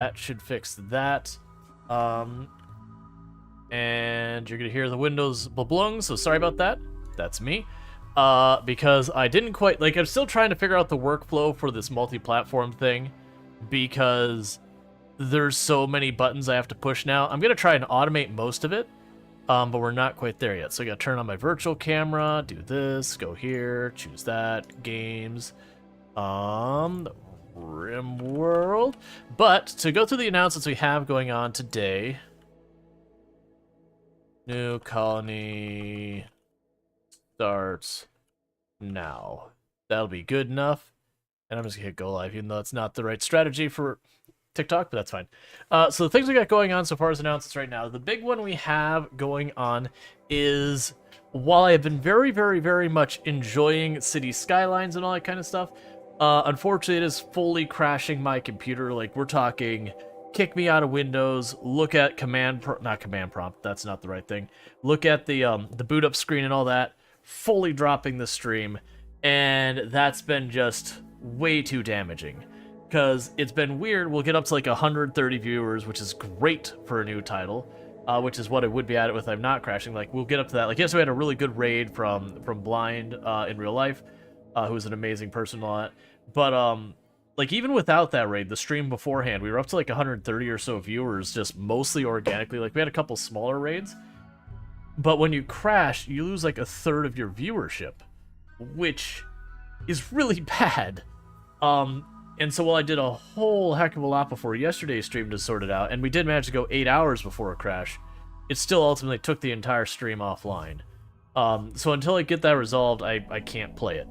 That should fix that. And you're gonna hear the windows blung, so sorry about that. That's me. Because I didn't quite, like, I'm still trying to figure out the workflow for this multi-platform thing, because there's so many buttons I have to push now. I'm gonna try and automate most of it, but we're not quite there yet. So I gotta turn on my virtual camera, do this, go here, choose that, games, RimWorld. But to go through the announcements we have going on today, new colony starts now. That'll be good enough. And I'm just gonna hit go live, even though it's not the right strategy for TikTok, but that's fine. So the things we got going on so far as announcements right now, the big one we have going on is, while I have been very, very, very much enjoying City Skylines and all that kind of stuff, unfortunately it is fully crashing my computer. Like, we're talking kick me out of Windows, look at not command prompt, that's not the right thing. Look at the boot up screen and all that, fully dropping the stream, and that's been just way too damaging. Because it's been weird, we'll get up to like 130 viewers, which is great for a new title, which is what it would be at it with I'm not crashing. Like, we'll get up to that. Like, yesterday we had a really good raid from Blind in real life, who's an amazing person and all that. But, like, even without that raid, the stream beforehand, we were up to like 130 or so viewers, just mostly organically. Like, we had a couple smaller raids. But when you crash, you lose like a third of your viewership, which is really bad. And so while I did a whole heck of a lot before yesterday's stream to sort it out, and we did manage to go 8 hours before a crash, it still ultimately took the entire stream offline. So until I get that resolved, I can't play it.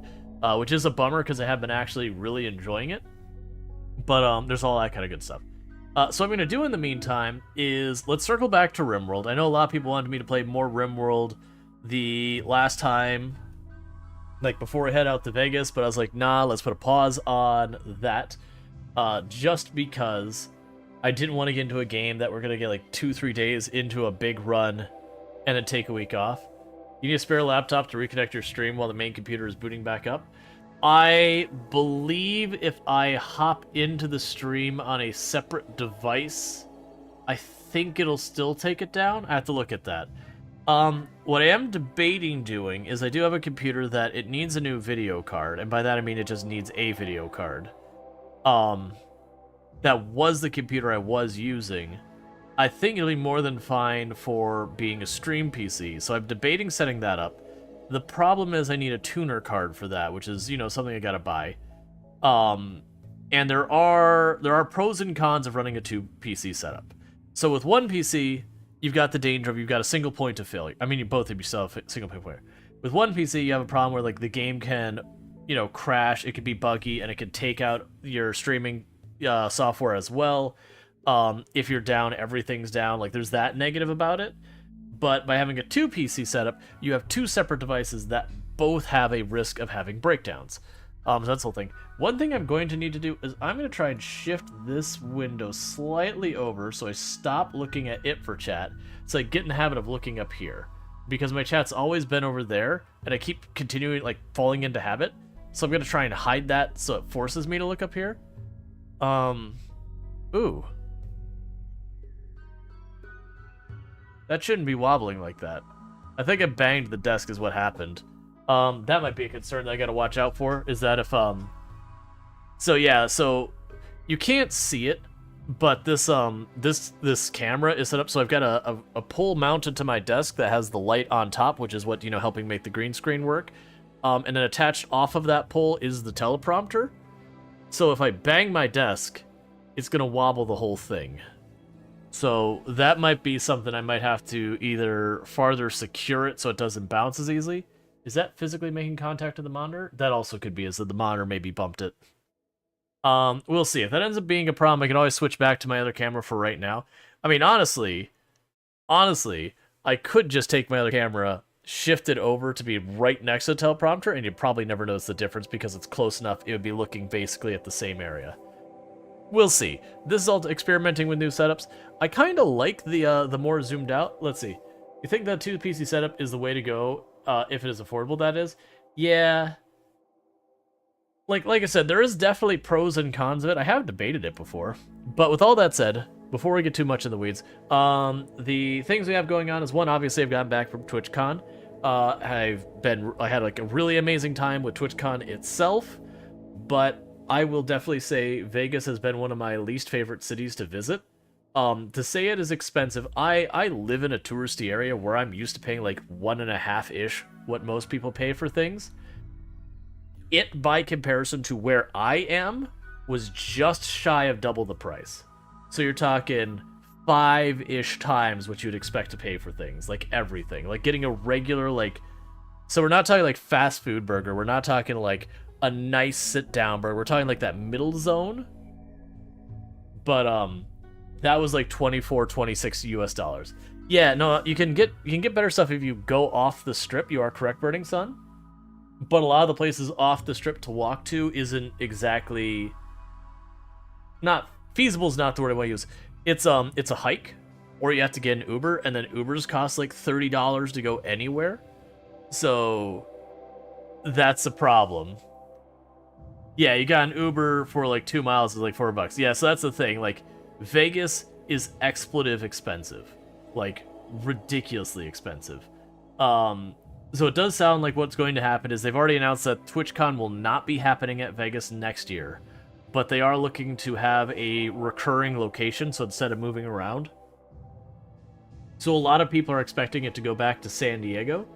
Which is a bummer, because I have been actually really enjoying it. But there's all that kind of good stuff. So what I'm going to do in the meantime is, let's circle back to RimWorld. I know a lot of people wanted me to play more RimWorld the last time, like before I head out to Vegas, but I was like, nah, let's put a pause on that, just because I didn't want to get into a game that we're going to get like 2-3 days into a big run and then take a week off. You need a spare laptop to reconnect your stream while the main computer is booting back up. I believe if I hop into the stream on a separate device, I think it'll still take it down. I have to look at that. What I am debating doing is, I do have a computer that it needs a new video card, and by that I mean it just needs a video card. That was the computer I was using. I think it'll be more than fine for being a stream PC, so I'm debating setting that up. The problem is I need a tuner card for that, which is, you know, something I gotta buy. And there are pros and cons of running a 2-PC setup. So with one PC, you've got the danger of, you've got a single point of failure. I mean, you both of yourself single point of failure. With one PC, you have a problem where, like, the game can, you know, crash, it could be buggy, and it can take out your streaming software as well. If you're down, everything's down. Like, there's that negative about it. But by having a 2-PC setup, you have 2 separate devices that both have a risk of having breakdowns. So that's the whole thing. One thing I'm going to need to do is I'm going to try and shift this window slightly over so I stop looking at it for chat, so I get in the habit of looking up here. Because my chat's always been over there, and I keep continuing, like, falling into habit. So I'm going to try and hide that so it forces me to look up here. Ooh. That shouldn't be wobbling like that. I think I banged the desk is what happened. That might be a concern that I gotta watch out for, is that if, So yeah, so you can't see it, but this camera is set up so I've got a pole mounted to my desk that has the light on top, which is what, you know, helping make the green screen work. And then attached off of that pole is the teleprompter. So if I bang my desk, it's gonna wobble the whole thing. So that might be something I might have to either farther secure it so it doesn't bounce as easily. Is that physically making contact to the monitor? That also could be, is that the monitor maybe bumped it. We'll see. If that ends up being a problem, I can always switch back to my other camera for right now. I mean, honestly, I could just take my other camera, shift it over to be right next to the teleprompter, and you'd probably never notice the difference because it's close enough. It would be looking basically at the same area. We'll see. This is all experimenting with new setups. I kind of like the more zoomed out. Let's see. You think that 2-PC setup is the way to go, if it is affordable, that is? Yeah. like I said, there is definitely pros and cons of it. I have debated it before, but with all that said, before we get too much in the weeds, the things we have going on is one. Obviously, I've gotten back from TwitchCon. I had like a really amazing time with TwitchCon itself, but I will definitely say Vegas has been one of my least favorite cities to visit. To say it is expensive, I live in a touristy area where I'm used to paying like 1.5-ish what most people pay for things. It, by comparison to where I am, was just shy of double the price. So you're talking 5-ish times what you'd expect to pay for things, like everything. Like getting a regular, like... So we're not talking like fast food burger, we're not talking like a nice sit-down burger, we're talking like that middle zone. But, that was like 24, 26 US dollars. Yeah, no, you can get better stuff if you go off the strip, you are correct, Burning Sun. But a lot of the places off the strip to walk to isn't exactly... Not... Feasible is not the word I want to use. It's a hike, or you have to get an Uber, and then Ubers cost like $30 to go anywhere. So... That's a problem. Yeah, you got an Uber for like 2 miles is like $4. Yeah, so that's the thing. Like, Vegas is expletive expensive. Like, ridiculously expensive. So it does sound like what's going to happen is they've already announced that TwitchCon will not be happening at Vegas next year, but they are looking to have a recurring location, so instead of moving around. So a lot of people are expecting it to go back to San Diego.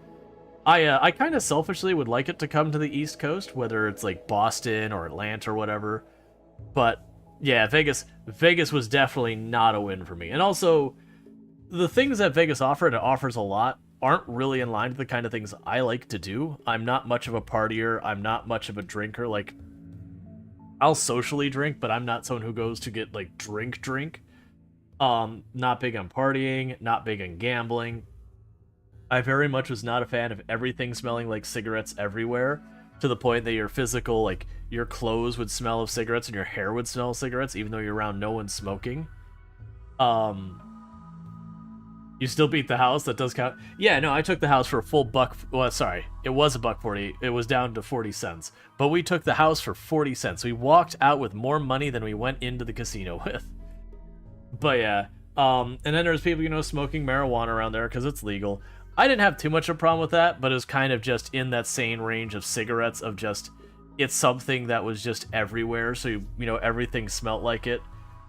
I kind of selfishly would like it to come to the East Coast, whether it's like Boston or Atlanta or whatever. But yeah, Vegas was definitely not a win for me. And also, the things that Vegas offer, and it offers a lot, aren't really in line with the kind of things I like to do. I'm not much of a partier. I'm not much of a drinker. Like, I'll socially drink, but I'm not someone who goes to get, like, drink. Not big on partying, not big on gambling. I very much was not a fan of everything smelling like cigarettes everywhere, to the point that your physical, like, your clothes would smell of cigarettes and your hair would smell of cigarettes, even though you're around no one smoking. You still beat the house, that does count. Yeah, no, I took the house for a full buck. Well, sorry, it was $1.40. It was down to 40 cents. But we took the house for 40 cents. We walked out with more money than we went into the casino with. But yeah, and then there's people, you know, smoking marijuana around there because it's legal. I didn't have too much of a problem with that, but it was kind of just in that same range of cigarettes, of just, it's something that was just everywhere, so, you know, everything smelled like it.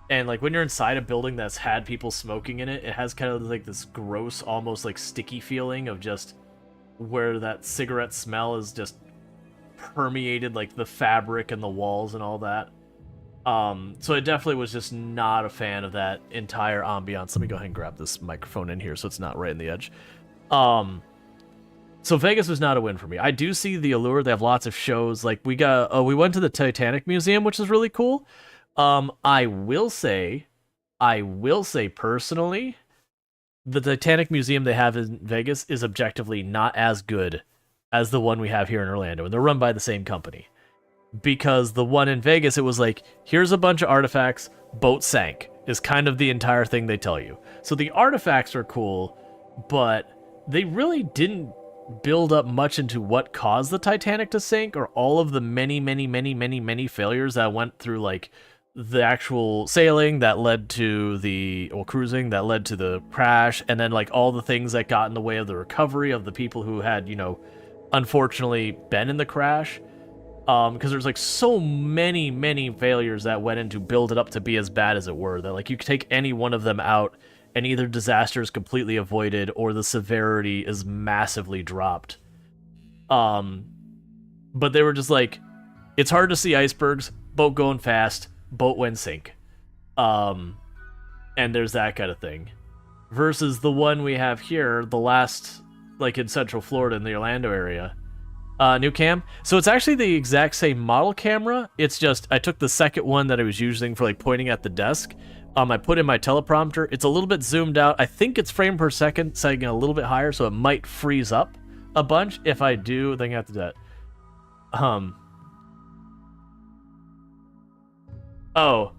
And, like, when you're inside a building that's had people smoking in it, it has kind of, like, this gross, almost, like, sticky feeling of just where that cigarette smell is just permeated, like, the fabric and the walls and all that. So I definitely was just not a fan of that entire ambiance. Let me go ahead and grab this microphone in here so it's not right in the edge. So Vegas was not a win for me. I do see the allure. They have lots of shows. Like, we went to the Titanic Museum, which is really cool. I will say personally, the Titanic Museum they have in Vegas is objectively not as good as the one we have here in Orlando, and they're run by the same company. Because the one in Vegas, it was like, here's a bunch of artifacts, boat sank, is kind of the entire thing they tell you. So the artifacts are cool, but they really didn't build up much into what caused the Titanic to sink, or all of the many failures that went through, like, the actual sailing that led to cruising that led to the crash, and then, like, all the things that got in the way of the recovery of the people who had, you know, unfortunately been in the crash. Because there's, like, so many failures that went in to build it up to be as bad as it were, that, like, you could take any one of them out and either disaster is completely avoided or the severity is massively dropped. But they were just like, it's hard to see icebergs, boat going fast, boat when sink. And there's that kind of thing. Versus the one we have here, the last, like, in Central Florida in the Orlando area. New cam. So it's actually the exact same model camera. It's just, I took the second one that I was using for, like, pointing at the desk. I put in my teleprompter. It's a little bit zoomed out. I think it's frame per second, setting it a little bit higher, so it might freeze up a bunch. If I do, then I have to do that. Oh.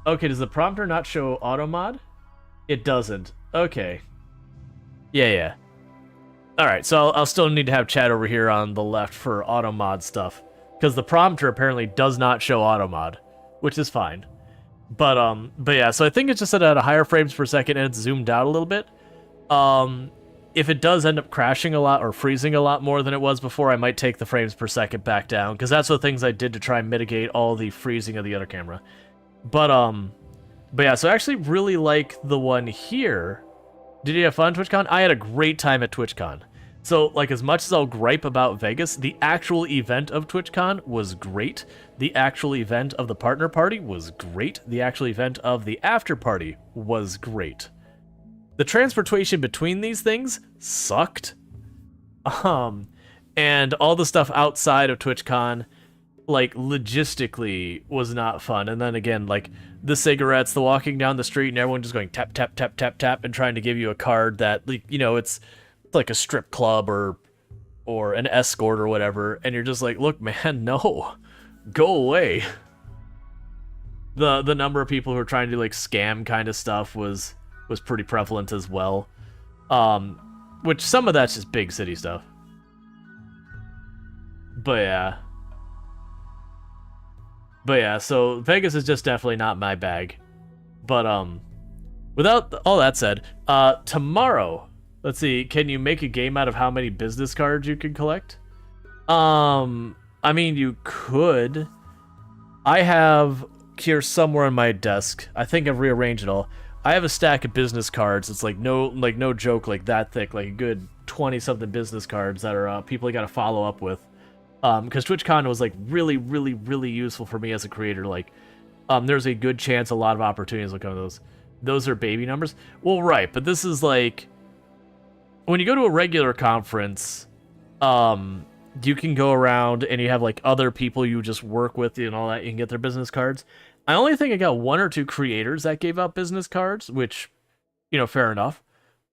Okay, does the prompter not show auto mod? It doesn't. Okay. Yeah. Alright, so I'll still need to have chat over here on the left for auto mod stuff. because the prompter apparently does not show auto mod, which is fine. But yeah, so I think it's just set at a higher frames per second and it's zoomed out a little bit. If it does end up crashing a lot or freezing a lot more than it was before, I might take the frames per second back down, because that's the things I did to try and mitigate all the freezing of the other camera. But yeah, so I actually really like the one here. Did you have fun, TwitchCon? I had a great time at TwitchCon. So, like, as much as I'll gripe about Vegas, the actual event of TwitchCon was great. The actual event of the partner party was great. The actual event of the after party was great. The transportation between these things sucked. And all the stuff outside of TwitchCon, like, logistically was not fun. And then again, like, the cigarettes, the walking down the street, and everyone just going tap, tap, tap, tap, tap, and trying to give you a card that, you know, it's like a strip club or an escort or whatever, and you're just like, look, man, no, go away. The number of people who are trying to do like scam kind of stuff was pretty prevalent as well. Which some of that's just big city stuff. But yeah, so Vegas is just definitely not my bag. But without all that said, tomorrow, let's see, can you make a game out of how many business cards you can collect? I mean, you could. I have here somewhere on my desk, I think I've rearranged it all. I have a stack of business cards. It's like no joke, like that thick, like a good 20-something business cards that are people you got to follow up with. Because TwitchCon was like really, really, really useful for me as a creator. Like, there's a good chance a lot of opportunities will come to those. Those are baby numbers. Well, right, but this is like, when you go to a regular conference, you can go around and you have like other people you just work with and all that. You can get their business cards. I only think I got 1 or 2 creators that gave out business cards, which, you know, fair enough.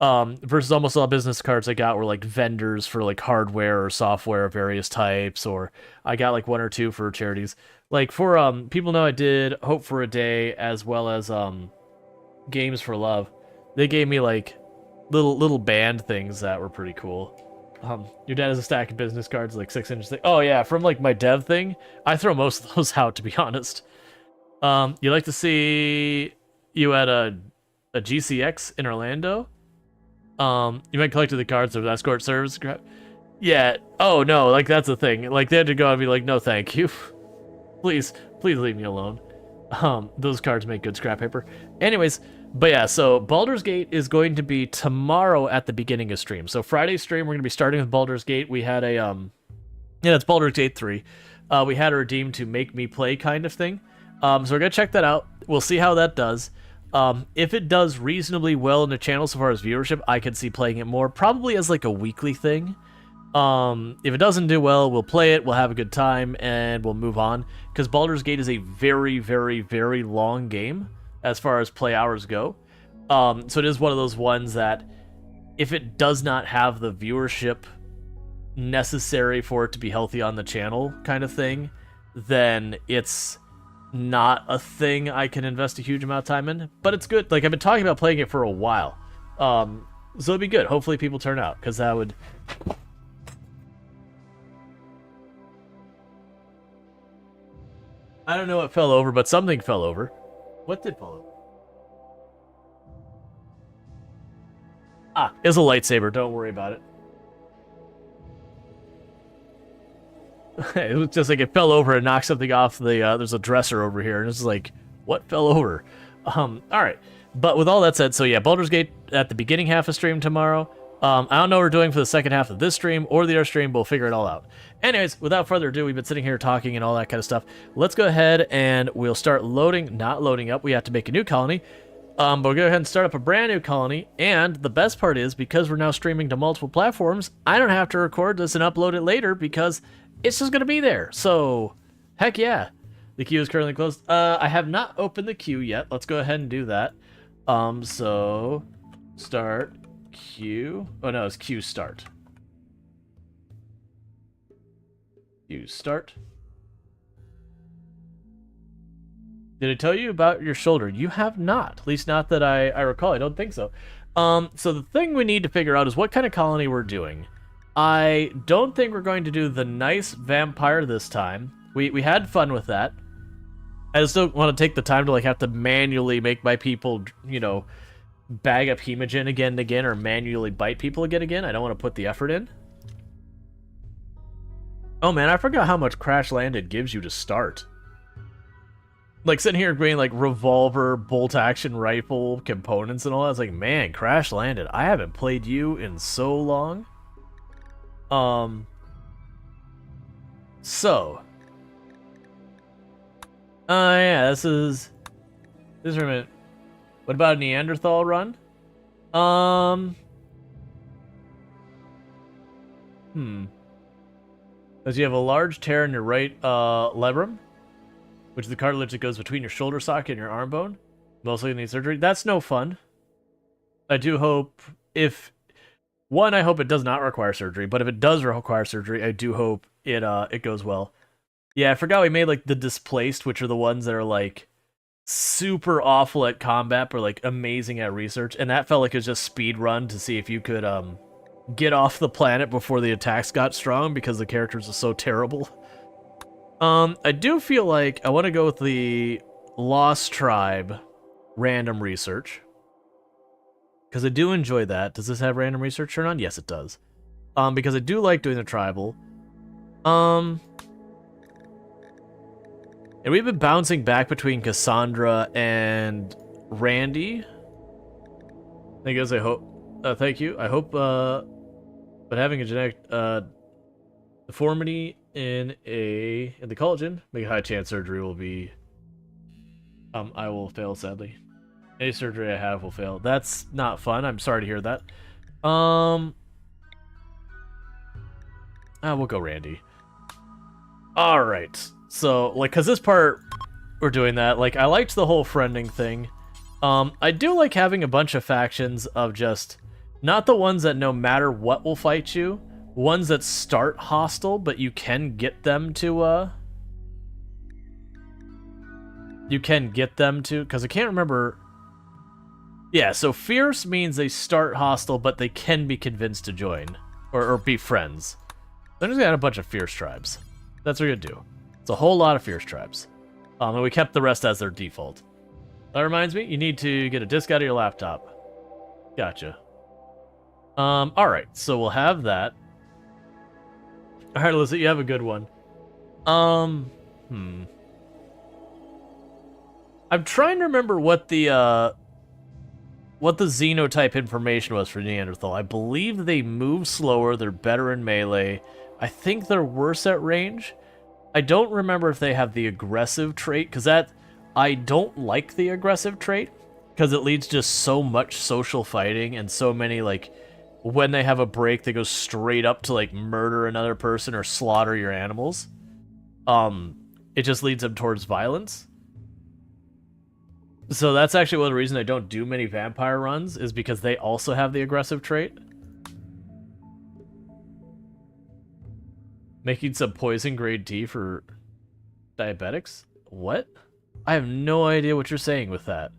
Versus almost all business cards I got were like vendors for like hardware or software of various types, or I got like 1 or 2 for charities. Like for people know I did Hope for a Day as well as Games for Love. They gave me like little band things that were pretty cool. Your dad has a stack of business cards, like 6-inch thing. Oh yeah, from like my dev thing. I throw most of those out, to be honest. You like to see you at a GCX in Orlando? You might collect the cards of escort service. Yeah. Oh no, like that's the thing. Like they had to go and be like, no, thank you. please leave me alone. Those cards make good scrap paper. Anyways, but yeah, so Baldur's Gate is going to be tomorrow at the beginning of stream. So Friday's stream, we're going to be starting with Baldur's Gate. We had a, yeah, it's Baldur's Gate 3. We had a redeem to make me play kind of thing. So we're going to check that out. We'll see how that does. If it does reasonably well in the channel so far as viewership, I could see playing it more, probably as like a weekly thing. If it doesn't do well, we'll play it, we'll have a good time, and we'll move on. Because Baldur's Gate is a very, very, very long game as far as play hours go. So it is one of those ones that if it does not have the viewership necessary for it to be healthy on the channel kind of thing, then it's not a thing I can invest a huge amount of time in. But it's good. Like, I've been talking about playing it for a while. So it'll be good. Hopefully people turn out, because that would... I don't know what fell over, but something fell over. What did fall over? Ah, it's a lightsaber. Don't worry about it. It was just like it fell over and knocked something off the, there's a dresser over here, and it's like, what fell over? Alright. But with all that said, so yeah, Baldur's Gate at the beginning half of stream tomorrow. I don't know what we're doing for the second half of this stream or the other stream, but we'll figure it all out. Anyways, without further ado, we've been sitting here talking and all that kind of stuff. Let's go ahead and we'll start not loading up. We have to make a new colony. But we'll go ahead and start up a brand new colony. And the best part is, because we're now streaming to multiple platforms, I don't have to record this and upload it later because it's just going to be there. So, heck yeah. The queue is currently closed. I have not opened the queue yet. Let's go ahead and do that. So, start queue. Oh no, it's queue start. Queue start. Did I tell you about your shoulder? You have not. At least not that I recall. I don't think so. So the thing we need to figure out is what kind of colony we're doing. I don't think we're going to do the nice vampire this time. We had fun with that. I just don't want to take the time to like have to manually make my people, you know, bag up hemogen again and again, or manually bite people again and again. I don't want to put the effort in. Oh man, I forgot how much Crash Landed gives you to start. Like sitting here being like revolver, bolt action rifle components and all that. I was like, man, Crash Landed. I haven't played you in so long. So. Yeah, this is a minute. What about a Neanderthal run? Does you have a large tear in your right labrum, which is the cartilage that goes between your shoulder socket and your arm bone. Mostly need surgery. That's no fun. I do hope I hope it does not require surgery, but if it does require surgery, I do hope it goes well. Yeah, I forgot we made like the displaced, which are the ones that are like super awful at combat but like amazing at research, and that felt like it was just speed run to see if you could get off the planet before the attacks got strong because the characters are so terrible. I do feel like I want to go with the Lost Tribe random research because I do enjoy that. Does this have random research turned on? Yes, it does. Because I do like doing the tribal. And we've been bouncing back between Cassandra and Randy. I guess I hope. Thank you. I hope. But having a genetic deformity in the collagen, make a high chance surgery will be. I will fail sadly. Any surgery I have will fail. That's not fun. I'm sorry to hear that. We'll go Randy. All right. So, like, because this part, we're doing that. Like, I liked the whole friending thing. I do like having a bunch of factions of just, not the ones that no matter what will fight you, ones that start hostile, but you can get them to, because I can't remember. Yeah, so fierce means they start hostile, but they can be convinced to join, or be friends. I'm just gonna add a bunch of fierce tribes. That's what we're gonna do. It's a whole lot of fierce tribes. And we kept the rest as their default. That reminds me, you need to get a disk out of your laptop. Gotcha. Alright, so we'll have that. Alright, Alyssa, you have a good one. I'm trying to remember what the xenotype information was for Neanderthal. I believe they move slower, they're better in melee. I think they're worse at range. I don't remember if they have the aggressive trait, because I don't like the aggressive trait, because it leads to so much social fighting and so many, like, when they have a break, they go straight up to, like, murder another person or slaughter your animals. It just leads them towards violence. So that's actually one of the reasons I don't do many vampire runs, is because they also have the aggressive trait. Making some poison grade tea for diabetics? What? I have no idea what you're saying with that.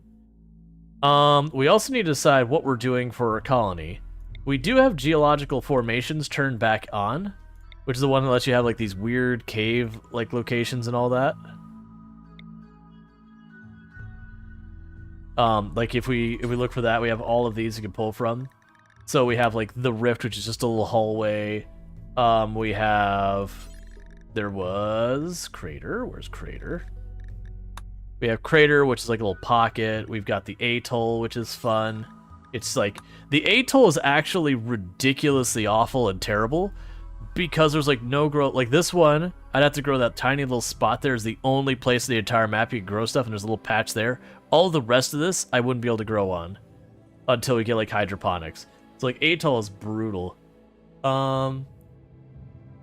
We also need to decide what we're doing for our colony. We do have geological formations turned back on, which is the one that lets you have like these weird cave like locations and all that. Like if we look for that, we have all of these you can pull from. So we have like the rift, which is just a little hallway. We have, there was Crater. Where's Crater? We have Crater, which is like a little pocket. We've got the Atoll, which is fun. It's like, the Atoll is actually ridiculously awful and terrible because there's like no growth. Like this one, I'd have to grow that tiny little spot there is the only place in the entire map you can grow stuff, and there's a little patch there. All the rest of this, I wouldn't be able to grow on until we get like hydroponics. So like Atoll is brutal.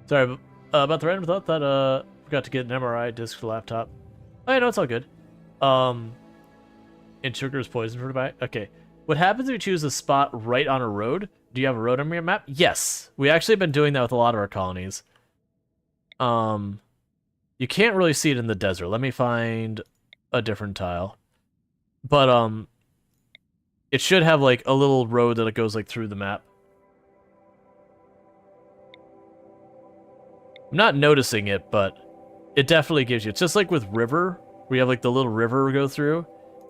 Sorry about the random thought that forgot to get an MRI disc for the laptop. Oh, yeah, no, it's all good. And sugar is poison for the bite. Okay. What happens if you choose a spot right on a road? Do you have a road on your map? Yes. We actually have been doing that with a lot of our colonies. You can't really see it in the desert. Let me find a different tile. But it should have like a little road that it goes like through the map. I'm not noticing it, but It definitely gives you. It's just like with river. We have like the little river we go through.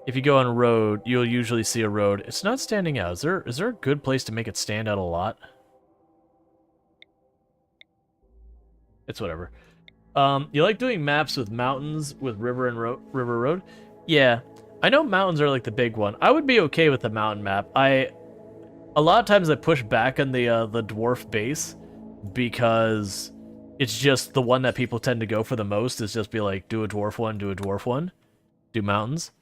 If you go on a road, you'll usually see a road. It's not standing out. Is there a good place to make it stand out a lot? It's whatever. You like doing maps with mountains, with river and river road? Yeah. I know mountains are like the big one. I would be okay with the mountain map. A lot of times I push back on the dwarf base because it's just the one that people tend to go for the most is just be like, do a dwarf one, do a dwarf one, do mountains.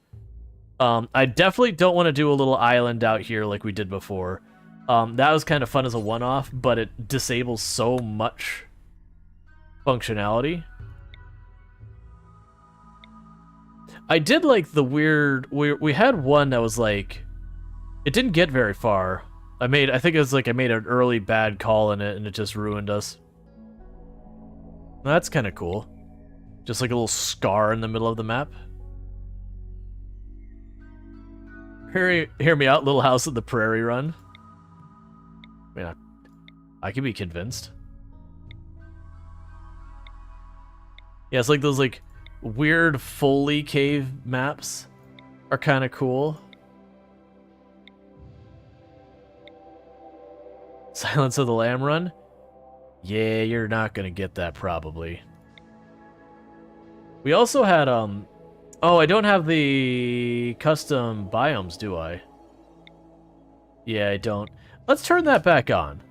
I definitely don't want to do a little island out here like we did before. That was kind of fun as a one-off, but it disables so much functionality. I did like the weird... We had one that was like... It didn't get very far. I think it was like I made an early bad call in it and it just ruined us. That's kind of cool. Just like a little scar in the middle of the map. Hear me out, Little House of the Prairie Run. I mean, I can be convinced. Yeah, it's like those like weird Foley cave maps are kind of cool. Silence of the Lamb Run? Yeah, you're not gonna get that probably. We also had oh, I don't have the custom biomes, do I? Yeah, I don't. Let's turn that back on.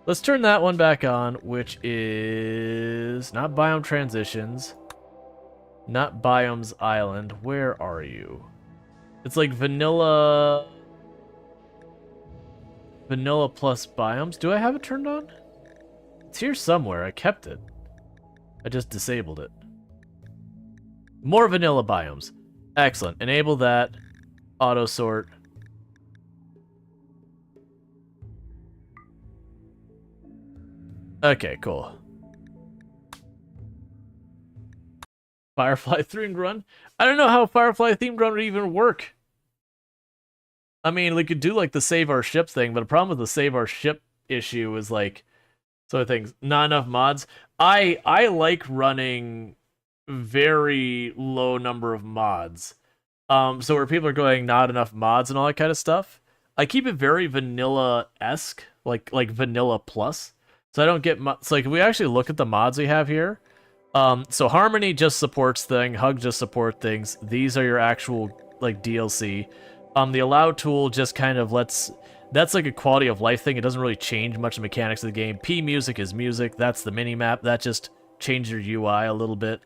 Let's turn that one back on, which is not biome transitions, not biomes island. Where are you? It's like vanilla plus biomes. Do I have it turned on? It's here somewhere. I kept it. I just disabled it. More vanilla biomes. Excellent. Enable that. Auto sort. Okay, cool. Firefly themed run? I don't know how Firefly themed run would even work. I mean, we could do like the save our ship thing, but the problem with the save our ship issue is like sort of things. Not enough mods. I like running very low number of mods. So where people are going not enough mods and all that kind of stuff, I keep it very vanilla-esque, like vanilla plus. So I don't get so like if we actually look at the mods we have here. So Harmony just supports things, Hug just support things. These are your actual like DLC. The allow tool just kind of that's like a quality of life thing. It doesn't really change much of the mechanics of the game. P music is music. That's the mini map. That just changes your UI a little bit.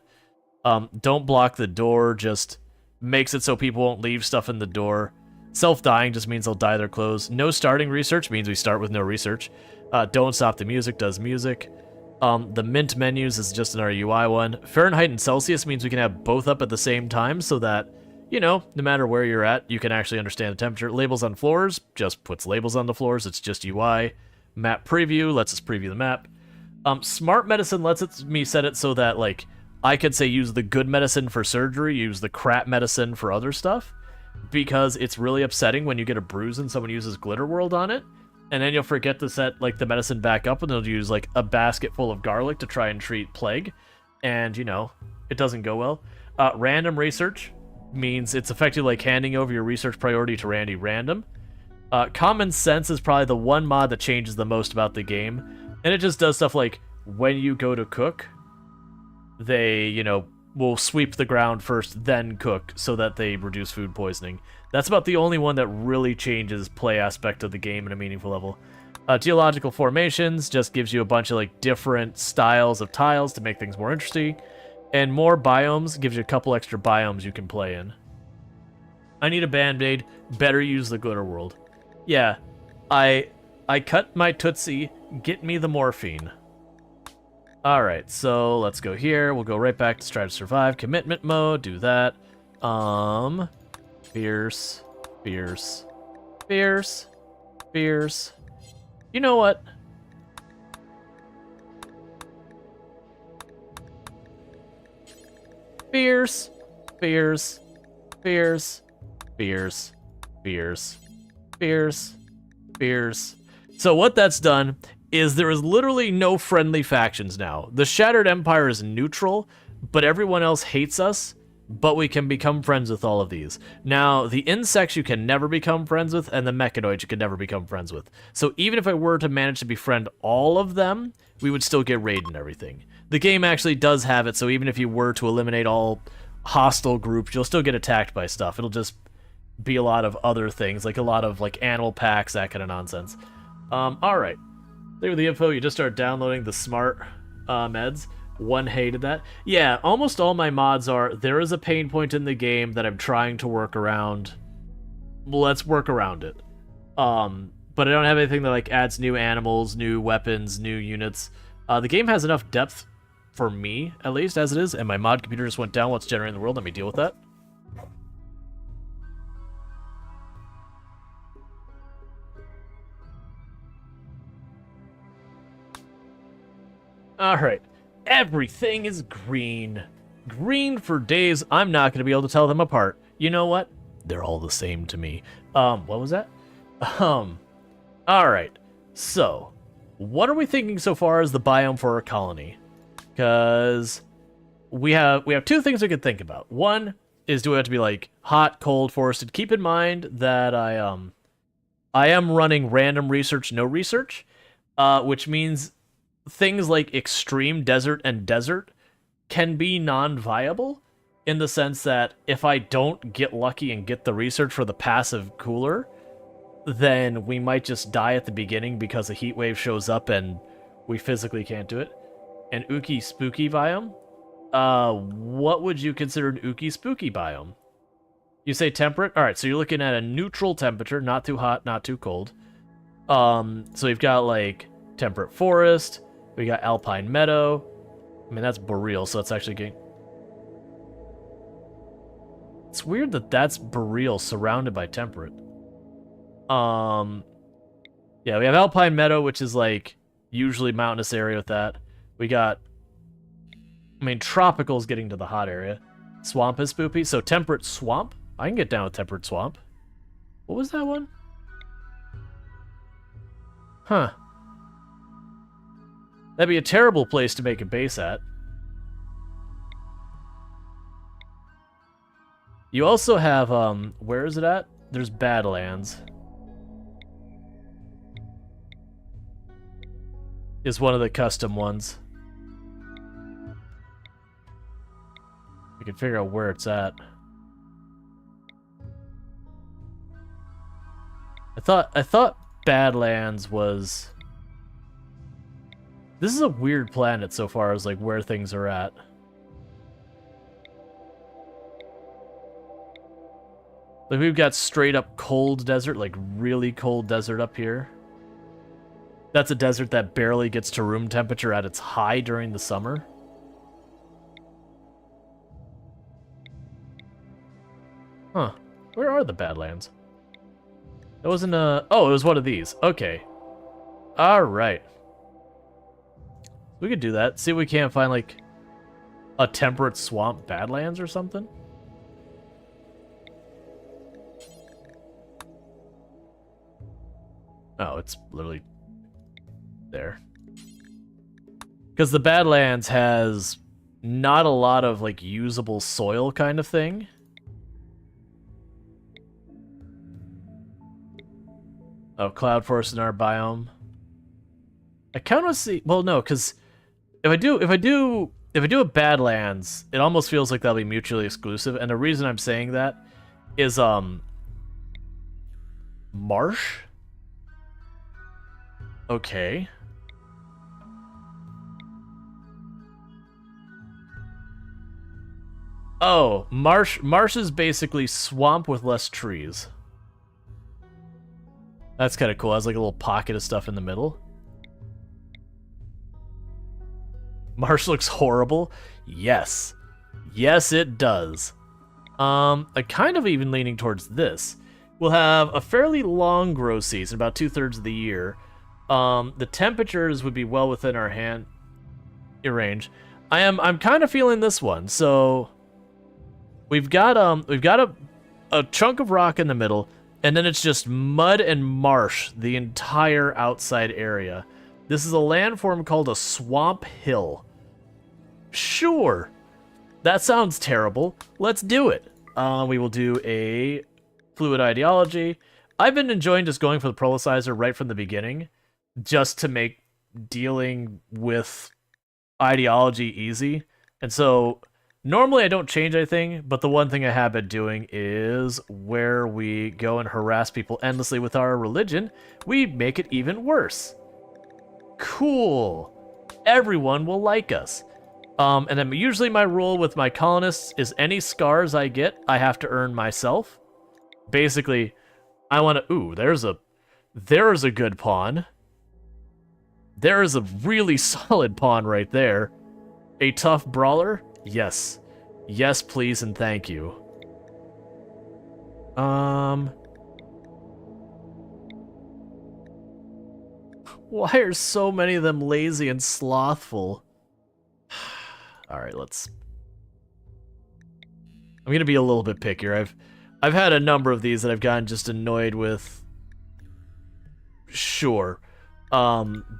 Don't block the door, just makes it so people won't leave stuff in the door. Self-dying just means they'll dye their clothes. No starting research means we start with no research. Don't stop the music does music. The mint menus is just another UI one. Fahrenheit and Celsius means we can have both up at the same time so that, you know, no matter where you're at, you can actually understand the temperature. Labels on floors just puts labels on the floors. It's just UI. Map preview lets us preview the map. Smart medicine lets me set it so that, like, I could say use the good medicine for surgery, use the crap medicine for other stuff, because it's really upsetting when you get a bruise and someone uses Glitter World on it, and then you'll forget to set, like, the medicine back up, and they'll use, like, a basket full of garlic to try and treat plague, and, you know, it doesn't go well. Random research means it's effectively like handing over your research priority to Randy Random. Common sense is probably the one mod that changes the most about the game, and it just does stuff like, when you go to cook, they, you know, will sweep the ground first, then cook, so that they reduce food poisoning. That's about the only one that really changes play aspect of the game in a meaningful level. Geological formations just gives you a bunch of like different styles of tiles to make things more interesting. And more biomes gives you a couple extra biomes you can play in. I need a band-aid. Better use the Glitter World. Yeah, I cut my Tootsie. Get me the morphine. Alright, so let's go here. We'll go right back to Strive to Survive. Commitment mode, do that. Fierce. You know what? Fierce. So what that's done is there is literally no friendly factions now. The Shattered Empire is neutral, but everyone else hates us, but we can become friends with all of these. Now, the insects you can never become friends with, and the mechanoids you can never become friends with. So even if I were to manage to befriend all of them, we would still get raided and everything. The game actually does have it, so even if you were to eliminate all hostile groups, you'll still get attacked by stuff. It'll just be a lot of other things, like a lot of like animal packs, that kind of nonsense. Alright. There with the info, you just start downloading the smart meds. One hated that. Yeah, almost all my mods are, there is a pain point in the game that I'm trying to work around. Let's work around it. But I don't have anything that like adds new animals, new weapons, new units. The game has enough depth for me, at least, as it is, and my mod computer just went down while it's generating the world. Let me deal with that. Alright. Everything is green. Green for days. I'm not going to be able to tell them apart. You know what? They're all the same to me. What was that? Alright. So, what are we thinking so far as the biome for our colony? Because we have two things we could think about. One is, do we have to be like hot, cold, forested? Keep in mind that I am running random research, no research, which means things like extreme desert and desert can be non-viable in the sense that if I don't get lucky and get the research for the passive cooler, then we might just die at the beginning because a heat wave shows up and we physically can't do it. An Ookie Spooky biome? What would you consider an Ookie Spooky biome? You say temperate? Alright, so you're looking at a neutral temperature, not too hot, not too cold. So we've got like temperate forest, we got alpine meadow. I mean, that's boreal, so it's actually getting... It's weird that that's boreal surrounded by temperate. Yeah, we have alpine meadow, which is like usually mountainous area with that. We got, I mean, tropical is getting to the hot area. Swamp is spoopy, so temperate swamp. I can get down with temperate swamp. What was that one? Huh. That'd be a terrible place to make a base at. You also have, where is it at? There's Badlands. Is one of the custom ones. We can figure out where it's at. I thought Badlands was... This is a weird planet so far as like where things are at. Like we've got straight up cold desert, like really cold desert up here. That's a desert that barely gets to room temperature at its high during the summer. Huh. Where are the Badlands? It wasn't a... Oh, it was one of these. Okay. Alright. We could do that. See if we can't find, like, a temperate swamp Badlands or something. Oh, it's literally there. Because the Badlands has not a lot of, like, usable soil kind of thing. Oh, cloud forest in our biome. I kind of see... Well, no, because if I do a Badlands, it almost feels like that'll be mutually exclusive. And the reason I'm saying that is, marsh? Okay. Oh, marsh is basically swamp with less trees. That's kind of cool. It has like a little pocket of stuff in the middle. Marsh looks horrible. Yes. Yes, it does. I'm kind of even leaning towards this. We'll have a fairly long grow season, about 2/3 of the year. The temperatures would be well within our range. I'm kind of feeling this one. So we've got a chunk of rock in the middle, and then it's just mud and marsh the entire outside area. This is a landform called a swamp hill. Sure. That sounds terrible. Let's do it. We will do a fluid ideology. I've been enjoying just going for the prolicizer right from the beginning, just to make dealing with ideology easy. And so normally I don't change anything, but the one thing I have been doing is where we go and harass people endlessly with our religion, we make it even worse. Cool. Everyone will like us. And then usually my rule with my colonists is any scars I get, I have to earn myself. Basically, I want to... Ooh, there's a good pawn. There is a really solid pawn right there. A tough brawler? Yes. Yes, please, and thank you. Why are so many of them lazy and slothful? Alright, let's... I'm gonna be a little bit pickier. I've had a number of these that I've gotten just annoyed with. Sure.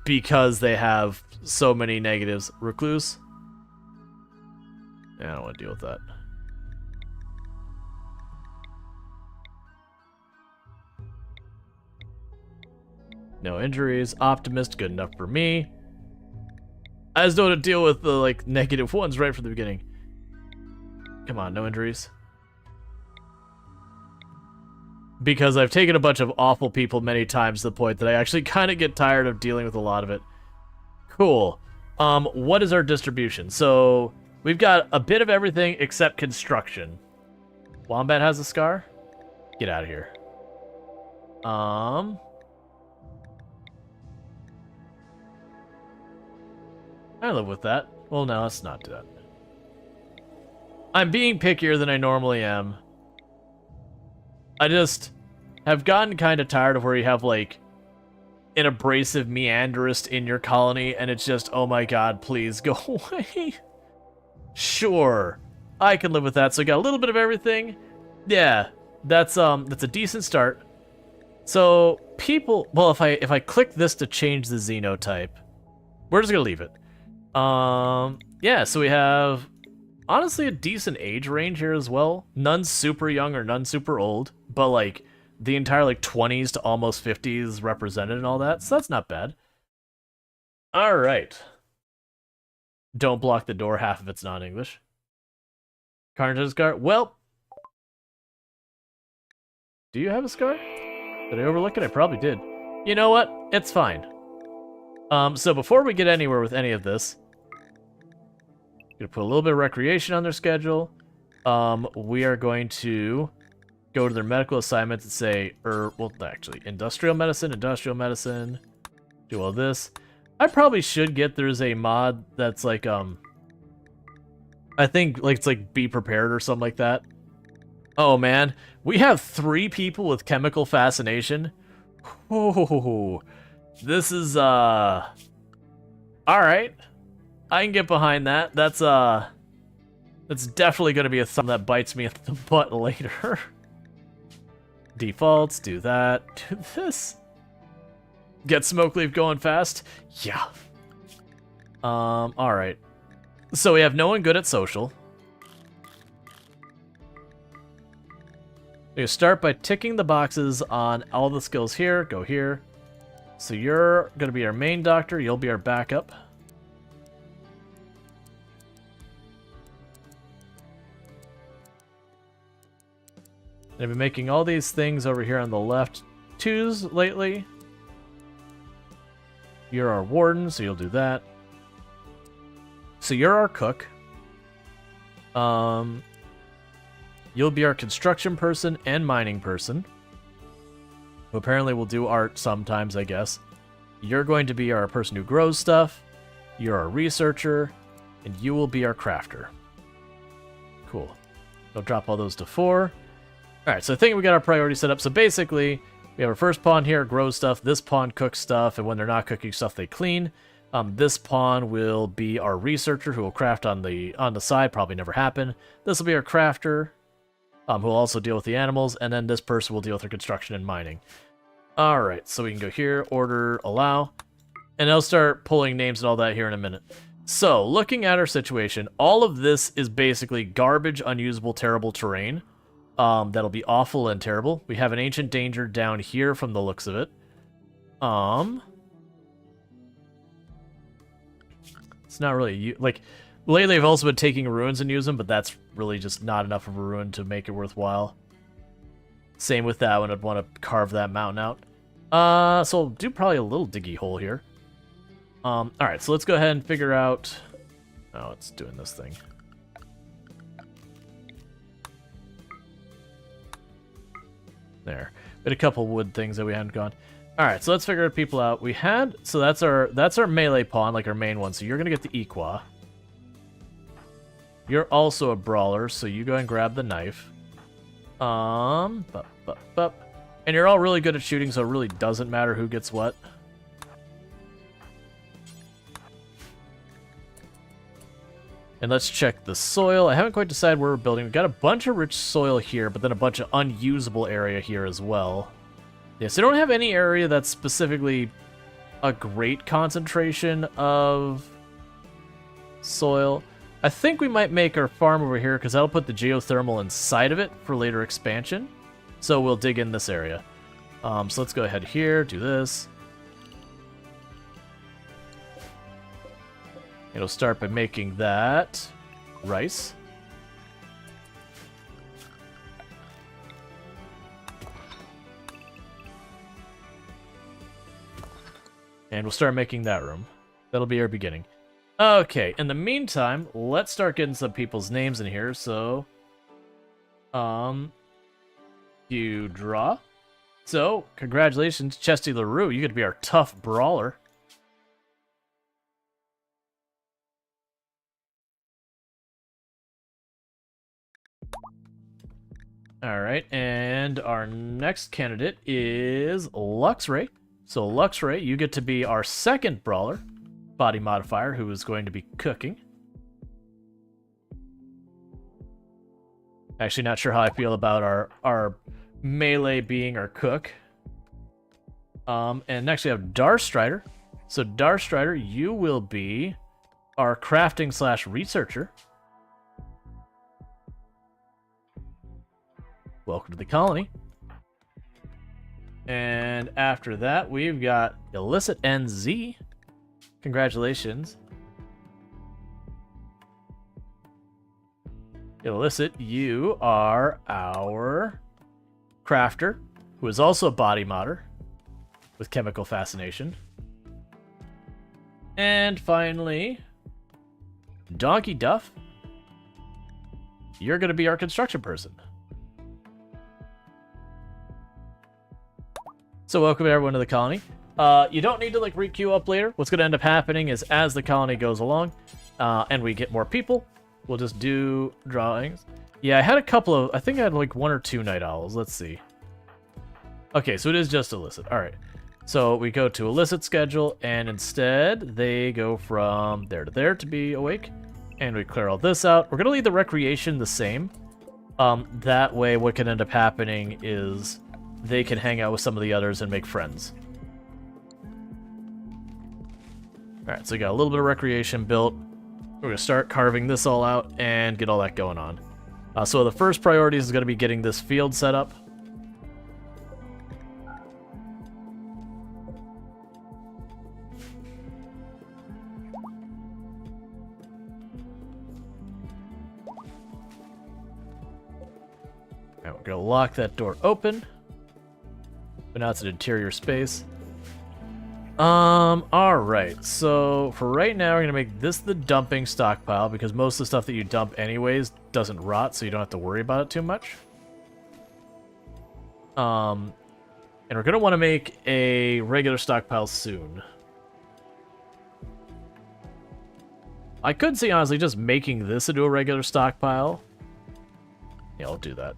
Because they have so many negatives. Recluse? Yeah, I don't want to deal with that. No injuries. Optimist, good enough for me. I just don't want to deal with the, like, negative ones right from the beginning. Come on, no injuries. Because I've taken a bunch of awful people many times to the point that I actually kind of get tired of dealing with a lot of it. Cool. What is our distribution? So, we've got a bit of everything except construction. Wombat has a scar? Get out of here. I live with that. Well, no, let's not do that. I'm being pickier than I normally am. I just have gotten kind of tired of where you have, like, an abrasive meanderist in your colony, and it's just, oh my god, please, go away. Sure. I can live with that. So I got a little bit of everything. Yeah, that's a decent start. So, people... Well, if I click this to change the xenotype, we're just gonna leave it. Yeah, so we have, honestly, a decent age range here as well. None super young or none super old, but, like, the entire, like, 20s to almost 50s represented and all that, so that's not bad. Alright. Don't block the door, half of it's non-English. Carnage has a scar? Well... Do you have a scar? Did I overlook it? I probably did. You know what? It's fine. So before we get anywhere with any of this, I'm gonna put a little bit of recreation on their schedule. We are going to go to their medical assignments and say, well, actually, industrial medicine, do all this. I probably should get, there's a mod that's like, I think, like, it's like Be Prepared or something like that. Oh, man. We have 3 people with chemical fascination. Oh, this is, alright. I can get behind that. That's definitely gonna be a thumb that bites me in the butt later. Defaults, do that. Do this. Get Smoke Leaf going fast. Yeah. Alright. So we have no one good at social. We start by ticking the boxes on all the skills here. Go here. So you're going to be our main doctor. You'll be our backup. I've been making all these things over here on the left 2s lately. You're our warden, so you'll do that. So you're our cook. You'll be our construction person and mining person, who apparently will do art sometimes, I guess. You're going to be our person who grows stuff. You're our researcher, and you will be our crafter. Cool. I'll drop all those to 4. Alright, so I think we got our priority set up. So basically, we have our first pawn here, grows stuff. This pawn cooks stuff, and when they're not cooking stuff, they clean. This pawn will be our researcher, who will craft on the side. Probably never happen. This will be our crafter, who will also deal with the animals, and then this person will deal with their construction and mining. Alright, so we can go here, order, allow. And I'll start pulling names and all that here in a minute. So, looking at our situation, all of this is basically garbage, unusable, terrible terrain. That'll be awful and terrible. We have an ancient danger down here from the looks of it. It's not really, like, lately I've also been taking ruins and using them, but that's really just not enough of a ruin to make it worthwhile. Same with that one, I'd want to carve that mountain out. So I'll do probably a little diggy hole here. Alright, so let's go ahead and figure out... Oh, it's doing this thing. There. We had a couple wood things that we hadn't gone. Alright, so let's figure people out. We had... So that's our melee pawn, like our main one. So you're gonna get the Equa. You're also a brawler, so you go and grab the knife. And you're all really good at shooting, so it really doesn't matter who gets what. And let's check the soil. I haven't quite decided where we're building. We've got a bunch of rich soil here, but then a bunch of unusable area here as well. Yeah, so I don't have any area that's specifically a great concentration of soil. I think we might make our farm over here, because that'll put the geothermal inside of it for later expansion. So we'll dig in this area. So let's go ahead here, do this. It'll start by making that rice. And we'll start making that room. That'll be our beginning. Okay, in the meantime, let's start getting some people's names in here. So, you draw. So, congratulations, Chesty LaRue. You get to be our tough brawler. Alright, and our next candidate is Luxray. So Luxray, you get to be our second brawler, body modifier, who is going to be cooking. Actually, not sure how I feel about our melee being our cook. And next we have Darstrider. So Darstrider, you will be our crafting / researcher. Welcome to the colony. And after that, we've got Illicit NZ. Congratulations. Illicit, you are our crafter, who is also a body modder with chemical fascination. And finally, Donkey Duff, you're going to be our construction person. So welcome everyone to the colony. You don't need to like re-queue up later. What's going to end up happening is as the colony goes along and we get more people, we'll just do drawings. Yeah, I had a couple of, I think I had like 1 or 2 night owls. Let's see. Okay, so it is just Illicit. All right. So we go to Illicit schedule and instead they go from there to there to be awake. And we clear all this out. We're going to leave the recreation the same. That way what can end up happening is they can hang out with some of the others and make friends. Alright, so we got a little bit of recreation built. We're going to start carving this all out and get all that going on. So the first priority is going to be getting this field set up. Alright, we're going to lock that door open. But now it's an interior space. Alright, so for right now we're gonna make this the dumping stockpile because most of the stuff that you dump anyways doesn't rot, so you don't have to worry about it too much. And we're gonna want to make a regular stockpile soon. I could see honestly just making this into a regular stockpile. Yeah, I'll do that.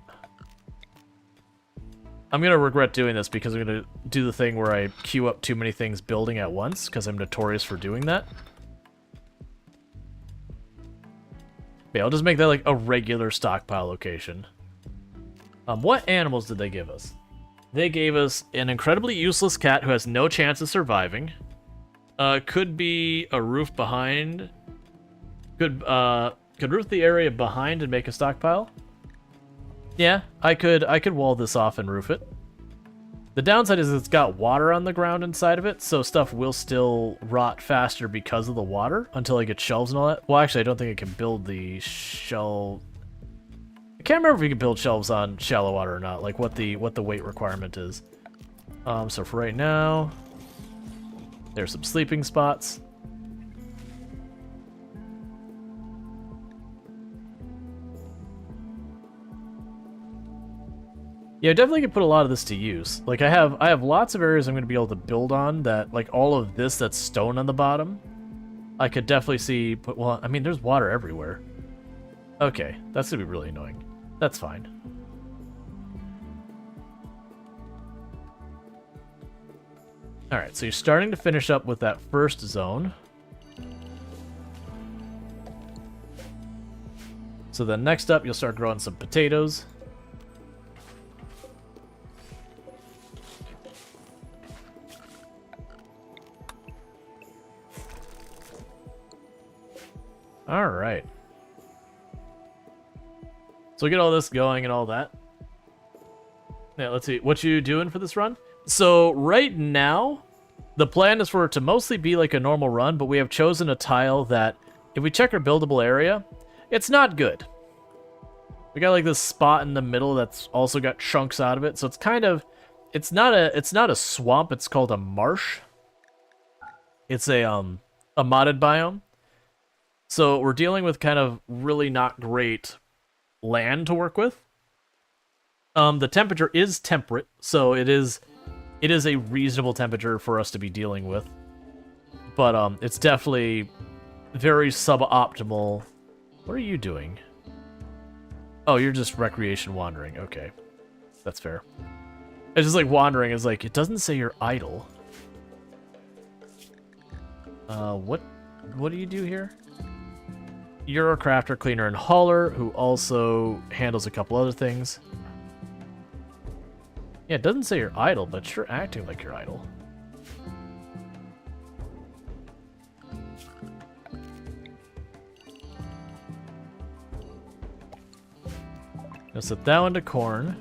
I'm going to regret doing this because I'm going to do the thing where I queue up too many things building at once, because I'm notorious for doing that. Yeah, I'll just make that like a regular stockpile location. What animals did they give us? They gave us an incredibly useless cat who has no chance of surviving. Could be a roof behind. Could roof the area behind and make a stockpile? Yeah, I could wall this off and roof it. The downside is it's got water on the ground inside of it, so stuff will still rot faster because of the water until I get shelves and all that. Well, actually, I don't think I can build the shelf. I can't remember if we can build shelves on shallow water or not, like what the weight requirement is. So for right now, there's some sleeping spots. Yeah, I definitely could put a lot of this to use. Like I have lots of areas I'm going to be able to build on that, like all of this that's stone on the bottom. I could definitely see, well, I mean, there's water everywhere. Okay, that's going to be really annoying. That's fine. Alright, so you're starting to finish up with that first zone. So then next up, you'll start growing some potatoes. Alright. So we get all this going and all that. Yeah, let's see. What you doing for this run? So right now, the plan is for it to mostly be like a normal run, but we have chosen a tile that, if we check our buildable area, it's not good. We got like this spot in the middle that's also got chunks out of it, so it's kind of, it's not a swamp, it's called a marsh. It's a modded biome. So we're dealing with kind of really not great land to work with. The temperature is temperate, so it is a reasonable temperature for us to be dealing with. But it's definitely very suboptimal. What are you doing? Oh, you're just recreation wandering. Okay. That's fair. It's just like wandering is like, it doesn't say you're idle. What do you do here? You're a crafter, cleaner, and hauler who also handles a couple other things. Yeah, it doesn't say you're idle, but you're acting like you're idle. Now set that one to corn.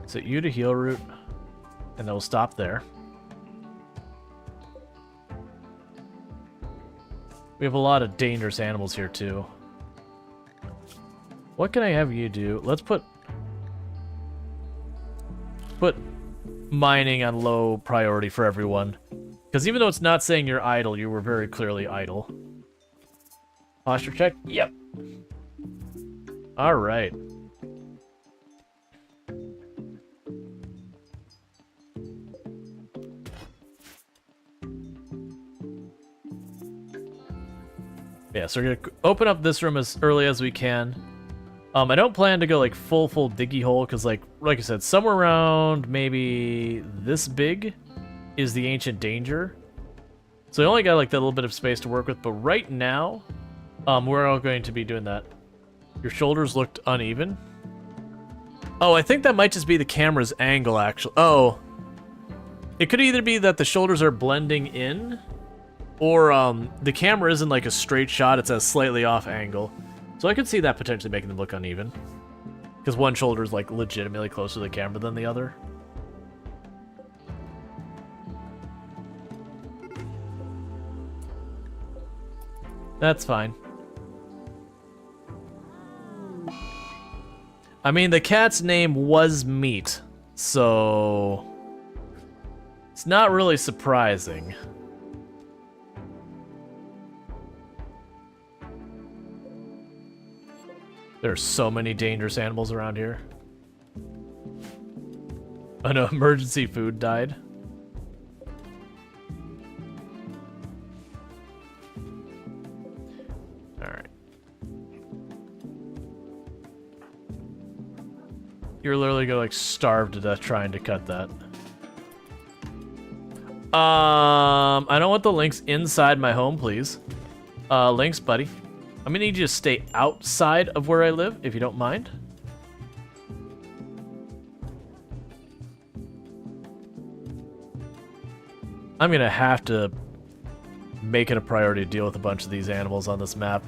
Set you to heal root, and then we'll stop there. We have a lot of dangerous animals here too. What can I have you do? Let's put mining on low priority for everyone. Because even though it's not saying you're idle, you were very clearly idle. Posture check? Yep. Alright. Yeah, so we're gonna open up this room as early as we can. I don't plan to go like full diggy hole because like I said, somewhere around maybe this big is the ancient danger. So I only got like that little bit of space to work with, but right now, we're all going to be doing that. Your shoulders looked uneven. Oh, I think that might just be the camera's angle actually. Oh, it could either be that the shoulders are blending in, or the camera isn't like a straight shot, it's a slightly off angle. So I could see that potentially making them look uneven. Because one shoulder is like legitimately closer to the camera than the other. That's fine. I mean, the cat's name was Meat, so it's not really surprising. There are so many dangerous animals around here. Oh no, emergency food died. Alright. You're literally gonna like starve to death trying to cut that. I don't want the links inside my home, please. Links, buddy. I'm gonna need you to stay outside of where I live, if you don't mind. I'm gonna have to make it a priority to deal with a bunch of these animals on this map.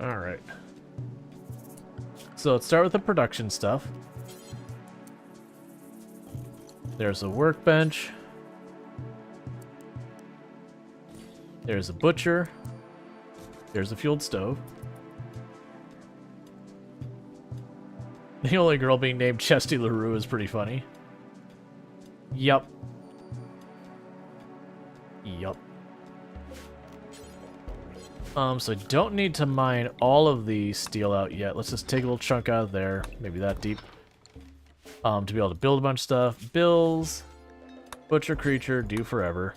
Alright. So let's start with the production stuff. There's a workbench. There's a butcher. There's a fueled stove. The only girl being named Chesty LaRue is pretty funny. Yup. Yup. So I don't need to mine all of the steel out yet. Let's just take a little chunk out of there, maybe that deep. To be able to build a bunch of stuff. Bills, butcher creature, do forever.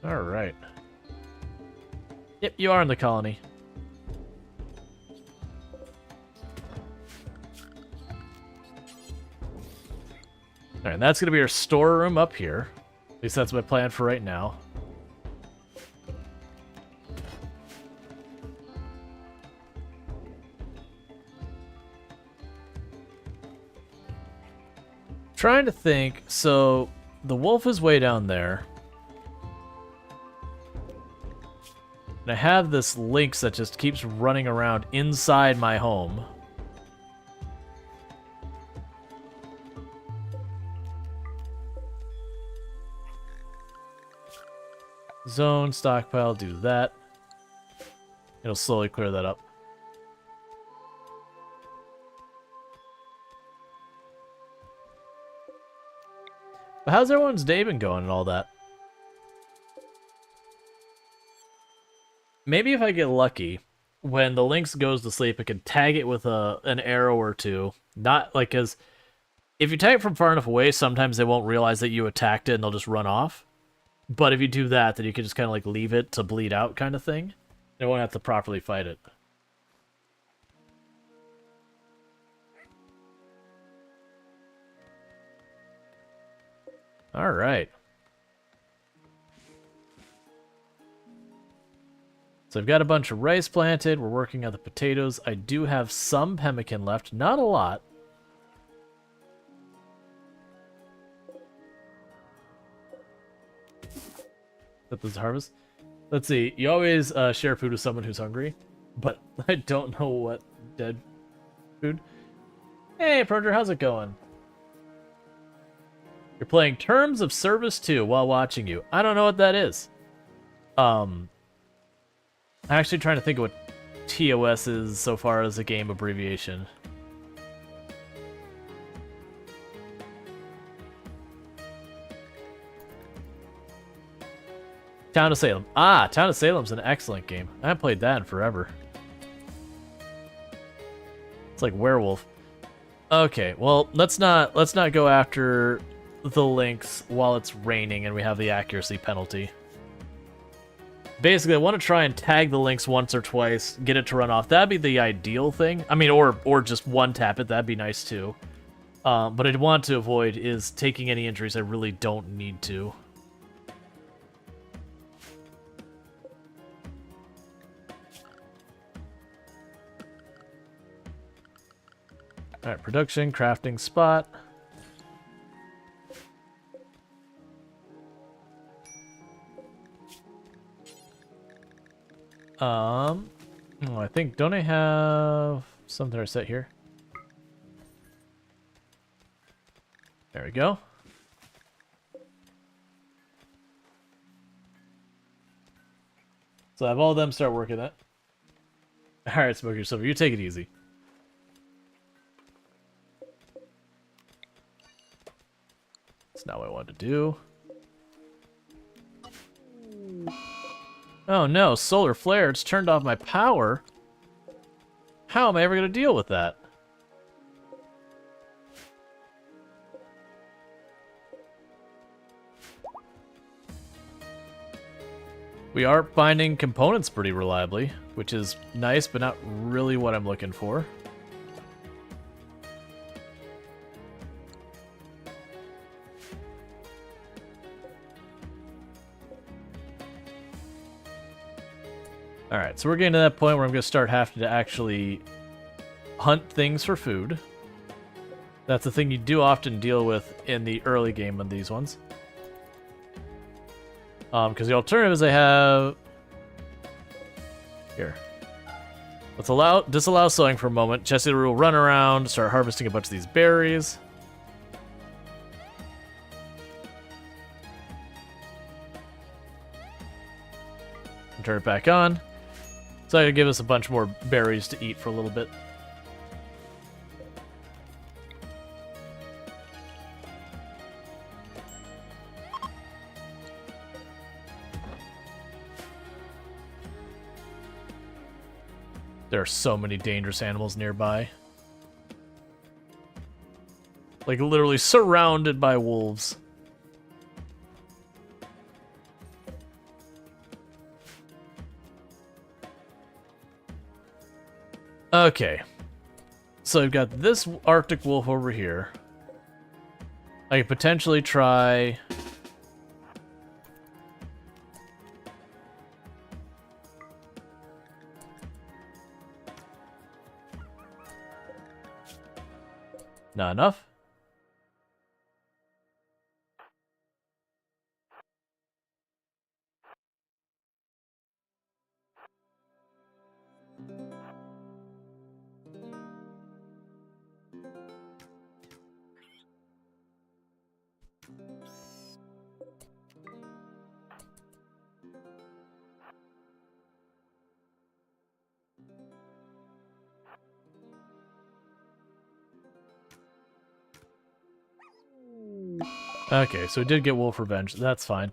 Alright. Yep, you are in the colony. Alright, that's going to be our storeroom up here. At least that's my plan for right now. Trying to think, so the wolf is way down there. And I have this lynx that just keeps running around inside my home. Zone, stockpile, do that. It'll slowly clear that up. But how's everyone's day been going and all that? Maybe if I get lucky, when the lynx goes to sleep, I can tag it with an arrow or two. Not like, because if you tag it from far enough away, sometimes they won't realize that you attacked it and they'll just run off. But if you do that, then you can just kind of like leave it to bleed out kind of thing. They won't have to properly fight it. Alright. So I've got a bunch of rice planted. We're working on the potatoes. I do have some pemmican left. Not a lot. That this harvest. Let's see. You always share food with someone who's hungry, but I don't know what dead food. Hey, Proger, how's it going? You're playing Terms of Service 2 while watching you. I don't know what that is. I'm actually trying to think of what TOS is so far as a game abbreviation. Town of Salem. Ah, Town of Salem's an excellent game. I haven't played that in forever. It's like Werewolf. Okay, well, let's not go after the lynx while it's raining and we have the accuracy penalty. Basically, I want to try and tag the lynx once or twice, get it to run off. That'd be the ideal thing. I mean, or just one tap it. That'd be nice too. But I'd want to avoid is taking any injuries I really don't need to. Alright, production, crafting spot. Oh, I think, don't I have something to set here? There we go. So I have all of them start working that. Alright, Smoker Silver, you take it easy. That's not what I wanted to do. Oh no, solar flare, it's turned off my power. How am I ever going to deal with that? We are finding components pretty reliably, which is nice, but not really what I'm looking for. Alright, so we're getting to that point where I'm going to start having to actually hunt things for food. That's the thing you do often deal with in the early game on these ones. Because the alternative is I have... Here. Let's disallow sowing for a moment. Jesse will run around, start harvesting a bunch of these berries. And turn it back on. So I can give us a bunch more berries to eat for a little bit. There are so many dangerous animals nearby. Like, literally surrounded by wolves. Okay. So I've got this Arctic wolf over here. I could potentially try... Not enough. Okay, so we did get wolf revenge. That's fine.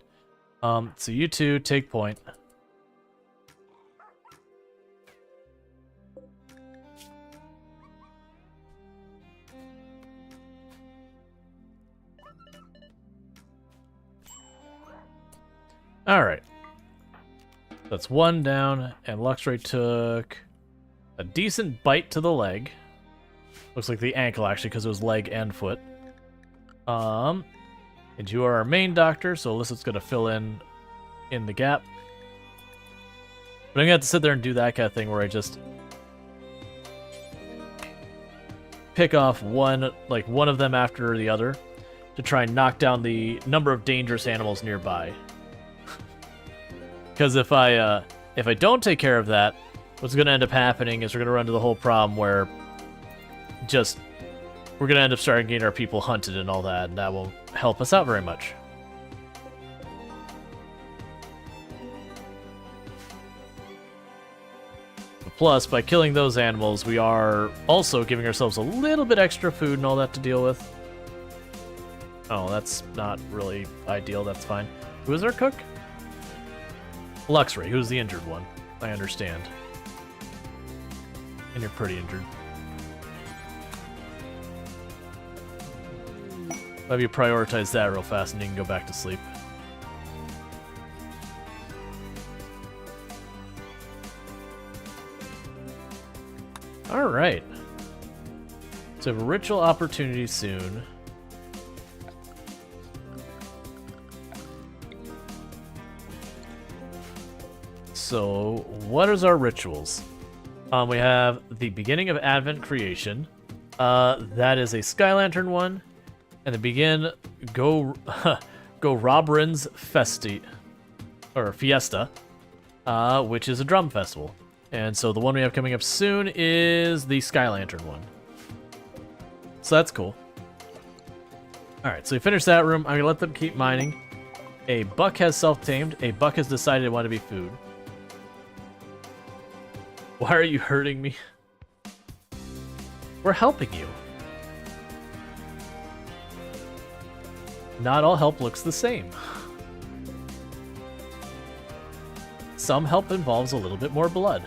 So you two take point. All right. That's one down, and Luxray took a decent bite to the leg. Looks like the ankle actually, because it was leg and foot. And you are our main doctor, so Alyssa's gonna fill in the gap. But I'm gonna have to sit there and do that kind of thing where I just pick off one of them after the other to try and knock down the number of dangerous animals nearby. Because if I don't take care of that, what's gonna end up happening is we're gonna run into the whole problem where we're gonna end up starting getting our people hunted and all that, and that won't help us out very much. Plus, by killing those animals, we are also giving ourselves a little bit extra food and all that to deal with. Oh, that's not really ideal, that's fine. Who is our cook? Luxray, who's the injured one. I understand. And you're pretty injured. Have you prioritize that real fast and you can go back to sleep. Alright. So we have a ritual opportunity soon. So, what is our rituals? We have the beginning of Advent creation. That is a Sky Lantern one. And the begin go Robrin's Fiesta, which is a drum festival. And so the one we have coming up soon is the Sky Lantern one. So that's cool. Alright, so we finished that room. I'm gonna let them keep mining. A buck has self-tamed. A buck has decided it wanted to be food. Why are you hurting me? We're helping you. Not all help looks the same. Some help involves a little bit more blood.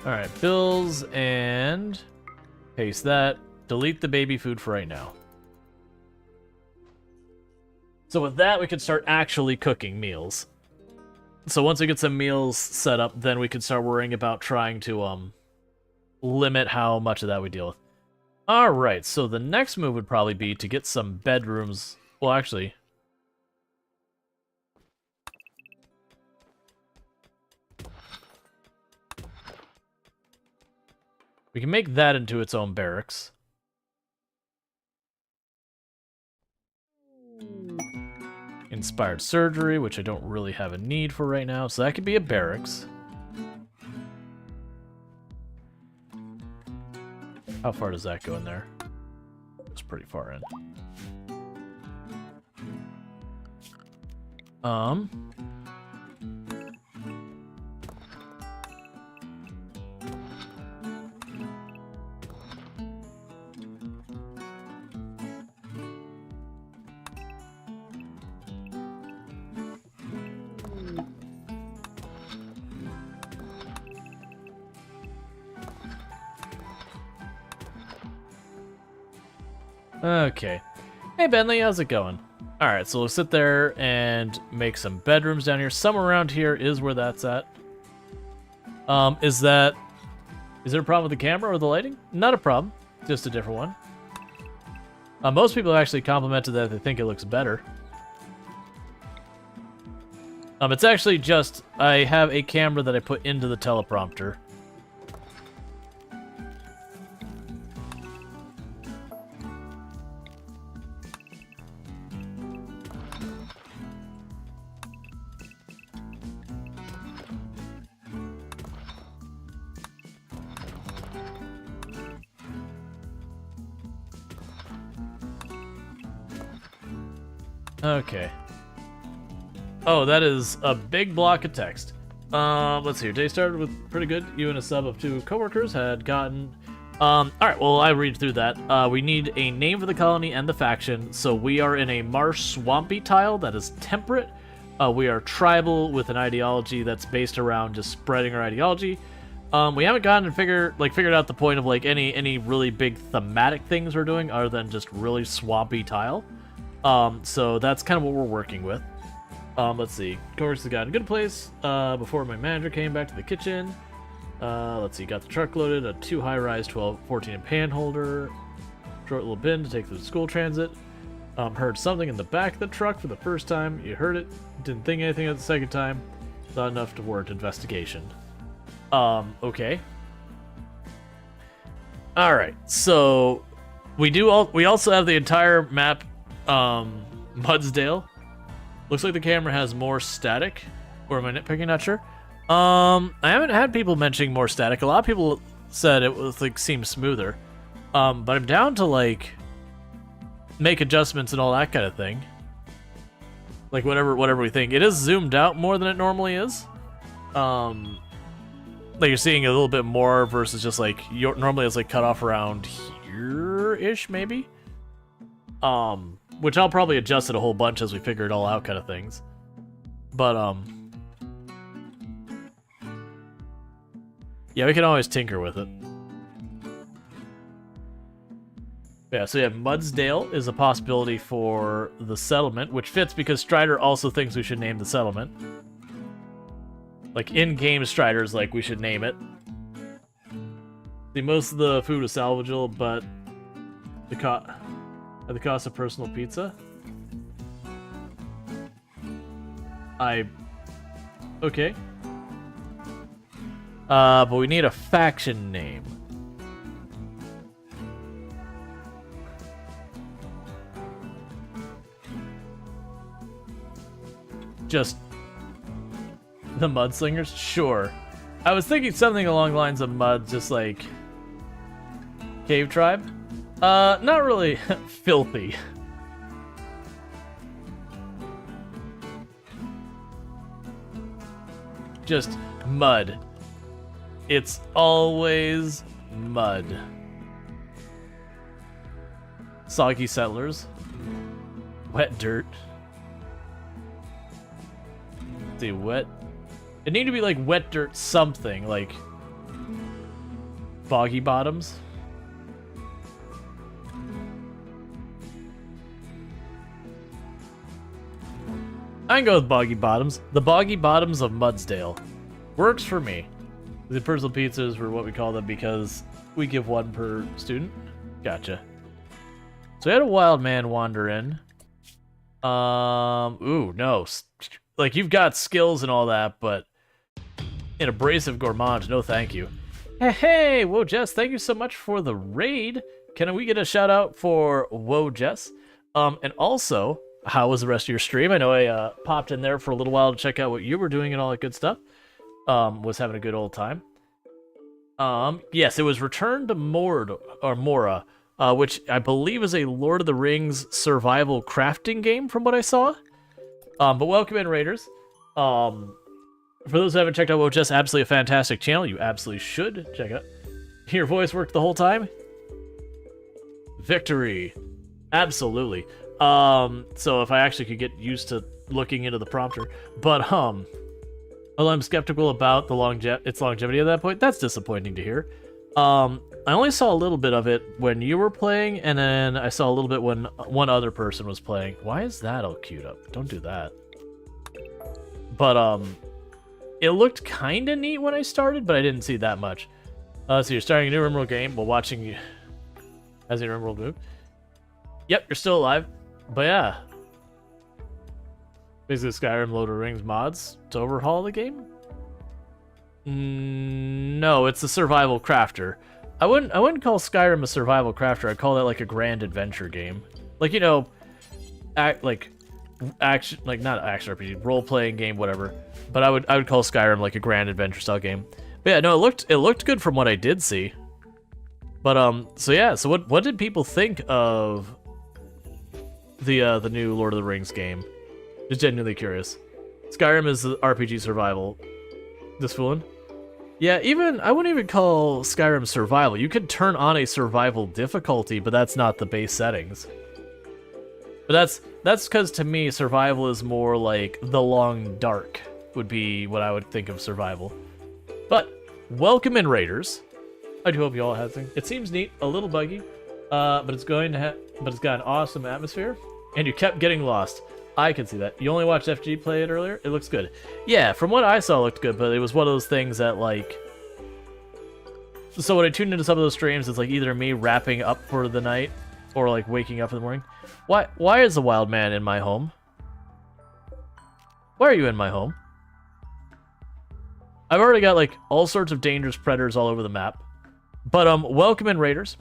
Alright, bills and paste that. Delete the baby food for right now. So with that, we can start actually cooking meals. So once we get some meals set up, then we can start worrying about trying to limit how much of that we deal with. Alright, so the next move would probably be to get some bedrooms. Well, actually... we can make that into its own barracks. Inspired surgery, which I don't really have a need for right now, so that could be a barracks. How far does that go in there? It's pretty far in. Okay. Hey, Bentley, how's it going? Alright, so we'll sit there and make some bedrooms down here. Somewhere around here is where that's at. Is there a problem with the camera or the lighting? Not a problem. Just a different one. Most people have actually complimented that they think it looks better. It's actually just, I have a camera that I put into the teleprompter. Okay. Oh, that is a big block of text. Let's see. Your day started with pretty good. You and a sub of 2 coworkers had gotten... Alright, well, I read through that. We need a name for the colony and the faction. So we are in a marsh swampy tile that is temperate. We are tribal with an ideology that's based around just spreading our ideology. We haven't gotten and figured out the point of like any really big thematic things we're doing other than just really swampy tile. So that's kind of what we're working with. Let's see. Coworkers have gotten a good place before my manager came back to the kitchen. Let's see. Got the truck loaded, a 2 high-rise 14 panholder, short little bin to take through the school transit. Heard something in the back of the truck for the first time. You heard it, didn't think anything of the second time. Not enough to warrant investigation. Okay. Alright, so we also have the entire map, Mudsdale. Looks like the camera has more static. Or am I nitpicking? Not sure. I haven't had people mentioning more static. A lot of people said it was like seemed smoother. But I'm down to like make adjustments and all that kind of thing. Like whatever we think. It is zoomed out more than it normally is. Like you're seeing a little bit more versus just like normally it's like cut off around here-ish maybe. Which I'll probably adjust it a whole bunch as we figure it all out kind of things. But yeah, we can always tinker with it. Yeah, so yeah, Mudsdale is a possibility for the settlement, which fits because Strider also thinks we should name the settlement. Like, in-game Strider's like, we should name it. See, most of the food is salvageable, but at the cost of personal pizza? Okay. But we need a faction name. Just the Mudslingers? Sure. I was thinking something along the lines of Mud, just like Cave Tribe. Not really filthy. Just mud. It's always mud. Soggy settlers. Wet dirt. Let's see, wet. It need to be like wet dirt something, like Boggy Bottoms. I can go with Boggy Bottoms. The Boggy Bottoms of Mudsdale. Works for me. The personal pizzas were what we call them because we give one per student. Gotcha. So we had a wild man wander in. Ooh, no. Like, you've got skills and all that, but an abrasive gourmand, no thank you. Hey, whoa, Jess, thank you so much for the raid. Can we get a shout out for whoa, Jess? And also, how was the rest of your stream? I know I popped in there for a little while to check out what you were doing and all that good stuff. Was having a good old time. Yes, it was Return to Mora, which I believe is a Lord of the Rings survival crafting game from what I saw. But welcome in, Raiders. For those who haven't checked out WoW, just absolutely a fantastic channel. You absolutely should check it out. Your voice worked the whole time? Victory. Absolutely. So if I actually could get used to looking into the prompter. But, although I'm skeptical about the its longevity at that point, that's disappointing to hear. I only saw a little bit of it when you were playing, and then I saw a little bit when one other person was playing. Why is that all queued up? Don't do that. But, it looked kind of neat when I started, but I didn't see that much. So you're starting a new RimWorld game while watching as a RimWorld move. Yep, you're still alive. But yeah. Basically Skyrim Lord of the Rings mods to overhaul the game? No, it's a survival crafter. I wouldn't call Skyrim a survival crafter. I'd call that like a grand adventure game. Like, you know, not action RPG, role-playing game, whatever. But I would call Skyrim like a grand adventure style game. But yeah, no, it looked good from what I did see. But so yeah, so what did people think of the new Lord of the Rings game? Just genuinely curious. Skyrim is the RPG survival. This fooling? Yeah, I wouldn't even call Skyrim survival. You could turn on a survival difficulty, but that's not the base settings. But that's because to me, survival is more like the long dark would be what I would think of survival. But welcome in, Raiders. I do hope you all had things. It seems neat, a little buggy, but it's got an awesome atmosphere, and you kept getting lost. I can see that. You only watched FG play it earlier? It looks good. Yeah, from what I saw, it looked good, but it was one of those things that, like... So when I tuned into some of those streams, it's like either me wrapping up for the night, or like waking up in the morning. Why is the wild man in my home? Why are you in my home? I've already got, like, all sorts of dangerous predators all over the map. But, welcome in, Raiders.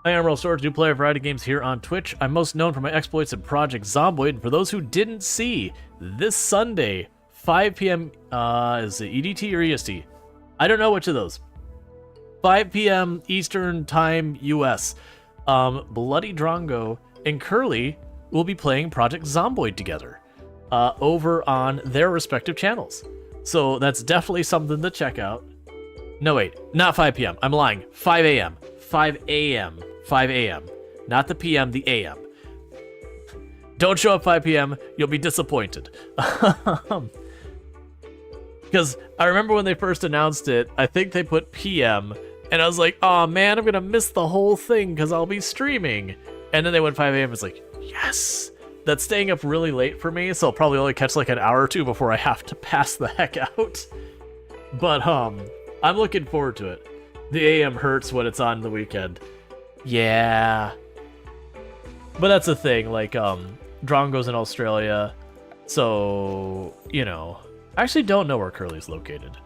I am RimWorld Storge, do play a variety of games here on Twitch. I'm most known for my exploits in Project Zomboid, and for those who didn't see, this Sunday, 5 p.m., is it EDT or EST? I don't know which of those. 5 p.m. Eastern Time, US. Bloody Drongo and Curly will be playing Project Zomboid together, over on their respective channels. So that's definitely something to check out. No, wait, not 5 p.m. I'm lying. 5 a.m. 5 a.m. 5 a.m. Not the p.m., the a.m. Don't show up 5 p.m., you'll be disappointed. Because I remember when they first announced it, I think they put p.m., and I was like, oh man, I'm going to miss the whole thing because I'll be streaming. And then they went 5 a.m., it's like, yes! That's staying up really late for me, so I'll probably only catch like an hour or two before I have to pass the heck out. But, I'm looking forward to it. The AM hurts when it's on the weekend. Yeah. But that's the thing, like, Drongo's in Australia, so, you know. I actually don't know where Curly's located,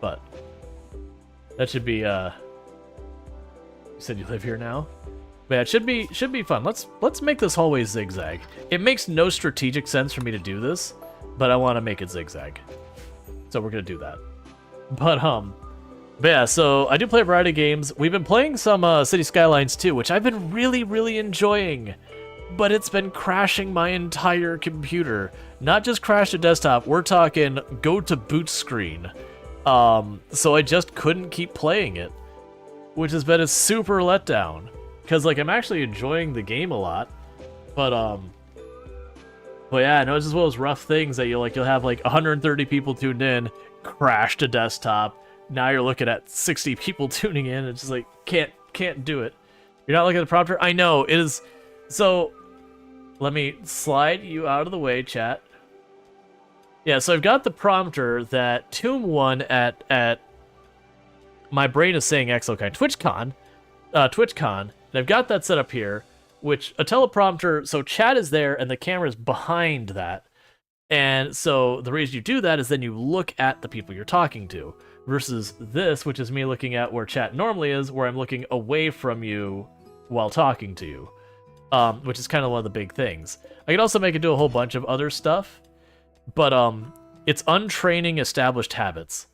but that should be, you said you live here now? But yeah, it should be fun. Let's make this hallway zigzag. It makes no strategic sense for me to do this, but I want to make it zigzag. So we're gonna do that. But yeah, so I do play a variety of games. We've been playing some City Skylines 2, which I've been really, really enjoying. But it's been crashing my entire computer. Not just crash the desktop, we're talking go to boot screen. So I just couldn't keep playing it, which has been a super letdown. Because, like, I'm actually enjoying the game a lot. But yeah, no, it's just one of those rough things that you'll have, like, 130 people tuned in, crash to desktop, now you're looking at 60 people tuning in. It's just like, can't do it. You're not looking at the prompter? I know, it is... So, let me slide you out of the way, chat. Yeah, so I've got the prompter that Tomb1 at my brain is saying Exokine. TwitchCon, and I've got that set up here, which a teleprompter, so chat is there and the camera's behind that. And so the reason you do that is then you look at the people you're talking to, versus this, which is me looking at where chat normally is, where I'm looking away from you while talking to you, which is kind of one of the big things. I can also make it do a whole bunch of other stuff, but it's untraining established habits.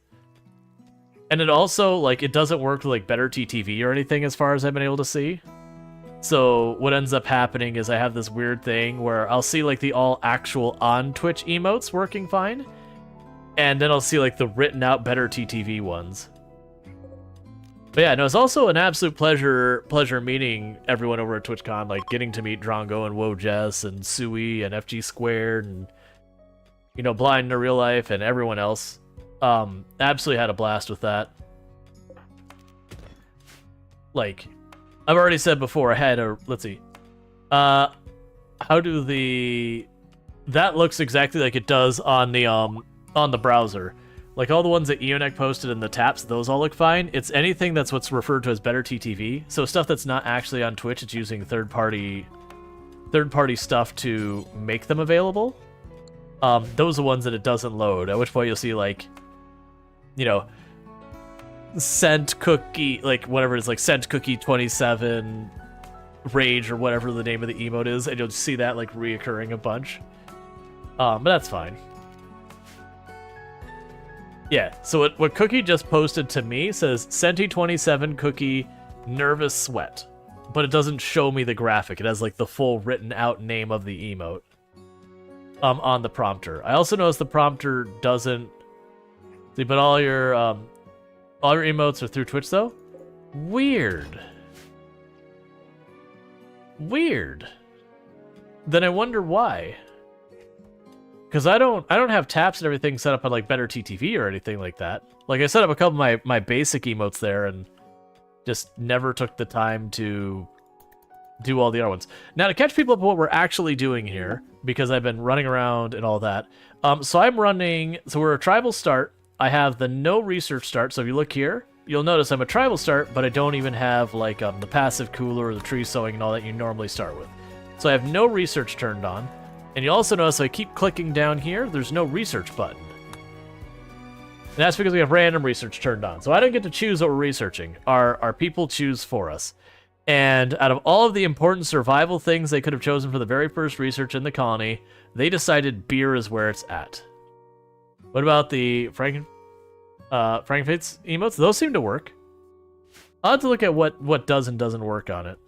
And it also, like, it doesn't work with, like, better TTV or anything as far as I've been able to see. So what ends up happening is I have this weird thing where I'll see, like, the all actual on Twitch emotes working fine, and then I'll see, like, the written out better TTV ones. But yeah, no, it's also an absolute pleasure meeting everyone over at TwitchCon, like, getting to meet Drongo and Wojess and Sui and FG Squared and, you know, Blind in real life and everyone else. Absolutely had a blast with that. Like, I've already said before, I had a, let's see, how do the, that looks exactly like it does on the browser. Like, all the ones that Eonek posted in the taps, those all look fine. It's anything that's what's referred to as better TTV. So stuff that's not actually on Twitch, it's using third-party stuff to make them available. Those are the ones that it doesn't load, at which point you'll see, like, you know, sent cookie, like, whatever it is, like, sent cookie 27 rage or whatever the name of the emote is, and you'll see that, like, reoccurring a bunch. But that's fine. Yeah, so what Cookie just posted to me says Senti27 Cookie Nervous Sweat, but it doesn't show me the graphic. It has, like, the full written out name of the emote on the prompter. I also noticed the prompter doesn't see, but all your emotes are through Twitch though. Weird. Then I wonder why. Because I don't have taps and everything set up on, like, better TTV or anything like that. Like, I set up a couple of my basic emotes there and just never took the time to do all the other ones. Now, to catch people up on what we're actually doing here, because I've been running around and all that. So I'm running, so we're a tribal start. I have the no research start. So if you look here, you'll notice I'm a tribal start, but I don't even have, like, the passive cooler or the tree sowing and all that you normally start with. So I have no research turned on. And you also notice I keep clicking down here, there's no research button. And that's because we have random research turned on. So I don't get to choose what we're researching. Our people choose for us. And out of all of the important survival things they could have chosen for the very first research in the colony, they decided beer is where it's at. What about the Frankenfates emotes? Those seem to work. I'll have to look at what does and doesn't work on it.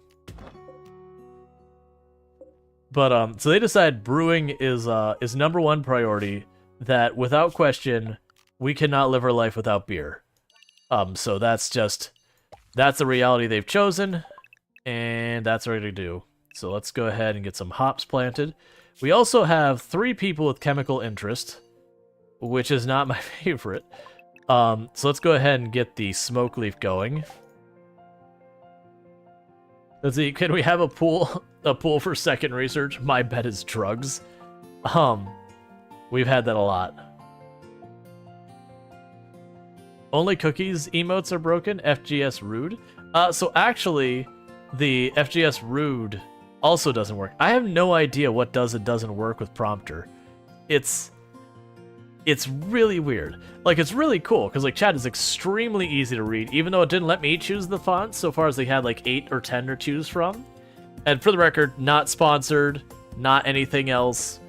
But so they decide brewing is number one priority, that without question we cannot live our life without beer. So that's the reality they've chosen, and that's what we're gonna do. So let's go ahead and get some hops planted. We also have 3 people with chemical interest, which is not my favorite. So let's go ahead and get the smoke leaf going. Let's see, can we have a pool for second research? My bet is drugs. We've had that a lot. Only cookies emotes are broken. FGS rude. So actually, the FGS rude also doesn't work. I have no idea what does and doesn't work with prompter. It's really weird. Like, it's really cool, because, like, chat is extremely easy to read, even though it didn't let me choose the fonts so far as they had, like, 8 or 10 to choose from. And for the record, not sponsored, not anything else.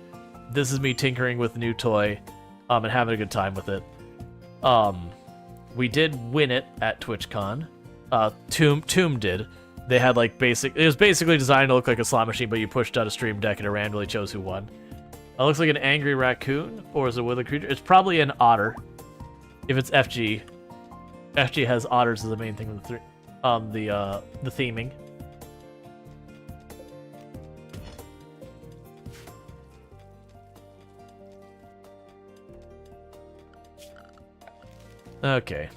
This is me tinkering with a new toy, and having a good time with it. We did win it at TwitchCon. Tomb did. They had, like, it was basically designed to look like a slot machine, but you pushed out a stream deck and it randomly chose who won. It looks like an angry raccoon, or is it a woodland creature? It's probably an otter. If it's FG. FG has otters as the main thing of the theming. Okay.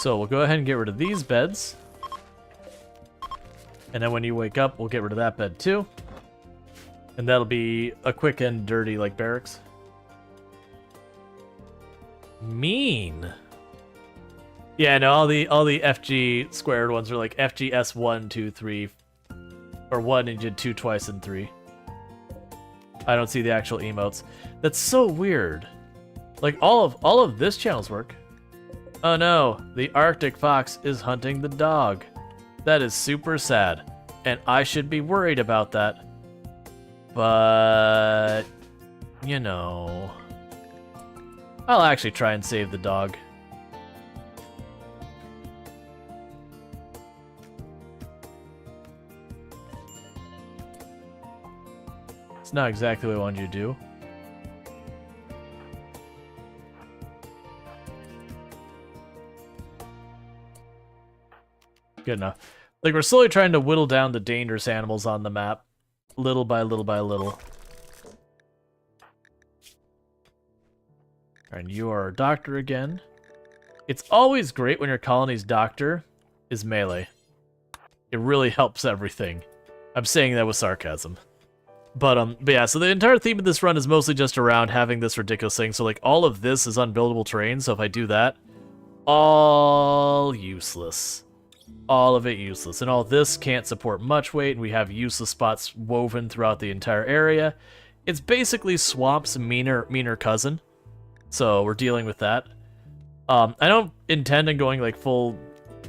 So we'll go ahead and get rid of these beds. And then when you wake up, we'll get rid of that bed too. And that'll be a quick and dirty, like, barracks. Mean. Yeah, no, all the FG squared ones are like FGS 1, 2, 3, or 1 and you did 2 twice and 3. I don't see the actual emotes. That's so weird. Like all of this channel's work. Oh no, the Arctic fox is hunting the dog. That is super sad, and I should be worried about that. But you know, I'll actually try and save the dog. It's not exactly what I wanted you to do. Good enough. Like, we're slowly trying to whittle down the dangerous animals on the map. Little by little by little. And you are a doctor again. It's always great when your colony's doctor is melee. It really helps everything. I'm saying that with sarcasm. But yeah, so the entire theme of this run is mostly just around having this ridiculous thing. So, like, all of this is unbuildable terrain, so if I do that, all useless. All of it useless. And all this can't support much weight, and we have useless spots woven throughout the entire area. It's basically Swamp's meaner cousin. So we're dealing with that. I don't intend on going like full,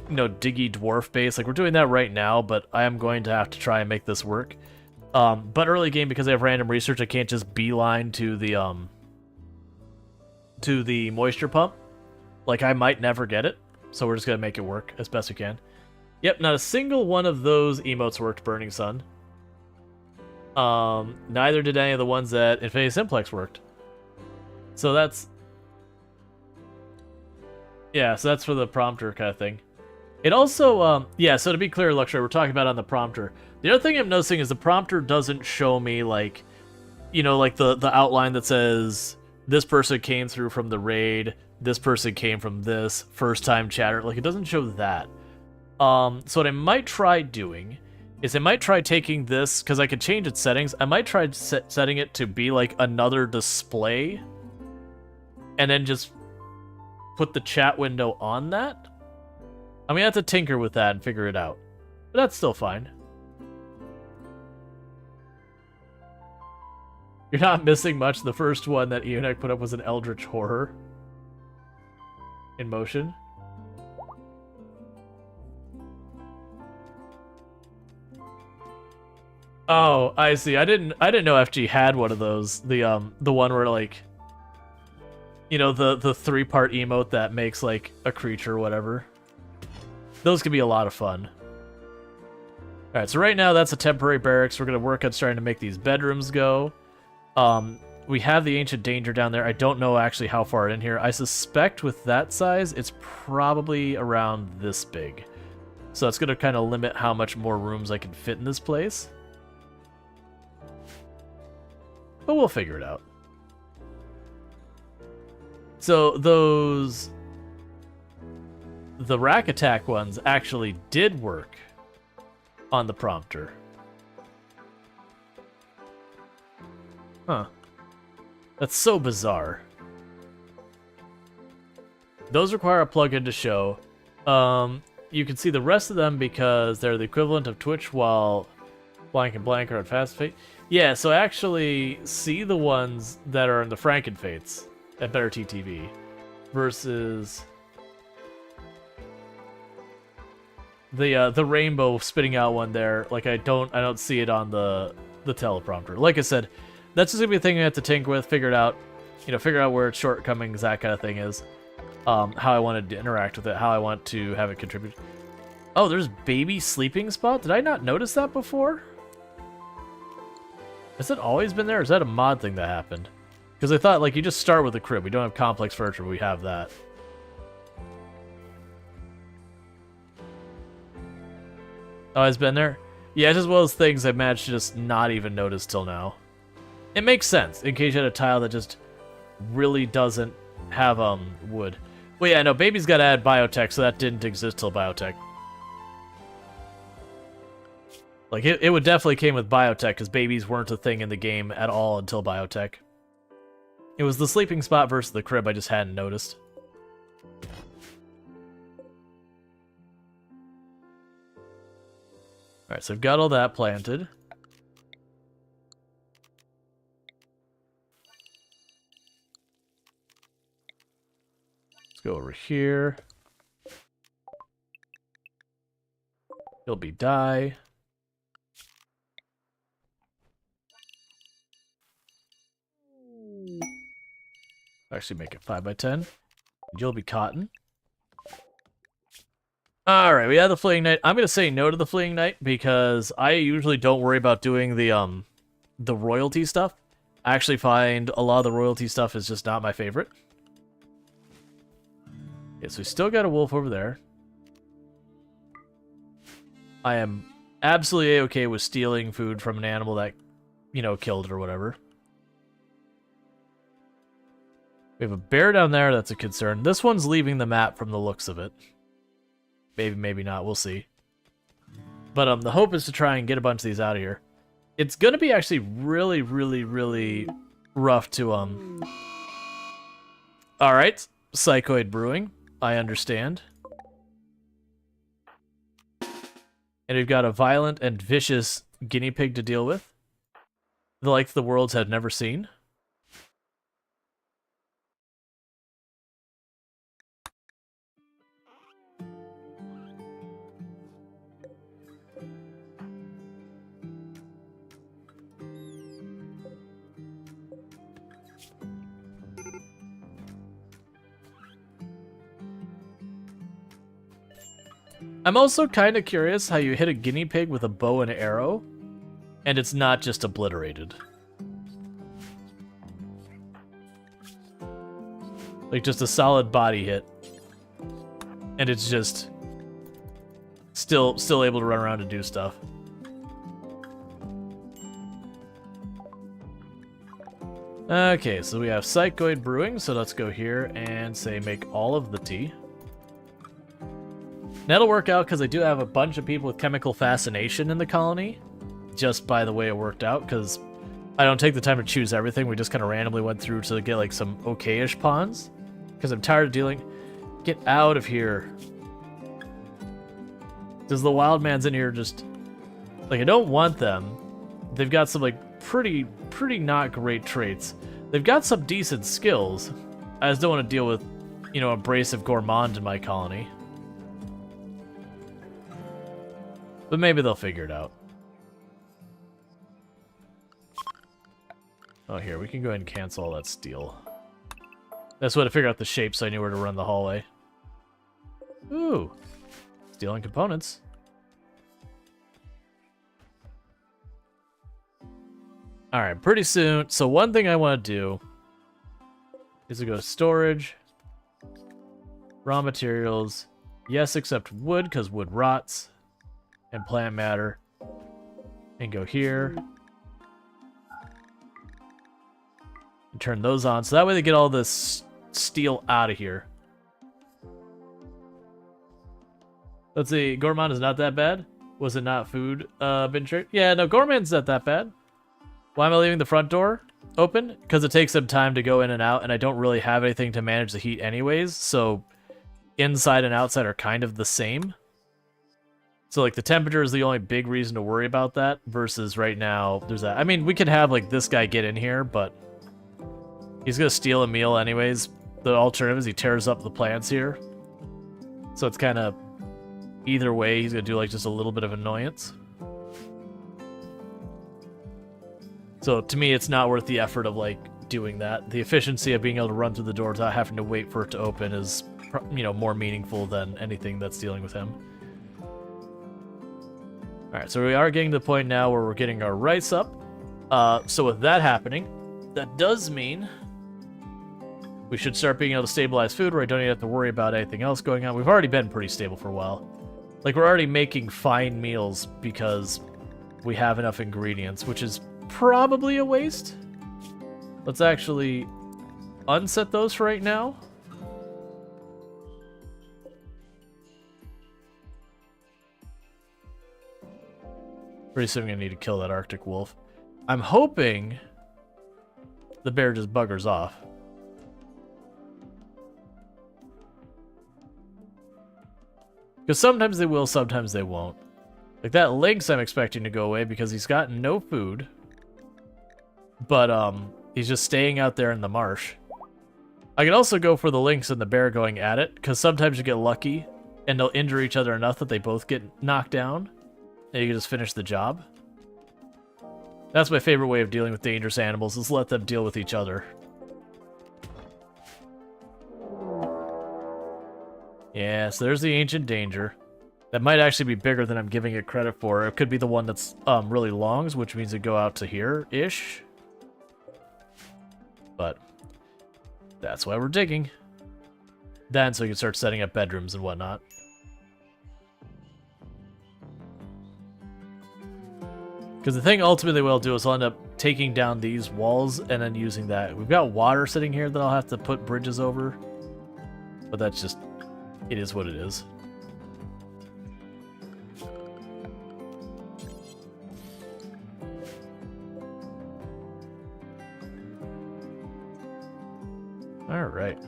you know, diggy dwarf base. Like, we're doing that right now, but I am going to have to try and make this work. But early game, because I have random research, I can't just beeline to the moisture pump. Like, I might never get it, so we're just gonna make it work as best we can. Yep, not a single one of those emotes worked, Burning Sun. Neither did any of the ones that Infinity Simplex worked. So that's... yeah, so that's for the prompter kind of thing. It also, yeah, so to be clear, Luxury, we're talking about on the prompter. The other thing I'm noticing is the prompter doesn't show me, like, you know, like the outline that says, this person came through from the raid, this person came from this, first time chatter. Like, it doesn't show that. So what I might try doing is I might try taking this, because I could change its settings, I might try setting it to be like another display, and then just put the chat window on that. I'm gonna have to tinker with that and figure it out, but that's still fine. You're not missing much. The first one that Eonic put up was an Eldritch Horror in motion. Oh, I see. I didn't know FG had one of those. The one where, like, you know, the 3-part emote that makes like a creature or whatever. Those could be a lot of fun. Alright, so right now that's a temporary barracks. We're gonna work on starting to make these bedrooms go. We have the Ancient Danger down there. I don't know actually how far in here. I suspect with that size, it's probably around this big. So that's gonna kind of limit how much more rooms I can fit in this place. But we'll figure it out. So those... the rack attack ones actually did work on the prompter. Huh. That's so bizarre. Those require a plugin to show. You can see the rest of them because they're the equivalent of Twitch while blank and blank are at Fast Fate. Yeah, so I actually see the ones that are in the Frankenfates at Better TTV versus the rainbow spitting out one there. Like, I don't see it on the teleprompter. Like I said, that's just gonna be a thing I have to tinker with, figure it out, you know, figure out where its shortcomings, that kind of thing is, how I want to interact with it, how I want to have it contribute. Oh, there's baby sleeping spot. Did I not notice that before? Has it always been there, or is that a mod thing that happened? Because I thought, like, you just start with a crib. We don't have complex furniture, but we have that. Oh, it's been there? Yeah, it's just one of those things I managed to just not even notice till now. It makes sense, in case you had a tile that just really doesn't have, wood. Well, yeah, no, baby's got to add biotech, so that didn't exist till biotech. Like, it would definitely came with biotech, because babies weren't a thing in the game at all until biotech. It was the sleeping spot versus the crib I just hadn't noticed. Alright, so I've got all that planted. Let's go over here. He'll be dye. Actually make it 5x10. You'll be cotton. Alright, we have the fleeing knight. I'm gonna say no to the fleeing knight because I usually don't worry about doing the royalty stuff. I actually find a lot of the royalty stuff is just not my favorite. Okay, so we still got a wolf over there. I am absolutely okay with stealing food from an animal that, you know, killed it or whatever. We have a bear down there, that's a concern. This one's leaving the map from the looks of it. Maybe, maybe not, we'll see. But the hope is to try and get a bunch of these out of here. It's gonna be actually really, really, really rough to, Alright, Psychoid Brewing, I understand. And we've got a violent and vicious guinea pig to deal with. The like the worlds had never seen. I'm also kind of curious how you hit a guinea pig with a bow and arrow, and it's not just obliterated. Like, just a solid body hit. And it's just still able to run around and do stuff. Okay, so we have Psychoid Brewing, so let's go here and say make all of the tea. That'll work out because I do have a bunch of people with chemical fascination in the colony. Just by the way it worked out, because I don't take the time to choose everything. We just kind of randomly went through to get like some okay-ish pawns. Because I'm tired of dealing... Get out of here. Does the wild man's in here just... Like, I don't want them. They've got some, like, pretty not great traits. They've got some decent skills. I just don't want to deal with, you know, abrasive gourmand in my colony. But maybe they'll figure it out. Oh, here, we can go ahead and cancel all that steel. That's what I figured out the shape so I knew where to run the hallway. Ooh. Stealing components. Alright, pretty soon. So one thing I want to do is to go to storage. Raw materials. Yes, except wood, because wood rots. And plant matter. And go here. And turn those on. So that way they get all this steel out of here. Let's see. Gourmand is not that bad. Was it not food bin trade? Yeah, no, Gourmand's not that bad. Why am I leaving the front door open? Because it takes some time to go in and out, and I don't really have anything to manage the heat anyways, so inside and outside are kind of the same. So, like, the temperature is the only big reason to worry about that, versus right now, there's that. I mean, we could have, like, this guy get in here, but he's gonna steal a meal anyways. The alternative is he tears up the plants here. So it's kind of, either way, he's gonna do, like, just a little bit of annoyance. So, to me, it's not worth the effort of, like, doing that. The efficiency of being able to run through the door without having to wait for it to open is, you know, more meaningful than anything that's dealing with him. Alright, so we are getting to the point now where we're getting our rice up. So with that happening, that does mean we should start being able to stabilize food where I don't even have to worry about anything else going on. We've already been pretty stable for a while. Like, we're already making fine meals because we have enough ingredients, which is probably a waste. Let's actually unset those for right now. Pretty soon I'm gonna need to kill that Arctic wolf. I'm hoping the bear just buggers off. Because sometimes they will, sometimes they won't. Like that lynx I'm expecting to go away because he's got no food. But he's just staying out there in the marsh. I could also go for the lynx and the bear going at it, because sometimes you get lucky and they'll injure each other enough that they both get knocked down. And you can just finish the job. That's my favorite way of dealing with dangerous animals, is let them deal with each other. Yeah, so there's the ancient danger. That might actually be bigger than I'm giving it credit for. It could be the one that's really long, which means it go out to here-ish. But that's why we're digging. Then so you can start setting up bedrooms and whatnot. Because the thing ultimately we'll do is I'll end up taking down these walls and then using that. We've got water sitting here that I'll have to put bridges over. But that's just... it is what it is. Alright.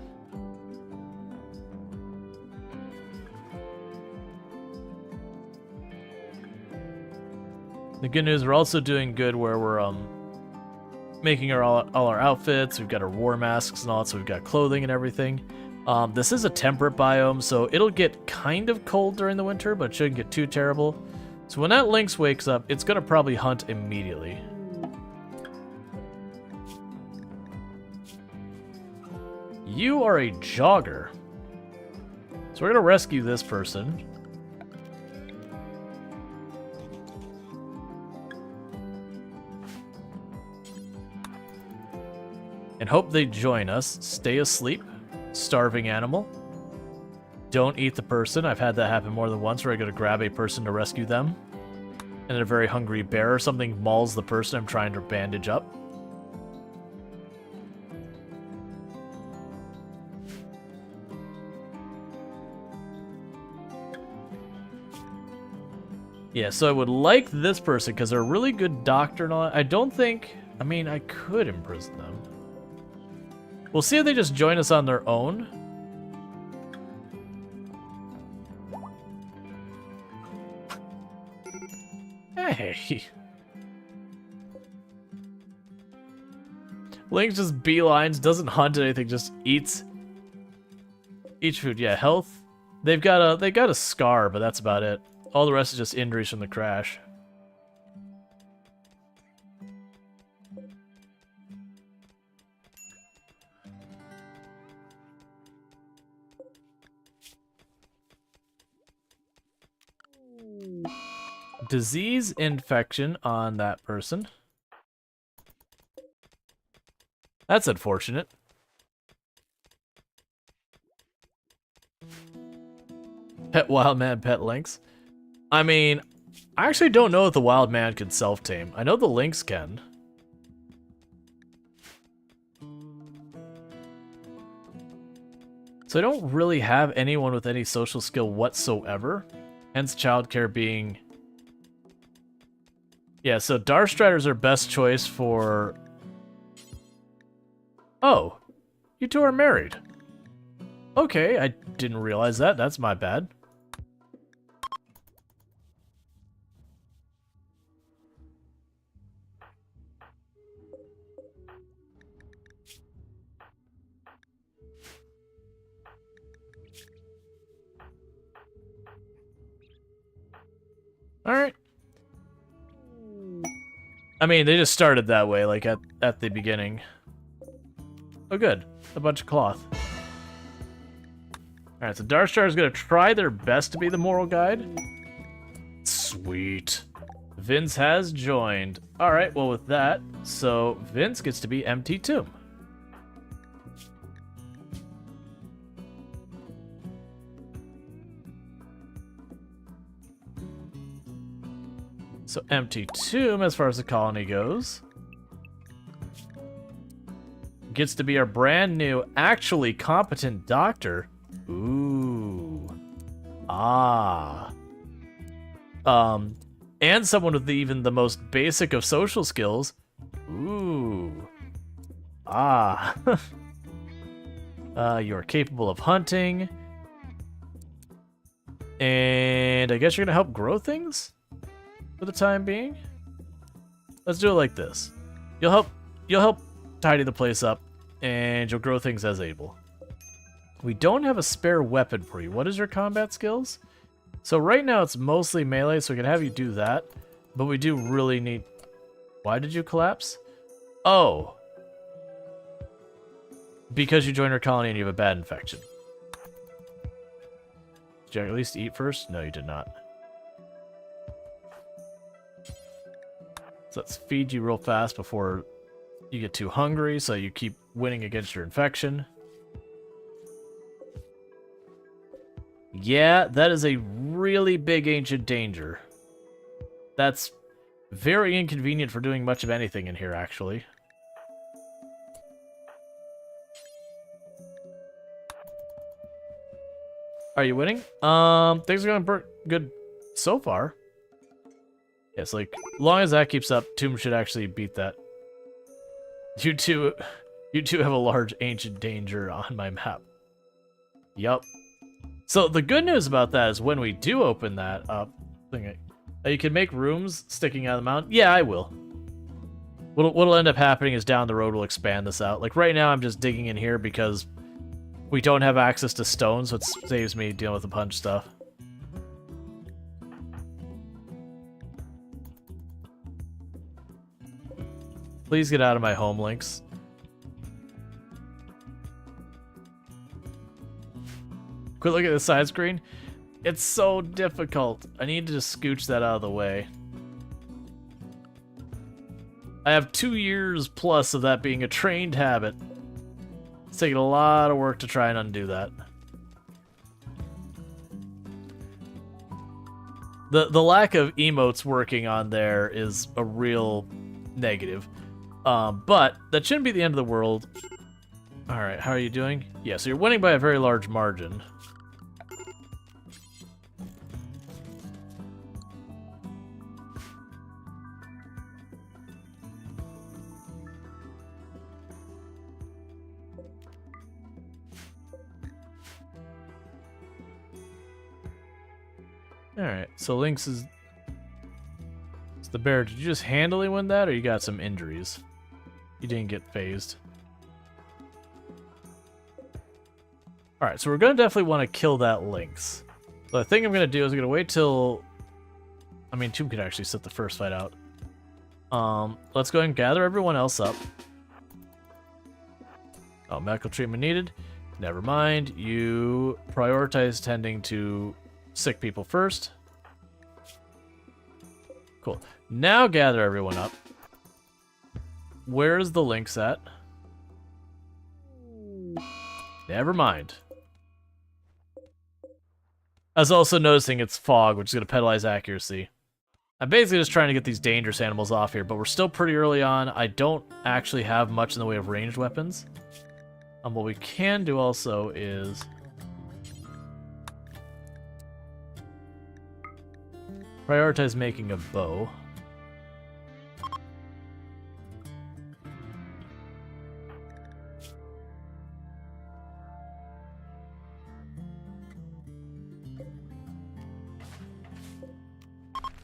The good news, we're also doing good where we're making all our outfits. We've got our war masks and all that, so we've got clothing and everything. This is a temperate biome, so it'll get kind of cold during the winter, but it shouldn't get too terrible. So when that lynx wakes up, it's gonna probably hunt immediately. You are a jogger. So we're gonna rescue this person. And hope they join us. Stay asleep. Starving animal. Don't eat the person. I've had that happen more than once where I gotta grab a person to rescue them. And then a very hungry bear or something mauls the person I'm trying to bandage up. Yeah, so I would like this person because they're a really good doctor and all that. I don't think... I mean, I could imprison them. We'll see if they just join us on their own. Hey. Lynx just beelines, doesn't hunt anything, just eats food. Yeah, health. They got a scar, but that's about it. All the rest is just injuries from the crash. Disease infection on that person. That's unfortunate. Pet wild man, pet lynx. I mean, I actually don't know if the wild man can self-tame. I know the lynx can. So I don't really have anyone with any social skill whatsoever. Hence childcare being... Yeah, so Darstrider's our best choice for... Oh, you two are married. Okay, I didn't realize that. That's my bad. Alright. I mean, they just started that way, like at the beginning. Oh good, a bunch of cloth. Alright, so Darkstar is gonna try their best to be the moral guide. Sweet. Vince has joined. Alright, well with that, so Vince gets to be empty too. So empty tomb as far as the colony goes. Gets to be our brand new, actually competent doctor. Ooh. Ah. And someone with even the most basic of social skills. Ooh. Ah. You're capable of hunting. And I guess you're gonna help grow things for the time being. Let's do it like this. You'll help tidy the place up, and you'll grow things as able. We don't have a spare weapon for you. What is your combat skills? So right now it's mostly melee, so we can have you do that. But we do really need... Why did you collapse? Oh. Because you joined our colony and you have a bad infection. Did you at least eat first? No, you did not. So let's feed you real fast before you get too hungry, so you keep winning against your infection. Yeah, that is a really big ancient danger. That's very inconvenient for doing much of anything in here, actually. Are you winning? Things are going good so far. Yes, like, as long as that keeps up, Tomb should actually beat that. You two have a large ancient danger on my map. Yup. So the good news about that is when we do open that up, you can make rooms sticking out of the mountain. Yeah, I will. What'll end up happening is down the road we'll expand this out. Like right now I'm just digging in here because we don't have access to stone, so it saves me dealing with the punch stuff. Please get out of my home links. Quit looking at the side screen. It's so difficult. I need to just scooch that out of the way. I have 2 years plus of that being a trained habit. It's taking a lot of work to try and undo that. The lack of emotes working on there is a real negative. But that shouldn't be the end of the world. Alright, how are you doing? Yeah, so you're winning by a very large margin. Alright, so Lynx is... It's the bear. Did you just handily win that, or you got some injuries? You didn't get phased. Alright, so we're going to definitely want to kill that Lynx. So the thing I'm going to do is I'm going to wait till... I mean, Tomb could actually sit the first fight out. Let's go ahead and gather everyone else up. Oh, medical treatment needed. Never mind. You prioritize tending to sick people first. Cool. Now gather everyone up. Where's the Lynx at? Never mind. I was also noticing it's fog, which is going to penalize accuracy. I'm basically just trying to get these dangerous animals off here, but we're still pretty early on. I don't actually have much in the way of ranged weapons. What we can do also is... prioritize making a bow.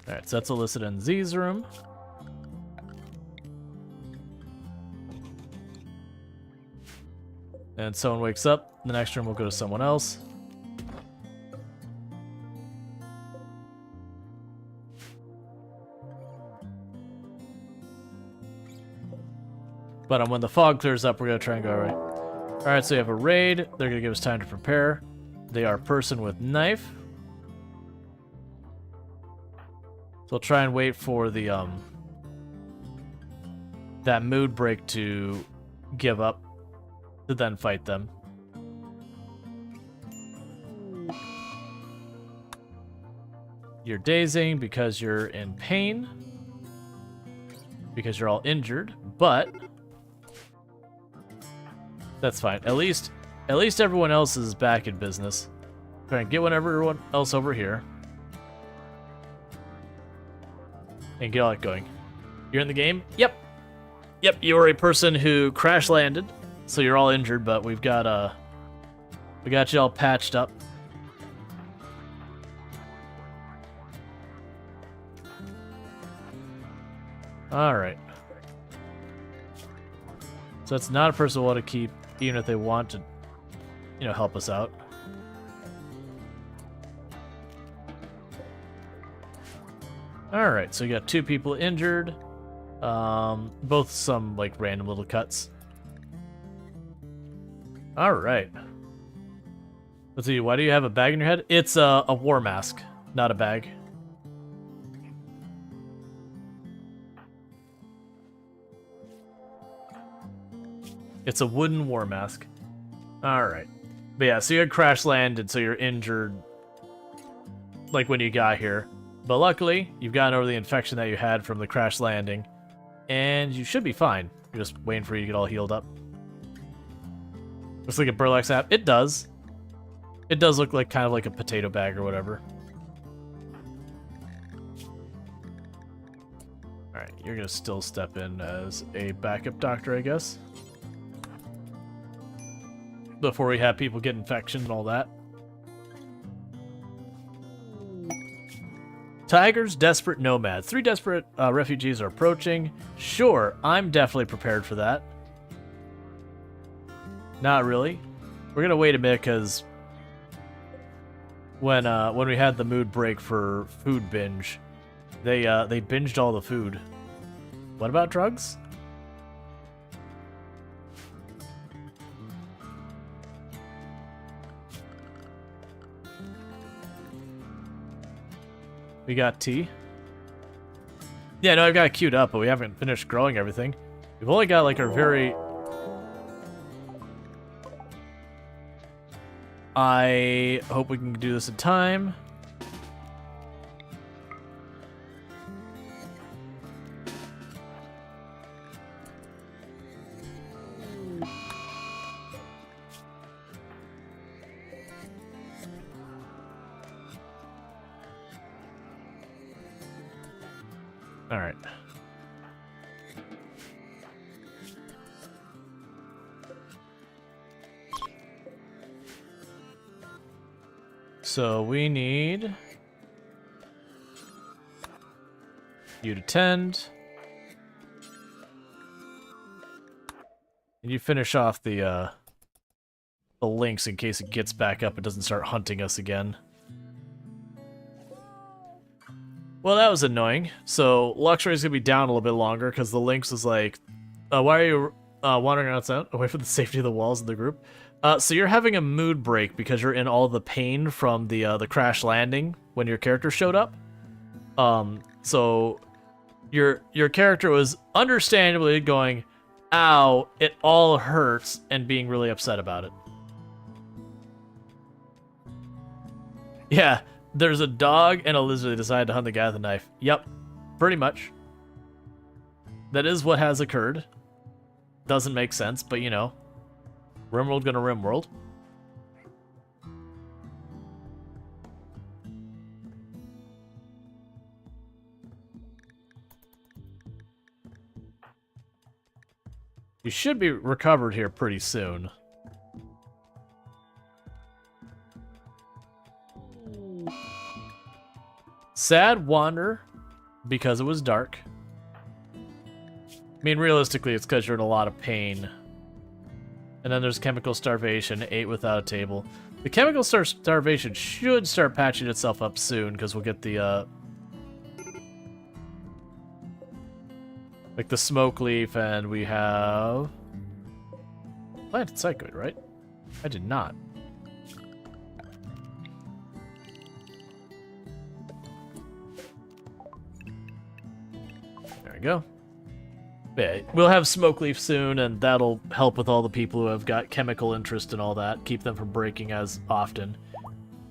Alright, so that's elicited in Z's room. And someone wakes up, the next room will go to someone else. But when the fog clears up, we're going to try and go right. Alright, so you have a raid. They're going to give us time to prepare. They are person with knife. So we'll try and wait for the, that mood break to give up, to then fight them. You're dazing because you're in pain. Because you're all injured, but... that's fine. At least everyone else is back in business. Try and get everyone else over here. and get all that going. You're in the game? Yep. Yep, you are a person who crash landed, so you're all injured, but we got you all patched up. Alright. So it's not a person we'll want to keep, even if they want to, you know, help us out. Alright, so you got 2 people injured. Both some, like, random little cuts. Alright. Let's see, why do you have a bag in your head? It's a war mask, not a bag. It's a wooden war mask. Alright. But yeah, so you had crash landed, so you're injured, like, when you got here. But luckily, you've gotten over the infection that you had from the crash landing, and you should be fine. You're just waiting for you to get all healed up. Looks like a burlap sack. It does. It does look like kind of like a potato bag or whatever. Alright, you're gonna still step in as a backup doctor, I guess. Before we have people get infection and all that. Tigers, desperate nomads. 3 desperate refugees are approaching. Sure, I'm definitely prepared for that. Not really. We're gonna wait a minute because when we had the mood break for food binge, they binged all the food. What about drugs? We got tea. Yeah, no, I've got it queued up, but we haven't finished growing everything. We've only got, like, our very... I hope we can do this in time. All right. So we need you to tend. And you finish off the links in case it gets back up and doesn't start hunting us again. Well, that was annoying. So Luxury's gonna be down a little bit longer because the Lynx was like, why are you wandering outside away from the safety of the walls of the group? So you're having a mood break because you're in all the pain from the crash landing when your character showed up. So your character was understandably going, ow, it all hurts, and being really upset about it. Yeah. There's a dog and a lizard that decided to hunt the guy with a knife. Yep, pretty much. That is what has occurred. Doesn't make sense, but you know. RimWorld gonna RimWorld. You should be recovered here pretty soon. Sad wander because it was dark. I mean, realistically, it's because you're in a lot of pain. And then there's chemical starvation, 8 without a table. The chemical starvation should start patching itself up soon because we'll get the, like the smoke leaf, and we have planted psychoid, right? I did not. There we go. Yeah, we'll have smoke leaf soon, and that'll help with all the people who have got chemical interest and all that, keep them from breaking as often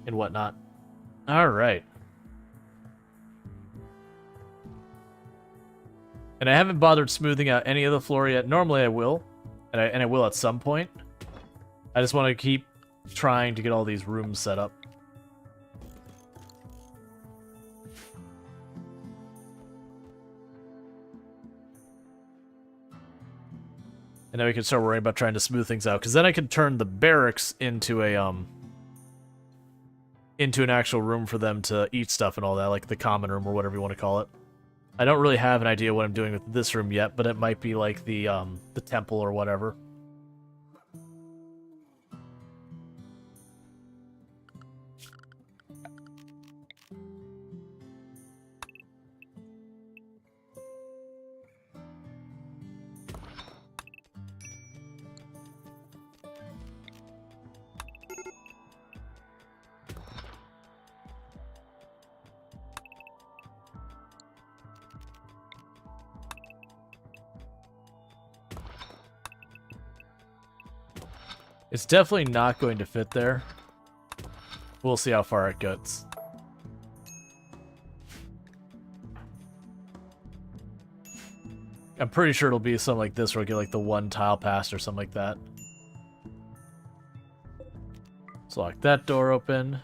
and whatnot. All right. And I haven't bothered smoothing out any of the floor yet. Normally I will, and I will at some point. I just want to keep trying to get all these rooms set up. And then we can start worrying about trying to smooth things out. Because then I can turn the barracks into an actual room for them to eat stuff and all that, like the common room or whatever you want to call it. I don't really have an idea what I'm doing with this room yet, but it might be like the temple or whatever. It's definitely not going to fit there. We'll see how far it gets. I'm pretty sure it'll be something like this where I get like the one tile past or something like that. So lock that door open.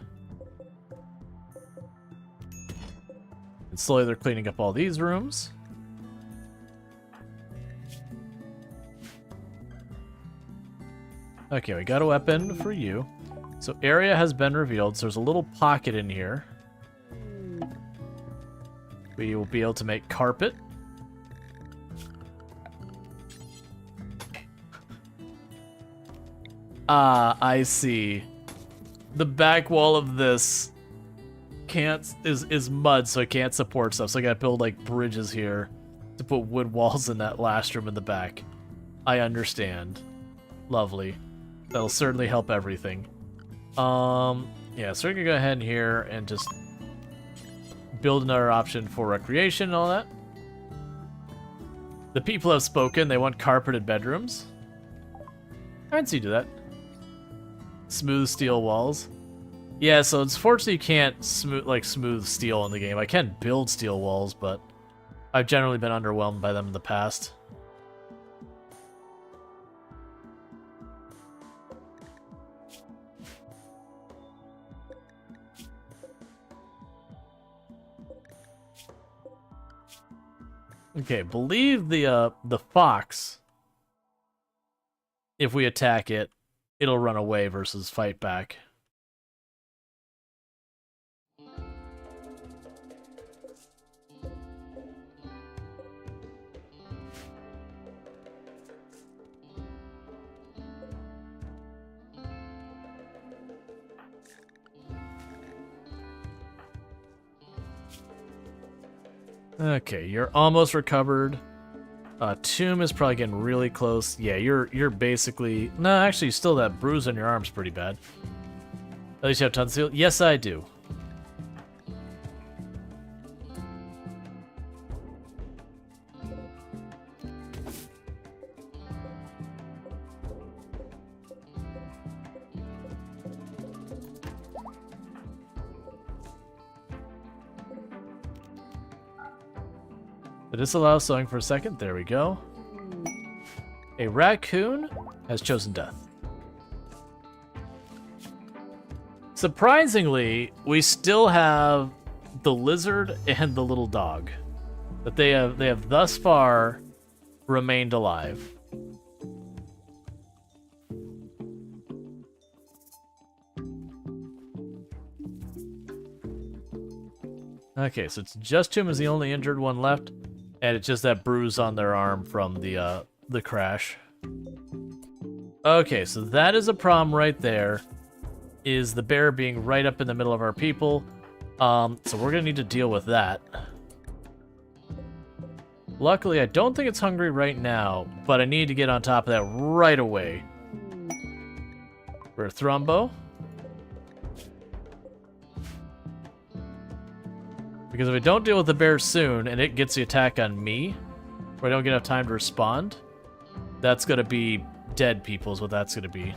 And slowly they're cleaning up all these rooms. Okay, we got a weapon for you. So area has been revealed, so there's a little pocket in here. We will be able to make carpet. Ah, I see. The back wall of this is mud, so it can't support stuff. So I gotta build like bridges here to put wood walls in that last room in the back. I understand. Lovely. That'll certainly help everything. Yeah, so we're gonna go ahead in here and just build another option for recreation and all that. The people have spoken. They want carpeted bedrooms. I can see you do that. Smooth steel walls. Yeah, so it's fortunately you can't smooth steel in the game. I can build steel walls, but I've generally been underwhelmed by them in the past. Okay, believe the fox, if we attack it, it'll run away versus fight back. Okay, you're almost recovered. Tomb is probably getting really close. Yeah, you're basically... No, actually, still that bruise on your arm's pretty bad. At least you have tons of heal. Yes, I do. Disallow sewing for a second. There we go. A raccoon has chosen death. Surprisingly, we still have the lizard and the little dog. That they have thus far remained alive. Okay, so it's just Tomb is the only injured one left. And it's just that bruise on their arm from the crash. Okay, so that is a problem right there. Is the bear being right up in the middle of our people. So we're gonna need to deal with that. Luckily, I don't think it's hungry right now, but I need to get on top of that right away. For a Thrumbo. Because if I don't deal with the bear soon, and it gets the attack on me, or I don't get enough time to respond, that's gonna be dead people is what that's gonna be.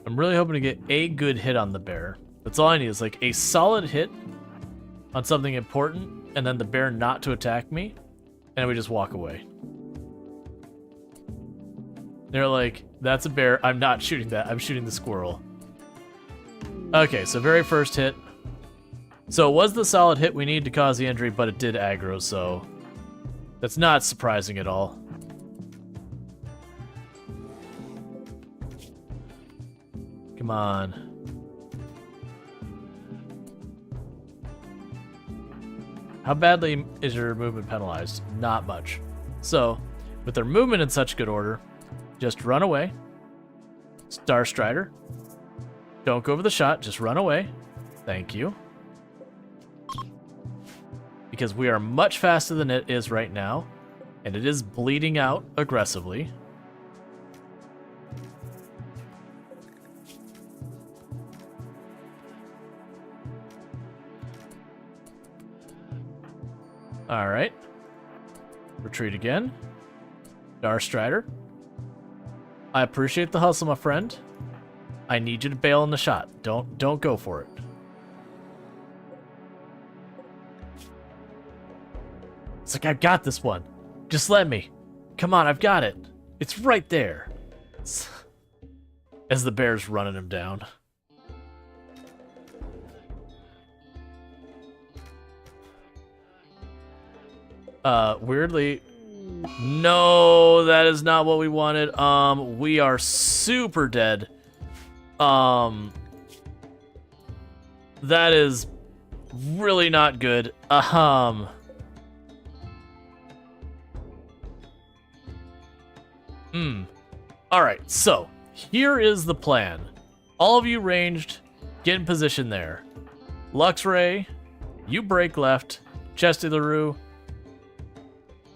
I'm really hoping to get a good hit on the bear. That's all I need is like a solid hit on something important, and then the bear not to attack me, and we just walk away. They're like, that's a bear. I'm not shooting that. I'm shooting the squirrel. Okay, so very first hit. So it was the solid hit we need to cause the injury, but it did aggro, so that's not surprising at all. Come on. How badly is your movement penalized? Not much. So, with their movement in such good order, just run away. Star Strider. Don't go over the shot, just run away. Thank you. Because we are much faster than it is right now, and it is bleeding out aggressively. Alright. Retreat again. Star Strider. I appreciate the hustle, my friend. I need you to bail on the shot. Don't go for it. It's like, I've got this one. Just let me. Come on, I've got it. It's right there. As the bear's running him down. Weirdly, no, that is not what we wanted. We are super dead. That is really not good. Alright, so here is the plan. All of you ranged, get in position there. Luxray, you break left. Chesty LaRue,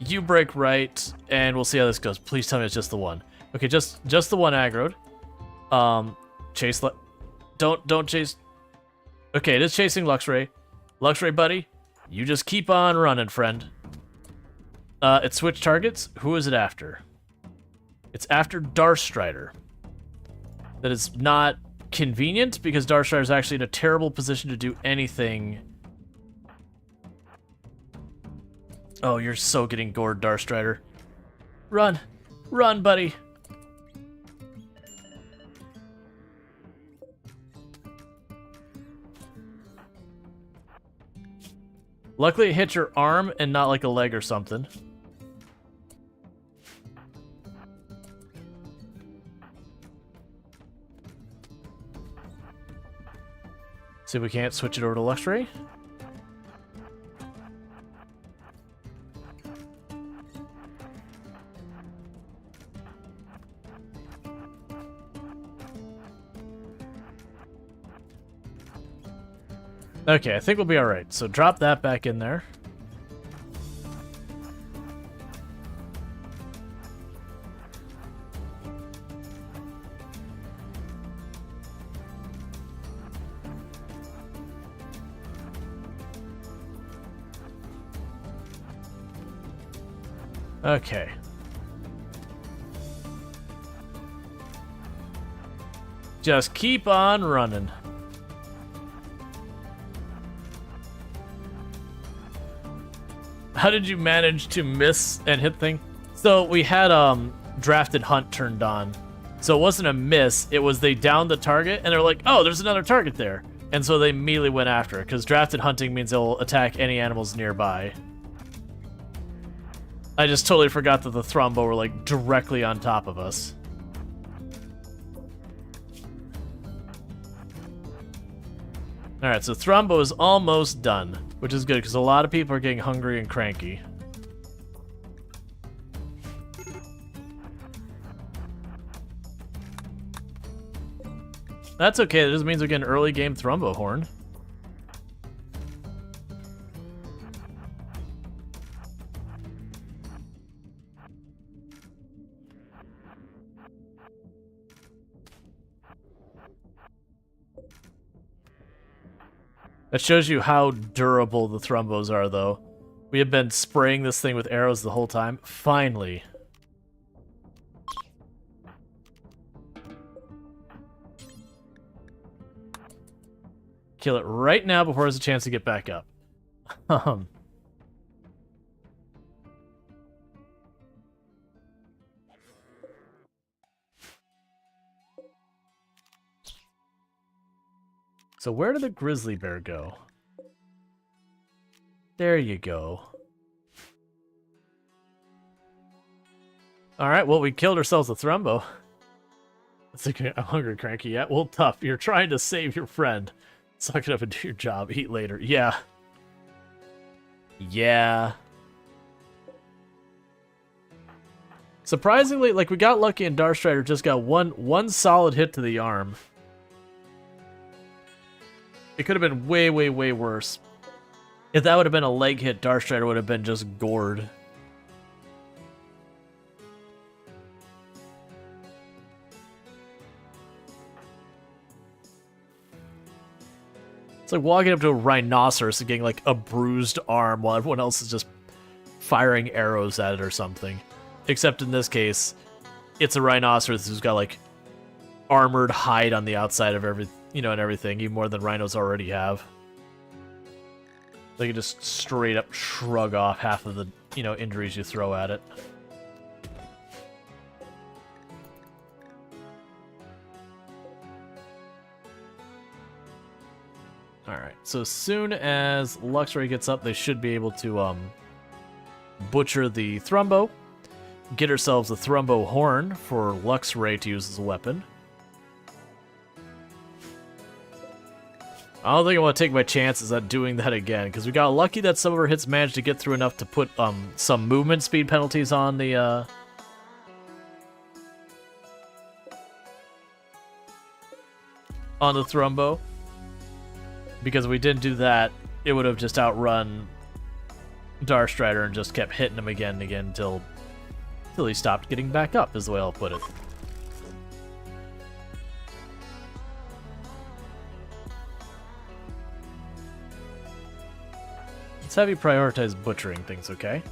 you break right, and we'll see how this goes. Please tell me it's just the one. Okay, just the one aggroed. Chase don't chase. Okay, it is chasing Luxray. Luxray, buddy, you just keep on running, friend. It switched targets. Who is it after? It's after Darstrider. That is not convenient because Darstrider is actually in a terrible position to do anything. Oh, you're so getting gored, Darstrider. Run. Run, buddy. Luckily it hit your arm and not like a leg or something. See if we can't switch it over to Luxray. Okay, I think we'll be alright. So drop that back in there. Okay. Just keep on running. How did you manage to miss and hit thing? So we had drafted hunt turned on. So it wasn't a miss, it was they downed the target and they're like, oh, there's another target there. And so they immediately went after it, because drafted hunting means they'll attack any animals nearby. I just totally forgot that the Thrombo were like directly on top of us. Alright, so Thrombo is almost done, which is good because a lot of people are getting hungry and cranky. That's okay, that just means we get an early game Thrombo Horn. That shows you how durable the Thrombos are, though. We have been spraying this thing with arrows the whole time. Finally. Kill it right now before there's a chance to get back up. So where did the grizzly bear go? There you go. Alright, well, we killed ourselves a Thrumbo. That's a hungry cranky. Yeah, well, tough. You're trying to save your friend. Suck it up and do your job. Eat later. Yeah. Yeah. Surprisingly, like, we got lucky and Darkstrider just got one solid hit to the arm. It could have been way, way, way worse. If that would have been a leg hit, Darkstrider would have been just gored. It's like walking up to a rhinoceros and getting like a bruised arm while everyone else is just firing arrows at it or something. Except in this case, it's a rhinoceros who's got like armored hide on the outside of everything. You know, and everything, even more than rhinos already have. They can just straight up shrug off half of the, you know, injuries you throw at it. Alright, so as soon as Luxray gets up, they should be able to, butcher the Thrumbo. Get ourselves a Thrumbo horn for Luxray to use as a weapon. I don't think I want to take my chances at doing that again, because we got lucky that some of our hits managed to get through enough to put some movement speed penalties on the Thrumbo. Because if we didn't do that, it would have just outrun Darkstrider and just kept hitting him again and again until he stopped getting back up, is the way I'll put it. Let's have you prioritize butchering things, okay?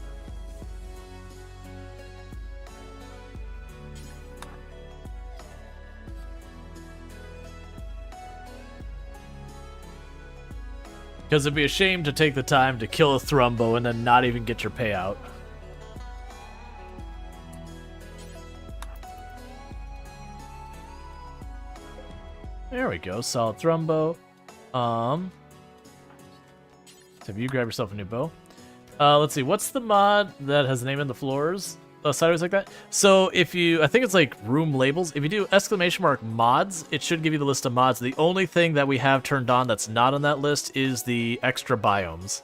Because it'd be a shame to take the time to kill a Thrumbo and then not even get your payout. There we go, solid Thrumbo. Have you grab yourself a new bow? Let's see, what's the mod that has the name in the floors? Sideways like that? So if you, I think it's like room labels. If you do ! mods, it should give you the list of mods. The only thing that we have turned on that's not on that list is the extra biomes.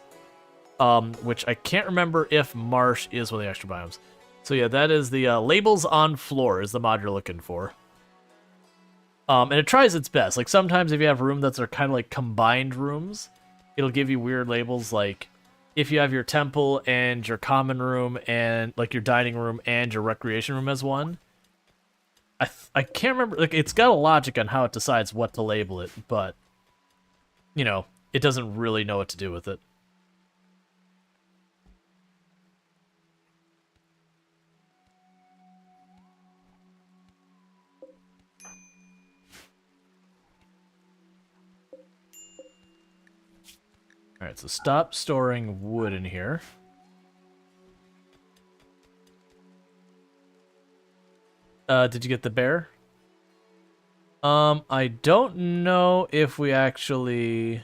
Which I can't remember if marsh is one of the extra biomes. So yeah, that is the labels on floor is the mod you're looking for. And it tries its best. Like sometimes if you have room that's are kind of like combined rooms, it'll give you weird labels like if you have your temple and your common room and like your dining room and your recreation room as one. I can't remember, like it's got a logic on how it decides what to label it, but you know, it doesn't really know what to do with it. Alright, so stop storing wood in here. Did you get the bear? I don't know if we actually...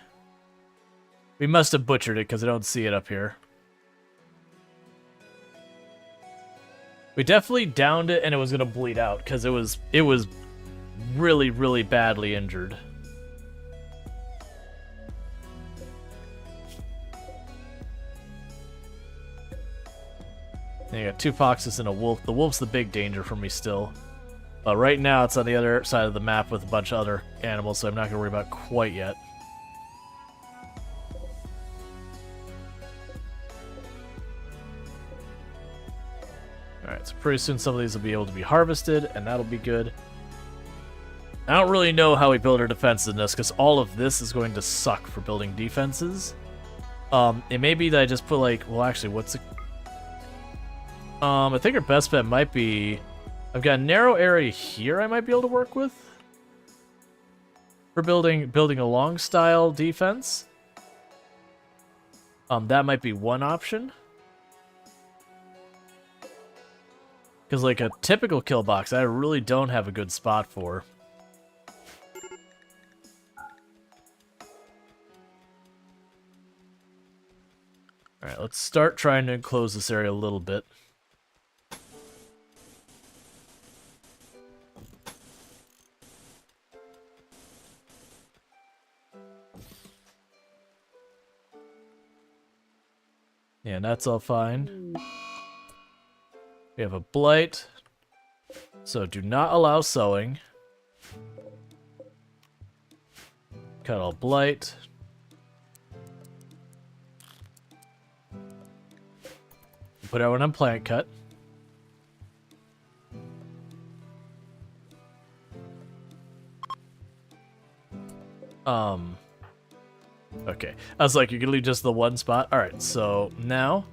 We must have butchered it because I don't see it up here. We definitely downed it and it was gonna bleed out because it was really, really badly injured. You got two foxes and a wolf. The wolf's the big danger for me still. But right now it's on the other side of the map with a bunch of other animals, so I'm not going to worry about it quite yet. Alright, so pretty soon some of these will be able to be harvested, and that'll be good. I don't really know how we build our defenses in this, because all of this is going to suck for building defenses. It may be that I just put like, well actually, what's it? I think our best bet might be... I've got a narrow area here I might be able to work with. for building a long style defense. That might be one option. Because like a typical kill box, I really don't have a good spot for. Alright, let's start trying to enclose this area a little bit. Yeah, and that's all fine. We have a blight, so do not allow sowing. Cut all blight. Put everyone on plant cut. Okay. I was like, you can leave just the one spot. Alright, so now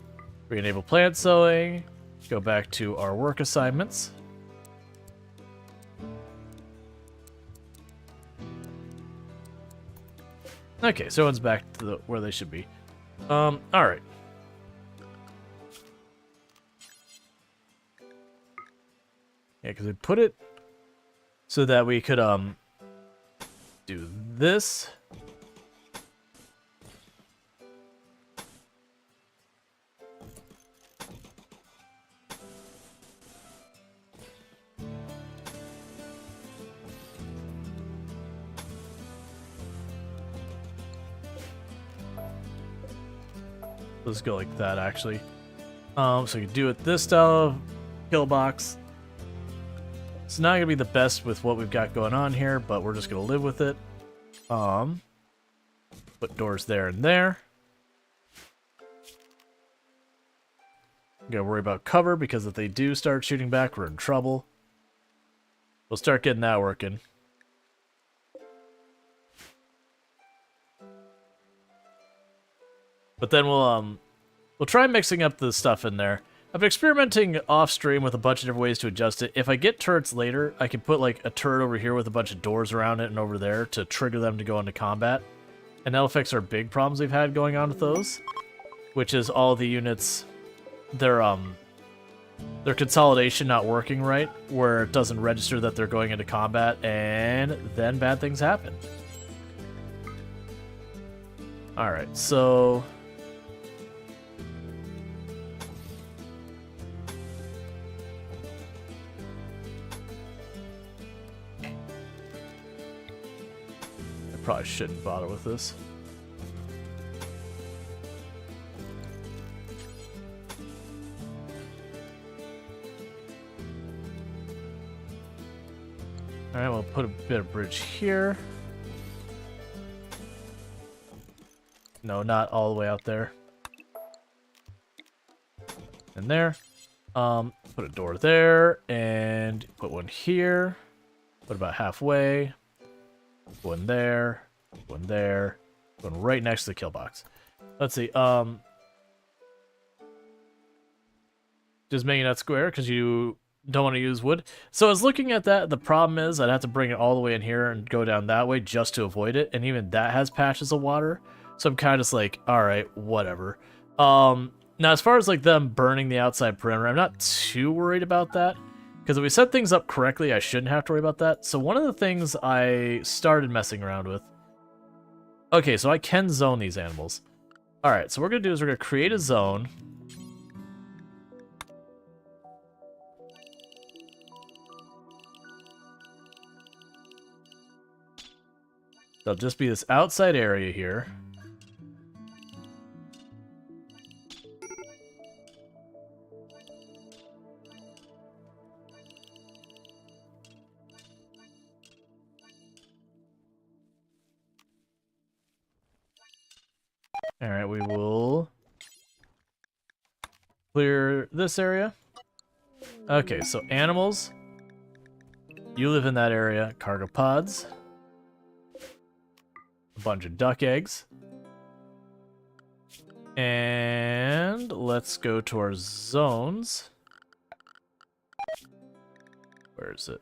we enable plant sowing. Go back to our work assignments. Okay, so everyone's back to where they should be. Alright. Yeah, because we put it so that we could, do this. Let's go like that, actually. So you can do it this style of kill box. It's not gonna be the best with what we've got going on here, but we're just gonna live with it. Put doors there and there. Gotta worry about cover, because if they do start shooting back, we're in trouble. We'll start getting that working. But then we'll try mixing up the stuff in there. I've been experimenting off stream with a bunch of different ways to adjust it. If I get turrets later, I can put like a turret over here with a bunch of doors around it and over there to trigger them to go into combat. And that'll fix our big problems we've had going on with those, which is all the units, their consolidation not working right, where it doesn't register that they're going into combat, and then bad things happen. Alright, so probably shouldn't bother with this. Alright, we'll put a bit of bridge here. No, not all the way out there. And there. Put a door there, and put one here. Put about halfway. One there, one there, one right next to the kill box. Let's see, just making that square because you don't want to use wood. So I was looking at that. The problem is I'd have to bring it all the way in here and go down that way just to avoid it. And even that has patches of water. So I'm kind of just like, all right, whatever. Now, as far as like them burning the outside perimeter, I'm not too worried about that. Because if we set things up correctly, I shouldn't have to worry about that. So one of the things I started messing around with... Okay, so I can zone these animals. Alright, so what we're going to do is we're going to create a zone. There'll just be this outside area here. Alright, we will clear this area. Okay, so animals. You live in that area. Cargo pods. A bunch of duck eggs. And let's go to our zones. Where is it?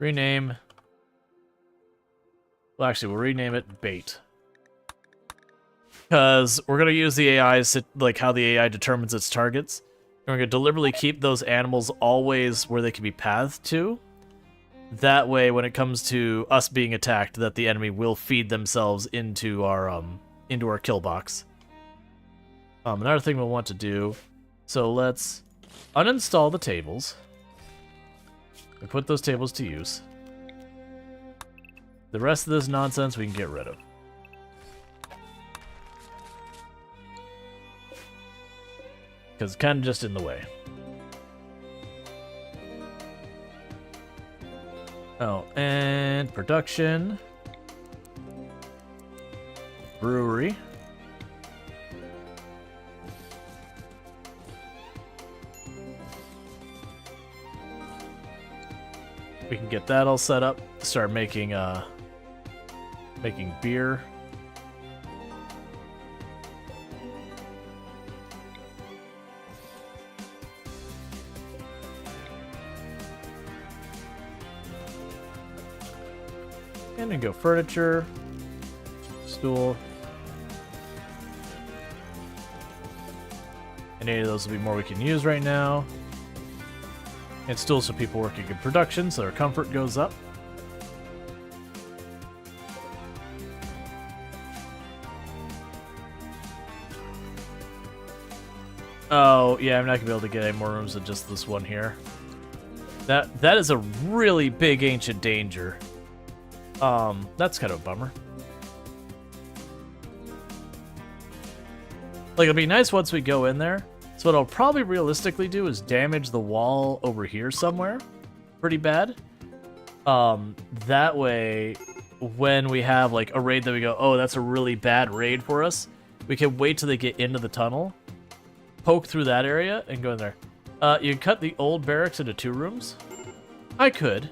Rename Well, actually, we'll rename it bait. Because we're going to use the AIs, like how the AI determines its targets. And we're going to deliberately keep those animals always where they can be pathed to. That way, when it comes to us being attacked, that the enemy will feed themselves into our kill box. Another thing we'll want to do, so let's uninstall the tables. And put those tables to use. The rest of this nonsense we can get rid of. Because it's kind of just in the way. Oh, and production. Brewery. We can get that all set up. Start making beer. And then go furniture, stool. Any of those will be more we can use right now. And stools for people working in production, so their comfort goes up. Oh, yeah, I'm not gonna be able to get any more rooms than just this one here. That is a really big ancient danger. That's kind of a bummer. Like, it'll be nice once we go in there. So what I'll probably realistically do is damage the wall over here somewhere pretty bad. That way, when we have, like, a raid that we go, oh, that's a really bad raid for us, we can wait till they get into the tunnel, poke through that area, and go in there. You can cut the old barracks into 2 rooms. I could.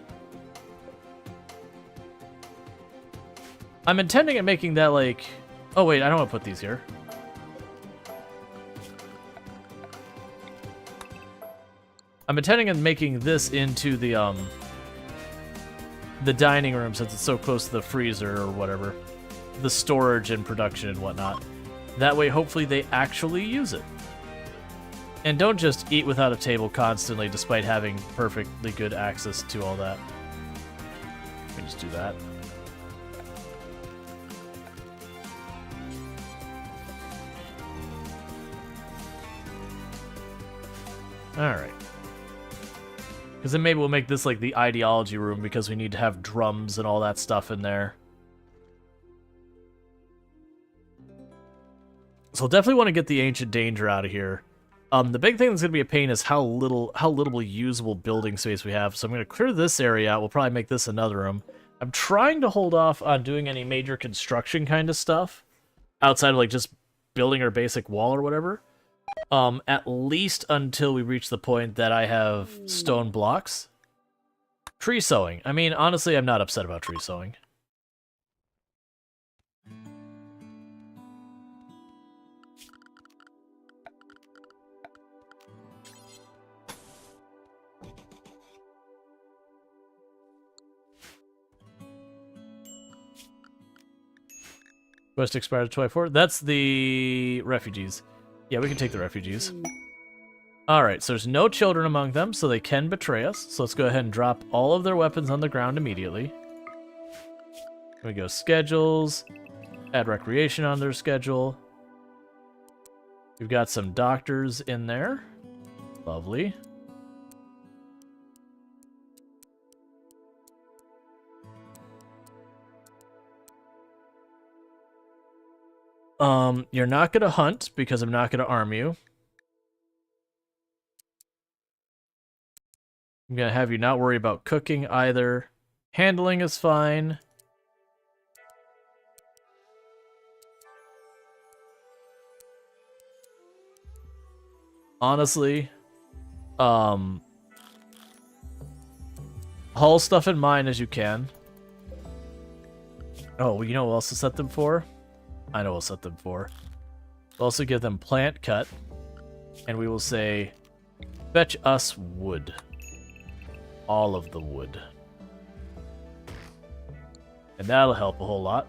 I'm intending on making that, like... Oh, wait, I don't want to put these here. I'm intending on making this into the dining room since it's so close to the freezer or whatever. The storage and production and whatnot. That way, hopefully, they actually use it. And don't just eat without a table constantly despite having perfectly good access to all that. We can just do that. Alright. Because then maybe we'll make this like the ideology room because we need to have drums and all that stuff in there. So we'll definitely want to get the ancient danger out of here. The big thing that's going to be a pain is how little usable building space we have. So I'm going to clear this area out. We'll probably make this another room. I'm trying to hold off on doing any major construction kind of stuff outside of like just building our basic wall or whatever. At least until we reach the point that I have stone blocks. Tree sowing. I mean, honestly, I'm not upset about tree sowing. Quest expired at 24. That's the refugees. Yeah, we can take the refugees. Alright, so there's no children among them, so they can betray us. So let's go ahead and drop all of their weapons on the ground immediately. Here we go, schedules. Add recreation on their schedule. We've got some doctors in there. Lovely. You're not gonna hunt because I'm not gonna arm you. I'm gonna have you not worry about cooking either. Handling is fine. Honestly, haul stuff in mine as you can. Oh, you know what else to set them for? I know we'll set them for. We'll also give them plant cut. And we will say, fetch us wood. All of the wood. And that'll help a whole lot.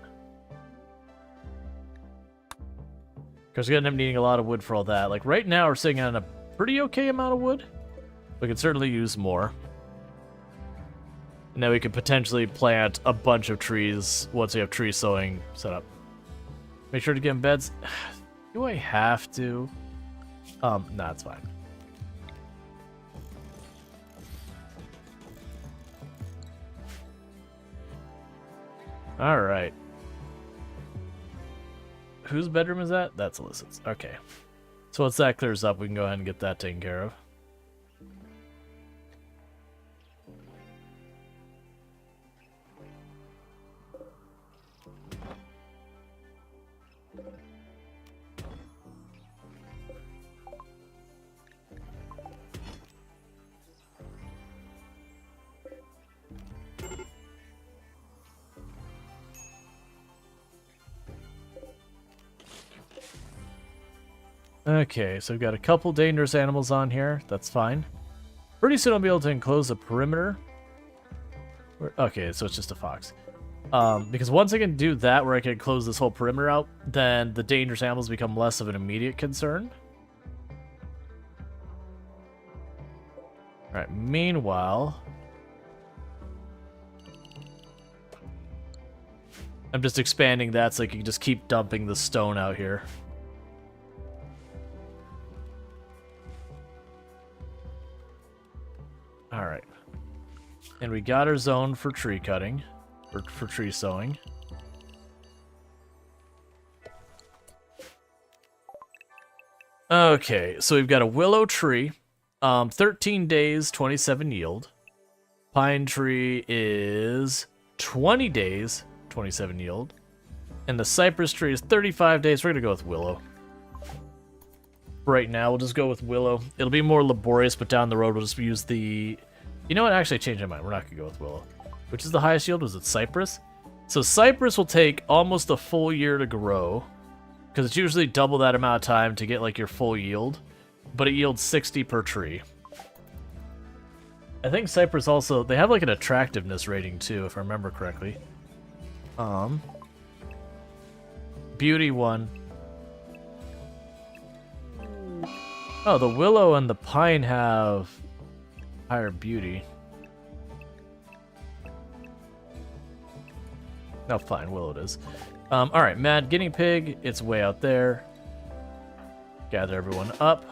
Because we're going to end up needing a lot of wood for all that. Like, right now, we're sitting on a pretty okay amount of wood. We could certainly use more. And then we could potentially plant a bunch of trees once we have tree sowing set up. Make sure to get in beds. Do I have to? Nah, it's fine. Alright. Whose bedroom is that? That's Illicit's. Okay. So once that clears up, we can go ahead and get that taken care of. Okay, so we've got a couple dangerous animals on here. That's fine. Pretty soon I'll be able to enclose a perimeter. Okay, so it's just a fox. Because once I can do that, where I can close this whole perimeter out, then the dangerous animals become less of an immediate concern. Alright, meanwhile... I'm just expanding that so I can just keep dumping the stone out here. Alright. And we got our zone for tree cutting. For tree sowing. Okay, so we've got a willow tree. 13 days, 27 yield. Pine tree is 20 days, 27 yield. And the cypress tree is 35 days. We're going to go with willow. Right now, we'll just go with willow. It'll be more laborious, but down the road, we'll just use the... You know what? Actually, I changed my mind. We're not going to go with willow. Which is the highest yield? Was it cypress? So cypress will take almost a full year to grow, because it's usually double that amount of time to get, like, your full yield. But it yields 60 per tree. I think cypress also... They have, like, an attractiveness rating, too, if I remember correctly. Beauty 1. Oh, the willow and the pine have higher beauty. No, fine, willow it is. Alright, mad guinea pig, it's way out there. Gather everyone up.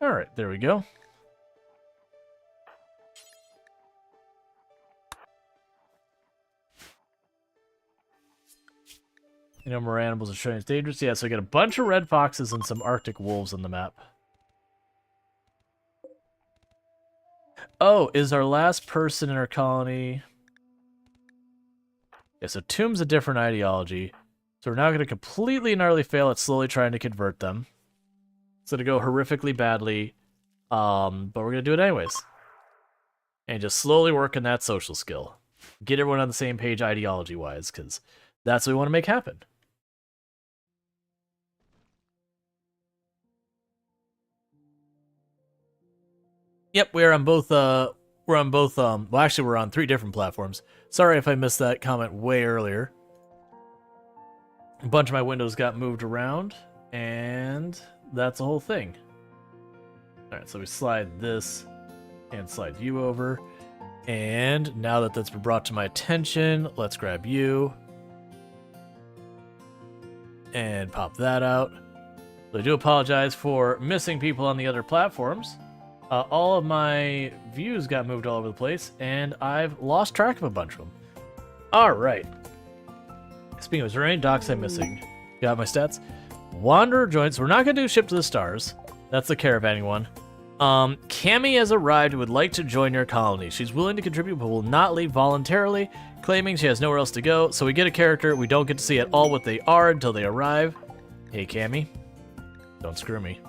Alright, there we go. You know, more animals are showing it's dangerous. Yeah, so we got a bunch of red foxes and some Arctic wolves on the map. Oh, is our last person in our colony... Yeah, so Tomb's a different ideology. So we're now going to completely and utterly fail at slowly trying to convert them. It's going to go horrifically badly, but we're going to do it anyways. And just slowly work on that social skill. Get everyone on the same page ideology-wise, because that's what we want to make happen. Yep, we're on both, well, actually we're on 3 different platforms. Sorry if I missed that comment way earlier. A bunch of my windows got moved around, and that's the whole thing. Alright, so we slide this and slide you over. And now that that's been brought to my attention, let's grab you. And pop that out. So I do apologize for missing people on the other platforms. All of my views got moved all over the place, and I've lost track of a bunch of them. Alright. Speaking of, is there any docs I'm missing? Got my stats? Wanderer joins. We're not going to do Ship to the Stars. That's the caravanning one. Cammy has arrived and would like to join your colony. She's willing to contribute but will not leave voluntarily, claiming she has nowhere else to go. So we get a character. We don't get to see at all what they are until they arrive. Hey, Cammy. Don't screw me.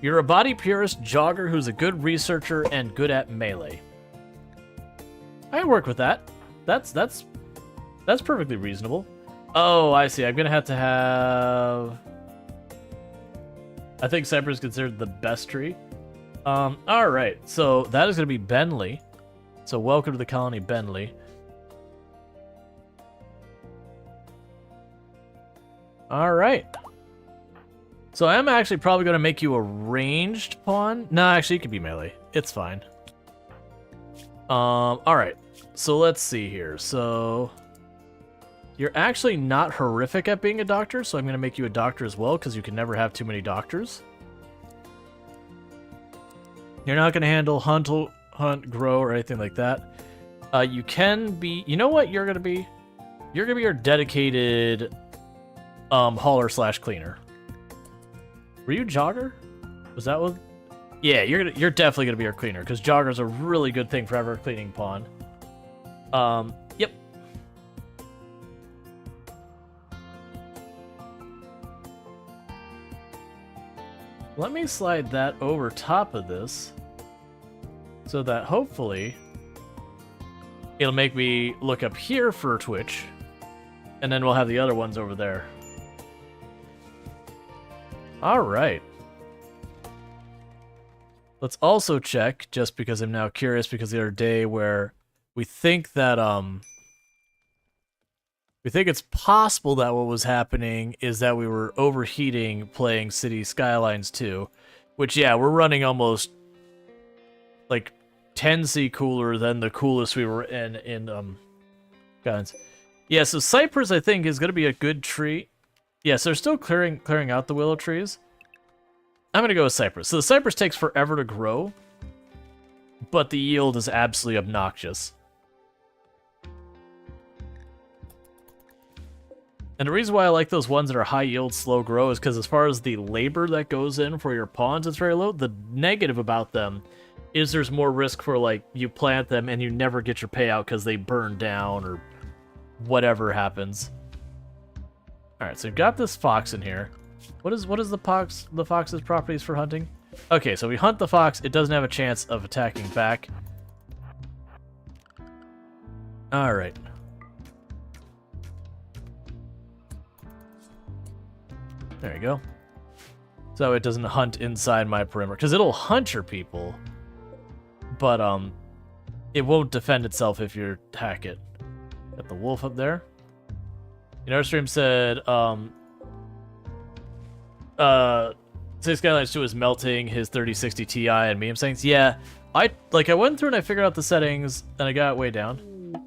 You're a body purist jogger who's a good researcher and good at melee. I can work with that. That's perfectly reasonable. Oh, I see. I'm gonna have to have... I think Cypress is considered the best tree. Alright, so that is gonna be Benley. So welcome to the colony, Benley. Alright. So I'm actually probably gonna make you a ranged pawn. No, actually, it could be melee. It's fine. Alright. So let's see here. So... You're actually not horrific at being a doctor, so I'm going to make you a doctor as well, because you can never have too many doctors. You're not going to handle hunt, grow, or anything like that. You can be... You know what you're going to be? You're going to be your dedicated hauler slash cleaner. Were you jogger? Was that what... Yeah, you're definitely going to be your cleaner, because jogger's a really good thing for ever cleaning pawn. Yep. Let me slide that over top of this so that hopefully it'll make me look up here for Twitch, and then we'll have the other ones over there. All right. Let's also check, just because I'm now curious, because the other day where we think that we think it's possible that what was happening is that we were overheating playing City Skylines 2, which, yeah, we're running almost like 10C cooler than the coolest we were in guns. Yeah, so Cypress, I think, is going to be a good tree. Yeah, so they're still clearing out the willow trees. I'm going to go with Cypress. So the Cypress takes forever to grow, but the yield is absolutely obnoxious. And the reason why I like those ones that are high yield, slow grow is because as far as the labor that goes in for your pawns, it's very low. The negative about them is there's more risk for, like, you plant them and you never get your payout because they burn down or whatever happens. Alright, so we've got this fox in here. What is the fox's properties for hunting? Okay, so we hunt the fox. It doesn't have a chance of attacking back. Alright. There you go. So it doesn't hunt inside my perimeter. Because it'll hunt your people. But, it won't defend itself if you attack it. Got the wolf up there. You know, our stream said, City Skylines 2 is melting his 3060 Ti and meme settings. Yeah, I went through and I figured out the settings, and I got it way down.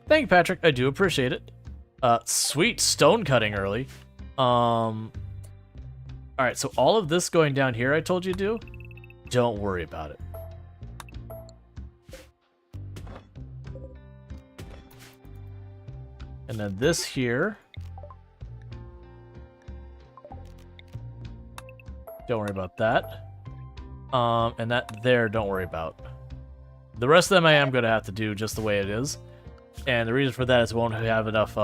Thank you, Patrick. I do appreciate it. Sweet stone cutting early. Alright, so all of this going down here I told you to do, don't worry about it. And then this here, don't worry about that. And that there, don't worry about. The rest of them I am going to have to do just the way it is. And the reason for that is we won't have enough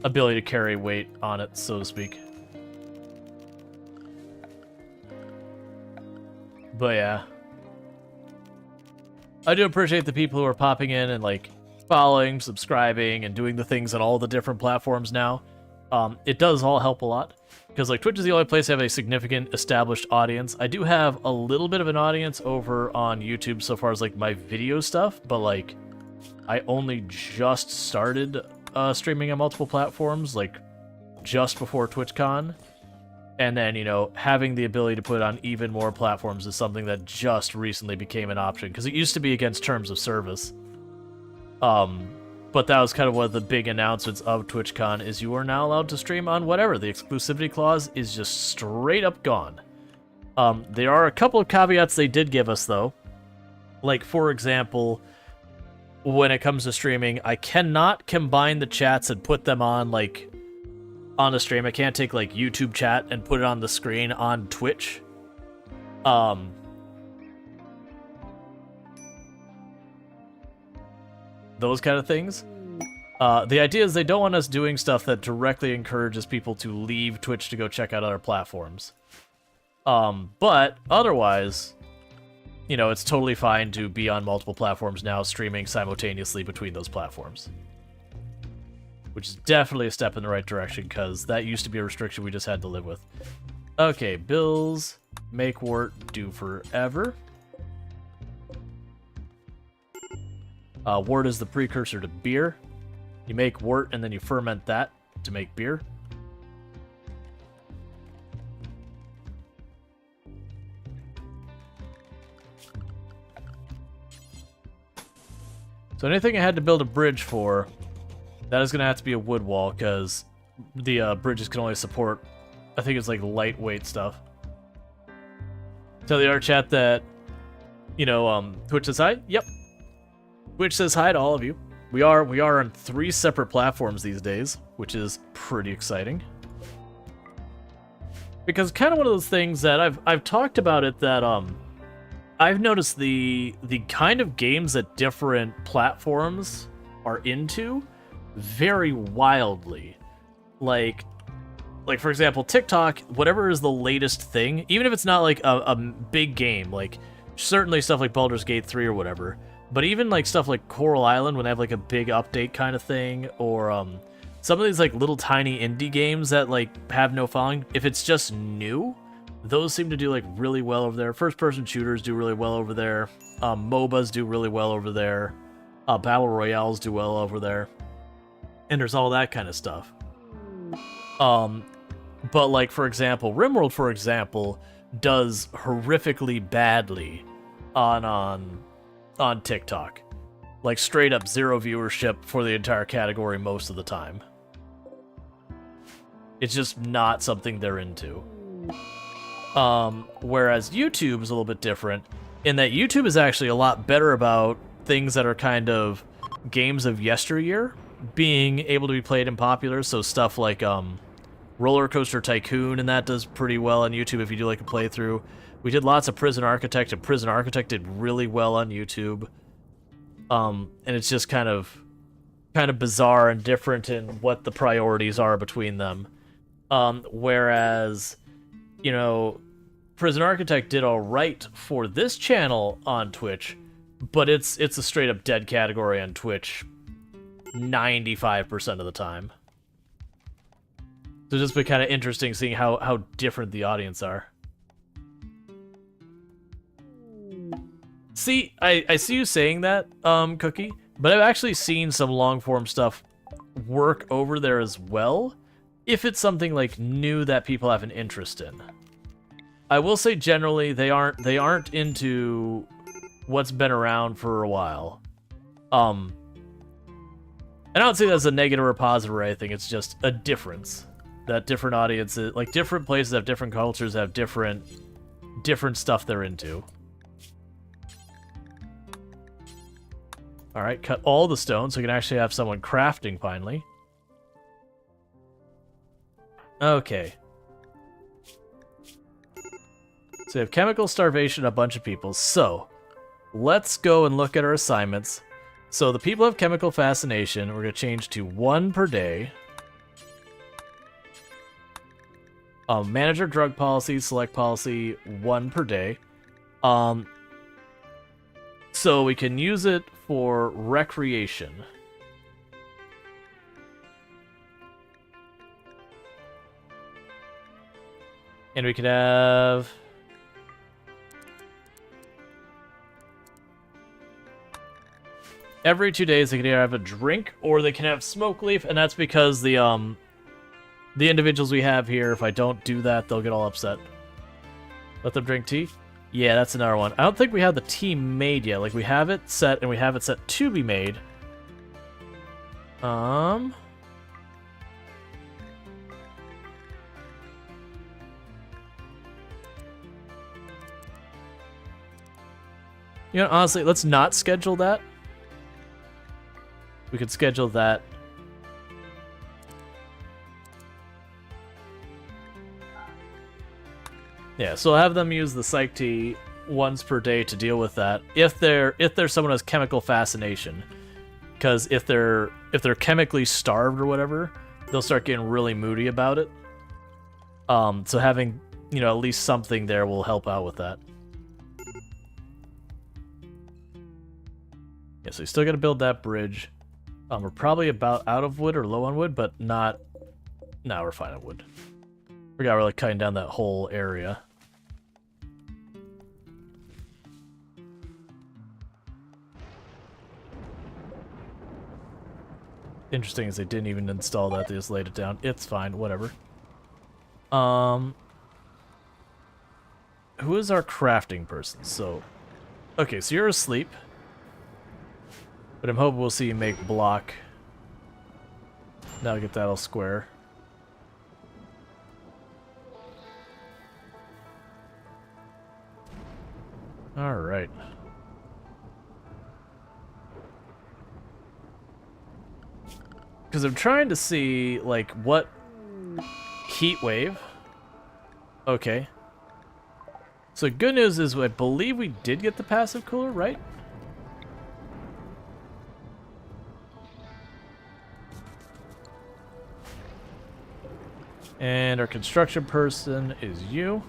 ability to carry weight on it, so to speak. But yeah. I do appreciate the people who are popping in and, like, following, subscribing, and doing the things on all the different platforms now. It does all help a lot. Because, like, Twitch is the only place I have a significant established audience. I do have a little bit of an audience over on YouTube so far as, like, my video stuff, but, like, I only just started streaming on multiple platforms, like, just before TwitchCon. And then, you know, having the ability to put it on even more platforms is something that just recently became an option, because it used to be against terms of service. But that was kind of one of the big announcements of TwitchCon, is you are now allowed to stream on whatever. The exclusivity clause is just straight up gone. There are a couple of caveats they did give us, though. Like, for example, when it comes to streaming, I cannot combine the chats and put them on, like, on the stream. I can't take, like, YouTube chat and put it on the screen on Twitch. Those kind of things. The idea is they don't want us doing stuff that directly encourages people to leave Twitch to go check out other platforms. But otherwise, you know, it's totally fine to be on multiple platforms now, streaming simultaneously between those platforms. Which is definitely a step in the right direction, because that used to be a restriction we just had to live with. Okay, bills, make wort, do forever. Wort is the precursor to beer. You make wort and then you ferment that to make beer. So anything I had to build a bridge for, that is going to have to be a wood wall, because the bridges can only support, I think it's like lightweight stuff. Tell the art chat that, you know, Twitch says hi? Yep. Twitch says hi to all of you. We are on 3 separate platforms these days, which is pretty exciting. Because kind of one of those things that I've talked about it, that I've noticed the kind of games that different platforms are into very wildly. Like for example, TikTok, whatever is the latest thing, even if it's not like a big game, like certainly stuff like Baldur's Gate 3 or whatever, but even like stuff like Coral Island, when they have like a big update kind of thing, or some of these like little tiny indie games that like have no following, if it's just new, those seem to do like really well over there. First person shooters do really well over there. MOBAs do really well over there. Battle Royales do well over there. And there's all that kind of stuff. But like, for example, RimWorld, for example, does horrifically badly on TikTok. Like straight up 0 viewership for the entire category most of the time. It's just not something they're into. Whereas YouTube is a little bit different, in that YouTube is actually a lot better about things that are kind of games of yesteryear being able to be played and popular. So stuff like Roller Coaster Tycoon, and that does pretty well on YouTube if you do like a playthrough. We did lots of Prison Architect, and Prison Architect did really well on YouTube. And it's just kind of bizarre and different in what the priorities are between them. Whereas, you know, Prison Architect did all right for this channel on Twitch, but it's a straight up dead category on Twitch 95% of the time. So it's just been kind of interesting seeing how different the audience are. See, I see you saying that, Cookie, but I've actually seen some long-form stuff work over there as well, if it's something like new that people have an interest in. I will say generally they aren't into what's been around for a while. And I don't say that's a negative or a positive or anything, it's just a difference. That different audiences, like different places have different cultures, have different stuff they're into. Alright, cut all the stone so we can actually have someone crafting finally. Okay. So we have chemical starvation, a bunch of people. So, let's go and look at our assignments. So the people have chemical fascination. We're going to change to 1 per day. Manager drug policy, select policy, 1 per day. So we can use it for recreation. And we could have... every 2 days they can either have a drink or they can have smoke leaf, and that's because the individuals we have here, if I don't do that, they'll get all upset. Let them drink tea? Yeah, that's another one. I don't think we have the tea made yet. Like, we have it set, and we have it set to be made. You know, honestly, let's not schedule that. We could schedule that. Yeah, so I'll have them use the psych tea once per day to deal with that. If there's someone who has chemical fascination. because if they're chemically starved or whatever, they'll start getting really moody about it. So having, you know, at least something there will help out with that. Yeah, so you still got to build that bridge. We're probably about out of wood or low on wood, but not... No, we're fine on wood. We're like cutting down that whole area. Interesting is they didn't even install that, they just laid it down. It's fine, whatever. Who is our crafting person? So, okay, so you're asleep. But I'm hoping we'll see you make block. Now get that all square. Alright. Because I'm trying to see, like, what... Heat wave. Okay. So good news is I believe we did get the passive cooler, right? And our construction person is you.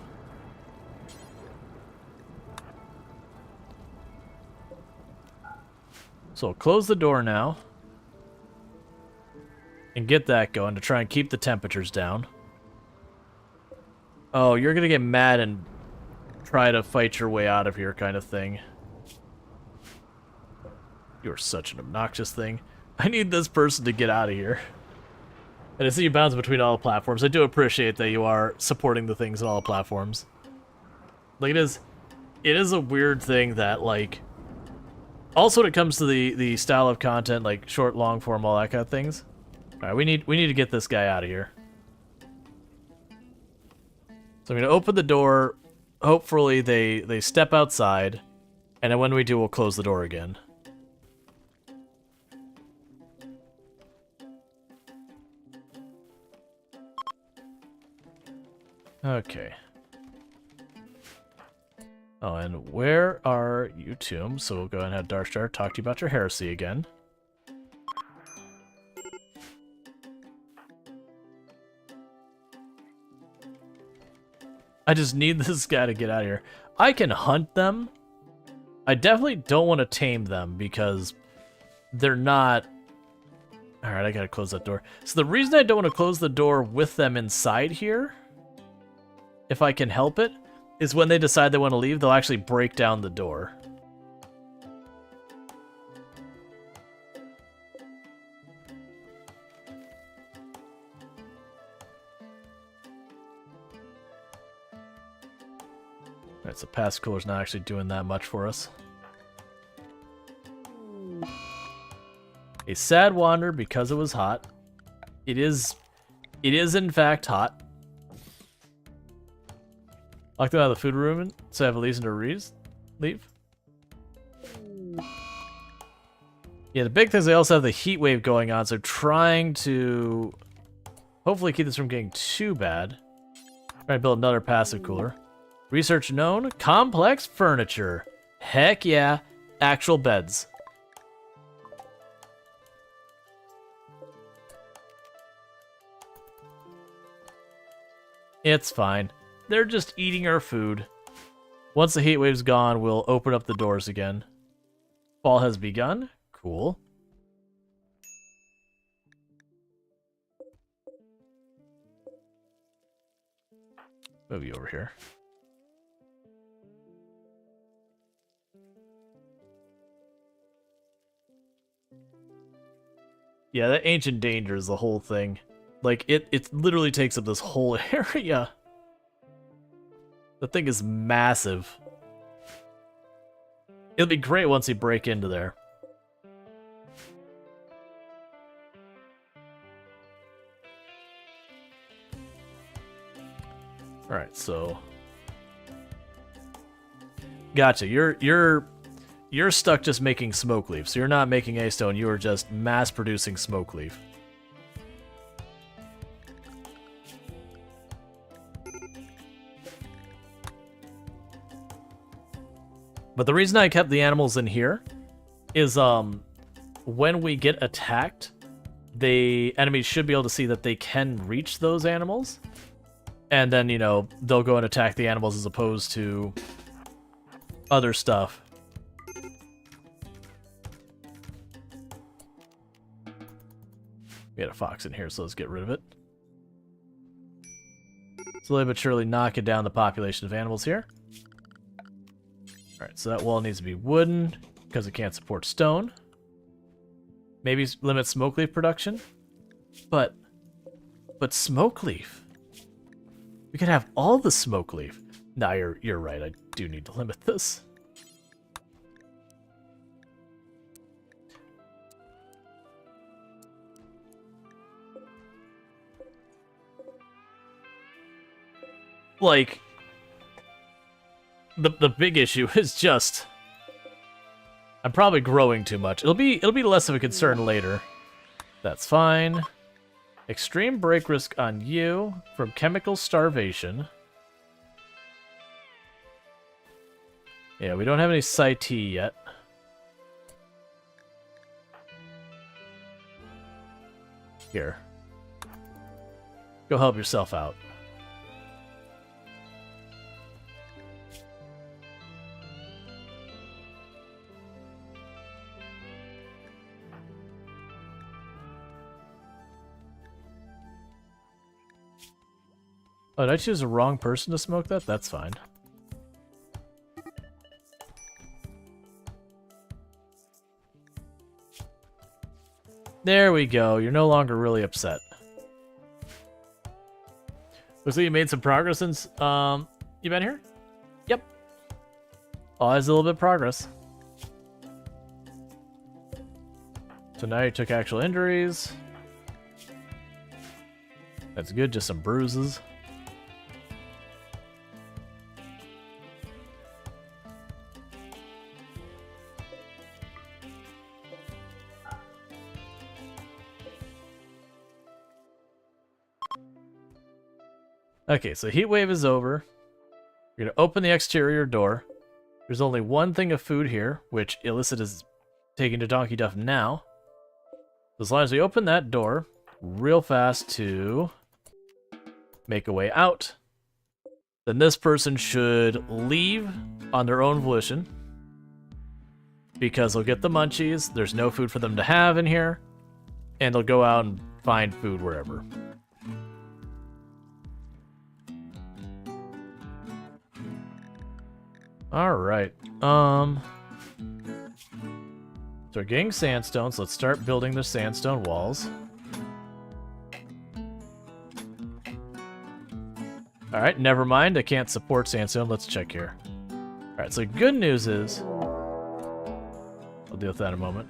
So we'll close the door now. And get that going to try and keep the temperatures down. Oh, you're gonna get mad and try to fight your way out of here kind of thing. You're such an obnoxious thing. I need this person to get out of here. And I see you bounce between all platforms. I do appreciate that you are supporting the things on all platforms. Like, it is a weird thing that, like... Also when it comes to the style of content, like short, long form, all that kind of things. Alright, we need to get this guy out of here. So I'm gonna open the door. Hopefully they step outside. And then when we do, we'll close the door again. Okay. Oh, and where are you, Tomb? So we'll go ahead and have Darstar talk to you about your heresy again. I just need this guy to get out of here. I can hunt them. I definitely don't want to tame them because they're not... Alright, I gotta close that door. So the reason I don't want to close the door with them inside here, if I can help it, is when they decide they want to leave, they'll actually break down the door. Alright, so pass cooler's not actually doing that much for us. A sad wander because it was hot. It is in fact hot. Lock them out of the food room so I have a reason to leave. Yeah, the big thing is they also have the heat wave going on, so trying to hopefully keep this from getting too bad. Trying to build another passive cooler. Research known, complex furniture. Heck yeah, actual beds. It's fine. They're just eating our food. Once the heat wave's gone, we'll open up the doors again. Fall has begun. Cool. Move you over here. Yeah, that ancient danger is the whole thing. Like, it literally takes up this whole area. The thing is massive. It'll be great once you break into there. Alright, so... Gotcha, you're stuck just making smoke leaf. So you're not making A-stone, you are just mass-producing smoke leaf. But the reason I kept the animals in here is, when we get attacked, the enemies should be able to see that they can reach those animals. And then, you know, they'll go and attack the animals as opposed to other stuff. We got a fox in here, so let's get rid of it. Slowly but surely knocking down the population of animals here. Alright, so that wall needs to be wooden, because it can't support stone. Maybe limit smoke leaf production? But smoke leaf? We could have all the smoke leaf. Nah, you're right, I do need to limit this. Like, the big issue is just I'm probably growing too much. It'll be less of a concern later. That's fine. Extreme break risk on you from chemical starvation. Yeah, we don't have any Scythe yet. Here. Go help yourself out. Oh, did I choose the wrong person to smoke that? That's fine. There we go. You're no longer really upset. Looks like you made some progress since you been here? Yep. Always a little bit of progress. So now you took actual injuries. That's good, just some bruises. Okay, so heat wave is over. We're going to open the exterior door. There's only one thing of food here, which Illicit is taking to Donkey Duff now. As long as we open that door real fast to make a way out, then this person should leave on their own volition. Because they'll get the munchies, there's no food for them to have in here, and they'll go out and find food wherever. Alright, so we're getting sandstone, so let's start building the sandstone walls. Alright, never mind, I can't support sandstone, let's check here. Alright, so good news is... I'll deal with that in a moment.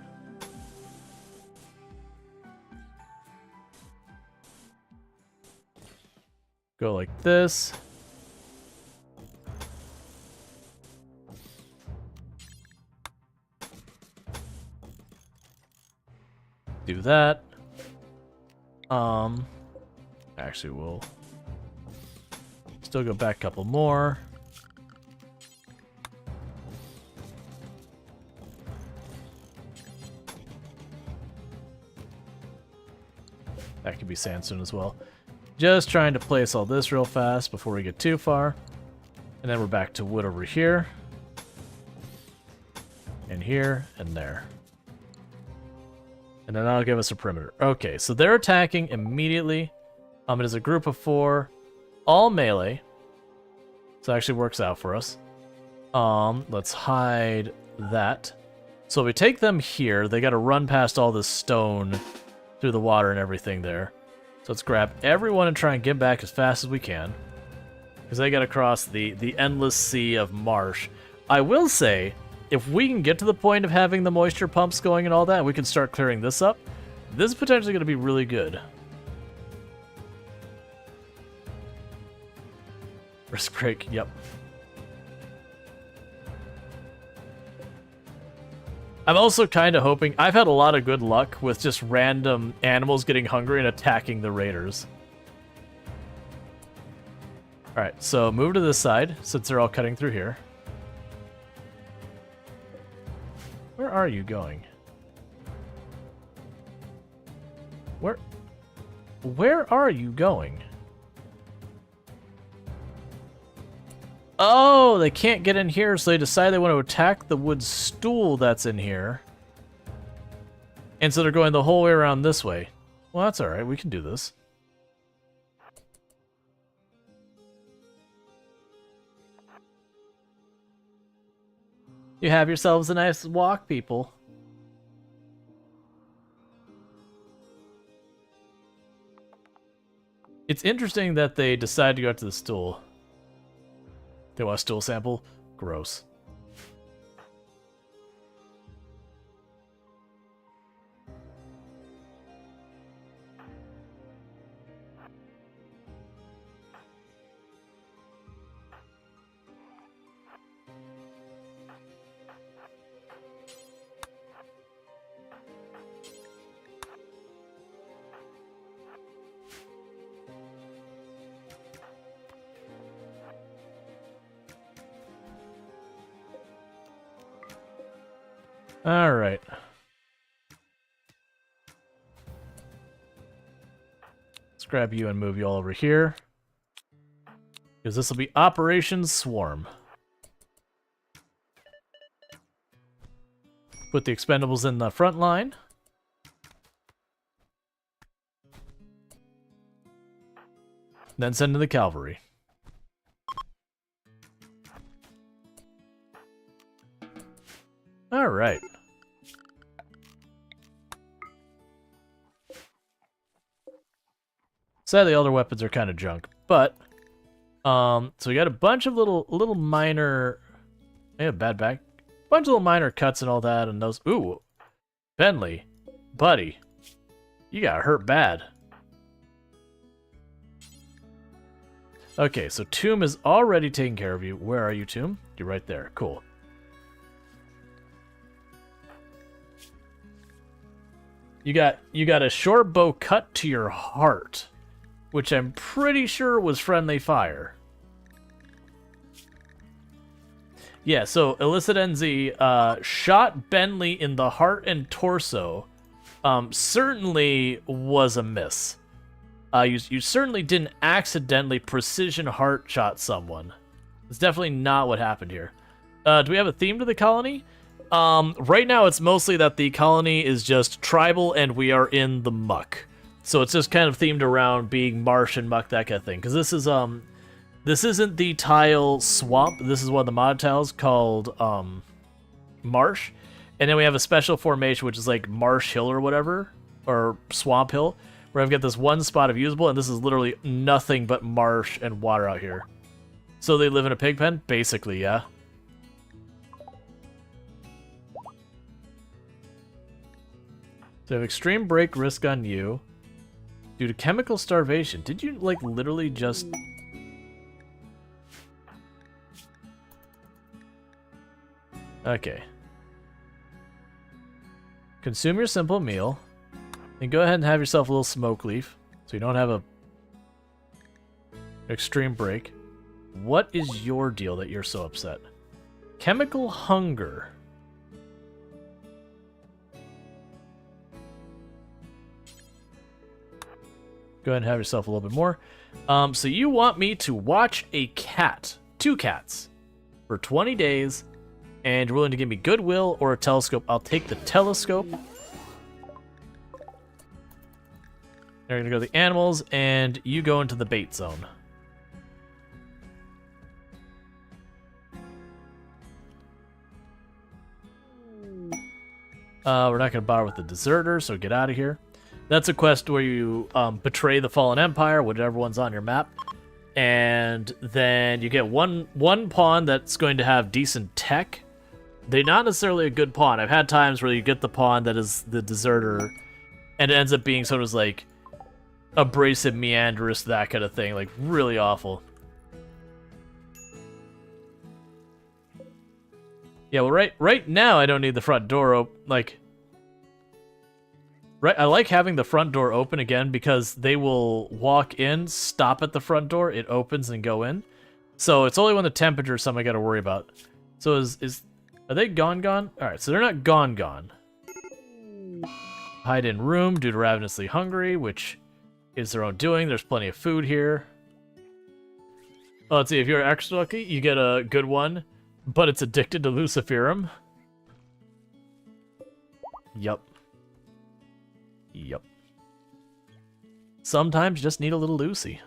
Go like this. Do that. Actually, we'll still go back a couple more. That could be sandstone as well. Just trying to place all this real fast before we get too far. And then we're back to wood over here. And here, and there. And then that'll give us a perimeter. Okay, so they're attacking immediately. It is a group of 4, all melee. So it actually works out for us. Let's hide that. So if we take them here, they gotta run past all this stone through the water and everything there. So let's grab everyone and try and get back as fast as we can. Because they gotta cross the endless sea of marsh. I will say, if we can get to the point of having the moisture pumps going and all that, we can start clearing this up. This is potentially going to be really good. Risk break, yep. I'm also kind of hoping... I've had a lot of good luck with just random animals getting hungry and attacking the raiders. Alright, so move to this side, since they're all cutting through here. Where are you going? Where are you going? Oh, they can't get in here, so they decide they want to attack the wood stool that's in here. And so they're going the whole way around this way. Well, that's alright, we can do this. You have yourselves a nice walk, people. It's interesting that they decide to go out to the stool. They want a stool sample? Gross. Alright. Let's grab you and move you all over here. Because this will be Operation Swarm. Put the expendables in the front line. Then send in the cavalry. Alright. Sadly, all their weapons are kind of junk, but so we got a bunch of little minor, bad back, bunch of little minor cuts and all that, and those. Ooh, Bentley, buddy, you got hurt bad. Okay, so Tomb is already taking care of you. Where are you, Tomb? You're right there. Cool. You got a short bow cut to your heart, which I'm pretty sure was friendly fire. Yeah, so Illicit NZ shot Bentley in the heart and torso. Certainly was a miss. You certainly didn't accidentally precision heart shot someone. It's definitely not what happened here. Do we have a theme to the colony? Right now it's mostly that the colony is just tribal and we are in the muck. So it's just kind of themed around being marsh and muck, that kind of thing. Because this isn't the tile swamp. This is one of the mod tiles called marsh. And then we have a special formation which is like marsh hill or whatever, or swamp hill, where I've got this one spot of usable, and this is literally nothing but marsh and water out here. So they live in a pig pen? Basically, yeah. So I have extreme break risk on you. Due to chemical starvation. Did you, like, literally just... Okay. Consume your simple meal. And go ahead and have yourself a little smoke leaf. So you don't have a... extreme break. What is your deal that you're so upset? Chemical hunger. Go ahead and have yourself a little bit more. So you want me to watch a cat, 2 cats, for 20 days, and you're willing to give me goodwill or a telescope. I'll take the telescope. They're gonna go to the animals, and you go into the bait zone. We're not gonna bother with the deserter, so get out of here. That's a quest where you betray the Fallen Empire, whichever one's on your map. And then you get one pawn that's going to have decent tech. They're not necessarily a good pawn. I've had times where you get the pawn that is the deserter, and it ends up being sort of like abrasive meandrous, that kind of thing. Like, really awful. Yeah, well, right now I don't need the front door open. Like... Right, I like having the front door open again because they will walk in, stop at the front door, it opens and go in. So it's only when the temperature is something I gotta worry about. So are they gone? Alright, so they're not gone. Hide in room due to ravenously hungry, which is their own doing. There's plenty of food here. Oh, let's see. If you're extra lucky, you get a good one, but it's addicted to luciferum. Yup. Yup. Sometimes you just need a little Lucy.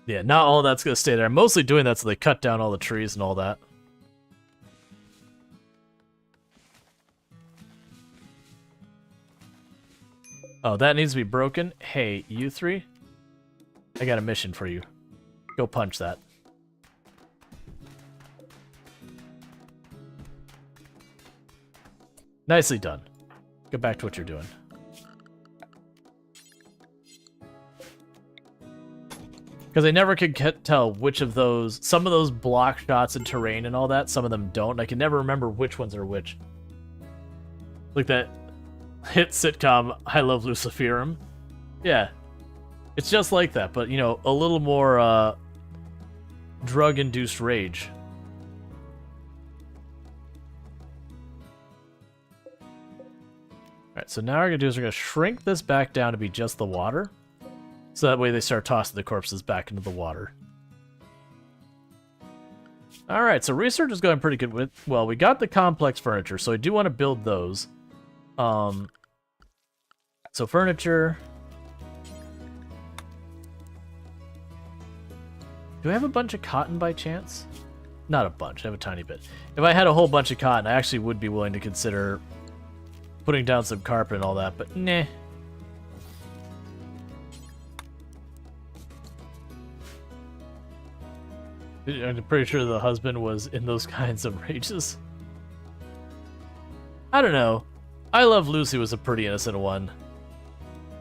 Yeah, not all that's going to stay there. I'm mostly doing that so they cut down all the trees and all that. Oh, that needs to be broken. Hey, you three. I got a mission for you. Go punch that. Nicely done. Go back to what you're doing. Because I never could tell which of those... Some of those block shots in terrain and all that, some of them don't. I can never remember which ones are which. Like that hit sitcom, I Love Luciferum. Yeah. It's just like that, but, you know, a little more, drug-induced rage. Alright, so now what we're going to do is we're going to shrink this back down to be just the water. So that way they start tossing the corpses back into the water. Alright, so research is going pretty good with... Well, we got the complex furniture, so I do want to build those. So furniture... Do I have a bunch of cotton by chance? Not a bunch, I have a tiny bit. If I had a whole bunch of cotton, I actually would be willing to consider putting down some carpet and all that, but nah. I'm pretty sure the husband was in those kinds of rages. I don't know. I Love Lucy was a pretty innocent one.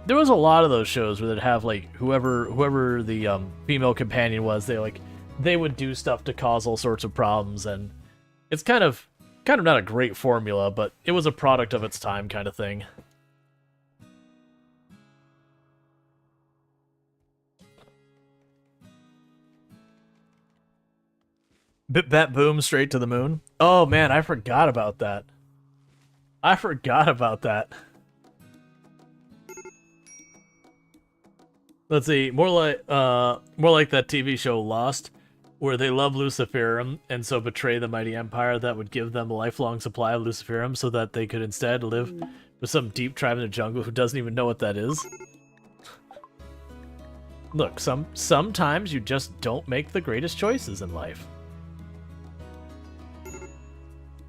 There was a lot of those shows where they'd have like whoever the female companion was, they would do stuff to cause all sorts of problems, and it's kind of not a great formula, but it was a product of its time kind of thing. Bet boom straight to the moon. Oh man, I forgot about that. I forgot about that. Let's see, more like that TV show Lost, where they love Luciferum and so betray the mighty empire that would give them a lifelong supply of Luciferum so that they could instead live with some deep tribe in the jungle who doesn't even know what that is. Look, sometimes you just don't make the greatest choices in life.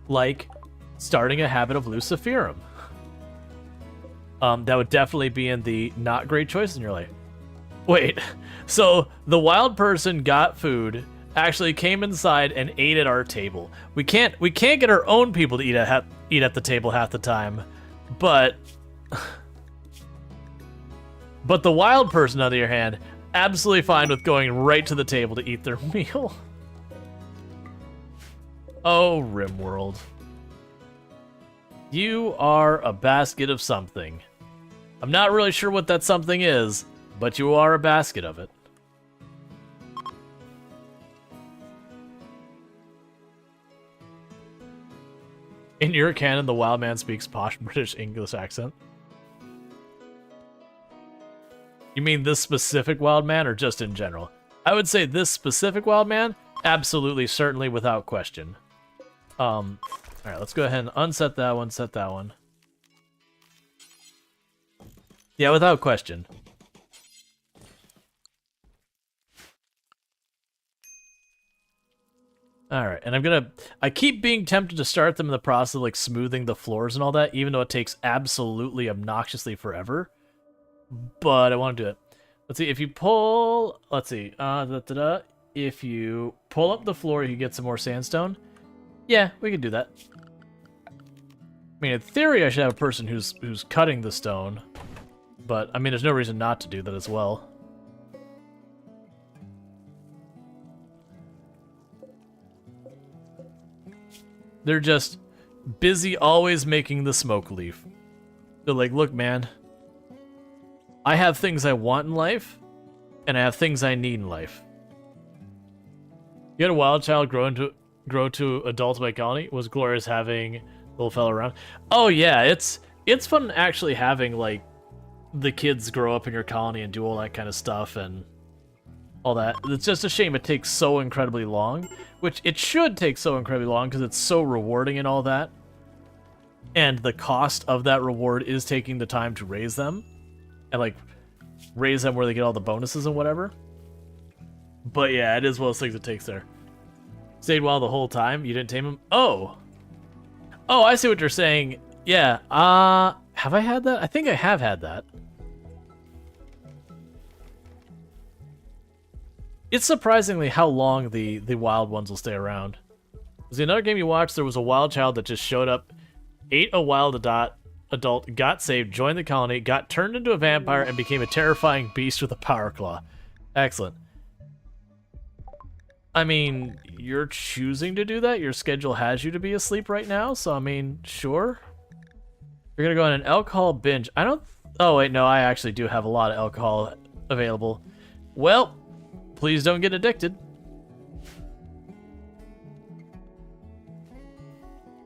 Like starting a habit of Luciferum. That would definitely be in the not great choices in your life. Wait, so the wild person got food, actually came inside and ate at our table. We can't get our own people to eat at the table half the time, but the wild person, on the other hand, absolutely fine with going right to the table to eat their meal. Oh, RimWorld. You are a basket of something. I'm not really sure what that something is, but you are a basket of it. In your canon, the wild man speaks posh British English accent. You mean this specific wild man, or just in general? I would say this specific wild man, absolutely, certainly, without question. Alright, let's go ahead and unset that one, set that one. Yeah, without question. Alright, and I keep being tempted to start them in the process of, like, smoothing the floors and all that, even though it takes absolutely obnoxiously forever. But I want to do it. Let's see, if you pull... Let's see, if you pull up the floor, you get some more sandstone. Yeah, we can do that. I mean, in theory, I should have a person who's cutting the stone. But, I mean, there's no reason not to do that as well. They're just busy always making the smoke leaf. But like, look, man. I have things I want in life, and I have things I need in life. You had a wild child grow to adult by colony. Was glorious having little fellow around. Oh yeah, it's fun actually having like the kids grow up in your colony and do all that kind of stuff and all that. It's just a shame it takes so incredibly long, which it should take so incredibly long because it's so rewarding and all that. And the cost of that reward is taking the time to raise them and like raise them where they get all the bonuses and whatever. But yeah, it is one of those things it takes there. Stayed wild the whole time. You didn't tame him? Oh, I see what you're saying. Yeah. Have I had that? I think I have had that. It's surprisingly how long the wild ones will stay around. Was the another game you watched? There was a wild child that just showed up, ate a wild adult, got saved, joined the colony, got turned into a vampire, and became a terrifying beast with a power claw. Excellent. I mean, you're choosing to do that. Your schedule has you to be asleep right now, so I mean, sure. You're gonna go on an alcohol binge. I don't... Oh, wait, no, I actually do have a lot of alcohol available. Well, please don't get addicted.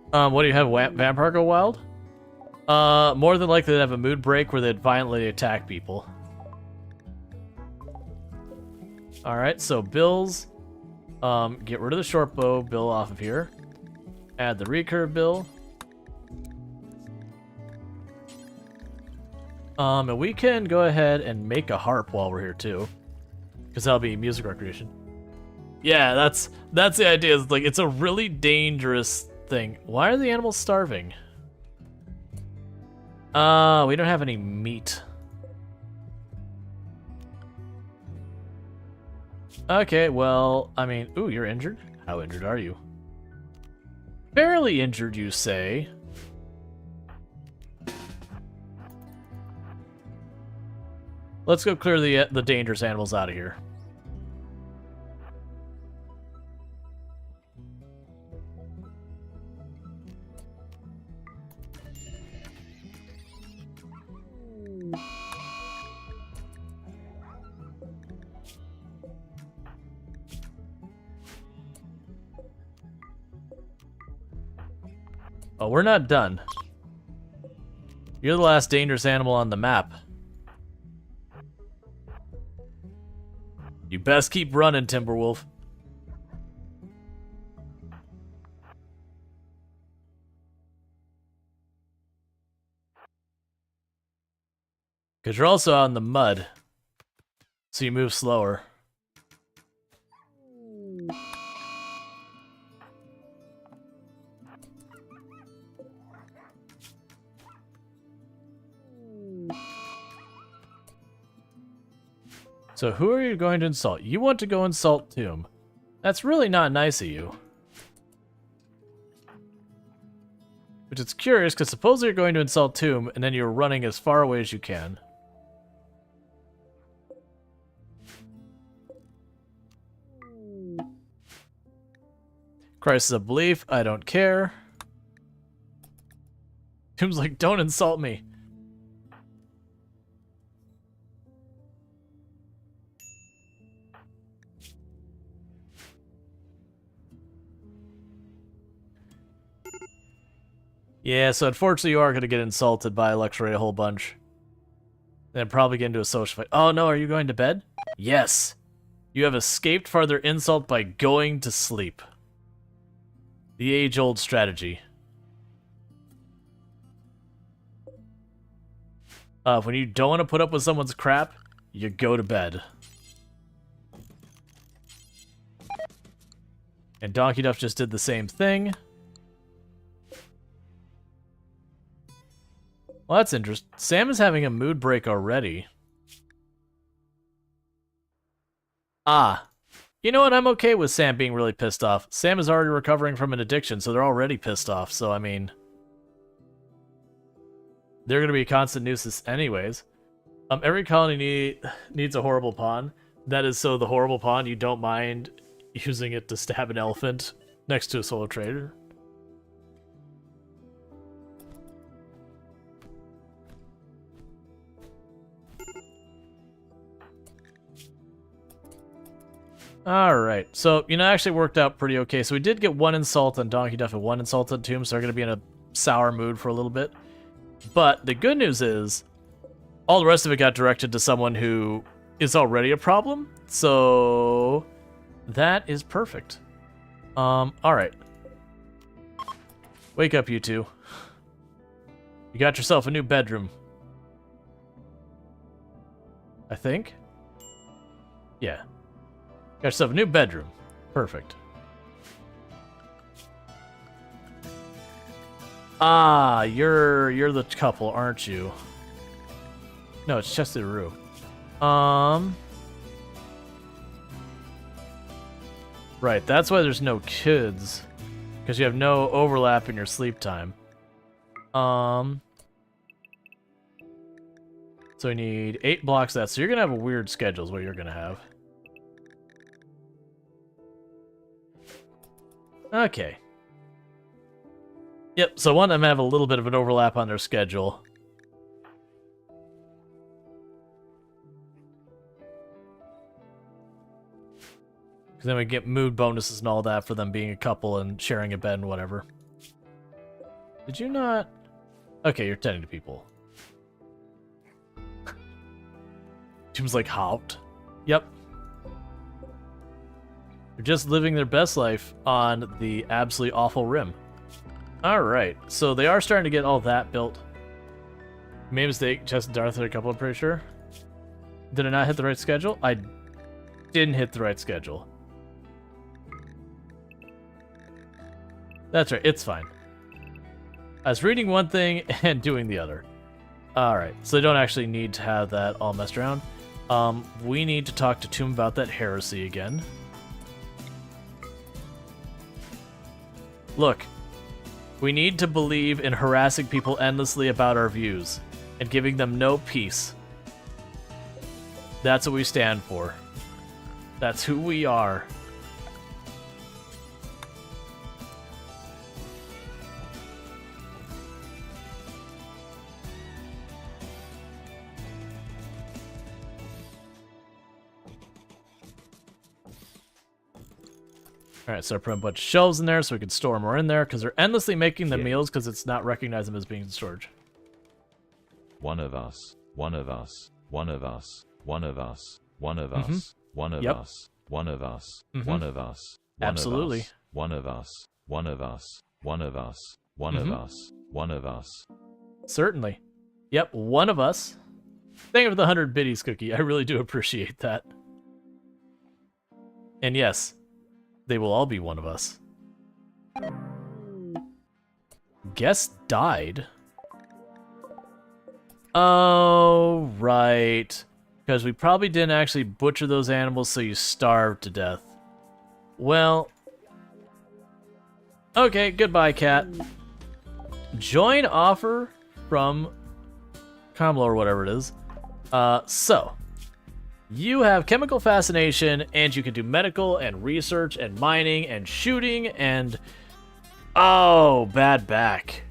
What do you have, Vampire Go Wild? More than likely they'd have a mood break where they'd violently attack people. Alright, so Bill's... get rid of the short bow bill off of here. Add the recurve bill. And we can go ahead and make a harp while we're here too, because that'll be music recreation. Yeah, that's the idea. It's like it's a really dangerous thing. Why are the animals starving? We don't have any meat. Okay, well, I mean, ooh, you're injured? How injured are you? Barely injured, you say? Let's go clear the dangerous animals out of here. Oh, we're not done. You're the last dangerous animal on the map. You best keep running, Timberwolf. Because you're also out in the mud, so you move slower. So who are you going to insult? You want to go insult Tomb. That's really not nice of you. Which is curious, because suppose you're going to insult Tomb, and then you're running as far away as you can. Crisis of belief, I don't care. Tomb's like, don't insult me. Yeah, so unfortunately you are going to get insulted by Luxray a whole bunch. And probably get into a social fight. Oh no, are you going to bed? Yes! You have escaped further insult by going to sleep. The age-old strategy. When you don't want to put up with someone's crap, you go to bed. And Donkey Duff just did the same thing. Well, that's interesting. Sam is having a mood break already. Ah. You know what? I'm okay with Sam being really pissed off. Sam is already recovering from an addiction, so they're already pissed off. So, I mean... they're going to be a constant nuisance anyways. Every colony needs a horrible pawn. That is so the horrible pawn, you don't mind using it to stab an elephant next to a solo trader. Alright, so, actually worked out pretty okay. So we did get 1 insult on Donkey Duff and 1 insult on Tomb, so they're going to be in a sour mood for a little bit. But the good news is, all the rest of it got directed to someone who is already a problem. So, that is perfect. Alright. Wake up, you two. You got yourself a new bedroom. I think? Yeah. Got yourself a new bedroom. Perfect. Ah, you're the couple, aren't you? No, it's Chester Rue. Right, that's why there's no kids. Because you have no overlap in your sleep time. So we need 8 blocks of that. So you're going to have a weird schedule is what you're going to have. Okay. Yep, so one of them have a little bit of an overlap on their schedule. Because then we get mood bonuses and all that for them being a couple and sharing a bed and whatever. Did you not? Okay, you're tending to people. Seems like Haupt. Yep. They're just living their best life on the absolutely awful rim. Alright, so they are starting to get all that built. Made a mistake, Chest and Darth are a couple, I'm pretty sure. Did I not hit the right schedule? I didn't hit the right schedule. That's right, it's fine. I was reading one thing and doing the other. Alright, so they don't actually need to have that all messed around. We need to talk to Tomb about that heresy again. Look, we need to believe in harassing people endlessly about our views and giving them no peace. That's what we stand for. That's who we are. Alright, so I put a bunch of shelves in there so we can store more in there, because they're endlessly making the meals because it's not recognizing them as being in storage. One of us, one of us, one of us, one of us, one of us, one of us, one of us, one of us, absolutely. One of us, one of us, one of us, one of us, one of us. Certainly. Yep, one of us. Thank you for the 100 biddies cookie. I really do appreciate that. And yes, they will all be one of us. Guest died? Oh, right. Because we probably didn't actually butcher those animals, so you starved to death. Well. Okay, goodbye, cat. Join offer from Kamlo or whatever it is. So. You have chemical fascination, and you can do medical and research and mining and shooting and... Oh, bad back.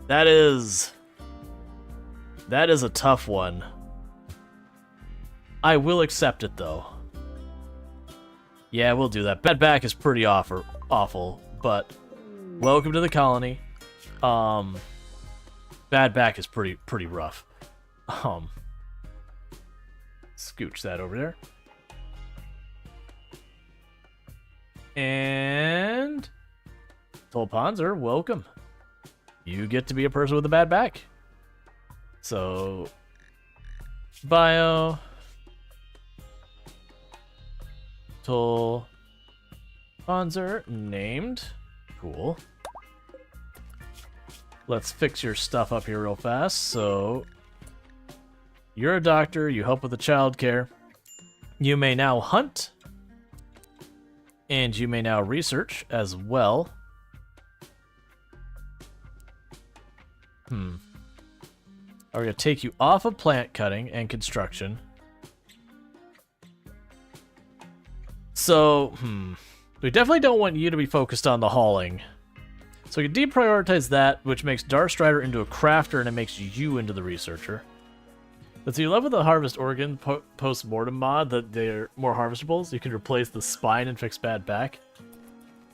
That is a tough one. I will accept it, though. Yeah, we'll do that. Bad back is pretty awful, but welcome to the colony. Bad back is pretty rough. Scooch that over there. And Tolpanzer, welcome. You get to be a person with a bad back. So bio Tolpanzer named. Cool. Let's fix your stuff up here real fast. So you're a doctor, you help with the child care. You may now hunt. And you may now research as well. Are we going to take you off of plant cutting and construction? So, we definitely don't want you to be focused on the hauling. So we can deprioritize that, which makes Darth Strider into a crafter and it makes you into the researcher. But so you love with the harvest organ post-mortem mod that they're more harvestables. You can replace the spine and fix bad back.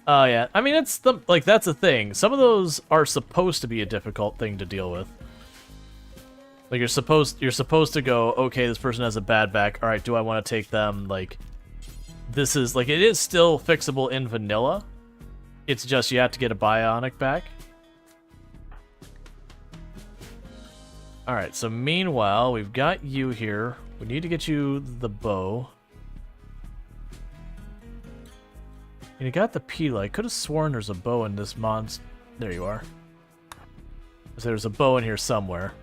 Oh yeah, I mean it's the that's a thing. Some of those are supposed to be a difficult thing to deal with. Like you're supposed to go, okay, this person has a bad back. All right, do I want to take them? Like, this is it is still fixable in vanilla. It's just you have to get a bionic back. All right, so meanwhile we've got you here. We need to get you the bow. And you got the pila. I could have sworn there's a bow in this monster. There you are. So there's a bow in here somewhere.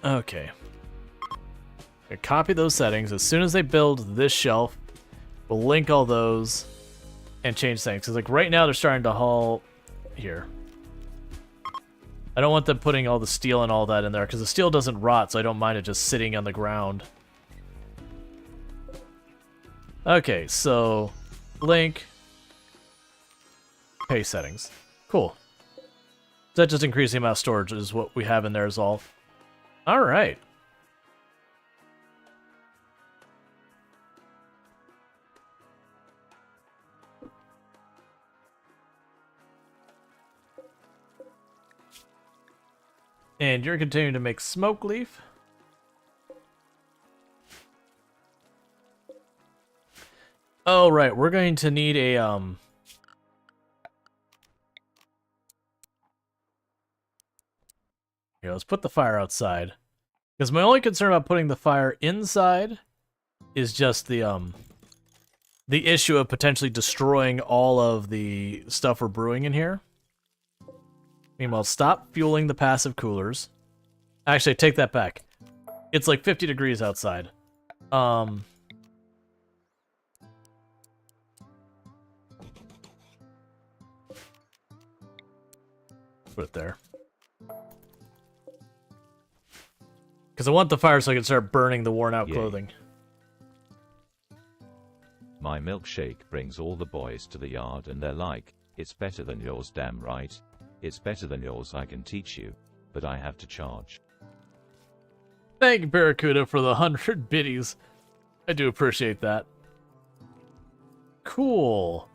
Okay. I copy those settings. As soon as they build this shelf, we'll link all those and change things. Because like right now they're starting to haul here. I don't want them putting all the steel and all that in there because the steel doesn't rot, so I don't mind it just sitting on the ground. Okay, so link, pay settings. Cool. That just increases the amount of storage is what we have in there is all. All right. And you're continuing to make smoke leaf. Oh, right. We're going to need a, Here, let's put the fire outside. Because my only concern about putting the fire inside is just the issue of potentially destroying all of the stuff we're brewing in here. Meanwhile, stop fueling the passive coolers. Actually, take that back. It's like 50 degrees outside. Put it there. Because I want the fire so I can start burning the worn-out clothing. My milkshake brings all the boys to the yard and they're like, it's better than yours, damn right. It's better than yours, I can teach you, but I have to charge. Thank you, Barracuda, for the 100 biddies. I do appreciate that. Cool.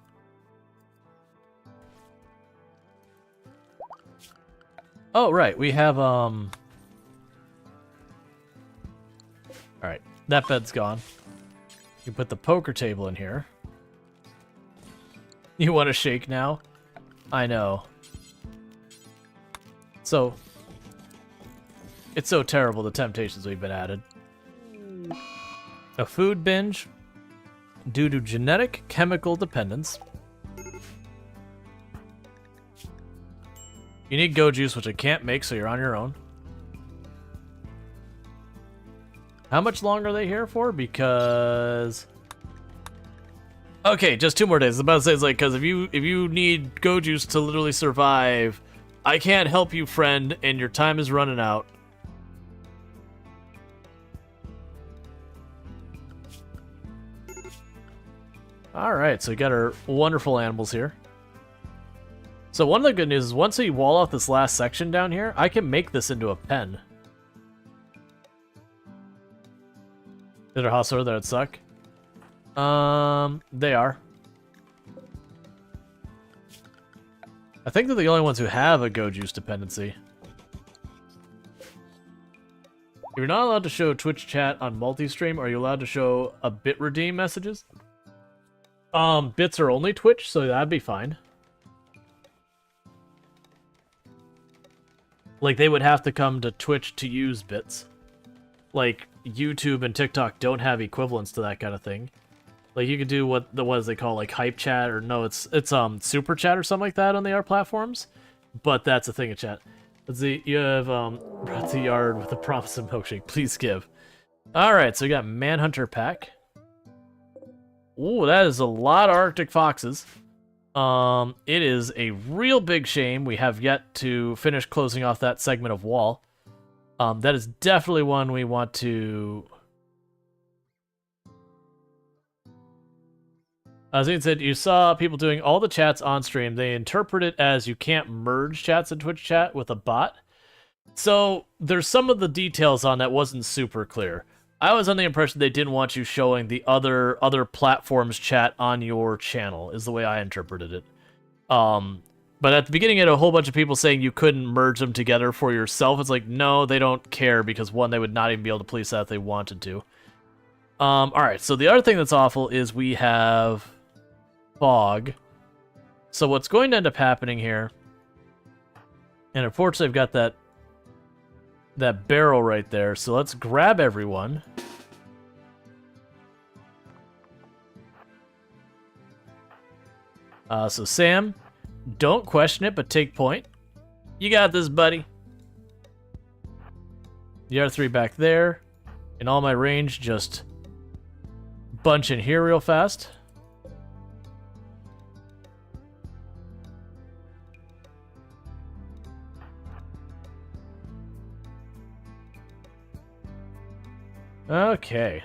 Oh, right, we have, Alright, that bed's gone. You put the poker table in here. You want to shake now? I know. So, it's so terrible, the temptations we've been added. A food binge due to genetic chemical dependence. You need go juice, which I can't make, so you're on your own. How much longer are they here for? Because... Okay, just 2 more days. I was about to say, it's like, because if you need go juice to literally survive... I can't help you, friend, and your time is running out. Alright, so we got our wonderful animals here. So one of the good news is once we wall off this last section down here, I can make this into a pen. Is there hostile that would suck? They are. I think they're the only ones who have a go juice dependency. You're not allowed to show Twitch chat on multi-stream. Are you allowed to show a bit redeem messages? Bits are only Twitch, so that'd be fine. Like, they would have to come to Twitch to use bits. Like, YouTube and TikTok don't have equivalents to that kind of thing. Like, you could do what is they call, like, hype chat, or no, it's super chat or something like that on the other platforms. But that's a thing of chat. Let's see, you have, brought to the yard with a promise of milkshake. Please give. Alright, so we got Manhunter Pack. Ooh, that is a lot of Arctic foxes. It is a real big shame we have yet to finish closing off that segment of wall. That is definitely one we want to... As Ian said, you saw people doing all the chats on stream. They interpret it as you can't merge chats in Twitch chat with a bot. So there's some of the details on that wasn't super clear. I was under the impression they didn't want you showing the other platforms chat on your channel, is the way I interpreted it. But at the beginning, you had a whole bunch of people saying you couldn't merge them together for yourself. It's like, no, they don't care, because one, they would not even be able to police that if they wanted to. Alright, so the other thing that's awful is we have fog. So what's going to end up happening here, and unfortunately I've got that barrel right there, so let's grab everyone. So Sam, don't question it, but take point. You got this, buddy. The other three back there. In all my range, just bunch in here real fast. Okay.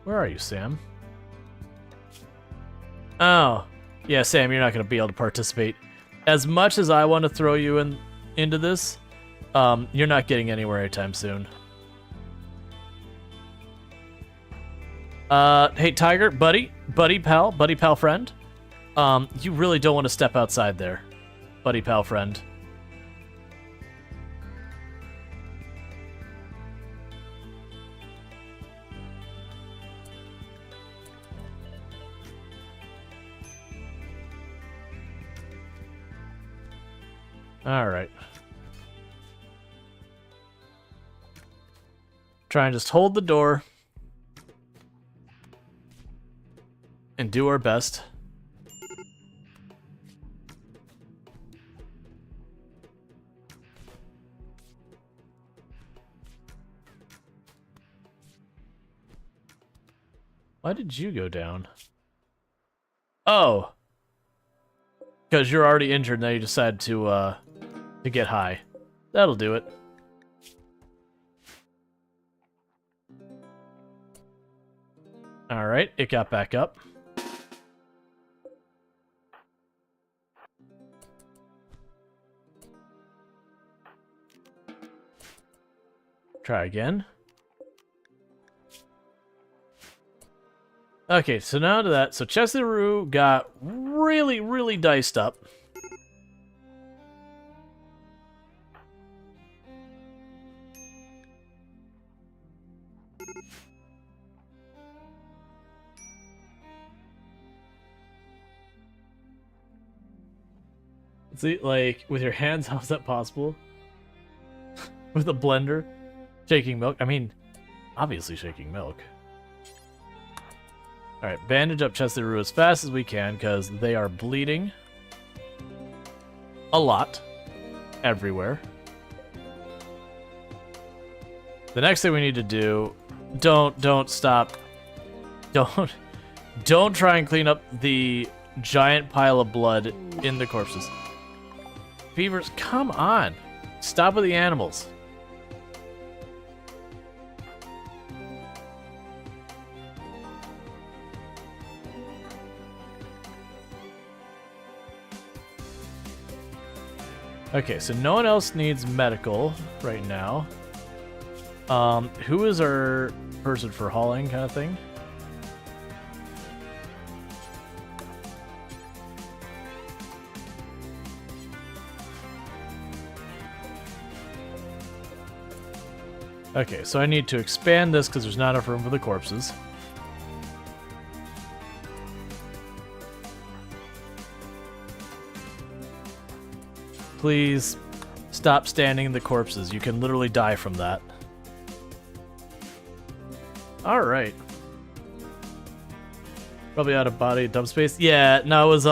Where are you, Sam? Oh. Yeah, Sam, you're not going to be able to participate. As much as I want to throw you into this, you're not getting anywhere anytime soon. Hey, Tiger, buddy pal friend. You really don't want to step outside there, buddy pal friend. All right. Try and just hold the door and do our best. Why did you go down? Oh. Because you're already injured, now you decide to get high. That'll do it. Alright, it got back up. Try again. Okay, so now to that. So Chesiru got really, really diced up. See, like, with your hands, how is that possible? With a blender? Shaking milk? I mean, obviously shaking milk. Alright, bandage up Chesiru as fast as we can, because they are bleeding. A lot. Everywhere. The next thing we need to do... Don't stop. Don't try and clean up the giant pile of blood in the corpses. Beavers, come on! Stop with the animals. Okay, so no one else needs medical right now. Who is our person for hauling kind of thing? Okay, so I need to expand this because there's not enough room for the corpses. Please stop standing in the corpses. You can literally die from that. Alright. Probably out of body dump space. Yeah, no, it was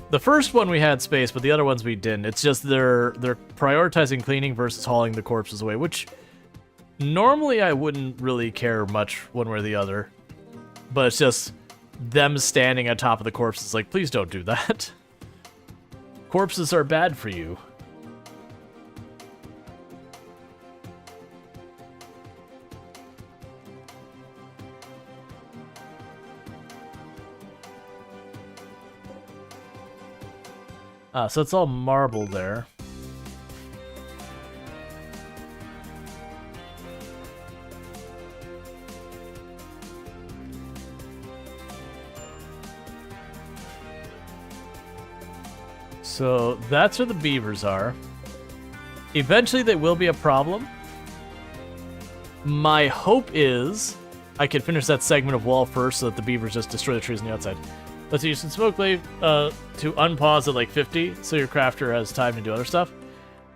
the first one we had space, but the other ones we didn't. It's just they're prioritizing cleaning versus hauling the corpses away, which normally I wouldn't really care much one way or the other. But it's just them standing on top of the corpses, like, please don't do that. Corpses are bad for you. So it's all marble there. So that's where the beavers are. Eventually they will be a problem. My hope is I can finish that segment of wall first so that the beavers just destroy the trees on the outside. Let's see, you should smoke blade to unpause at like 50 so your crafter has time to do other stuff.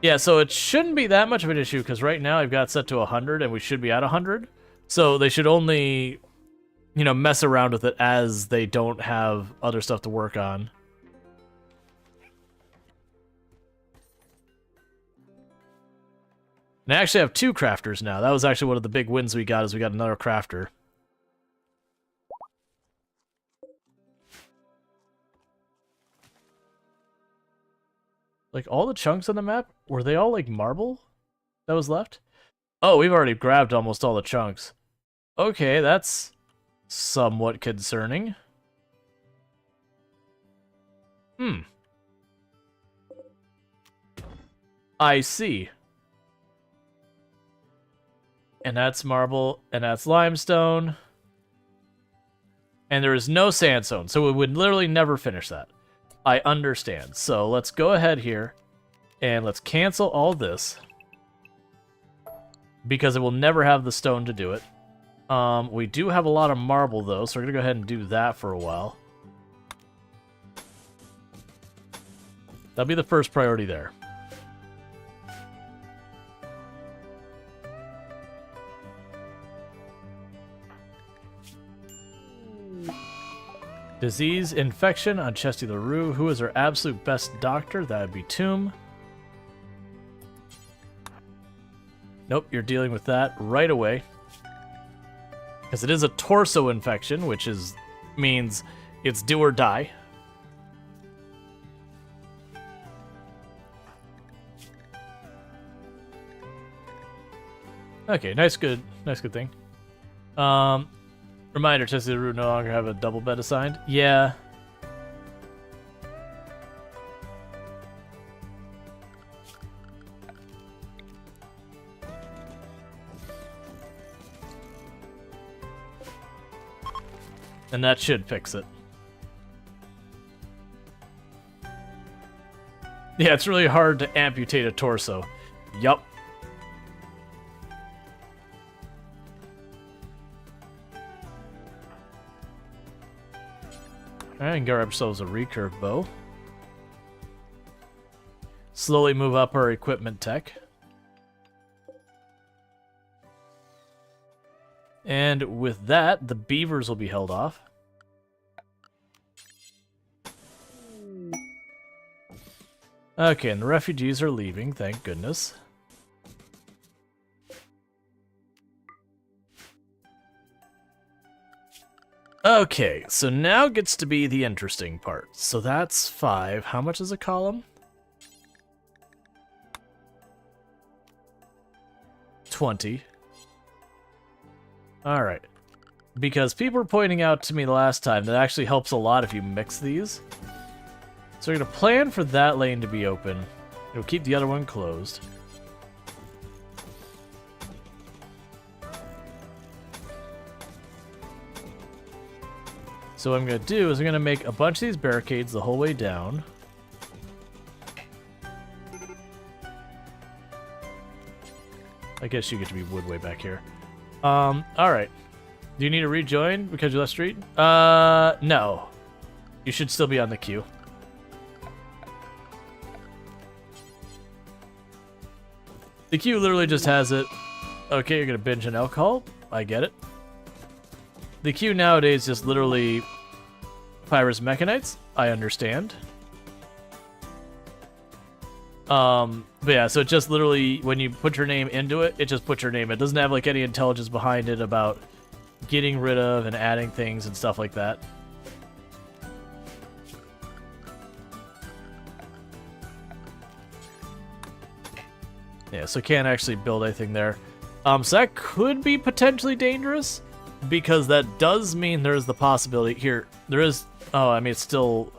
Yeah, so it shouldn't be that much of an issue because right now I've got it set to 100 and we should be at 100. So they should only, you know, mess around with it as they don't have other stuff to work on. And I actually have 2 crafters now. That was actually one of the big wins we got, is we got another crafter. Like, all the chunks on the map, were they all, like, marble that was left? Oh, we've already grabbed almost all the chunks. Okay, that's somewhat concerning. I see. And that's marble, and that's limestone. And there is no sandstone, so we would literally never finish that. I understand. So let's go ahead here, and let's cancel all this. Because it will never have the stone to do it. We do have a lot of marble, though, so we're going to go ahead and do that for a while. That'll be the first priority there. Disease, infection on Chesty LaRue. Who is our absolute best doctor? That would be Tomb. Nope, you're dealing with that right away. Because it is a torso infection, which means it's do or die. Okay, nice good thing. Reminder, Chesty LaRue no longer have a double bed assigned. Yeah. And that should fix it. Yeah, it's really hard to amputate a torso. Yup. Alright, and get ourselves a recurve bow. Slowly move up our equipment tech. And with that, the beavers will be held off. Okay, and the refugees are leaving, thank goodness. Okay, so now gets to be the interesting part. So that's 5. How much is a column? 20. Alright. Because people were pointing out to me the last time that actually helps a lot if you mix these. So we're going to plan for that lane to be open. It'll keep the other one closed. So what I'm going to do is I'm going to make a bunch of these barricades the whole way down. I guess you get to be wood way back here. Alright. Do you need to rejoin because you left street? No. You should still be on the queue. The queue literally just has it. Okay, you're going to binge on alcohol. I get it. The queue nowadays just literally Pyrus Mechanites. I understand. But yeah, so it just literally, when you put your name into it, it just puts your name. It doesn't have like any intelligence behind it about getting rid of and adding things and stuff like that. Yeah, so can't actually build anything there. So that could be potentially dangerous, because that does mean there's the possibility here. There is, oh, I mean, it's still,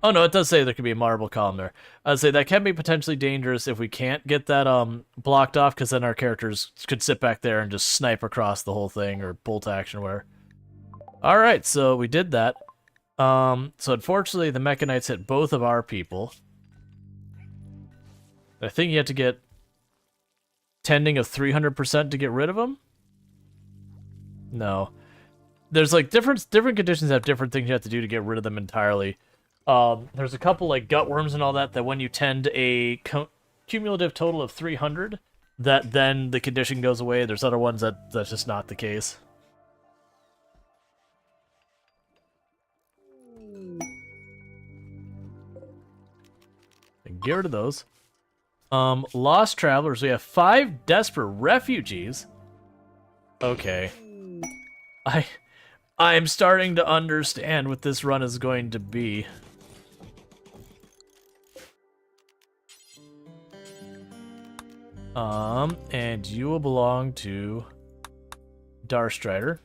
Oh no, it does say there could be a marble column there. I'd say that can be potentially dangerous if we can't get that blocked off, because then our characters could sit back there and just snipe across the whole thing or bolt action where. All right, so we did that. So unfortunately, the Mechanites hit both of our people. I think you have to get tending of 300% to get rid of them. No, there's like different conditions have different things you have to do to get rid of them entirely. There's a couple like gutworms and all that when you tend a cumulative total of 300, that then the condition goes away. There's other ones that's just not the case. And get rid of those. Lost travelers. We have 5 desperate refugees. Okay. I'm starting to understand what this run is going to be. And you will belong to Darstrider.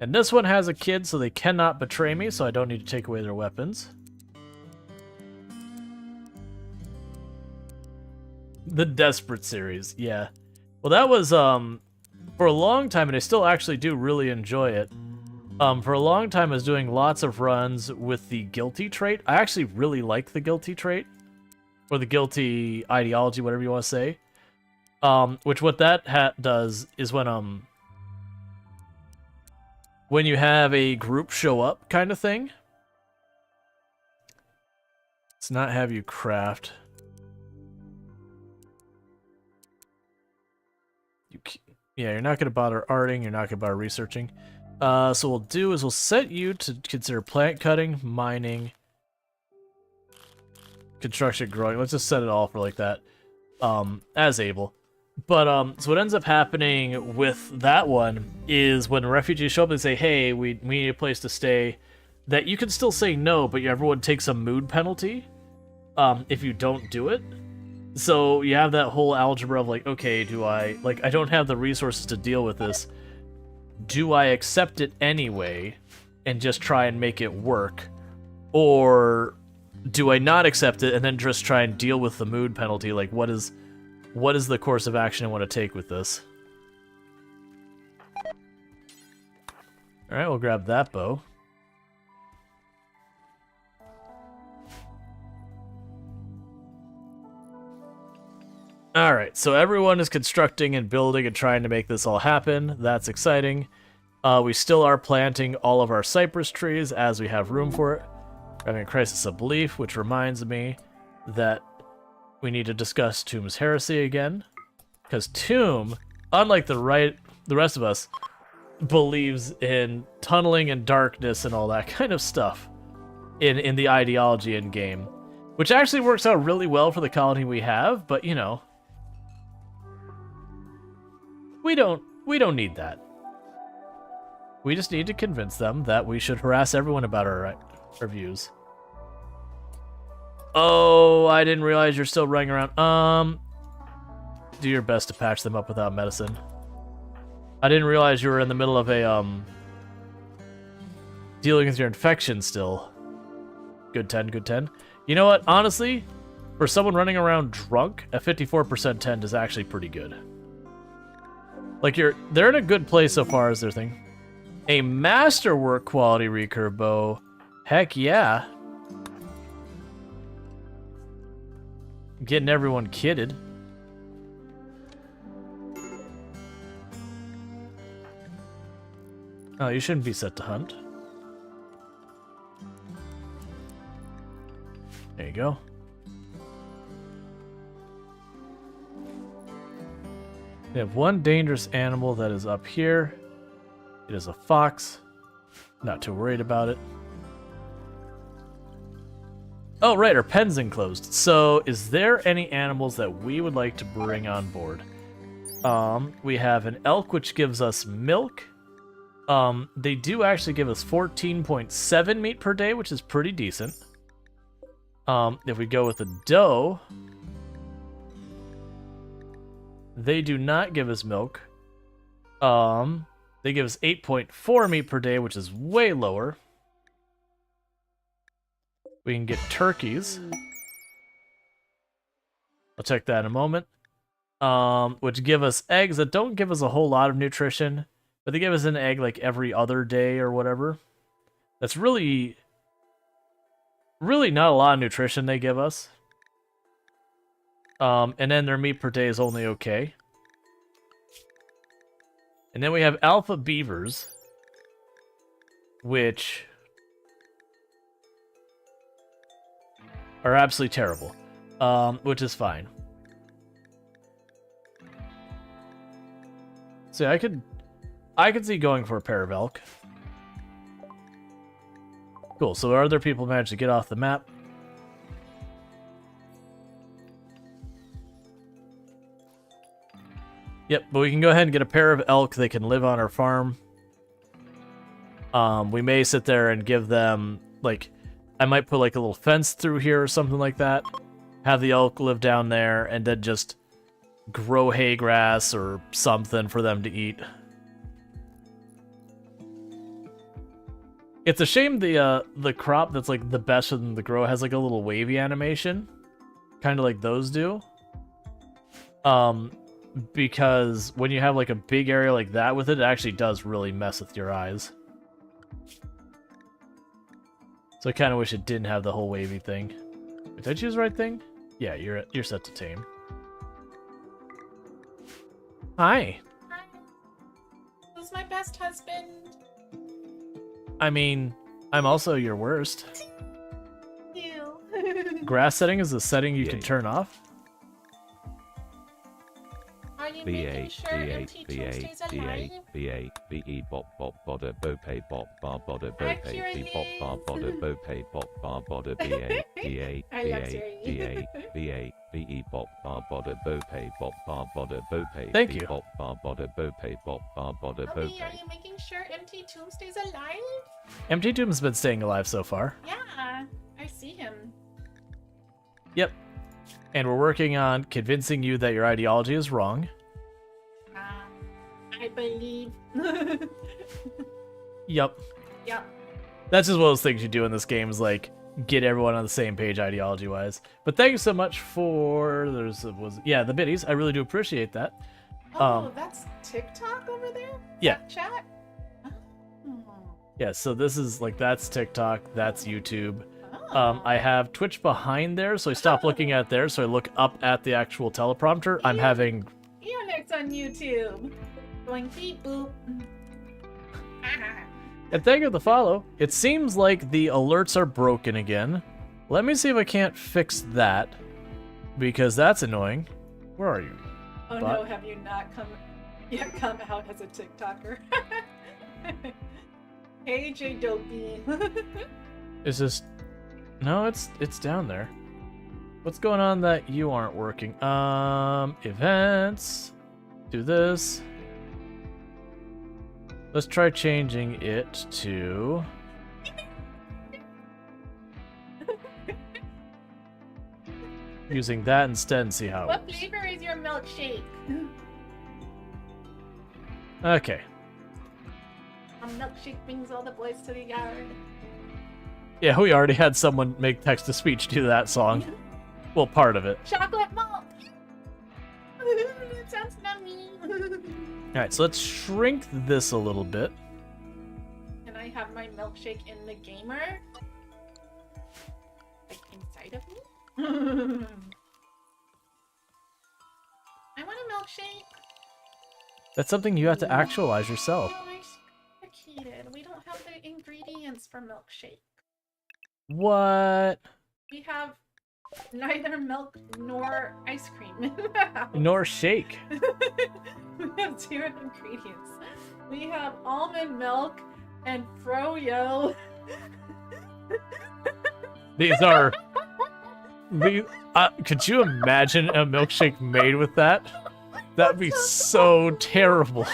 And this one has a kid, so they cannot betray me, so I don't need to take away their weapons. The Desperate series, yeah. Well, that was, for a long time, and I still actually do really enjoy it. For a long time, I was doing lots of runs with the Guilty trait. I actually really like the Guilty trait. Or the Guilty ideology, whatever you want to say. Which what that does is when you have a group show up kind of thing. Let's not have you craft. Yeah, you're not going to bother arting, you're not going to bother researching. So what we'll do is we'll set you to consider plant cutting, mining, construction, growing. Let's just set it all for like that, as able. But so what ends up happening with that one is when refugees show up and say, hey, we need a place to stay, that you can still say no, but everyone takes a mood penalty if you don't do it. So you have that whole algebra of like, okay, I don't have the resources to deal with this. Do I accept it anyway and just try and make it work? Or do I not accept it and then just try and deal with the mood penalty? Like, what is the course of action I want to take with this? Alright, we'll grab that bow. Alright, so everyone is constructing and building and trying to make this all happen. That's exciting. We still are planting all of our cypress trees as we have room for it. We're having a crisis of belief, which reminds me that we need to discuss Tomb's heresy again. Because Tomb, unlike the rest of us, believes in tunneling and darkness and all that kind of stuff in the ideology in game. Which actually works out really well for the colony we have, but you know, we don't need that. We just need to convince them that we should harass everyone about our views. Oh, I didn't realize you're still running around. Do your best to patch them up without medicine. I didn't realize you were in the middle of a dealing with your infection still. Good 10, good 10. You know what? Honestly, for someone running around drunk, a 54% tend is actually pretty good. Like they're in a good place so far as their thing. A masterwork quality recurve bow. Heck yeah. Getting everyone kitted. Oh, you shouldn't be set to hunt. There you go. We have one dangerous animal that is up here. It is a fox. Not too worried about it. Oh, right, our pen's enclosed. So, is there any animals that we would like to bring on board? We have an elk, which gives us milk. They do actually give us 14.7 meat per day, which is pretty decent. If we go with a doe, they do not give us milk. They give us 8.4 meat per day, which is way lower. We can get turkeys. I'll check that in a moment. Which give us eggs that don't give us a whole lot of nutrition, but they give us an egg like every other day or whatever. That's really not a lot of nutrition they give us. And then their meat per day is only okay. And then we have alpha beavers, which are absolutely terrible, which is fine. So I could see going for a pair of elk. Cool, so our other people managed to get off the map. Yep, but we can go ahead and get a pair of elk. They can live on our farm. We may sit there and give them, like, I might put like a little fence through here or something like that. Have the elk live down there and then just grow hay grass or something for them to eat. It's a shame the crop that's like the best of them to grow has like a little wavy animation, kind of like those do. Because when you have like a big area like that with it, it actually does really mess with your eyes. So I kind of wish it didn't have the whole wavy thing. Wait, did I choose the right thing? Yeah, you're set to tame. Hi. Hi. Who's my best husband? I mean, I'm also your worst. You. Grass setting is a setting you can turn off. Are you making sure MT2 stays alive? B-E bop bop bodder bope bop bar bodder bope B bop bar bodder bope bop bar bodder B-A B-E bop bar bodder bope bop bar bodder bope Thank you. bop bar bodder bope bop bar bodder bope. Are you making sure MT2 stays alive? MT Doom's been staying alive so far. Yeah, I see him. Yep. And we're working on convincing you that your ideology is wrong. I believe. Yep. Yep. That's just one of those things you do in this game is like get everyone on the same page ideology-wise. But thank you so much for the biddies. I really do appreciate that. Oh, that's TikTok over there? Yeah. Chat? Oh. Yeah, so this is like that's TikTok, that's YouTube. Oh. I have Twitch behind there, so I stop looking at there, so I look up at the actual teleprompter. I'm having Eonix on YouTube. Going beep boop. And thank you for the follow. It seems like the alerts are broken again. Let me see if I can't fix that, because that's annoying. Where are you? Oh no, have you not come out as a TikToker? Hey J Dopey. Is this... No, it's down there. What's going on that you aren't working? Events. Do this. Let's try changing it to... using that instead and see how it What works. flavor is your milkshake? Okay. A milkshake brings all the boys to the yard. Yeah, we already had someone make text-to-speech do that song. Well, part of it. Chocolate malt! It sounds nummy. Alright, so let's shrink this a little bit. Can I have my milkshake in the gamer? Like inside of me? I want a milkshake. That's something you have to actualize yourself. Oh, I suffocated. We don't have the ingredients for milkshake. What? We have neither milk nor ice cream. Nor shake. We have 0 ingredients. We have almond milk and froyo. These are... could you imagine a milkshake made with that? That'd be so terrible.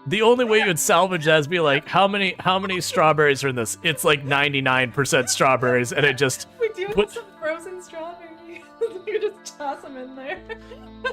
The only way you'd salvage that is be like, how many strawberries are in this? It's like 99% strawberries, and it just... We do have some frozen strawberries. You just toss them in there.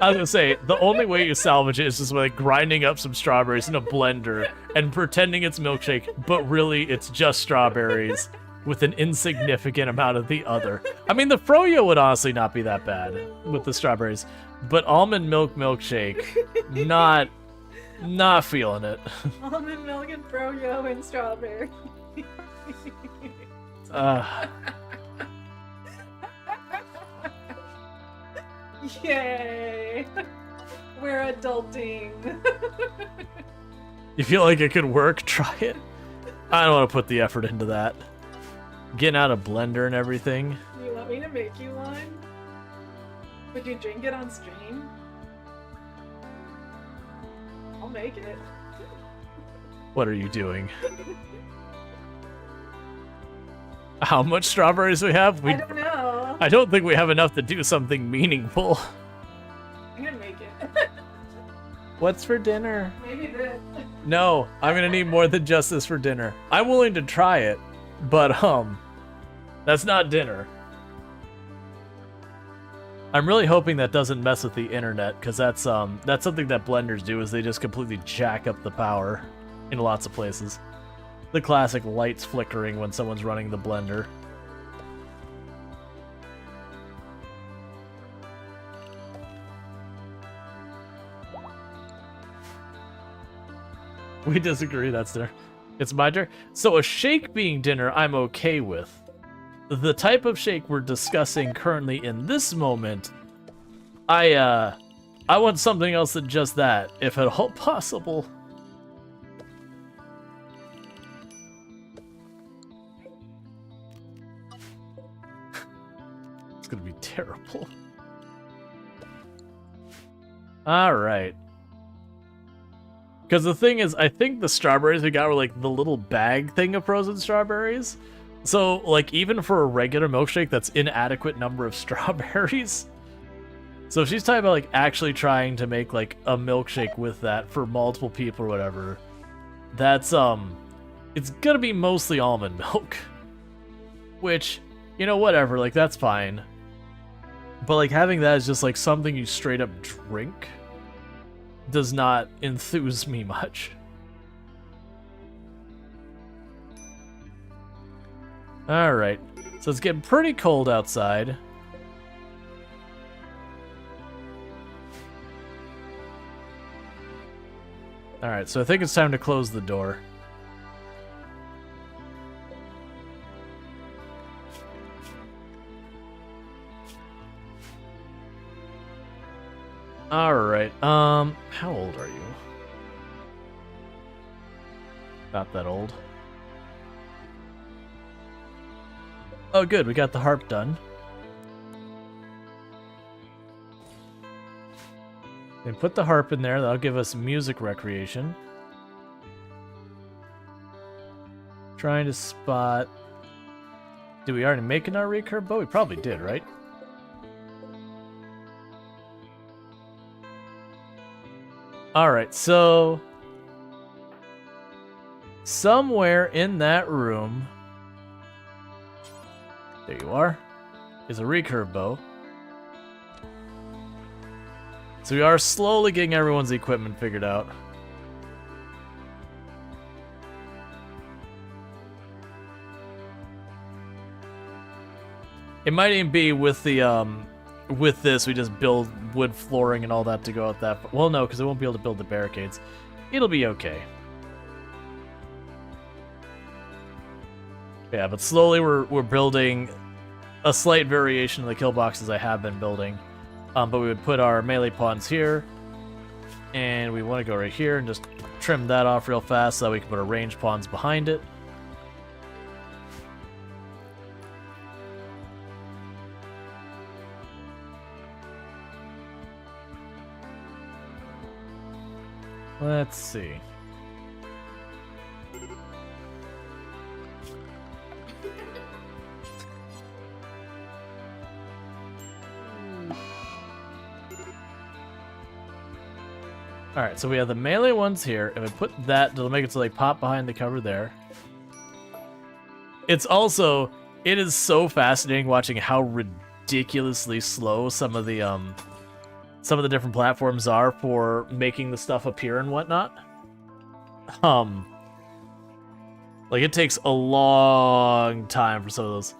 I was gonna say, the only way you salvage it is just like grinding up some strawberries in a blender and pretending it's milkshake, but really it's just strawberries. with an insignificant amount of the other. I mean, the froyo would honestly not be that bad with the strawberries, but almond milk milkshake, not feeling it. Almond milk and froyo and strawberry. Yay! We're adulting. You feel like it could work? Try it. I don't want to put the effort into that. Getting out a blender and everything. You want me to make you one? Would you drink it on stream? I'll make it. What are you doing? How much strawberries we have? I don't know. I don't think we have enough to do something meaningful. I'm gonna make it. What's for dinner? Maybe this. No, I'm gonna need more than just this for dinner. I'm willing to try it, but that's not dinner. I'm really hoping that doesn't mess with the internet, because that's something that blenders do, is they just completely jack up the power in lots of places. The classic lights flickering when someone's running the blender. We disagree, that's dinner. It's my turn. So a shake being dinner, I'm okay with. The type of shake we're discussing currently in this moment, I want something else than just that, if at all possible. It's gonna be terrible. Alright. Because the thing is, I think the strawberries we got were like the little bag thing of frozen strawberries. So, like, even for a regular milkshake, that's inadequate number of strawberries. So if she's talking about, like, actually trying to make, like, a milkshake with that for multiple people or whatever, that's, it's gonna be mostly almond milk. Which, you know, whatever, like, that's fine. But, like, having that as just, like, something you straight up drink does not enthuse me much. Alright, so it's getting pretty cold outside. Alright, so I think it's time to close the door. Alright, how old are you? Not that old. Oh good, we got the harp done. And put the harp in there, that'll give us music recreation. Trying to spot... Did we already make an our recurve bow? We probably did, right? Alright, so... somewhere in that room... There you are. Is a recurve bow. So we are slowly getting everyone's equipment figured out. It might even be with the with this we just build wood flooring and all that to go out that. Well, no, because we won't be able to build the barricades. It'll be okay. Yeah, but slowly we're building a slight variation of the kill boxes I have been building. But we would put our melee pawns here, and we want to go right here and just trim that off real fast so that we can put our ranged pawns behind it. Let's see. Alright, so we have the melee ones here, and we put that, it'll make it so they pop behind the cover there. It's also, it is so fascinating watching how ridiculously slow some of the different platforms are for making the stuff appear and whatnot. Like, it takes a long time for some of those.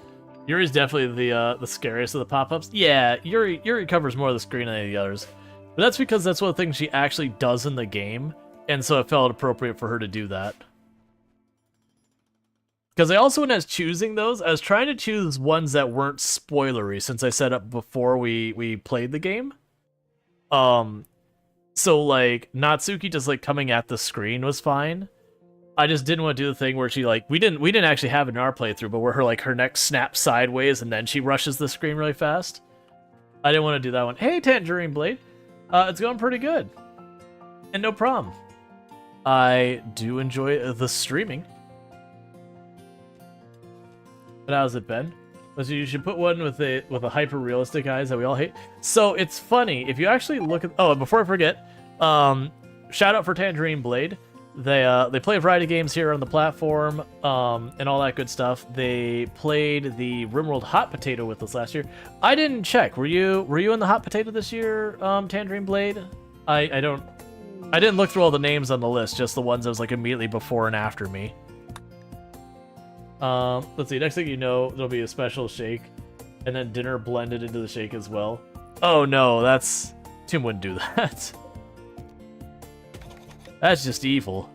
Yuri's definitely the scariest of the pop-ups. Yeah, Yuri covers more of the screen than any of the others. But that's because that's one of the things she actually does in the game, and so it felt appropriate for her to do that. Because I also, when I was choosing those, I was trying to choose ones that weren't spoilery, since I set up before we played the game. So, like, Natsuki just, like, coming at the screen was fine. I just didn't want to do the thing where she, like, we didn't actually have it in our playthrough, but where her neck snaps sideways and then she rushes the screen really fast. I didn't want to do that one. Hey, Tangerine Blade. It's going pretty good. And no problem. I do enjoy the streaming. But how's it been? So you should put one with a hyper-realistic eyes that we all hate. So it's funny, if you actually look at... Oh, and before I forget, shout out for Tangerine Blade. They play a variety of games here on the platform, and all that good stuff. They played the RimWorld Hot Potato with us last year. I didn't check. Were you in the Hot Potato this year, Tangerine Blade? I didn't look through all the names on the list, just the ones that was like immediately before and after me. Let's see. Next thing you know, there'll be a special shake, and then dinner blended into the shake as well. Oh no, Tim wouldn't do that. That's just evil.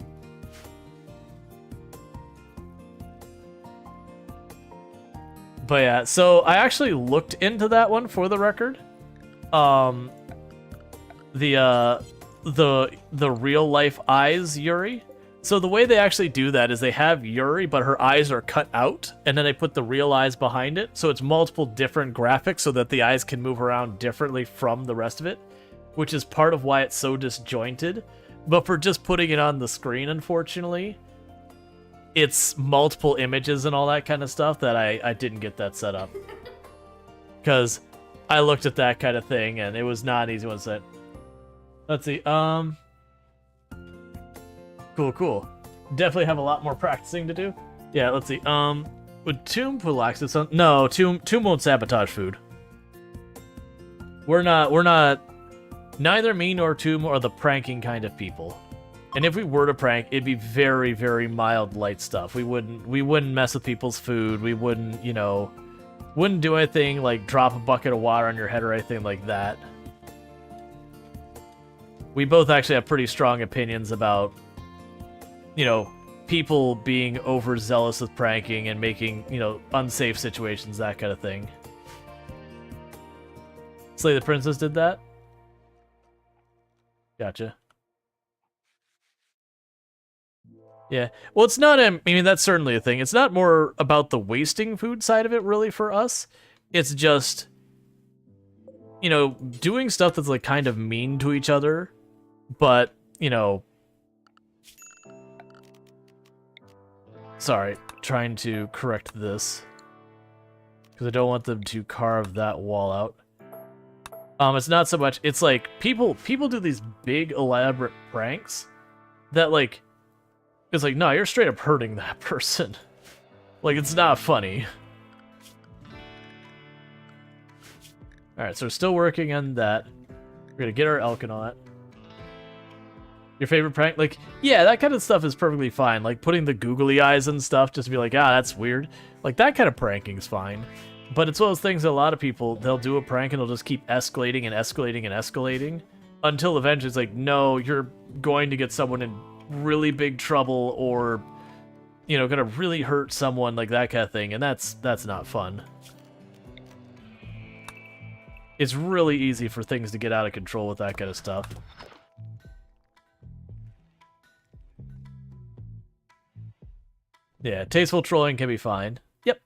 But yeah, so I actually looked into that one for the record. The real life eyes Yuri. So the way they actually do that is they have Yuri, but her eyes are cut out, and then they put the real eyes behind it. So it's multiple different graphics so that the eyes can move around differently from the rest of it, which is part of why it's so disjointed. But for just putting it on the screen, unfortunately, it's multiple images and all that kind of stuff that I didn't get that set up. Because I looked at that kind of thing, and it was not an easy one to set. Let's see, Cool. Definitely have a lot more practicing to do. Yeah, let's see, would Tomb put laxatives on? No, Tomb won't sabotage food. We're not... Neither me nor Tomb are the pranking kind of people. And if we were to prank, it'd be very, very mild, light stuff. We wouldn't mess with people's food. We wouldn't, wouldn't do anything like drop a bucket of water on your head or anything like that. We both actually have pretty strong opinions about, people being overzealous with pranking and making, unsafe situations, that kind of thing. Slay the Princess did that? Gotcha. Yeah. Well, it's not, that's certainly a thing. It's not more about the wasting food side of it, really, for us. It's just, doing stuff that's, like, kind of mean to each other, but, Sorry, trying to correct this. Because I don't want them to carve that wall out. It's not so much, it's like, people do these big, elaborate pranks that, like, it's like, no, you're straight up hurting that person. Like, it's not funny. Alright, so we're still working on that. We're gonna get our Elkin on it. Your favorite prank? Like, yeah, that kind of stuff is perfectly fine. Like, putting the googly eyes and stuff, just to be like, that's weird. Like, that kind of pranking is fine. But it's one of those things that a lot of people, they'll do a prank and they'll just keep escalating and escalating and escalating until eventually it's like, no, you're going to get someone in really big trouble or, gonna really hurt someone, like that kind of thing. And that's not fun. It's really easy for things to get out of control with that kind of stuff. Yeah, tasteful trolling can be fine. Yep.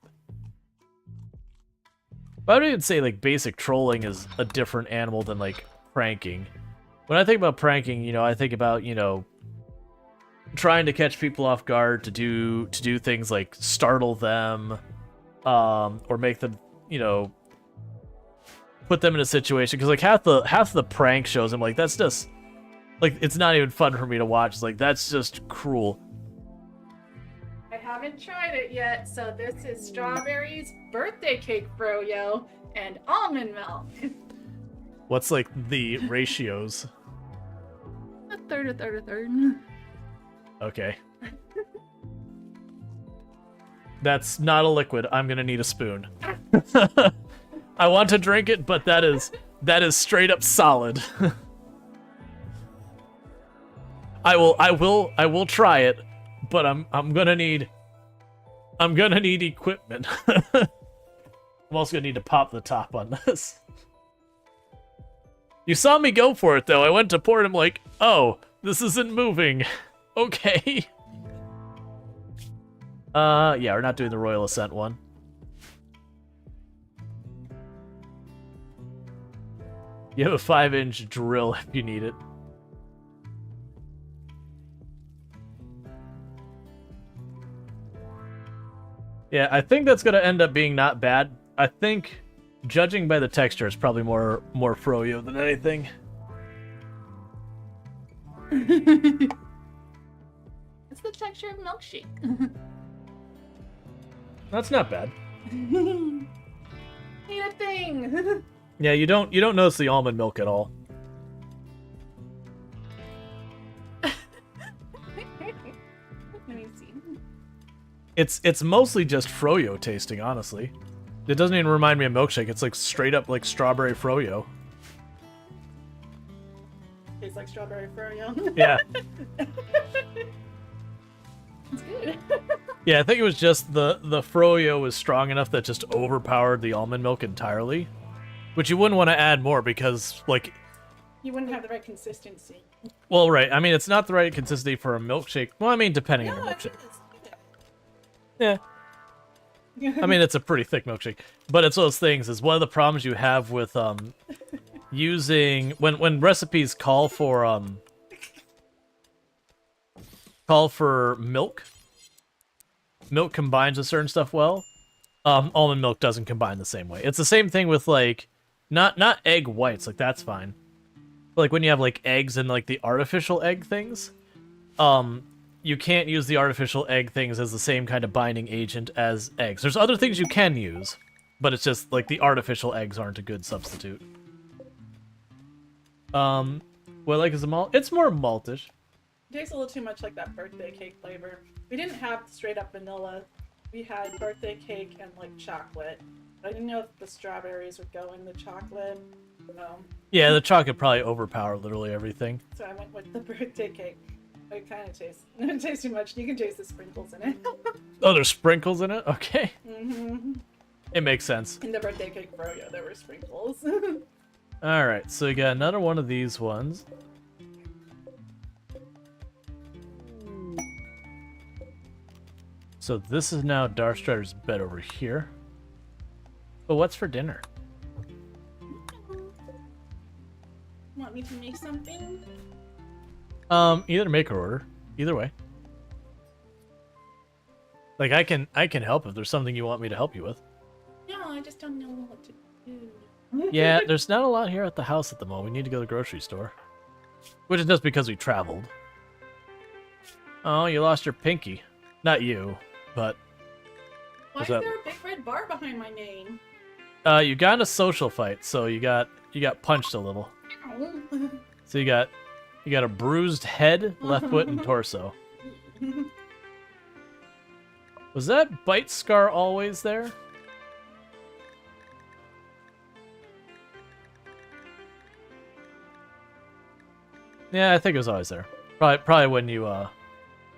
But I would even say, like, basic trolling is a different animal than, like, pranking. When I think about pranking, I think about, trying to catch people off guard to do things like startle them, or make them, put them in a situation. Because, like, half the prank shows, I'm like, that's just, like, it's not even fun for me to watch. It's like, that's just cruel. I haven't tried it yet, so this is strawberries, birthday cake froyo, and almond milk. What's, like, the ratios? A third. Okay. That's not a liquid. I'm gonna need a spoon. I want to drink it, but that is straight up solid. I will try it, but I'm gonna need equipment. I'm also gonna need to pop the top on this. You saw me go for it though. I went to pour it. I'm like, oh, this isn't moving. Okay. Yeah, we're not doing the Royal Ascent one. You have a 5-inch drill if you need it. Yeah, I think that's gonna end up being not bad. I think, judging by the texture, it's probably more froyo than anything. It's the texture of milkshake. That's not bad. Ain't a thing. Yeah, you don't notice the almond milk at all. Let me see. It's mostly just froyo tasting, honestly. It doesn't even remind me of milkshake. It's like straight up like strawberry froyo. Tastes like strawberry froyo. Yeah. It's good. Yeah, I think it was just the froyo was strong enough that just overpowered the almond milk entirely. Which you wouldn't want to add more because, like... You wouldn't have the right consistency. Well, right. I mean, it's not the right consistency for a milkshake. Well, I mean, depending on the milkshake. Yeah. I mean, it's a pretty thick milkshake. But it's those things, is one of the problems you have with using... When recipes call for milk combines with certain stuff well, almond milk doesn't combine the same way. It's the same thing with, like, not egg whites, like, that's fine. But, like, when you have, like, eggs and, like, the artificial egg things, you can't use the artificial egg things as the same kind of binding agent as eggs. There's other things you can use, but it's just, like, the artificial eggs aren't a good substitute. What I like is the malt. It's more maltish. It tastes a little too much like that birthday cake flavor. We didn't have straight up vanilla. We had birthday cake and like chocolate. I didn't know if the strawberries would go in the chocolate. Yeah, the chocolate probably overpowered literally everything. So I went with the birthday cake. It kind of tastes. It doesn't taste too much. You can taste the sprinkles in it. Oh, there's sprinkles in it? Okay. Mm-hmm. It makes sense. In the birthday cake froyo, there were sprinkles. Alright, so you got another one of these ones. So this is now Darkstrider's bed over here. But what's for dinner? Want me to make something? Either make or order. Either way. Like I can help if there's something you want me to help you with. No, I just don't know what to do. Yeah, there's not a lot here at the house at the moment. We need to go to the grocery store. Which is just because we traveled. Oh, you lost your pinky. Not you, but... Why is there a big red bar behind my name? You got in a social fight, so you got punched a little. Ow. So you got a bruised head, left foot, and torso. Was that bite scar always there? Yeah, I think it was always there. Probably when you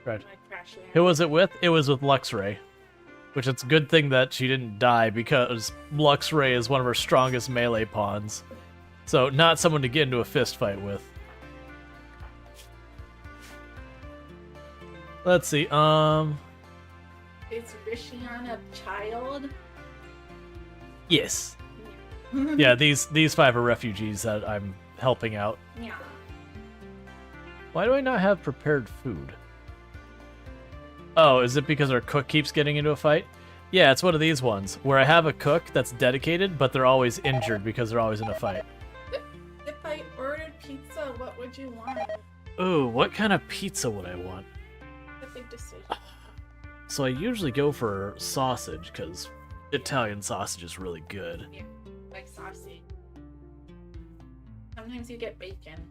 tried. Who was it with? It was with Luxray. Which it's a good thing that she didn't die because Luxray is one of her strongest melee pawns. So not someone to get into a fist fight with. Let's see, Is Rishion a child? Yes. Yeah, these 5 are refugees that I'm helping out. Yeah. Why do I not have prepared food? Oh, is it because our cook keeps getting into a fight? Yeah, it's one of these ones, where I have a cook that's dedicated, but they're always injured because they're always in a fight. If I ordered pizza, what would you want? Ooh, what kind of pizza would I want? That's a big decision. So I usually go for sausage, because Italian sausage is really good. Yeah, like sausage. Sometimes you get bacon.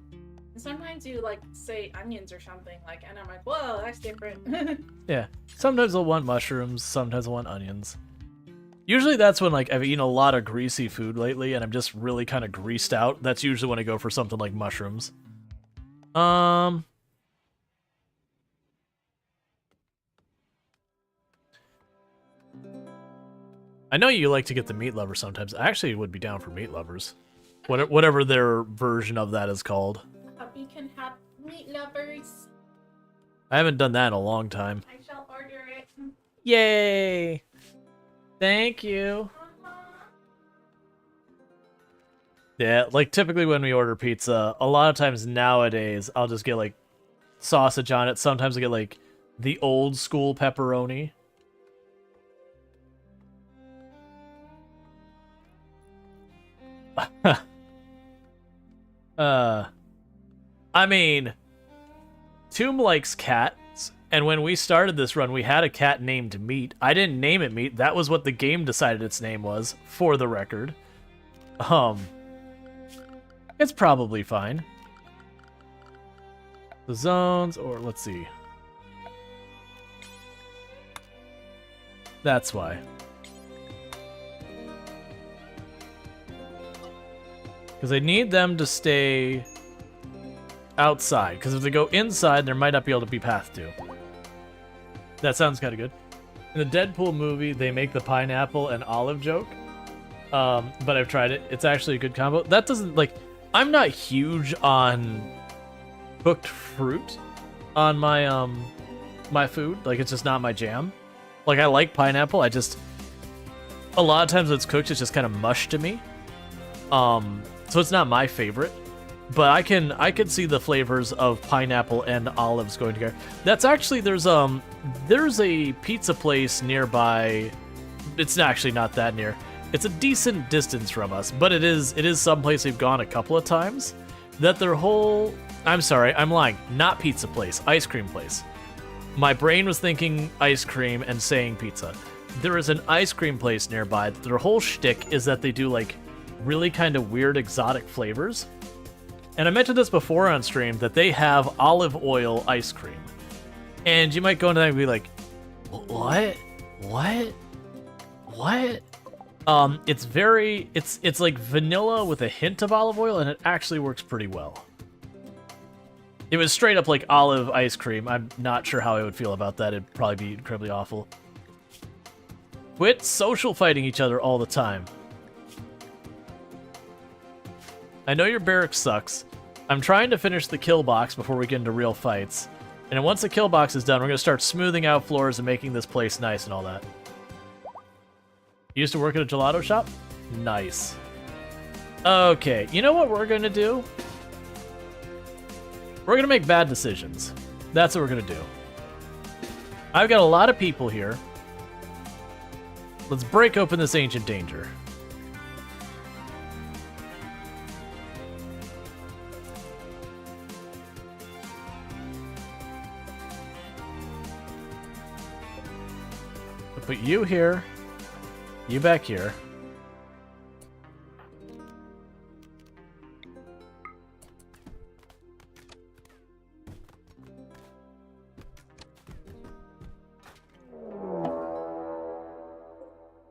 Sometimes you like say onions or something like, and I'm like, whoa, that's different. Yeah. Sometimes I'll want mushrooms, sometimes I'll want onions. Usually that's when like I've eaten a lot of greasy food lately and I'm just really kind of greased out. That's usually when I go for something like mushrooms. I know you like to get the meat lovers sometimes. I actually would be down for meat lovers. Whatever their version of that is called. We can have meat lovers. I haven't done that in a long time. I shall order it. Yay! Thank you. Yeah, like typically when we order pizza, a lot of times nowadays I'll just get like sausage on it. Sometimes I get like the old school pepperoni. I mean, Tomb likes cats, and when we started this run, we had a cat named Meat. I didn't name it Meat. That was what the game decided its name was, for the record. It's probably fine. The zones, or let's see. That's why. Because I need them to stay outside. Because if they go inside, there might not be able to be path to. That sounds kind of good. In the Deadpool movie, they make the pineapple and olive joke. But I've tried it. It's actually a good combo. That doesn't, like... I'm not huge on cooked fruit on my, my food. Like, it's just not my jam. Like, I like pineapple. I just... A lot of times when it's cooked, it's just kind of mush to me. So it's not my favorite, but I can see the flavors of pineapple and olives going together. That's actually there's a pizza place nearby. It's actually not that near. It's a decent distance from us, but it is someplace we've gone a couple of times. That their whole I'm sorry, I'm lying. Not pizza place, ice cream place. My brain was thinking ice cream and saying pizza. There is an ice cream place nearby. Their whole shtick is that they do like really kind of weird exotic flavors. And I mentioned this before on stream that they have olive oil ice cream. And you might go into that and be like, what? It's like vanilla with a hint of olive oil, and it actually works pretty well. It was straight up like olive ice cream. I'm not sure how I would feel about that. It'd probably be incredibly awful. Quit social fighting each other all the time. I know your barracks sucks. I'm trying to finish the kill box before we get into real fights. And once the kill box is done, we're going to start smoothing out floors and making this place nice and all that. You used to work at a gelato shop? Nice. Okay, you know what we're going to do? We're going to make bad decisions. That's what we're going to do. I've got a lot of people here. Let's break open this ancient danger. I'll put you here. You back here.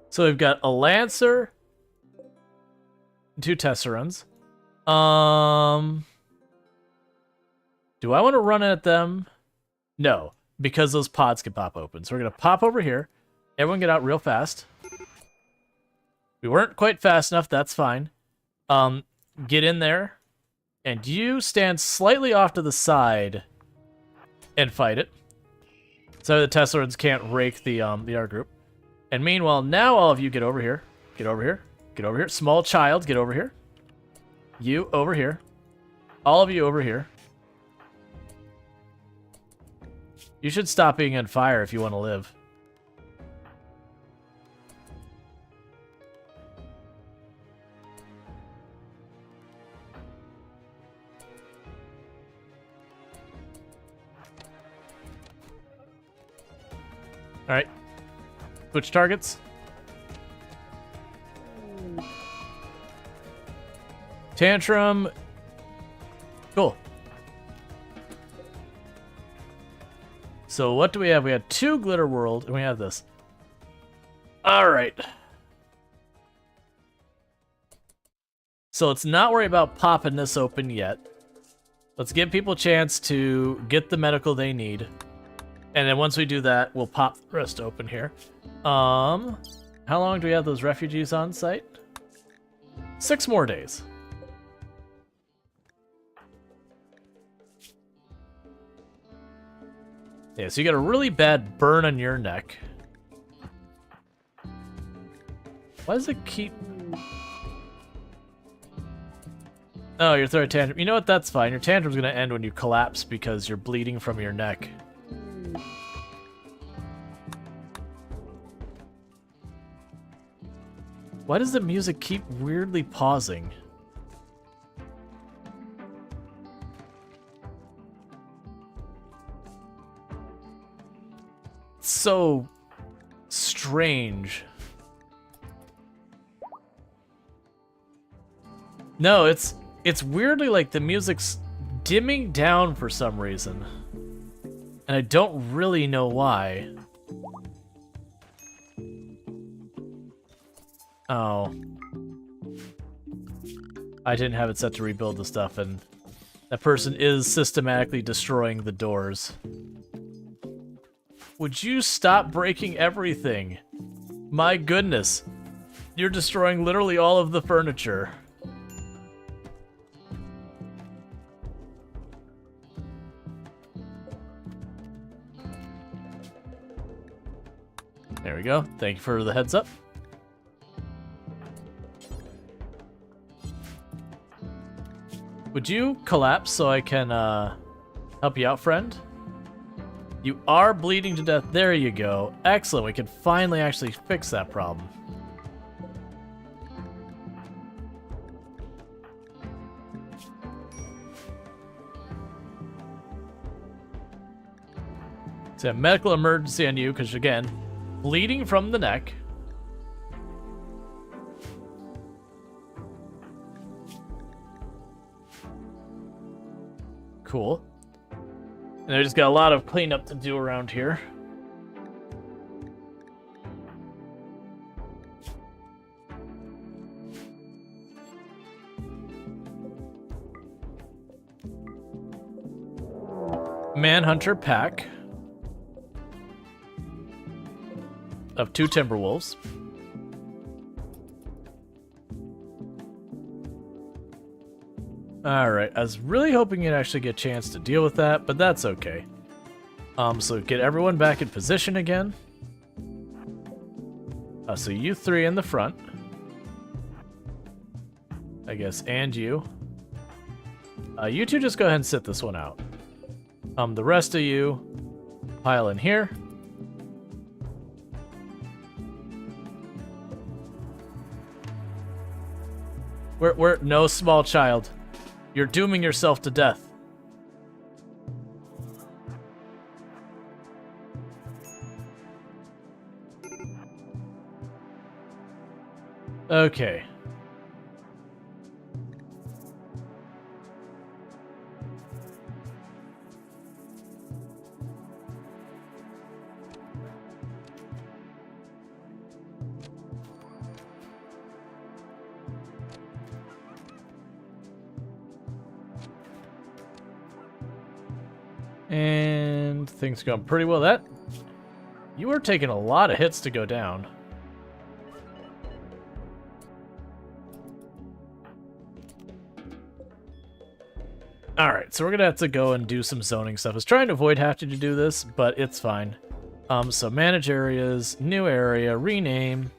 So we've got a Lancer, 2 Tesserons. Do I want to run at them? No, because those pods can pop open. So we're going to pop over here. Everyone get out real fast. We weren't quite fast enough. That's fine. Get in there. And you stand slightly off to the side and fight it. So the Tesserons can't rake the R group. And meanwhile, now all of you get over here. Get over here. Get over here. Small child, get over here. You over here. All of you over here. You should stop being on fire if you want to live. All right. Switch targets. Tantrum. Cool. So what do we have? We had 2 Glitter World, and we have this. Alright. So let's not worry about popping this open yet. Let's give people a chance to get the medical they need. And then once we do that, we'll pop the rest open here. How long do we have those refugees on site? 6 more days. Yeah, so you got a really bad burn on your neck. Why does it keep... Oh, you're throwing a tantrum. You know what? That's fine. Your tantrum's gonna end when you collapse because you're bleeding from your neck. Why does the music keep weirdly pausing? It's so strange. No, it's weirdly like the music's dimming down for some reason. And I don't really know why. Oh. I didn't have it set to rebuild the stuff, and that person is systematically destroying the doors. Would you stop breaking everything? My goodness. You're destroying literally all of the furniture. There we go. Thank you for the heads up. Would you collapse so I can help you out, friend? You are bleeding to death. There you go. Excellent. We can finally actually fix that problem. So, medical emergency on you, because again, bleeding from the neck. Cool. And I just got a lot of cleanup to do around here. Manhunter pack of 2 Timberwolves. Alright, I was really hoping you'd actually get a chance to deal with that, but that's okay. So get everyone back in position again. So you 3 in the front. I guess, and you. You 2 just go ahead and sit this one out. The rest of you pile in here. We're no small child. You're dooming yourself to death. Okay. And things going pretty well. You are taking a lot of hits to go down. Alright, so we're gonna have to go and do some zoning stuff. I was trying to avoid having to do this, but it's fine. So manage areas, new area, rename,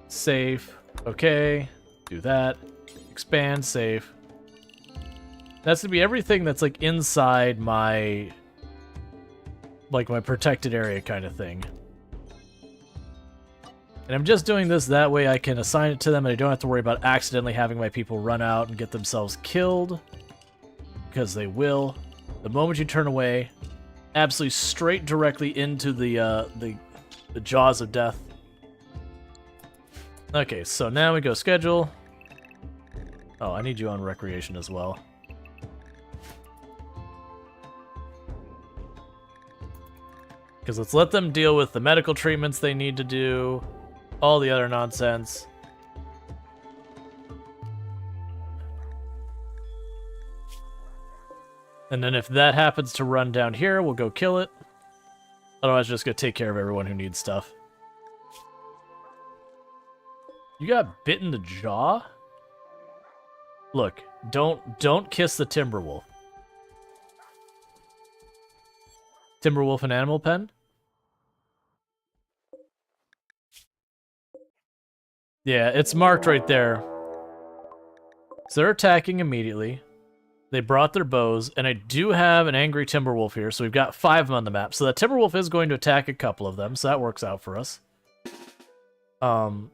save, okay, do that, expand, save. That's gonna be everything that's like inside my my protected area kind of thing. And I'm just doing this that way I can assign it to them and I don't have to worry about accidentally having my people run out and get themselves killed. Because they will. The moment you turn away, absolutely straight directly into the jaws of death. Okay, so now we go schedule. Oh, I need you on recreation as well. Because let's let them deal with the medical treatments they need to do, all the other nonsense. And then if that happens to run down here, we'll go kill it. Otherwise, just go take care of everyone who needs stuff. You got bit in the jaw? Look, don't kiss the Timberwolf. Timberwolf and Animal Pen? Yeah, it's marked right there. So they're attacking immediately. They brought their bows, and I do have an angry Timberwolf here, so we've got 5 of them on the map. So that Timberwolf is going to attack a couple of them, so that works out for us. I'll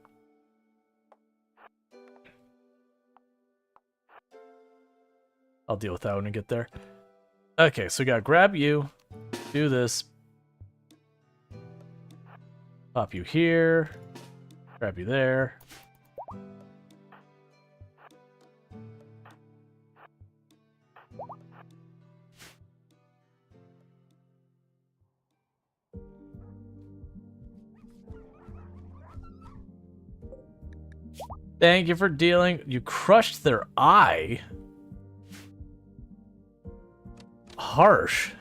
deal with that when we get there. Okay, so we gotta grab you, do this. Pop you here, grab you there. Thank you for dealing. You crushed their eye. Harsh.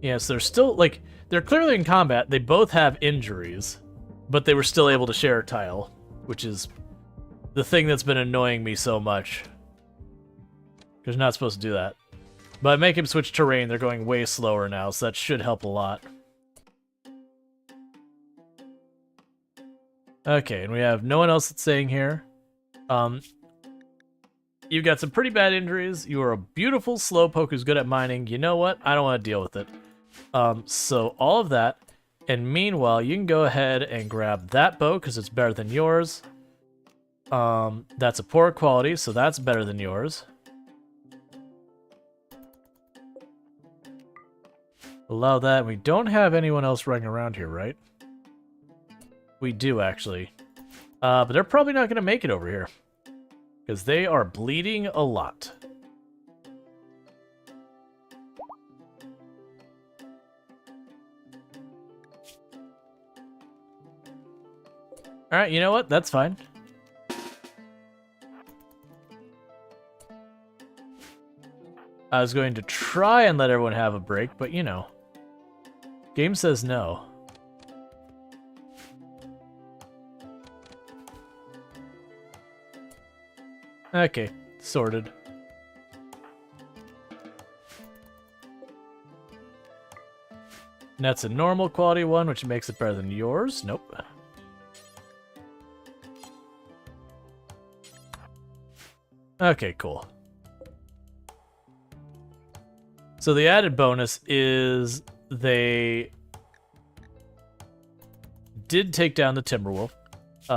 Yes, they're still, like, they're clearly in combat. They both have injuries, but they were still able to share a tile, which is the thing that's been annoying me so much. Because you're not supposed to do that. But make him switch terrain, they're going way slower now, so that should help a lot. Okay, and we have no one else that's staying here. You've got some pretty bad injuries. You are a beautiful slowpoke who's good at mining. You know what? I don't want to deal with it. So all of that. And meanwhile, you can go ahead and grab that bow, because it's better than yours. That's a poor quality, so that's better than yours. Allow that. We don't have anyone else running around here, right? We do, actually. But they're probably not going to make it over here. Because they are bleeding a lot. Alright, you know what? That's fine. I was going to try and let everyone have a break, but you know. Game says no. Okay, sorted. And that's a normal quality one, which makes it better than yours. Nope. Okay, cool. So the added bonus is they did take down the Timberwolf.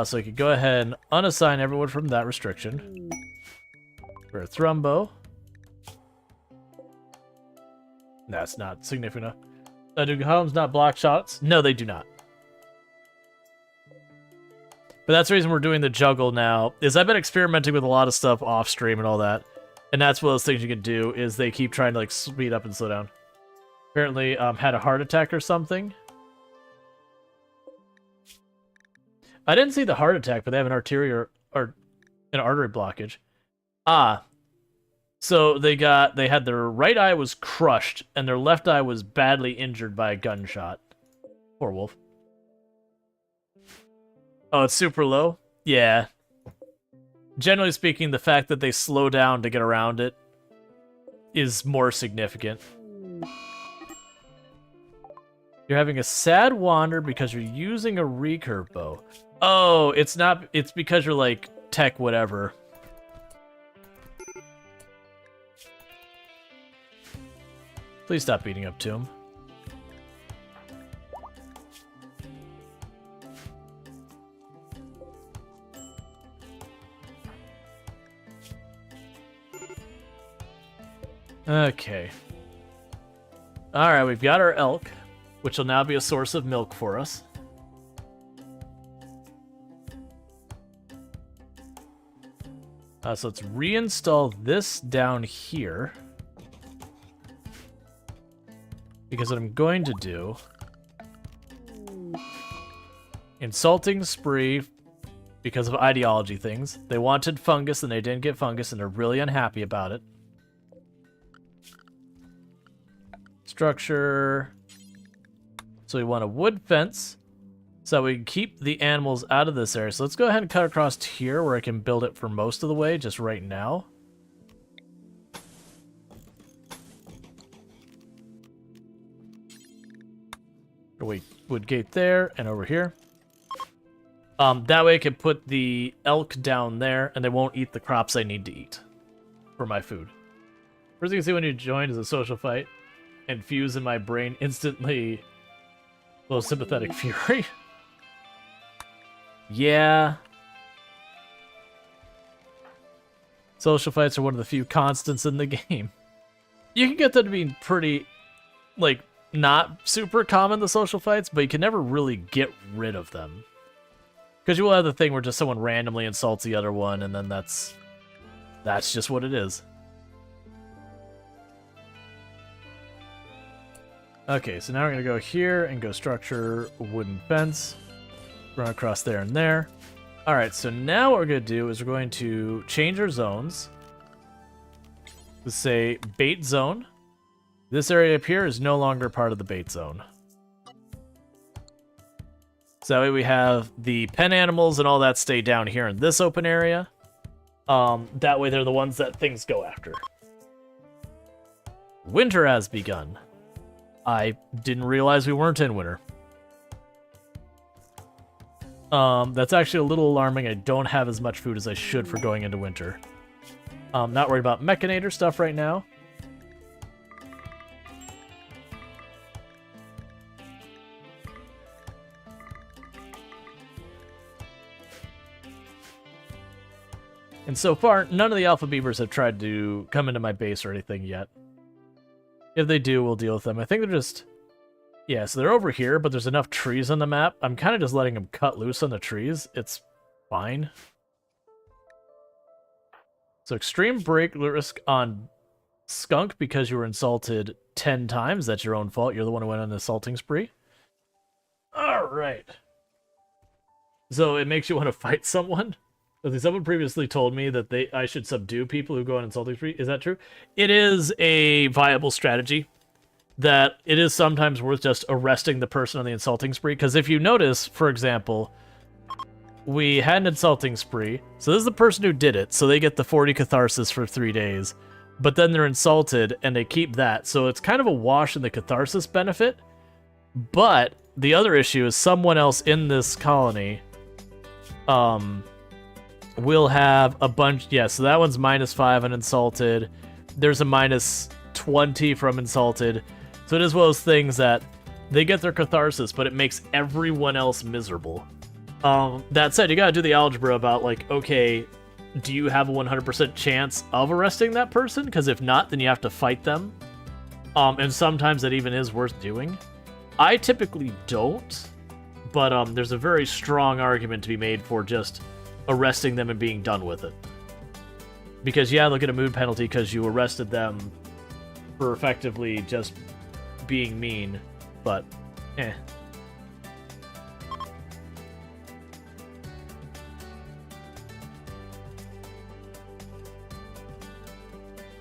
So you could go ahead and unassign everyone from that restriction. For a Thrumbo. That's not significant enough. Do homes not block shots? No, they do not. But that's the reason we're doing the juggle now, is I've been experimenting with a lot of stuff off stream and all that. And that's one of those things you can do, is they keep trying to like speed up and slow down. Apparently, had a heart attack or something. I didn't see the heart attack, but they have an arterial or an artery blockage. Ah. So they had their right eye was crushed, and their left eye was badly injured by a gunshot. Poor wolf. Oh, it's super low? Yeah. Generally speaking, the fact that they slow down to get around it is more significant. You're having a sad wander because you're using a recurve bow. Oh, it's not. It's because you're like tech whatever. Please stop beating up to him. Okay. Alright, we've got our elk, which will now be a source of milk for us. So let's reinstall this down here. Because what I'm going to do... Insulting spree because of ideology things. They wanted fungus and they didn't get fungus and they're really unhappy about it. Structure. So we want a wood fence so we can keep the animals out of this area. So let's go ahead and cut across here where I can build it for most of the way just right now. Wait, wood gate there and over here. That way I can put the elk down there, and they won't eat the crops I need to eat for my food. First thing you can see when you join is a social fight, and fuse in my brain instantly low sympathetic fury. Yeah. Social fights are one of the few constants in the game. You can get them to be pretty, like, not super common, the social fights, but you can never really get rid of them. Because you will have the thing where just someone randomly insults the other one, and then that's just what it is. Okay, so now we're going to go here and go structure wooden fence. Run across there and there. Alright, so now what we're going to do is we're going to change our zones. Let's say bait zone. This area up here is no longer part of the bait zone. So that way we have the pen animals and all that stay down here in this open area. That way they're the ones that things go after. Winter has begun. I didn't realize we weren't in winter. That's actually a little alarming. I don't have as much food as I should for going into winter. Not worried about Mechanator stuff right now. And so far, none of the alpha beavers have tried to come into my base or anything yet. If they do, we'll deal with them. I think they're just... Yeah, so they're over here, but there's enough trees on the map. I'm kind of just letting them cut loose on the trees. It's fine. So extreme break risk on skunk because you were insulted 10 times. That's your own fault. You're the one who went on an assaulting spree. Alright. So it makes you want to fight someone? Someone previously told me that I should subdue people who go on insulting spree. Is that true? It is a viable strategy. That it is sometimes worth just arresting the person on the insulting spree. Because if you notice, for example, we had an insulting spree. So this is the person who did it. So they get the 40 catharsis for 3 days. But then they're insulted and they keep that. So it's kind of a wash in the catharsis benefit. But the other issue is someone else in this colony will have a bunch. Yeah, so that one's -5 on insulted. There's a -20 from insulted. So it is one of those things that they get their catharsis, but it makes everyone else miserable. That said, you gotta do the algebra about, like, okay, do you have a 100% chance of arresting that person? Because if not, then you have to fight them. And sometimes that even is worth doing. I typically don't, but there's a very strong argument to be made for just arresting them and being done with it. Because, yeah, they'll get a mood penalty because you arrested them for effectively just being mean, but, eh.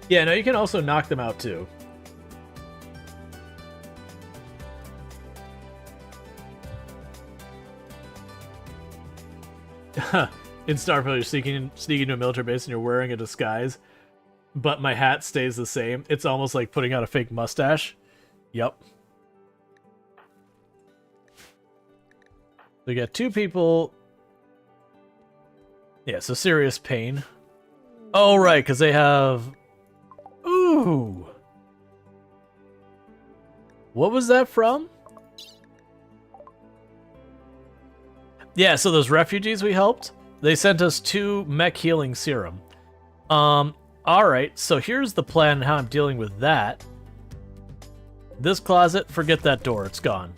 Yeah, no, you can also knock them out, too. In Starfield, you're sneaking into a military base and you're wearing a disguise, but my hat stays the same. It's almost like putting on a fake mustache. Yep. We got 2 people. Yeah, so serious pain. Oh, right, because they have... Ooh! What was that from? Yeah, so those refugees we helped, they sent us 2 mech healing serum. Alright, so here's the plan and how I'm dealing with that. This closet, forget that door, it's gone.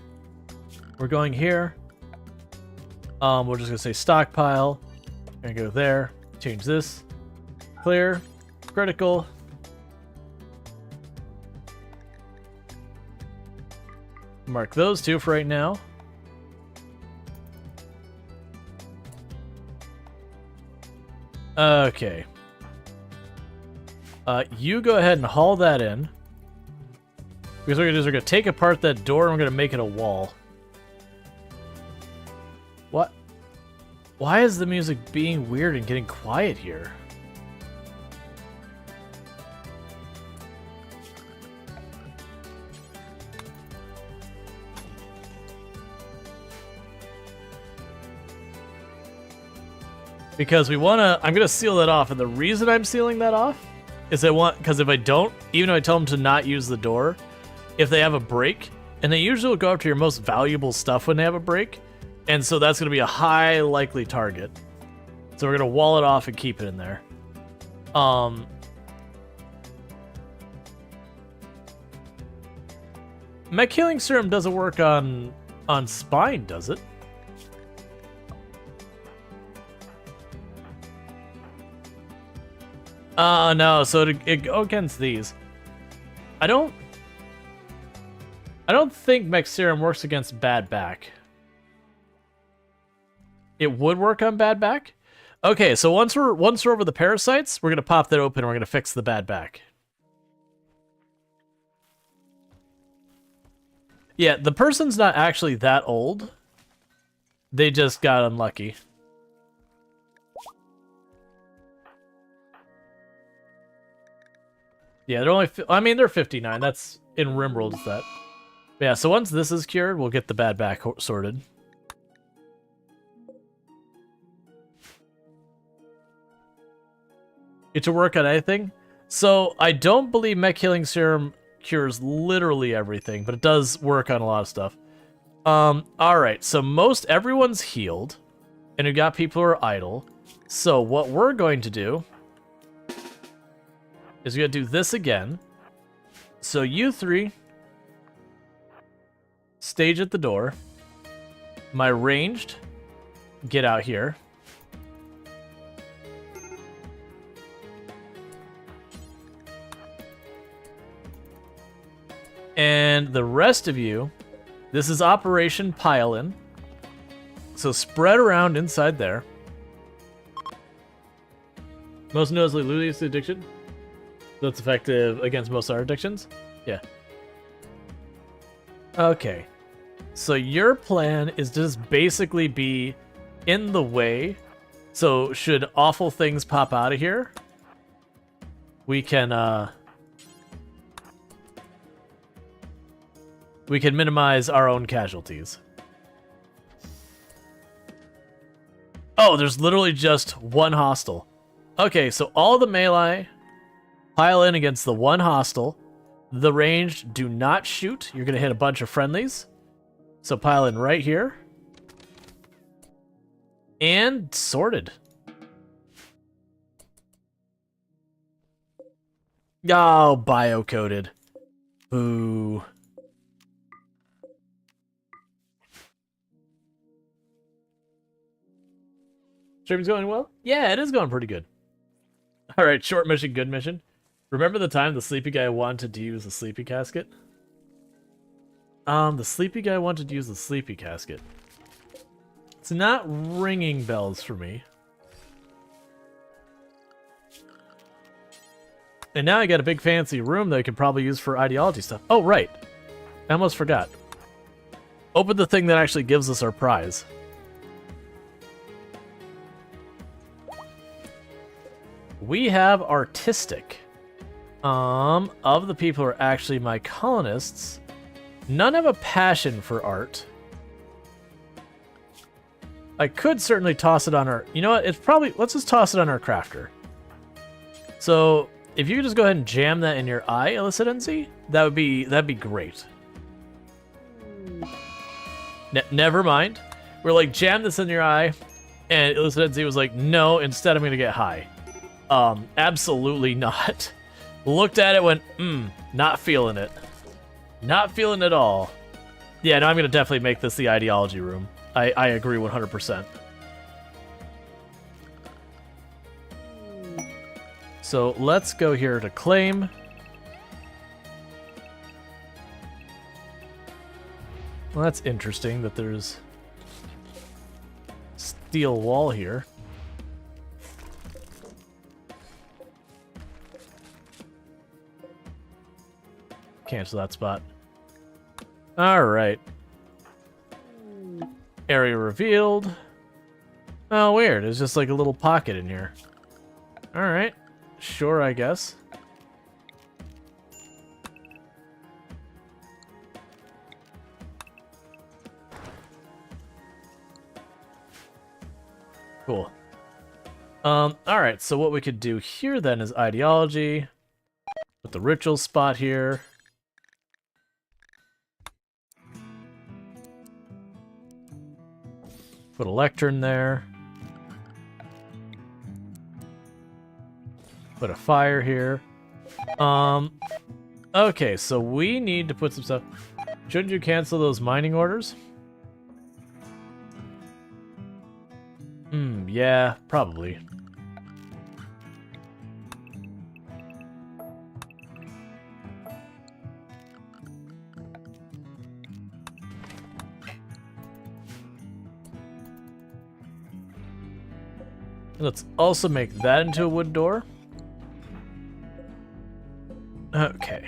We're going here. We're just gonna say stockpile. We're gonna go there, change this. Clear. Critical. Mark those two for right now. Okay. You go ahead and haul that in. Because what we're going to do is we're going to take apart that door and we're going to make it a wall. What? Why is the music being weird and getting quiet here? Because we want to... I'm going to seal that off, and the reason I'm sealing that off is because if I don't, even though I tell them to not use the door, if they have a break, and they usually will go after your most valuable stuff when they have a break, and so that's going to be a high likely target. So we're going to wall it off and keep it in there. Mech Healing Serum doesn't work on Spine, does it? No, so it go against these. I don't think Mech Serum works against Bad Back. It would work on Bad Back? Okay, so once we're over the parasites, we're gonna pop that open and we're gonna fix the Bad Back. Yeah, the person's not actually that old. They just got unlucky. Yeah, they're only... I mean, they're 59. That's... In RimWorld, is that. But yeah, so once this is cured, we'll get the Bad Back sorted. Get to work on anything? So, I don't believe Mech Healing Serum cures literally everything, but it does work on a lot of stuff. Alright, so most everyone's healed, and we've got people who are idle. So, what we're going to do is we're going to do this again. So you three stage at the door. My ranged, get out here. And the rest of you, this is Operation Pile-In. So spread around inside there. Most notably, Ludius Addiction. That's effective against most other addictions? Yeah. Okay. So your plan is to just basically be in the way. So should awful things pop out of here, we can minimize our own casualties. Oh, there's literally just one hostile. Okay, so all the melee pile in against the one hostile. The ranged, do not shoot. You're going to hit a bunch of friendlies. So pile in right here. And sorted. Oh, bio-coded. Boo. Stream's going well? Yeah, it is going pretty good. Alright, short mission, good mission. Remember the time the sleepy guy wanted to use the sleepy casket? The sleepy guy wanted to use the sleepy casket. It's not ringing bells for me. And now I got a big fancy room that I could probably use for ideology stuff. Oh, right. I almost forgot. Open the thing that actually gives us our prize. We have artistic. Of the people who are actually my colonists, none have a passion for art. I could certainly toss it on our... You know what? It's probably... Let's just toss it on our crafter. So, if you could just go ahead and jam that in your eye, Illicit NZ, that'd be great. Never mind. We're like, jam this in your eye, and Illicit NZ was like, no, instead I'm gonna get high. Absolutely not. Looked at it, went, not feeling it. Not feeling it at all. Yeah, no, I'm gonna definitely make this the ideology room. I agree 100%. So let's go here to claim. Well, that's interesting that there's steel wall here. Cancel that spot. Alright. Area revealed. Oh, weird. It's just like a little pocket in here. Alright. Sure, I guess. Cool. Alright, so what we could do here then is ideology. Put the ritual spot here. Put a lectern there. Put a fire here. Okay, so we need to put some stuff. Shouldn't you cancel those mining orders? Yeah, probably. Let's also make that into a wood door. Okay.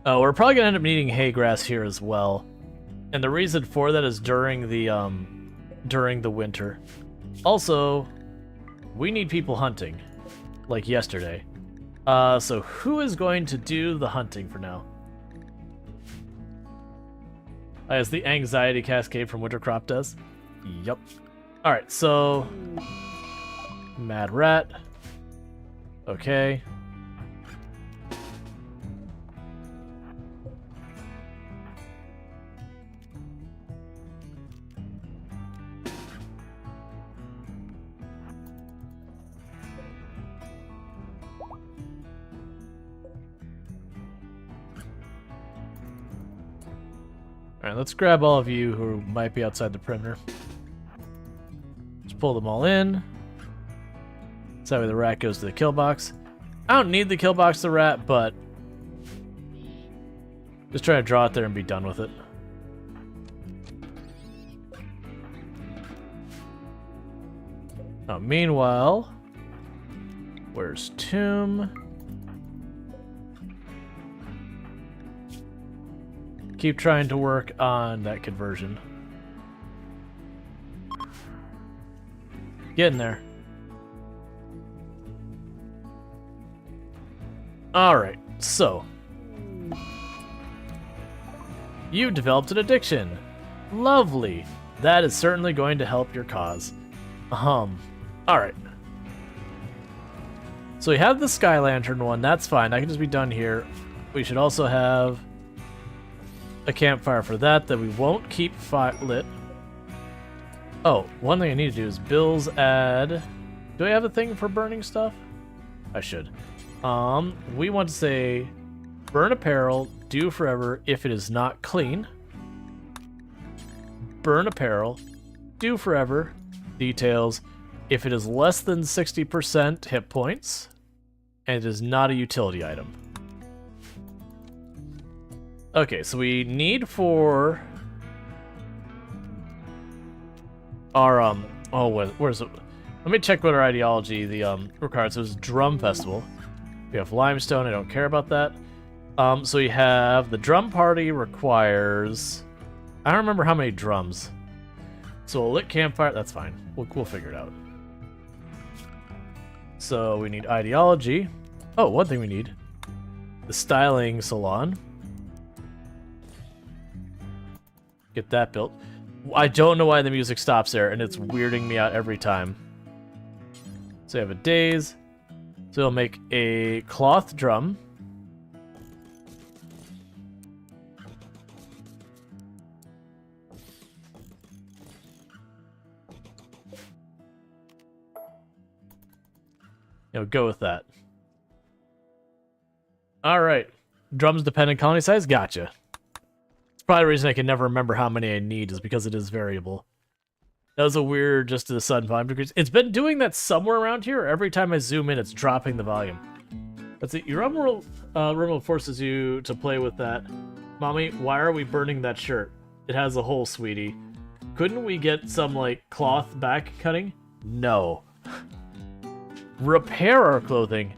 Oh, we're probably gonna end up needing hay grass here as well. And the reason for that is during the winter. Also, we need people hunting, like yesterday. So who is going to do the hunting for now? As the anxiety cascade from Wintercrop does? Yup. Alright, so... Mad Rat. Okay. Alright, let's grab all of you who might be outside the perimeter. Just pull them all in. So that way the rat goes to the kill box. I don't need the kill box the rat, but just try to draw it there and be done with it. Meanwhile, where's Tomb? Keep trying to work on that conversion. Get in there. Alright, so. You developed an addiction. Lovely. That is certainly going to help your cause. Alright. So we have the Sky Lantern one, that's fine. That can just be done here. We should also have a campfire for that we won't keep lit. Oh, one thing I need to do is Bill's add. Do I have a thing for burning stuff? I should. We want to say burn apparel, do forever if it is not clean. Burn apparel, do forever, details, if it is less than 60% hit points, and it is not a utility item. Okay, so we need for our where's it? Let me check what our ideology requires. So it's Drum Festival. We have limestone. I don't care about that. So we have the drum party requires. I don't remember how many drums. So a lit campfire. That's fine. We'll figure it out. So we need ideology. Oh, one thing we need: the styling salon. Get that built. I don't know why the music stops there, and it's weirding me out every time. So we have a daze. So we'll make a cloth drum. Go with that. Alright. Drums dependent colony size? Gotcha. Probably the reason I can never remember how many I need is because it is variable. That was a weird just to the sun 5 degrees. It's been doing that somewhere around here. Every time I zoom in, it's dropping the volume. That's it. Your RimWorld forces you to play with that. Mommy, why are we burning that shirt? It has a hole, sweetie. Couldn't we get some, like, cloth back cutting? No. Repair our clothing?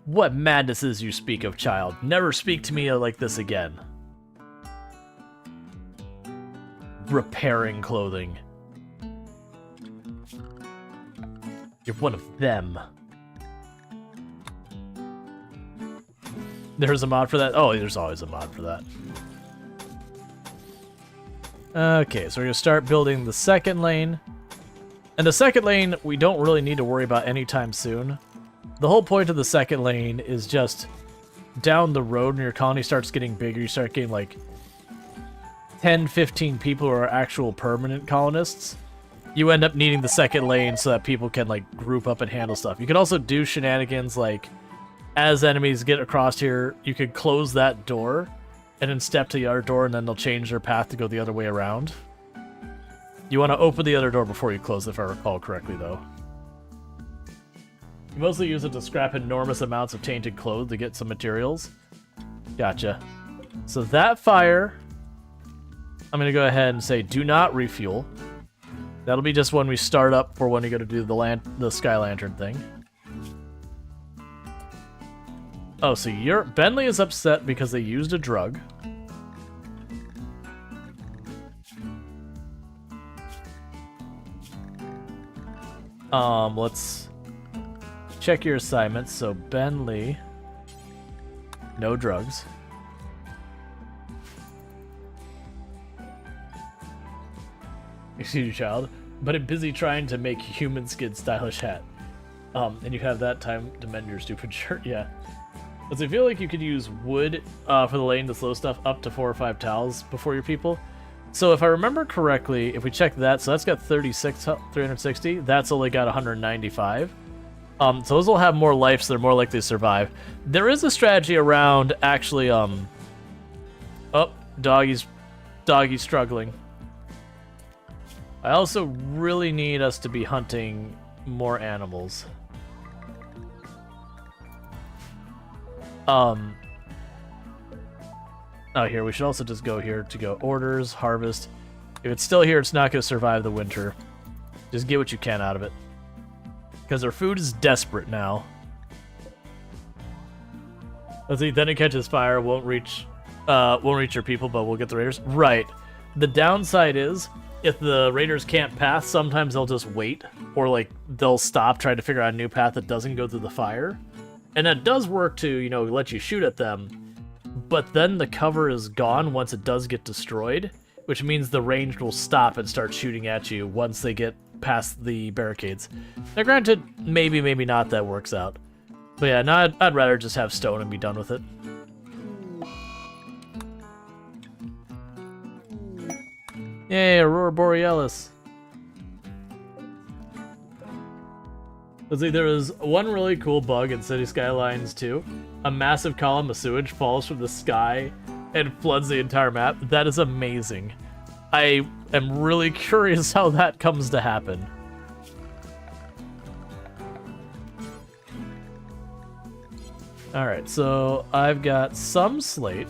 What madnesses you speak of, child. Never speak to me like this again. Repairing clothing. You're one of them. There's a mod for that? Oh, there's always a mod for that. Okay, so we're going to start building the second lane. And the second lane, we don't really need to worry about anytime soon. The whole point of the second lane is just down the road when your colony starts getting bigger, you start getting like 10, 15 people who are actual permanent colonists. You end up needing the second lane so that people can like group up and handle stuff. You can also do shenanigans like as enemies get across here, you could close that door and then step to the other door and then they'll change their path to go the other way around. You want to open the other door before you close, if I recall correctly, though. You mostly use it to scrap enormous amounts of tainted clothes to get some materials. Gotcha. So that fire, I'm going to go ahead and say do not refuel. That'll be just when we start up for when you go to do the sky lantern thing. Oh, so Bentley is upset because they used a drug. Let's check your assignments. So Bentley, no drugs. Excuse me, child, but I'm busy trying to make human skin stylish hat. And you have that time to mend your stupid shirt, yeah. But I feel like you could use wood for the lane to slow stuff up to 4 or 5 towels before your people. So if I remember correctly, if we check that, so that's got 360. That's only got 195. So those will have more life, so they're more likely to survive. There is a strategy around actually, oh, doggy's struggling. I also really need us to be hunting more animals. Oh, here, we should also just go here to go orders, harvest. If it's still here, it's not going to survive the winter. Just get what you can out of it. Because our food is desperate now. Let's see, then it catches fire, won't reach your people, but we'll get the raiders. Right. The downside is, if the raiders can't pass, sometimes they'll just wait. Or, like, they'll stop trying to figure out a new path that doesn't go through the fire. And that does work to, you know, let you shoot at them. But then the cover is gone once it does get destroyed, which means the ranged will stop and start shooting at you once they get past the barricades. Now, granted, maybe not that works out. But yeah, no, I'd rather just have stone and be done with it. Yay, Aurora Borealis. Let's see, there was one really cool bug in City Skylines 2. A massive column of sewage falls from the sky and floods the entire map. That is amazing. I am really curious how that comes to happen. Alright, so I've got some slate.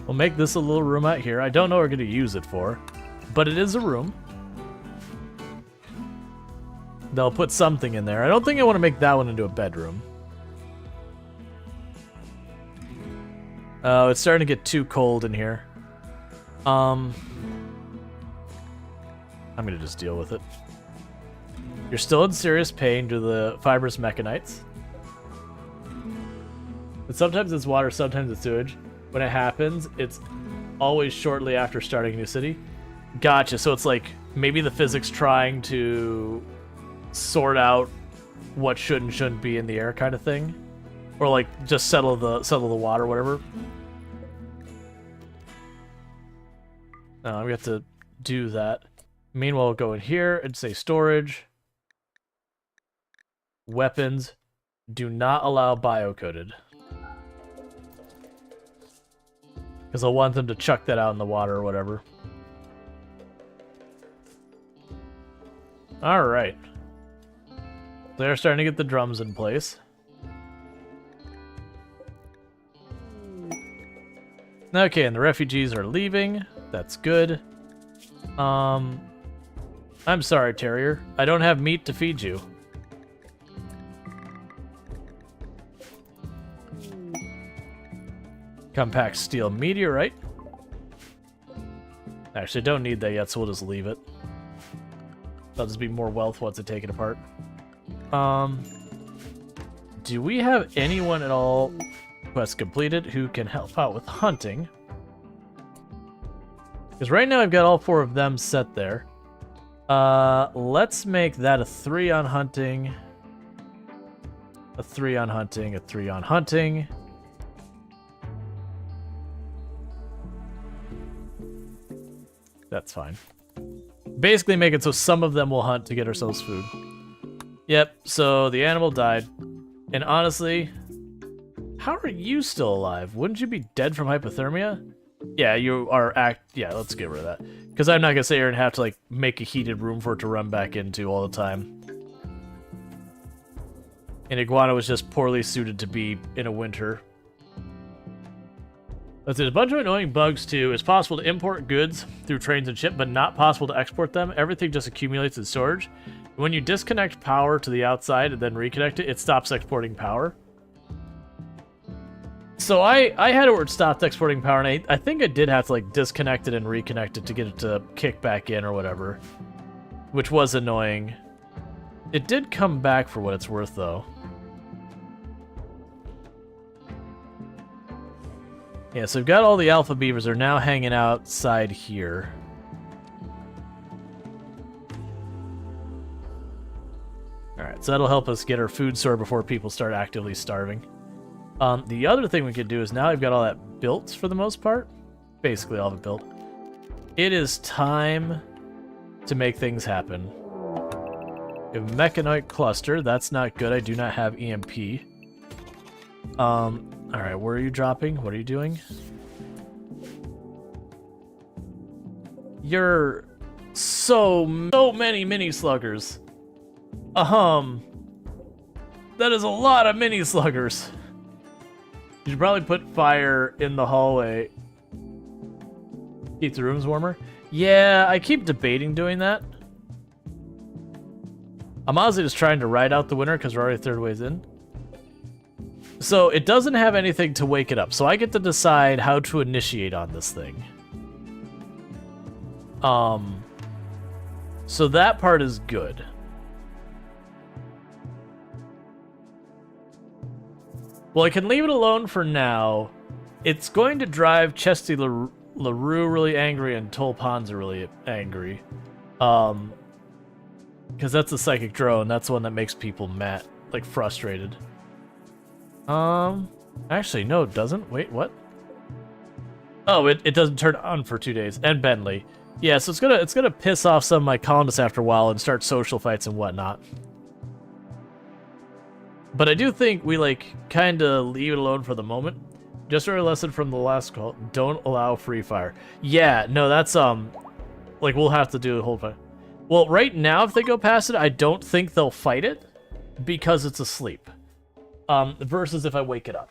We'll make this a little room out here. I don't know what we're going to use it for, but it is a room. They'll put something in there. I don't think I want to make that one into a bedroom. Oh, it's starting to get too cold in here. I'm going to just deal with it. You're still in serious pain due to the fibrous mechanites. But sometimes it's water, sometimes it's sewage. When it happens, it's always shortly after starting a new city. Gotcha. So it's like maybe the physics trying to sort out what should and shouldn't be in the air kind of thing, or like just settle the water, whatever. We have to do that. Meanwhile, we'll go in here and say storage, weapons, do not allow bio-coded. Because I'll want them to chuck that out in the water or whatever. Alright. They're starting to get the drums in place. Okay, and the refugees are leaving. That's good. I'm sorry, Terrier. I don't have meat to feed you. Compact steel meteorite. Actually, don't need that yet, so we'll just leave it. That'll just be more wealth once I take it apart. Do we have anyone at all quest completed who can help out with hunting? Because right now I've got all 4 of them set there. Let's make that a 3 on hunting. A 3 on hunting, a 3 on hunting. That's fine. Basically make it so some of them will hunt to get ourselves food. Yep, so the animal died. And honestly, how are you still alive? Wouldn't you be dead from hypothermia? Yeah, you are yeah, let's get rid of that. Because I'm not going to sit here and have to, like, make a heated room for it to run back into all the time. And Iguana was just poorly suited to be in a winter. Let's see, there's a bunch of annoying bugs, too. It's possible to import goods through trains and ship, but not possible to export them. Everything just accumulates in storage. When you disconnect power to the outside and then reconnect it, it stops exporting power. So I had it where it stopped exporting power, and I think I did have to, like, disconnect it and reconnect it to get it to kick back in or whatever. Which was annoying. It did come back for what it's worth, though. Yeah, so we've got all the alpha beavers are now hanging outside here. Alright, so that'll help us get our food store before people start actively starving. The other thing we could do is now I've got all that built for the most part. Basically all of it built. It is time to make things happen. We have mechanoid cluster. That's not good. I do not have EMP. Alright, where are you dropping? What are you doing? You're so many mini sluggers. That is a lot of mini sluggers. You should probably put fire in the hallway. Keep the rooms warmer. Yeah, I keep debating doing that. I'm honestly just trying to ride out the winter because we're already 3rd ways in. So it doesn't have anything to wake it up. So I get to decide how to initiate on this thing. So that part is good. Well, I can leave it alone for now. It's going to drive Chesty LaRue really angry and Tolpanza really angry. Because that's the psychic drone. That's the one that makes people mad, like frustrated. Actually, no, it doesn't. Wait, what? Oh, it doesn't turn on for 2 days. And Bentley. Yeah, so it's gonna piss off some of my colonists after a while and start social fights and whatnot. But I do think we, like, kind of leave it alone for the moment. Just a lesson from the last call. Don't allow free fire. Yeah, no, that's, like, we'll have to do the whole fight. Well, right now, if they go past it, I don't think they'll fight it because it's asleep. Versus if I wake it up.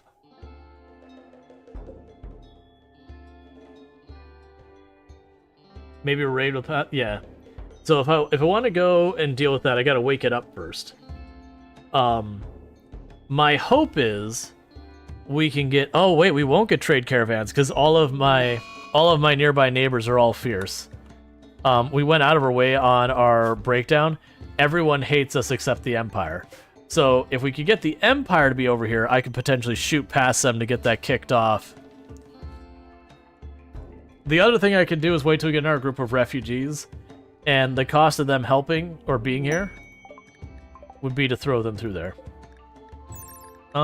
Maybe a raid with that? Yeah. So if I want to go and deal with that, I gotta wake it up first. My hope is we can get... Oh, wait, we won't get trade caravans because all of my nearby neighbors are all fierce. We went out of our way on our breakdown. Everyone hates us except the Empire. So if we could get the Empire to be over here, I could potentially shoot past them to get that kicked off. The other thing I could do is wait till we get another group of refugees, and the cost of them helping or being here would be to throw them through there. I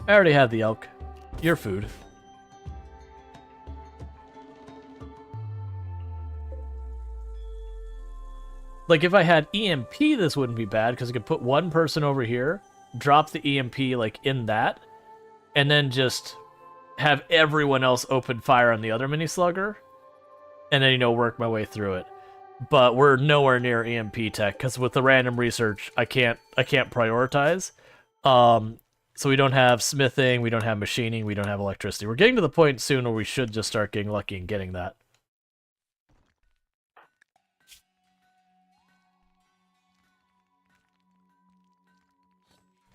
already had the elk. Your food. Like, if I had EMP, this wouldn't be bad, because I could put one person over here, drop the EMP, like, in that, and then just have everyone else open fire on the other mini slugger, and then, you know, work my way through it. But we're nowhere near EMP tech, because with the random research, I can't prioritize. So we don't have smithing, we don't have machining, we don't have electricity. We're getting to the point soon where we should just start getting lucky and getting that.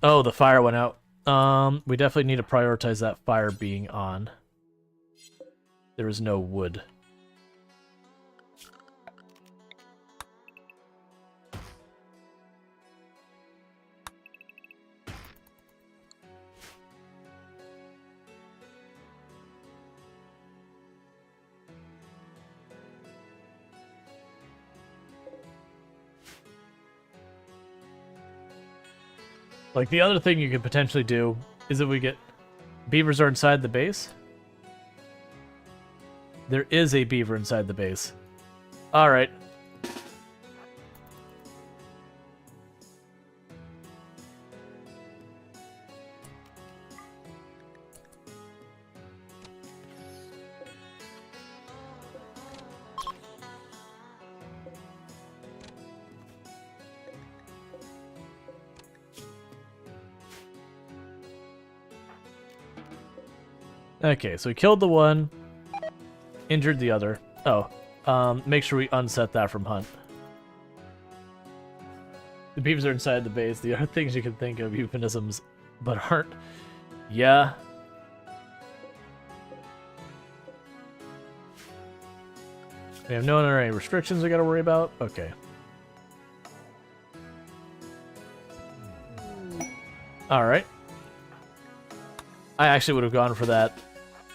Oh, the fire went out. We definitely need to prioritize that fire being on. There is no wood. Like, the other thing you could potentially do is if we get... Beavers are inside the base? There is a beaver inside the base. Alright. Okay, so we killed the one, injured the other. Oh, make sure we unset that from hunt. The beavers are inside the base. The other things you can think of, euphemisms, but aren't. Yeah. We have no other restrictions we gotta worry about? Okay. Alright. I actually would have gone for that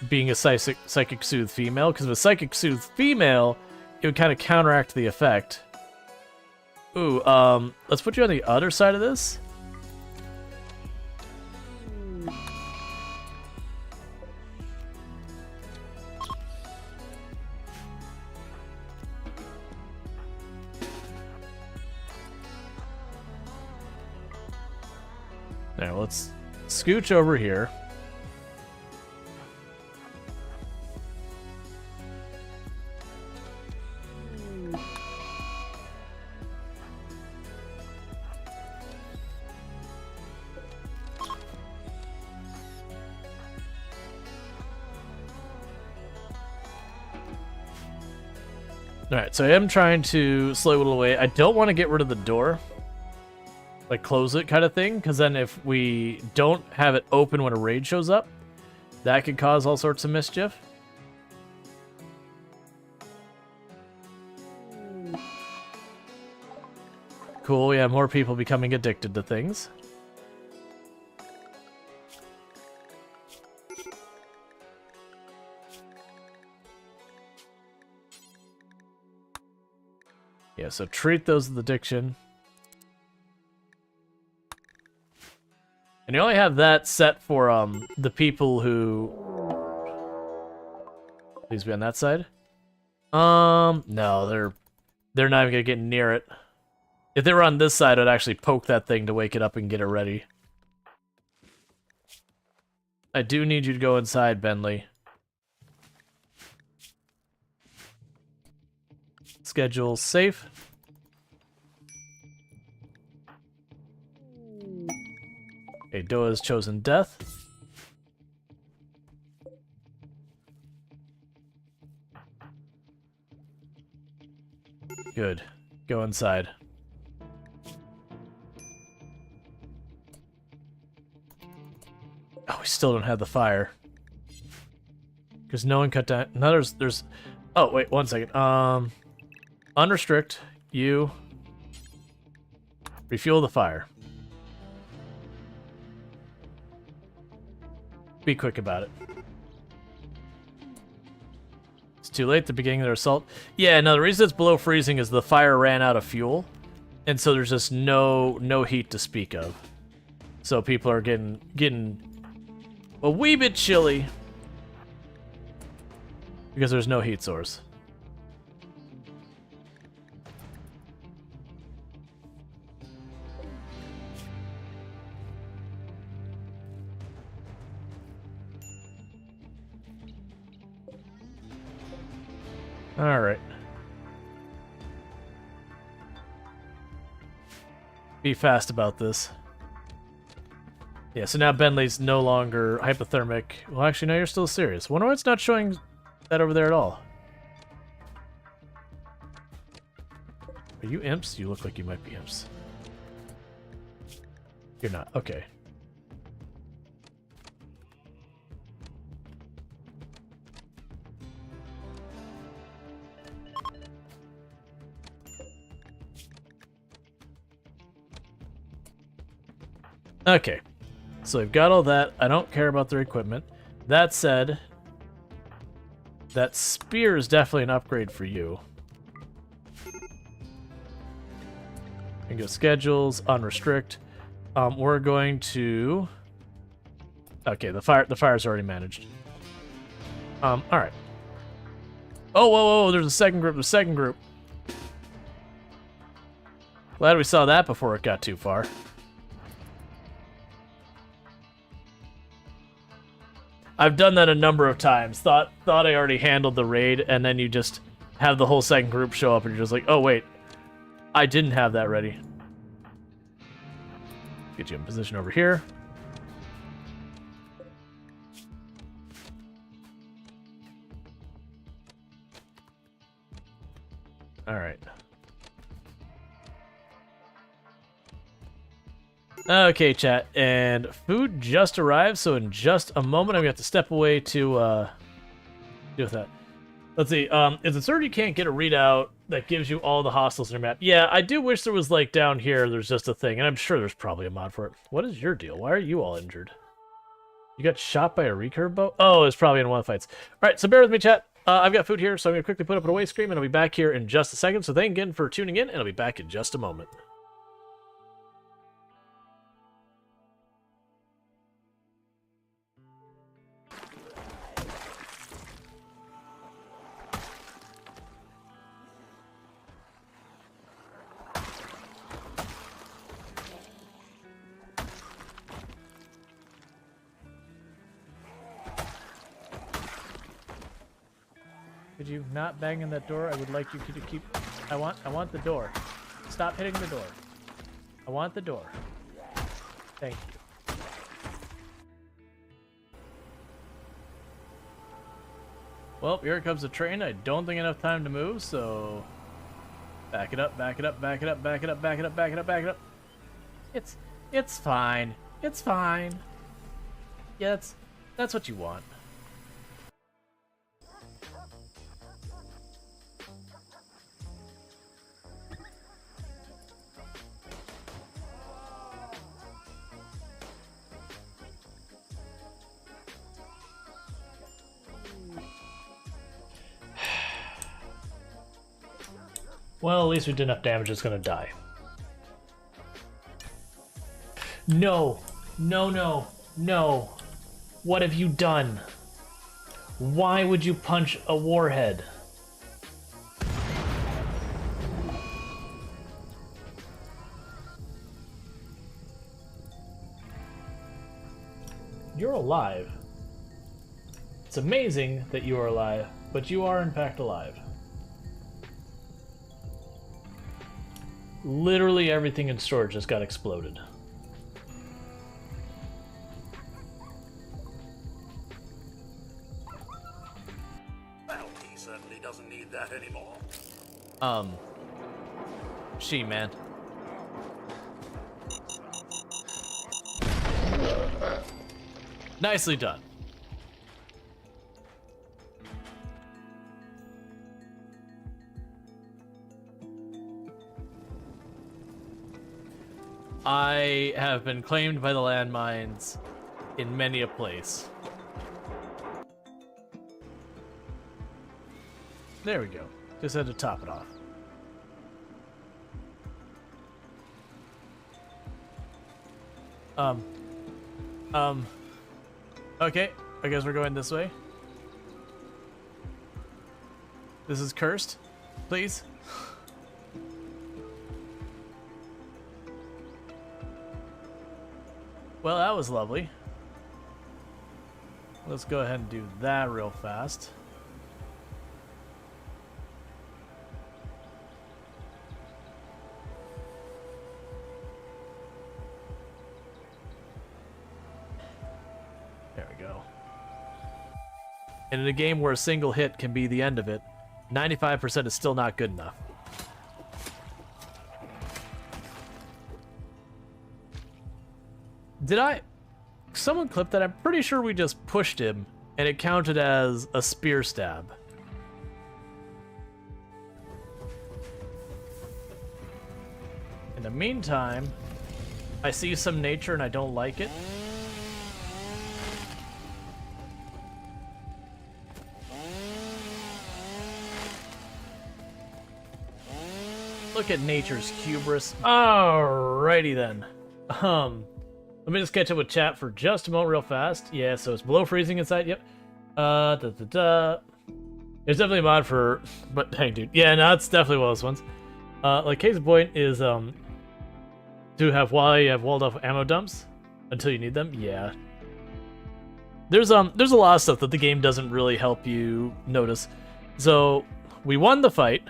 being a psychic soothe female, because with psychic soothe female, it would kind of counteract the effect. Ooh, let's put you on the other side of this. Now let's scooch over here. Alright, so I am trying to slow whittle away. I don't want to get rid of the door. Like, close it kind of thing, because then if we don't have it open when a raid shows up, that could cause all sorts of mischief. Cool, we have more people becoming addicted to things. Yeah, so treat those with addiction. And you only have that set for the people who... Please be on that side. No, they're not even gonna get near it. If they were on this side, I'd actually poke that thing to wake it up and get it ready. I do need you to go inside, Bentley. Schedule safe. Okay, Doa has chosen death. Good. Go inside. Oh, we still don't have the fire. Because no one cut down... No, there's... Oh, wait, 1 second. Unrestrict. You... Refuel the fire. Be quick about it. It's too late at the beginning of their assault. Yeah, no, the reason it's below freezing is the fire ran out of fuel. And so there's just no heat to speak of. So people are getting a wee bit chilly. Because there's no heat source. Alright. Be fast about this. Yeah, so now Bentley's no longer hypothermic. Well, actually, no, you're still serious. Wonder why it's not showing that over there at all. Are you imps? You look like you might be imps. You're not. Okay. Okay. So we've got all that. I don't care about their equipment. That said, that spear is definitely an upgrade for you. We can go schedules, unrestrict. We're going to... Okay, the fire's already managed. Alright. Oh, whoa, there's a second group, Glad we saw that before it got too far. I've done that a number of times. Thought I already handled the raid, and then you just have the whole second group show up, and you're just like, oh wait, I didn't have that ready. Get you in position over here. Alright. Okay, chat, and food just arrived, so in just a moment I'm going to have to step away to deal with that. Let's see, is it certain you can't get a readout that gives you all the hostiles in your map? Yeah, I do wish there was, like, down here, there's just a thing, and I'm sure there's probably a mod for it. What is your deal? Why are you all injured? You got shot by a recurve bow? Oh, it's probably in one of the fights. Alright, so bear with me, chat. I've got food here, so I'm going to quickly put up an away screen, and I'll be back here in just a second. So thank you again for tuning in, and I'll be back in just a moment. Could you not bang in that door? I would like you to keep... I want the door. Stop hitting the door. I want the door. Thank you. Well, here comes the train. I don't think enough time to move, so... Back it up, back it up, back it up, back it up, back it up, back it up, back it up. It's fine. It's fine. Yeah, that's what you want. Well, at least we did enough damage, it's gonna die. No! No, no, no! What have you done? Why would you punch a warhead? You're alive. It's amazing that you are alive, but you are in fact alive. Literally everything in Storge just got exploded. Well, he certainly doesn't need that anymore. Man. Nicely done. I have been claimed by the landmines in many a place. There we go. Just had to top it off. Okay, I guess we're going this way. This is cursed. Please. Well, that was lovely. Let's go ahead and do that real fast. And in a game where a single hit can be the end of it, 95% is still not good enough. Did I... Someone clipped that? I'm pretty sure we just pushed him, and it counted as a spear stab. In the meantime, I see some nature and I don't like it. Look at nature's hubris. Alrighty then. Let me just catch up with chat for just a moment real fast. Yeah, so it's below freezing inside, yep. There's definitely a mod for, but dang dude. Yeah, no, it's definitely one of those ones. Like case in point is, to have while you have walled off ammo dumps until you need them. Yeah. There's a lot of stuff that the game doesn't really help you notice. So we won the fight.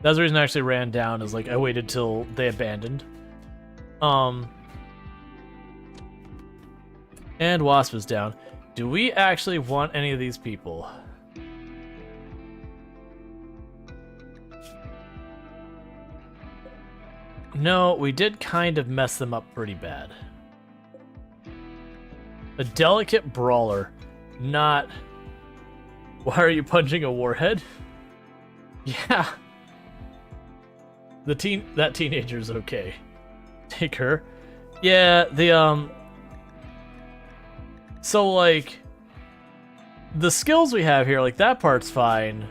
That's the reason I actually ran down, is like I waited till they abandoned. And Wasp is down. Do we actually want any of these people? No, we did kind of mess them up pretty bad. A delicate brawler, not... Why are you punching a warhead? Yeah. That teenager's okay. Take her. Yeah, so, like, the skills we have here, like, that part's fine,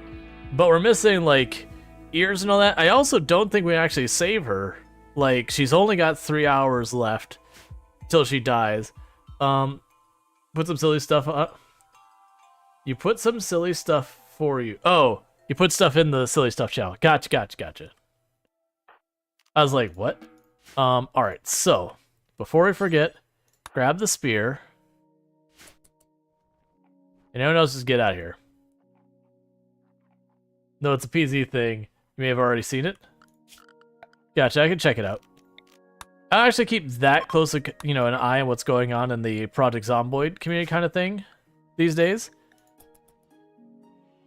but we're missing, like, ears and all that. I also don't think we actually save her. Like, she's only got 3 hours left till she dies. Put some silly stuff up. You put some silly stuff for you. Oh, you put stuff in the silly stuff channel. Gotcha. I was like, what? Alright, so, before we forget, grab the spear. And everyone else just get out of here. No, it's a PZ thing. You may have already seen it. Gotcha, I can check it out. I actually keep that close, you know, an eye on what's going on in the Project Zomboid community kind of thing these days.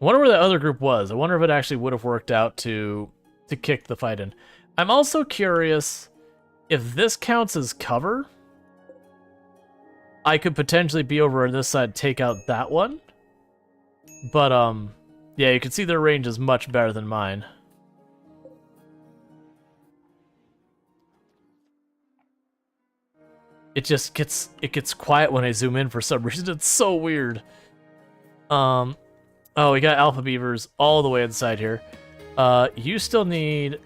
I wonder where that other group was. I wonder if it actually would have worked out to kick the fight in. I'm also curious if this counts as cover. I could potentially be over on this side, take out that one. But, yeah, you can see their range is much better than mine. It just gets quiet when I zoom in for some reason. It's so weird. Oh, we got alpha beavers all the way inside here. You still need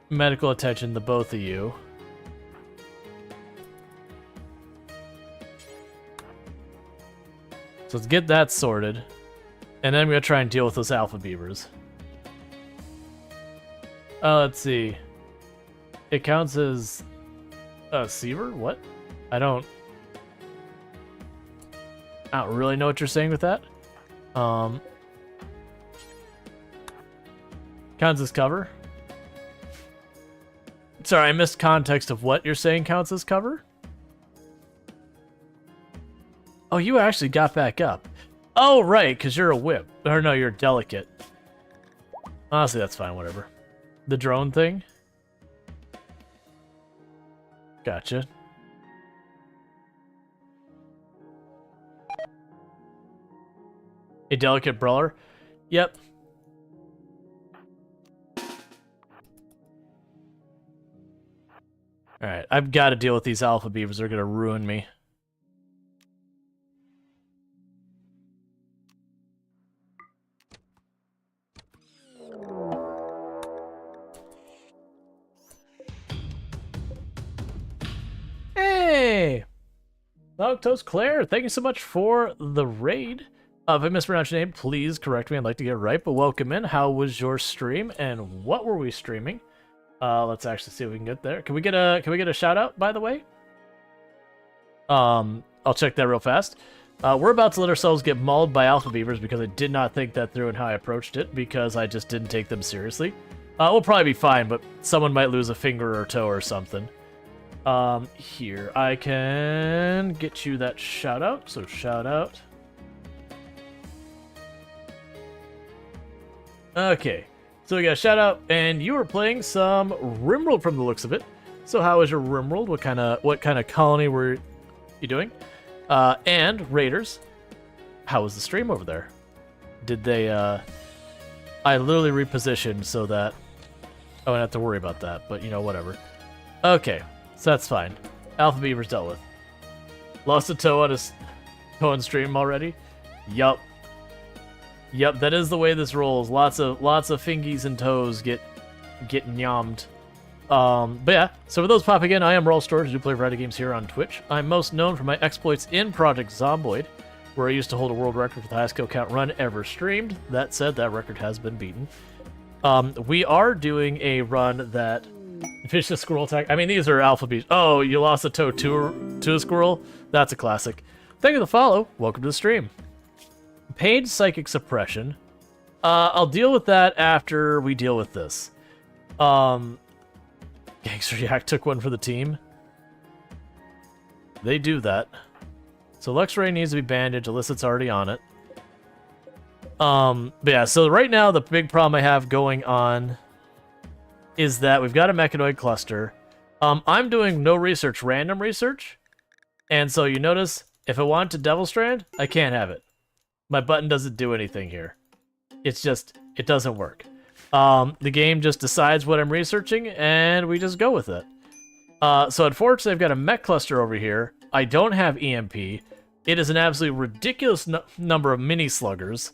medical attention, the both of you. So let's get that sorted. And then I'm gonna try and deal with those alpha beavers. Let's see. It counts as Seaver? What? I don't really know what you're saying with that. Counts as cover? Sorry, I missed context of what you're saying counts as cover. Oh, you actually got back up. Oh, right, because you're a whip. Or no, you're delicate. Honestly, that's fine, whatever. The drone thing? Gotcha. A delicate brawler? Yep. Alright, I've got to deal with these alpha beavers. They're going to ruin me. Hey! Lactose Claire, thank you so much for the raid. If I mispronounced your name, please correct me. I'd like to get it right, but welcome in. How was your stream, and what were we streaming? Let's actually see if we can get there. Can we get a shout out, by the way? I'll check that real fast. We're about to let ourselves get mauled by alpha beavers because I did not think that through in how I approached it because I just didn't take them seriously. We'll probably be fine, but someone might lose a finger or toe or something. Here, I can get you that shout out. So shout out. Okay, so we got a shout out, and you were playing some RimWorld from the looks of it. So how was your RimWorld? What kind of colony were you doing? And Raiders, how was the stream over there? Did they? I literally repositioned so that I wouldn't have to worry about that. But you know, whatever. Okay, so that's fine. Alpha Beaver's dealt with. Lost a toe on stream already. Yup. Yep, that is the way this rolls. Lots of fingies and toes get nyammed. But yeah, so for those popping in, I am Rual Storge. I do play variety games here on Twitch. I'm most known for my exploits in Project Zomboid, where I used to hold a world record for the highest kill count run ever streamed. That said, that record has been beaten. We are doing a run that fish the squirrel attack. I mean, these are alpha beasts. Oh, you lost a toe to a squirrel? That's a classic. Thank you for the follow. Welcome to the stream. Paid psychic suppression. I'll deal with that after we deal with this. Gangster Yak took one for the team. They do that. So Luxray needs to be bandaged, Illicit's already on it. But yeah, so right now the big problem I have going on is that we've got a mechanoid cluster. I'm doing no research, random research. And so you notice, if I want to Devil Strand, I can't have it. My button doesn't do anything here. It's just, it doesn't work. The game just decides what I'm researching, and we just go with it. So unfortunately, I've got a mech cluster over here. I don't have EMP. It is an absolutely ridiculous number of mini sluggers.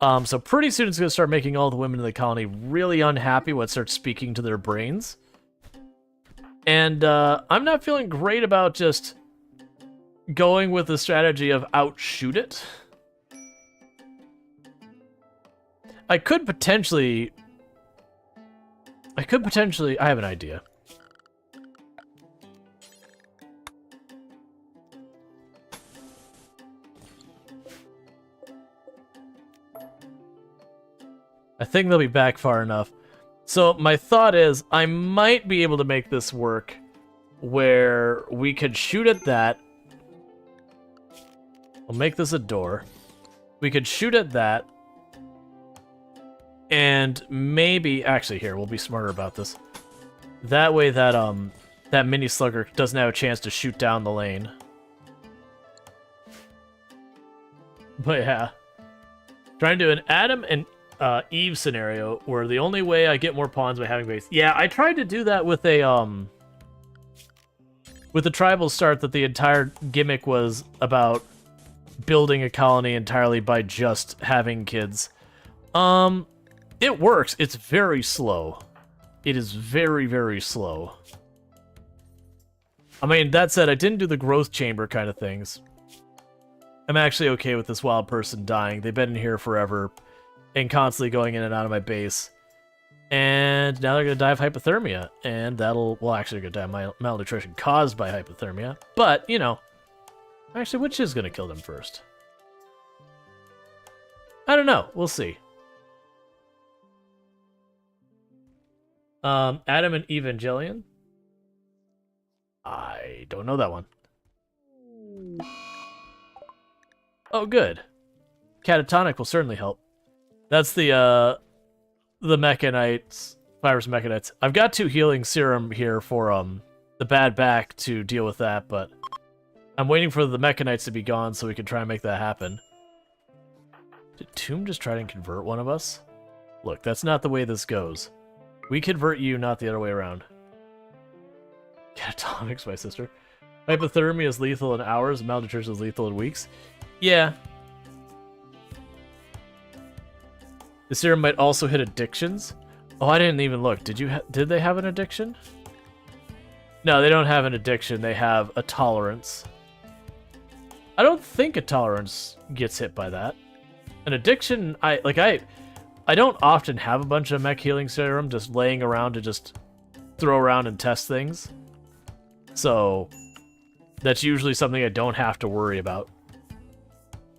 So pretty soon it's going to start making all the women in the colony really unhappy when it starts speaking to their brains. And I'm not feeling great about just going with the strategy of outshoot it. I could potentially, I have an idea. I think they'll be back far enough. So my thought is, I might be able to make this work where we could shoot at that. We'll make this a door. We could shoot at that. And maybe, actually here, we'll be smarter about this. That way that that mini slugger doesn't have a chance to shoot down the lane. But yeah. Trying to do an Adam and Eve scenario where the only way I get more pawns by having base. Yeah, I tried to do that with a with the tribal start, that the entire gimmick was about building a colony entirely by just having kids. It works. It's very slow. It is very, very slow. I mean, that said, I didn't do the growth chamber kind of things. I'm actually okay with this wild person dying. They've been in here forever and constantly going in and out of my base. And now they're going to die of hypothermia. And that'll, well, actually, they're going to die of malnutrition caused by hypothermia. But, you know, actually, which is going to kill them first? I don't know. We'll see. Adam and Evangelion? I don't know that one. Oh, good. Catatonic will certainly help. That's the Mechanites, Virus Mechanites. I've got 2 healing serum here for the bad back to deal with that, but I'm waiting for the Mechanites to be gone so we can try and make that happen. Did Tomb just try and convert one of us? Look, that's not the way this goes. We convert you, not the other way around. Catatonic's my sister. Hypothermia is lethal in hours, malnutrition is lethal in weeks. Yeah. The serum might also hit addictions. Oh, I didn't even look. Did they have an addiction? No, they don't have an addiction. They have a tolerance. I don't think a tolerance gets hit by that. An addiction, I don't often have a bunch of mech healing serum just laying around to just throw around and test things. So that's usually something I don't have to worry about.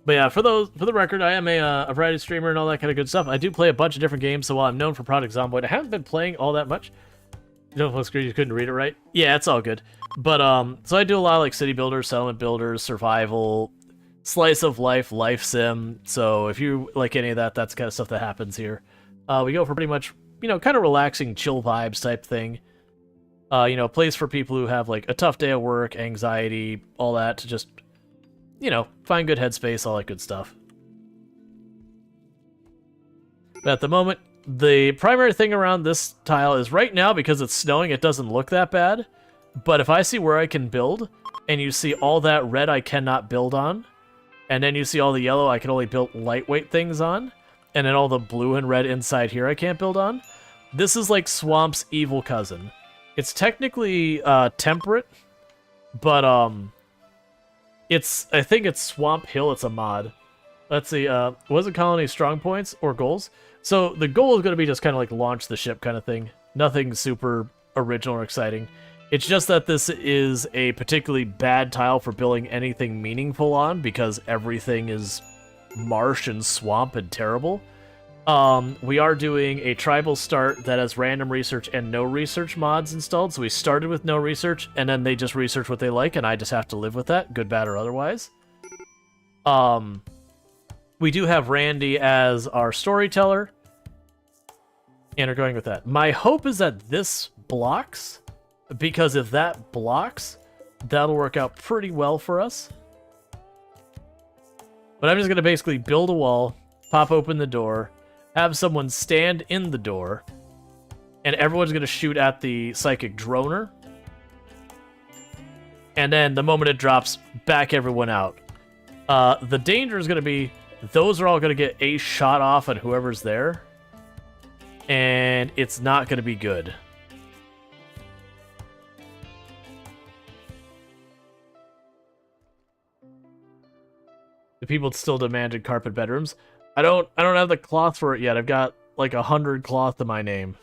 But yeah, for the record, I am a variety streamer and all that kind of good stuff. I do play a bunch of different games, so while I'm known for Project Zomboid, I haven't been playing all that much. You know, you couldn't read it right? Yeah, it's all good. But so I do a lot of like city builders, settlement builders, survival, slice of life, life sim. So if you like any of that, that's the kind of stuff that happens here. We go for pretty much, kind of relaxing, chill vibes type thing. A place for people who have, like, a tough day at work, anxiety, all that, to just, find good headspace, all that good stuff. But at the moment, the primary thing around this tile is right now, because it's snowing, it doesn't look that bad. But if I see where I can build, and you see all that red I cannot build on, and then you see all the yellow I can only build lightweight things on, and then all the blue and red inside here I can't build on, this is like Swamp's evil cousin. It's technically temperate, but I think it's Swamp Hill, it's a mod. Let's see, was it colony strong points or goals? So the goal is going to be just kind of like launch the ship kind of thing. Nothing super original or exciting. It's just that this is a particularly bad tile for building anything meaningful on because everything is marsh and swamp and terrible. We are doing a tribal start that has random research and no research mods installed. So we started with no research and then they just research what they like and I just have to live with that, good, bad, or otherwise. We do have Randy as our storyteller. And we're going with that. My hope is that this blocks, because if that blocks, that'll work out pretty well for us. But I'm just going to basically build a wall, pop open the door, have someone stand in the door, and everyone's going to shoot at the psychic droner. And then the moment it drops, back everyone out. The danger is going to be those are all going to get a shot off on whoever's there. And it's not going to be good. The people still demanded carpet bedrooms. I don't have the cloth for it yet. I've got like 100 cloth to my name.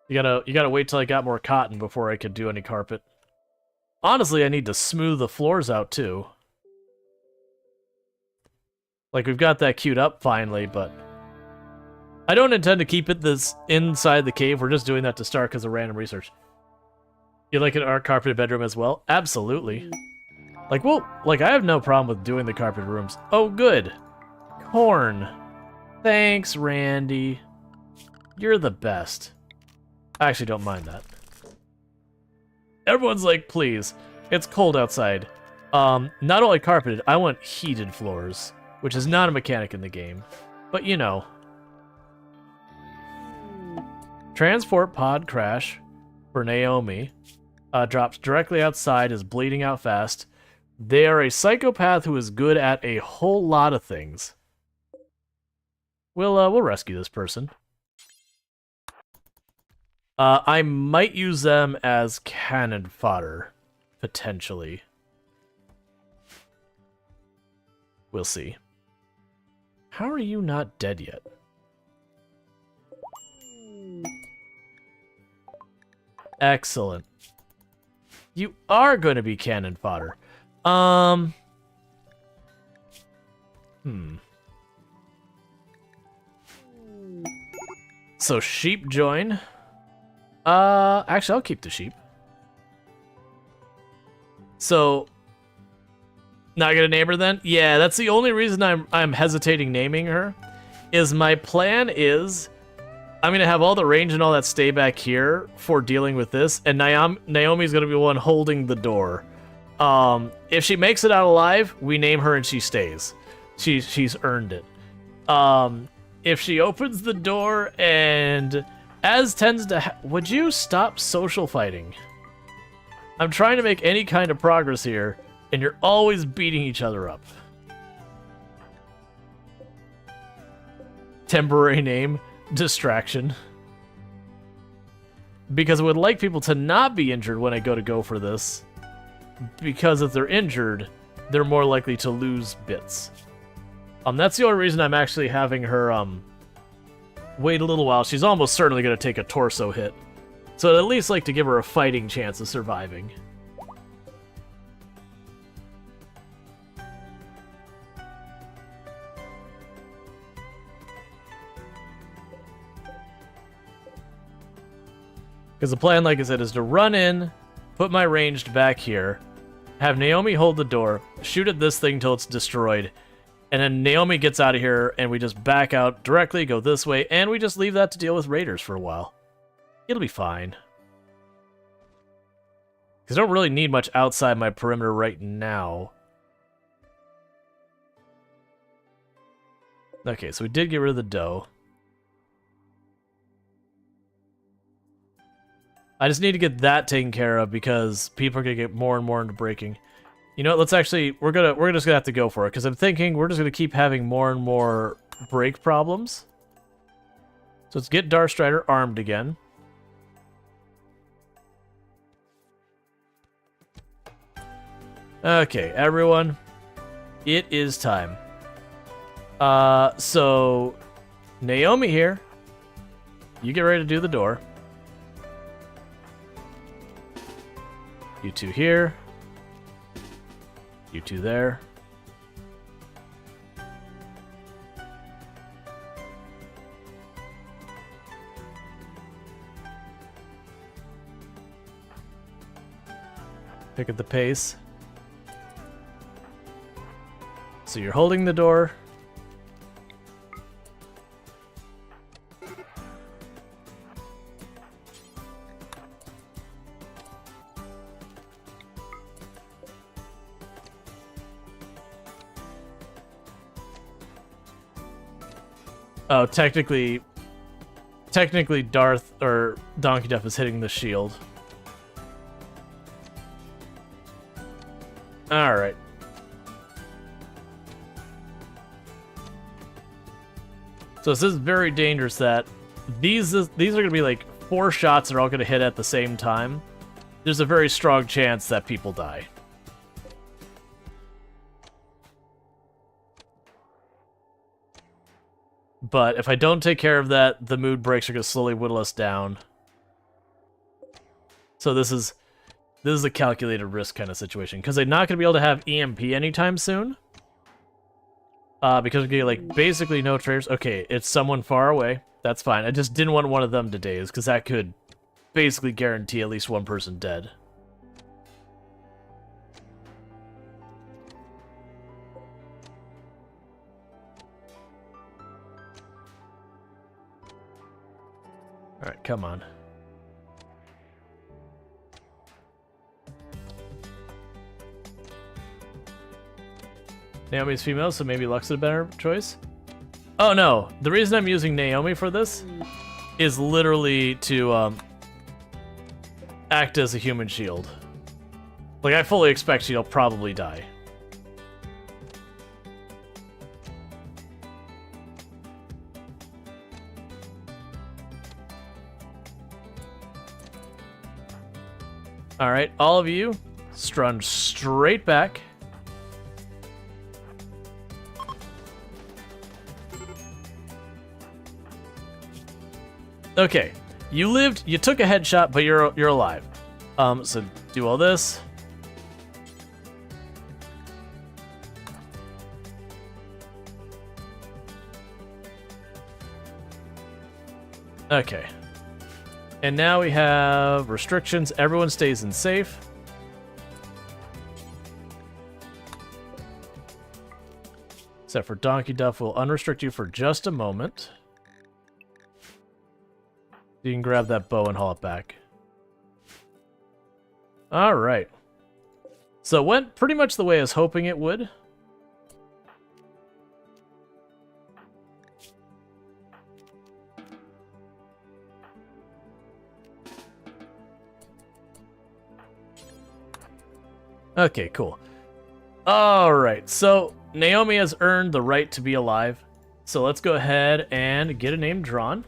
You gotta wait till I got more cotton before I could do any carpet. Honestly, I need to smooth the floors out too. Like we've got that queued up finally, but I don't intend to keep it this inside the cave. We're just doing that to start because of random research. You like an art carpeted bedroom as well? Absolutely. Like I have no problem with doing the carpeted rooms. Oh, good. Corn. Thanks, Randy. You're the best. I actually don't mind that. Everyone's like, please. It's cold outside. Not only carpeted, I want heated floors, which is not a mechanic in the game. But you know. Transport pod crash for Naomi. Drops directly outside, is bleeding out fast. They are a psychopath who is good at a whole lot of things. We'll rescue this person. I might use them as cannon fodder, potentially. We'll see. How are you not dead yet? Excellent. You are going to be cannon fodder. So sheep join. Actually, I'll keep the sheep. So, not gonna name her then? Yeah, that's the only reason I'm hesitating naming her. Is my plan is I'm gonna have all the range and all that stay back here for dealing with this, and Naomi's gonna be the one holding the door. If she makes it out alive, we name her and she stays. She's earned it. If she opens the door and, as tends to would you stop social fighting? I'm trying to make any kind of progress here, and you're always beating each other up. Temporary name, distraction. Because I would like people to not be injured when I go for this. Because if they're injured, they're more likely to lose bits. That's the only reason I'm actually having her, wait a little while. She's almost certainly going to take a torso hit. So I'd at least like to give her a fighting chance of surviving. Because the plan, like I said, is to run in, put my ranged back here, have Naomi hold the door, shoot at this thing till it's destroyed, And then Naomi gets out of here, and we just back out directly, go this way, and we just leave that to deal with raiders for a while. It'll be fine. Because I don't really need much outside my perimeter right now. Okay, so we did get rid of the dough. I just need to get that taken care of because people are gonna get more and more into breaking. You know what? Let's actually we're just gonna have to go for it because I'm thinking we're just gonna keep having more and more break problems. So let's get Darkstrider armed again. Okay, everyone, it is time. So Naomi here, you get ready to do the door. You two here. You two there. Pick up the pace. So you're holding the door. Oh, technically Darth or Donkey Duff is hitting the shield. All right. So this is very dangerous that these are going to be like 4 shots that are all going to hit at the same time. There's a very strong chance that people die. But if I don't take care of that, the mood breaks are going to slowly whittle us down. So this is a calculated risk kind of situation. Because they're not going to be able to have EMP anytime soon. Because we're getting, like, basically no traitors. Okay, it's someone far away. That's fine. I just didn't want one of them to daze, because that could basically guarantee at least one person dead. Alright, come on. Naomi's female, so maybe Lux is a better choice? Oh no, the reason I'm using Naomi for this is literally to act as a human shield. Like, I fully expect she'll probably die. Alright, all of you, run straight back. Okay, you lived, you took a headshot, but you're alive. So do all this. Okay. And now we have restrictions. Everyone stays in safe. Except for Donkey Duff, we'll unrestrict you for just a moment. You can grab that bow and haul it back. Alright. So it went pretty much the way I was hoping it would. Okay, cool. Alright, so Naomi has earned the right to be alive. So let's go ahead and get a name drawn.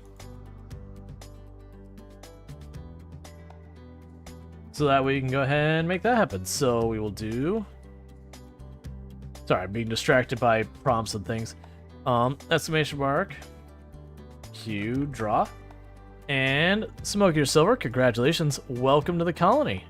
So that way you can go ahead and make that happen. So we will do... Sorry, I'm being distracted by prompts and things. Exclamation mark. Q, draw. And Smoke Your Silver, congratulations. Welcome to the colony.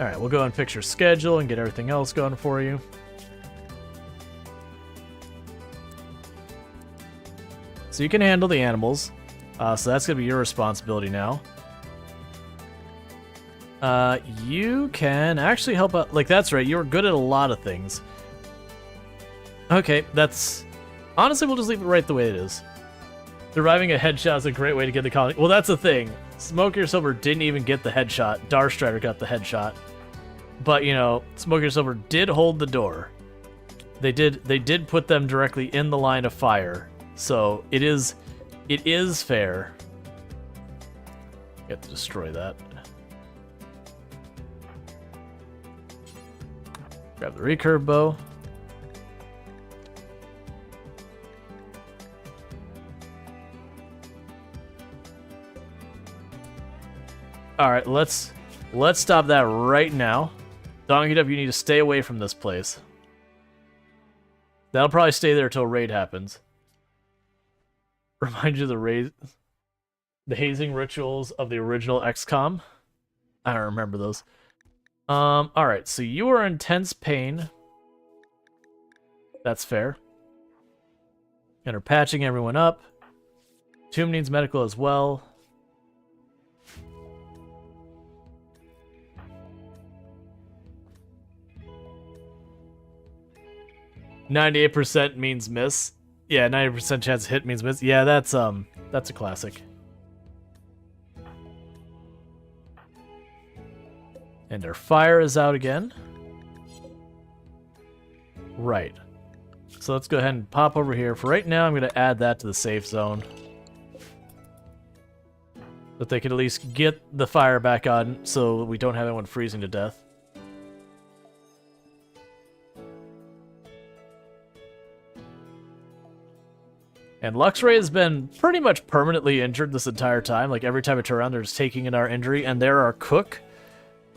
Alright, we'll go and fix your schedule and get everything else going for you. So you can handle the animals. So that's gonna be your responsibility now. You can actually help out. Like, that's right, you were good at a lot of things. Okay, that's... Honestly, we'll just leave it right the way it is. Surviving a headshot is a great way to get the colony. Well, that's the thing. Smoker Silver didn't even get the headshot. Darstrider got the headshot. But, you know, Smoker Silver did hold the door. They did put them directly in the line of fire. So, it is fair. You have to destroy that. Grab the recurve bow. Alright, let's stop that right now. Donkey Duff, you need to stay away from this place. That'll probably stay there till raid happens. Remind you of the hazing rituals of the original XCOM. I don't remember those. Alright, so you are in intense pain. That's fair. And are patching everyone up. Tomb needs medical as well. "98% means miss." Yeah, 90% chance of hit means miss. Yeah, that's a classic. And their fire is out again. Right. So let's go ahead and pop over here. For right now, I'm going to add that to the safe zone. That they could at least get the fire back on so we don't have anyone freezing to death. And Luxray has been pretty much permanently injured this entire time. Like, every time I turn around, they're just taking in our injury. And they're our cook.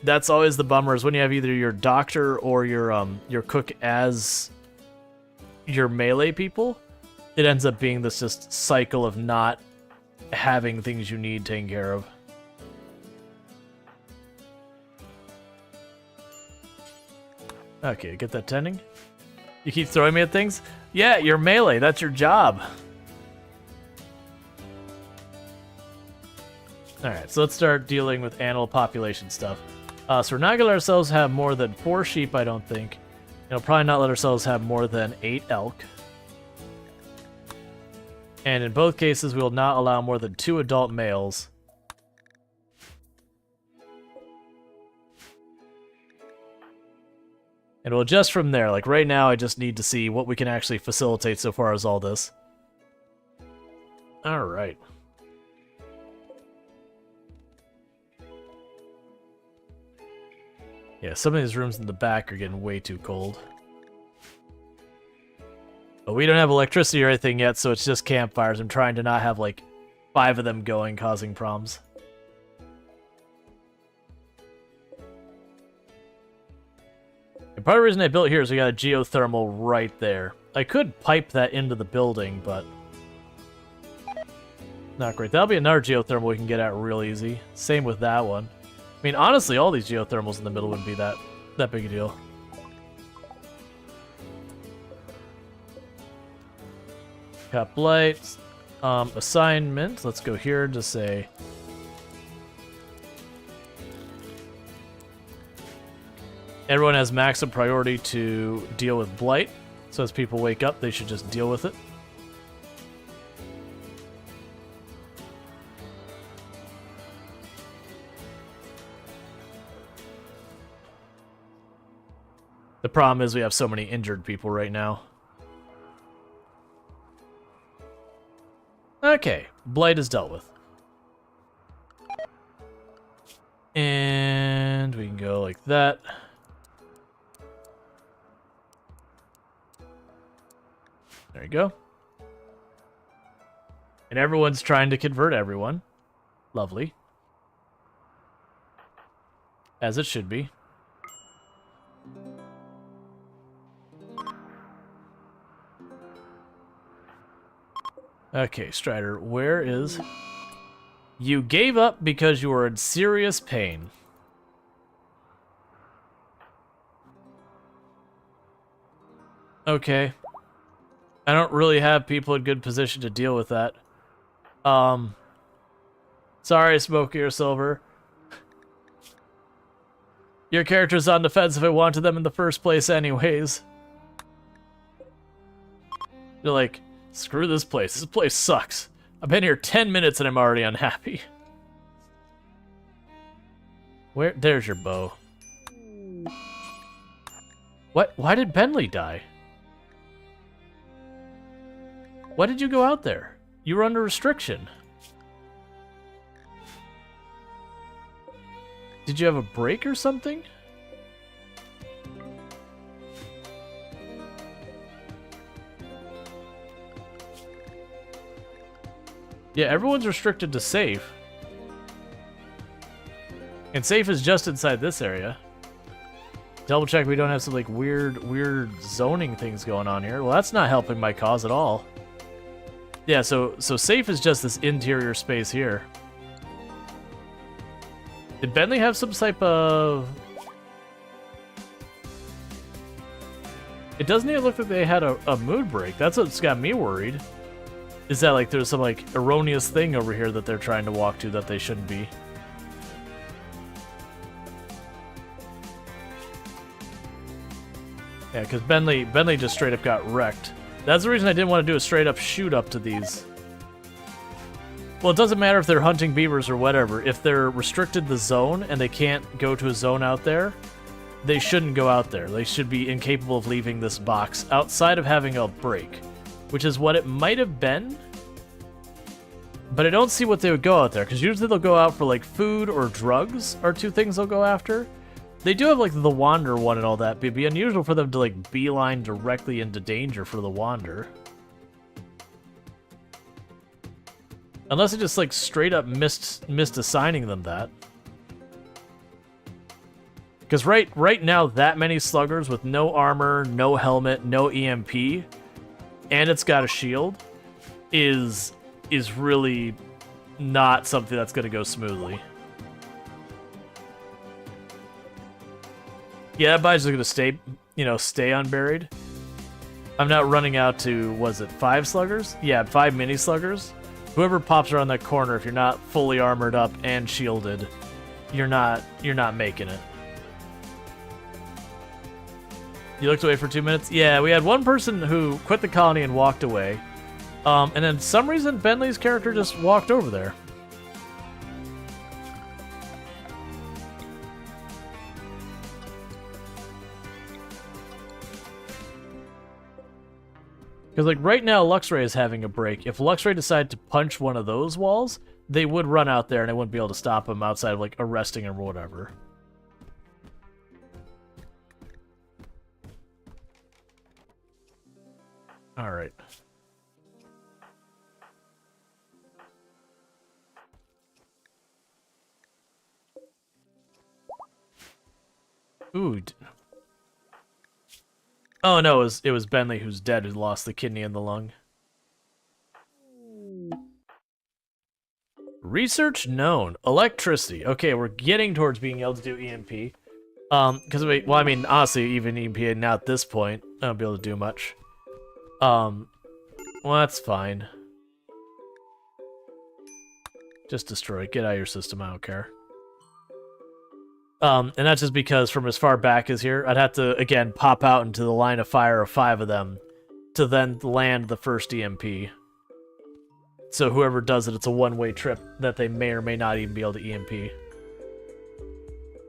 That's always the bummer, is when you have either your doctor or your cook as your melee people. It ends up being this just cycle of not having things you need taken care of. Okay, get that tending. You keep throwing me at things? Yeah, you're melee. That's your job. Alright, so let's start dealing with animal population stuff. So we're not going to let ourselves have more than 4 sheep, I don't think. And we'll probably not let ourselves have more than 8 elk. And in both cases, we will not allow more than 2 adult males. And we'll adjust from there. Like, right now, I just need to see what we can actually facilitate so far as all this. Alright. Yeah, some of these rooms in the back are getting way too cold. But we don't have electricity or anything yet, so it's just campfires. I'm trying to not have, like, 5 of them going, causing problems. And part of the reason I built here is we got a geothermal right there. I could pipe that into the building, but not great. That'll be another geothermal we can get at real easy. Same with that one. I mean, honestly, all these geothermals in the middle wouldn't be that big a deal. Cap blight. Assignment. Let's go here to say... Everyone has maximum priority to deal with blight. So as people wake up, they should just deal with it. The problem is we have so many injured people right now. Okay, blight is dealt with. And we can go like that. There you go. And everyone's trying to convert everyone. Lovely. As it should be. Okay, Strider, where is... You gave up because you were in serious pain. Okay. I don't really have people in good position to deal with that. Sorry, Smokey or Silver. Your character's on defense if I wanted them in the first place anyways. They're like, screw this place. This place sucks. I've been here 10 minutes and I'm already unhappy. Where? There's your bow. What? Why did Bentley die? Why did you go out there? You were under restriction. Did you have a break or something? Yeah, everyone's restricted to safe. And safe is just inside this area. Double check we don't have some like weird zoning things going on here. Well, that's not helping my cause at all. Yeah, so safe is just this interior space here. Did Bentley have some type of... It doesn't even look like they had a mood break. That's what's got me worried. Is that like there's some like erroneous thing over here that they're trying to walk to that they shouldn't be. Yeah, because Bentley just straight up got wrecked. That's the reason I didn't want to do a straight up shoot up to these. Well, it doesn't matter if they're hunting beavers or whatever. If they're restricted the zone and they can't go to a zone out there, they shouldn't go out there. They should be incapable of leaving this box outside of having a break, which is what it might have been. But I don't see what they would go out there, because usually they'll go out for like food or drugs are two things they'll go after. They do have like the Wander one and all that, but it'd be unusual for them to like beeline directly into danger for the Wander. Unless it just like straight up missed assigning them that. Because right now that many sluggers with no armor, no helmet, no EMP, and it's got a shield is really not something that's going to go smoothly. Yeah, that buy's just going to stay unburied. I'm not running out to, was it 5 sluggers? Yeah, 5 mini sluggers. Whoever pops around that corner, if you're not fully armored up and shielded, you're not making it. You looked away for 2 minutes? Yeah, we had one person who quit the colony and walked away. And then for some reason, Bentley's character just walked over there. Because, like, right now, Luxray is having a break. If Luxray decided to punch one of those walls, they would run out there and I wouldn't be able to stop him outside of, like, arresting him or whatever. Alright. Ooh. Oh no, it was Bentley who's dead, who lost the kidney and the lung. Research known. Electricity. Okay, we're getting towards being able to do EMP. Because well, I mean, honestly, even EMP now at this point, I won't be able to do much. Well, that's fine. Just destroy it. Get out of your system, I don't care. And that's just because from as far back as here, I'd have to, again, pop out into the line of fire of 5 of them to then land the first EMP. So whoever does it, it's a one-way trip that they may or may not even be able to EMP.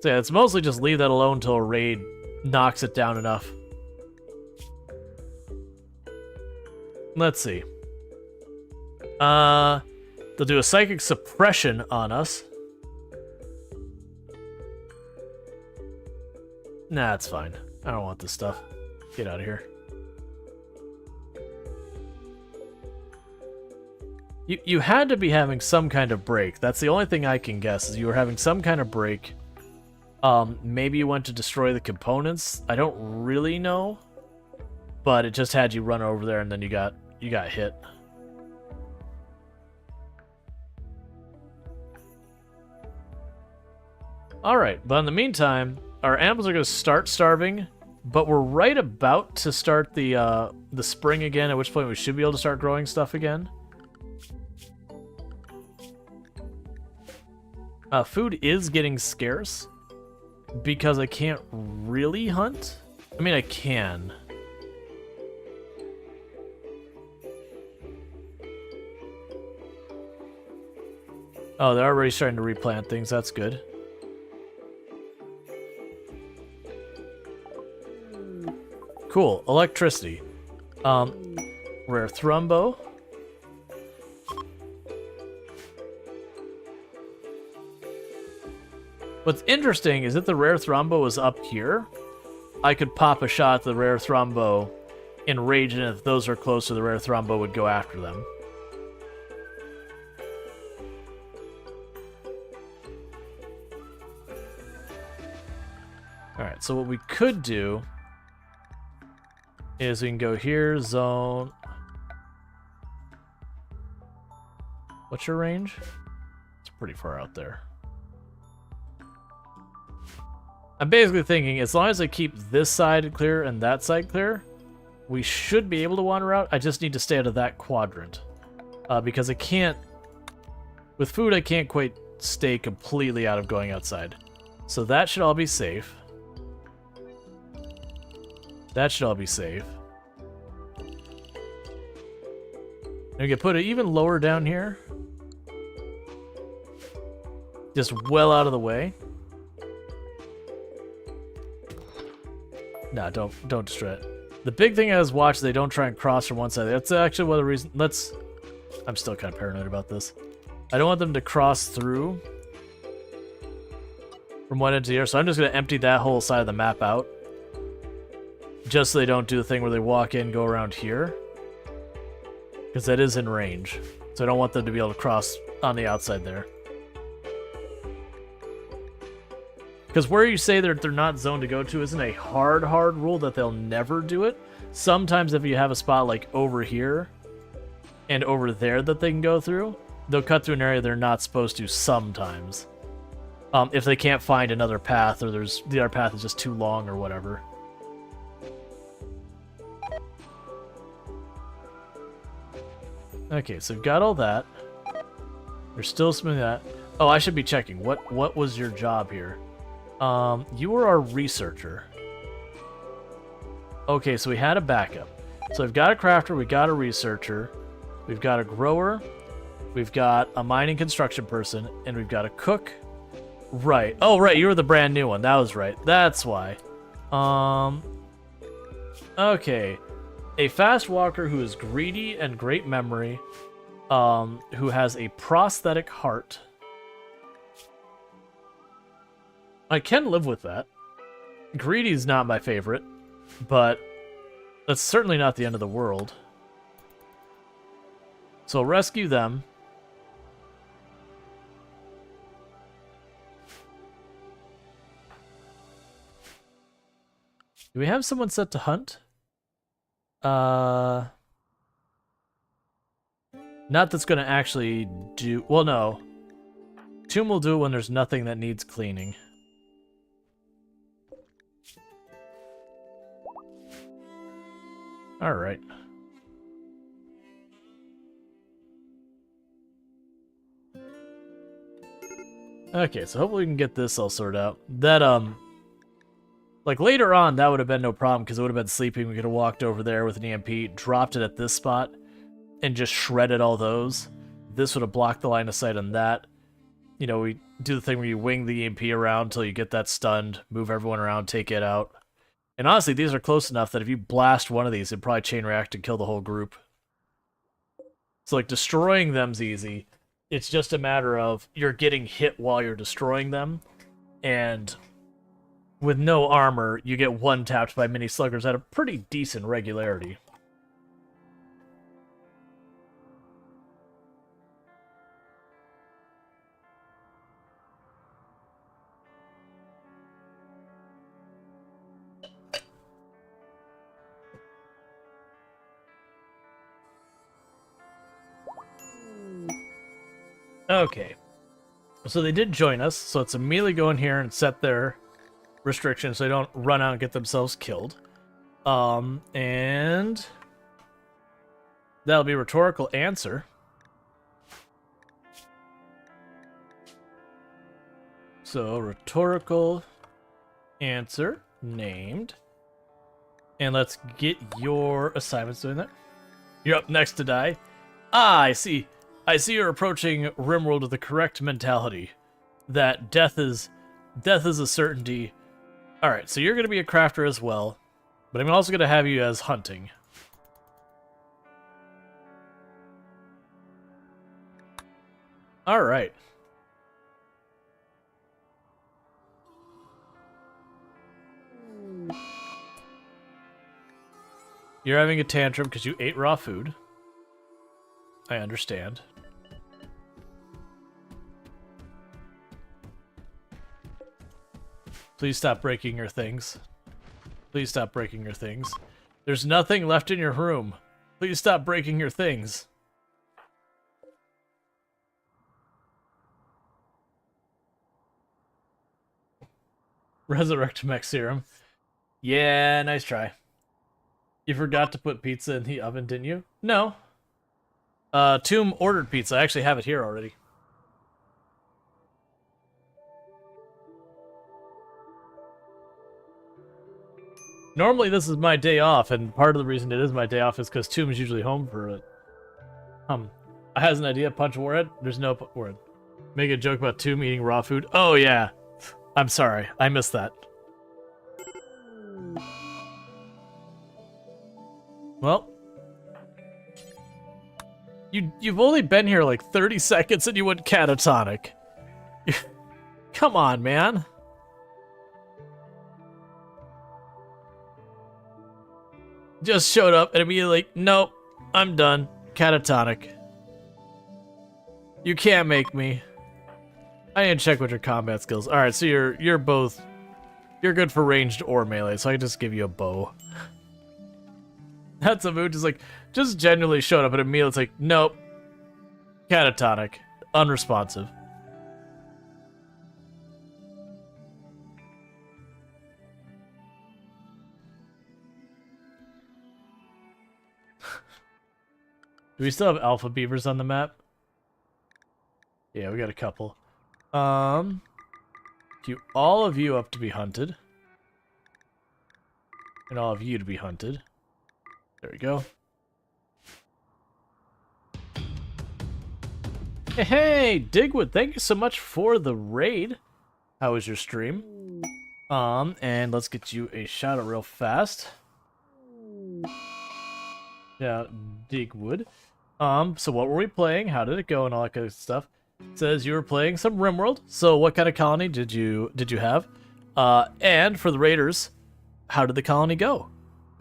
So yeah, it's mostly just leave that alone until a raid knocks it down enough. Let's see. They'll do a psychic suppression on us. Nah, it's fine. I don't want this stuff. Get out of here. You had to be having some kind of break. That's the only thing I can guess, is you were having some kind of break. Maybe you went to destroy the components. I don't really know. But it just had you run over there and then you got hit. Alright, but in the meantime, our animals are going to start starving, but we're right about to start the spring again, at which point we should be able to start growing stuff again. Food is getting scarce because I can't really hunt. I mean, I can. Oh, they're already starting to replant things. That's good. Cool. Electricity. Rare Thrumbo. What's interesting is that the Rare Thrumbo is up here. I could pop a shot at the Rare Thrumbo in Rage, and if those are closer, the Rare Thrumbo would go after them. Alright, so what we could do is we can go here, zone. What's your range? It's pretty far out there. I'm basically thinking, as long as I keep this side clear and that side clear, we should be able to wander out. I just need to stay out of that quadrant. Because I can't... With food, I can't quite stay completely out of going outside. So that should all be safe. That should all be safe. And we can put it even lower down here. Just well out of the way. Nah, don't destroy it. The big thing is watch they don't try and cross from one side. That's actually one of the reasons. I'm still kind of paranoid about this. I don't want them to cross through from one end to the other, so I'm just going to empty that whole side of the map out. Just so they don't do the thing where they walk in, go around here. Because that is in range. So I don't want them to be able to cross on the outside there. Because where you say that they're not zoned to go to isn't a hard rule that they'll never do it. Sometimes if you have a spot like over here and over there that they can go through, they'll cut through an area they're not supposed to sometimes. If they can't find another path, or the other path is just too long or whatever. Okay, so we've got all that. There's still some of that. Oh, I should be checking. What was your job here? You were our researcher. Okay, so we had a backup. So we've got a crafter, we got a researcher, we've got a grower, we've got a mining construction person, and we've got a cook. Right. Oh, right, you were the brand new one. That was right. That's why. Okay. A fast walker who is greedy and great memory, who has a prosthetic heart. I can live with that. Greedy's not my favorite, but that's certainly not the end of the world. So rescue them. Do we have someone set to hunt? Not that's gonna actually do... Well, no. Tomb will do it when there's nothing that needs cleaning. Alright. Okay, so hopefully we can get this all sorted out. That, like, later on, that would have been no problem, because it would have been sleeping. We could have walked over there with an EMP, dropped it at this spot, and just shredded all those. This would have blocked the line of sight on that. You know, we do the thing where you wing the EMP around until you get that stunned, move everyone around, take it out. And honestly, these are close enough that if you blast one of these, it'd probably chain react and kill the whole group. So, like, destroying them's easy. It's just a matter of you're getting hit while you're destroying them, and with no armor, you get one-tapped by mini sluggers at a pretty decent regularity. Okay. So they did join us, so let's immediately go in here and set their restrictions so they don't run out and get themselves killed. And that'll be a rhetorical answer. So, rhetorical answer named. And let's get your assignments doing that. You're up next to die. Ah, I see. I see you're approaching RimWorld with the correct mentality. That death is a certainty. Alright, so you're going to be a crafter as well. But I'm also going to have you as hunting. Alright. You're having a tantrum because you ate raw food. I understand. Please stop breaking your things. Please stop breaking your things. There's nothing left in your room. Please stop breaking your things. Resurrect mech serum. Yeah, nice try. You forgot to put pizza in the oven, didn't you? No. Tomb ordered pizza. I actually have it here already. Normally this is my day off, and part of the reason it is my day off is because Tomb is usually home for it. I has an idea. Punch Warhead. There's no Warhead. Make a joke about Tomb eating raw food. Oh yeah. I'm sorry. I missed that. Well, you've only been here like 30 seconds and you went catatonic. Come on, man. Just showed up and immediately like, nope, I'm done. Catatonic. You can't make me. I didn't check what your combat skills. All right, so you're good for ranged or melee, so I can just give you a bow. That's a mood, just genuinely showed up at a meal. It's like, nope. Catatonic. Unresponsive. Do we still have alpha beavers on the map? Yeah, we got a couple. Queue all of you up to be hunted. And all of you to be hunted. There we go. Hey, Digwood, thank you so much for the raid. How was your stream? And let's get you a shout out real fast. Yeah, Digwood. So what were we playing? How did it go and all that kind of stuff? It says you were playing some RimWorld. So what kind of colony did you have? And for the raiders, how did the colony go?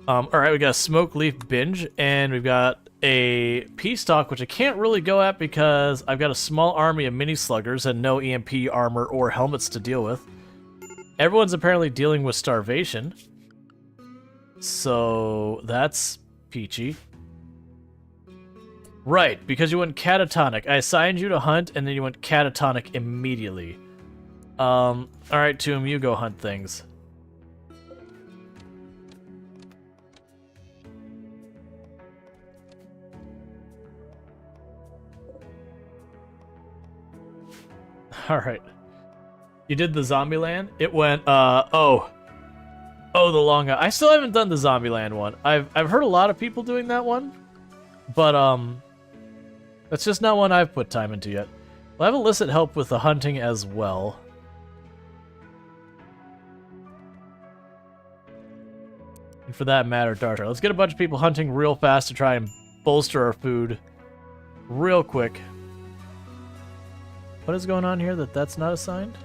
Alright, we got a smoke leaf binge, and we've got a peace talk, which I can't really go at because I've got a small army of mini sluggers and no EMP armor or helmets to deal with. Everyone's apparently dealing with starvation. So that's peachy. Right, because you went catatonic. I assigned you to hunt, and then you went catatonic immediately. Alright, Tomb, you go hunt things. Alright. You did the Zombieland? It went, oh, the long... I still haven't done the Zombieland one. I've heard a lot of people doing that one. But, that's just not one I've put time into yet. We'll have illicit help with the hunting as well. And for that matter, Darter. Let's get a bunch of people hunting real fast to try and bolster our food real quick. What is going on here that's not assigned?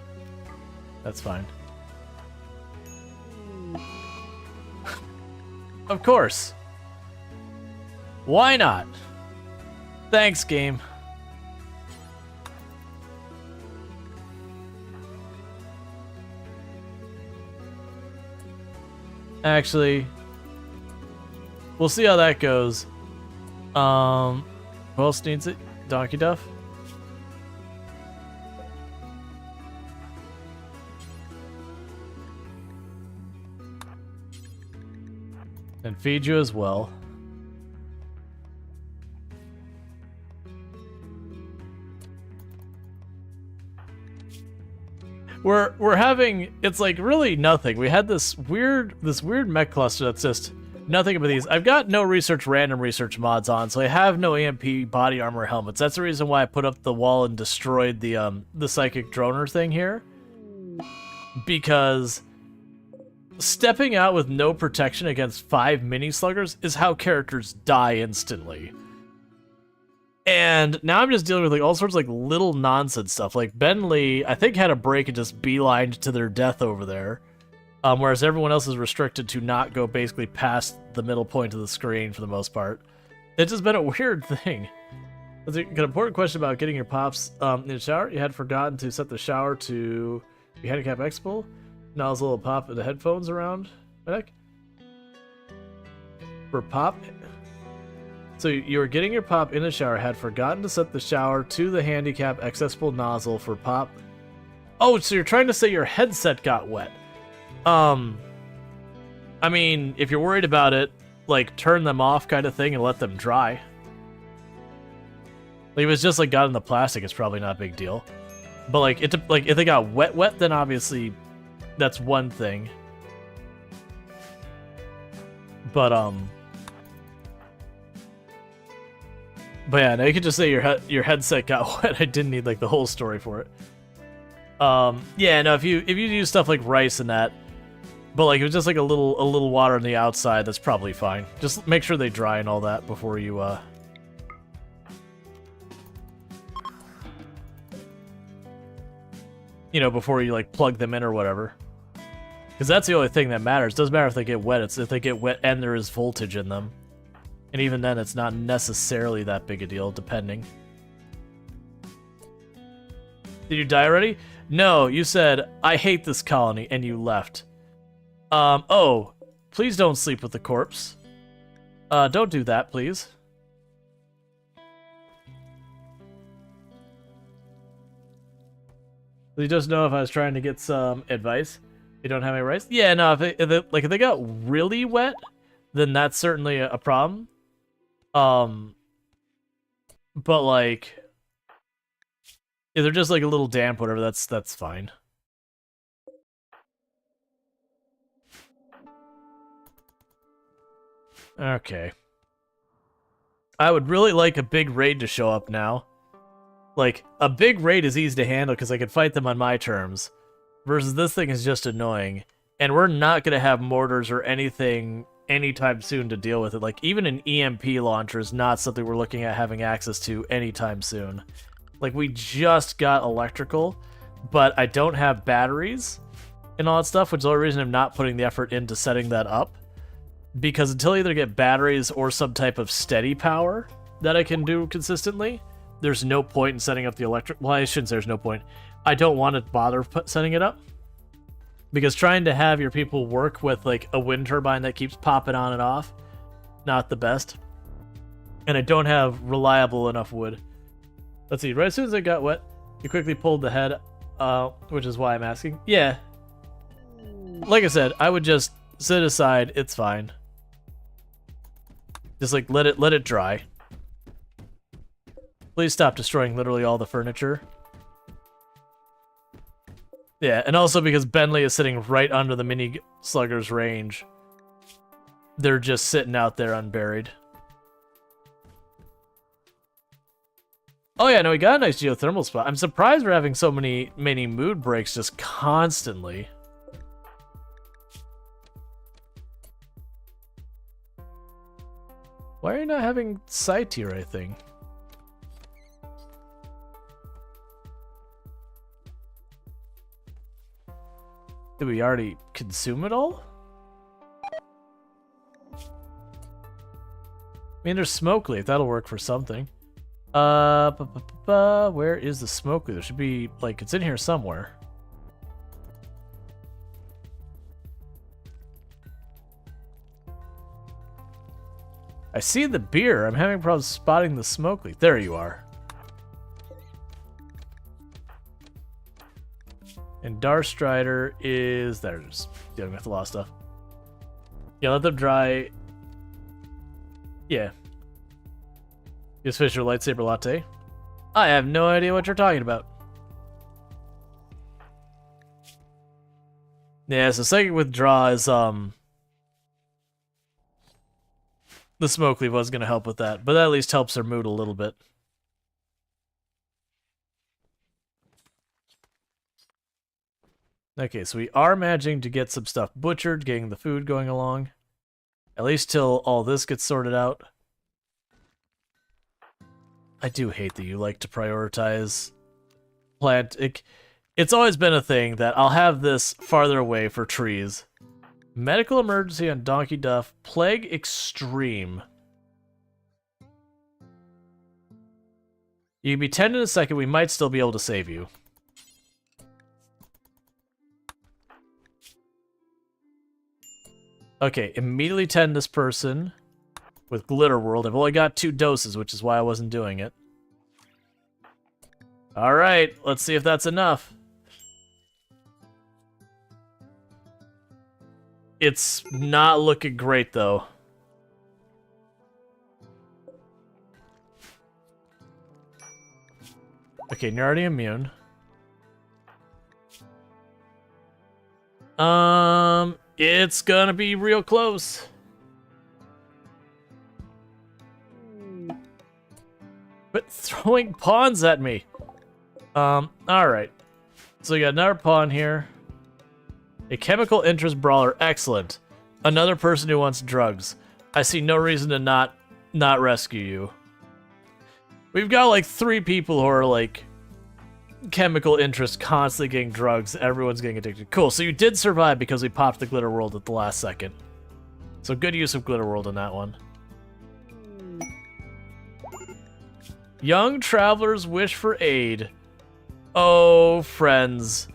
That's fine. Of course. Why not? Thanks, game. Actually, we'll see how that goes. Who else needs it? Donkey Duff? And feed you as well. we're having, it's like really nothing. We had this weird mech cluster that's just nothing but these. I've got no random research mods on, so I have no EMP body armor helmets. That's the reason why I put up the wall and destroyed the psychic droner thing here. Because stepping out with no protection against 5 mini sluggers is how characters die instantly. And now I'm just dealing with like all sorts of like little nonsense stuff. Like Ben Lee, I think, had a break and just beelined to their death over there. Whereas everyone else is restricted to not go basically past the middle point of the screen for the most part. It's just been a weird thing. That's an important question about getting your pops in the shower. You had forgotten to set the shower to be handicap accessible. Now there's a little pop of the headphones around my neck. For pop. So you were getting your pop in the shower, had forgotten to set the shower to the handicap accessible nozzle for pop. Oh, so you're trying to say your headset got wet. I mean, if you're worried about it, like turn them off kind of thing and let them dry. Like, if it's just like got in the plastic, it's probably not a big deal. But like if they got wet, then obviously that's one thing. But yeah, no, you could just say your headset got wet. I didn't need like the whole story for it. Yeah, no, if you use stuff like rice and that, but like it was just like a little water on the outside, that's probably fine. Just make sure they dry and all that before you before you like plug them in or whatever. Because that's the only thing that matters. Doesn't matter if they get wet. It's if they get wet and there is voltage in them. And even then, it's not necessarily that big a deal, depending. Did you die already? No, you said, I hate this colony, and you left. Oh, please don't sleep with the corpse. Don't do that, please. You just know if I was trying to get some advice. You don't have any rice? Yeah, no, if they got really wet, then that's certainly a problem. But like, if they're just like a little damp, whatever, that's fine. Okay. I would really like a big raid to show up now. Like, a big raid is easy to handle because I can fight them on my terms. Versus this thing is just annoying. And we're not going to have mortars or anything anytime soon to deal with it. Like, even an EMP launcher is not something we're looking at having access to anytime soon. Like, we just got electrical, but I don't have batteries and all that stuff, which is the only reason I'm not putting the effort into setting that up. Because until I either get batteries or some type of steady power that I can do consistently, there's no point in setting up the electric. Well, I shouldn't say there's no point. I don't want to bother setting it up. Because trying to have your people work with like a wind turbine that keeps popping on and off, not the best. And I don't have reliable enough wood. Let's see, right as soon as it got wet, you quickly pulled the head, which is why I'm asking. Yeah. Like I said, I would just sit aside, it's fine. Just like let it dry. Please stop destroying literally all the furniture. Yeah, and also because Bentley is sitting right under the mini slugger's range. They're just sitting out there unburied. Oh yeah, no, we got a nice geothermal spot. I'm surprised we're having so many mood breaks just constantly. Why are you not having sight here, I think? Did we already consume it all? I mean, there's smoke leaf. That'll work for something. Where is the smoke leaf? There should be, like, it's in here somewhere. I see the beer. I'm having problems spotting the smoke leaf. There you are. And Darstrider is there. Just dealing with a lot of stuff. Yeah, let them dry. Yeah. Just finish your lightsaber latte. I have no idea what you're talking about. Yeah, so second withdraw is the smoke leaf was gonna help with that, but that at least helps her mood a little bit. Okay, so we are managing to get some stuff butchered, getting the food going along. At least till all this gets sorted out. I do hate that you like to prioritize plant. It's always been a thing that I'll have this farther away for trees. Medical emergency on Donkey Duff. Plague extreme. You can be 10 in a second. We might still be able to save you. Okay, immediately tend this person with Glitter World. I've only got 2 doses, which is why I wasn't doing it. Alright, let's see if that's enough. It's not looking great, though. Okay, you're already immune. It's gonna be real close. But throwing pawns at me. Alright. So we got another pawn here. A chemical interest brawler. Excellent. Another person who wants drugs. I see no reason to not rescue you. We've got like 3 people who are like chemical interest, constantly getting drugs. Everyone's getting addicted. Cool. So you did survive because we popped the Glitter World at the last second. So good use of Glitter World in that one. Young travelers wish for aid. Oh, friends.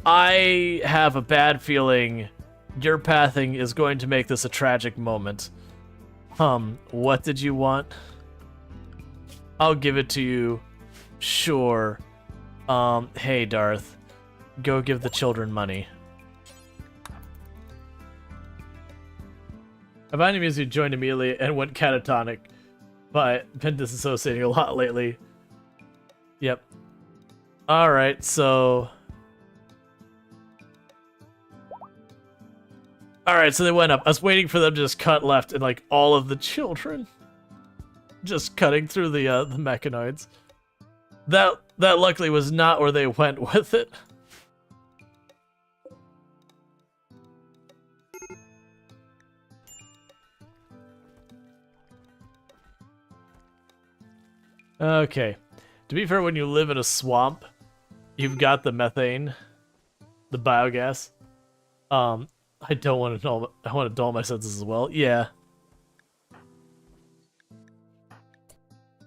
I have a bad feeling your pathing is going to make this a tragic moment. What did you want? I'll give it to you. Sure. Hey, Darth. Go give the children money. I find it easy to join immediately and went catatonic, but been disassociating a lot lately. Yep. Alright, so... Alright, so they went up. I was waiting for them to just cut left and, like, all of the children. Just cutting through the mechanoids. That luckily was not where they went with it. Okay. To be fair, when you live in a swamp, you've got the methane, the biogas. I don't want to dull. I want to dull my senses as well. Yeah.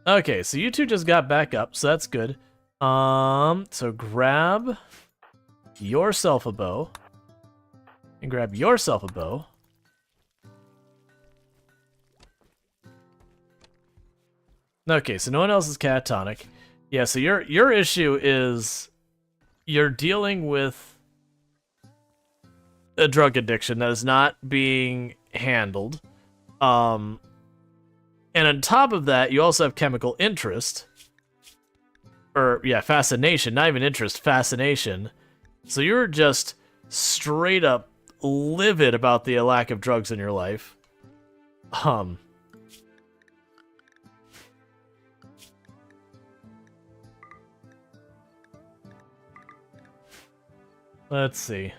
Okay, so you two just got back up, so that's good. So grab yourself a bow. And grab yourself a bow. Okay, so no one else is catatonic. Yeah, so your issue is you're dealing with a drug addiction that is not being handled. And on top of that, you also have chemical interest. Or, yeah, fascination. Not even interest, fascination. So you're just straight up livid about the lack of drugs in your life. Let's see.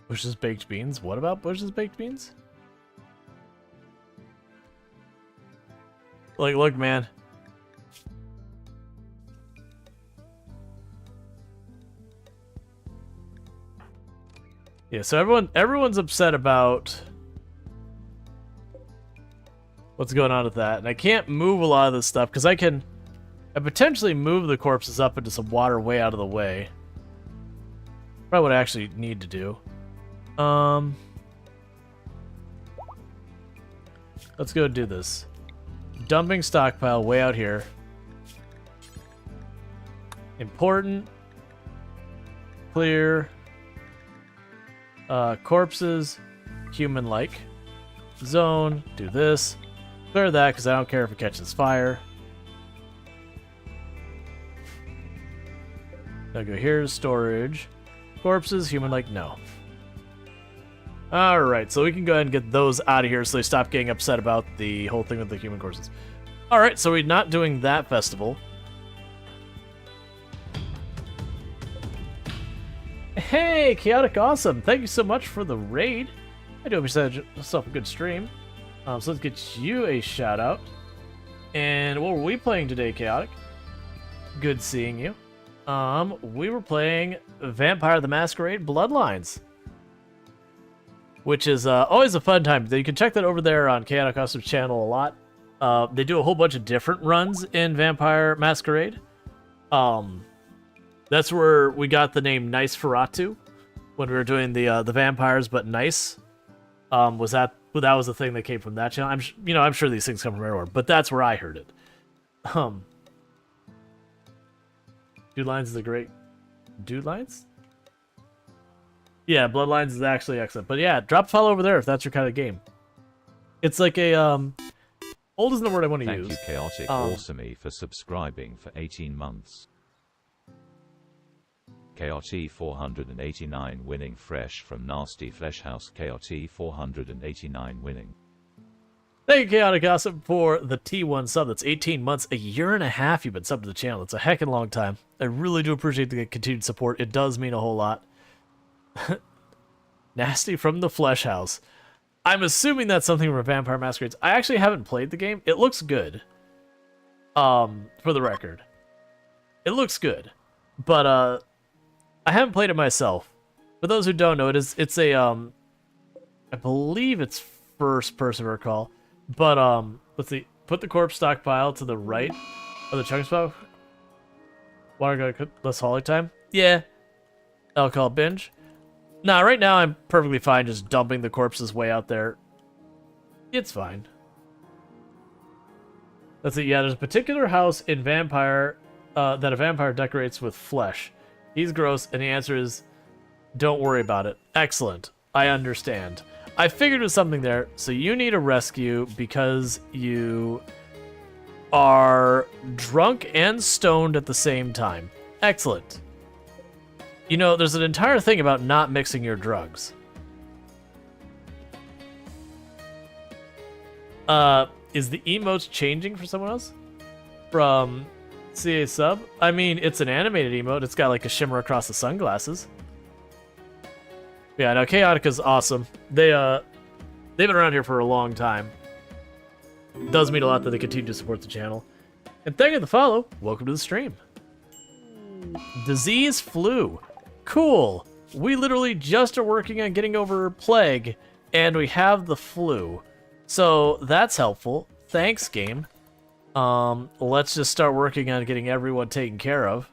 Bush's baked beans? What about Bush's baked beans? Like, look, man. Yeah, so everyone's upset about what's going on with that. And I can't move a lot of this stuff because I potentially move the corpses up into some water way out of the way. Probably what I actually need to do. Let's go do this. Dumping stockpile way out here. Important. Clear. Corpses. Human-like. Zone. Do this. Clear that because I don't care if it catches fire. Now go here's storage. Corpses, human like, no. Alright, so we can go ahead and get those out of here so they stop getting upset about the whole thing with the human corpses. Alright, so we're not doing that festival. Hey, Chaotic Awesome! Thank you so much for the raid. I do hope you had yourself a good stream. So let's get you a shout out. And what were we playing today, Chaotic? Good seeing you. We were playing Vampire the Masquerade Bloodlines, which is always a fun time. You can check that over there on Chaotic Awesome's channel a lot. They do a whole bunch of different runs in Vampire Masquerade. That's where we got the name Nice Feratu when we were doing the vampires, but nice. That was the thing that came from that channel. I'm sure these things come from everywhere, but that's where I heard it. Dude Lines is a great... Dude Lines? Yeah, Bloodlines is actually excellent. But yeah, drop a follow over there if that's your kind of game. It's like a, old isn't the word I want to use. Thank you, Chaotic Awesome, for subscribing for 18 months. KRT 489 winning fresh from Nasty Fleshhouse. KRT 489 winning. Thank you, Chaotic Awesome, for the T1 sub. That's 18 months, a year and a half you've been subbed to the channel. It's a heckin' long time. I really do appreciate the continued support. It does mean a whole lot. Nasty from the Fleshhouse. I'm assuming that's something from Vampire Masquerades. I actually haven't played the game. It looks good. For the record. It looks good. But, I haven't played it myself. For those who don't know, it's a, I believe it's first person recall. But, let's see. Put the corpse stockpile to the right of the chunk spot. Water got cook less hauling time? Yeah. Alcohol binge? Nah, right now I'm perfectly fine just dumping the corpses way out there. It's fine. Let's see. Yeah, there's a particular house in Vampire that a vampire decorates with flesh. He's gross, and the answer is, don't worry about it. Excellent. I understand. I figured it was something there. So you need a rescue because you are drunk and stoned at the same time. Excellent. You know, there's an entire thing about not mixing your drugs. Is the emotes changing for someone else? From CA sub? I mean, it's an animated emote. It's got like a shimmer across the sunglasses. Yeah, no, Chaotica's awesome. They've been around here for a long time. It does mean a lot that they continue to support the channel. And thank you for the follow. Welcome to the stream. Disease flu. Cool. We literally just are working on getting over plague, and we have the flu. So that's helpful. Thanks, game. Let's just start working on getting everyone taken care of.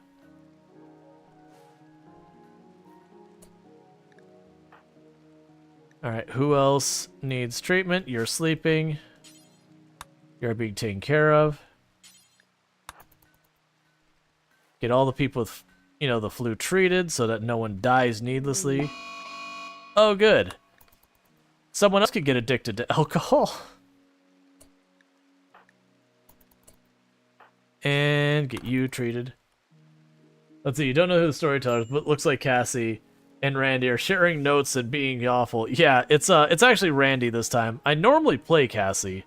Alright, who else needs treatment? You're sleeping. You're being taken care of. Get all the people with, you know, the flu treated so that no one dies needlessly. Oh, good. Someone else could get addicted to alcohol. And get you treated. Let's see, you don't know who the storyteller is, but it looks like Cassie and Randy are sharing notes and being awful. Yeah, it's actually Randy this time. I normally play Cassie,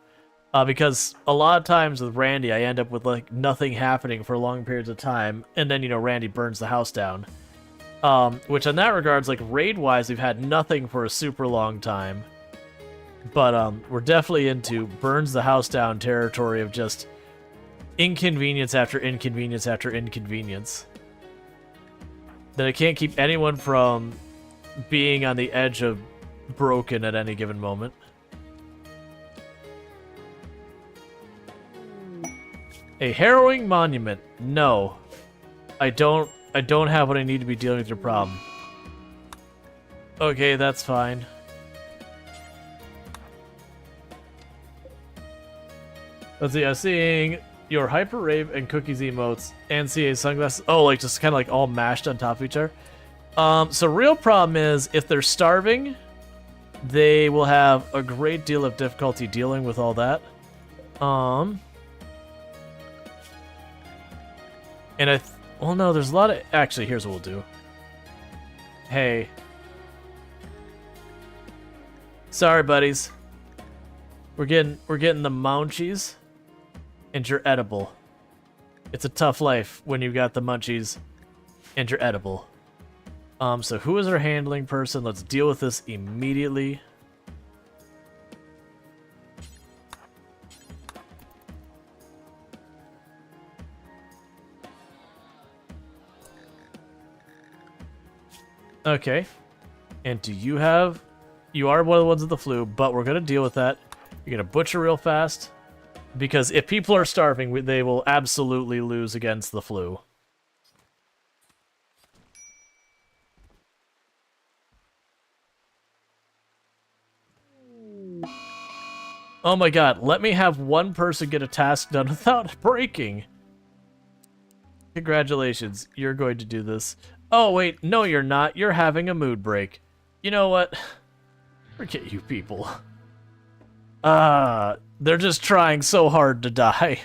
because a lot of times with Randy, I end up with like nothing happening for long periods of time, and then, you know, Randy burns the house down. Which in that regards, like raid-wise, we've had nothing for a super long time. But we're definitely into burns the house down territory of just inconvenience after inconvenience after inconvenience. That I can't keep anyone from being on the edge of broken at any given moment. A harrowing monument. No. I don't have what I need to be dealing with your problem. Okay, that's fine. Let's see, I'm seeing your Hyper Rave and Cookies emotes and CA sunglasses. Oh, like just kind of like all mashed on top of each other. So real problem is if they're starving, they will have a great deal of difficulty dealing with all that. And Well, no, there's a lot of... Actually, here's what we'll do. Hey. Sorry, buddies. We're getting the munchies, and you're edible. It's a tough life when you've got the munchies, and you're edible. So who is our handling person? Let's deal with this immediately. Okay. And do you have... You are one of the ones with the flu, but we're going to deal with that. You're going to butcher real fast. Because if people are starving, they will absolutely lose against the flu. Oh my god, let me have one person get a task done without breaking. Congratulations, you're going to do this. Oh wait, no you're not. You're having a mood break. You know what? Forget you people. They're just trying so hard to die.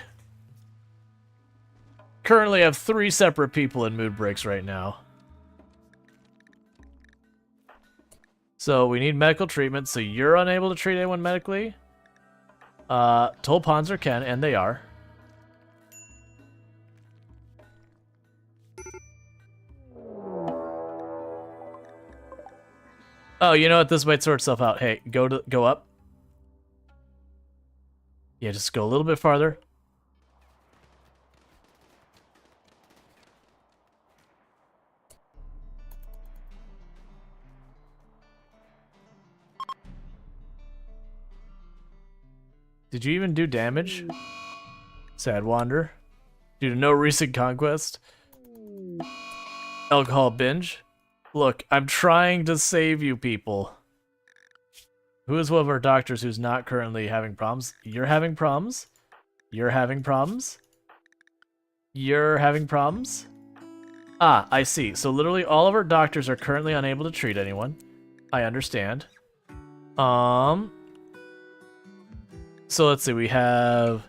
Currently I have 3 separate people in mood breaks right now. So we need medical treatment, so you're unable to treat anyone medically. Tulpanzer can, and they are. Oh, you know what? This might sort itself out. Hey, go up. Yeah, just go a little bit farther. Did you even do damage? Sad Wander. Due to no recent conquest. Alcohol binge. Look, I'm trying to save you people. Who is one of our doctors who's not currently having problems? You're having problems? You're having problems? You're having problems? Ah, I see. So literally all of our doctors are currently unable to treat anyone. I understand. So let's see, we have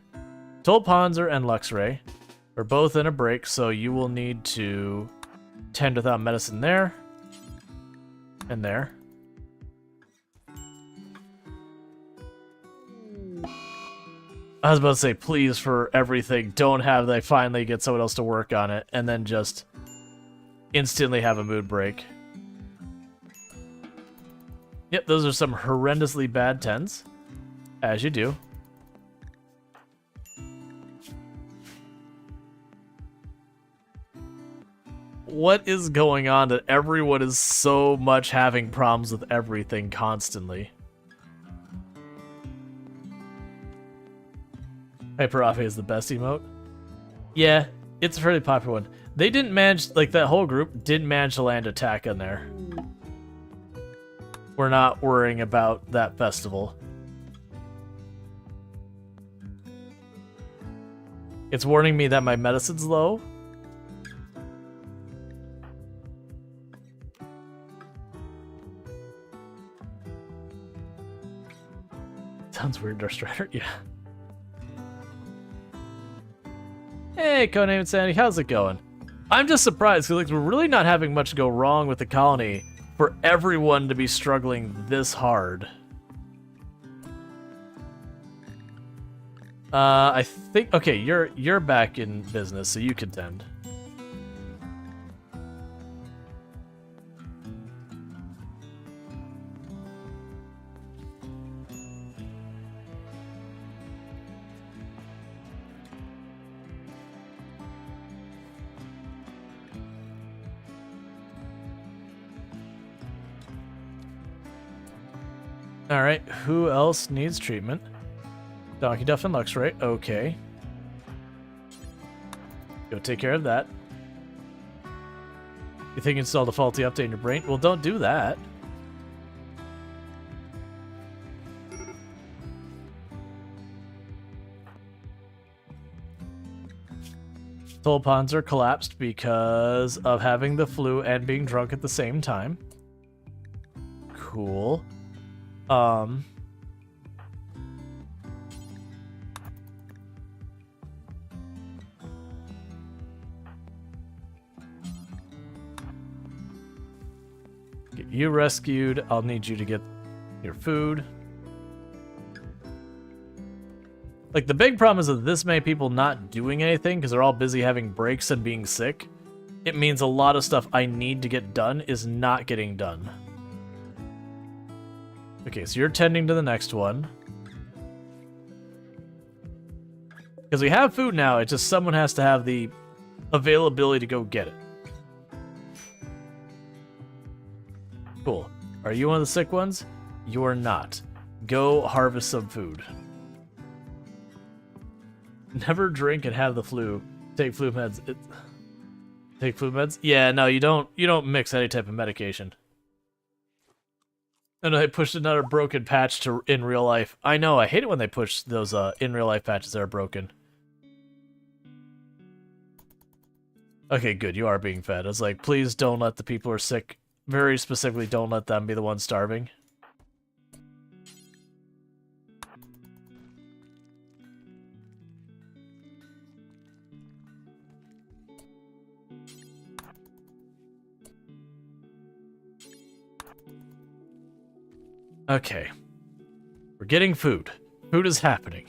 Tulpanzer and Luxray. We're both in a break, so you will need to tend without medicine there. And there. I was about to say, please, for everything, don't have they finally get someone else to work on it, and then just instantly have a mood break. Yep, those are some horrendously bad 10s. As you do. What is going on that everyone is so much having problems with everything constantly? Hyperafe is the best emote. Yeah, it's a fairly popular one. They didn't manage, like that whole group didn't manage to land attack in there. We're not worrying about that festival. It's warning me that my medicine's low. Sounds weird, Dark Strider. Yeah. Hey, Codename Insanity, how's it going? I'm just surprised because like we're really not having much go wrong with the colony for everyone to be struggling this hard. I think okay, you're back in business, so you contend. Alright, who else needs treatment? Donkey Duff and Luxray, okay. Go take care of that. You think install the faulty update in your brain? Well, don't do that. Tulpanzer collapsed because of having the flu and being drunk at the same time. Cool. Get you rescued. I'll need you to get your food. Like, the big problem is that this many people not doing anything because they're all busy having breaks and being sick. It means a lot of stuff I need to get done is not getting done. Okay, so you're tending to the next one. Because we have food now, it's just someone has to have the availability to go get it. Cool. Are you one of the sick ones? You're not. Go harvest some food. Never drink and have the flu. Take flu meds. Take flu meds? Yeah, no, you don't mix any type of medication. And I pushed another broken patch to in real life. I know, I hate it when they push those in real life patches that are broken. Okay, good, you are being fed. I was like, please don't let the people who are sick, very specifically, don't let them be the ones starving. Okay. We're getting food. Food is happening.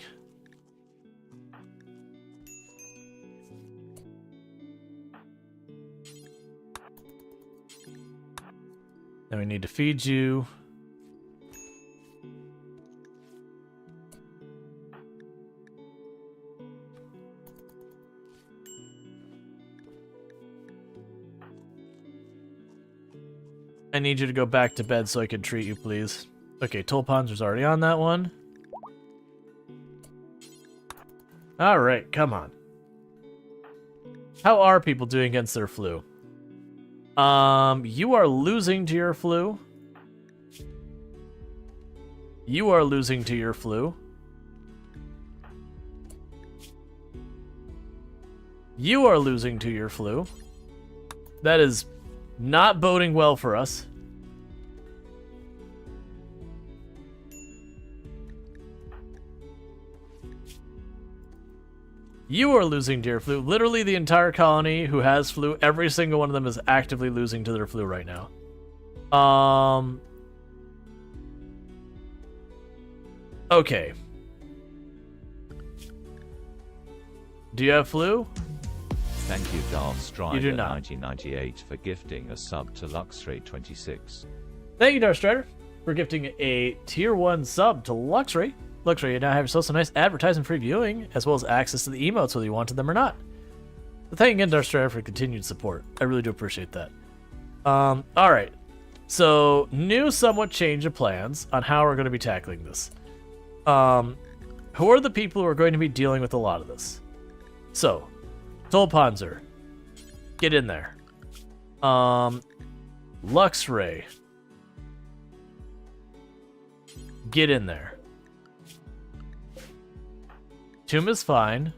Then we need to feed you. I need you to go back to bed so I can treat you, please. Okay, Tulpanzer's already on that one. Alright, come on. How are people doing against their flu? You are losing to your flu. You are losing to your flu. You are losing to your flu. That is not boding well for us. You are losing to your flu. Literally the entire colony who has flu, every single one of them is actively losing to their flu right now. Okay. Do you have flu? Thank you, Darth Strider You do not. 1998 for gifting a sub to Luxray26. Thank you, Darth Strider, for gifting a tier 1 sub to Luxray. Luxray, you now have yourself some nice advertising-free viewing, as well as access to the emotes whether you wanted them or not. But thank you again, Darth Strider, for continued support. I really do appreciate that. Alright. So, new somewhat change of plans on how we're going to be tackling this. Who are the people who are going to be dealing with a lot of this? So, Tulpanzer, get in there. Luxray, get in there. Tomb is fine.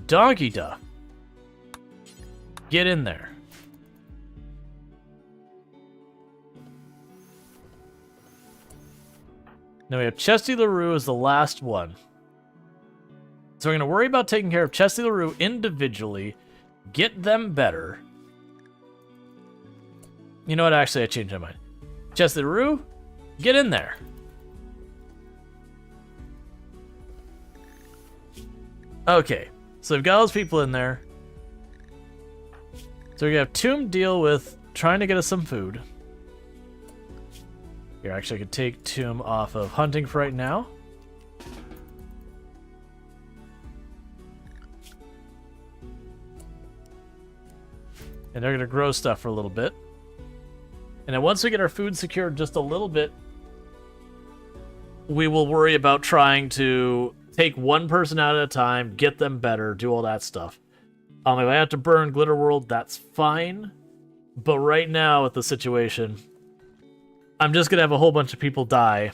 Donkey Duck, get in there. Now we have Chesty LaRue as the last one. So we're going to worry about taking care of Chesty LaRue individually, get them better. You know what? Actually, I changed my mind. Chesty LaRue, get in there. Okay, so we've got all those people in there. So we're going to have Tomb deal with trying to get us some food. Here, actually, I could take Tomb off of hunting for right now. And they're going to grow stuff for a little bit. And then once we get our food secured just a little bit, we will worry about trying to take one person out at a time, get them better, do all that stuff. If I have to burn Glitter World, that's fine. But right now, with the situation, I'm just going to have a whole bunch of people die.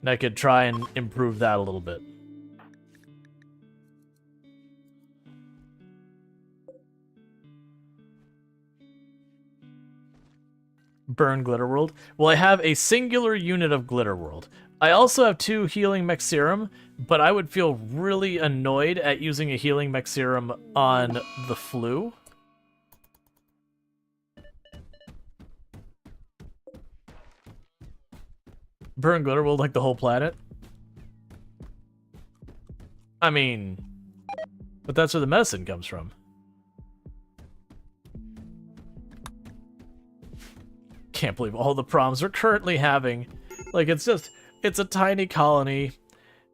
And I could try and improve that a little bit. Burn Glitter World. Well, I have a singular unit of Glitter World. I also have 2 healing mech serum, but I would feel really annoyed at using a healing mech serum on the flu. Burn glitter will like the whole planet? I mean, but that's where the medicine comes from. Can't believe all the problems we're currently having. Like, it's a tiny colony.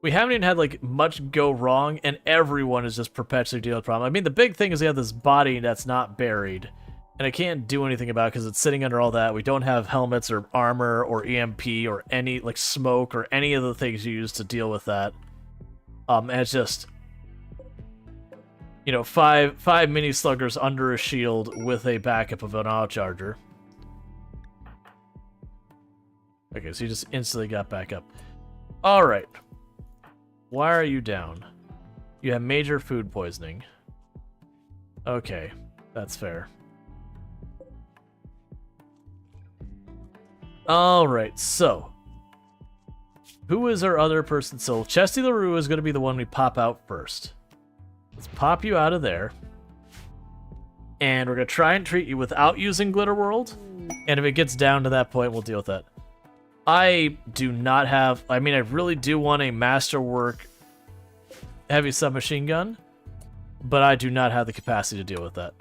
We haven't even had, like, much go wrong, and everyone is just perpetually dealing with problems. I mean, the big thing is we have this body that's not buried, and I can't do anything about it because it's sitting under all that. We don't have helmets or armor or EMP or any, like, smoke or any of the things you use to deal with that. And it's just, you know, five mini sluggers under a shield with a backup of an auto charger. Okay, so you just instantly got back up. Alright. Why are you down? You have major food poisoning. Okay, that's fair. Alright, so. Who is our other person? So, Chesty LaRue is going to be the one we pop out first. Let's pop you out of there. And we're going to try and treat you without using Glitter World. And if it gets down to that point, we'll deal with that. I do not have... I mean, I really do want a Masterwork heavy submachine gun, but I do not have the capacity to deal with that.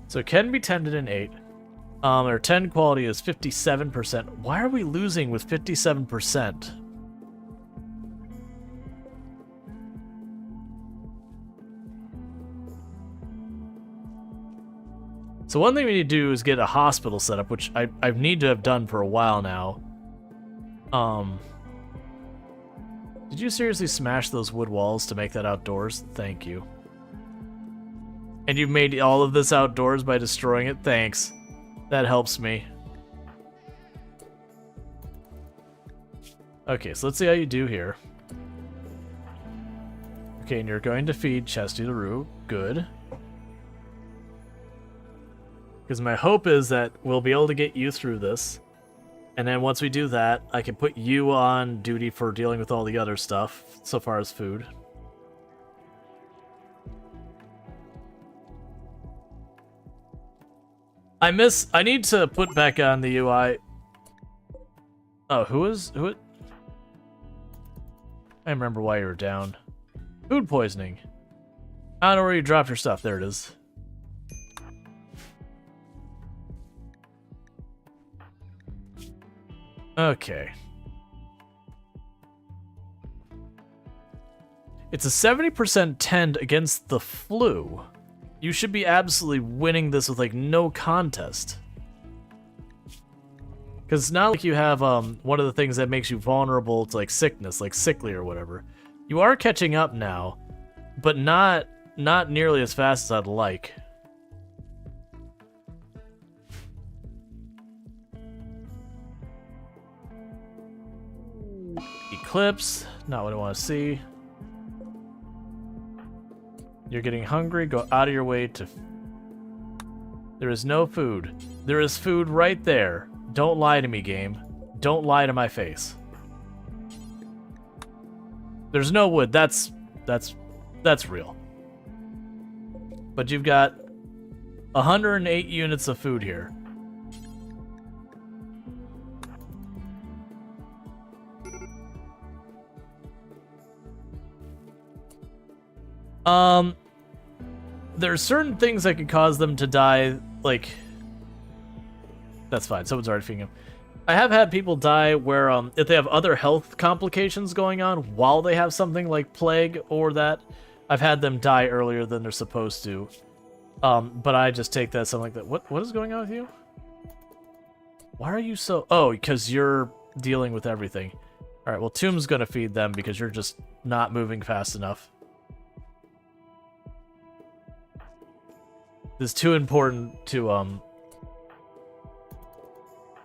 So it can be tended in 8. Our 10 quality is 57%. Why are we losing with 57%? So one thing we need to do is get a hospital set up, which I need to have done for a while now. Did you seriously smash those wood walls to make that outdoors? Thank you. And you've made all of this outdoors by destroying it? Thanks. That helps me. Okay, so let's see how you do here. Okay, and you're going to feed Chesty LaRue. Good. Because my hope is that we'll be able to get you through this. And then once we do that, I can put you on duty for dealing with all the other stuff, so far as food. I need to put back on the UI. Oh, who? I remember why you were down. Food poisoning. I don't know where you dropped your stuff. There it is. Okay. It's a 70% tend against the flu. You should be absolutely winning this with, like, no contest. Because it's not like you have one of the things that makes you vulnerable to, like, sickness, like sickly or whatever. You are catching up now, but not nearly as fast as I'd like. Eclipse, not what I want to see. You're getting hungry, go out of your way to... There is no food. There is food right there. Don't lie to me, game. Don't lie to my face. There's no wood. That's real. But you've got 108 units of food here. There's certain things that could cause them to die, like... That's fine, someone's already feeding him. I have had people die where, if they have other health complications going on while they have something like plague or that, I've had them die earlier than they're supposed to. But I just take that as something like that. What is going on with you? Why are you so... Oh, because you're dealing with everything. Alright, well, Tomb's gonna feed them because you're just not moving fast enough. This is too important to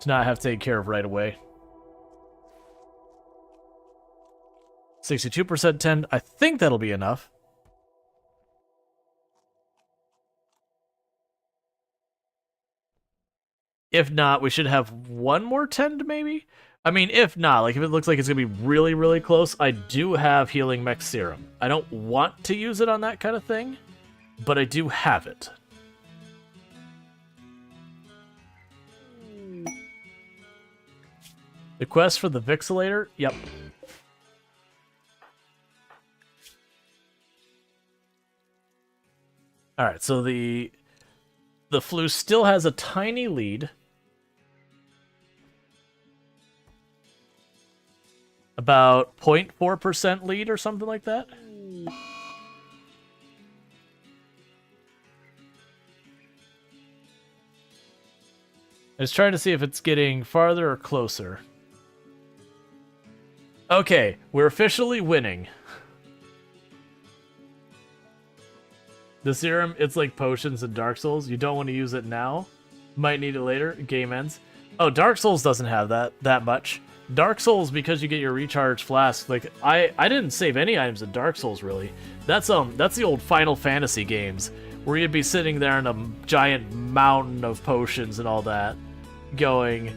not have to take care of right away. 62% tend. I think that'll be enough. If not, we should have one more tend, maybe? I mean, if not, like, if it looks like it's going to be really, really close, I do have Healing Mech Serum. I don't want to use it on that kind of thing, but I do have it. The quest for the Vixelator? Yep. Alright, so the flu still has a tiny lead. About 0.4% lead or something like that. I was trying to see if it's getting farther or closer. Okay, we're officially winning. The serum, it's like potions in Dark Souls. You don't want to use it now. Might need it later. Game ends. Oh, Dark Souls doesn't have that much. Dark Souls, because you get your recharge flask. Like I didn't save any items in Dark Souls really. That's the old Final Fantasy games where you'd be sitting there in a giant mountain of potions and all that, going,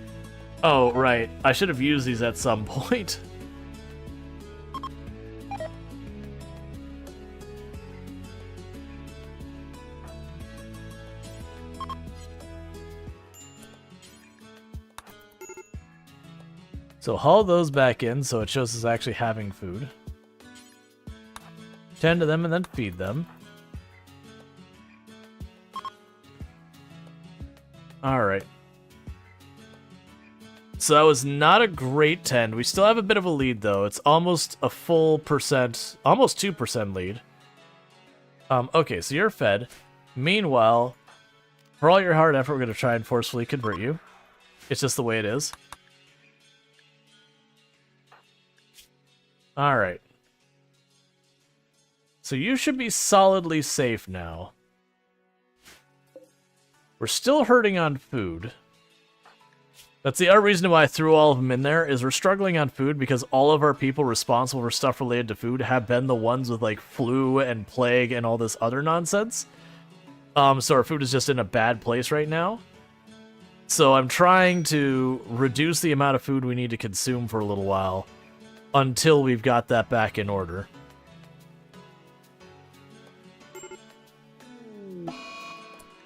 "Oh right, I should have used these at some point." So haul those back in so it shows us actually having food. Tend to them and then feed them. Alright. So that was not a great tend. We still have a bit of a lead though. It's almost a full percent, almost 2% lead. Okay, so you're fed. Meanwhile, for all your hard effort, we're going to try and forcefully convert you. It's just the way it is. Alright. So you should be solidly safe now. We're still hurting on food. That's the other reason why I threw all of them in there, is we're struggling on food because all of our people responsible for stuff related to food have been the ones with like flu and plague and all this other nonsense. So our food is just in a bad place right now. So I'm trying to reduce the amount of food we need to consume for a little while until we've got that back in order.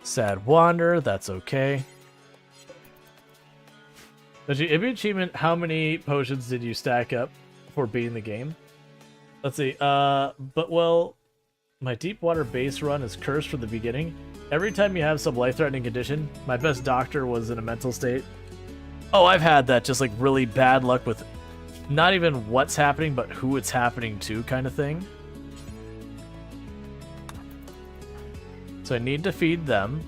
Sad Wander, that's okay. Every achievement, how many potions did you stack up for beating the game? Let's see, well, my deep water base run is cursed from the beginning. Every time you have some life-threatening condition, my best doctor was in a mental state. Oh, I've had that, just like really bad luck with not even what's happening, but who it's happening to kind of thing. So I need to feed them.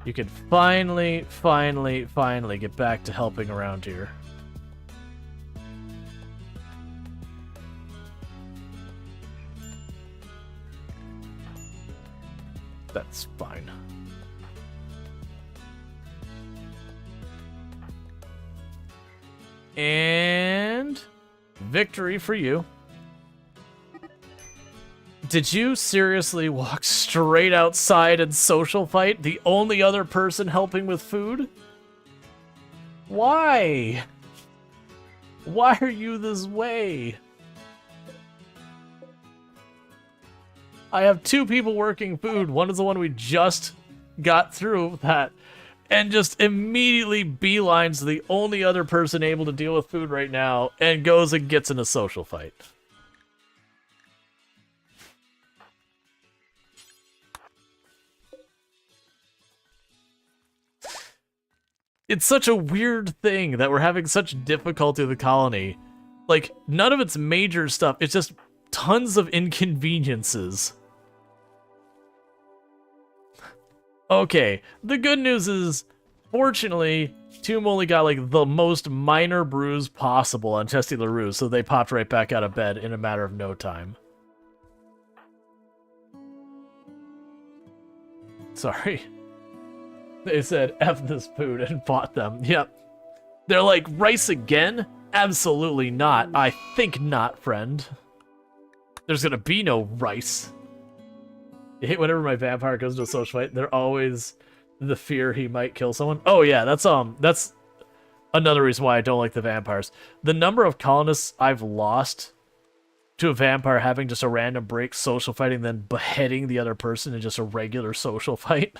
You can finally get back to helping around here. That's fine. And victory for you. Did you seriously walk straight outside and social fight the only other person helping with food? Why? Why are you this way? I have two people working food. One is the one we just got through that, and just immediately beelines the only other person able to deal with food right now and goes and gets in a social fight. It's such a weird thing that we're having such difficulty with the colony. Like, none of it's major stuff. It's just tons of inconveniences. Okay, the good news is, fortunately, Tomb only got, like, the most minor bruise possible on Chesty LaRue, so they popped right back out of bed in a matter of no time. Sorry. They said, F this food, and bought them. Yep. They're like, rice again? Absolutely not. I think not, friend. There's gonna be no rice. I hate whenever my vampire goes to a social fight, they're always the fear he might kill someone. Oh yeah, that's another reason why I don't like the vampires. The number of colonists I've lost to a vampire having just a random break social fighting, then beheading the other person in just a regular social fight.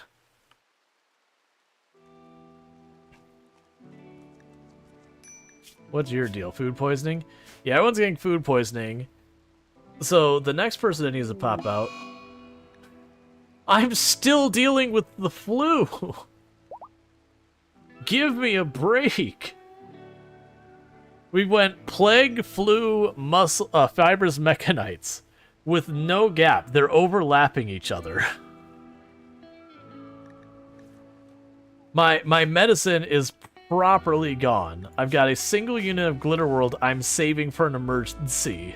What's your deal? Food poisoning? Yeah, everyone's getting food poisoning. So the next person that needs to pop out... I'm still dealing with the flu! Give me a break! We went plague, flu, muscle, fibrous mechanites. With no gap. They're overlapping each other. My medicine is properly gone. I've got a single unit of Glitter World I'm saving for an emergency.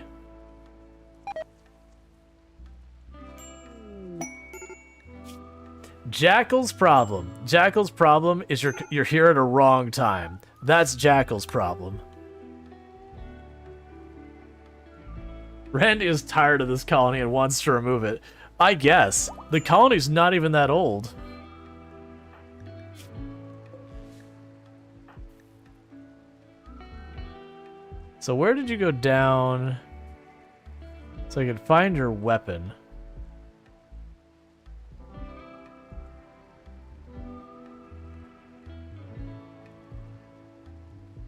Jackal's problem. Jackal's problem is you're here at a wrong time. That's Jackal's problem. Randy is tired of this colony and wants to remove it. I guess. The colony's not even that old. So where did you go down? So I could find your weapon.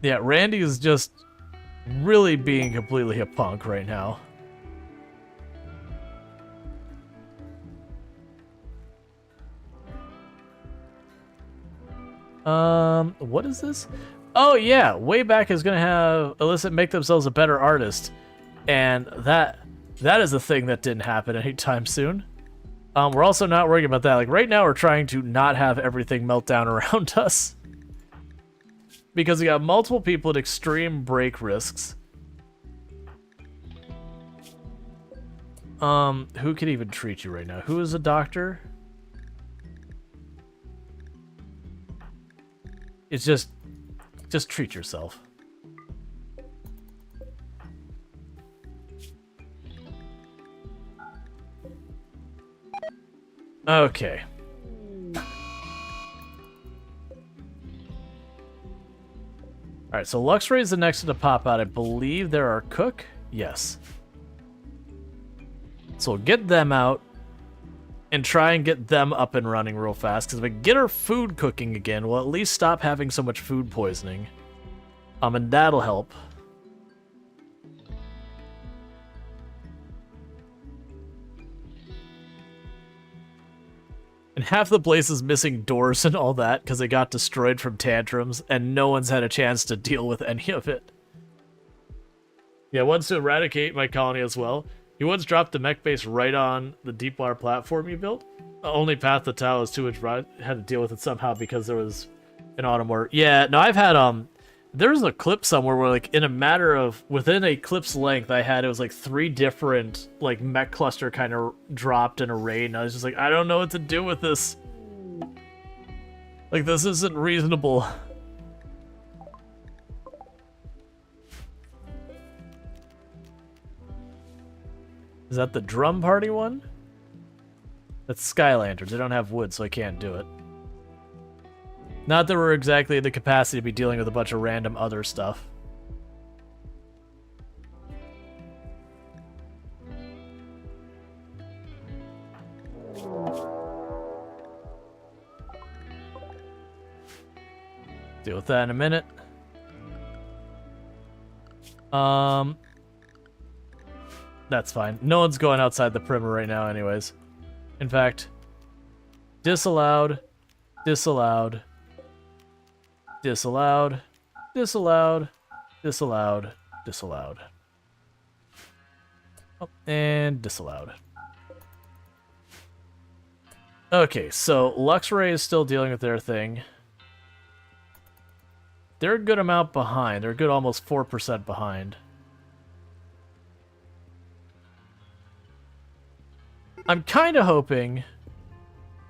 Yeah, Randy is just really being completely a punk right now. What is this? Oh yeah, Wayback is gonna have Illicit make themselves a better artist, and that is a thing that didn't happen anytime soon. We're also not worrying about that. Like right now, we're trying to not have everything melt down around us because we got multiple people at extreme break risks. Who could even treat you right now? Who is a doctor? It's just treat yourself. Okay. Alright, so Luxray is the next one to pop out. I believe there are Cook? Yes. So we'll get them out and try and get them up and running real fast, because if we get our food cooking again, we'll at least stop having so much food poisoning. And that'll help. And half the place is missing doors and all that, because they got destroyed from tantrums, and no one's had a chance to deal with any of it. Yeah, wants to eradicate my colony as well. He once dropped the mech base right on the deep water platform you built. The only path to Tau is 2 inch ride. Had to deal with it somehow because there was an autumn war. Yeah, no, I've had there's a clip somewhere where like in a matter of within a clip's length, it was like 3 different like mech cluster kind of dropped in a raid, and I was just like, I don't know what to do with this. Like this isn't reasonable. Is that the drum party one? That's Sky Lanterns. I don't have wood, so I can't do it. Not that we're exactly in the capacity to be dealing with a bunch of random other stuff. Deal with that in a minute. That's fine. No one's going outside the perimeter right now anyways. In fact, disallowed, disallowed, disallowed, disallowed, disallowed, disallowed. Oh, and disallowed. Okay, so Luxray is still dealing with their thing. They're a good amount behind. They're a good almost 4% behind. I'm kind of hoping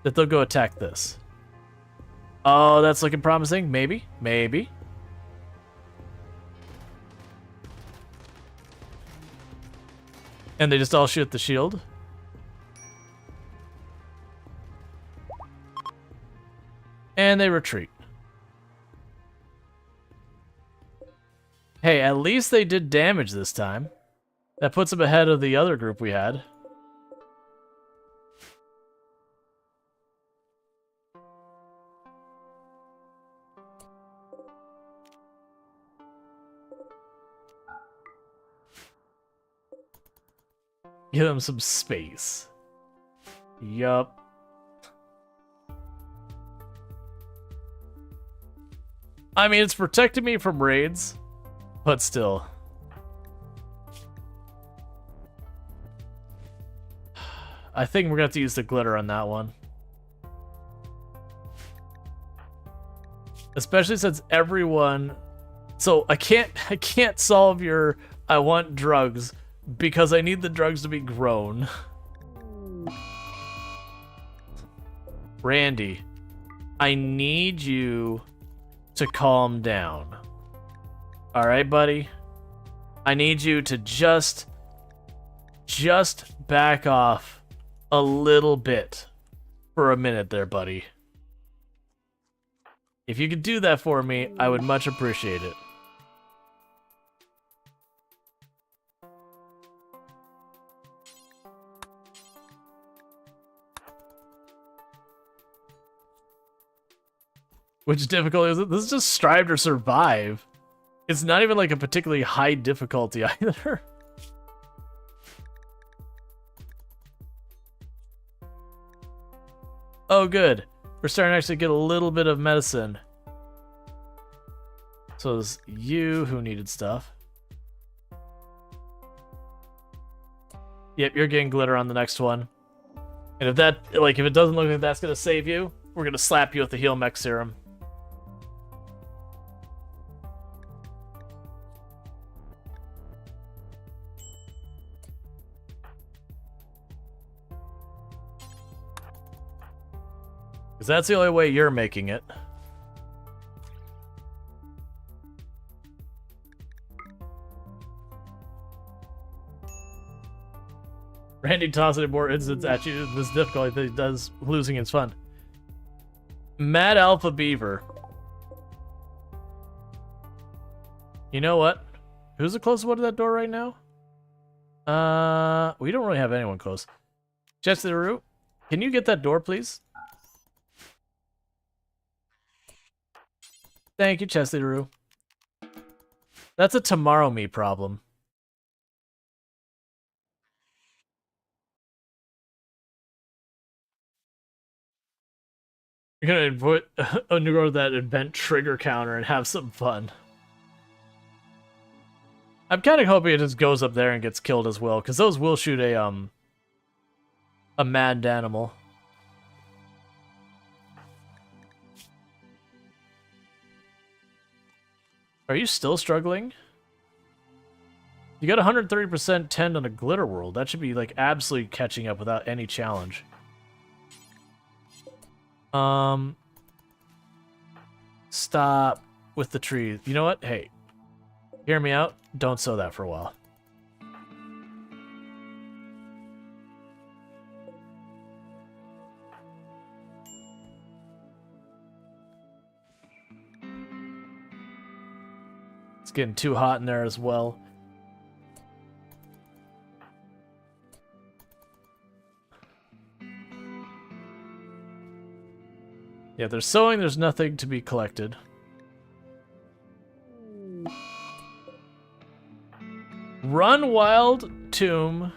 that they'll go attack this. Oh, that's looking promising. Maybe. Maybe. And they just all shoot the shield. And they retreat. Hey, at least they did damage this time. That puts them ahead of the other group we had. Give them some space. Yup. I mean, it's protected me from raids, but still. I think we're gonna have to use the glitter on that one. Especially since everyone... So I can't solve your I want drugs because I need the drugs to be grown. Randy, I need you to calm down. Alright, buddy? I need you to just back off a little bit for a minute there, buddy. If you could do that for me, I would much appreciate it. Which difficulty is it? This is just strive to survive. It's not even like a particularly high difficulty either. Oh, good. We're starting to actually get a little bit of medicine. So it's you who needed stuff. Yep, you're getting glitter on the next one. And if that, like, if it doesn't look like that's gonna save you, we're gonna slap you with the heal mech serum. Because that's the only way you're making it. Randy tossing more incidents at you. This difficulty that he does losing is fun. Mad Alpha Beaver. You know what? Who's the closest one to that door right now? We don't really have anyone close. Chesty Roo, can you get that door, please? Thank you, Chesty Roo. That's a tomorrow me problem. You're gonna invent a new that invent trigger counter and have some fun. I'm kind of hoping it just goes up there and gets killed as well, because those will shoot a mad animal. Are you still struggling? You got 130% tend on a glitter world. That should be like absolutely catching up without any challenge. Stop with the trees. You know what? Hey, hear me out. Don't sow that for a while. It's getting too hot in there as well. Yeah, there's sewing, there's nothing to be collected. Run Wild Tomb,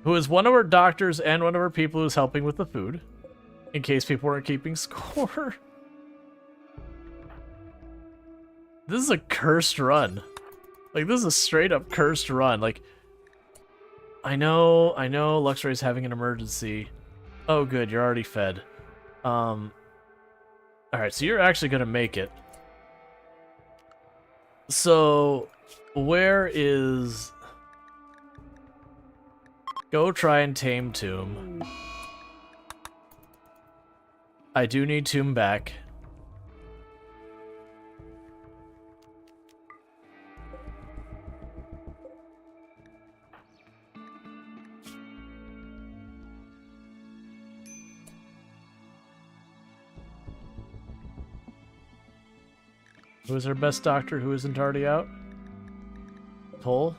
who is one of our doctors and one of our people who's helping with the food, in case people weren't keeping score. This is a cursed run. Like, this is a straight up cursed run. Like, I know Luxray's having an emergency. Oh good, you're already fed. Alright, so you're actually gonna make it. So, where is... Go try and tame Tomb. I do need Tomb back. Who is our best doctor who isn't already out? Toll?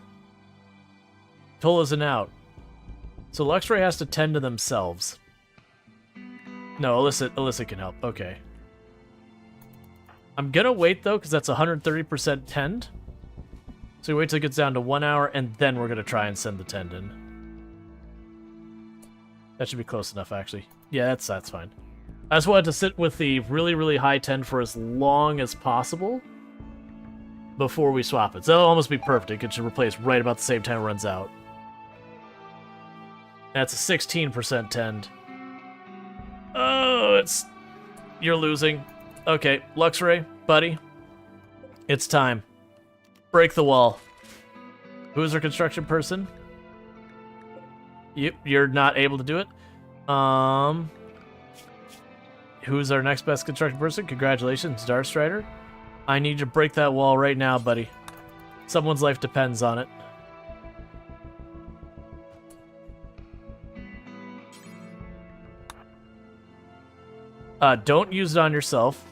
Toll isn't out. So Luxray has to tend to themselves. No, Alyssa can help. Okay. I'm gonna wait though, because that's 130% tend. So we wait till it gets down to 1 hour, and then we're gonna try and send the tend in. That should be close enough, actually. Yeah, that's fine. I just wanted to sit with the really, really high 10 for as long as possible before we swap it. So that'll almost be perfect. It should replace right about the same time it runs out. That's a 16% tend. Oh, it's... You're losing. Okay, Luxray, buddy. It's time. Break the wall. Who's our construction person? You're not able to do it. Who's our next best construction person? Congratulations, Darkstrider. I need you to break that wall right now, buddy. Someone's life depends on it. Don't use it on yourself.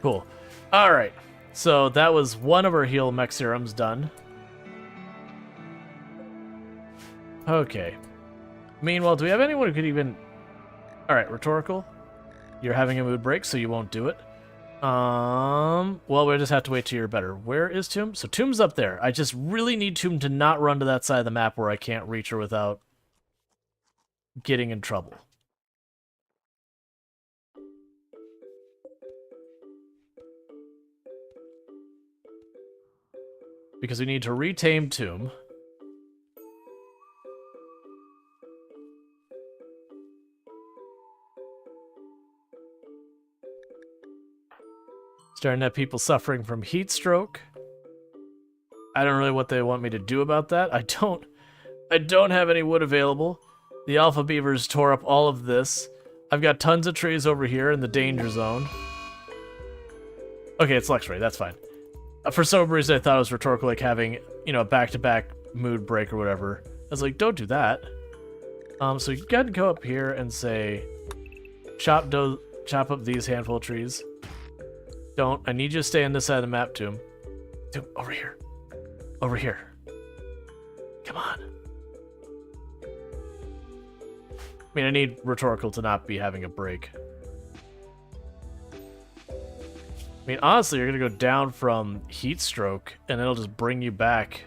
Cool. Alright. So that was one of our heal mech serums done. Okay. Meanwhile, do we have anyone who could even... Alright, Rhetorical. You're having a mood break, so you won't do it. Well, we'll just have to wait till you're better. Where is Tomb? So Tomb's up there. I just really need Tomb to not run to that side of the map where I can't reach her without getting in trouble. Because we need to retame Tomb. Starting to have people suffering from heat stroke. I don't really know what they want me to do about that. I don't have any wood available. The alpha beavers tore up all of this. I've got tons of trees over here in the danger zone. Okay, it's Luxray, that's fine. For some reason I thought it was Rhetorical, like having, you know, back-to-back mood break or whatever. I was like, don't do that. So you gotta go up here and say, chop up these handful of trees. Don't. I need you to stay on this side of the map, Tomb. Tomb, over here. Over here. Come on. I mean, I need Rhetorical to not be having a break. I mean, honestly, you're gonna go down from heat stroke, and it'll just bring you back.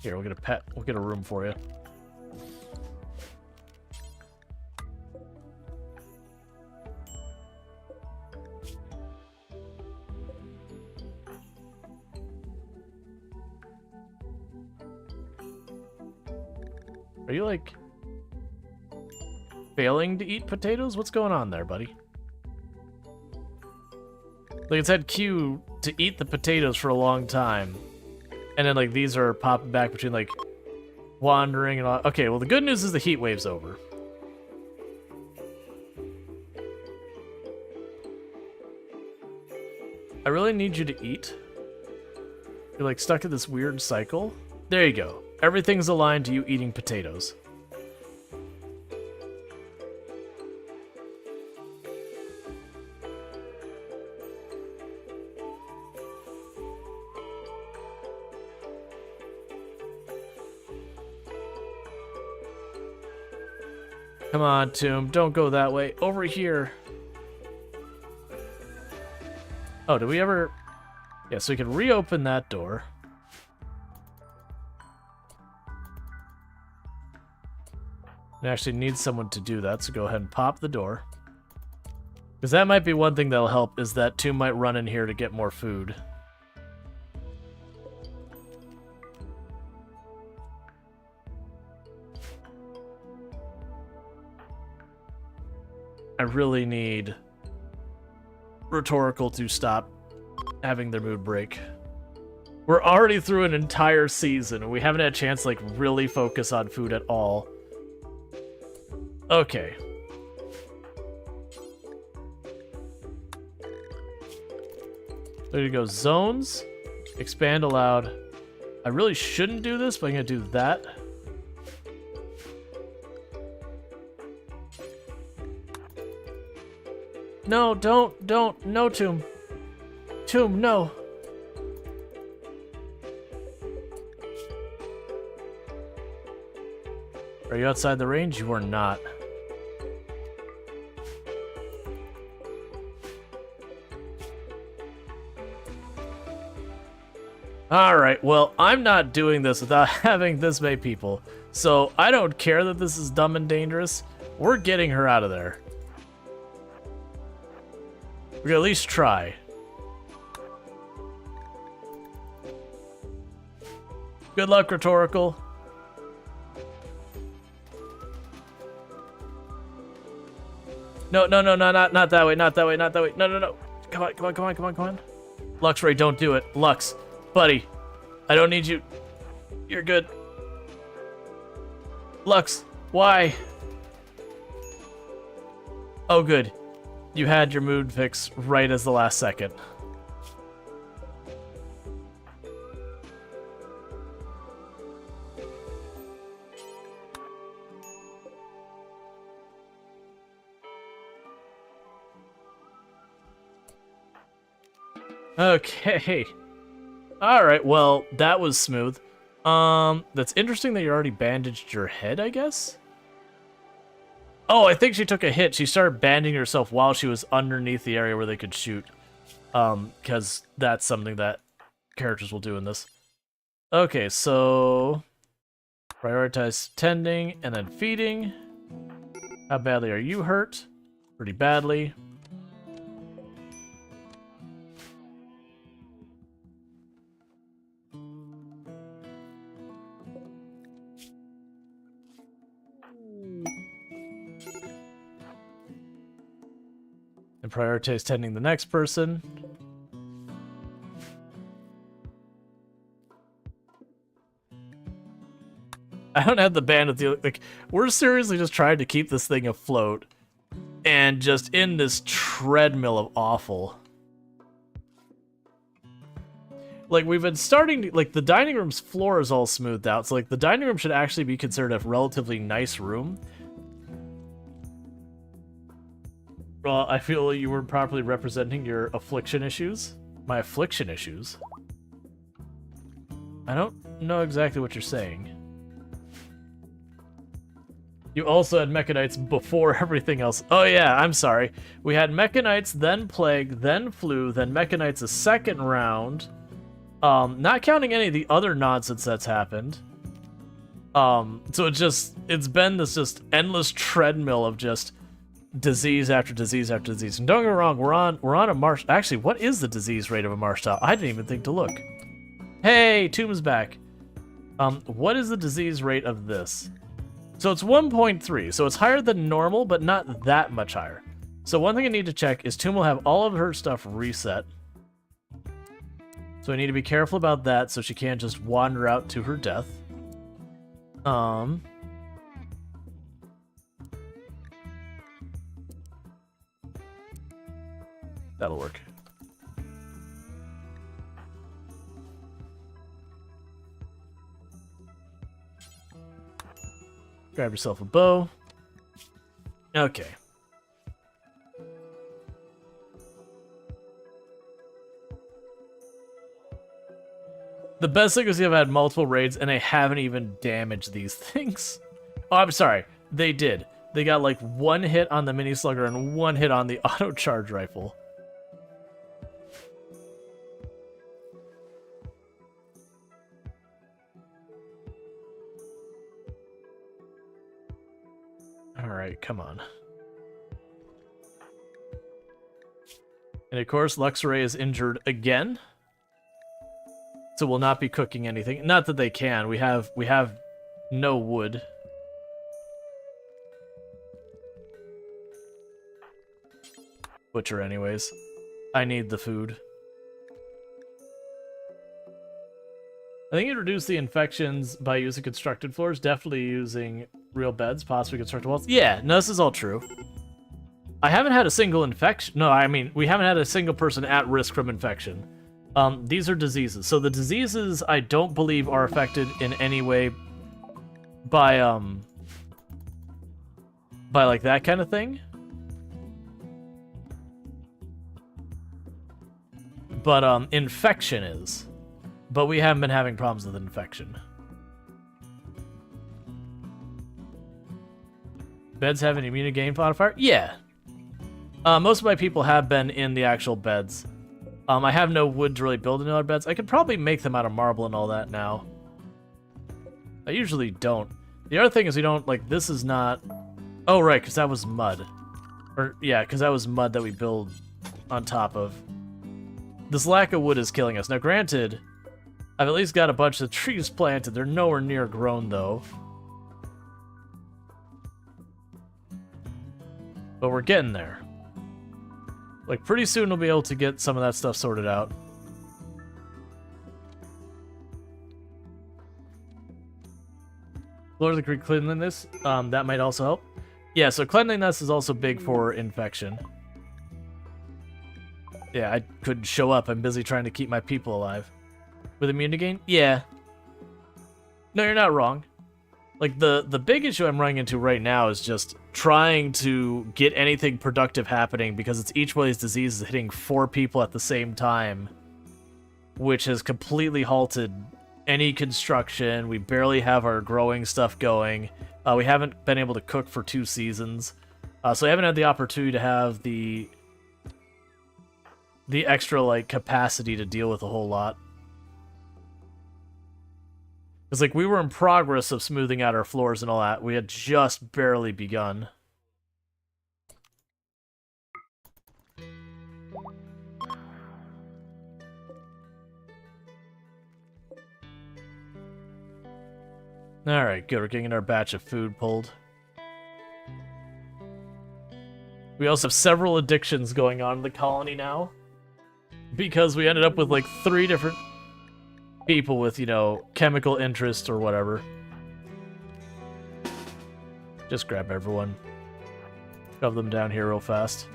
Here, we'll get a pet. We'll get a room for you. Are you, like, failing to eat potatoes? What's going on there, buddy? Like, it's had Q to eat the potatoes for a long time. And then, like, these are popping back between, like, wandering and all. Okay, well, the good news is the heat wave's over. I really need you to eat. You're, like, stuck in this weird cycle. There you go. Everything's aligned to you eating potatoes. Come on, Tomb. Don't go that way. Over here. Oh, did we ever... Yeah, so we can reopen that door. I actually need someone to do that, so go ahead and pop the door. Because that might be one thing that'll help, is that Tomb might run in here to get more food. I really need Rhetorical to stop having their mood break. We're already through an entire season, and we haven't had a chance to, like, really focus on food at all. Okay. There you go. Zones. Expand allowed. I really shouldn't do this, but I'm going to do that. No, don't. No, Tomb. Tomb, no. Are you outside the range? You are not. Alright, well, I'm not doing this without having this many people. So, I don't care that this is dumb and dangerous. We're getting her out of there. We can at least try. Good luck, Rhetorical. No, not that way, not that way, not that way. No. Come on. Luxray, don't do it. Lux, buddy, I don't need you. You're good. Lux, why? Oh, good. You had your mood fix right as the last second. Okay. Alright, well, that was smooth. That's interesting that you already bandaged your head, I guess? Oh, I think she took a hit. She started bandaging herself while she was underneath the area where they could shoot. Because that's something that characters will do in this. Okay, so... prioritize tending and then feeding. How badly are you hurt? Pretty badly. And prioritize tending the next person. I don't have the band with the like. We're seriously just trying to keep this thing afloat, and just in this treadmill of awful. Like we've been starting to, like the dining room's floor is all smoothed out, so like the dining room should actually be considered a relatively nice room. Well, I feel you weren't properly representing your affliction issues. My affliction issues? I don't know exactly what you're saying. You also had Mechanites before everything else. Oh yeah, I'm sorry. We had Mechanites, then Plague, then Flu, then Mechanites a second round. Not counting any of the other nonsense that's happened. So it's been this just endless treadmill of just disease after disease after disease. And don't get me wrong, we're on a marsh. Actually, what is the disease rate of a marsh tile? I didn't even think to look. Hey, Tomb's back. What is the disease rate of this? So it's 1.3, so it's higher than normal, but not that much higher. So one thing I need to check is Tomb will have all of her stuff reset. So I need to be careful about that so she can't just wander out to her death. That'll work. Grab yourself a bow. Okay. The best thing is you've had multiple raids and they haven't even damaged these things. Oh, I'm sorry. They did. They got like one hit on the mini slugger and one hit on the auto charge rifle. Alright, come on. And of course, Luxray is injured again. So we'll not be cooking anything. Not that they can. We have no wood. Butcher anyways. I need the food. I think it reduced the infections by using constructed floors. Definitely using real beds, possibly constructed walls. Yeah, no, this is all true. I haven't had a single infection. No, I mean, we haven't had a single person at risk from infection. These are diseases. So the diseases, I don't believe, are affected in any way by like that kind of thing. But infection is. But we haven't been having problems with infection. Beds have an immunity modifier? Yeah. Most of my people have been in the actual beds. I have no wood to really build any other beds. I could probably make them out of marble and all that now. I usually don't. The other thing is we don't, like, this is not... Oh, right, because that was mud. Or, yeah, because that was mud that we build on top of. This lack of wood is killing us. Now, granted, I've at least got a bunch of trees planted. They're nowhere near grown, though. But we're getting there. Like, pretty soon we'll be able to get some of that stuff sorted out. Lower the Greek cleanliness, that might also help. Yeah, so cleanliness is also big for infection. Yeah, I couldn't show up. I'm busy trying to keep my people alive. With immunity gain? Yeah. No, you're not wrong. Like, the big issue I'm running into right now is just trying to get anything productive happening because it's each one of these diseases hitting 4 people at the same time, which has completely halted any construction. We barely have our growing stuff going. We haven't been able to cook for 2 seasons. So I haven't had the opportunity to have the extra, like, capacity to deal with a whole lot. Because, like, we were in progress of smoothing out our floors and all that. We had just barely begun. Alright, good. We're getting our batch of food pulled. We also have several addictions going on in the colony now. Because we ended up with, like, 3 different people with, you know, chemical interest or whatever. Just grab everyone. Shove them down here real fast.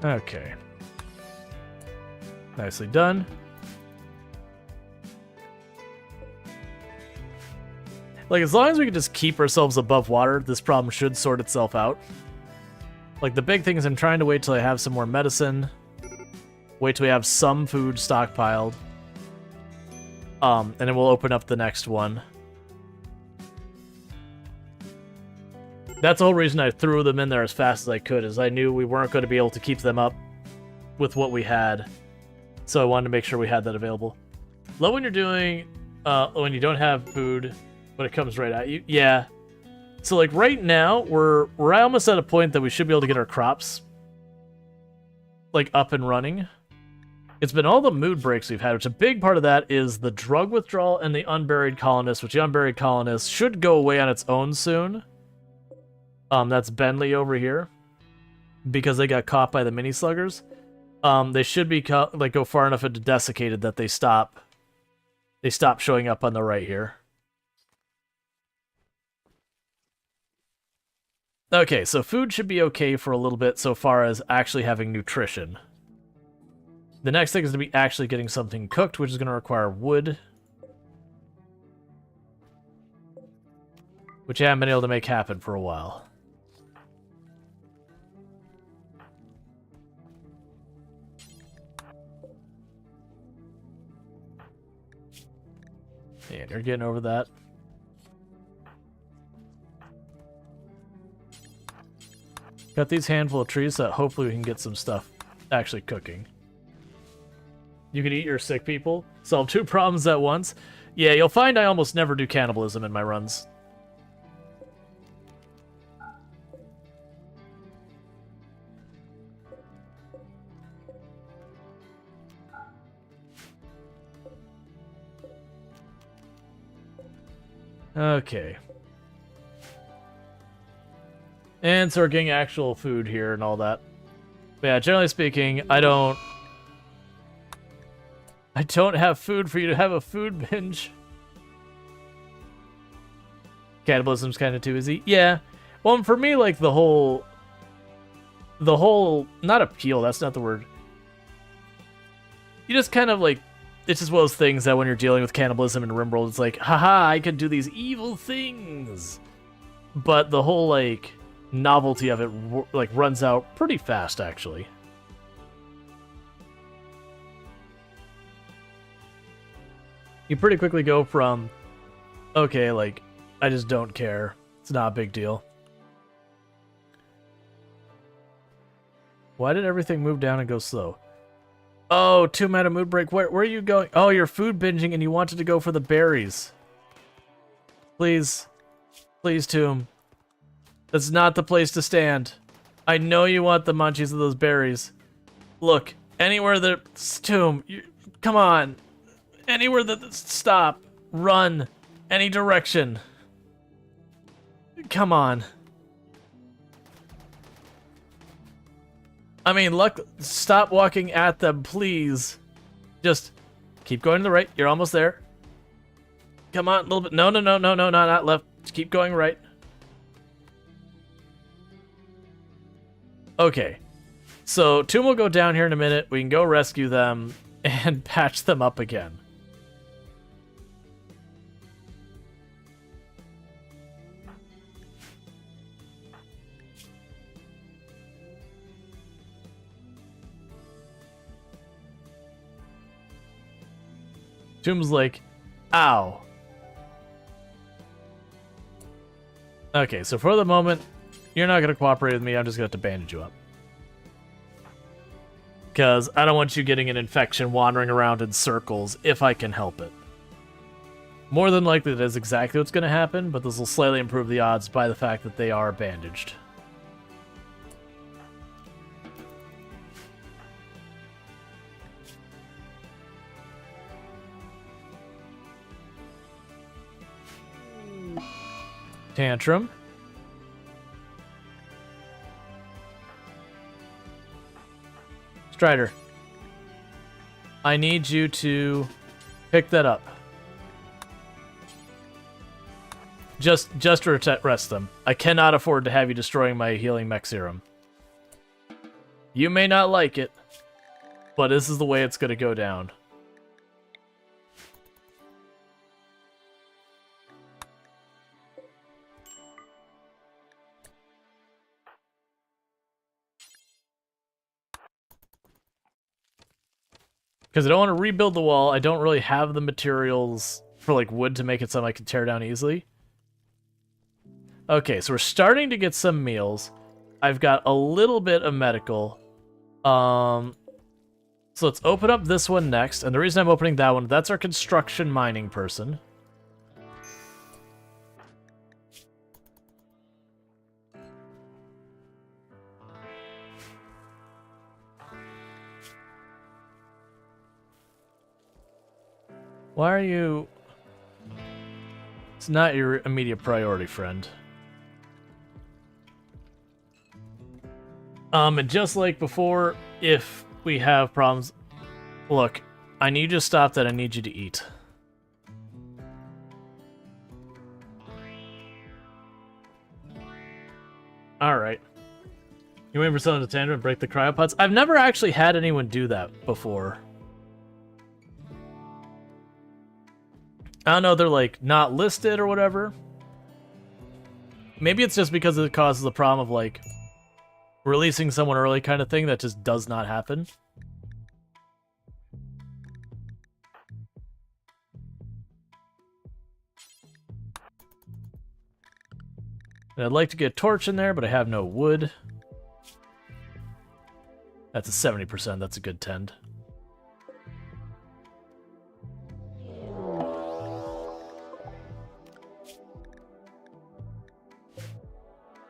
Okay. Nicely done. Like, as long as we can just keep ourselves above water, this problem should sort itself out. Like, the big thing is I'm trying to wait till I have some more medicine. Wait till we have some food stockpiled. And then we'll open up the next one. That's the whole reason I threw them in there as fast as I could, is I knew we weren't going to be able to keep them up with what we had. So I wanted to make sure we had that available. Love when you're doing, when you don't have food, when it comes right at you. Yeah. So, like, right now, we're almost at a point that we should be able to get our crops, like, up and running. It's been all the mood breaks we've had, which a big part of that is the drug withdrawal and the unburied colonists, which the unburied colonists should go away on its own soon. That's Bentley over here, because they got caught by the mini sluggers. They should be go far enough into desiccated that they stop showing up on the right here. Okay, so food should be okay for a little bit so far as actually having nutrition. The next thing is to be actually getting something cooked, which is going to require wood, which I haven't been able to make happen for a while. And you're getting over that. Got these handful of trees so that hopefully we can get some stuff actually cooking. You can eat your sick people. Solve 2 problems at once. Yeah, you'll find I almost never do cannibalism in my runs. Okay. And so we're getting actual food here and all that. But yeah, generally speaking, I don't have food for you to have a food binge. Cannibalism's kind of too easy. Yeah. Well, and for me, like, the whole, not appeal, that's not the word. You just kind of, like, it's just one of those things that when you're dealing with cannibalism in RimWorld, it's like, haha, I can do these evil things. But the whole, like, novelty of it, like, runs out pretty fast, actually. You pretty quickly go from, okay, like, I just don't care. It's not a big deal. Why did everything move down and go slow? Oh, 2-mana mood break. Where are you going? Oh, you're food binging and you wanted to go for the berries. Please. Please, Tomb. That's not the place to stand. I know you want the munchies of those berries. Look, anywhere that's Tomb. Come on. Anywhere that... Stop. Run. Any direction. Come on. I mean, look, stop walking at them, please. Just keep going to the right. You're almost there. Come on, a little bit. No, not left. Just keep going right. Okay. So, Tomb will go down here in a minute. We can go rescue them and patch them up again. Tomb's like, ow. Okay, so for the moment, you're not going to cooperate with me. I'm just going to have to bandage you up. Because I don't want you getting an infection wandering around in circles if I can help it. More than likely, that is exactly what's going to happen, but this will slightly improve the odds by the fact that they are bandaged. Tantrum. Strider. I need you to pick that up. Just rest them. I cannot afford to have you destroying my healing mech serum. You may not like it, but this is the way it's going to go down. Because I don't want to rebuild the wall. I don't really have the materials for, like, wood to make it something I can tear down easily. Okay, so we're starting to get some meals. I've got a little bit of medical. So let's open up this one next. And the reason I'm opening that one, that's our construction mining person. Why are you... It's not your immediate priority, friend. And just like before, if we have problems... Look, I need you to stop that. I need you to eat. Alright. You waiting for someone to tantrum and break the cryopods? I've never actually had anyone do that before. I don't know, they're like not listed or whatever. Maybe it's just because it causes the problem of like releasing someone early kind of thing that just does not happen. And I'd like to get a torch in there, but I have no wood. That's a 70%, that's a good tend.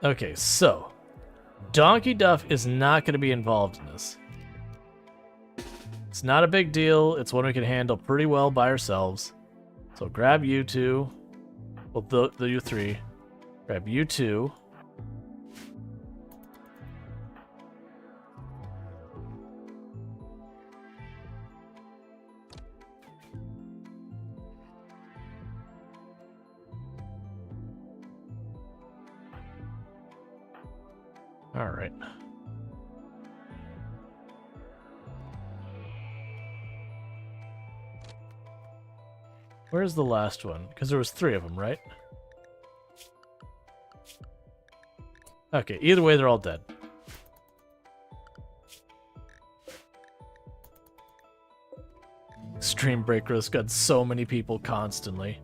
Okay, so Donkey Duff is not going to be involved in this. It's not a big deal. It's one we can handle pretty well by ourselves. So grab you two. Well, you three. Grab you two. All right. Where's the last one? Because there was 3 of them, right? Okay, either way, they're all dead. Extreme break risk got so many people constantly.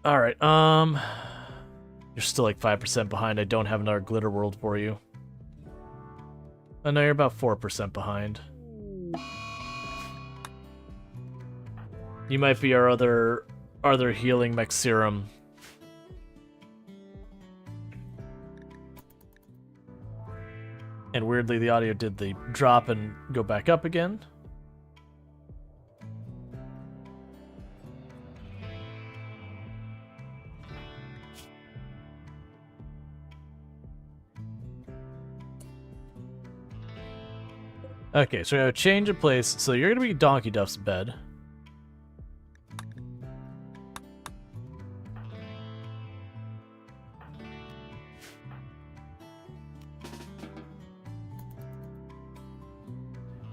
Alright, you're still like 5% behind. I don't have another glitter world for you. I know you're about 4% behind. You might be our other healing mech serum. And weirdly, the audio did the drop and go back up again. Okay, so we have a change of place. So you're gonna be Donkey Duff's bed.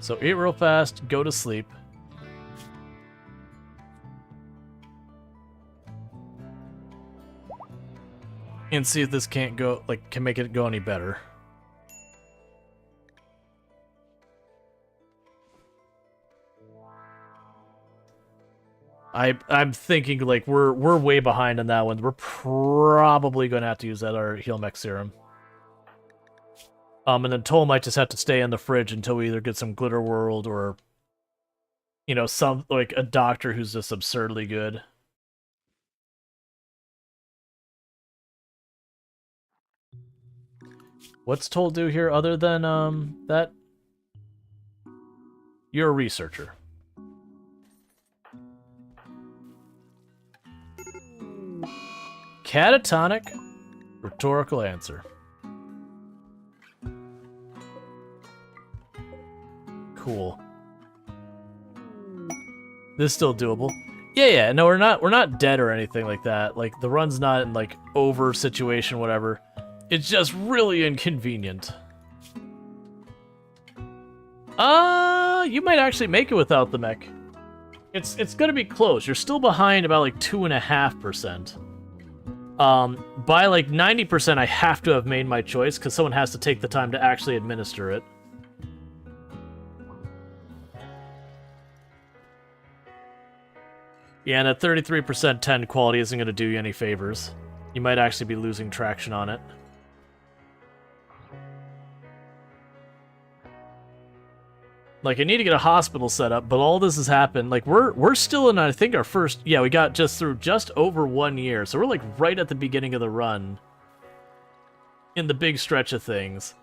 So eat real fast, go to sleep. And see if this can't go, like, can make it go any better. I'm thinking like we're way behind on that one. We're probably gonna have to use that our heal mech serum. And then Toll might just have to stay in the fridge until we either get some glitter world or, you know, some like a doctor who's just absurdly good. What's Toll do here other than that? You're a researcher. Catatonic rhetorical answer. Cool. This is still doable. Yeah, no, we're not dead or anything like that. Like the run's not in like over situation, whatever. It's just really inconvenient. You might actually make it without the mech. It's gonna be close. You're still behind about like 2.5%. By like 90%, I have to have made my choice because someone has to take the time to actually administer it. Yeah, and at 33% 10 quality isn't going to do you any favors. You might actually be losing traction on it. Like, I need to get a hospital set up, but all this has happened. Like, we're still in, I think, our first... Yeah, we got just through just over 1 year, so we're, like, right at the beginning of the run. In the big stretch of things.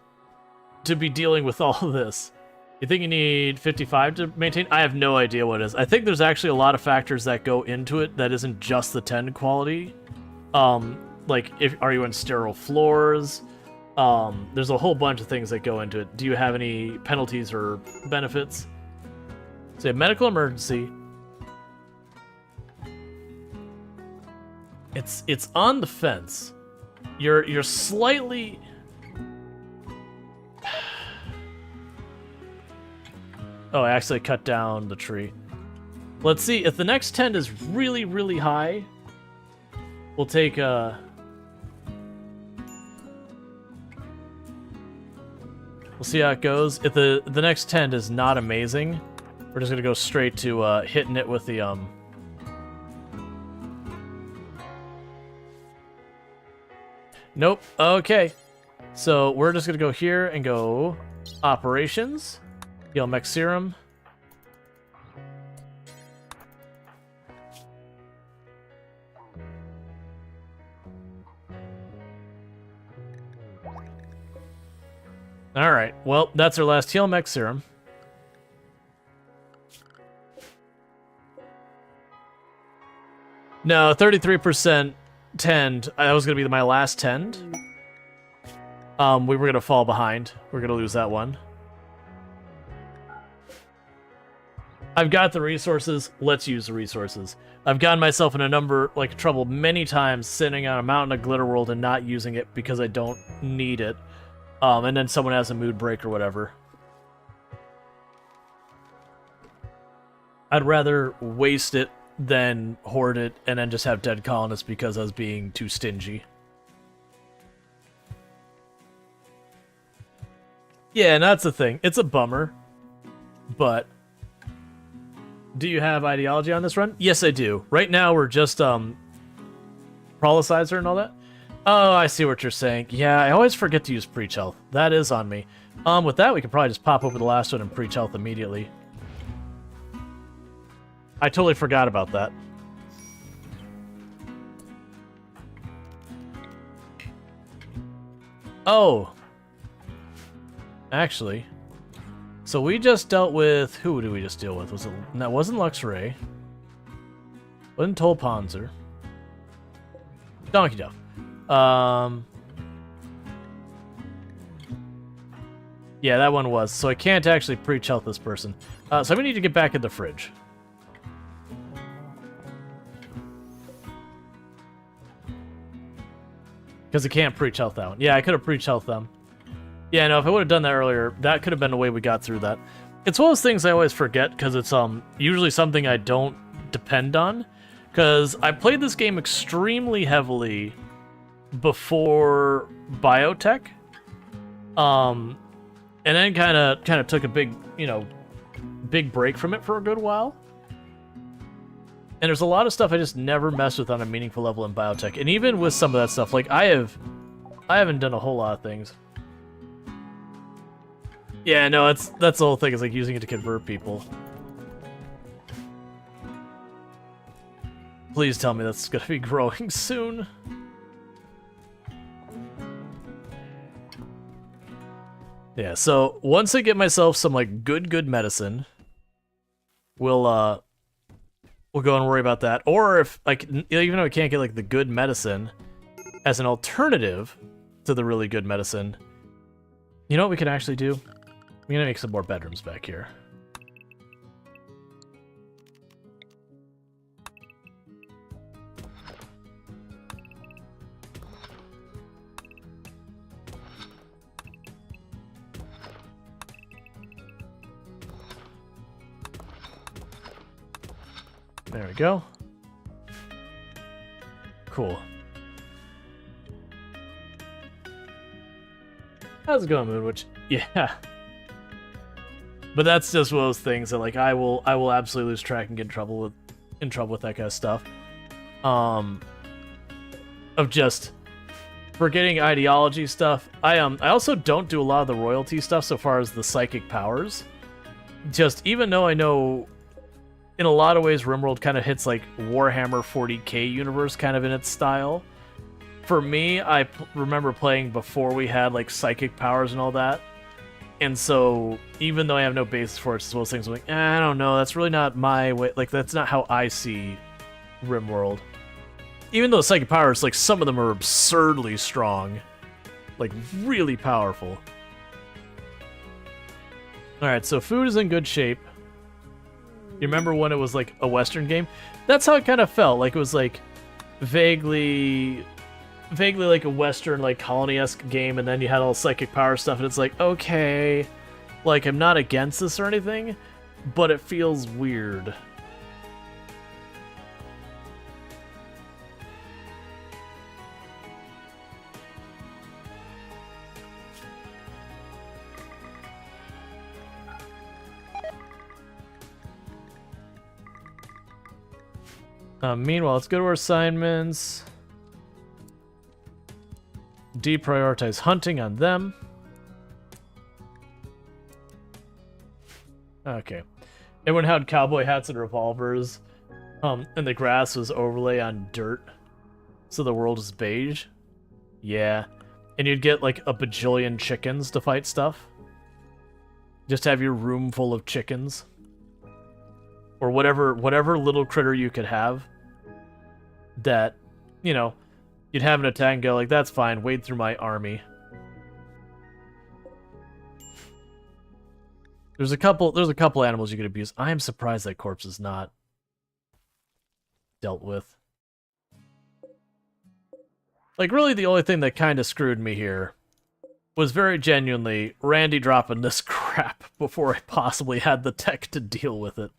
To be dealing with all of this. You think you need 55 to maintain? I have no idea what it is. I think there's actually a lot of factors that go into it that isn't just the 10 quality. Like, are you in sterile floors? There's a whole bunch of things that go into it. Do you have any penalties or benefits? So you have medical emergency. It's on the fence. You're slightly... Oh, I actually cut down the tree. Let's see, if the next 10 is really, really high, we'll take We'll see how it goes. If the next 10 is not amazing, we're just gonna go straight to hitting it with the Nope. Okay. So we're just gonna go here and go operations. Heal mech serum. Alright, well, that's our last heal mech serum. No, 33% tend. That was going to be my last tend. We were going to fall behind. We're going to lose that one. I've got the resources. Let's use the resources. I've gotten myself in a number, like, trouble many times sitting on a mountain of Glitter World and not using it because I don't need it. And then someone has a mood break or whatever. I'd rather waste it then hoard it, and then just have dead colonists because I was being too stingy. Yeah, and that's the thing. It's a bummer, but do you have ideology on this run? Yes, I do. Right now, we're just Prolicizer and all that. Oh, I see what you're saying. Yeah, I always forget to use Preach Health. That is on me. With that, we could probably just pop over the last one and Preach Health immediately. I totally forgot about that. Oh. Actually. So we just dealt with... Who did we just deal with? Was it... That wasn't Luxray. Wasn't Tolpanzer. Donkey Duff. Yeah, that one was. So I can't actually Preach Health this person. So I'm gonna need to get back in the fridge. Because I can't Preach Health that one. Yeah, I could have Preach Health them. Yeah, no, if I would have done that earlier, that could have been the way we got through that. It's one of those things I always forget, because it's usually something I don't depend on. Because I played this game extremely heavily before Biotech. And then kind of took a big, big break from it for a good while. And there's a lot of stuff I just never messed with on a meaningful level in Biotech. And even with some of that stuff, like I haven't done a whole lot of things. Yeah, no, that's the whole thing, is like using it to convert people. Please tell me that's gonna be growing soon. Yeah, so once I get myself some like good medicine, we'll go and worry about that. Or if like even though I can't get like the good medicine as an alternative to the really good medicine, you know what we can actually do? I'm gonna make some more bedrooms back here. There we go. Cool. How's it going, Moonwitch? Yeah. But that's just one of those things that like I will absolutely lose track and get in trouble with that kind of stuff. Of just forgetting ideology stuff. I also don't do a lot of the royalty stuff so far as the psychic powers. Just even though I know in a lot of ways RimWorld kind of hits like Warhammer 40k universe kind of in its style. For me, I remember playing before we had like psychic powers and all that. And so, even though I have no basis for it, it's one of those things I'm like, I don't know, that's really not my way. Like, that's not how I see RimWorld. Even though psychic powers, like, some of them are absurdly strong. Like, really powerful. Alright, so food is in good shape. You remember when it was, like, a Western game? That's how it kind of felt. Like, it was, like, vaguely like a Western, like, colony-esque game, and then you had all psychic power stuff, and it's like, okay, like, I'm not against this or anything, but it feels weird. Meanwhile, let's go to our assignments. Deprioritize hunting on them. Okay. Everyone had cowboy hats and revolvers. And the grass was overlay on dirt. So the world is beige. Yeah. And you'd get like a bajillion chickens to fight stuff. Just have your room full of chickens. Or whatever little critter you could have. That, you'd have an attack and go like, that's fine, wade through my army. There's a couple animals you could abuse. I am surprised that corpse is not dealt with. Like, really the only thing that kind of screwed me here was very genuinely Randy dropping this crap before I possibly had the tech to deal with it.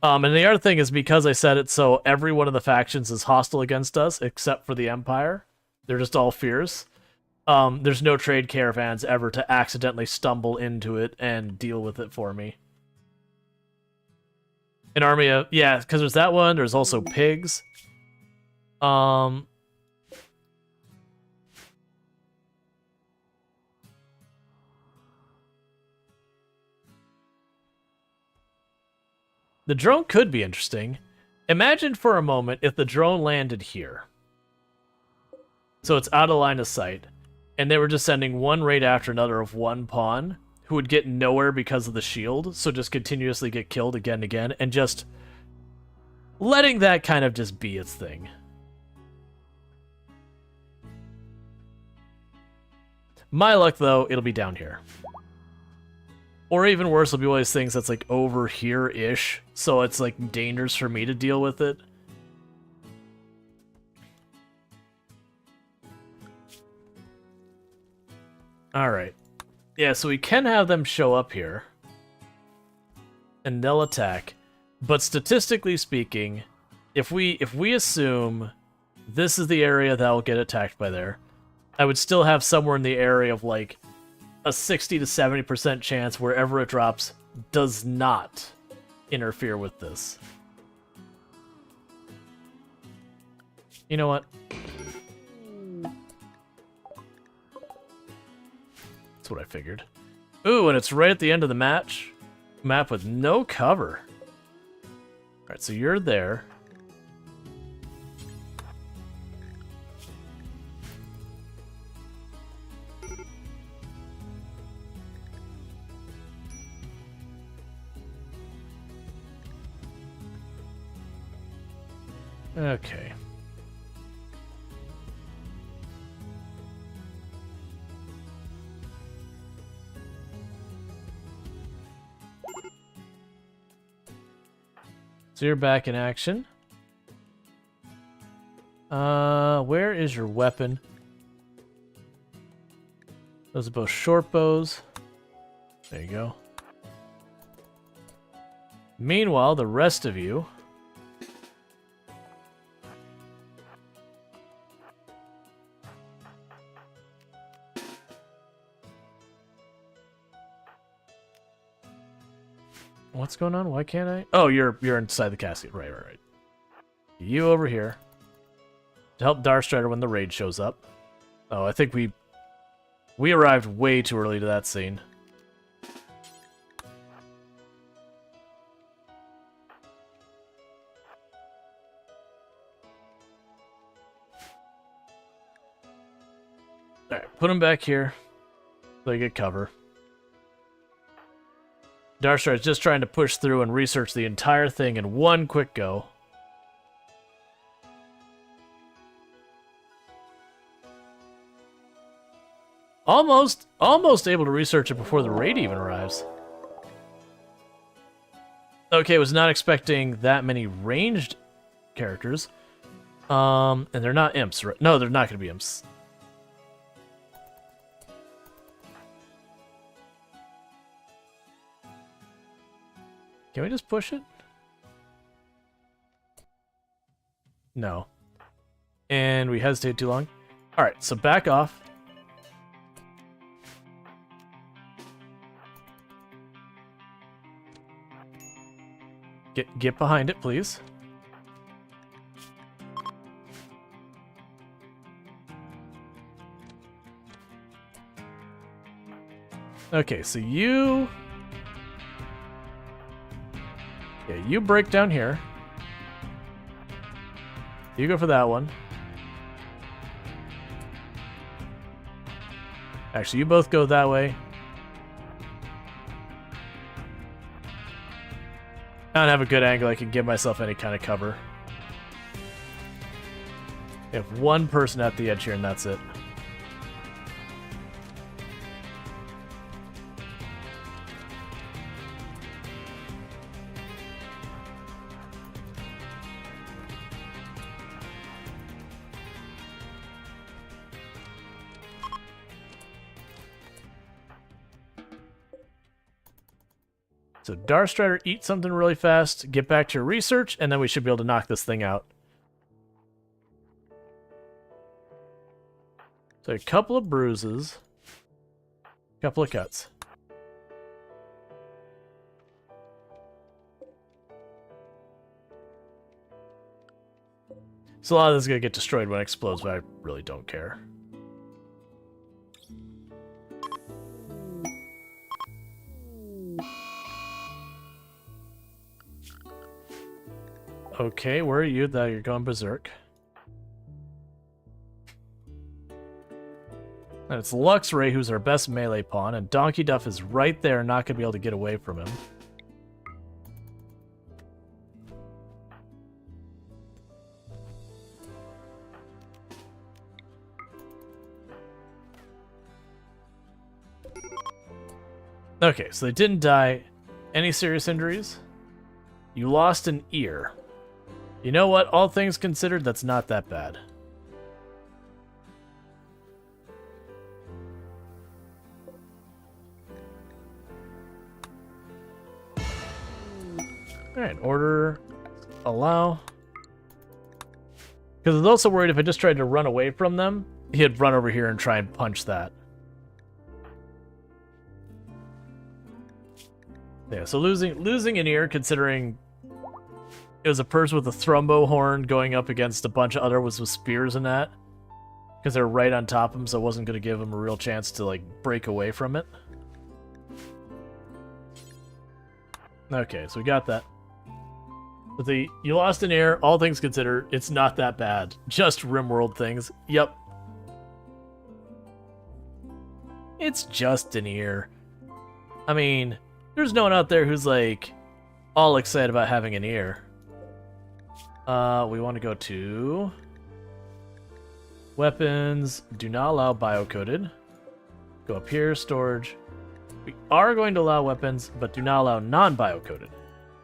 And the other thing is because I said it so every one of the factions is hostile against us except for the Empire. They're just all fierce. There's no trade caravans ever to accidentally stumble into it and deal with it for me. An army of... Yeah, because there's that one. There's also pigs. The drone could be interesting. Imagine for a moment if the drone landed here. So it's out of line of sight. And they were just sending one raid after another of one pawn who would get nowhere because of the shield. So just continuously get killed again and again. And just letting that kind of just be its thing. My luck, though, it'll be down here. Or even worse, it'll be one of those things that's like over here-ish, so it's like dangerous for me to deal with it. Alright. Yeah, so we can have them show up here. And they'll attack. But statistically speaking, if we assume this is the area that will get attacked by there, I would still have somewhere in the area of like a 60 to 70% chance wherever it drops does not interfere with this. You know what? That's what I figured. Ooh, and it's right at the end of the map with no cover. Alright, so you're there. Okay. So you're back in action. Where is your weapon? Those are both short bows. There you go. Meanwhile, the rest of you... What's going on? Why can't I? Oh, you're inside the casket. Right. You over here. To help Darstrider when the raid shows up. Oh, I think we arrived way too early to that scene. Alright, put him back here. So they get cover. Darstrider's just trying to push through and research the entire thing in one quick go. Almost able to research it before the raid even arrives. Okay, was not expecting that many ranged characters. And they're not imps, right? No, they're not going to be imps. Can we just push it? No. And we hesitated too long. Alright, so back off. Get behind it, please. Okay, so you... Yeah, you break down here. You go for that one. Actually, you both go that way. I don't have a good angle I can give myself any kind of cover. I have one person at the edge here, and that's it. So Darstrider, eat something really fast, get back to your research, and then we should be able to knock this thing out. So a couple of bruises, a couple of cuts. So a lot of this is going to get destroyed when it explodes, but I really don't care. Okay, where are you? That you're going berserk. And it's Luxray who's our best melee pawn, and Donkey Duff is right there, not going to be able to get away from him. Okay, so they didn't die. Any serious injuries? You lost an ear. You know what? All things considered, that's not that bad. Alright, order, allow. Because I was also worried if I just tried to run away from them, he'd run over here and try and punch that. Yeah, so losing an ear, considering it was a person with a thrumbo horn going up against a bunch of other ones with spears and that, because they're right on top of him, so it wasn't going to give him a real chance to, like, break away from it. Okay, so we got that. But you lost an ear, all things considered, it's not that bad. Just RimWorld things. Yep. It's just an ear. I mean, there's no one out there who's, like, all excited about having an ear. We want to go to weapons. Do not allow biocoded. Go up here, storage. We are going to allow weapons, but do not allow non-biocoded.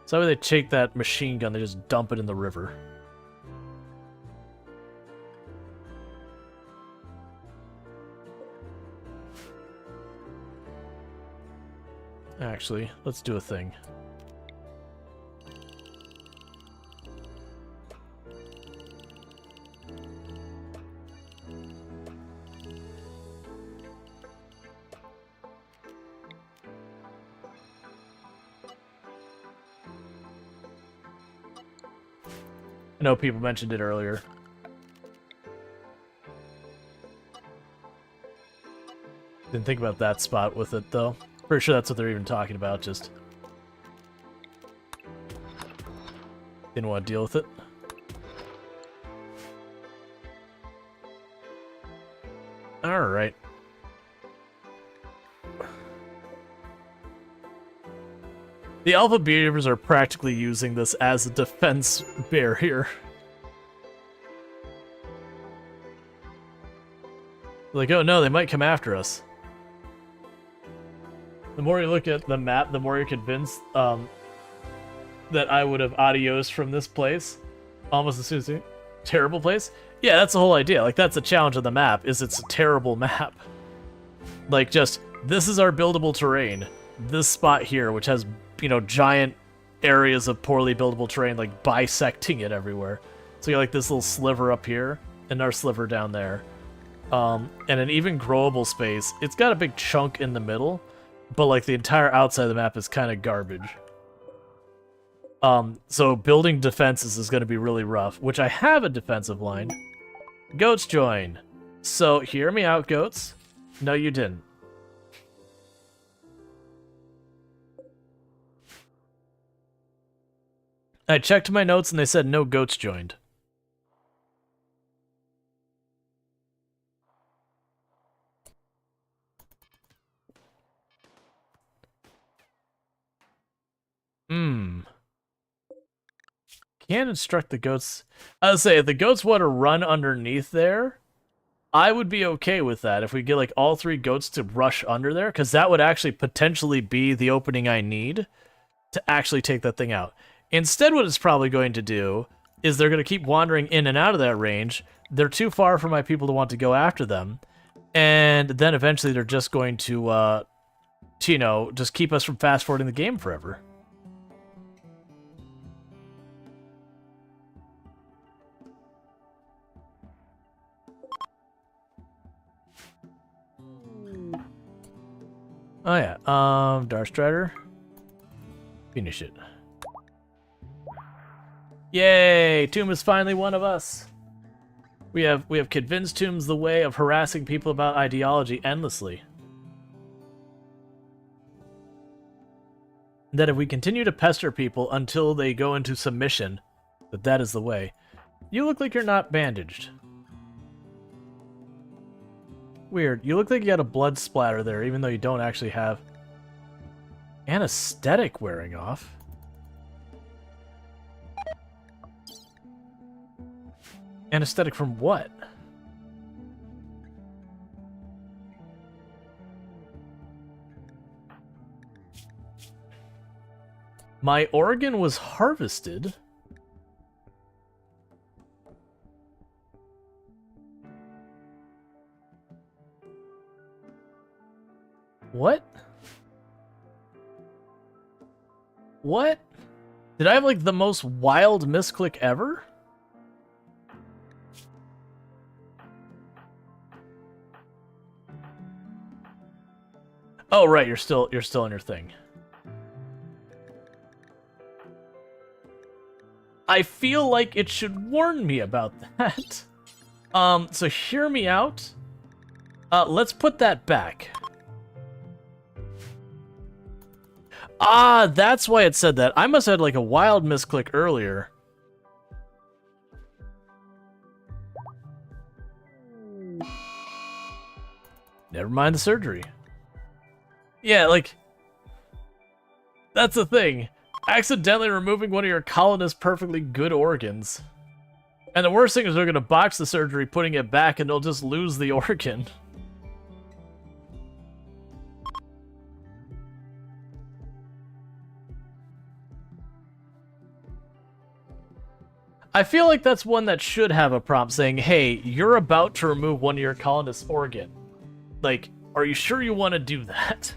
So that way they take that machine gun, they just dump it in the river. Actually, let's do a thing. I know people mentioned it earlier. Didn't think about that spot with it, though. Pretty sure that's what they're even talking about, just didn't want to deal with it. Alright. The Alpha Beavers are practically using this as a defense barrier. Like, oh no, they might come after us. The more you look at the map, the more you're convinced that I would have adios from this place. Almost as soon as you... Terrible place? Yeah, that's the whole idea. Like, that's the challenge of the map, is it's a terrible map. Like, just, this is our buildable terrain. This spot here, which has, you know, giant areas of poorly buildable terrain, like, bisecting it everywhere. So you got, like, this little sliver up here, and our sliver down there. And an even growable space. It's got a big chunk in the middle, but, like, the entire outside of the map is kind of garbage. So building defenses is going to be really rough, which I have a defensive line. Goats join. So, hear me out, goats. No, you didn't. I checked my notes and they said no goats joined. Can't instruct the goats. I would say if the goats want to run underneath there, I would be okay with that if we get like all three goats to rush under there, because that would actually potentially be the opening I need to actually take that thing out. Instead, what it's probably going to do is they're going to keep wandering in and out of that range. They're too far for my people to want to go after them, and then eventually they're just going to, you know, just keep us from fast-forwarding the game forever. Oh yeah, Darkstrider. Finish it. Yay! Tomb is finally one of us. We have convinced Tomb's the way of harassing people about ideology endlessly. That if we continue to pester people until they go into submission, that is the way. You look like you're not bandaged. Weird. You look like you got a blood splatter there, even though you don't actually have anesthetic wearing off. Anesthetic from what? My organ was harvested. What? What? Did I have like the most wild misclick ever? Oh right, you're still in your thing. I feel like it should warn me about that. So hear me out. Let's put that back. Ah, that's why it said that. I must have had like a wild misclick earlier. Never mind the surgery. Yeah, like, that's the thing. Accidentally removing one of your colonists' perfectly good organs. And the worst thing is they're going to botch the surgery, putting it back, and they'll just lose the organ. I feel like that's one that should have a prompt saying, hey, you're about to remove one of your colonists' organ. Like, are you sure you want to do that?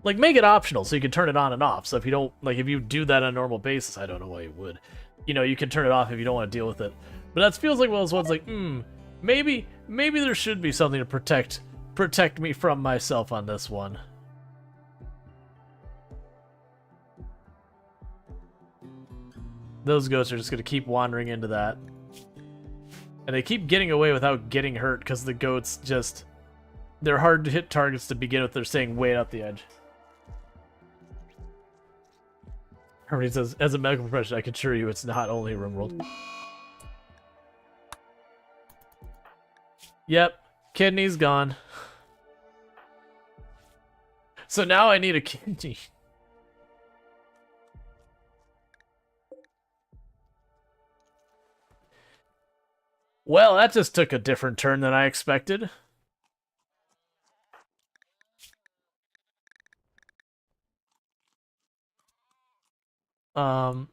Like, make it optional so you can turn it on and off. So if you don't, like, if you do that on a normal basis, I don't know why you would. You know, you can turn it off if you don't want to deal with it. But that feels like one of those ones like, maybe there should be something to protect me from myself on this one. Those ghosts are just going to keep wandering into that. And they keep getting away without getting hurt because the goats just... They're hard to hit targets to begin with. They're staying way out the edge. Harmony says, as a medical professional, I can assure you it's not only RimWorld. Yep, kidney's gone. So now I need a kidney. Well, that just took a different turn than I expected. Oh,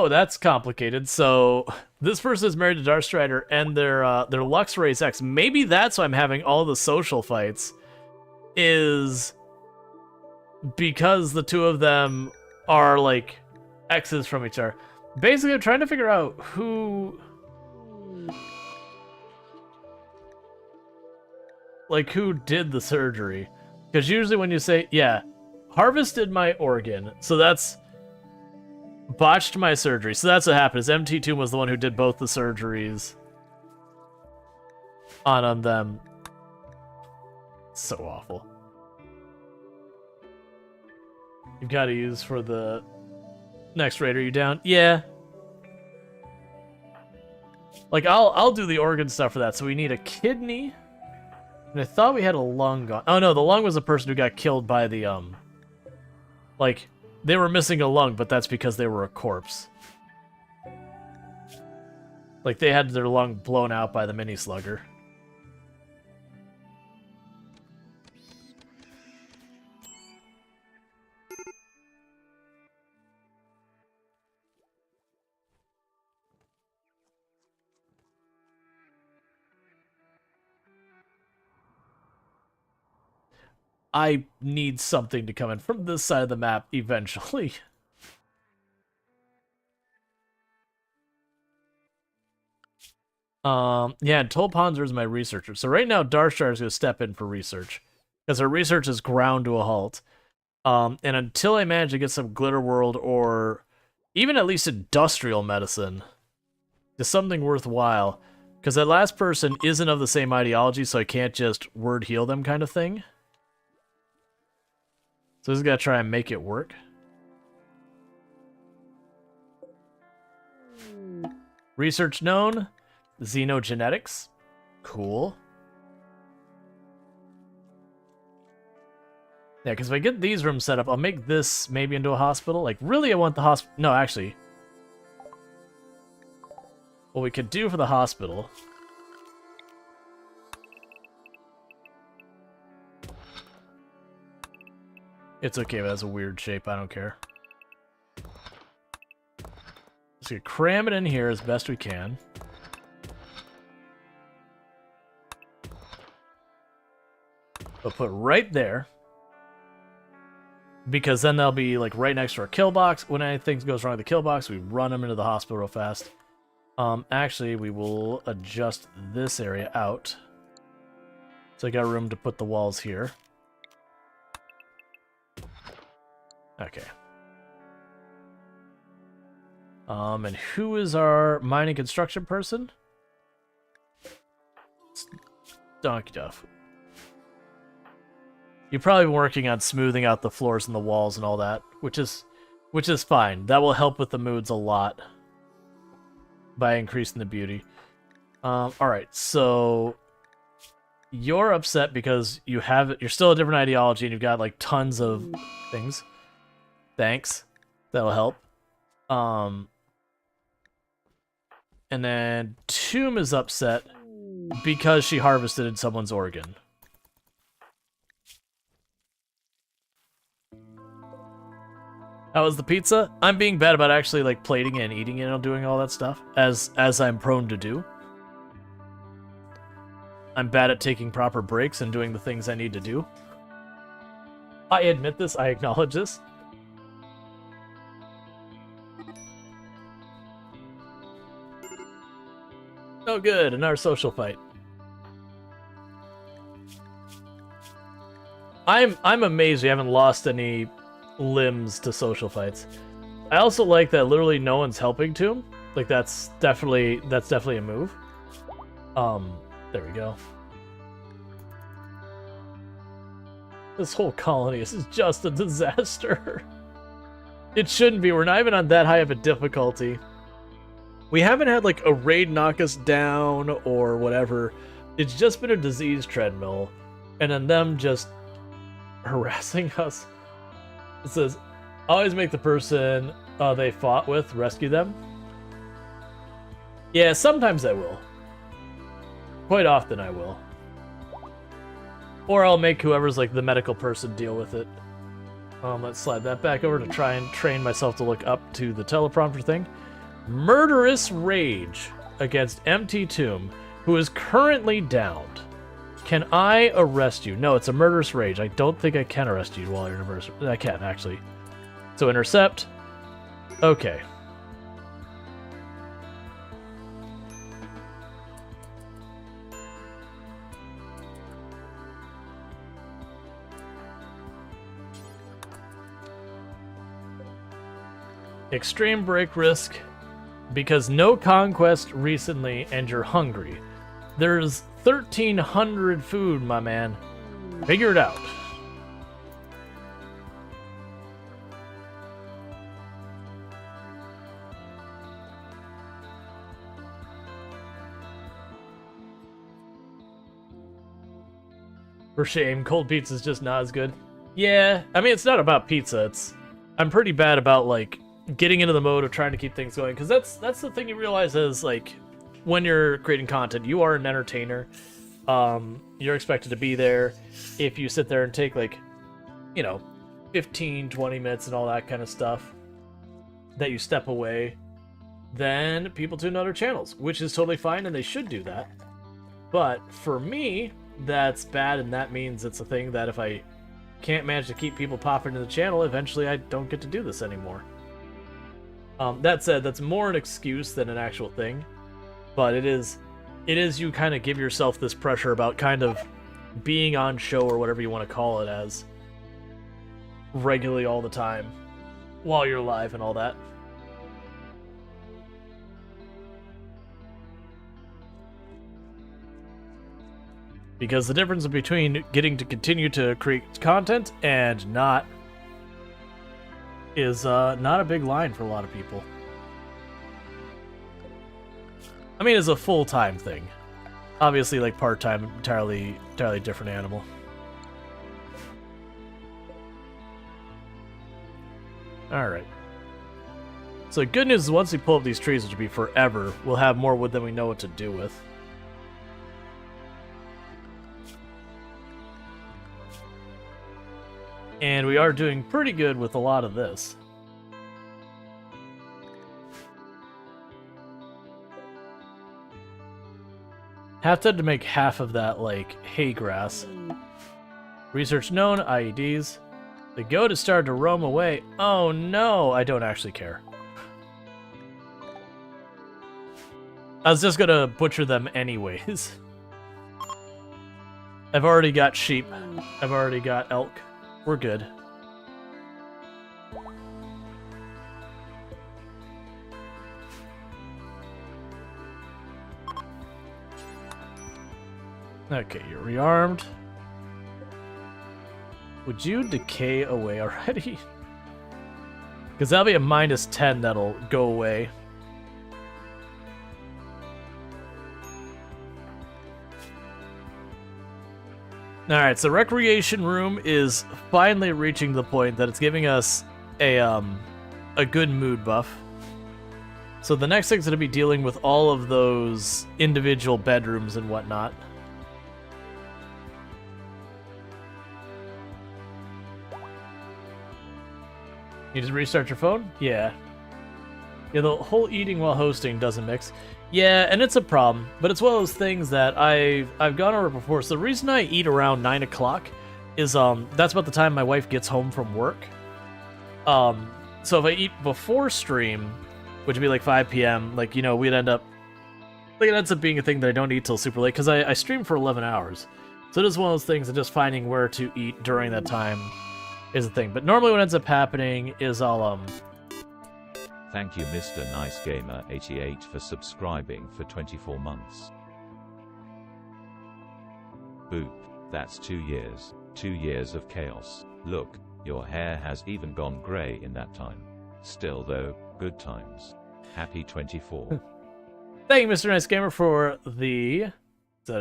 that's complicated. So this person is married to Darkstrider and their Luxray's ex. Maybe that's why I'm having all the social fights. Is because the two of them are like exes from each other. Basically, I'm trying to figure out who did the surgery. Because usually when you say, yeah, harvested my organ, so that's botched my surgery. So that's what happened, is MT2 was the one who did both the surgeries on them. So awful. You've got to use for the next raid. Are you down? Yeah. Like, I'll do the organ stuff for that. So we need a kidney. And I thought we had a lung gone. Oh no, the lung was a person who got killed by the, like, they were missing a lung, but that's because they were a corpse. Like, they had their lung blown out by the mini slugger. I need something to come in from this side of the map eventually. Yeah, and Tolponzer is my researcher. So right now, Darshar is going to step in for research. Because her research is ground to a halt. And until I manage to get some Glitter World or even at least industrial medicine to something worthwhile, because that last person isn't of the same ideology, so I can't just word heal them kind of thing. So this is going to try and make it work. Research known. Xenogenetics. Cool. Yeah, because if I get these rooms set up, I'll make this maybe into a hospital. Like, really, I want the hospital. No, actually. What we could do for the hospital. It's okay if it has a weird shape. I don't care. Just gonna cram it in here as best we can. But put right there. Because then they'll be like right next to our kill box. When anything goes wrong with the kill box, we run them into the hospital real fast. Actually, we will adjust this area out. So I got room to put the walls here. Okay. And who is our mining construction person? It's Donkey Duff. You're probably working on smoothing out the floors and the walls and all that, which is fine. That will help with the moods a lot by increasing the beauty. All right, so you're upset because you're still a different ideology and you've got like tons of things. Thanks, that'll help. And then Tomb is upset because she harvested someone's organ. How was the pizza? I'm being bad about actually like plating it and eating it and doing all that stuff, as I'm prone to do. I'm bad at taking proper breaks and doing the things I need to do. I admit this, I acknowledge this. Oh good, another social fight. I'm amazed we haven't lost any limbs to social fights. I also like that literally no one's helping Tomb. Like that's definitely a move. There we go. This whole colony is just a disaster. It shouldn't be. We're not even on that high of a difficulty. We haven't had like a raid knock us down or whatever. It's just been a disease treadmill, and then them just harassing us. It says, always make the person they fought with rescue them. Yeah, sometimes I will. Quite often I will. Or I'll make whoever's like the medical person deal with it. Let's slide that back over to try and train myself to look up to the teleprompter thing. Murderous Rage against MT Tomb, who is currently downed. Can I arrest you? No, it's a Murderous Rage. I don't think I can arrest you while you're in a I can, actually. So intercept. Okay. Extreme break risk. Because no conquest recently and you're hungry. There's 1,300 food, my man. Figure it out. For shame, cold pizza's just not as good. Yeah, I mean, it's not about pizza. I'm pretty bad about, like, getting into the mode of trying to keep things going. Because that's the thing you realize is, like, when you're creating content, you are an entertainer. You're expected to be there. If you sit there and take, like, 15, 20 minutes and all that kind of stuff, that you step away, then people tune other channels, which is totally fine, and they should do that. But for me, that's bad, and that means it's a thing that if I can't manage to keep people popping to the channel, eventually I don't get to do this anymore. That said, that's more an excuse than an actual thing. But it is it is you kind of give yourself this pressure about kind of being on show or whatever you want to call it as regularly all the time while you're live and all that. Because the difference between getting to continue to create content and not is not a big line for a lot of people. I mean, it's a full-time thing. Obviously, like part-time, entirely different animal. Alright. So good news is once we pull up these trees, which will be forever, we'll have more wood than we know what to do with. And we are doing pretty good with a lot of this. Have to make half of that, like, hay grass. Research known, IEDs. The goat has started to roam away. Oh no, I don't actually care. I was just gonna butcher them anyways. I've already got sheep. I've already got elk. We're good. Okay, you're rearmed. Would you decay away already? Because that'll be a -10 that'll go away. Alright, so recreation room is finally reaching the point that it's giving us a good mood buff. So the next thing's going to be dealing with all of those individual bedrooms and whatnot. You just restart your phone? Yeah. Yeah, the whole eating while hosting doesn't mix. Yeah, and it's a problem, but it's one of those things that I've gone over before. So the reason I eat around 9 o'clock is that's about the time my wife gets home from work. So if I eat before stream, which would be like 5 p.m., like, you know, we'd end up... Like, it ends up being a thing that I don't eat till super late, because I stream for 11 hours. So it is one of those things that just finding where to eat during that time is the thing. But normally what ends up happening is I'll, Thank you Mr. Nice Gamer 88 for subscribing for 24 months. Boop. That's 2 years. 2 years of chaos. Look, your hair has even gone grey in that time. Still though, good times. Happy 24. Thank you, Mr. Nice Gamer, for the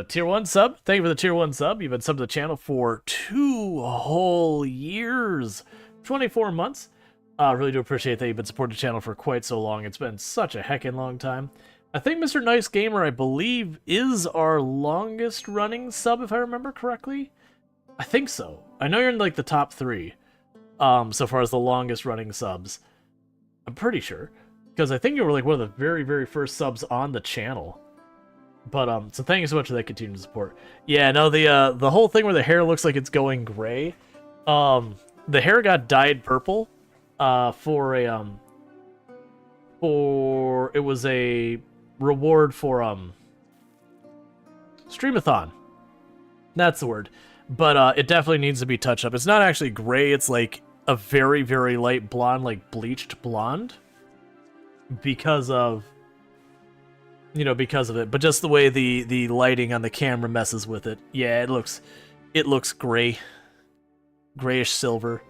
tier 1 sub. Thank you for the tier 1 sub. You've been subbed to the channel for 2 whole years. 24 months. Really do appreciate that you've been supporting the channel for quite so long. It's been such a heckin' long time. I think Mr. Nice Gamer, I believe, is our longest running sub, if I remember correctly. I think so. I know you're in, like, the top 3, so far as the longest running subs. I'm pretty sure. Because I think you were, like, one of the very, very first subs on the channel. But, so thank you so much for that continued support. Yeah, no, the whole thing where the hair looks like it's going gray, the hair got dyed purple. It was a reward for Streamathon. That's the word. But it definitely needs to be touched up. It's not actually gray, it's like a very, very light blonde, like bleached blonde. Because of it. But just the way the lighting on the camera messes with it. Yeah, it looks gray. Grayish silver.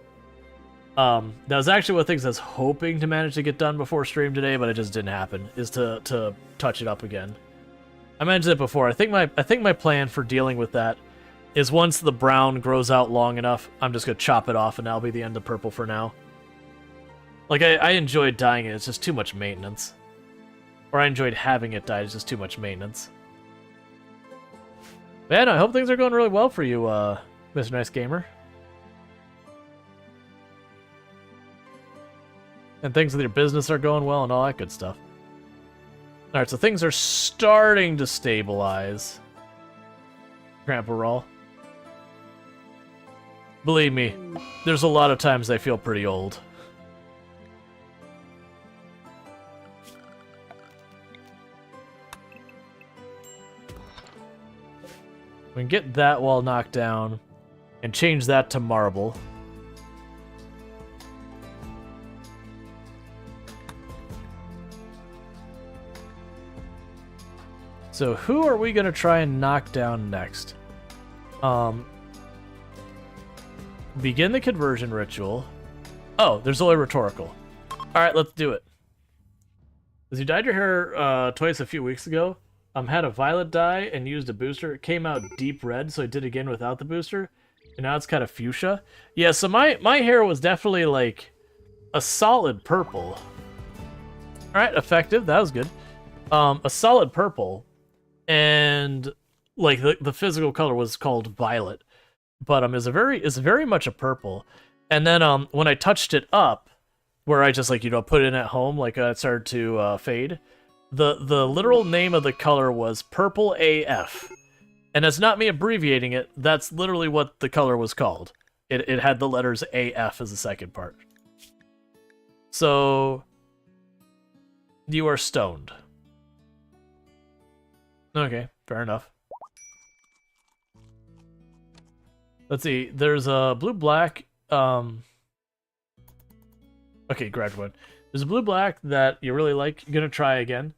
That was actually one of the things I was hoping to manage to get done before stream today, but it just didn't happen, is to touch it up again. I mentioned it before. I think my plan for dealing with that is once the brown grows out long enough, I'm just gonna chop it off and that'll be the end of purple for now. Like, I enjoyed dyeing it, it's just too much maintenance. Or I enjoyed having it dyed, it's just too much maintenance. Man, I hope things are going really well for you, Mr. Nice Gamer. And things with your business are going well and all that good stuff. Alright, so things are starting to stabilize. Grandpa Rual. Believe me, there's a lot of times I feel pretty old. We can get that wall knocked down and change that to marble. So who are we going to try and knock down next? Begin the conversion ritual. Oh, there's only rhetorical. All right, let's do it. As you dyed your hair twice a few weeks ago, had a violet dye and used a booster. It came out deep red, so I did again without the booster. And now it's kind of fuchsia. Yeah, so my hair was definitely like a solid purple. All right, effective. That was good. A solid purple. And like the physical color was called violet. But is very much a purple. And then when I touched it up, where I just like, put it in at home, like it started to fade. The literal name of the color was Purple AF. And that's not me abbreviating it, that's literally what the color was called. It had the letters AF as the second part. So you are stoned. Okay, fair enough. Let's see, there's a blue-black, okay, graduate. There's a blue-black that you really like. You're gonna try again.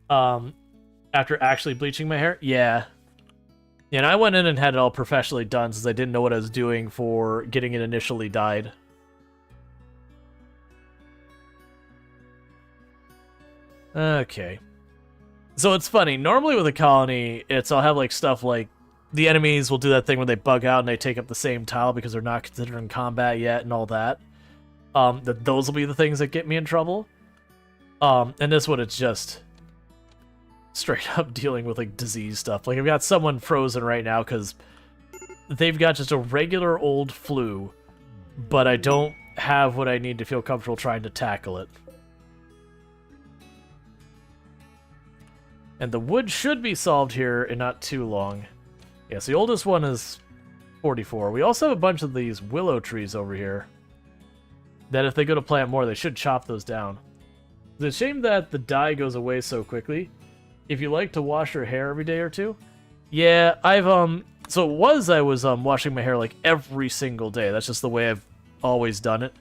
After actually bleaching my hair? Yeah. And I went in and had it all professionally done since I didn't know what I was doing for getting it initially dyed. Okay. So it's funny. Normally with a colony, I'll have like stuff like the enemies will do that thing when they bug out and they take up the same tile because they're not considered in combat yet and all that. Those will be the things that get me in trouble. And this one, it's just straight up dealing with like disease stuff. Like I've got someone frozen right now because they've got just a regular old flu, but I don't have what I need to feel comfortable trying to tackle it. And the wood should be solved here in not too long. Yes, the oldest one is 44. We also have a bunch of these willow trees over here that if they go to plant more, they should chop those down. It's a shame that the dye goes away so quickly. If you like to wash your hair every day or two, yeah, I've so I was washing my hair like every single day. That's just the way I've always done it.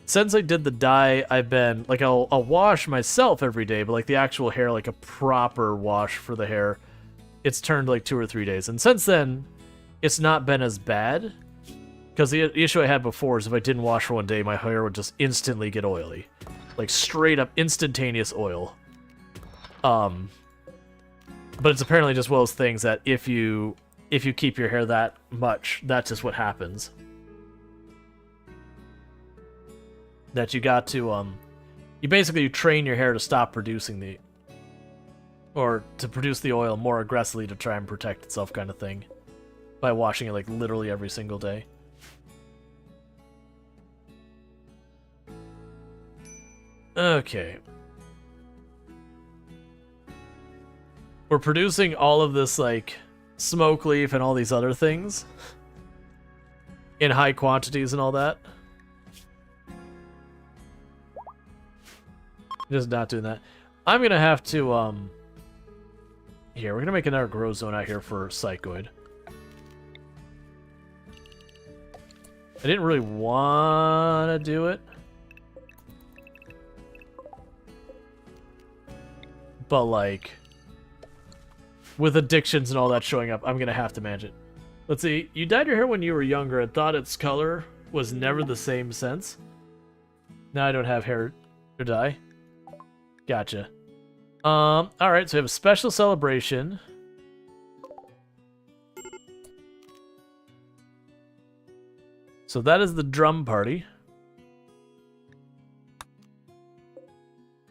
Since I did the dye, I've been like I'll wash myself every day, but like the actual hair, like a proper wash for the hair, it's turned like 2 or 3 days. And since then, it's not been as bad. Because the issue I had before is if I didn't wash for one day, my hair would just instantly get oily. Like straight up instantaneous oil. But it's apparently just one of those things that if you keep your hair that much, that's just what happens. That you got to you basically train your hair to stop producing or to produce the oil more aggressively to try and protect itself, kind of thing, by washing it like literally every single day. Okay. We're producing all of this like smoke leaf and all these other things in high quantities and all that. Just not doing that. I'm gonna have to here, we're gonna make another grow zone out here for Psychoid. I didn't really wanna do it, but like with addictions and all that showing up, I'm gonna have to manage it. Let's see, you dyed your hair when you were younger and thought its color was never the same since. Now I don't have hair to dye. Gotcha. Alright, so we have a special celebration. So that is the drum party.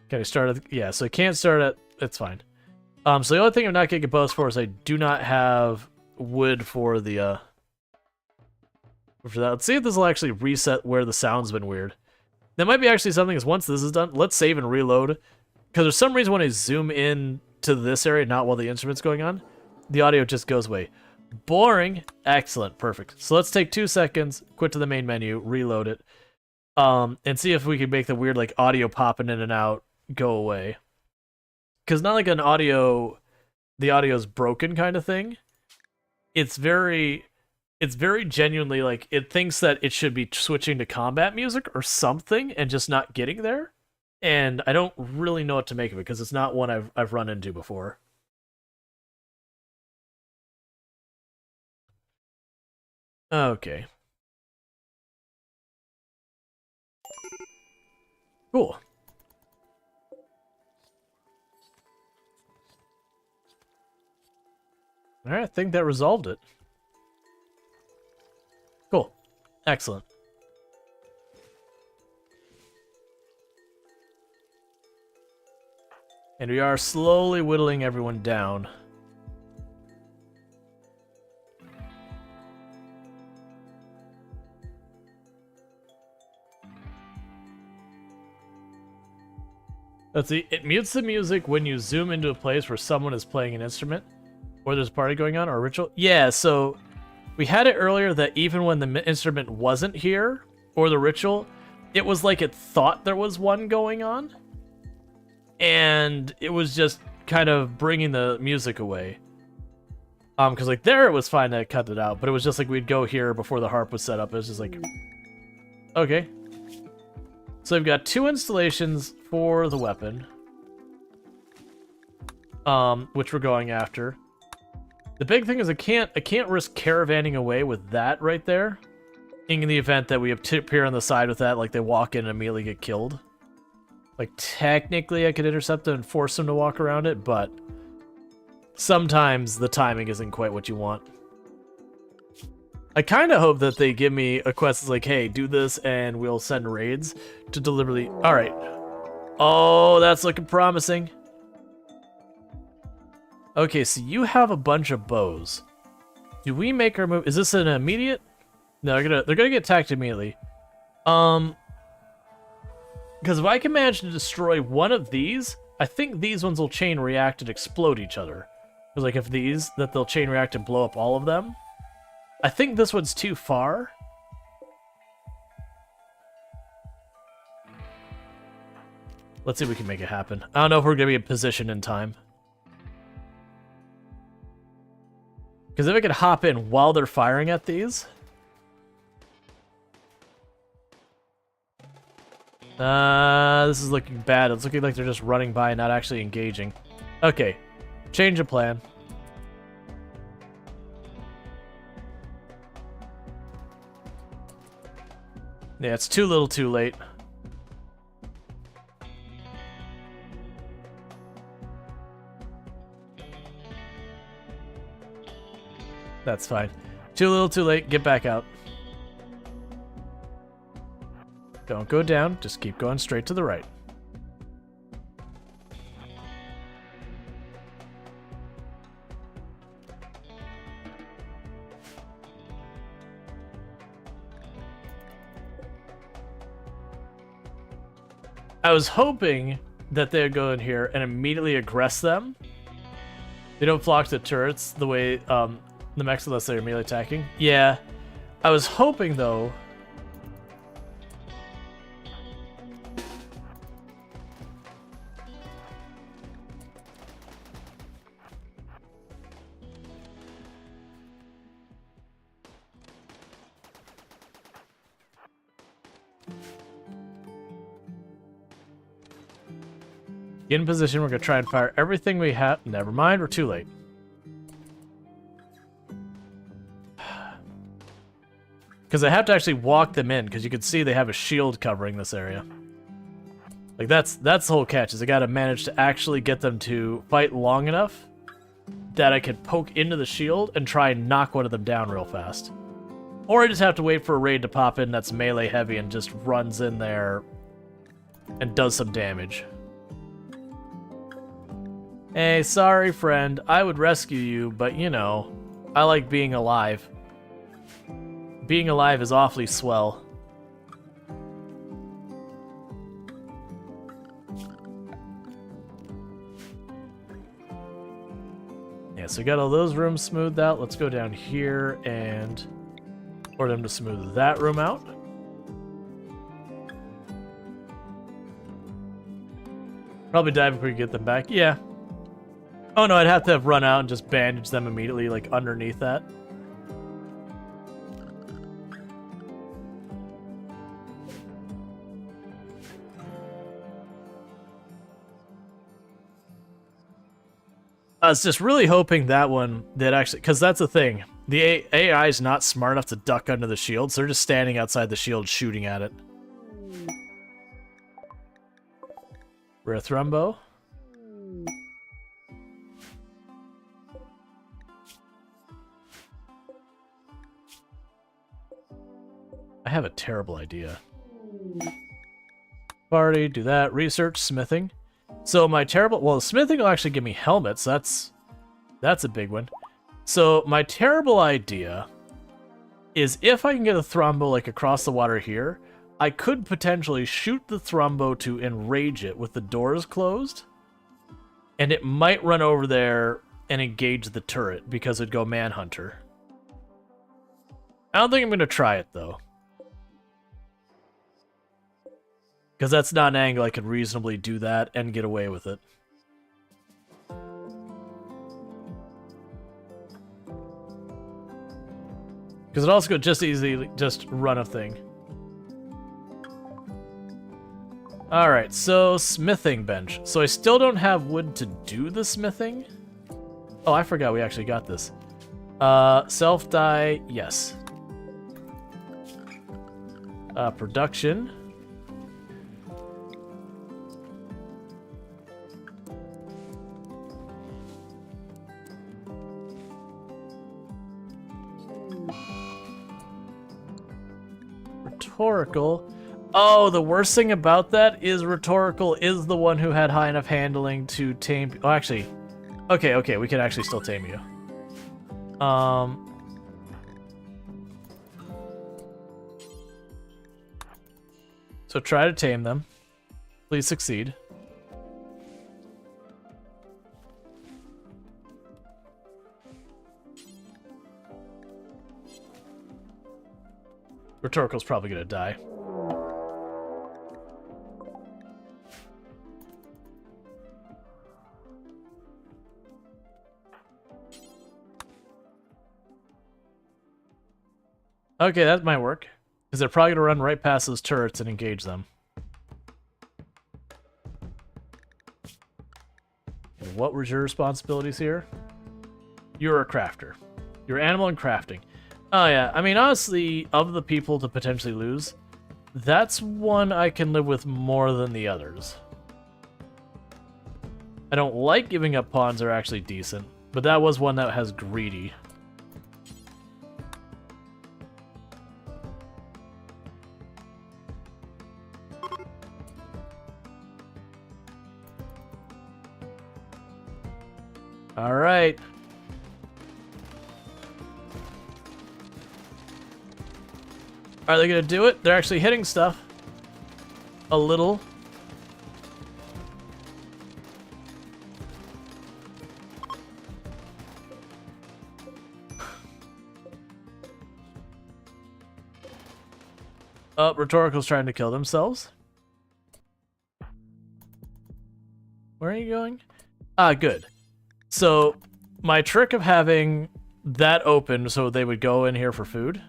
Can I start at... Yeah, so I can't start at... It's fine. So the only thing I'm not getting a bonus for is I do not have wood for the, for that. Let's see if this will actually reset where the sound's been weird. That might be actually something, is once this is done, let's save and reload. Because there's some reason when I zoom in to this area, not while the instrument's going on, the audio just goes away. Boring. Excellent. Perfect. So let's take 2 seconds, quit to the main menu, reload it, and see if we can make the weird like audio popping in and out go away. Because not like an audio, the audio's broken kind of thing. it's very genuinely like it thinks that it should be switching to combat music or something and just not getting there. And I don't really know what to make of it because it's not one I've run into before. Okay. Cool. Alright, I think that resolved it. Cool. Excellent. And we are slowly whittling everyone down. Let's see. It mutes the music when you zoom into a place where someone is playing an instrument, or there's a party going on, or a ritual. Yeah, so we had it earlier that even when the instrument wasn't here, or the ritual, it was like it thought there was one going on. And it was just kind of bringing the music away. Because like there it was fine to cut it out, but it was just like we'd go here before the harp was set up. It was just like, okay. So we've got 2 installations for the weapon, which we're going after. The big thing is I can't risk caravanning away with that right there, in the event that we appear on the side with that, like they walk in and immediately get killed. Like technically I could intercept them and force them to walk around it, but sometimes the timing isn't quite what you want. I kind of hope that they give me a quest that's like, hey, do this and we'll send raids to deliberately... Alright. Oh, that's looking promising. Okay, so you have a bunch of bows. Do we make our move? Is this an immediate? No, they're gonna get attacked immediately. Because if I can manage to destroy one of these, I think these ones will chain react and explode each other. Because like if these, that they'll chain react and blow up all of them. I think this one's too far. Let's see if we can make it happen. I don't know if we're gonna be in position in time. Because if I could hop in while they're firing at these... this is looking bad. It's looking like they're just running by and not actually engaging. Okay. Change of plan. Yeah, it's too little too late. That's fine. Too little too late. Get back out. Don't go down. Just keep going straight to the right. I was hoping that they would go in here and immediately aggress them. They don't flock to turrets the way the mechs unless they're immediately attacking. Yeah. I was hoping, though... Get in position, we're gonna try and fire everything we have. Never mind, we're too late. Because I have to actually walk them in, because you can see they have a shield covering this area. Like, that's the whole catch, is I gotta manage to actually get them to fight long enough that I can poke into the shield and try and knock one of them down real fast. Or I just have to wait for a raid to pop in that's melee heavy and just runs in there and does some damage. Hey, sorry friend, I would rescue you, but you know, I like being alive. Being alive is awfully swell. Yeah, so we got all those rooms smoothed out. Let's go down here and order them to smooth that room out. Probably dive if we can get them back. Yeah. Oh no, I'd have to have run out and just bandage them immediately, like underneath that. I was just really hoping that one that actually, because that's the thing. The AI is not smart enough to duck under the shield, so they're just standing outside the shield shooting at it. Rare Thrumbo. I have a terrible idea. Party, do that. Research, smithing. So my terrible... Well, smithing will actually give me helmets. That's a big one. So my terrible idea is if I can get a Thrumbo like across the water here, I could potentially shoot the Thrumbo to enrage it with the doors closed, and it might run over there and engage the turret because it'd go Manhunter. I don't think I'm going to try it, though. Because that's not an angle I could reasonably do that and get away with it. Because it also could just easily just run a thing. Alright, so smithing bench. So I still don't have wood to do the smithing. Oh, I forgot we actually got this. Self-dye, yes. Production. Rhetorical. Oh, the worst thing about that is Rhetorical is the one who had high enough handling to tame... Oh, actually... Okay, we can actually still tame you. So try to tame them. Please succeed. Rhetorical's probably gonna die. Okay, that might work. Because they're probably gonna run right past those turrets and engage them. And what was your responsibilities here? You're a crafter. You're animal and crafting. Oh yeah, I mean honestly, of the people to potentially lose, that's one I can live with more than the others. I don't like giving up pawns, are actually decent, but that was one that has greedy. All right. Are they gonna do it? They're actually hitting stuff. A little. Oh, Rhetorical's trying to kill themselves. Where are you going? Ah, good. So, my trick of having that open so they would go in here for food.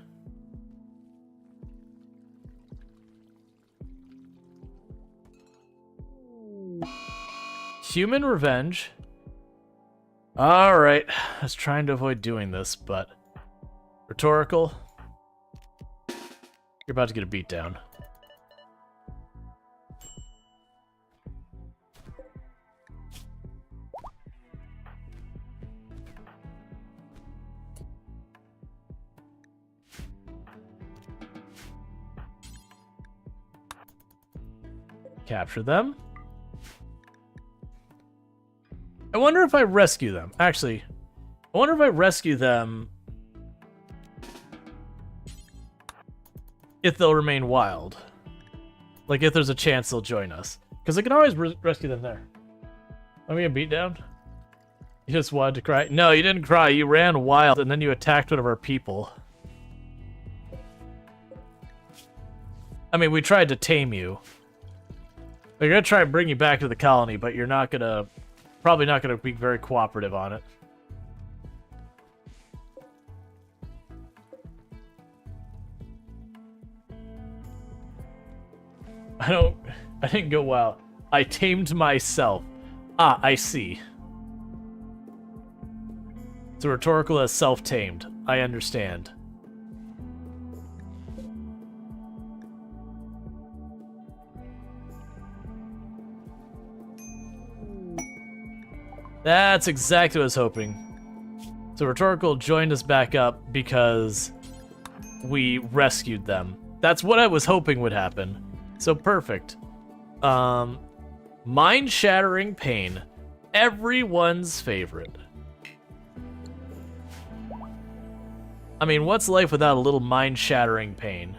Human revenge. Alright. I was trying to avoid doing this, but... Rhetorical. You're about to get a beat down. Capture them. I wonder if I rescue them. Actually, I wonder if I rescue them if they'll remain wild. Like, if there's a chance they'll join us. Because I can always rescue them there. Am I gonna beat down? You just wanted to cry? No, you didn't cry. You ran wild, and then you attacked one of our people. I mean, we tried to tame you. We're gonna try and bring you back to the colony, but you're not gonna probably not going to be very cooperative on it. I didn't go well. I tamed myself. Ah, I see. So rhetorical as self-tamed. I understand. That's exactly what I was hoping. So rhetorical joined us back up because we rescued them. That's what I was hoping would happen. So perfect. Mind-shattering pain. Everyone's favorite. I mean, what's life without a little mind-shattering pain?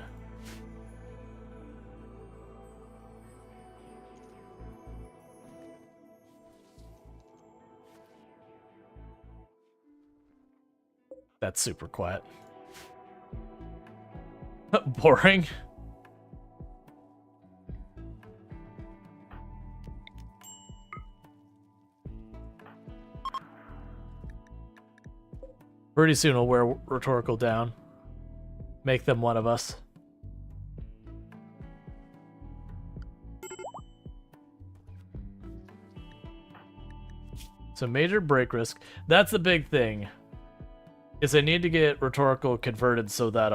That's super quiet. Boring. Pretty soon we'll wear rhetorical down. Make them one of us. So major break risk. That's the big thing. Is I need to get rhetorical converted so that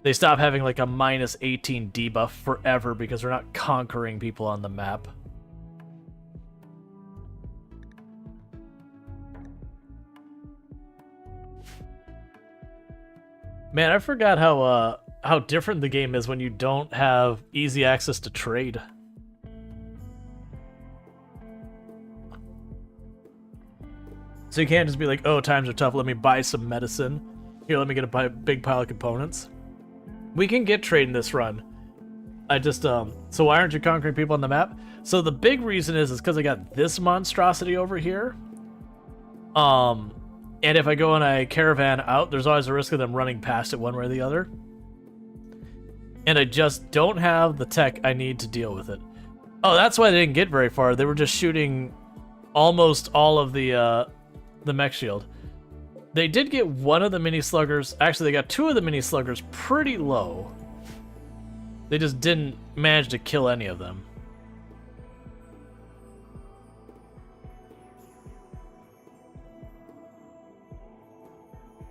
they stop having like a minus 18 debuff forever because we're not conquering people on the map. Man, I forgot how different the game is when you don't have easy access to trade. So you can't just be like, oh, times are tough, let me buy some medicine. Here, let me get a big pile of components. We can get trade in this run. I just, so why aren't you conquering people on the map? So the big reason is because I got this monstrosity over here. And if I go on a caravan out, there's always a risk of them running past it one way or the other. And I just don't have the tech I need to deal with it. Oh, that's why they didn't get very far. They were just shooting almost all of the mech shield. They did get one of the mini sluggers. Actually, they got two of the mini sluggers pretty low. They just didn't manage to kill any of them.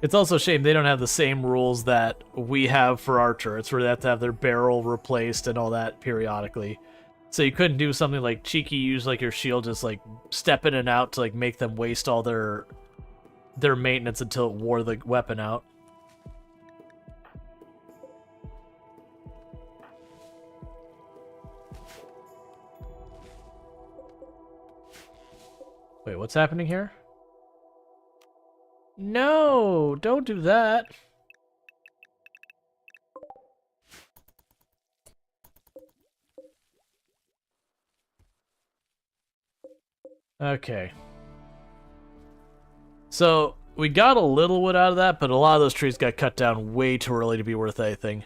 It's also a shame they don't have the same rules that we have for our turrets, where they have to have their barrel replaced and all that periodically. So you couldn't do something like cheeky, use like your shield, just like step in and out to like make them waste all their maintenance until it wore the weapon out. Wait, what's happening here? No, don't do that. Okay. So, we got a little wood out of that, but a lot of those trees got cut down way too early to be worth anything.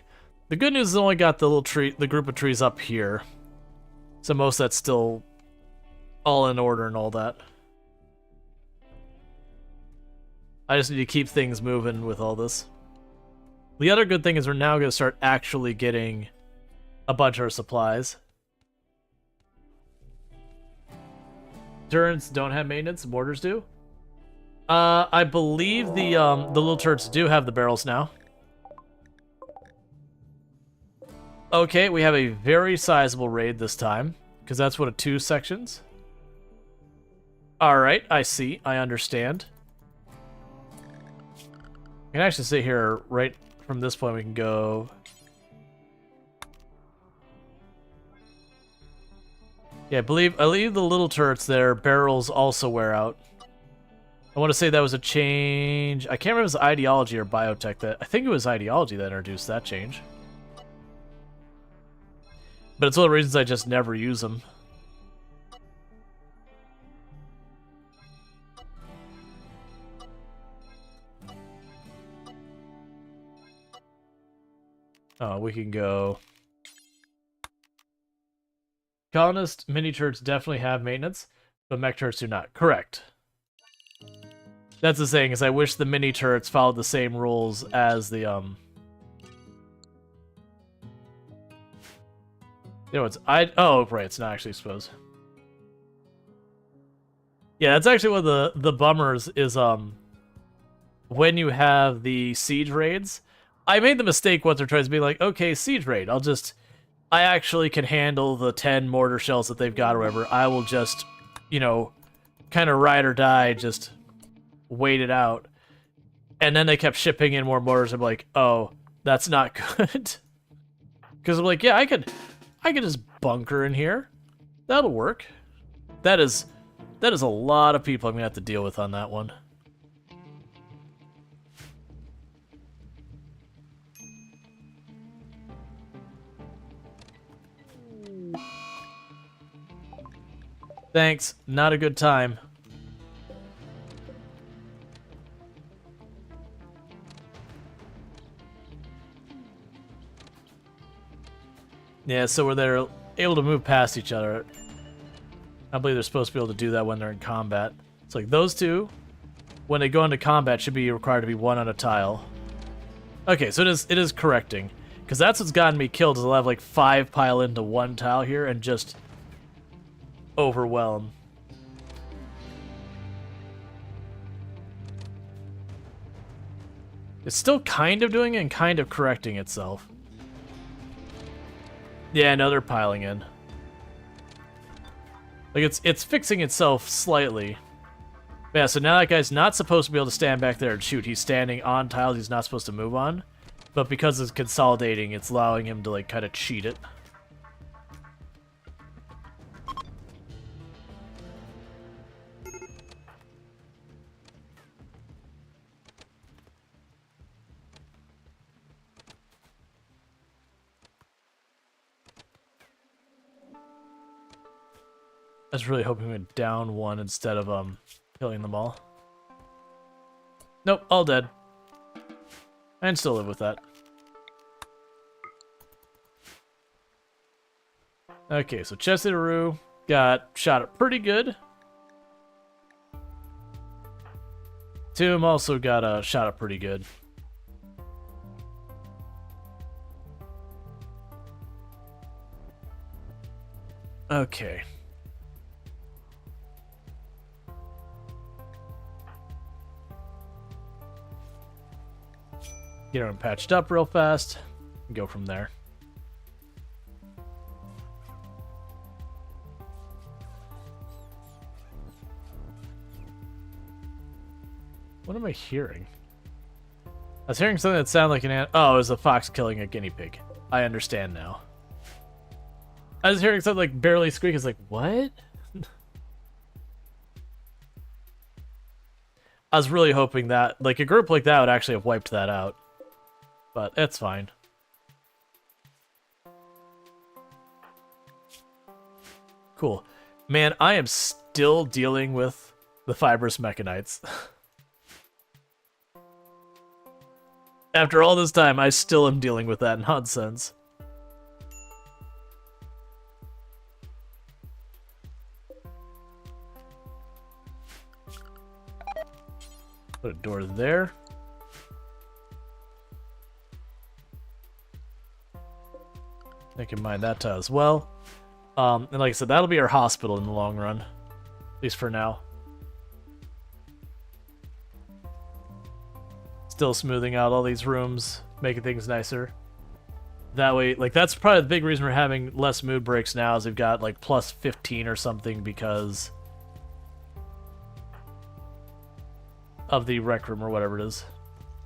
The good news is I only got the little tree, the group of trees up here. So most of that's still all in order and all that. I just need to keep things moving with all this. The other good thing is we're now going to start actually getting a bunch of our supplies. Turrets don't have maintenance, mortars do. I believe the little turrets do have the barrels now. Okay, we have a very sizable raid this time, because that's what a 2 sections. Alright, I see, I understand. I can actually sit here right from this point. We can go. Yeah, I believe the little turrets there, barrels also wear out. I want to say that was a change. I can't remember if it was ideology or biotech that. I think it was ideology that introduced that change. But it's one of the reasons I just never use them. We can go. Colonist mini turrets definitely have maintenance. But mech turrets do not. Correct. That's the saying, is I wish the mini turrets followed the same rules as the, You know, oh, right, it's not actually exposed. Yeah, that's actually one of the bummers is, when you have the siege raids. I made the mistake once or twice being like, okay, siege raid, I actually can handle the 10 mortar shells that they've got or whatever. I will just, you know, kind of ride or die, just wait it out. And then they kept shipping in more mortars. I'm like, oh, that's not good. Because I'm like, yeah, I could just bunker in here. That'll work. That is a lot of people I'm gonna have to deal with on that one. Thanks. Not a good time. Yeah, so where they're able to move past each other. I believe they're supposed to be able to do that when they're in combat. It's like those two, when they go into combat, should be required to be one on a tile. Okay, so it is correcting. Because that's what's gotten me killed, is I'll have like 5 pile into one tile here and just overwhelm. It's still kind of doing it and kind of correcting itself. Yeah, no, they're piling in. Like, it's fixing itself slightly. Yeah, so now that guy's not supposed to be able to stand back there and shoot. He's standing on tiles he's not supposed to move on. But because it's consolidating, it's allowing him to, like, kind of cheat it. I was really hoping we went down one instead of killing them all. Nope, all dead. I can still live with that. Okay, so Chesidaru got shot at pretty good. Tomb also got shot at pretty good. Okay. Get everyone patched up real fast and go from there. What am I hearing? I was hearing something that sounded like an oh, it was a fox killing a guinea pig. I understand now. I was hearing something like barely squeak. It's like, what? I was really hoping that, like, a group like that would actually have wiped that out. But it's fine. Cool. Man, I am still dealing with the fibrous mechanites. After all this time, I still am dealing with that nonsense. Put a door there. I can mine that tile as well. And like I said, that'll be our hospital in the long run. At least for now. Still smoothing out all these rooms, making things nicer. That way, like, that's probably the big reason we're having less mood breaks now, is they've got, like, plus 15 or something because of the rec room or whatever it is.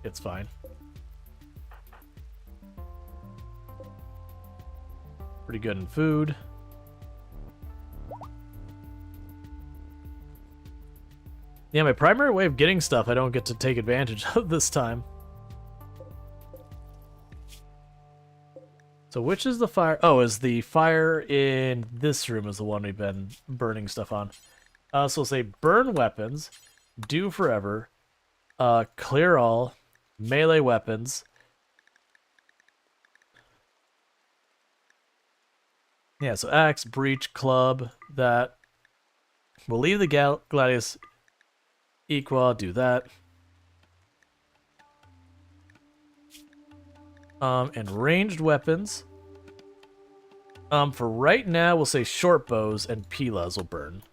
It's fine. Pretty good in food. Yeah, my primary way of getting stuff I don't get to take advantage of this time. So which is the fire? Oh, is the fire in this room is the one we've been burning stuff on. So we'll say burn weapons, do forever, clear all, melee weapons. Yeah, so axe, breach, club, that. We'll leave the Gladius Equa, do that. And ranged weapons. For right now, we'll say short bows and pilas will burn.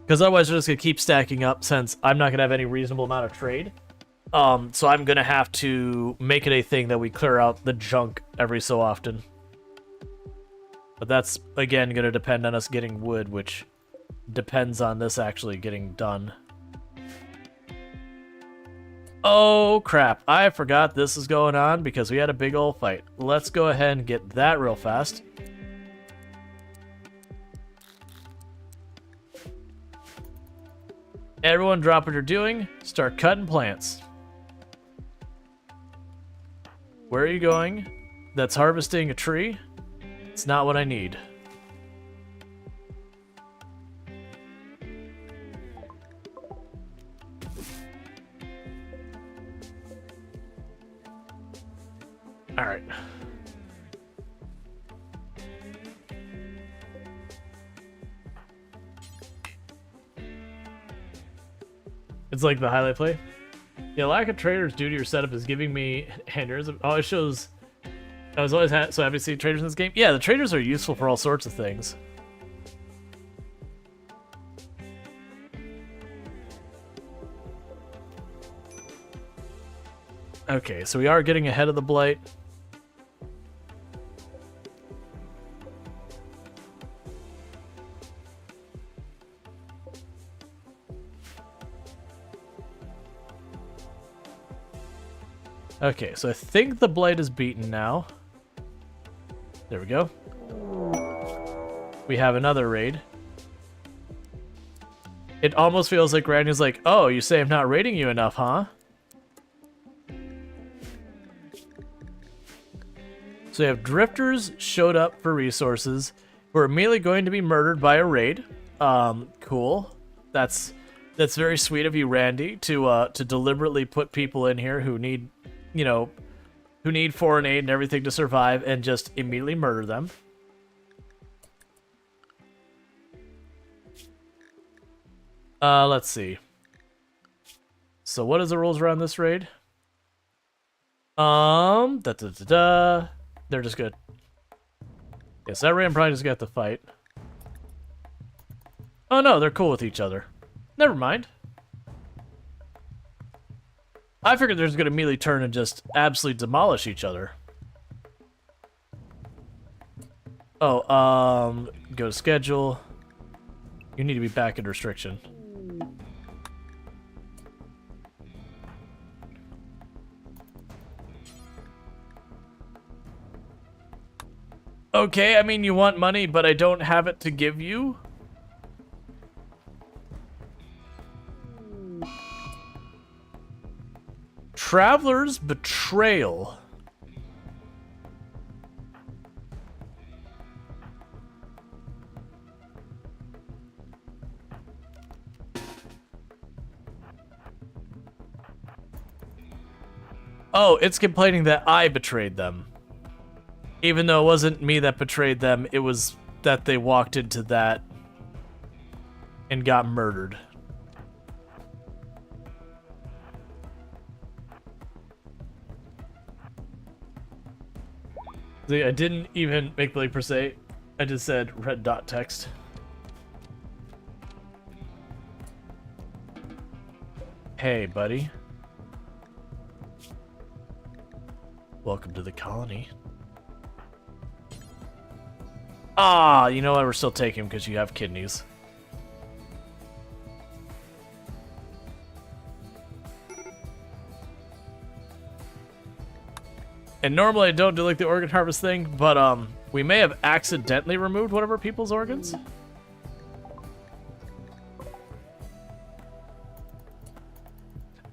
Because otherwise, we're just going to keep stacking up since I'm not going to have any reasonable amount of trade. So I'm going to have to make it a thing that we clear out the junk every so often. But that's, again, going to depend on us getting wood, which depends on this actually getting done. Oh, crap. I forgot this is going on because we had a big old fight. Let's go ahead and get that real fast. Everyone drop what you're doing. Start cutting plants. Where are you going? That's harvesting a tree. It's not what I need. All right. It's like the highlight play. Yeah, lack of traders due to your setup is giving me hinders. Oh, it shows. I was always so happy to see traders in this game. Yeah, the traders are useful for all sorts of things. Okay, so we are getting ahead of the blight. Okay, so I think the blight is beaten now. There we go. We have another raid. It almost feels like Randy's like, oh, you say I'm not raiding you enough, huh? So we have drifters showed up for resources. We're immediately going to be murdered by a raid. Cool. That's very sweet of you, Randy, to deliberately put people in here who need, you know, who need foreign aid and everything to survive and just immediately murder them. Let's see. So what is the rules around this raid? They're just good. Yes, that raid probably just got the fight. Oh no, they're cool with each other. Never mind. I figured they're just gonna immediately turn and just absolutely demolish each other. Oh, go to schedule. You need to be back in restriction. Okay, I mean, you want money, but I don't have it to give you? Traveler's Betrayal. Oh, it's complaining that I betrayed them. Even though it wasn't me that betrayed them, it was that they walked into that and got murdered. See, I didn't even make believe per se. I just said red dot text. Hey, buddy. Welcome to the colony. Ah, you know what? We're still taking him because you have kidneys. And normally I don't do like the organ harvest thing, but we may have accidentally removed one of our people's organs.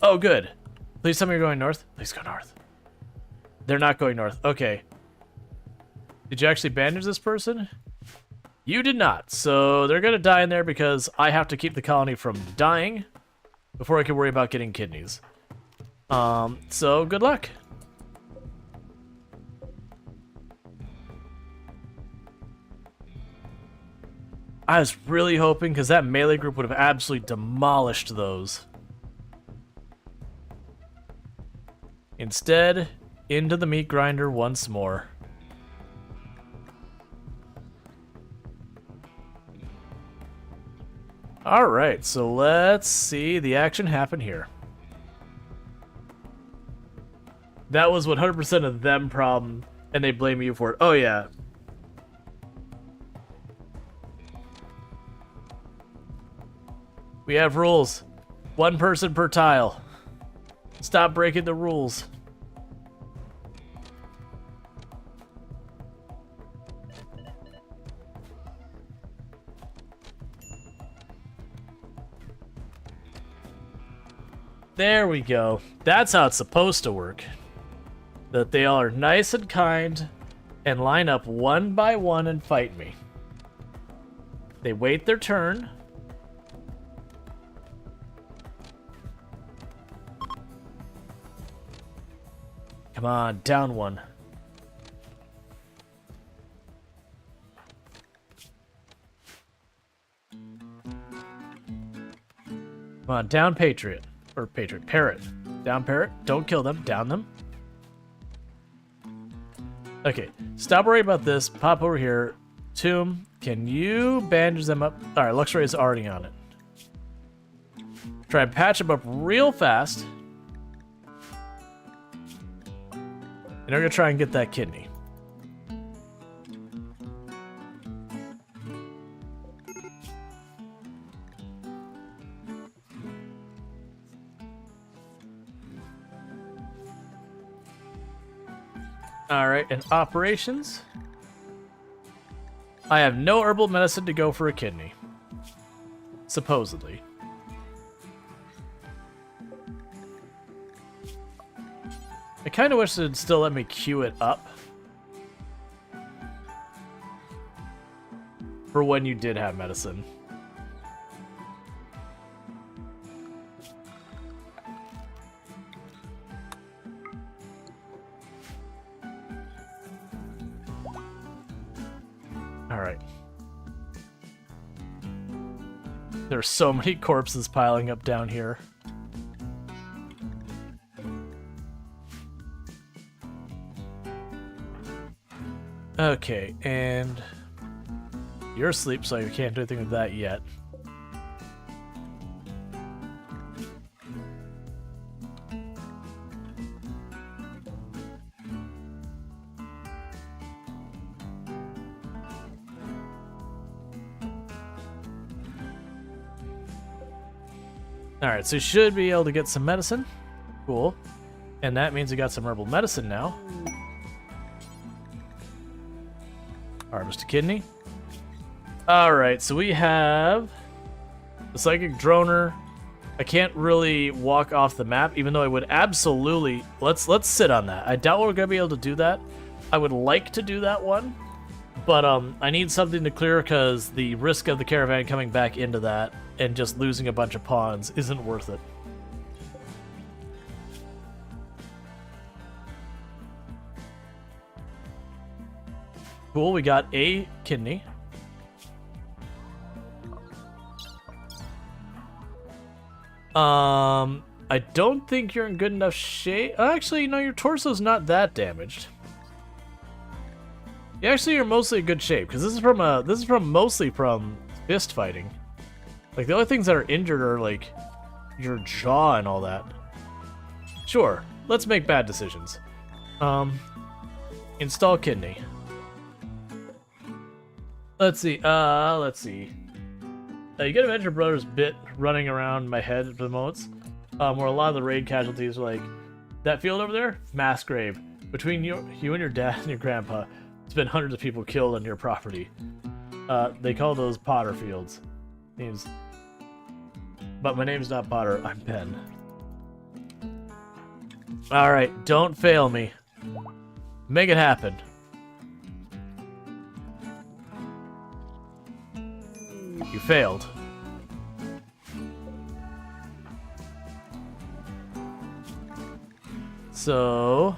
Oh, good. Please tell me you're going north. Please go north. They're not going north. Okay. Did you actually bandage this person? You did not. So they're going to die in there because I have to keep the colony from dying before I can worry about getting kidneys. So good luck. I was really hoping, because that melee group would have absolutely demolished those. Instead, into the meat grinder once more. Alright, so let's see the action happen here. That was 100% of them problem, and they blame you for it. Oh yeah. We have rules. One person per tile. Stop breaking the rules. There we go. That's how it's supposed to work. That they all are nice and kind and line up one by one and fight me. They wait their turn. Come on, down one. Come on, down Patriot. Or Patriot. Parrot. Down Parrot. Don't kill them. Down them. Okay. Stop worrying about this. Pop over here. Tomb, can you bandage them up? Alright, Luxray is already on it. Try and patch them up real fast. And we're gonna try and get that kidney. Alright, and operations. I have no herbal medicine to go for a kidney. Supposedly. I kind of wish it'd still let me queue it up. For when you did have medicine. Alright. There are so many corpses piling up down here. Okay, and you're asleep, so you can't do anything with that yet. Alright, so you should be able to get some medicine. Cool. And that means we got some herbal medicine now. Harvest a kidney. Alright, so we have the Psychic Droner. I can't really walk off the map, even though I would absolutely... Let's sit on that. I doubt we're going to be able to do that. I would like to do that one, but I need something to clear because the risk of the caravan coming back into that and just losing a bunch of pawns isn't worth it. Cool, we got a kidney. I don't think you're in good enough shape. Actually, no, your torso's not that damaged. Actually, you're mostly in good shape because this is mostly from fist fighting. Like the only things that are injured are like your jaw and all that. Sure, let's make bad decisions. Install kidney. Let's see. You get Adventure Brothers bit running around my head for the moments, where a lot of the raid casualties are like, that field over there, mass grave. Between you and your dad and your grandpa, it's been hundreds of people killed on your property. They call those Potter fields. Names. But my name's not Potter, I'm Ben. Alright, don't fail me. Make it happen. You failed. So,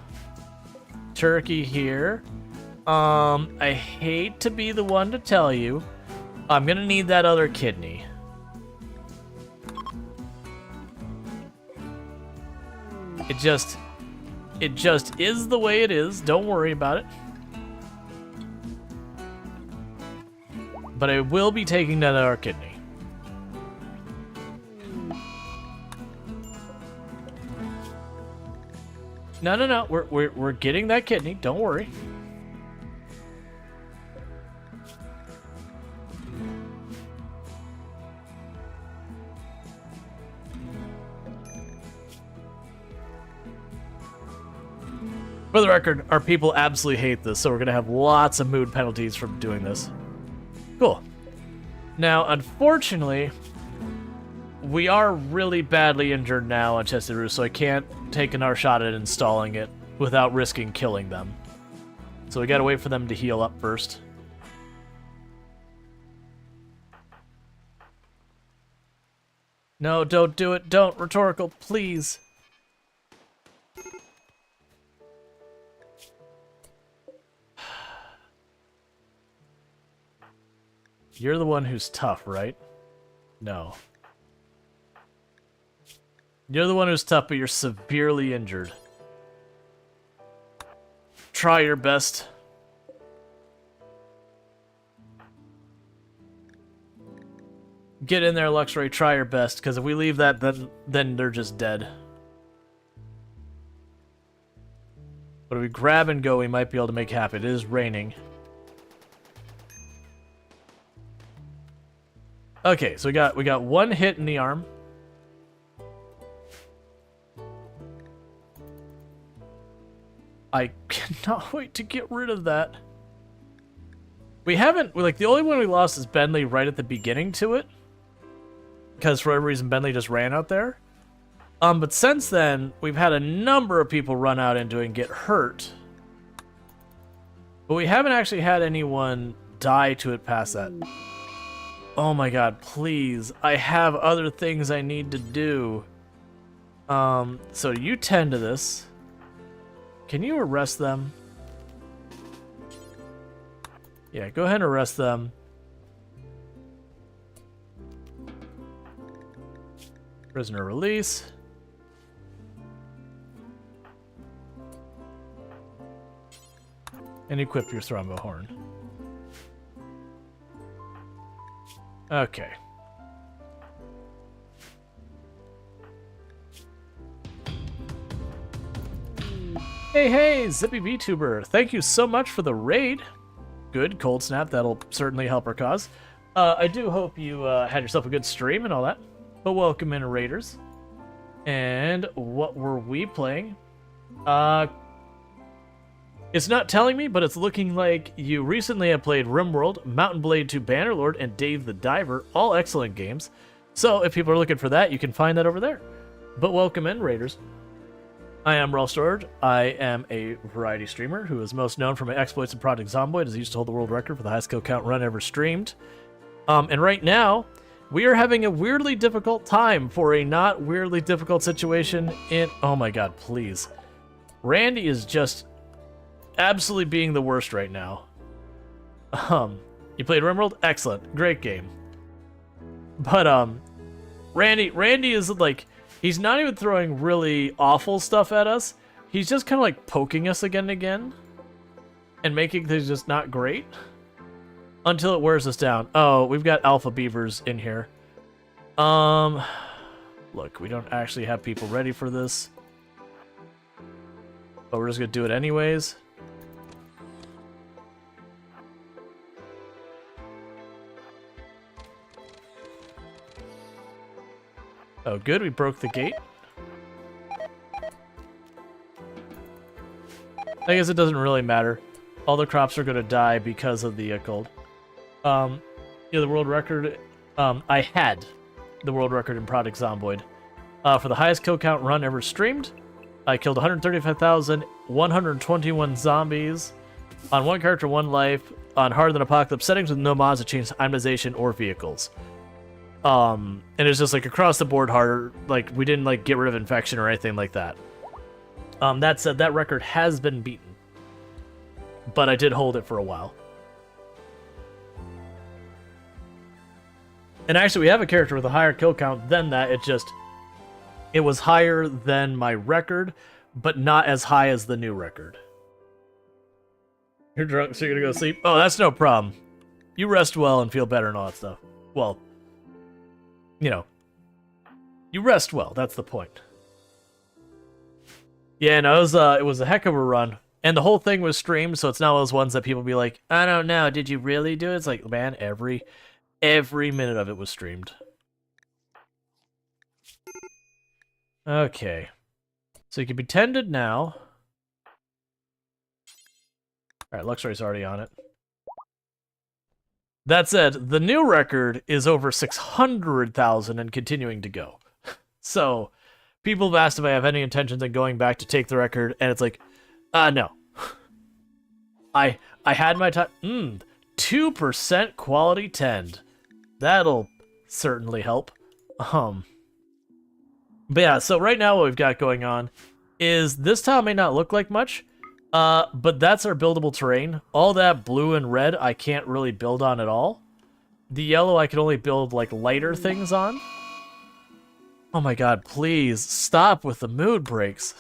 turkey here. I hate to be the one to tell you, I'm gonna need that other kidney. It just is the way it is. Don't worry about it. But I will be taking that other kidney. No. We're getting that kidney. Don't worry. For the record, our people absolutely hate this, so we're going to have lots of mood penalties from doing this. Cool. Now, unfortunately, we are really badly injured now on Chested Roost, so I can't take another shot at installing it without risking killing them. So we got to wait for them to heal up first. No, don't do it. Don't. Rhetorical, please. You're the one who's tough, right? No. You're the one who's tough, but you're severely injured. Try your best. Get in there, Luxray. Try your best, because if we leave that, then they're just dead. But if we grab and go, we might be able to make it happen. It is raining. Okay, so we got one hit in the arm. I cannot wait to get rid of that. We haven't, like, the only one we lost is Bentley right at the beginning to it. Because for whatever reason, Bentley just ran out there. But since then, we've had a number of people run out into it and get hurt. But we haven't actually had anyone die to it past that. Oh my god, please. I have other things I need to do. So you tend to this. Can you arrest them? Yeah, go ahead and arrest them. Prisoner release. And equip your thrombo horn. Okay. Hey, Zippy VTuber. Thank you so much for the raid. Good, cold snap. That'll certainly help our cause. I do hope you had yourself a good stream and all that. But welcome in, Raiders. And what were we playing? It's not telling me, but it's looking like you recently have played RimWorld, Mountain Blade 2 Bannerlord, and Dave the Diver. All excellent games. So if people are looking for that, you can find that over there. But welcome in, Raiders. I am Rual Storge. I am a variety streamer who is most known for my exploits in Project Zomboid, as I used to hold the world record for the highest kill count run ever streamed. And right now, we are having a weirdly difficult time for a not weirdly difficult situation in... Oh my god, please. Randy is just absolutely being the worst right now. You played RimWorld? Excellent. Great game. But, Randy is like... He's not even throwing really awful stuff at us. He's just kind of like poking us again and again. And making things just not great. Until it wears us down. Oh, we've got alpha beavers in here. Look, we don't actually have people ready for this. But we're just gonna do it anyways. Oh, good, we broke the gate. I guess it doesn't really matter. All the crops are gonna die because of the cold. Yeah, the world record, I had the world record in Project Zomboid. For the highest kill count run ever streamed, I killed 135,121 zombies on one character, one life, on harder than apocalypse settings with no mods to change itemization or vehicles. And it's just like across the board harder, like we didn't like get rid of infection or anything like that. That said, that record has been beaten, but I did hold it for a while. And actually, we have a character with a higher kill count than that. It was higher than my record, but not as high as the new record. You're drunk, so you're gonna go sleep? Oh, that's no problem. You rest well and feel better and all that stuff. Well, you know, you rest well. That's the point. Yeah, no, it was a heck of a run. And the whole thing was streamed, so it's not one of those ones that people be like, I don't know, did you really do it? It's like, man, every minute of it was streamed. Okay. So you can be tended now. Alright, Luxray's already on it. That said, the new record is over 600,000 and continuing to go. So, people have asked if I have any intentions of going back to take the record, and it's like, no. I had my time. 2% quality tend. That'll certainly help. But yeah, so right now what we've got going on is this tile may not look like much, but that's our buildable terrain. All that blue and red I can't really build on at all. The yellow I can only build like lighter things on. Oh my god, please stop with the mood breaks.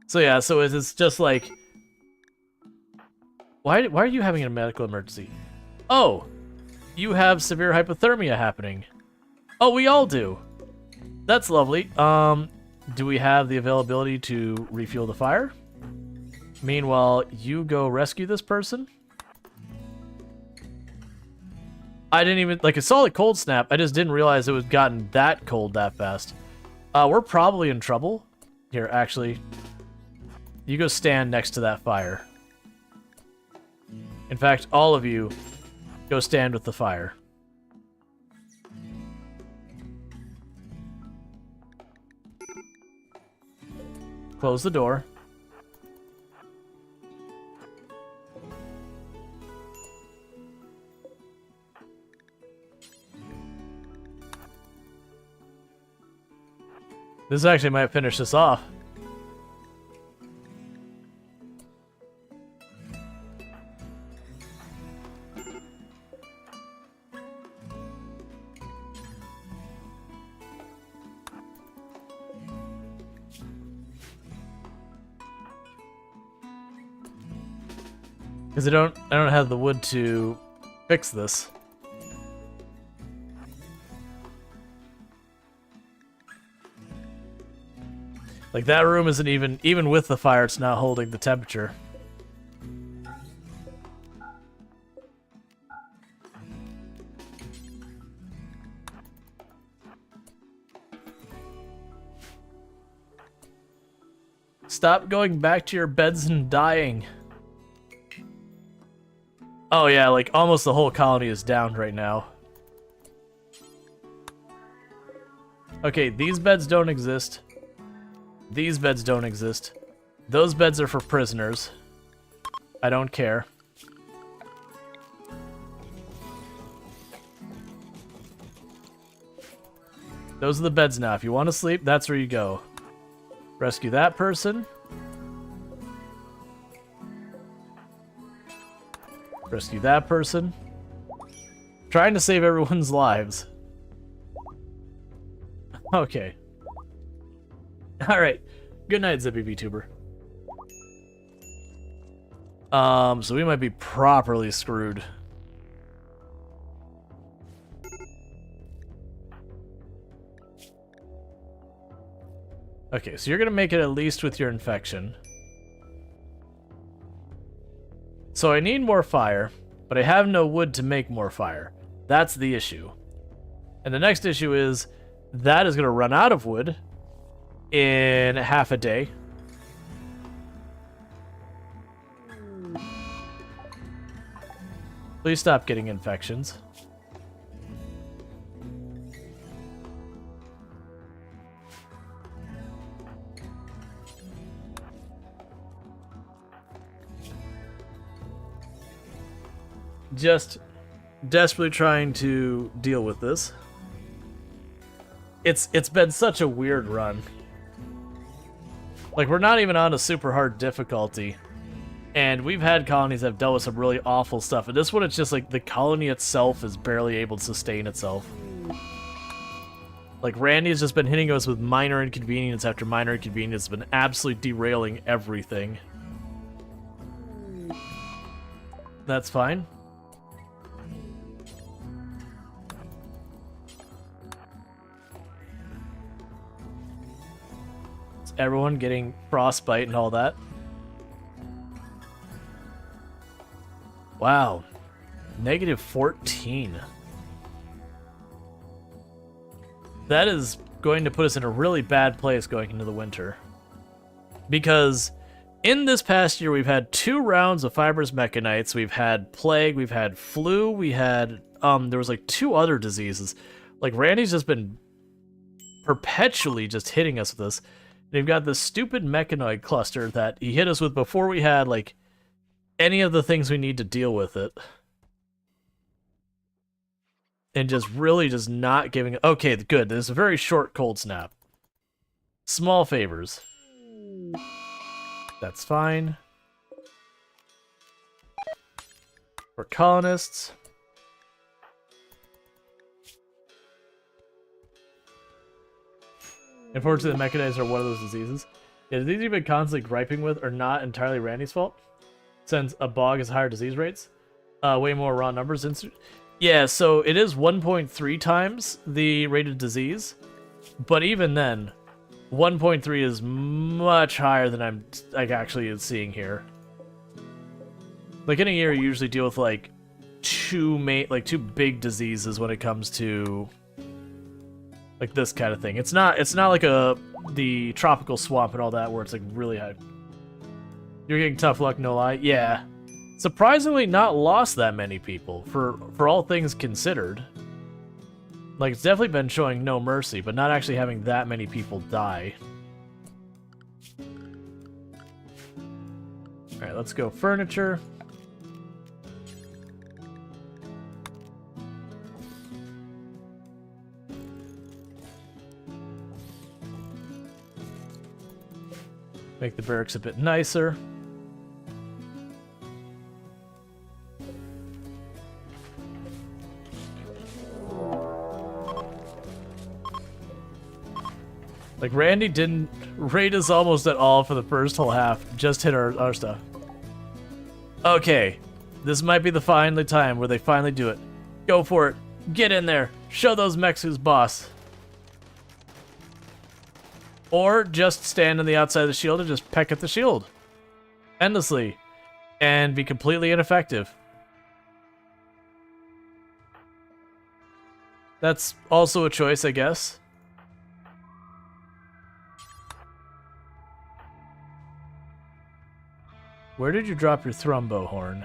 So yeah, so it's just like, why are you having a medical emergency? Oh, you have severe hypothermia happening. Oh, we all do. That's lovely. Do we have the availability to refuel the fire? Meanwhile, you go rescue this person. I didn't even, like, I saw the cold snap. I just didn't realize it was gotten that cold that fast. We're probably in trouble. Here, actually, you go stand next to that fire. In fact, all of you go stand with the fire. Close the door. This actually might finish this off. Because I don't have the wood to fix this. Like, that room isn't even with the fire, it's not holding the temperature. Stop going back to your beds and dying. Oh yeah, like, almost the whole colony is downed right now. Okay, these beds don't exist. These beds don't exist. Those beds are for prisoners. I don't care. Those are the beds now. If you want to sleep, that's where you go. Rescue that person. Rescue that person. Trying to save everyone's lives. Okay. Alright. Good night, Zippy VTuber. So we might be properly screwed. Okay, so you're gonna make it at least with your infection. So I need more fire, but I have no wood to make more fire. That's the issue. And the next issue is that is gonna run out of wood in half a day. Please stop getting infections. Just desperately trying to deal with this. It's been such a weird run. Like, we're not even on a super hard difficulty, And we've had colonies that have dealt with some really awful stuff. And this one, it's just like the colony itself is barely able to sustain itself. Like, Randy's just been hitting us with minor inconvenience after minor inconvenience. It's been absolutely derailing everything. That's fine. Is everyone getting frostbite and all that? Wow. Negative 14. That is going to put us in a really bad place going into the winter. Because in this past year, we've had 2 rounds of fibrous mechanites. We've had plague, we've had flu, we had, there was like 2 other diseases. Like, Randy's just been perpetually just hitting us with this. And we've got this stupid mechanoid cluster that he hit us with before we had, like, any of the things we need to deal with it. And just really just not giving... Okay, good. There's a very short cold snap. Small favors. That's fine. For colonists. Unfortunately, the mechanized are one of those diseases. Yeah, the diseases you've been constantly griping with are not entirely Randy's fault, since a bog has higher disease rates. Way more raw numbers. Yeah, so it is 1.3 times the rate of disease, but even then, 1.3 is much higher than I'm actually seeing here. Like, in a year, you usually deal with like two big diseases when it comes to like this kind of thing. It's not like the tropical swamp and all that where it's like really high. You're getting tough luck, no lie. Yeah. Surprisingly not lost that many people, for all things considered. Like, it's definitely been showing no mercy, but not actually having that many people die. Alright, let's go furniture. Make the barracks a bit nicer. Like, Randy didn't rate us almost at all for the first whole half. Just hit our stuff. Okay. This might be the finally time where they finally do it. Go for it. Get in there. Show those mechs who's boss. Or just stand on the outside of the shield and just peck at the shield. Endlessly. And be completely ineffective. That's also a choice, I guess. Where did you drop your thrumbo horn?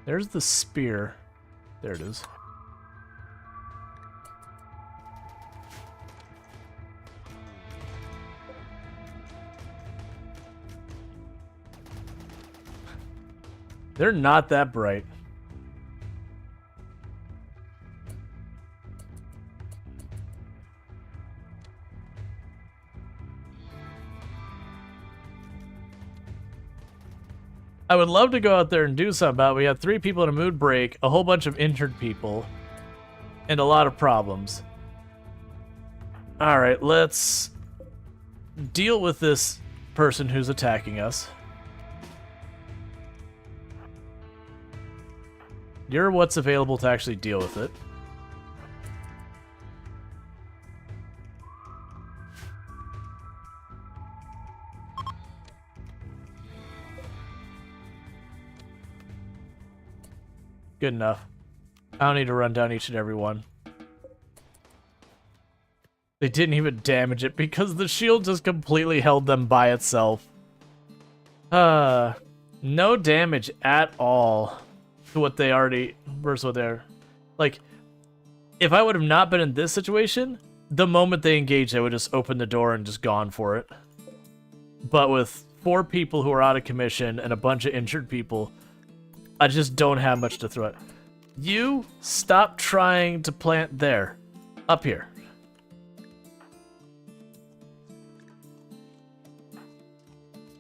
There's the spear. There it is. They're not that bright. I would love to go out there and do something about it. We had 3 people in a mood break, a whole bunch of injured people, and a lot of problems. Alright, let's deal with this person who's attacking us. You're what's available to actually deal with it. Good enough. I don't need to run down each and every one. They didn't even damage it because the shield just completely held them by itself. No damage at all to what they already versus what they're like. If I would have not been in this situation, the moment they engaged, I would just open the door and just gone for it. But with 4 people who are out of commission and a bunch of injured people, I just don't have much to throw at. You stop trying to plant there. Up here.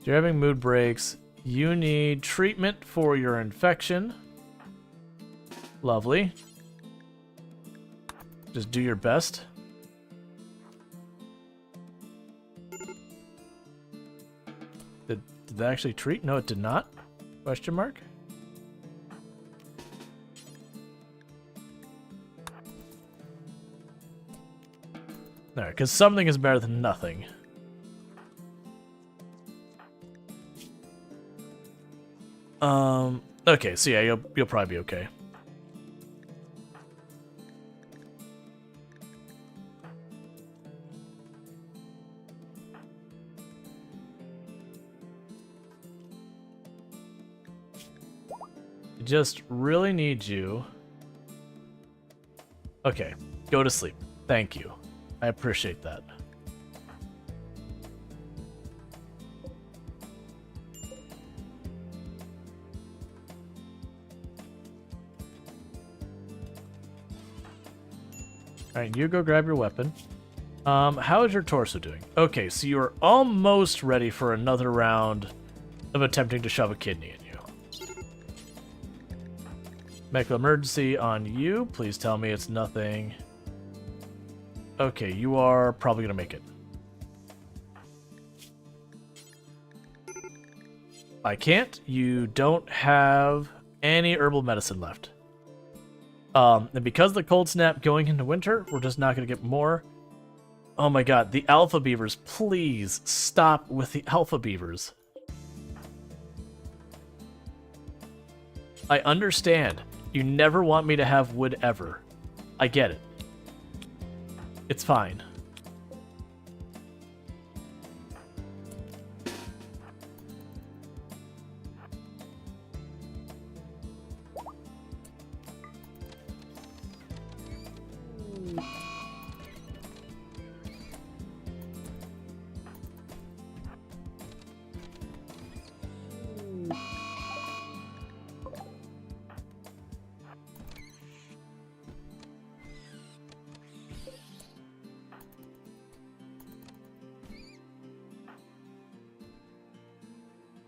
You're having mood breaks. You need treatment for your infection. Lovely. Just do your best. Did that actually treat? No, it did not. Question mark? Alright, because something is better than nothing. Okay, so yeah, you'll probably be okay. I just really need you. Okay, go to sleep. Thank you. I appreciate that. Alright, you go grab your weapon. How is your torso doing? Okay, so you are almost ready for another round of attempting to shove a kidney in you. Medical emergency on you. Please tell me it's nothing. Okay, you are probably gonna make it. I can't. You don't have any herbal medicine left. And because of the cold snap going into winter, we're just not gonna get more. Oh my god, the alpha beavers, please stop with the alpha beavers. I understand. You never want me to have wood ever. I get it. It's fine.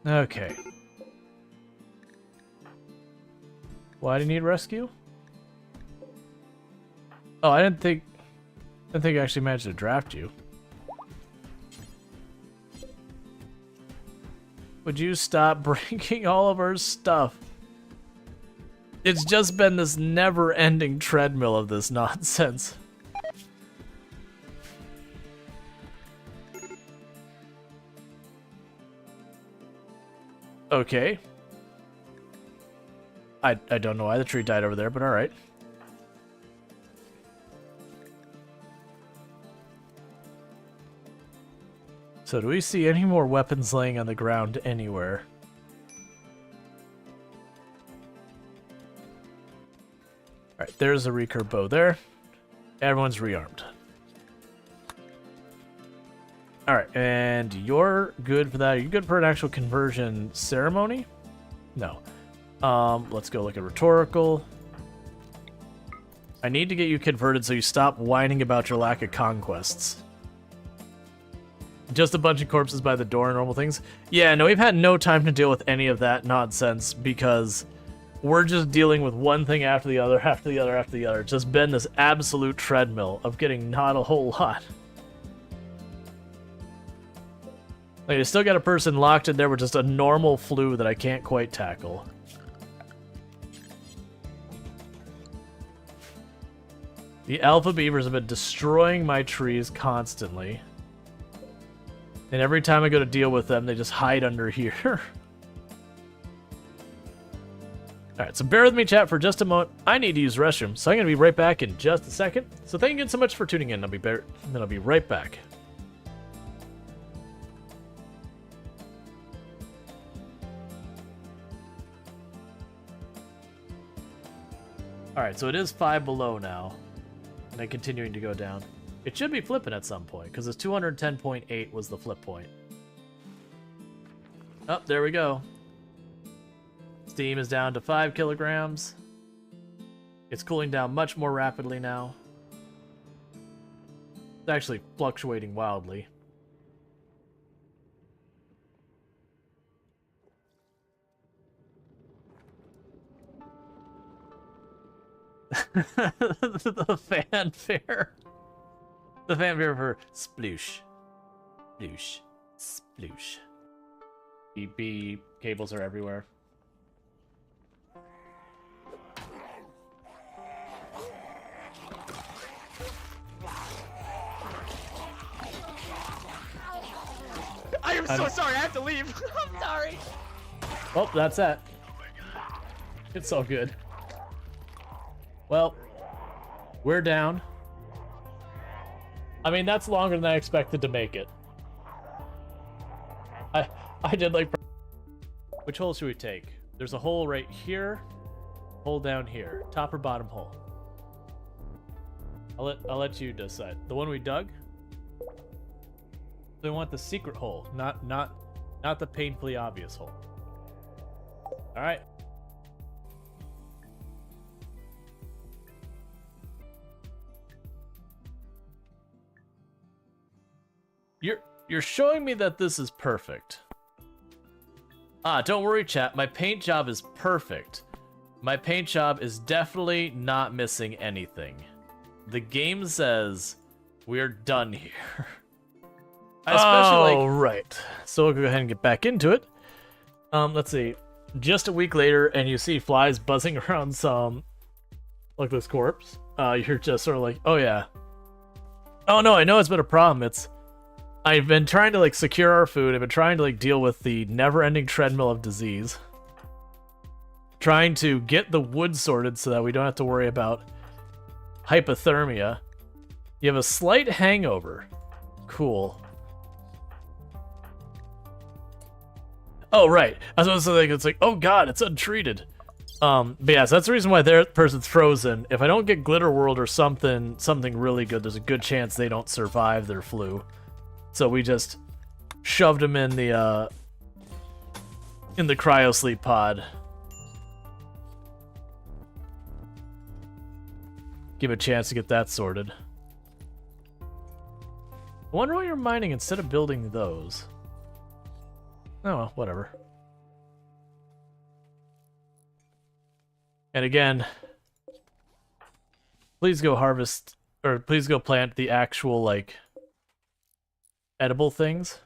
Okay. Why do you need rescue? Oh, I didn't think I actually managed to draft you. Would you stop breaking all of our stuff? It's just been this never-ending treadmill of this nonsense. Okay. I don't know why the tree died over there, but alright. So do we see any more weapons laying on the ground anywhere? Alright, there's a recurve bow there. Everyone's rearmed. Alright, and you're good for that. Are you good for an actual conversion ceremony? No. Let's go look at rhetorical. I need to get you converted so you stop whining about your lack of conquests. Just a bunch of corpses by the door and normal things. Yeah, no, we've had no time to deal with any of that nonsense because we're just dealing with one thing after the other, after the other, after the other. It's just been this absolute treadmill of getting not a whole lot. Like, I still got a person locked in there with just a normal flu that I can't quite tackle. The alpha beavers have been destroying my trees constantly. And every time I go to deal with them, they just hide under here. Alright, so bear with me, chat, for just a moment. I need to use the restroom, so I'm going to be right back in just a second. So thank you so much for tuning in. I'll be right back. Alright, so it is 5 below now. And then continuing to go down. It should be flipping at some point, because it's 210.8 was the flip point. Oh, there we go. Steam is down to 5 kilograms. It's cooling down much more rapidly now. It's actually fluctuating wildly. The fanfare. The fanfare for sploosh. Sploosh. Sploosh. Beep beep. Cables are everywhere. I am so sorry, I have to leave. I'm sorry. Well, that's that. It's all good. Well, we're down. I mean, that's longer than I expected to make it. I did like... Which hole should we take? There's a hole right here. Hole down here. Top or bottom hole? I'll let you decide. The one we dug? We want the secret hole, not the painfully obvious hole. All right. You're showing me that this is perfect. Don't worry, chat. My paint job is perfect. My paint job is definitely not missing anything. The game says we're done here. Right. So we'll go ahead and get back into it. Let's see. Just a week later, and you see flies buzzing around some, like this corpse. You're just sort of like, oh yeah. Oh no, I know it's been a problem. I've been trying to like secure our food. I've been trying to like deal with the never-ending treadmill of disease. Trying to get the wood sorted so that we don't have to worry about hypothermia. You have a slight hangover. Cool. Oh, right. I was supposed to think it's like, oh god, it's untreated. But yeah, so that's the reason why their person's frozen. If I don't get Glitter World or something really good, there's a good chance they don't survive their flu. So we just shoved them in the cryo sleep pod. Give a chance to get that sorted. I wonder why you're mining instead of building those. Oh, well, whatever. And again, please go harvest, or please go plant the actual, like, edible things.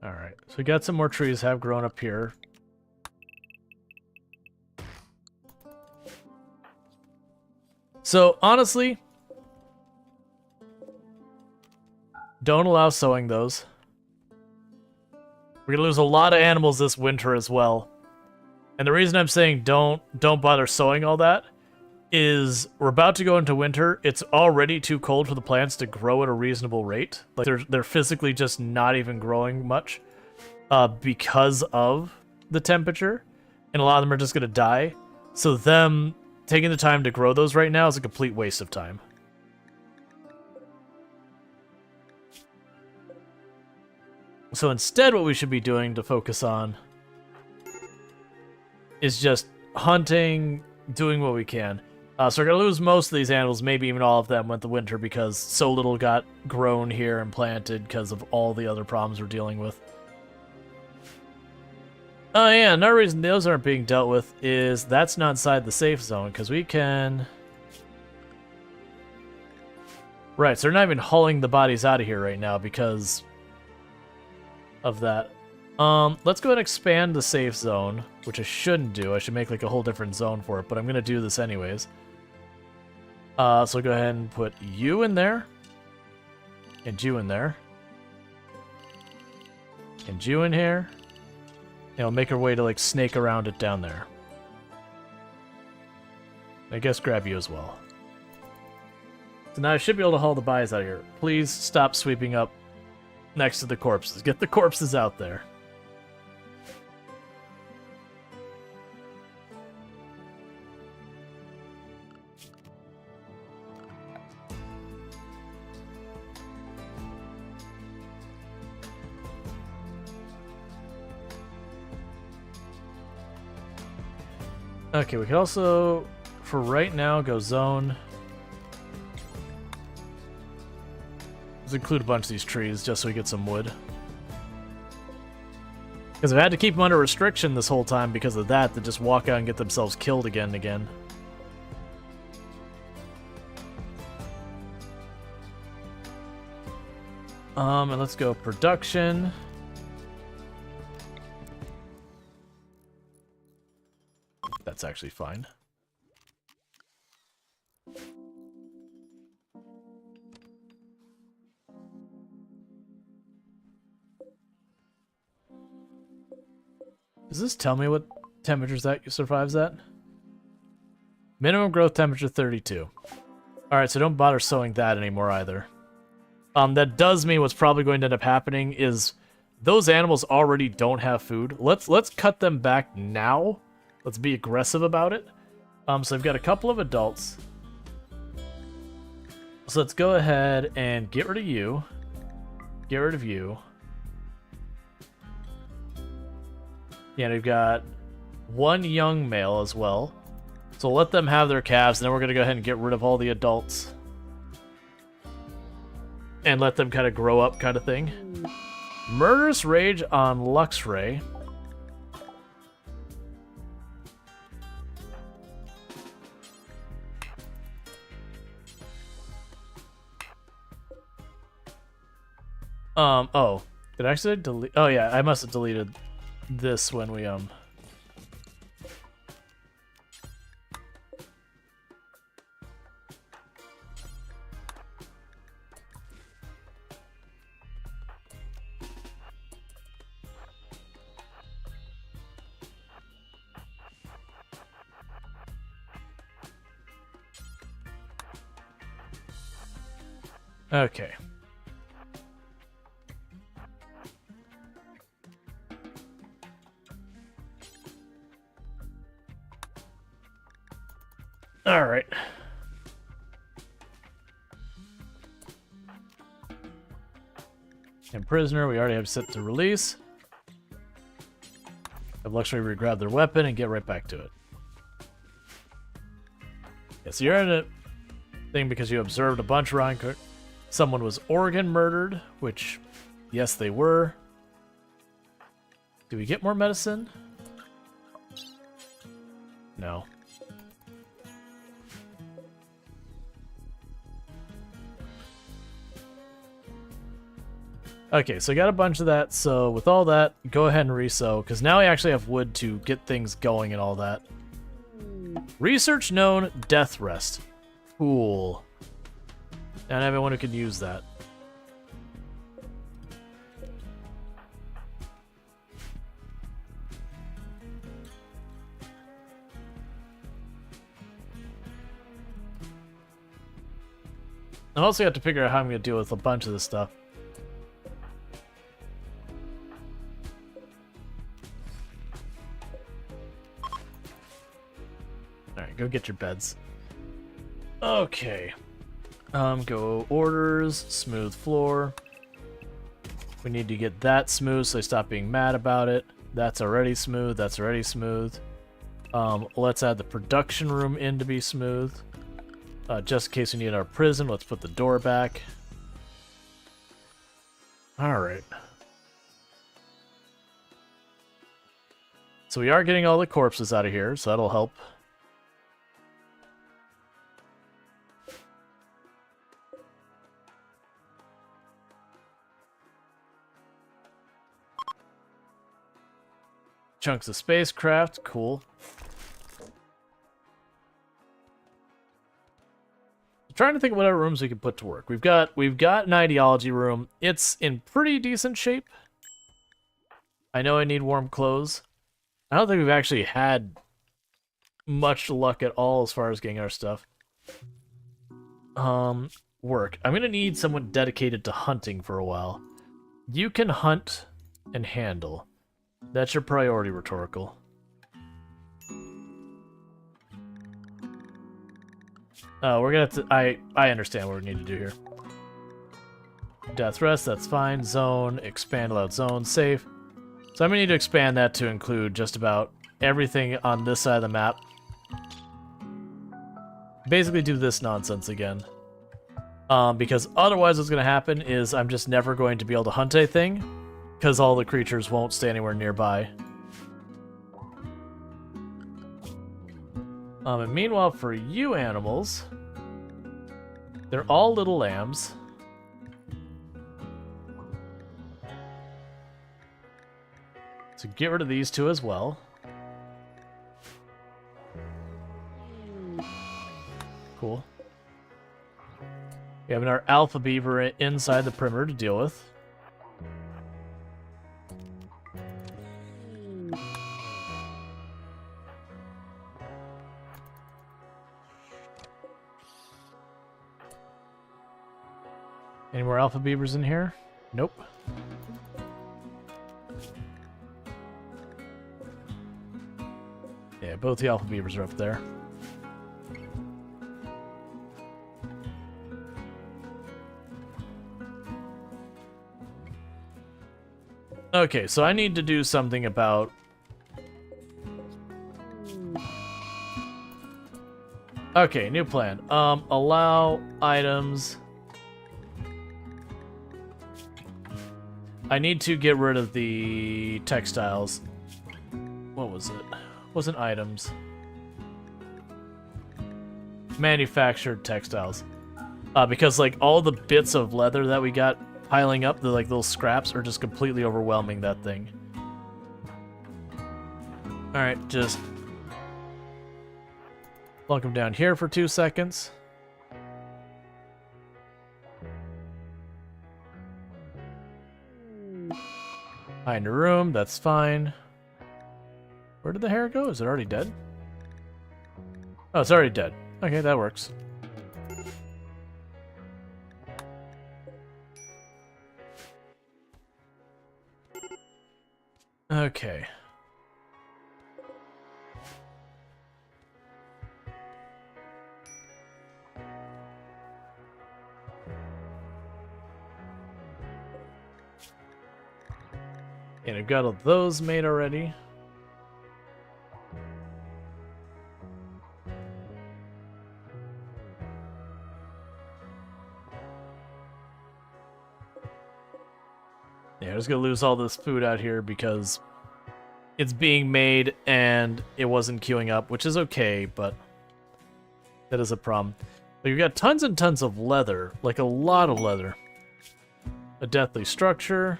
Alright, so we got some more trees have grown up here. So, honestly, don't allow sowing those. We're gonna lose a lot of animals this winter as well. And the reason I'm saying don't bother sowing all that is we're about to go into winter. It's already too cold for the plants to grow at a reasonable rate. Like they're physically just not even growing much because of the temperature, and a lot of them are just gonna die. So them taking the time to grow those right now is a complete waste of time. So instead, what we should be doing to focus on is just hunting, doing what we can. So we're going to lose most of these animals, maybe even all of them with the winter, because so little got grown here and planted because of all the other problems we're dealing with. Oh yeah, another reason those aren't being dealt with is that's not inside the safe zone, because we can... Right, so they're not even hauling the bodies out of here right now because of that. Let's go ahead and expand the safe zone, which I shouldn't do. I should make like a whole different zone for it, but I'm going to do this anyways. So go ahead and put you in there. And you in there. And you in here. And we'll make our way to like snake around it down there. I guess grab you as well. So now I should be able to haul the bodies out of here. Please stop sweeping up next to the corpses. Get the corpses out there. Okay, we could also, for right now, go zone. Let's include a bunch of these trees just so we get some wood. Because I've had to keep them under restriction this whole time because of that, to just walk out and get themselves killed again and again. And let's go production. That's actually fine. Does this tell me what temperatures that survives at? Minimum growth temperature 32. Alright, so don't bother sowing that anymore either. That does mean what's probably going to end up happening is those animals already don't have food. Let's cut them back now. Let's be aggressive about it. So I've got a couple of adults. So let's go ahead and get rid of you. Get rid of you. Yeah, we've got one young male as well. So let them have their calves, and then we're going to go ahead and get rid of all the adults. And let them kind of grow up kind of thing. Murderous Rage on Luxray. Oh. Did I actually delete? Oh, yeah, I must have deleted this when we, Okay. All right. And prisoner, we already have set to release. Have luxury re-grab their weapon and get right back to it. Yeah, so you're in a thing because you observed a bunch around. Someone was organ murdered, which, yes, they were. Do we get more medicine? No. Okay, so I got a bunch of that, so with all that, go ahead and resow, because now I actually have wood to get things going and all that. Research known death rest. Cool. And everyone who can use that. I also have to figure out how I'm going to deal with a bunch of this stuff. Alright, go get your beds. Okay. Go orders, smooth floor. We need to get that smooth so they stop being mad about it. That's already smooth, that's already smooth. Let's add the production room in to be smooth. Just in case we need our prison, let's put the door back. Alright. So we are getting all the corpses out of here, so that'll help. Chunks of spacecraft, cool. I'm trying to think of what other rooms we can put to work. We've got an ideology room. It's in pretty decent shape. I know I need warm clothes. I don't think we've actually had much luck at all as far as getting our stuff. Work. I'm gonna need someone dedicated to hunting for a while. You can hunt and handle. That's your priority, rhetorical. We're gonna have to... I understand what we need to do here. Death rest, that's fine. Zone, expand allowed zone, safe. So I'm gonna need to expand that to include just about everything on this side of the map. basically do this nonsense again. Because otherwise what's going to happen is I'm just never going to be able to hunt anything, because all the creatures won't stay anywhere nearby. And meanwhile, for you animals, they're all little lambs. So get rid of these two as well. Cool. We have our alpha beaver inside the perimeter to deal with. Any more alpha beavers in here? Nope. Yeah, both the alpha beavers are up there. Okay, so I need to do something about... Okay, new plan. Allow items... I need to get rid of the textiles. What was it? Wasn't items. Manufactured textiles. Because, like, all the bits of leather that we got piling up, the, like, little scraps, are just completely overwhelming that thing. Alright, just... plunk them down here for 2 seconds. Hide in a room, that's fine. Where did the hair go? Is it already dead? Oh, it's already dead. Okay, that works. Okay. And I've got all those made already. Yeah, I'm just gonna lose all this food out here because it's being made and it wasn't queuing up, which is okay, but that is a problem. But you've got tons and tons of leather, like a lot of leather. A deathly structure.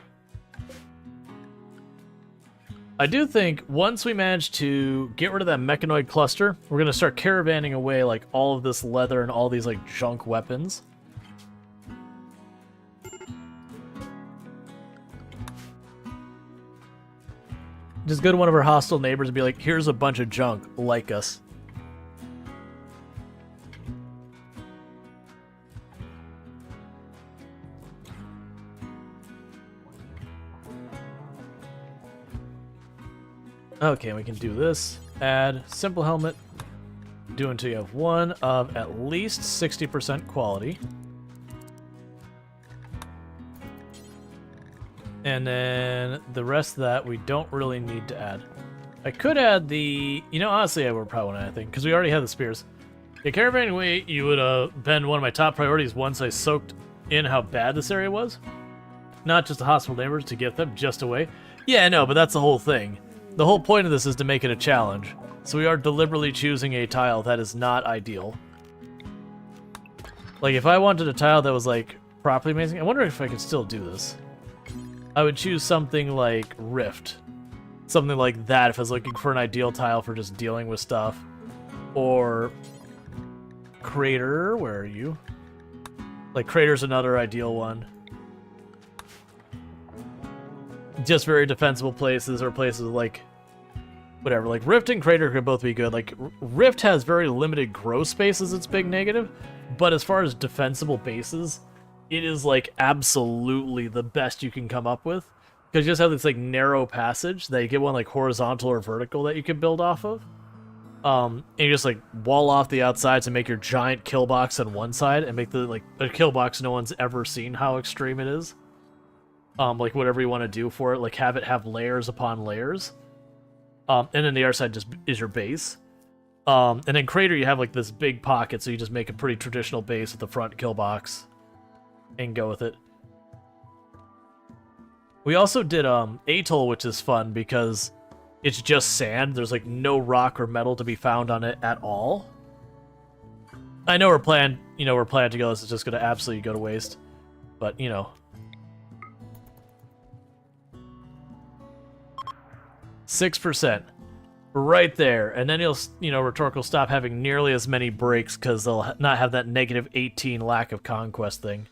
I do think once we manage to get rid of that mechanoid cluster, we're going to start caravanning away like all of this leather and all these like junk weapons. Just go to one of our hostile neighbors and be like, here's a bunch of junk, like us. Okay, we can do this. Add simple helmet. Do until you have one of at least 60% quality. And then the rest of that we don't really need to add. I could add the... You know, honestly, I would probably want to add anything, because we already have the spears. The caravan away, you would have been one of my top priorities once I soaked in how bad this area was. Not just the hostile neighbors to get them just away. Yeah, no, but that's the whole thing. The whole point of this is to make it a challenge. So we are deliberately choosing a tile that is not ideal. Like, if I wanted a tile that was, like, properly amazing... I wonder if I could still do this. I would choose something like Rift. Something like that if I was looking for an ideal tile for just dealing with stuff. Or... Crater, where are you? Like, Crater's another ideal one. Just very defensible places, or places like... Whatever, like Rift and Crater could both be good. Like, Rift has very limited growth space as its big negative, but as far as defensible bases, it is, like, absolutely the best you can come up with. Because you just have this, like, narrow passage that you get one, like, horizontal or vertical that you can build off of. And you just, like, wall off the outsides and make your giant kill box on one side and make the, like, a kill box no one's ever seen how extreme it is. Like, whatever you want to do for it, like, have it have layers upon layers. And then the other side just is your base. And in Crater, you have like this big pocket, so you just make a pretty traditional base with the front kill box and go with it. We also did Atoll, which is fun because it's just sand. There's like no rock or metal to be found on it at all. I know we're planning to go. This is just going to absolutely go to waste, but you know. 6%. Right there, and then Rhetorical will stop having nearly as many breaks because they'll not have that negative 18 lack of conquest thing.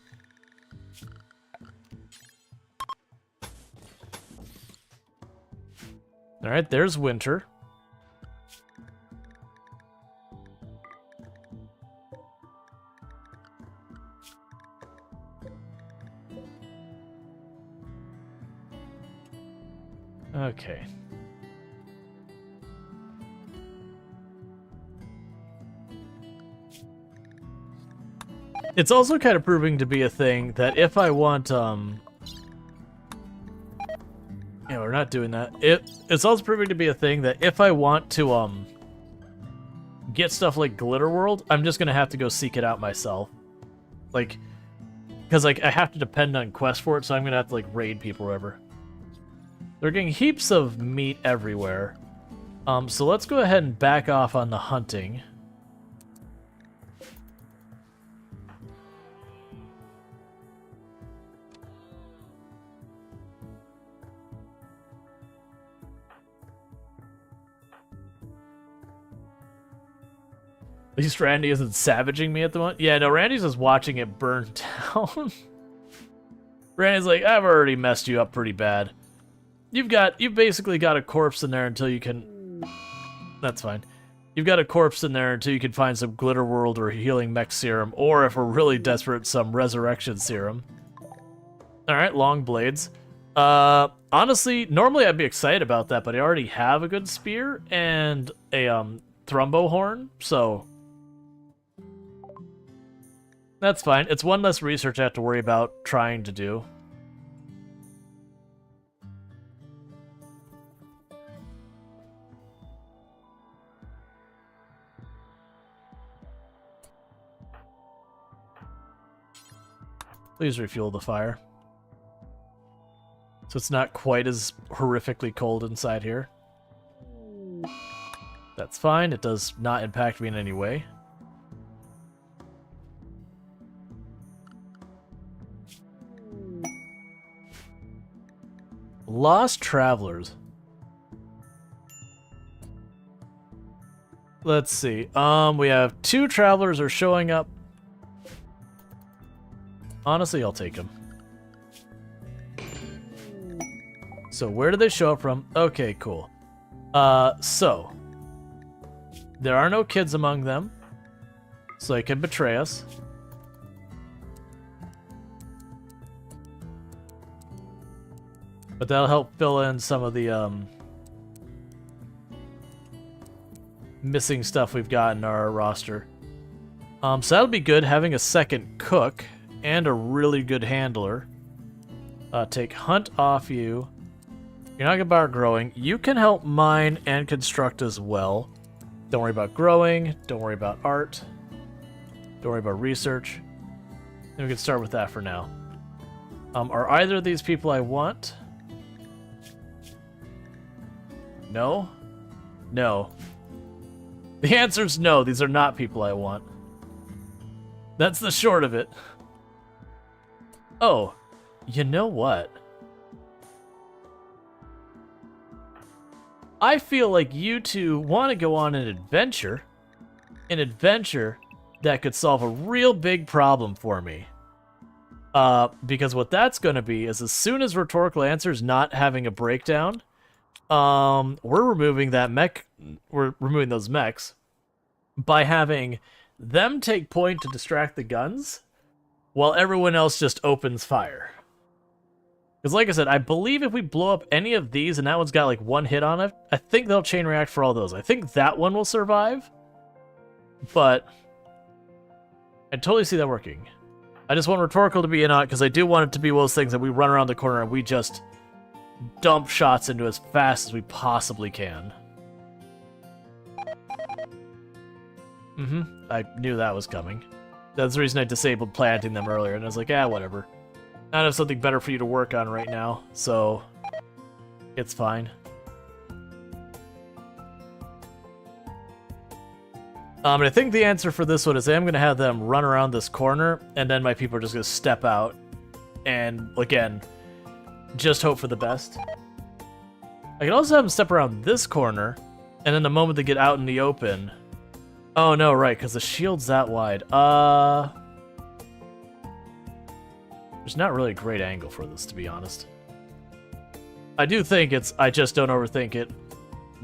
Alright, there's winter. Okay. It's also kind of proving to be a thing that if I want, yeah, we're not doing that. It's also proving to be a thing that if I want to, get stuff like Glitter World, I'm just gonna have to go seek it out myself. Like, because, like, I have to depend on quests for it, so I'm gonna have to, like, raid people or whatever. They're getting heaps of meat everywhere. So let's go ahead and back off on the hunting. At least Randy isn't savaging me at the moment. Yeah, no, Randy's just watching it burn down. Randy's like, I've already messed you up pretty bad. You've basically got a corpse in there until you can... That's fine. You've got a corpse in there until you can find some Glitter World or Healing Mech Serum, or if we're really desperate, some Resurrection Serum. Alright, long blades. Honestly, normally I'd be excited about that, but I already have a good spear and a, Thrumbo Horn, so... That's fine. It's one less research I have to worry about trying to do. Please refuel the fire. So it's not quite as horrifically cold inside here. That's fine. It does not impact me in any way. Lost Travelers. Let's see. We have 2 travelers are showing up. Honestly, I'll take them. So where do they show up from? Okay, cool. So there are no kids among them, so they can betray us. But that'll help fill in some of the missing stuff we've got in our roster. So that'll be good, having a second cook and a really good handler. Take hunt off you. You're not gonna bother growing. You can help mine and construct as well. Don't worry about growing. Don't worry about art. Don't worry about research. And we can start with that for now. Are either of these people I want? No? No. The answer's no. These are not people I want. That's the short of it. Oh, you know what? I feel like you two want to go on an adventure that could solve a real big problem for me. Because what that's going to be is as soon as Rhetorical Answer's not having a breakdown, we're removing that mech. We're removing those mechs by having them take point to distract the guns, while everyone else just opens fire. Because like I said, I believe if we blow up any of these and that one's got like 1 hit on it, I think they'll chain react for all those. I think that one will survive, but I totally see that working. I just want Rhetorical to be in on it because I do want it to be one of those things that we run around the corner and we just dump shots into as fast as we possibly can. I knew that was coming. That's the reason I disabled planting them earlier, and I was like, whatever. I have something better for you to work on right now, so it's fine. And I think the answer for this one is I am going to have them run around this corner, and then my people are just going to step out. And, again, just hope for the best. I can also have them step around this corner, and then the moment they get out in the open... Oh, no, right, because the shield's that wide. There's not really a great angle for this, to be honest. I do think it's... I just don't overthink it.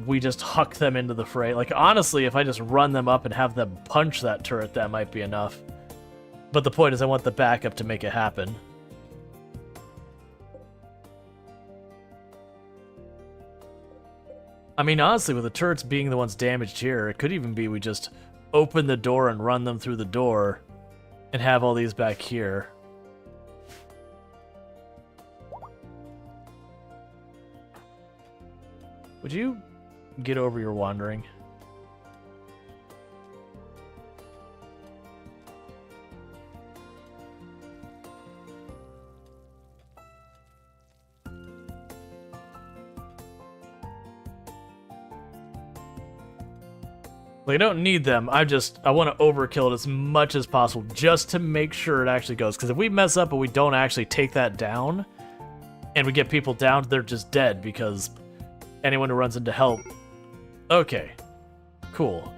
We just huck them into the fray. Like, honestly, if I just run them up and have them punch that turret, that might be enough. But the point is I want the backup to make it happen. I mean, honestly, with the turrets being the ones damaged here, it could even be we just open the door and run them through the door and have all these back here. Would you get over your wandering? Like, I don't need them. I want to overkill it as much as possible just to make sure it actually goes. Because if we mess up and we don't actually take that down, and we get people down, they're just dead because anyone who runs into help. Okay. Cool.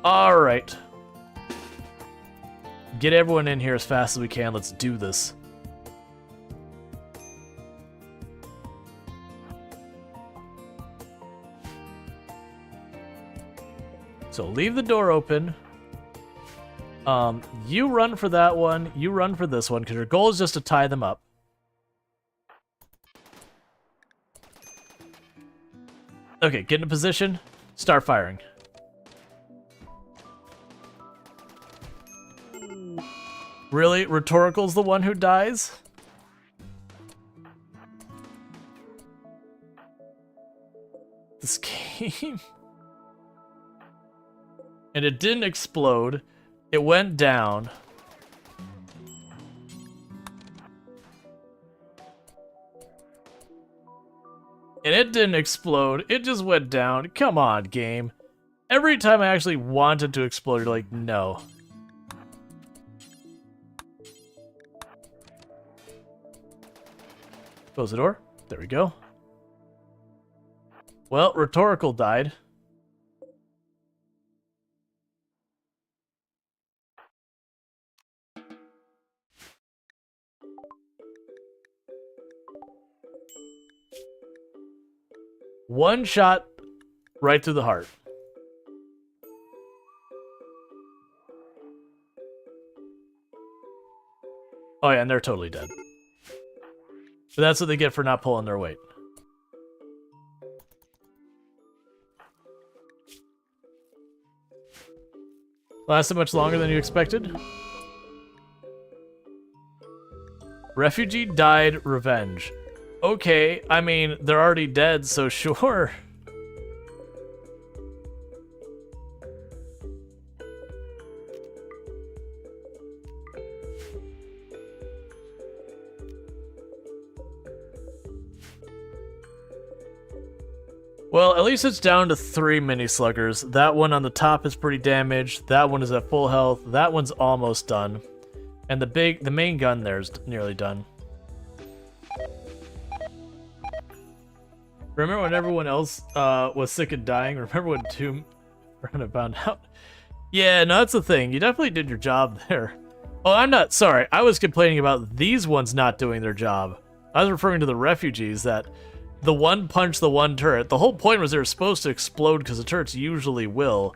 Alright. Get everyone in here as fast as we can. Let's do this. So leave the door open. You run for that one. You run for this one, because your goal is just to tie them up. Okay, get in position. Start firing. Really? Rhetorical's the one who dies? This game... And it didn't explode. It went down. And it didn't explode. It just went down. Come on, game. Every time I actually wanted to explode, you're like, no. Close the door. There we go. Well, Rhetorical died. One shot right through the heart. Oh yeah, and they're totally dead. But that's what they get for not pulling their weight. Lasted much longer than you expected? Refugee died, revenge. Okay, I mean, they're already dead, so sure. Well, at least it's down to 3 mini sluggers. That one on the top is pretty damaged. That one is at full health. That one's almost done. And the main gun there is nearly done. Remember when everyone else was sick and dying? Remember when Tomb found out? Yeah, no, that's the thing. You definitely did your job there. Oh, I'm not sorry. I was complaining about these ones not doing their job. I was referring to the refugees that the one punched the one turret. The whole point was they were supposed to explode because the turrets usually will.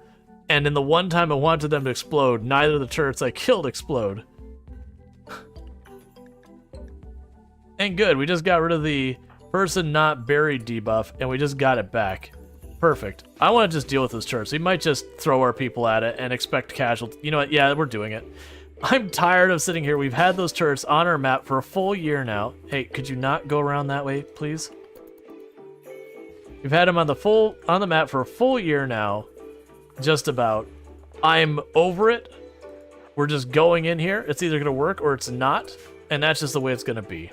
And in the one time I wanted them to explode, neither of the turrets I killed explode. And good, we just got rid of the person not buried debuff, and we just got it back. Perfect. I want to just deal with those turrets. We might just throw our people at it and expect casualties. You know what? Yeah, we're doing it. I'm tired of sitting here. We've had those turrets on our map for a full year now. Hey, could you not go around that way, please? We've had them on the map for a full year now. Just about. I'm over it. We're just going in here. It's either going to work or it's not. And that's just the way it's going to be.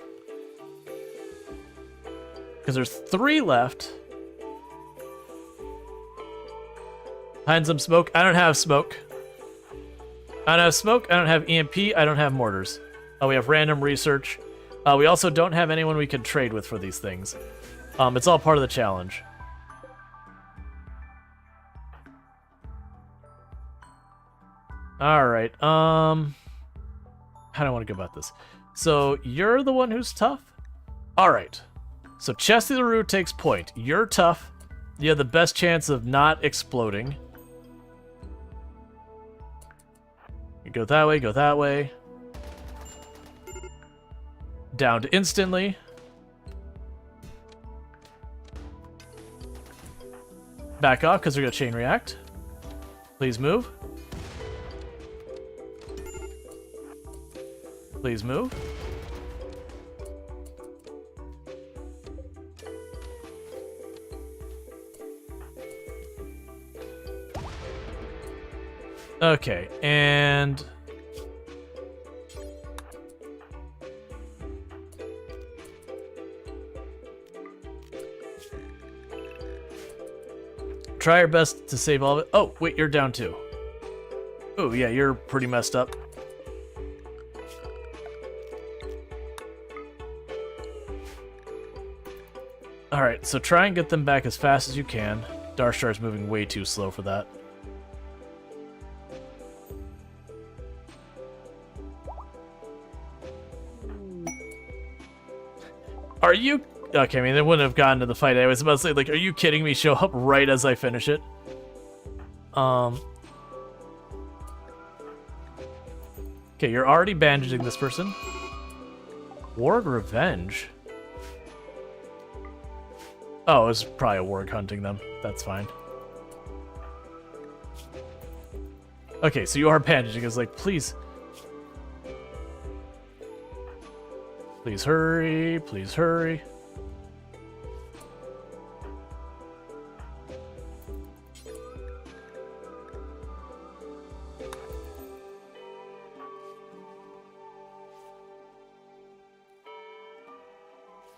Because there's 3 left. Hide some smoke. I don't have smoke. I don't have smoke. I don't have EMP. I don't have mortars. We have random research. We also don't have anyone we can trade with for these things. It's all part of the challenge. Alright, how do I want to go about this? So, you're the one who's tough? Alright. So, Chesty the Root takes point. You're tough. You have the best chance of not exploding. You go that way, go that way. Downed instantly. Back off, because they're going to chain react. Please move. Please move. Okay, and... try your best to save all of it. Oh, wait, you're down too. Oh, yeah, you're pretty messed up. Alright, so try and get them back as fast as you can. Darstar's moving way too slow for that. Are you... Okay, I mean, they wouldn't have gotten to the fight. I was about to say, like, are you kidding me? Show up right as I finish it. Okay, you're already bandaging this person. Warg Revenge? Oh, it was probably a warg hunting them. That's fine. Okay, so you are bandaging. It's like, please. Please hurry. Please hurry.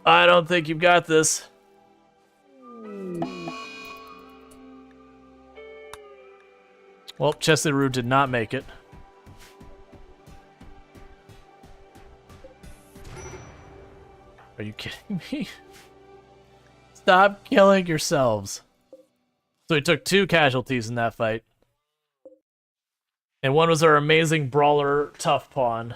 I don't think you've got this. Well, Chesty Root did not make it. Are you kidding me? Stop killing yourselves. So he took 2 casualties in that fight. And one was our amazing brawler, Tough Pawn.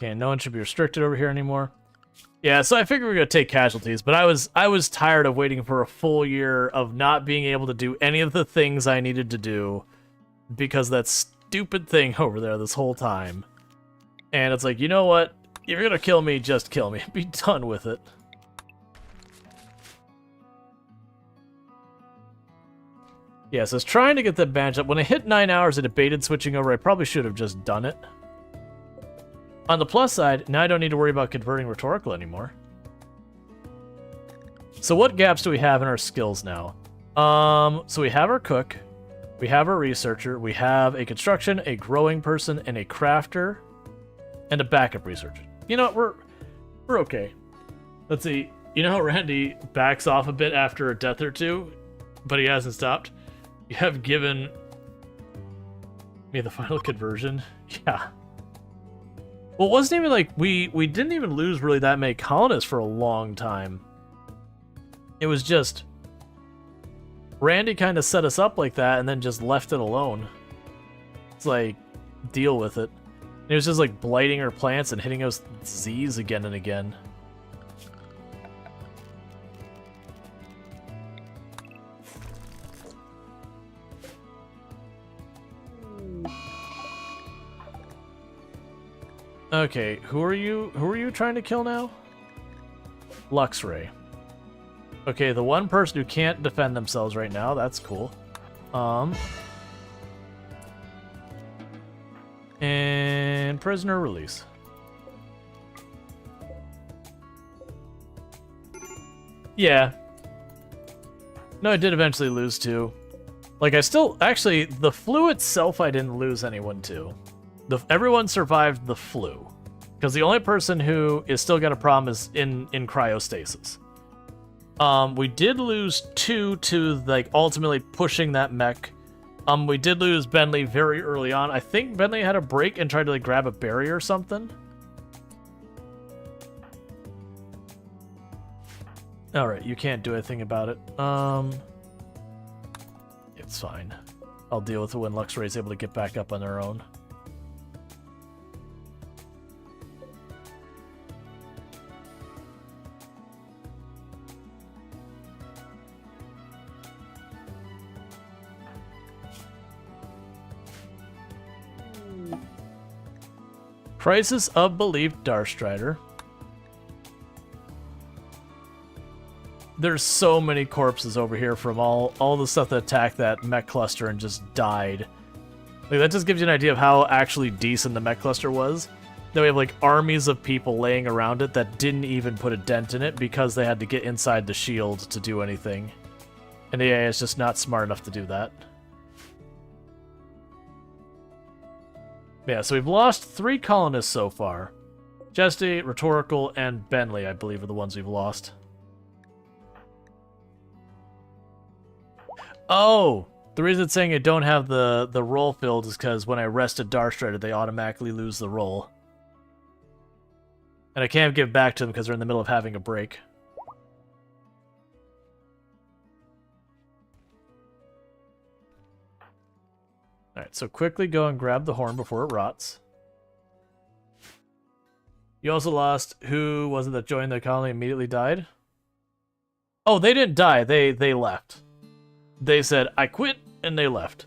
Okay, no one should be restricted over here anymore. Yeah, so I figured we were gonna take casualties, but I was tired of waiting for a full year of not being able to do any of the things I needed to do because that stupid thing over there this whole time. And it's like, you know what? If you're gonna kill me, just kill me. Be done with it. Yeah, so I was trying to get that bandage up. When I hit 9 hours, I debated switching over. I probably should have just done it. On the plus side, now I don't need to worry about converting rhetorical anymore. So what gaps do we have in our skills now? So we have our cook, we have our researcher, we have a construction, a growing person, and a crafter, and a backup researcher. You know what, we're okay. Let's see, you know how Randy backs off a bit after a death or two, but he hasn't stopped? You have given me the final conversion? Yeah. Well, it wasn't even like, we didn't even lose really that many colonists for a long time. It was just, Randy kind of set us up like that and then just left it alone. It's like, deal with it. And it was just like blighting our plants and hitting us with Z's again and again. Okay, who are you trying to kill now? Luxray. Okay, the one person who can't defend themselves right now, that's cool. And prisoner release. Yeah. No, I did eventually lose too. Like, I still... Actually, the flu itself I didn't lose anyone to. Everyone survived the flu. Because the only person who is still got a problem is in cryostasis. We did lose 2 to, like, ultimately pushing that mech. We did lose Bentley very early on. I think Bentley had a break and tried to, like, grab a barrier or something. Alright, you can't do anything about it. It's fine. I'll deal with it when Luxray is able to get back up on their own. Crisis of Belief Darkstrider. There's so many corpses over here from all the stuff that attacked that mech cluster and just died. Like, that just gives you an idea of how actually decent the mech cluster was. Then we have like armies of people laying around it that didn't even put a dent in it because they had to get inside the shield to do anything. And the AI is just not smart enough to do that. Yeah, so we've lost 3 colonists so far. Chesty, Rhetorical, and Bentley, I believe, are the ones we've lost. Oh! The reason it's saying I don't have the roll filled is because when I rest a Darkstrider, they automatically lose the roll. And I can't give back to them because they're in the middle of having a break. Alright, so quickly go and grab the horn before it rots. You also lost... Who was it that joined the colony and immediately died? Oh, they didn't die. They left. They said, I quit, and they left.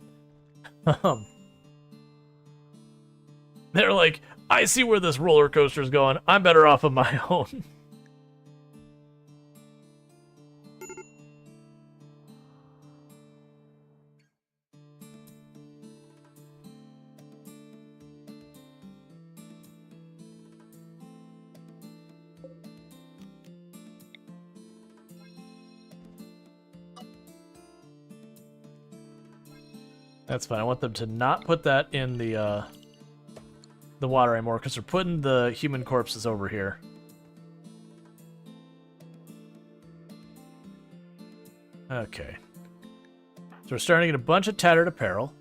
They're like, I see where this roller coaster's going. I'm better off on my own. That's fine. I want them to not put that in the water anymore, because they're putting the human corpses over here. Okay. So we're starting to get a bunch of tattered apparel.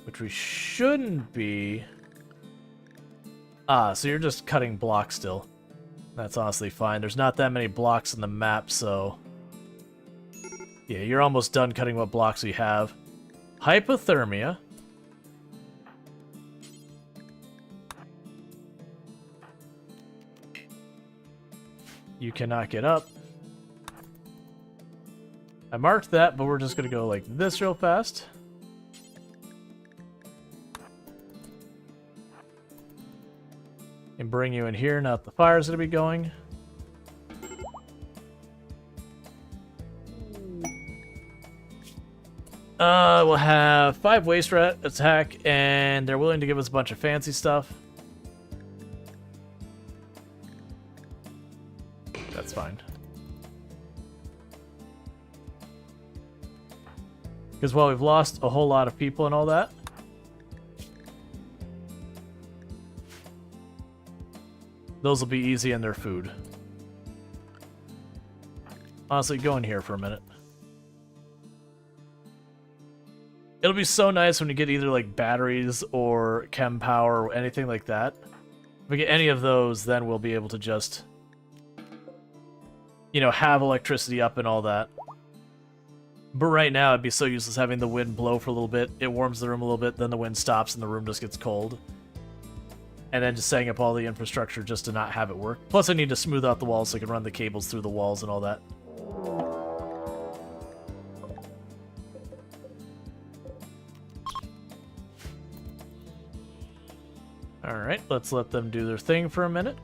Which we shouldn't be... Ah, so you're just cutting blocks still. That's honestly fine. There's not that many blocks in the map, so... Yeah, you're almost done cutting what blocks we have. Hypothermia. You cannot get up. I marked that, but we're just going to go like this real fast. And bring you in here. Now the fire's going to be going. We'll have 5 waste rat attack, and they're willing to give us a bunch of fancy stuff. That's fine. Because while we've lost a whole lot of people and all that, those will be easy in their food. Honestly, go in here for a minute. It'll be so nice when you get either like batteries or chem power or anything like that. If we get any of those, then we'll be able to just, you know, have electricity up and all that. But right now, it'd be so useless having the wind blow for a little bit. It warms the room a little bit, then the wind stops and the room just gets cold. And then just setting up all the infrastructure just to not have it work. Plus, I need to smooth out the walls so I can run the cables through the walls and all that. Alright, let's let them do their thing for a minute.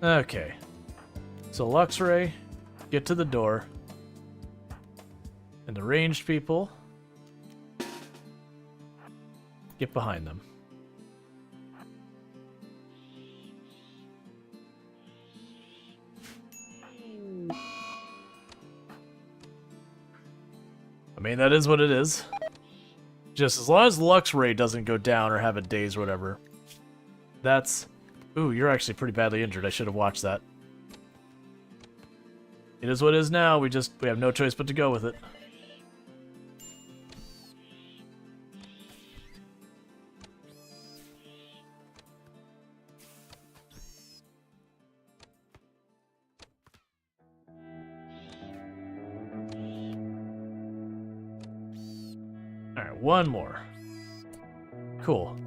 Okay. So Luxray, get to the door. And the ranged people, get behind them. I mean, that is what it is. Just as long as Lux Ray doesn't go down or have a daze or whatever. That's... Ooh, you're actually pretty badly injured. I should have watched that. It is what it is now. We have no choice but to go with it. Alright, one more. Cool.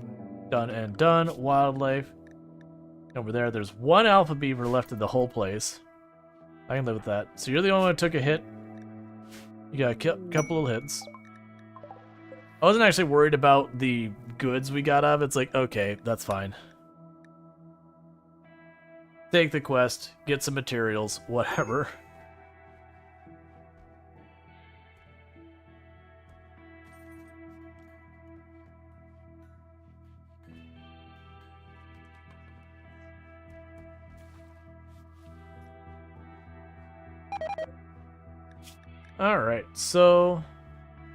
Done and done. Wildlife. Over there, there's one alpha beaver left in the whole place. I can live with that. So you're the only one who took a hit. You got a couple of hits. I wasn't actually worried about the goods we got out of it. It's like, okay, that's fine. Take the quest, get some materials, whatever. Alright, so...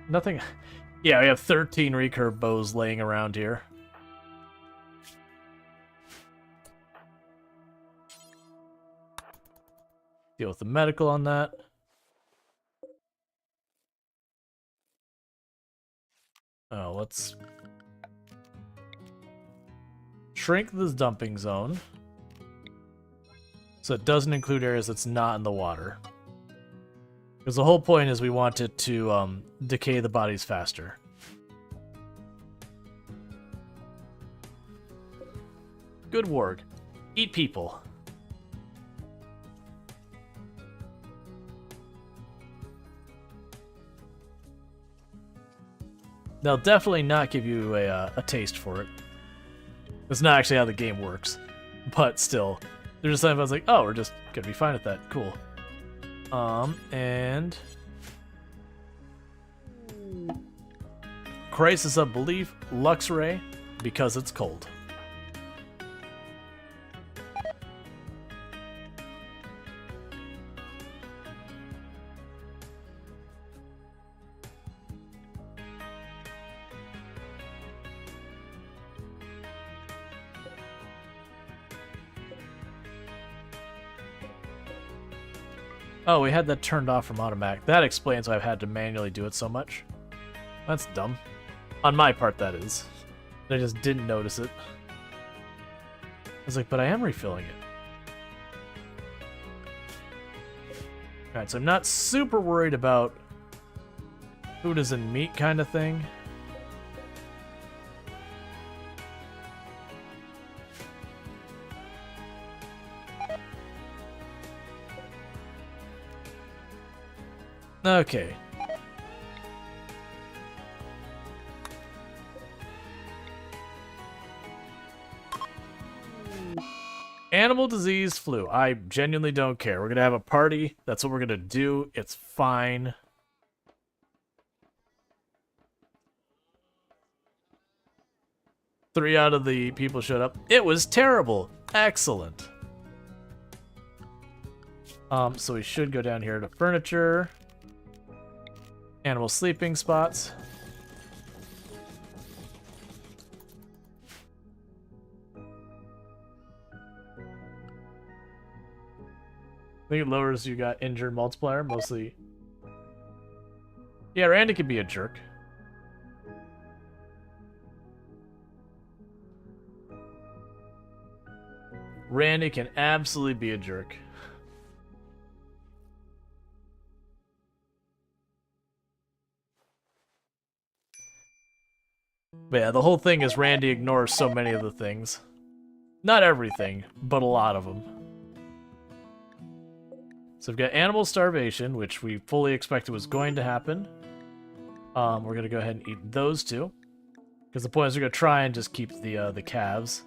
Nothing... Yeah, we have 13 recurve bows laying around here. Deal with the medical on that. Oh, let's... shrink this dumping zone. So it doesn't include areas that's not in the water. Because the whole point is we want it to decay the bodies faster. Good work. Eat people. They'll definitely not give you a taste for it. That's not actually how the game works. But still. There's just something I was like, oh, we're just gonna be fine with that. Cool. And... Crisis of Belief, Lux Ray, because it's cold. Oh, we had that turned off from automatic. That explains why I've had to manually do it so much. That's dumb. On my part, that is. I just didn't notice it. I was like, but I am refilling it. Alright, so I'm not super worried about food as in meat kind of thing. Okay. Animal disease flu. I genuinely don't care. We're gonna have a party. That's what we're gonna do. It's fine. Three out of the people showed up. It was terrible. Excellent. So we should go down here to furniture. Animal sleeping spots. I think it lowers you got injured multiplier, mostly. Yeah, Randy could be a jerk. Randy can absolutely be a jerk. But yeah, the whole thing is Randy ignores so many of the things. Not everything, but a lot of them. So we've got animal starvation, which we fully expected was going to happen. We're going to go ahead and eat those two. Because the point is we're going to try and just keep the calves.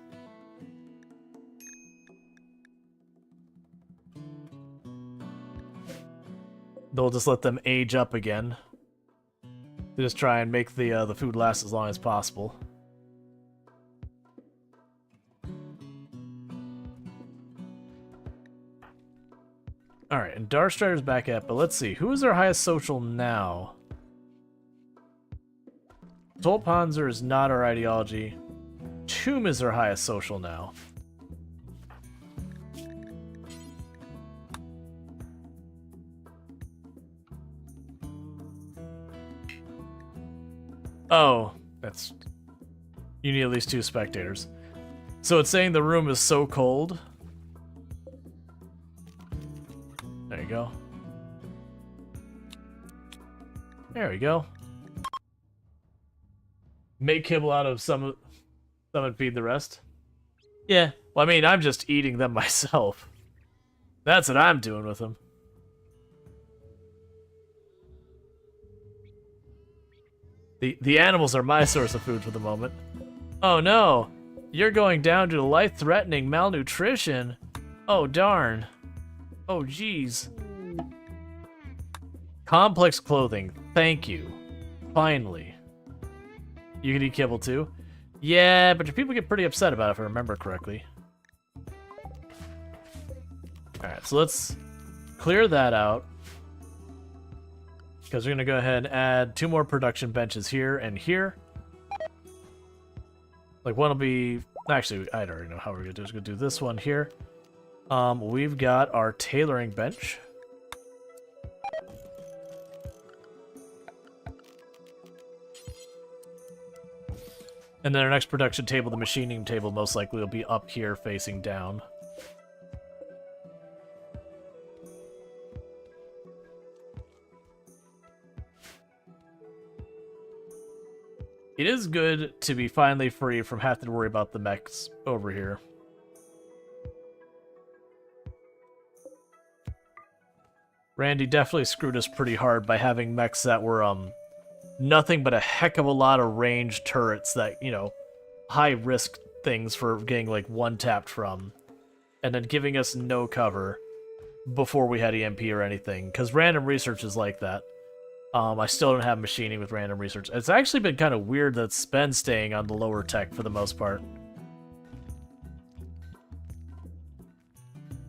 They'll just let them age up again. They just try and make the food last as long as possible. Alright, and Darstrider's back at, but let's see. Who is our highest social now? Tolpanzer is not our ideology. Tomb is our highest social now. Oh, that's... You need at least 2 spectators. So it's saying the room is so cold. There you go. There we go. Make kibble out of some and feed the rest. Yeah, well, I mean, I'm just eating them myself. That's what I'm doing with them. The animals are my source of food for the moment. Oh no! You're going down due to life-threatening malnutrition. Oh darn. Oh jeez. Complex clothing. Thank you. Finally. You can eat kibble too? Yeah, but your people get pretty upset about it if I remember correctly. Alright, so let's clear that out. Because we're going to go ahead and add 2 more production benches here and here. Like one will be... Actually, I already know how we're going to do it. We're going to do this one here. We've got our tailoring bench. And then our next production table, the machining table, most likely will be up here facing down. It is good to be finally free from having to worry about the mechs over here. Randy definitely screwed us pretty hard by having mechs that were, nothing but a heck of a lot of ranged turrets that, you know, high-risk things for getting, like, one-tapped from. And then giving us no cover before we had EMP or anything. Because random research is like that. I still don't have machining with random research. It's actually been kind of weird that it's been staying on the lower tech for the most part.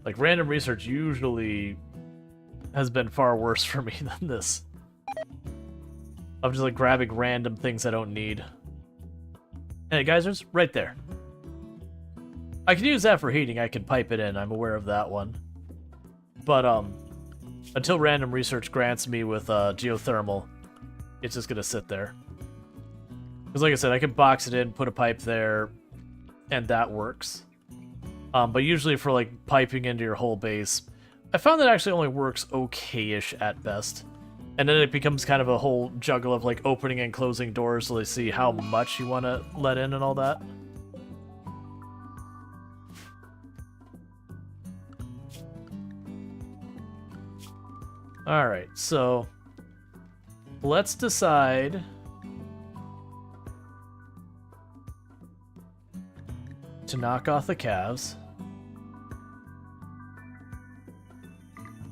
Like, random research usually has been far worse for me than this. I'm just, like, grabbing random things I don't need. Hey, geysers, right there. I can use that for heating. I can pipe it in. I'm aware of that one. But, until random research grants me with geothermal, it's just gonna sit there. Because like I said, I can box it in, put a pipe there, and that works. But usually for like piping into your whole base, I found that actually only works okay-ish at best. And then it becomes kind of a whole juggle of like opening and closing doors so they see how much you want to let in and all that. Alright, so let's decide to knock off the calves.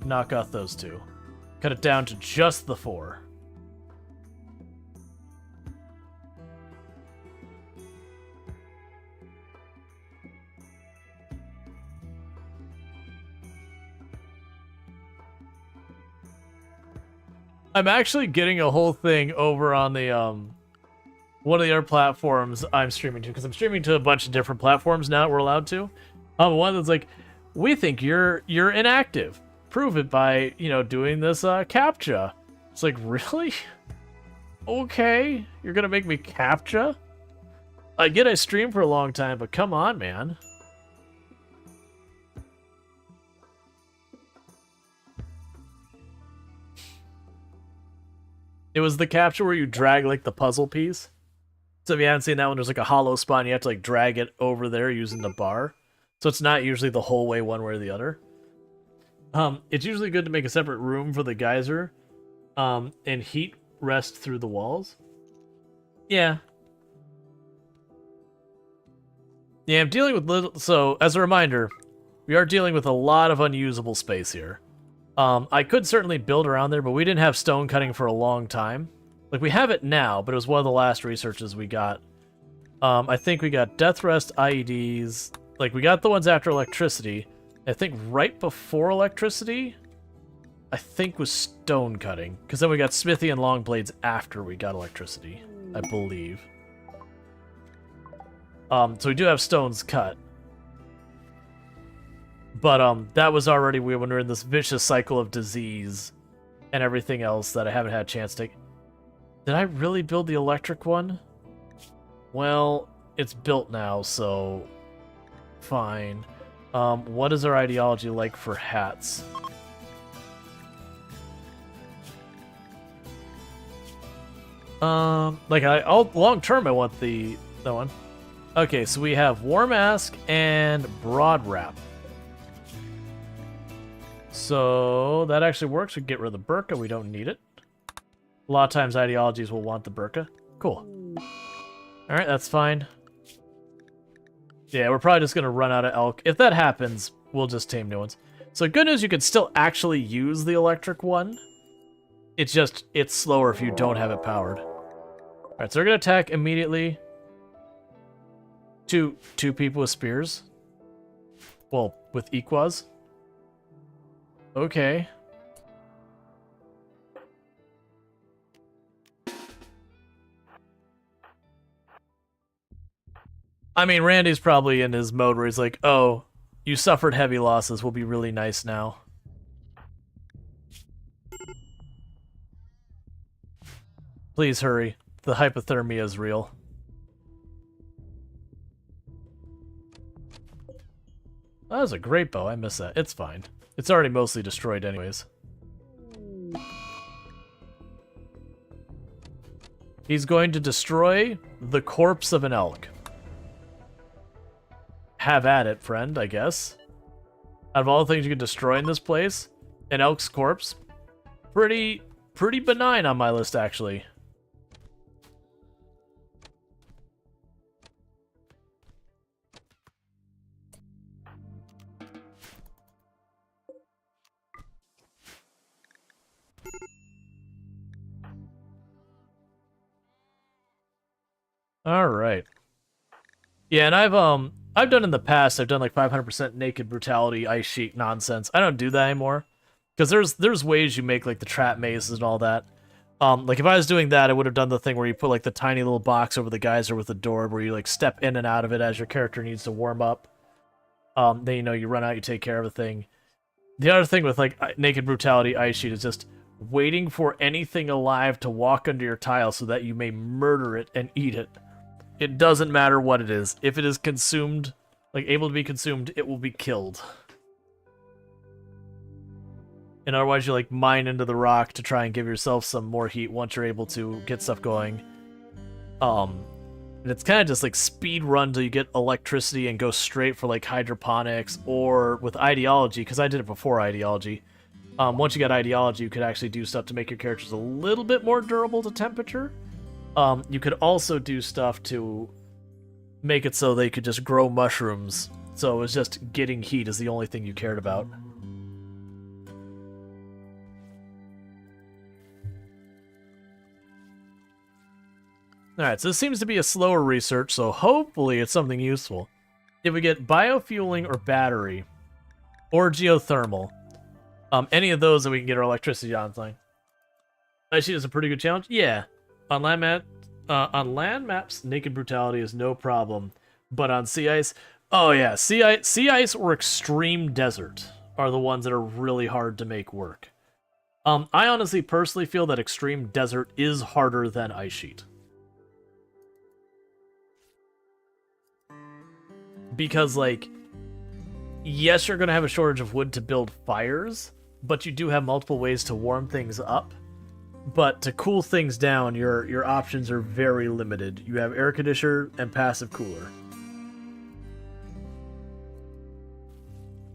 Knock off those 2. Cut it down to just the 4. I'm actually getting a whole thing over on the one of the other platforms I'm streaming to, because I'm streaming to a bunch of different platforms now that we're allowed to. One that's like, we think you're inactive. Prove it by, you know, doing this CAPTCHA. It's like, really? Okay, you're gonna make me CAPTCHA? I get I stream for a long time, but come on, man. It was the CAPTCHA where you drag, like, the puzzle piece. So if you haven't seen that one, there's, like, a hollow spot, and you have to, like, drag it over there using the bar. So it's not usually the whole way one way or the other. It's usually good to make a separate room for the geyser, and heat rest through the walls. Yeah. Yeah, I'm dealing with little... So, as a reminder, we are dealing with a lot of unusable space here. I could certainly build around there, but we didn't have stone cutting for a long time. Like, we have it now, but it was one of the last researches we got. I think we got Death Rest, IEDs. Like, we got the ones after electricity. I think right before electricity, I think was stone cutting. Because then we got smithy and long blades after we got electricity, I believe. So we do have stones cut. But that was already when we were in this vicious cycle of disease and everything else that I haven't had a chance to take. Did I really build the electric one? Well, it's built now, so fine. What is our ideology like for hats? Like long term, I want that one. Okay, so we have War Mask and Broad Wrap. So that actually works. We can get rid of the burqa. We don't need it. A lot of times ideologies will want the burqa. Cool. Alright, that's fine. Yeah, we're probably just going to run out of elk. If that happens, we'll just tame new ones. So good news, you can still actually use the electric one. It's slower if you don't have it powered. Alright, so we're going to attack immediately. Two people with spears. Well, with equas. Okay. I mean, Randy's probably in his mode where he's like, oh, you suffered heavy losses, will be really nice now. Please hurry. The hypothermia is real. That was a great bow. I miss that. It's fine. It's already mostly destroyed anyways. He's going to destroy the corpse of an elk. Have at it, friend, I guess. Out of all the things you can destroy in this place, an elk's corpse, pretty benign on my list, actually. All right. Yeah, and I've done in the past. I've done like 500% naked brutality ice sheet nonsense. I don't do that anymore because there's ways you make like the trap mazes and all that. Like if I was doing that, I would have done the thing where you put like the tiny little box over the geyser with the door, where you like step in and out of it as your character needs to warm up. Then you run out, you take care of a thing. The other thing with like naked brutality ice sheet is just waiting for anything alive to walk under your tile so that you may murder it and eat it. It doesn't matter what it is. If it is consumed, like able to be consumed, it will be killed. And otherwise you like mine into the rock to try and give yourself some more heat once you're able to get stuff going. And it's kind of just like speed run till you get electricity and go straight for like hydroponics, or with ideology, because I did it before ideology. Once you got ideology, you could actually do stuff to make your characters a little bit more durable to temperature. You could also do stuff to make it so they could just grow mushrooms. So it was just getting heat is the only thing you cared about. Alright, so this seems to be a slower research, so hopefully it's something useful. If we get biofueling or battery, or geothermal, any of those that we can get our electricity online. Ice sheet is a pretty good challenge? Yeah. On land maps, naked brutality is no problem, but on sea ice, oh yeah, sea ice or extreme desert are the ones that are really hard to make work. I honestly personally feel that extreme desert is harder than ice sheet, because like, yes, you're gonna have a shortage of wood to build fires, but you do have multiple ways to warm things up. But to cool things down, your options are very limited. You have air conditioner and passive cooler.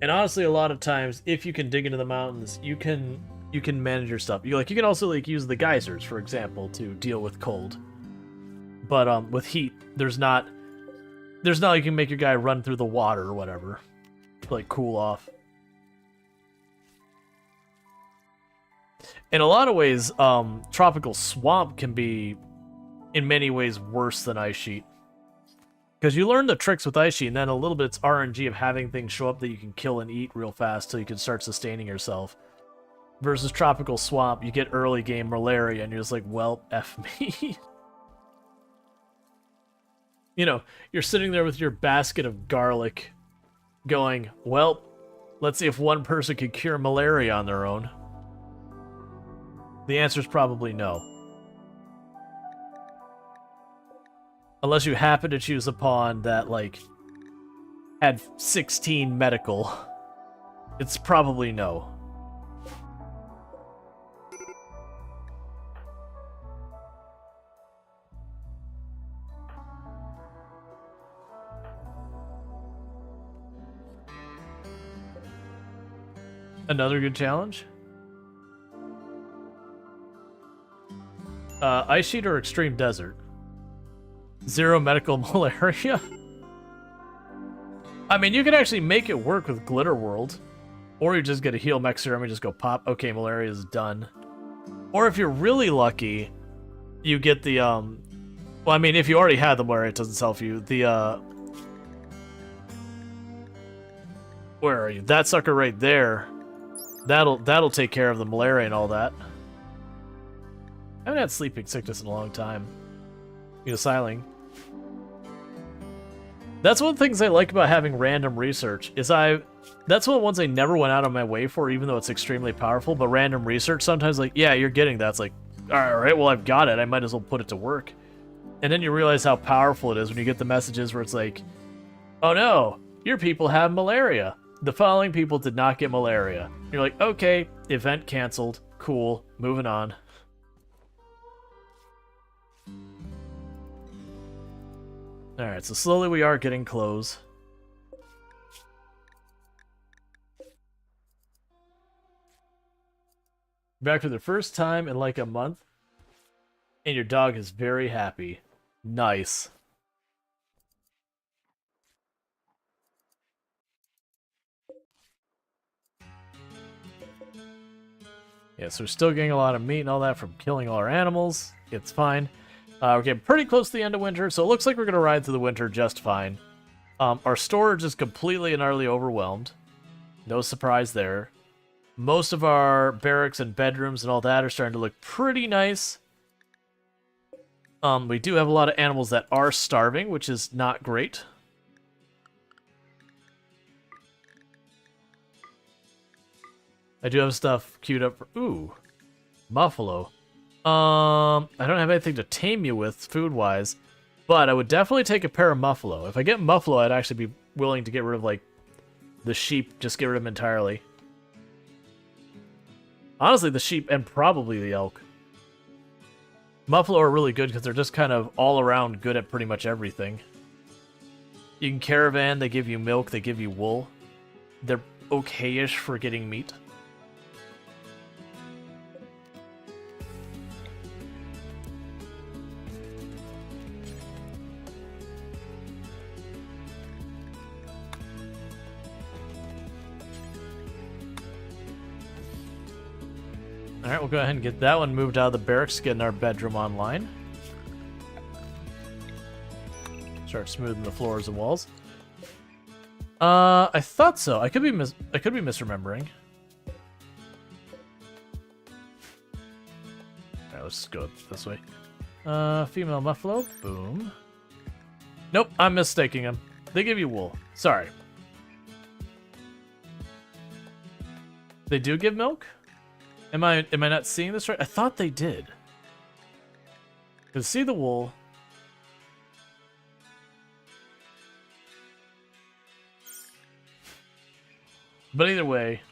And honestly, a lot of times, if you can dig into the mountains, you can manage your stuff. You can also like use the geysers, for example, to deal with cold. But with heat, there's not like you can make your guy run through the water or whatever to like cool off. in a lot of ways, tropical swamp can be, in many ways, worse than ice sheet. Because you learn the tricks with ice sheet, and then a little bit it's RNG of having things show up that you can kill and eat real fast so you can start sustaining yourself. Versus tropical swamp, you get early game malaria, and you're just like, well, F me. You know, you're sitting there with your basket of garlic going, well, let's see if one person can cure malaria on their own. The answer is probably no. Unless you happen to choose a pawn that, like, had 16 medical. It's probably no. Another good challenge? Ice Sheet or Extreme Desert? 0 medical malaria? I mean, you could actually make it work with Glitter World. Or you just get a heal mech serum and just go pop, okay, malaria is done. Or if you're really lucky, you get the, well, I mean, if you already had the malaria, it doesn't self you. The, where are you? That sucker right there. That'll take care of the malaria and all that. I haven't had sleeping sickness in a long time. Siling. That's one of the things I like about having random research, is that's one of the ones I never went out of my way for, even though it's extremely powerful, but random research, sometimes like, yeah, you're getting that. It's like, alright, well, I've got it. I might as well put it to work. And then you realize how powerful it is when you get the messages where it's like, oh no, your people have malaria. The following people did not get malaria. You're like, okay, event canceled. Cool, moving on. Alright, so slowly we are getting close. Back for the first time in like a month. And your dog is very happy. Nice. Yeah, so we're still getting a lot of meat and all that from killing all our animals. It's fine. We're getting pretty close to the end of winter, so it looks like we're going to ride through the winter just fine. Our storage is completely and utterly overwhelmed. No surprise there. Most of our barracks and bedrooms and all that are starting to look pretty nice. We do have a lot of animals that are starving, which is not great. I do have stuff queued up for... Ooh. Buffalo. I don't have anything to tame you with, food-wise. But I would definitely take a pair of Muffalo. If I get Muffalo, I'd actually be willing to get rid of, like, the sheep. Just get rid of them entirely. Honestly, the sheep and probably the elk. Muffalo are really good because they're just kind of all-around good at pretty much everything. You can caravan, they give you milk, they give you wool. They're okay-ish for getting meat. Alright, we'll go ahead and get that one moved out of the barracks, getting our bedroom online. Start smoothing the floors and walls. I thought so. I could be misremembering. Alright, let's just go this way. Female Muffalo. Boom. Nope, I'm mistaking them. They give you wool. Sorry. They do give milk? Am I not seeing this right? I thought they did. Cause see the wool. But either way,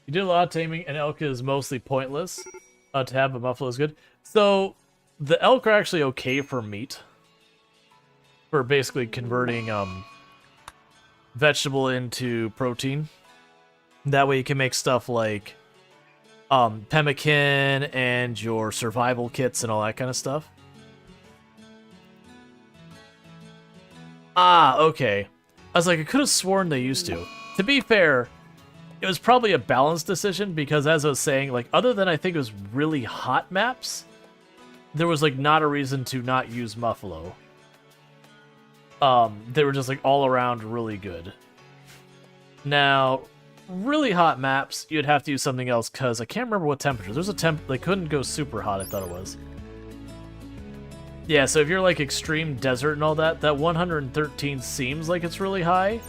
you did a lot of taming, and elk is mostly pointless to have, but Muffalo is good. So the elk are actually okay for meat, for basically converting vegetable into protein. That way you can make stuff like pemmican and your survival kits and all that kind of stuff. Ah, okay. I was like, I could have sworn they used to. To be fair, it was probably a balanced decision because, as I was saying, like, other than I think it was really hot maps, there was, like, not a reason to not use Muffalo. They were just, like, all around really good. Now, really hot maps, you'd have to use something else because I can't remember what temperature. There's a they couldn't go super hot, I thought it was. Yeah, so if you're, like, extreme desert and all that, that 113 seems like it's really high.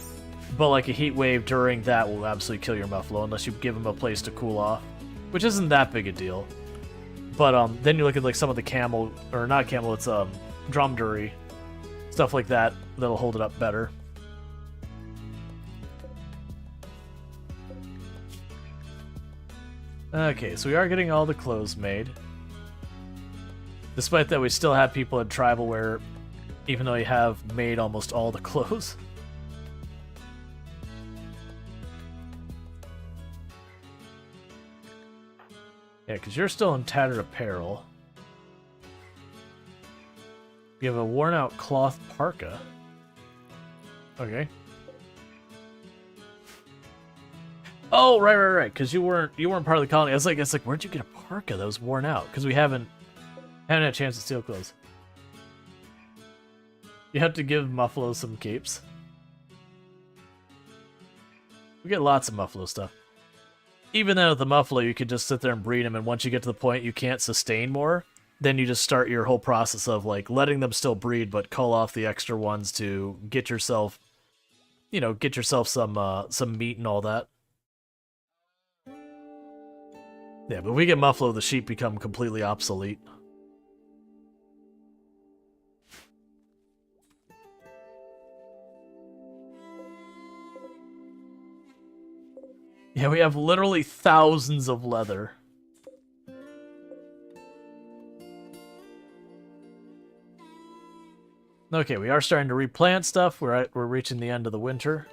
But, like, a heat wave during that will absolutely kill your Muffalo unless you give him a place to cool off. Which isn't that big a deal. But, then you look at, like, some of the camel, or not camel, it's, Dromedary. Stuff like that, that'll hold it up better. Okay, so we are getting all the clothes made. Despite that, we still have people in Tribal where, even though you have made almost all the clothes... Yeah, because you're still in tattered apparel. You have a worn-out cloth parka. Okay. Oh, right. Because you weren't part of the colony. I was like, where'd you get a parka that was worn out? Because we haven't had a chance to steal clothes. You have to give Muffalo some capes. We get lots of Muffalo stuff. Even then with the Muffalo, you could just sit there and breed them, and once you get to the point you can't sustain more, then you just start your whole process of, like, letting them still breed, but cull off the extra ones to get yourself, you know, some meat and all that. Yeah, but we get Muffalo, the sheep become completely obsolete. Yeah, we have literally thousands of leather. Okay, we are starting to replant stuff. We're reaching the end of the winter.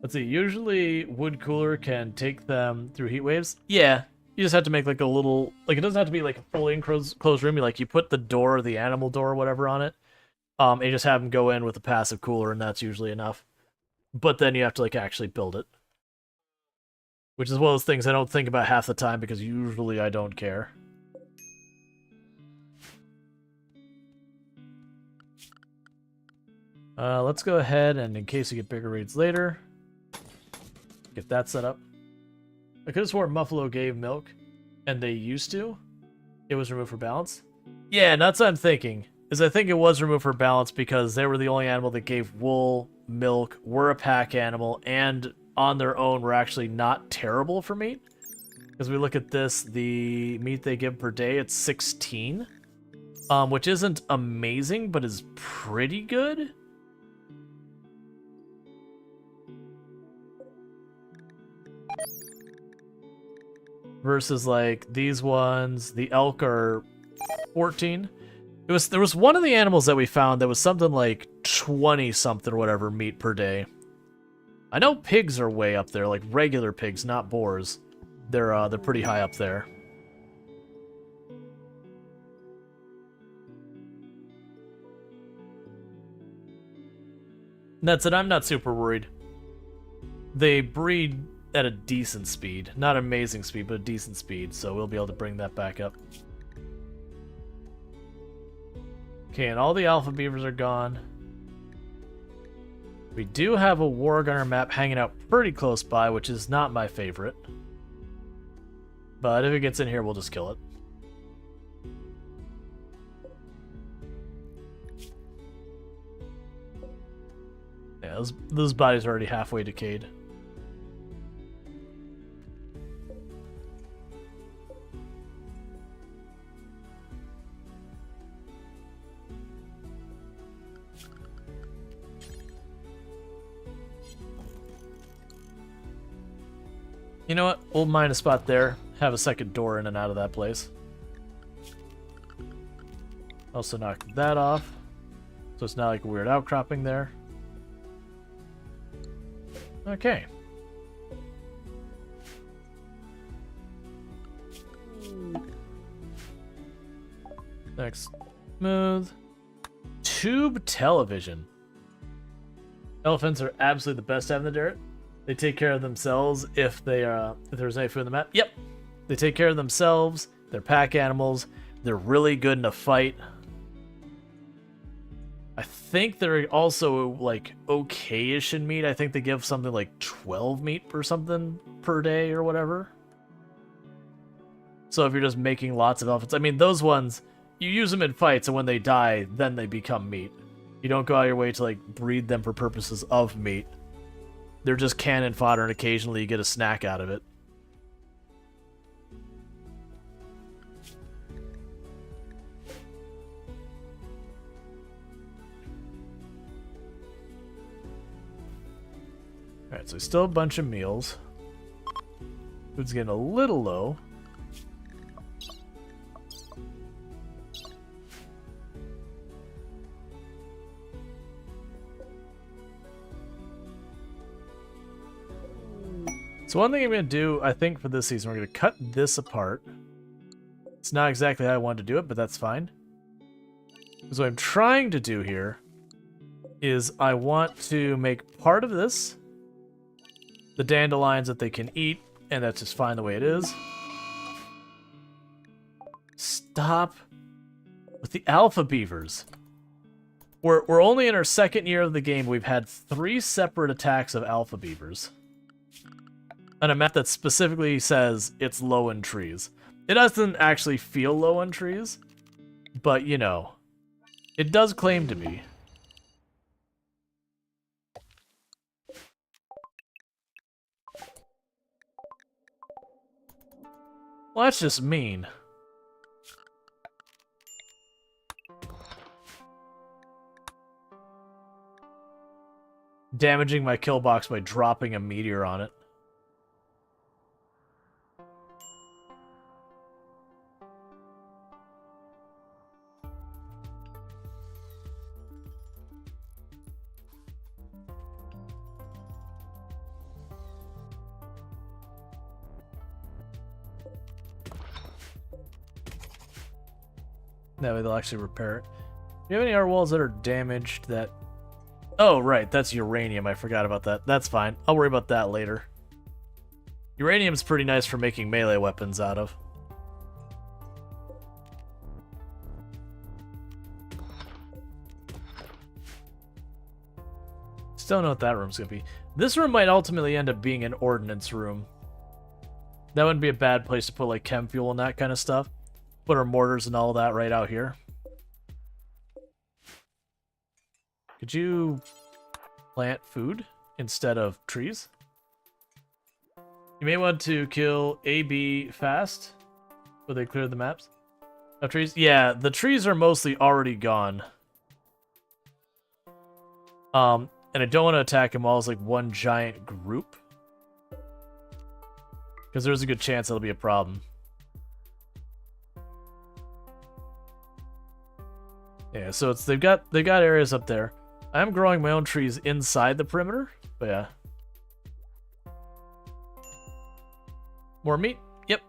Let's see, usually wood cooler can take them through heat waves. Yeah, you just have to make like a little, like, it doesn't have to be like a fully enclosed room. You put the door, the animal door or whatever on it. And you just have them go in with a passive cooler, and that's usually enough. But then you have to, like, actually build it. Which is one of those things I don't think about half the time because usually I don't care. Let's go ahead and, in case you get bigger raids later, get that set up. I could have sworn Muffalo gave milk, and they used to. It was removed for balance. Yeah, that's what I'm thinking. I think it was removed for balance because they were the only animal that gave wool, milk, were a pack animal, and on their own were actually not terrible for meat. Because we look at this, the meat they give per day, it's 16. Which isn't amazing, but is pretty good. Versus, like, these ones, the elk are 14. There was one of the animals that we found that was something like 20-something or whatever meat per day. I know pigs are way up there, like regular pigs, not boars. They're pretty high up there. And that's it, I'm not super worried. They breed at a decent speed. Not amazing speed, but a decent speed, so we'll be able to bring that back up. Okay, and all the alpha beavers are gone. We do have a war gunner map hanging out pretty close by, which is not my favorite. But if it gets in here, we'll just kill it. Yeah, those bodies are already halfway decayed. You know what? We'll mine a spot there. Have a second door in and out of that place. Also knock that off. So it's not like a weird outcropping there. Okay. Next. Smooth. Tube television. Elephants are absolutely the best to have in the dirt. They take care of themselves if there's any food in the map. Yep. They take care of themselves. They're pack animals. They're really good in a fight. I think they're also like okay-ish in meat. I think they give something like 12 meat or something per day or whatever. So if you're just making lots of elephants, I mean, those ones, you use them in fights, and when they die, then they become meat. You don't go out of your way to like breed them for purposes of meat. They're just cannon fodder, and occasionally you get a snack out of it. Alright, so we still have a bunch of meals. Food's getting a little low. So one thing I'm going to do, I think, for this season, we're going to cut this apart. It's not exactly how I wanted to do it, but that's fine. Because what I'm trying to do here is I want to make part of this the dandelions that they can eat, and that's just fine the way it is. Stop with the alpha beavers. We're only in our second year of the game. We've had 3 separate attacks of alpha beavers. On a map that specifically says it's low in trees. It doesn't actually feel low in trees, but, you know, it does claim to be. Well, that's just mean. Damaging my kill box by dropping a meteor on it. That way they'll actually repair it. Do you have any art walls that are damaged that... Oh, right, that's uranium. I forgot about that. That's fine. I'll worry about that later. Uranium's pretty nice for making melee weapons out of. Still don't know what that room's gonna be. This room might ultimately end up being an ordnance room. That wouldn't be a bad place to put, like, chem fuel and that kind of stuff. Put our mortars and all that right out here. Could you plant food instead of trees? You may want to kill AB fast. Will they clear the maps? Of trees? Yeah, the trees are mostly already gone. And I don't want to attack them all as like one giant group. Because there's a good chance that'll be a problem. Yeah, so it's they've got areas up there. I'm growing my own trees inside the perimeter, but yeah. More meat? Yep.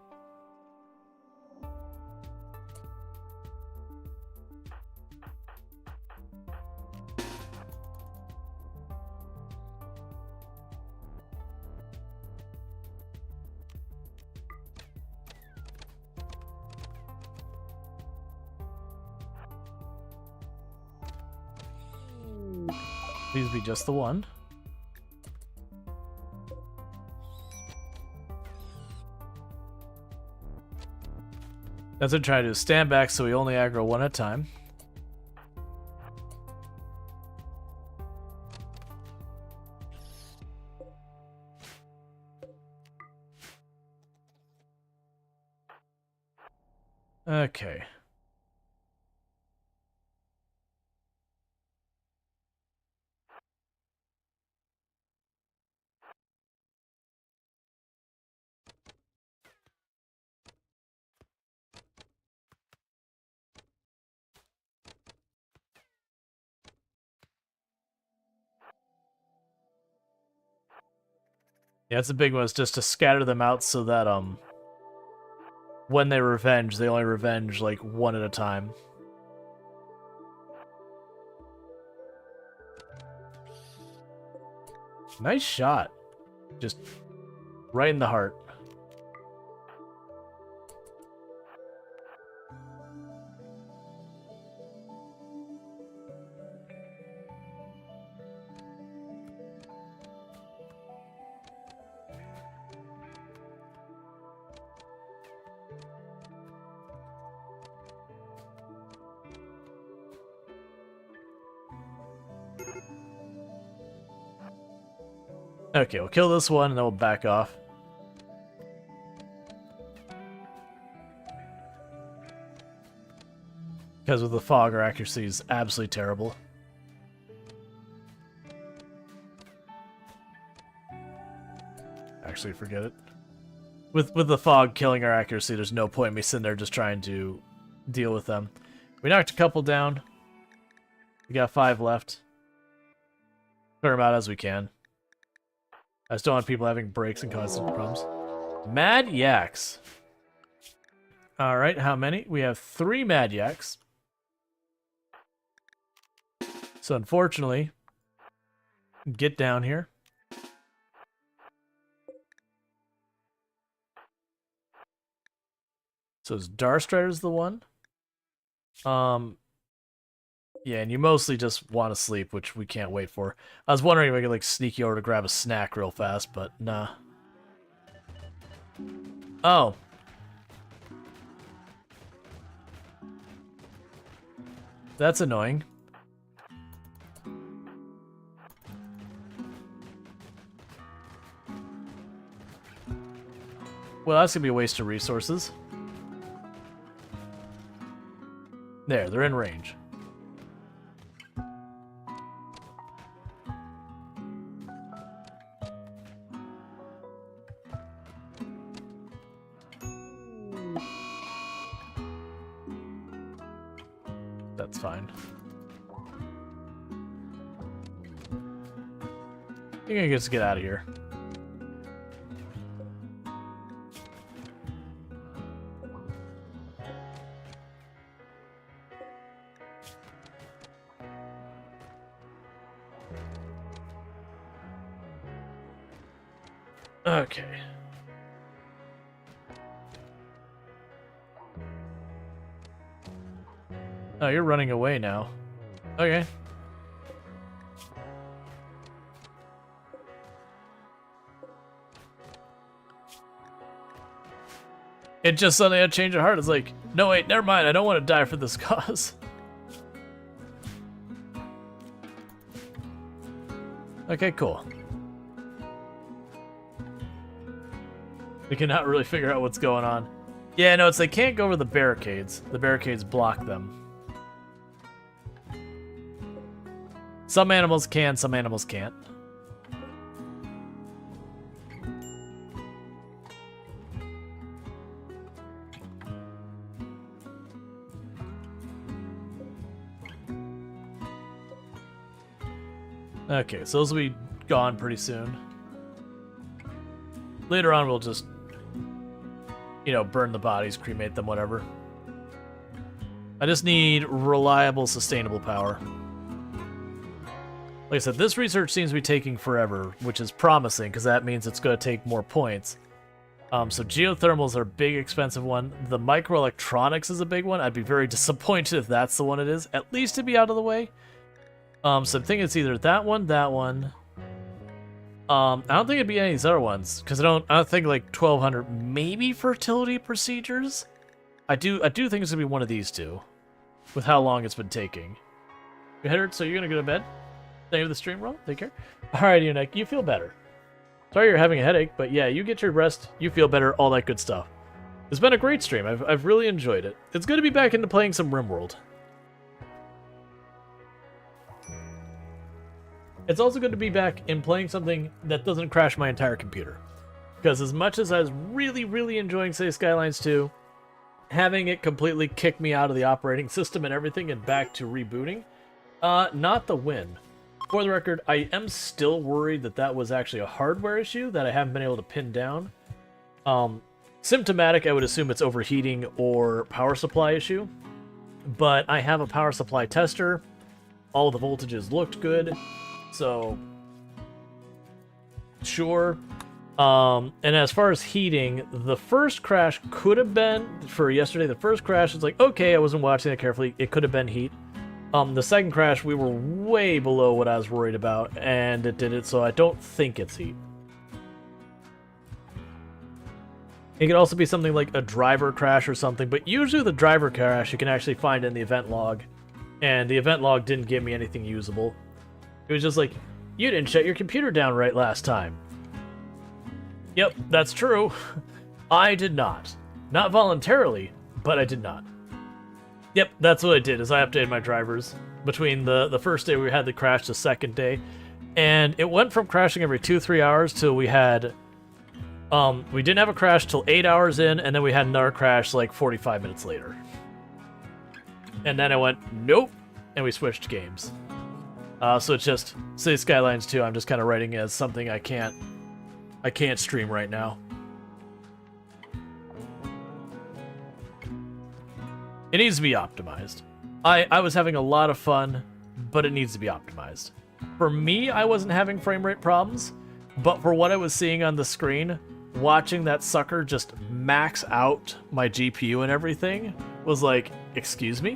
Please be just the one. That's what I'm trying to do. Stand back so we only aggro one at a time. Okay. Yeah, it's a big one. It's just to scatter them out so that, when they revenge, they only revenge, like, one at a time. Nice shot. Just right in the heart. Okay, we'll kill this one and then we'll back off. Because with the fog, our accuracy is absolutely terrible. Actually, forget it. With the fog killing our accuracy, there's no point in me sitting there just trying to deal with them. We knocked a couple down. We got 5 left. Clear them out as we can. I just don't want people having breaks and causing problems. Mad Yaks. Alright, how many? We have 3 Mad Yaks. So unfortunately, get down here. So is Darstrider's the one? Yeah, and you mostly just want to sleep, which we can't wait for. I was wondering if I could like sneak you over to grab a snack real fast, but nah. Oh. That's annoying. Well, that's gonna be a waste of resources. There, they're in range. That's fine. You're gonna just get out of here. Okay. Oh, you're running away now. Okay. It just suddenly had a change of heart. It's like, no wait, never mind. I don't want to die for this cause. Okay, cool. We cannot really figure out what's going on. Yeah, no, it's they can't go over the barricades. The barricades block them. Some animals can, some animals can't. Okay, so those will be gone pretty soon. Later on, we'll just, you know, burn the bodies, cremate them, whatever. I just need reliable, sustainable power. Like I said, this research seems to be taking forever, which is promising, because that means it's going to take more points. So geothermals are a big, expensive one. The microelectronics is a big one. I'd be very disappointed if that's the one it is, at least to be out of the way. So I'm thinking it's either that one, that one. I don't think it'd be any of these other ones, because I don't think like 1200, maybe fertility procedures. I do think it's gonna be one of these two, with how long it's been taking. Your head hurts, so you're gonna go to bed. Thank you for the stream, Rual. Take care. All right, Eunuch, you feel better. Sorry you're having a headache, but yeah, you get your rest, you feel better, all that good stuff. It's been a great stream. I've really enjoyed it. It's good to be back into playing some RimWorld. It's also good to be back in playing something that doesn't crash my entire computer. Because as much as I was really, really enjoying City Skylines 2, having it completely kick me out of the operating system and everything and back to rebooting, not the win. For the record, I am still worried that that was actually a hardware issue that I haven't been able to pin down. Symptomatic, I would assume it's overheating or power supply issue. But I have a power supply tester. All the voltages looked good. So, sure, And as far as heating, the first crash could have been, for yesterday, the first crash is like, okay, I wasn't watching it carefully. It could have been heat. The second crash, we were way below what I was worried about, and it did it, so I don't think it's heat. It could also be something like a driver crash or something, but usually the driver crash you can actually find in the event log, and the event log didn't give me anything usable. It was just like, you didn't shut your computer down right last time. Yep, that's true. I did not. Not voluntarily, but I did not. Yep, that's what I did, is I updated my drivers between the first day we had the crash the second day, and it went from crashing every 2-3 hours till we had... we didn't have a crash till 8 hours in, and then we had another crash like 45 minutes later. And then I went, nope, and we switched games. So it's just City Skylines 2, I'm just kind of writing as something I can't stream right now. It needs to be optimized. I was having a lot of fun, but it needs to be optimized. For me, I wasn't having frame rate problems, but for what I was seeing on the screen, watching that sucker just max out my GPU and everything was like, excuse me?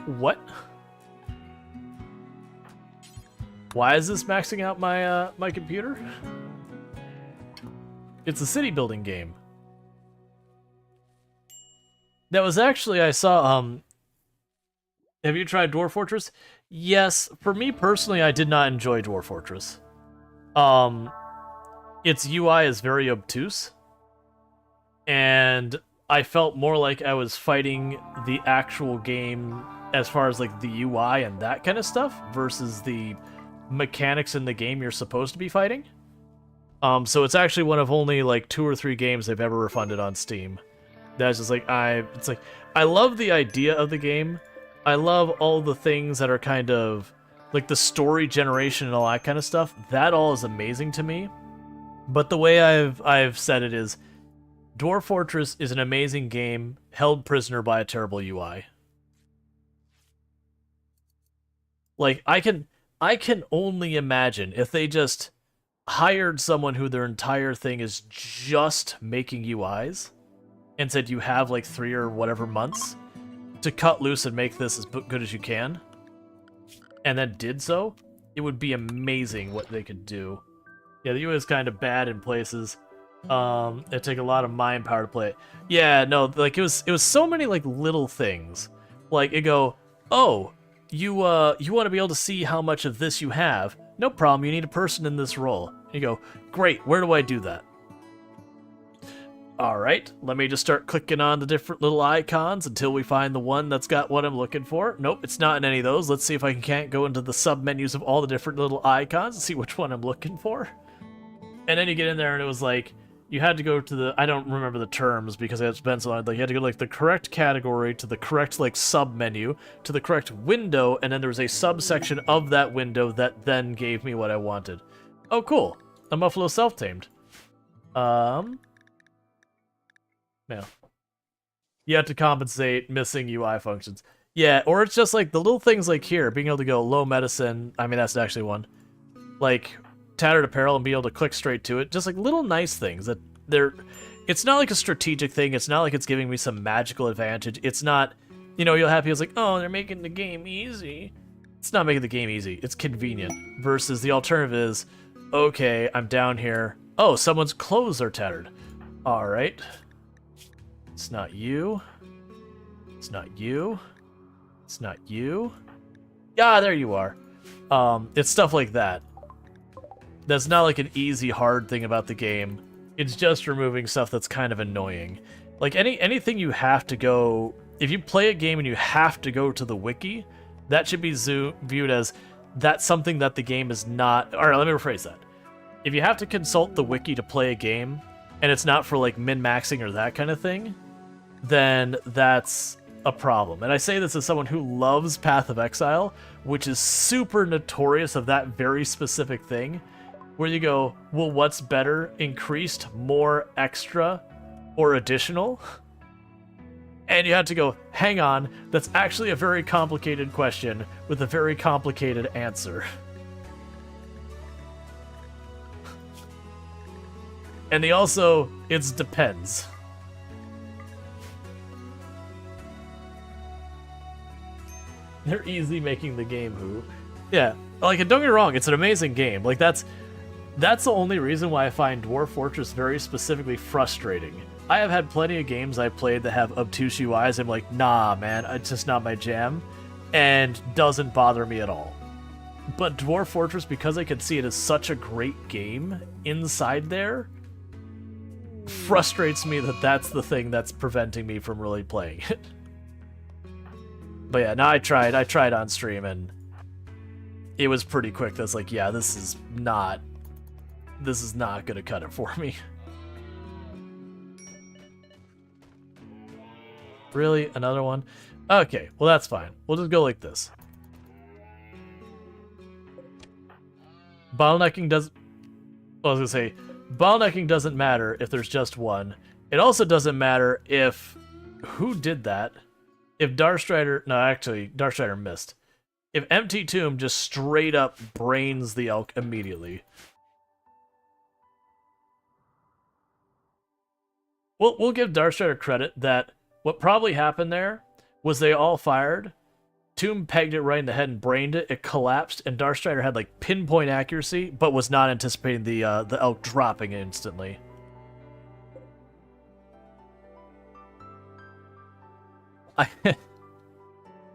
What? Why is this maxing out my my computer? It's a city building game. That was actually, I saw, have you tried Dwarf Fortress? Yes, for me personally, I did not enjoy Dwarf Fortress. Its UI is very obtuse, and I felt more like I was fighting the actual game as far as like the UI and that kind of stuff versus the mechanics in the game you're supposed to be fighting. So it's actually one of only like 2 or 3 games they've ever refunded on Steam. That's just like, it's like, I love the idea of the game. I love all the things that are kind of like the story generation and all that kind of stuff. That all is amazing to me. But the way I've said it is, Dwarf Fortress is an amazing game held prisoner by a terrible UI. Like, I can only imagine if they just hired someone who their entire thing is just making UIs and said you have like 3 or whatever months to cut loose and make this as good as you can, and then did so, it would be amazing what they could do. Yeah, the UI is kind of bad in places. It'd take a lot of mind power to play it. Yeah, no, like it was so many like little things. Like it go, oh, you want to be able to see how much of this you have. No problem, you need a person in this role. You go, great, where do I do that? Alright, let me just start clicking on the different little icons until we find the one that's got what I'm looking for. Nope, it's not in any of those. Let's see if I can't go into the sub-menus of all the different little icons and see which one I'm looking for. And then you get in there and it was like, you had to go to the, I don't remember the terms because it's been so long, like you had to go to like the correct category, to the correct like sub-menu, to the correct window, and then there was a subsection of that window that then gave me what I wanted. Oh cool, a Muffalo self-tamed. Yeah. You have to compensate missing UI functions. Yeah, or it's just like the little things like here, being able to go low medicine, I mean that's actually one. Like tattered apparel and be able to click straight to it. Just like little nice things that it's not like a strategic thing, it's not like it's giving me some magical advantage. It's not, you know, you'll have people like, oh, they're making the game easy. It's not making the game easy, it's convenient. Versus the alternative is, okay, I'm down here. Oh, someone's clothes are tattered. Alright. It's not you. It's not you. It's not you. Yeah, there you are. It's stuff like that. That's not like an easy, hard thing about the game. It's just removing stuff that's kind of annoying. Like anything you have to go... If you play a game and you have to go to the wiki, that should be viewed as that's something that the game is not... Alright, let me rephrase that. If you have to consult the wiki to play a game, and it's not for like min-maxing or that kind of thing, then that's a problem. And I say this as someone who loves Path of Exile, which is super notorious of that very specific thing, where you go, well, what's better? Increased, more, extra, or additional? And you have to go, hang on, that's actually a very complicated question with a very complicated answer. And the also, it's depends. They're easy making the game, who? Yeah, like, don't get me wrong, it's an amazing game. Like, that's the only reason why I find Dwarf Fortress very specifically frustrating. I have had plenty of games I've played that have obtuse UIs. I'm like, nah, man, it's just not my jam, and doesn't bother me at all. But Dwarf Fortress, because I could see it as such a great game inside there, frustrates me that that's the thing that's preventing me from really playing it. But yeah, no, I tried on stream, and it was pretty quick. That's like, yeah, this is not gonna cut it for me. Really? Another one? Okay, well that's fine. We'll just go like this. Bottlenecking doesn't... Well, I was gonna say, bottlenecking doesn't matter if there's just one. It also doesn't matter if... Who did that? If Darkstrider... No, actually, Darkstrider missed. If Empty Tomb just straight up brains the elk immediately. We'll give Darkstrider credit that what probably happened there was they all fired. Tomb pegged it right in the head and brained it. It collapsed, and Darkstrider had like pinpoint accuracy, but was not anticipating the elk dropping instantly.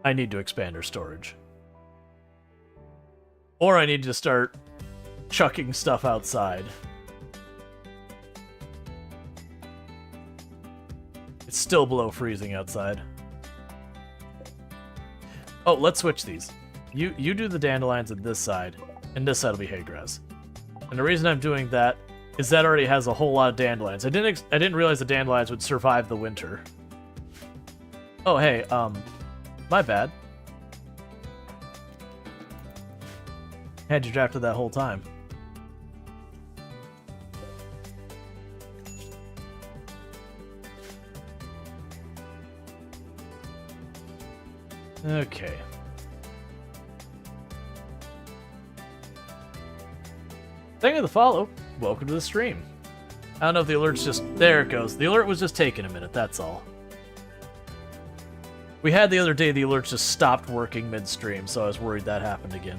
I need to expand our storage. Or I need to start chucking stuff outside. It's still below freezing outside. Oh, let's switch these. You do the dandelions at this side, and this side will be hay grass. And the reason I'm doing that is that already has a whole lot of dandelions. I didn't realize the dandelions would survive the winter. Oh, hey, my bad. Had you drafted that whole time. Okay. Thank you for the follow. Welcome to the stream. I don't know if the alert's just... There it goes. The alert was just taking a minute, that's all. We had the other day, the alert just stopped working mid-stream, so I was worried that happened again.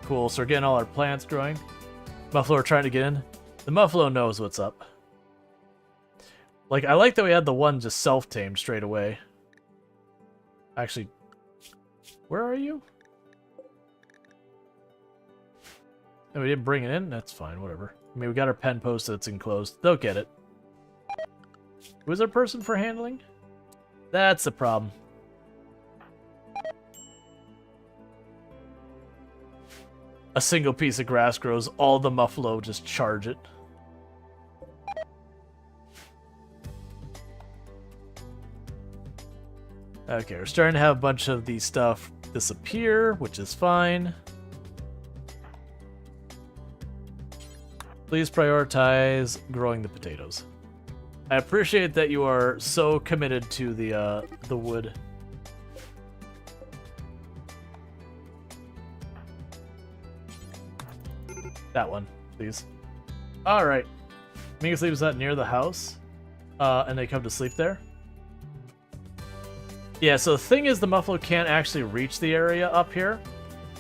Cool, so we're getting all our plants growing. Muffalo are trying to get in. The Muffalo knows what's up. Like, I like that we had the one just self-tamed straight away. Actually, where are you? Oh, we didn't bring it in? That's fine, whatever. I mean, we got our pen post that's enclosed. They'll get it. Was there a person for handling? That's the problem. A single piece of grass grows, all the Muffalo just charge it. Okay, we're starting to have a bunch of these stuff disappear, which is fine. Please prioritize growing the potatoes. I appreciate that you are so committed to the wood. That one, please. Alright. Mega Sleep is that near the house? And they come to sleep there? Yeah, so the thing is the Muffalo can't actually reach the area up here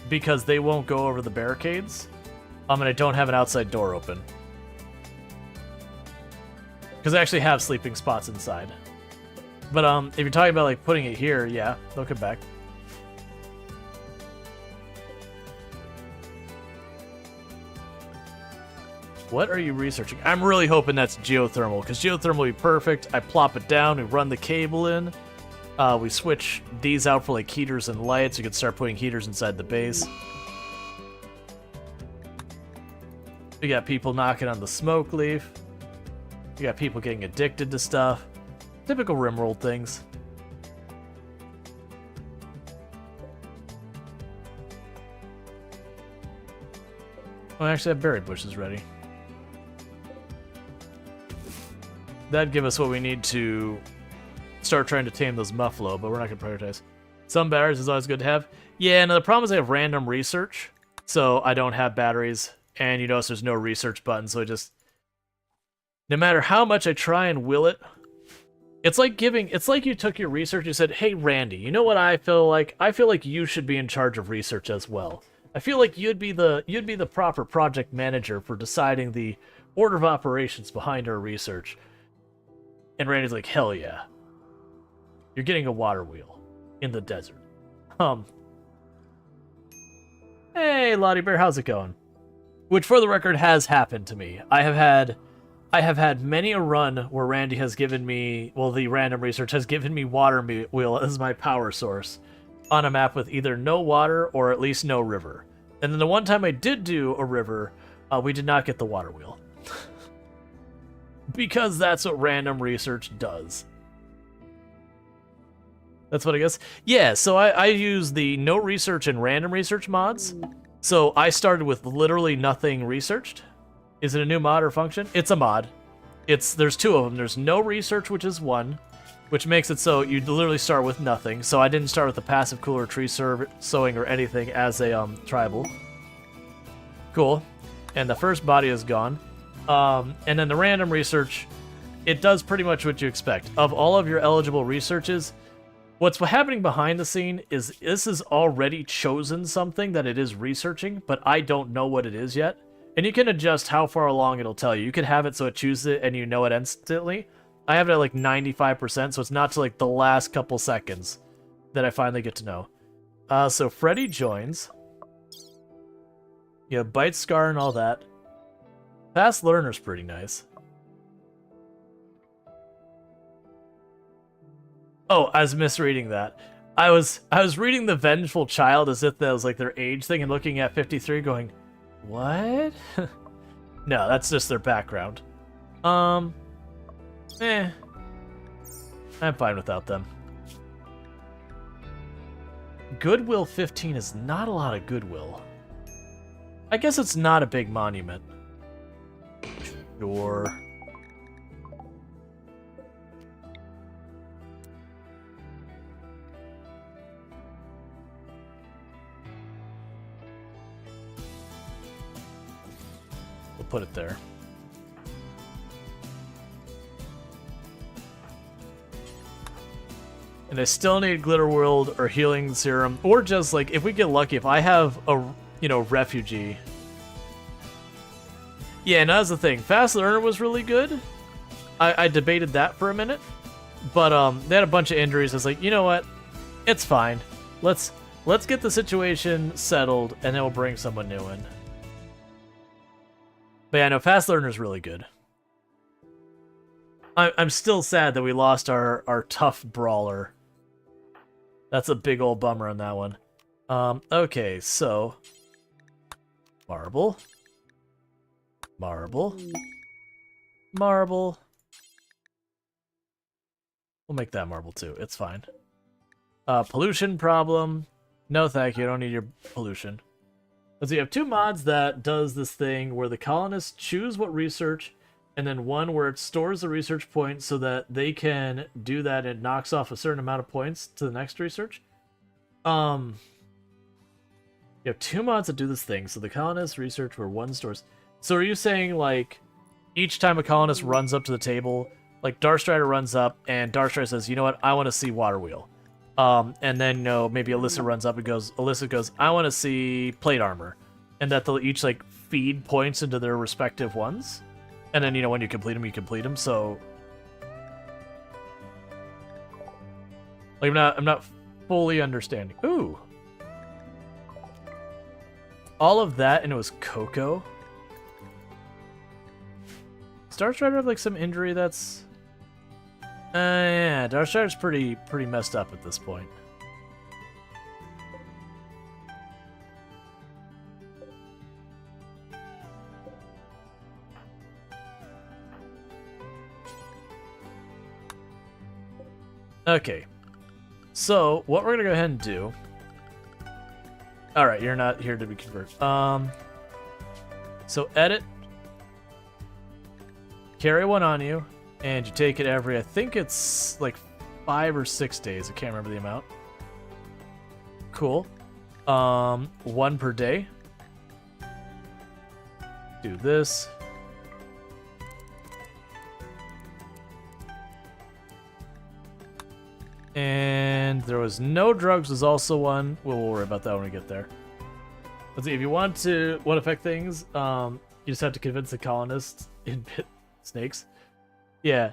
because they won't go over the barricades. And I don't have an outside door open. Because I actually have sleeping spots inside. But if you're talking about like putting it here, yeah, they'll come back. What are you researching? I'm really hoping that's geothermal, because geothermal will be perfect. I plop it down, we run the cable in. We switch these out for like heaters and lights. You can start putting heaters inside the base. We got people knocking on the smoke leaf. We got people getting addicted to stuff. Typical RimWorld things. Oh, I actually have berry bushes ready. That'd give us what we need to start trying to tame those Muffalo, but we're not going to prioritize. Some batteries is always good to have. Yeah, no, the problem is I have random research, so I don't have batteries and you notice there's no research button, so it just... No matter how much I try and will it, it's like you took your research and said, hey, Randy, you know what I feel like? I feel like you should be in charge of research as well. I feel like you'd be the proper project manager for deciding the order of operations behind our research. And Randy's like, hell yeah. You're getting a water wheel in the desert. Hey, Lottie Bear, how's it going? Which, for the record, has happened to me. I have had many a run where Randy has given me, well, the random research has given me water wheel as my power source on a map with either no water or at least no river. And then the one time I did do a river, we did not get the water wheel. Because that's what random research does. That's what I guess. Yeah, so I use the no research and random research mods. So I started with literally nothing researched. Is it a new mod or function? It's a mod. There's two of them. There's no research, which is one, which makes it so you literally start with nothing. So I didn't start with the passive cooler tree sowing or anything as a tribal. Cool. And the first body is gone. And then the random research, it does pretty much what you expect. Of all of your eligible researches, what's happening behind the scene is this is already chosen something that it is researching, but I don't know what it is yet. And you can adjust how far along it'll tell you. You can have it so it chooses it and you know it instantly. I have it at like 95%, so it's not to like the last couple seconds that I finally get to know. So Freddy joins. You have Bite Scar and all that. Fast Learner's pretty nice. Oh, I was misreading that. I was reading the Vengeful Child as if that was like their age thing and looking at 53 going, what? No, that's just their background. I'm fine without them. Goodwill 15 is not a lot of goodwill. I guess it's not a big monument. Sure. We'll put it there. And I still need Glitter World or Healing Serum, or just like if we get lucky, if I have a refugee. Yeah, and that's the thing. Fast Learner was really good. I debated that for a minute, but they had a bunch of injuries. I was like, you know what? It's fine. Let's get the situation settled, and then we'll bring someone new in. But yeah, no, Fast Learner is really good. I'm still sad that we lost our tough brawler. That's a big old bummer on that one. Okay, so marble. Marble. Marble. We'll make that marble too. It's fine. Pollution problem. No, thank you. I don't need your pollution. Let's see. You have two mods that does this thing where the colonists choose what research, and then one where it stores the research points so that they can do that and knocks off a certain amount of points to the next research. You have two mods that do this thing. So the colonists research where one stores. So are you saying, like, each time a colonist runs up to the table, like, Darkstrider runs up, and Darkstrider says, you know what, I want to see Water Wheel. And then, maybe Alyssa runs up and Alyssa goes, I want to see Plate Armor. And that they'll each, like, feed points into their respective ones. And then, when you complete them, you complete them, so... Like, I'm not fully understanding. Ooh! All of that, and it was Coco? Darkstrider have like some injury that's... yeah, Darkstrider's pretty messed up at this point. Okay. So, what we're gonna go ahead and do... Alright, you're not here to be converted. So edit. Carry one on you, and you take it every, I think it's like 5 or 6 days. I can't remember the amount. Cool. 1 per day. do this. And there was no drugs was also one. We'll worry about that when we get there. Let's see, if you want to affect things, you just have to convince the colonists in pit snakes. Yeah.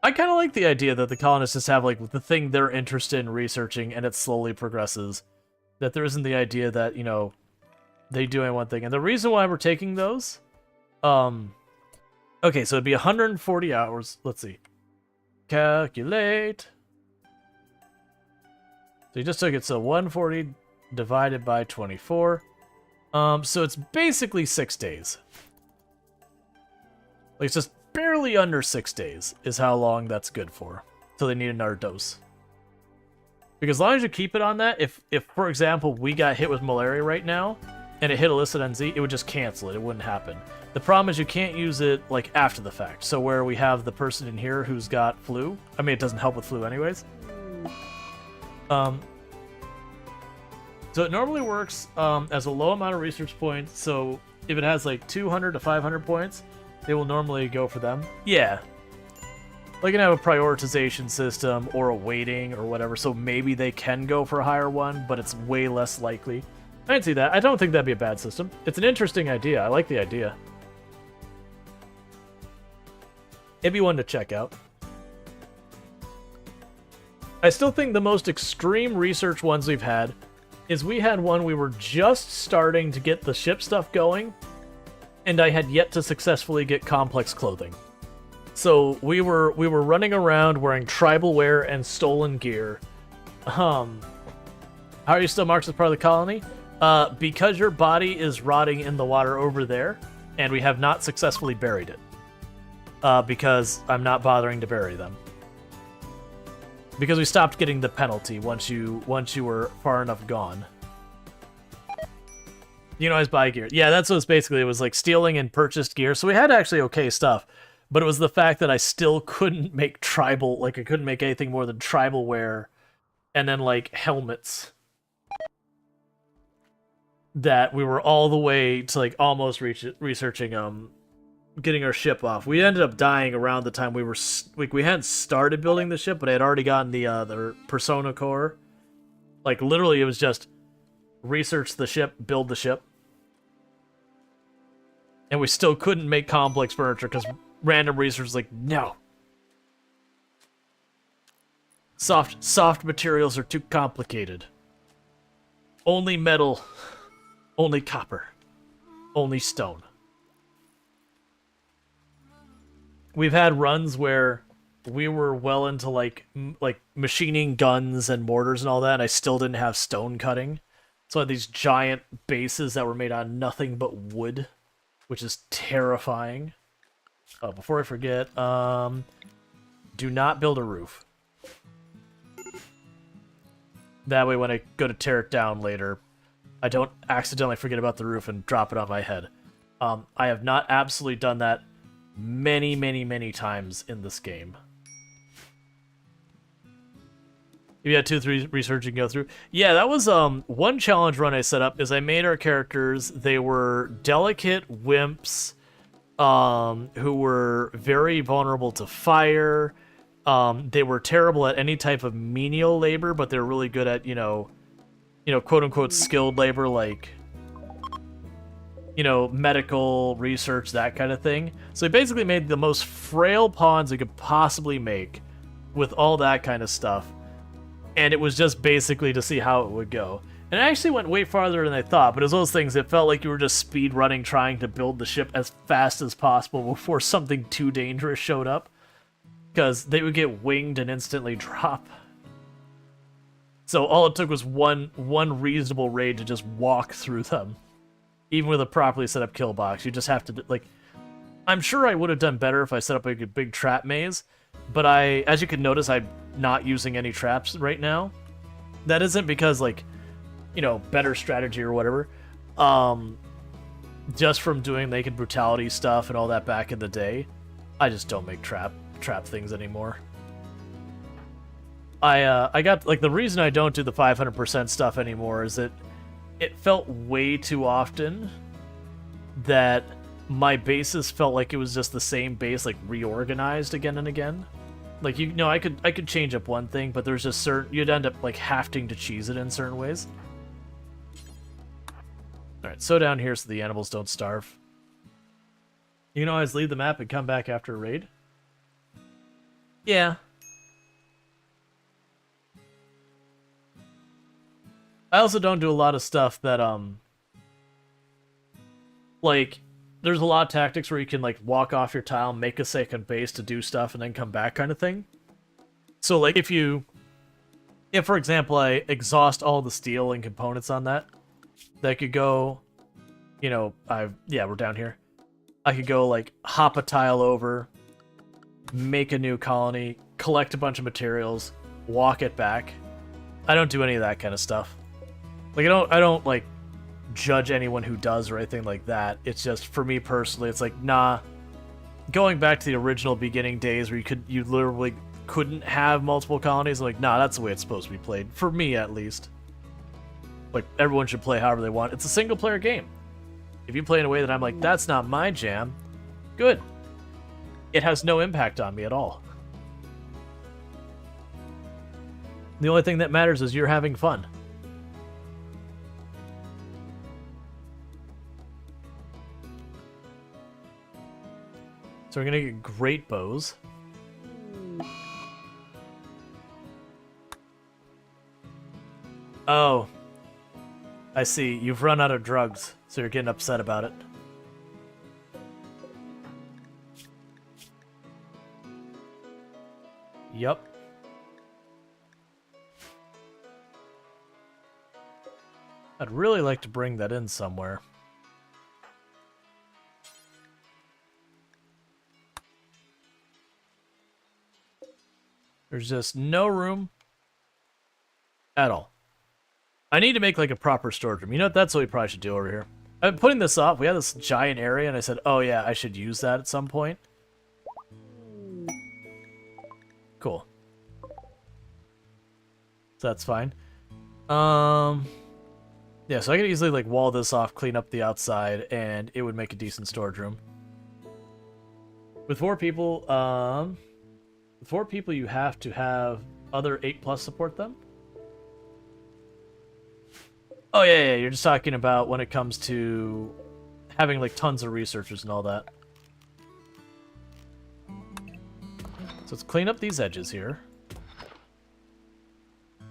I kind of like the idea that the colonists just have, like, the thing they're interested in researching, and it slowly progresses. That there isn't the idea that, you know, they doing one thing. And the reason why we're taking those, okay, so it'd be 140 hours. Let's see. Calculate. So you just took it, so 140 divided by 24. So it's basically 6 days. Like, it's just barely under 6 days is how long that's good for. So they need another dose. Because as long as you keep it on that, if for example, we got hit with malaria right now, and it hit illicit NZ, it would just cancel it. It wouldn't happen. The problem is you can't use it, like, after the fact. So where we have the person in here who's got flu, I mean, it doesn't help with flu anyways. So it normally works as a low amount of research points. So if it has like 200 to 500 points, they will normally go for them. Yeah. Like, you can have a prioritization system or a weighting or whatever. So maybe they can go for a higher one, but it's way less likely. I can see that. I don't think that'd be a bad system. It's an interesting idea. I like the idea. It'd be one to check out. I still think the most extreme research ones we've had is we had one we were just starting to get the ship stuff going, and I had yet to successfully get complex clothing. So we were running around wearing tribal wear and stolen gear. How are you still marked as part of the colony? Because your body is rotting in the water over there, and we have not successfully buried it. Because I'm not bothering to bury them. Because we stopped getting the penalty once you were far enough gone. You know, I buy gear. Yeah, that's what it's basically. It was like stealing and purchased gear. So we had actually okay stuff. But it was the fact that I still couldn't make tribal, like I couldn't make anything more than tribal wear. And then like helmets. That we were all the way to like almost researching getting our ship off. We ended up dying around the time we hadn't started building the ship, but I had already gotten the persona core. Like literally, it was just research the ship, build the ship, and we still couldn't make complex furniture because random research was like, no, soft materials are too complicated. Only metal, only copper, only stone. We've had runs where we were well into like machining guns and mortars and all that, and I still didn't have stone cutting. So I had these giant bases that were made out of nothing but wood, which is terrifying. Oh, before I forget, do not build a roof. That way when I go to tear it down later, I don't accidentally forget about the roof and drop it on my head. I have not absolutely done that many times in this game. If you had 2-3 research you can go through. Yeah, that was one challenge run I set up is I made our characters, they were delicate wimps who were very vulnerable to fire. They were terrible at any type of menial labor, but they're really good at, you know, quote unquote skilled labor, like, you know, medical research, that kind of thing. So he basically made the most frail pawns he could possibly make with all that kind of stuff. And it was just basically to see how it would go. And it actually went way farther than I thought, but it was those things, it felt like you were just speed running, trying to build the ship as fast as possible before something too dangerous showed up. Because they would get winged and instantly drop. So all it took was one reasonable raid to just walk through them. Even with a properly set up kill box, you just have to, like... I'm sure I would have done better if I set up a big trap maze, but as you can notice, I'm not using any traps right now. That isn't because, like, you know, better strategy or whatever. Just from doing naked brutality stuff and all that back in the day, I just don't make trap things anymore. I got, like, the reason I don't do the 500% stuff anymore is that it felt way too often that my bases felt like it was just the same base, like reorganized again and again. Like, you know, I could change up one thing, but there's just certain, you'd end up like having to cheese it in certain ways. All right, so down here so the animals don't starve. You can always leave the map and come back after a raid. Yeah. I also don't do a lot of stuff that, like, there's a lot of tactics where you can, like, walk off your tile, make a second base to do stuff, and then come back kind of thing. So, like, if, for example, I exhaust all the steel and components on that could go, you know, we're down here. I could go, like, hop a tile over, make a new colony, collect a bunch of materials, walk it back. I don't do any of that kind of stuff. Like, I don't, like, judge anyone who does or anything like that. It's just, for me personally, it's like, nah. Going back to the original beginning days where you literally couldn't have multiple colonies, like, nah, that's the way it's supposed to be played. For me, at least. Like, everyone should play however they want. It's a single-player game. If you play in a way that I'm like, that's not my jam, good. It has no impact on me at all. The only thing that matters is you're having fun. So we're gonna get great bows. Oh. I see. You've run out of drugs, so you're getting upset about it. Yup. I'd really like to bring that in somewhere. There's just no room at all. I need to make like a proper storage room. You know what? That's what we probably should do over here. I'm putting this off. We had this giant area, and I said, oh yeah, I should use that at some point. Cool. So that's fine. Yeah, so I could easily like wall this off, clean up the outside, and it would make a decent storage room. With 4 people, you have to have other 8+ support them. Oh yeah, you're just talking about when it comes to having like tons of researchers and all that. So let's clean up these edges here.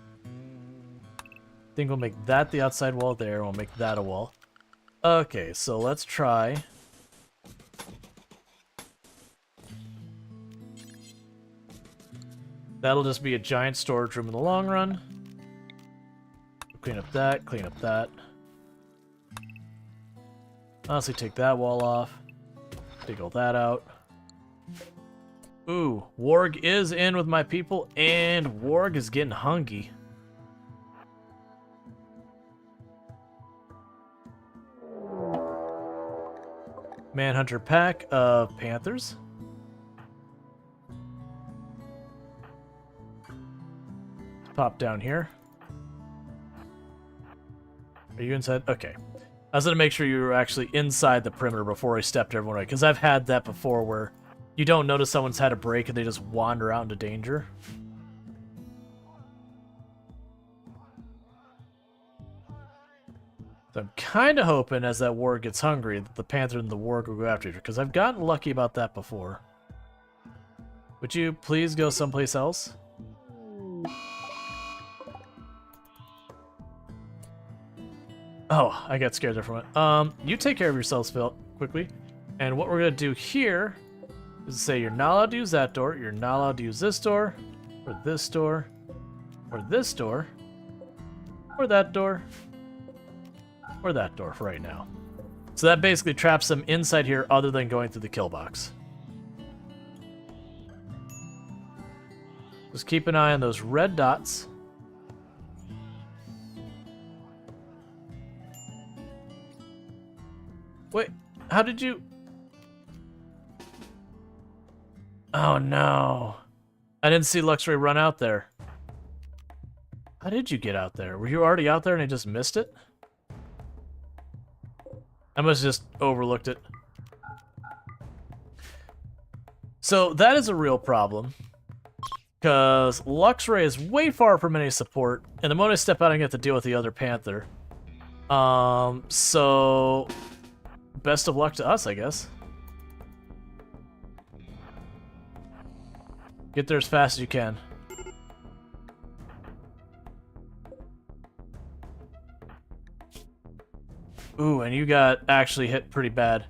I think we'll make that the outside wall there. We'll make that a wall. Okay, so let's try. That'll just be a giant storage room in the long run. Clean up that, clean up that. Honestly, take that wall off. Dig all that out. Ooh, Warg is in with my people, and Warg is getting hungry. Manhunter pack of panthers. Pop down here. Are you inside? Okay. I was going to make sure you were actually inside the perimeter before I stepped everyone away, because I've had that before where you don't notice someone's had a break and they just wander out into danger. So I'm kind of hoping as that warg gets hungry that the panther and the warg will go after each other, because I've gotten lucky about that before. Would you please go someplace else? Oh, I got scared there for a minute. You take care of yourselves, Phil, quickly. And what we're going to do here is say you're not allowed to use that door, you're not allowed to use this door, or this door, or this door, or that door, or that door for right now. So that basically traps them inside here other than going through the kill box. Just keep an eye on those red dots. Wait, how did you... Oh no. I didn't see Luxray run out there. How did you get out there? Were you already out there and I just missed it? I must have just overlooked it. So that is a real problem. Because Luxray is way far from any support, and the moment I step out, I get to deal with the other Panther. So best of luck to us, I guess. Get there as fast as you can. Ooh, and you got actually hit pretty bad.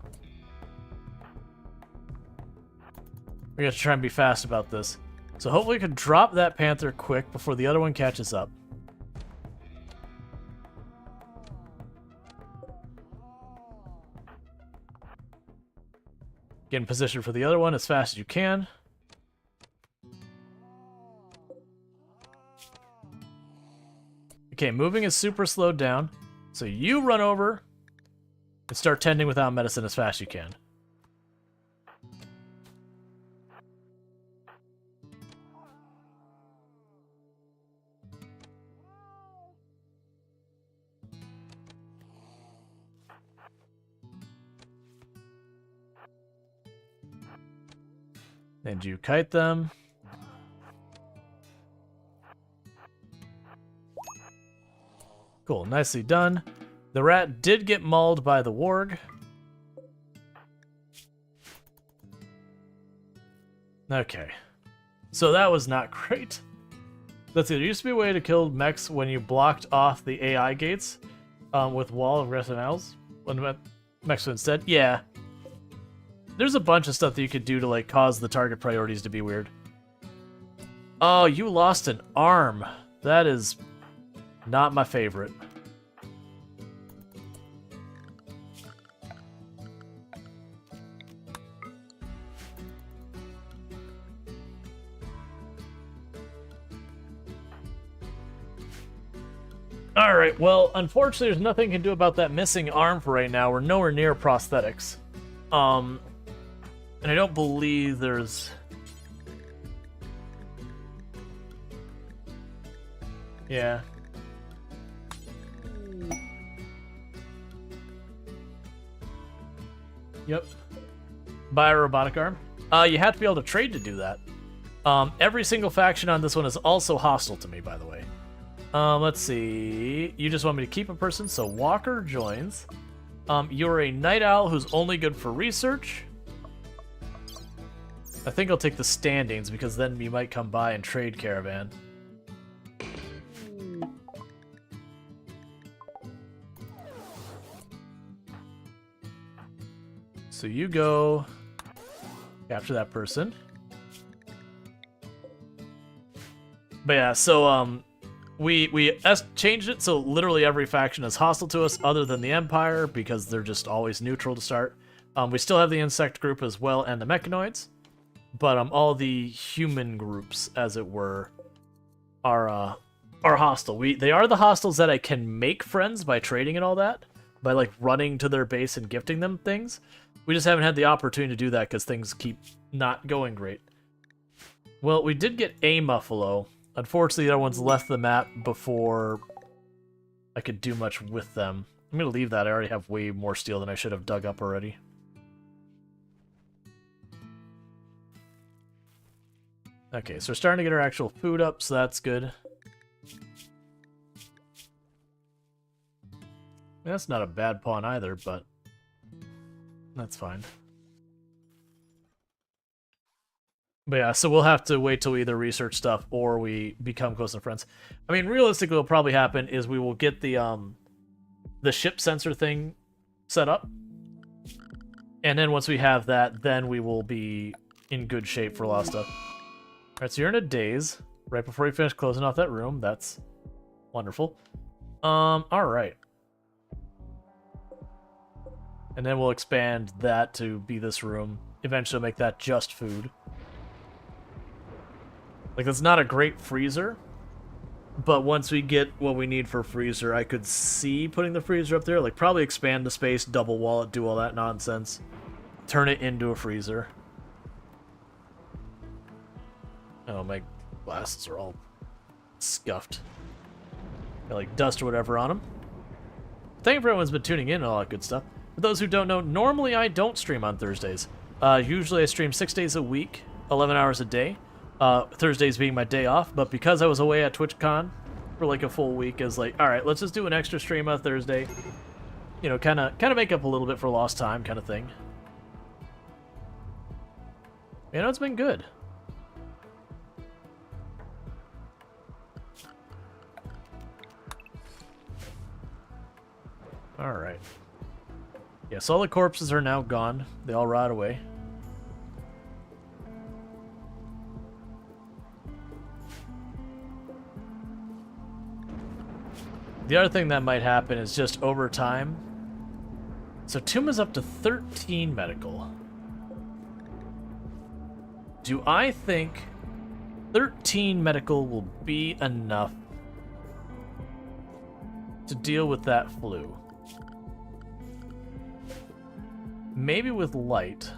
We got to try and be fast about this. So hopefully we can drop that Panther quick before the other one catches up. Get in position for the other one as fast as you can. Okay, moving is super slowed down. So you run over and start tending without medicine as fast as you can. And you kite them. Cool, nicely done. The rat did get mauled by the warg. Okay. So that was not great. Let's see, there used to be a way to kill mechs when you blocked off the AI gates with wall of aggressive animals. When mechs instead. Yeah. There's a bunch of stuff that you could do to like cause the target priorities to be weird. Oh, you lost an arm. That is not my favorite. Alright, well, unfortunately there's nothing you can do about that missing arm for right now. We're nowhere near prosthetics. And I don't believe there's... Yeah. Yep. Buy a robotic arm. You have to be able to trade to do that. Every single faction on this one is also hostile to me, by the way. Let's see. You just want me to keep a person, so Walker joins. You're a night owl who's only good for research. I think I'll take the standings because then you might come by and trade caravan. So you go capture that person. But yeah, so we changed it so literally every faction is hostile to us other than the Empire because they're just always neutral to start. We still have the insect group as well and the mechanoids, but all the human groups, as it were, are hostile. They are the hostiles that I can make friends by trading and all that, by like running to their base and gifting them things. We just haven't had the opportunity to do that because things keep not going great. Well, we did get a Muffalo. Unfortunately, the other ones left the map before I could do much with them. I'm going to leave that. I already have way more steel than I should have dug up already. Okay, so we're starting to get our actual food up, so that's good. That's not a bad pawn either, but that's fine. But yeah, so we'll have to wait till we either research stuff or we become close friends. I mean, realistically, what'll probably happen is we will get the ship sensor thing set up. And then once we have that, then we will be in good shape for a lot of stuff. Alright, so you're in a daze right before you finish closing off that room. That's wonderful. Alright. And then we'll expand that to be this room. Eventually make that just food. Like, that's not a great freezer, but once we get what we need for freezer, I could see putting the freezer up there. Like, probably expand the space, double wall it, do all that nonsense. Turn it into a freezer. Oh, my glasses are all scuffed. Got, like, dust or whatever on them. Thank you for everyone's been tuning in and all that good stuff. For those who don't know, normally I don't stream on Thursdays. Usually I stream 6 days a week. 11 hours a day. Thursdays being my day off, but because I was away at TwitchCon for like a full week, is like, all right, let's just do an extra stream on Thursday. You know, kind of make up a little bit for lost time, kind of thing. You know, it's been good. All right. Yes, all the corpses are now gone. They all rot away. The other thing that might happen is just over time. So Tomb is up to 13 medical. Do I think 13 medical will be enough to deal with that flu? Maybe with light.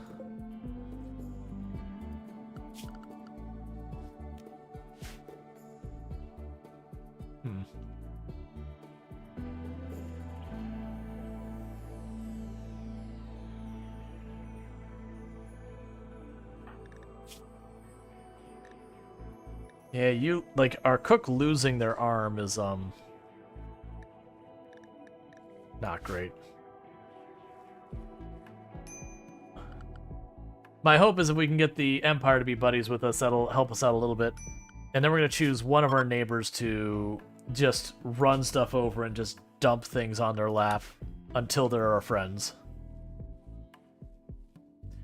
Yeah, you, like, our cook losing their arm is, not great. My hope is if we can get the Empire to be buddies with us, that'll help us out a little bit. And then we're going to choose one of our neighbors to just run stuff over and just dump things on their lap until they're our friends.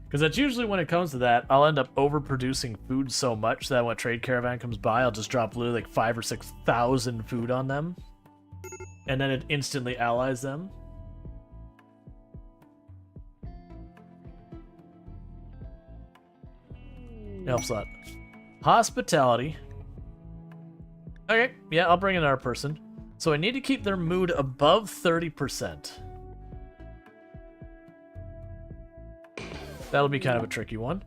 Because that's usually when it comes to that, I'll end up overproducing food so much that when a trade caravan comes by, I'll just drop literally like 5,000 or 6,000 food on them. And then it instantly allies them. Helps a lot. Hospitality. Okay, yeah, I'll bring in our person. So I need to keep their mood above 30%. That'll be kind of a tricky one.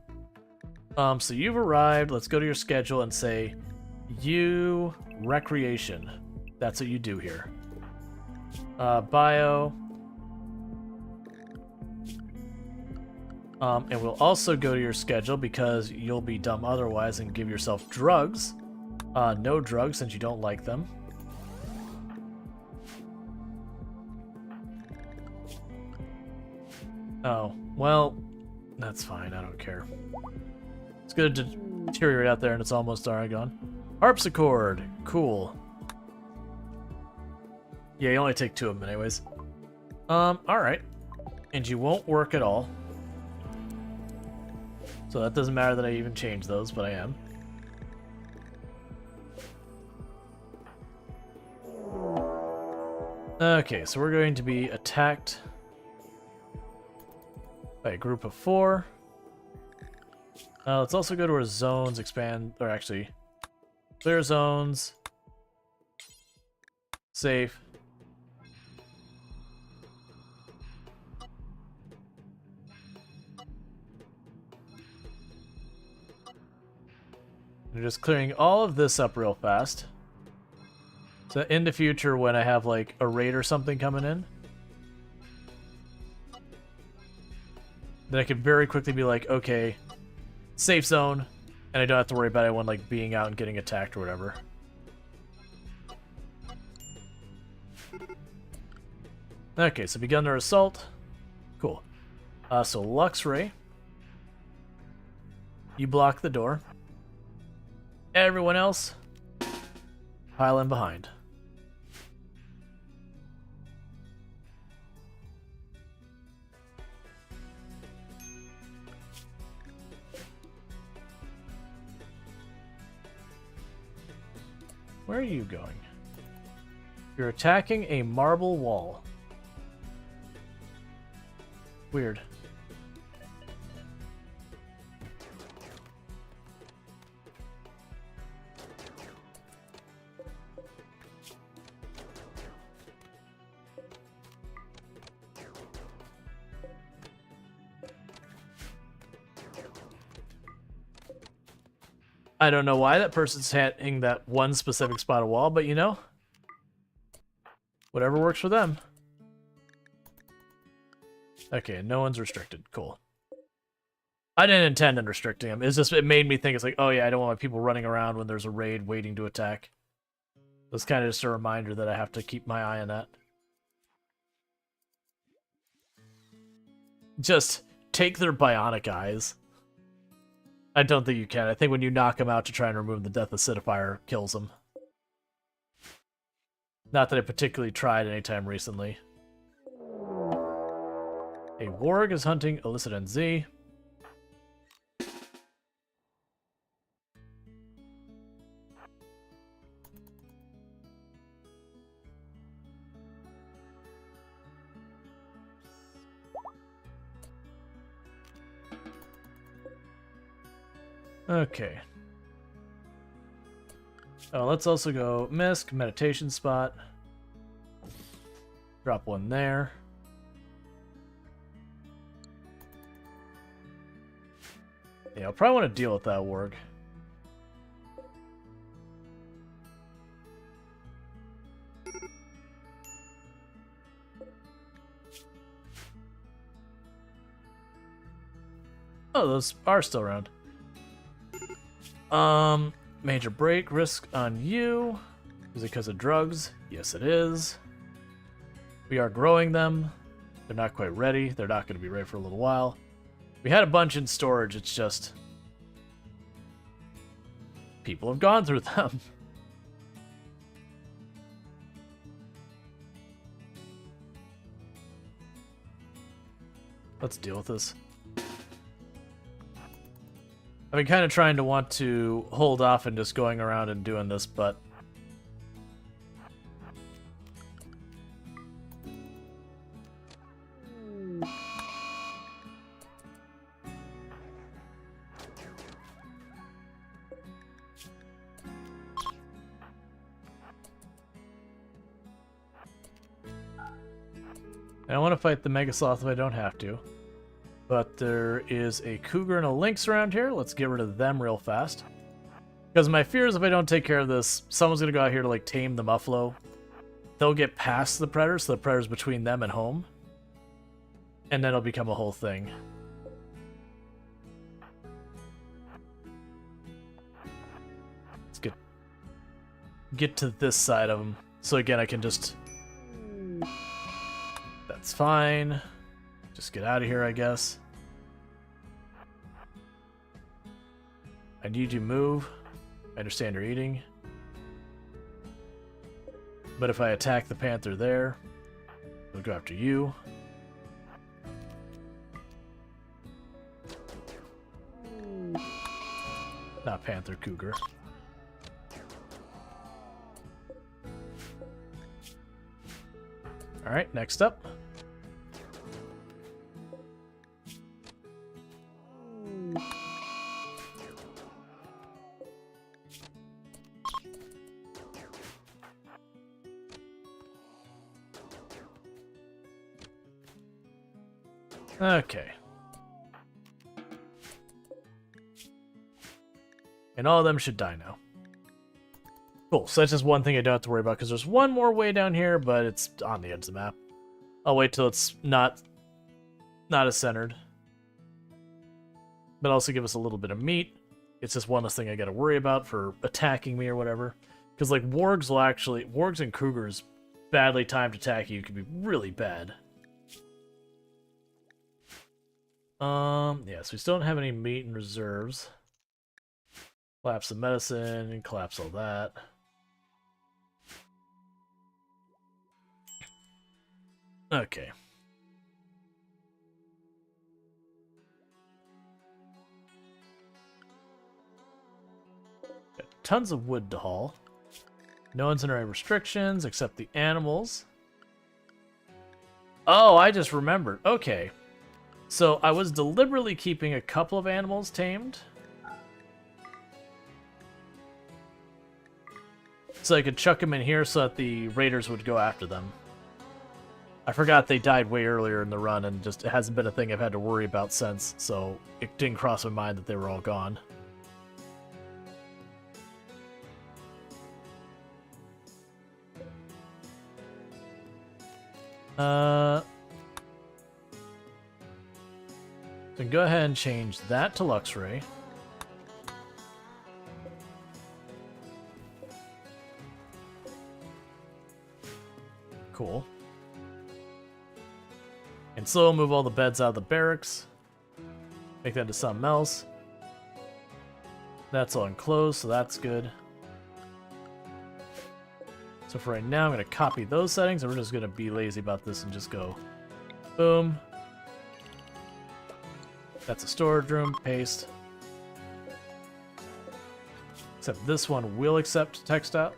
So you've arrived. Let's go to your schedule and say, you recreation. That's what you do here. Bio. And we'll also go to your schedule because you'll be dumb otherwise and give yourself drugs. No drugs since you don't like them. Oh, well, that's fine. I don't care. It's gonna deteriorate out there and it's almost Aragon. Harpsichord. Cool. Yeah, you only take 2 of them anyways. Alright. And you won't work at all. So that doesn't matter that I even changed those, but I am. Okay, so we're going to be attacked by a group of 4. Let's also go to our zones, expand, or actually, clear zones. Safe. I'm just clearing all of this up real fast. So in the future, when I have like a raid or something coming in, then I could very quickly be like, okay, safe zone, and I don't have to worry about anyone like being out and getting attacked or whatever. Okay, so begun their assault. Cool. So Lux Ray, you block the door. Everyone else, pile in behind. Where are you going? You're attacking a marble wall. Weird. I don't know why that person's hitting that one specific spot of wall, but you know, whatever works for them. Okay, no one's restricted. Cool. I didn't intend on restricting them. It's just it made me think it's like, oh yeah, I don't want my people running around when there's a raid waiting to attack. It's kind of just a reminder that I have to keep my eye on that. Just take their bionic eyes. I don't think you can. I think when you knock them out to try and remove the death acidifier, kills them. Not that I particularly tried anytime recently. A warg is hunting illicit NZ. Okay. Oh, let's also go Misk, meditation spot. Drop one there. Yeah, I'll probably want to deal with that warg. Oh, those are still around. Major break risk on you. Is it because of drugs? Yes, it is. We are growing them. They're not quite ready. They're not going to be ready for a little while. We had a bunch in storage. It's just people have gone through them. Let's deal with this. I've been kind of trying to want to hold off and just going around and doing this, but I don't want to fight the Mega Sloth if I don't have to. But there is a cougar and a lynx around here. Let's get rid of them real fast. Because my fear is if I don't take care of this, someone's going to go out here to like tame the muffalo. They'll get past the predator, so the predator's between them and home. And then it'll become a whole thing. Let's get to this side of them. So again, I can just... That's fine. Just get out of here, I guess. I need you to move. I understand you're eating. But if I attack the panther there, it'll go after you. Not panther, cougar. Alright, next up. Okay. And all of them should die now. Cool, so that's just one thing I don't have to worry about, because there's one more way down here, but it's on the edge of the map. I'll wait till it's not as centered. But also give us a little bit of meat. It's just one less thing I gotta worry about for attacking me or whatever. Because, like, wargs and cougars, badly timed attack you can be really bad. Yeah, so we still don't have any meat in reserves. Collapse the medicine and collapse all that. Okay. Got tons of wood to haul. No one's under any restrictions except the animals. Oh, I just remembered. Okay. So I was deliberately keeping a couple of animals tamed. So I could chuck them in here so that the raiders would go after them. I forgot they died way earlier in the run, and just it hasn't been a thing I've had to worry about since, so it didn't cross my mind that they were all gone. Then go ahead and change that to Luxray. Cool. And slow move all the beds out of the barracks. Make that into something else. That's all enclosed, so that's good. So for right now, I'm going to copy those settings, and we're just going to be lazy about this and just go boom. That's a storage room, paste. Except this one will accept textile.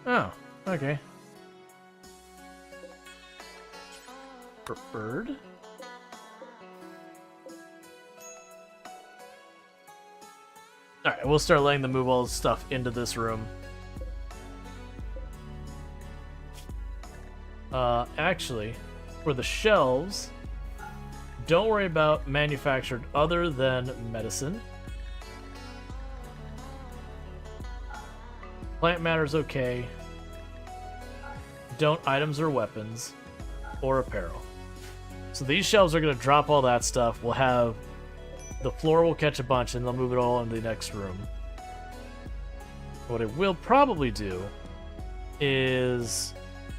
Oh, okay. Preferred. Alright, we'll start letting them move all the stuff into this room. Actually, for the shelves, don't worry about manufactured other than medicine. Plant matter's okay. Don't items or weapons or apparel. So these shelves are going to drop all that stuff. We'll have the floor will catch a bunch and they'll move it all into the next room. What it will probably do is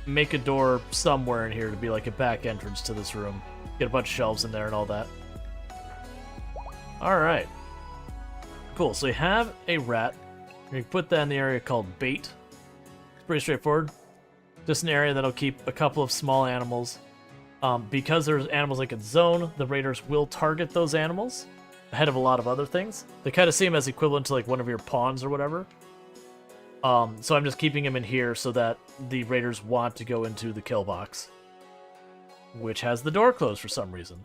make a door somewhere in here to be like a back entrance to this room. Get a bunch of shelves in there and all that. Alright. Cool, so we have a rat. We can put that in the area called bait. It's pretty straightforward. Just an area that'll keep a couple of small animals. Because there's animals like in zone, the raiders will target those animals ahead of a lot of other things. They kind of see them as equivalent to like one of your pawns or whatever. So I'm just keeping him in here so that the raiders want to go into the kill box, which has the door closed for some reason.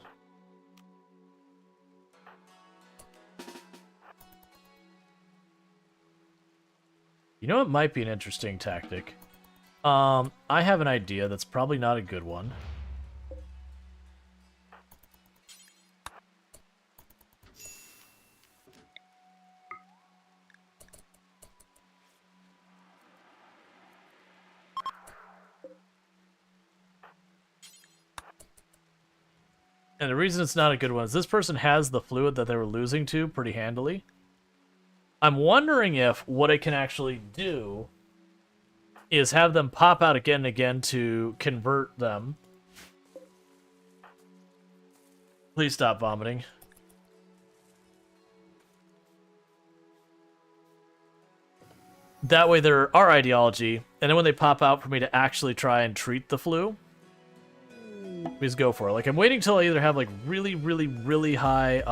You know what might be an interesting tactic? I have an idea that's probably not a good one. And the reason it's not a good one is this person has the fluid that they were losing to pretty handily. I'm wondering if what I can actually do is have them pop out again and again to convert them. Please stop vomiting. That way they're our ideology, and then when they pop out for me to actually try and treat the flu, please go for it. Like, I'm waiting till I either have, like, really, really, really high,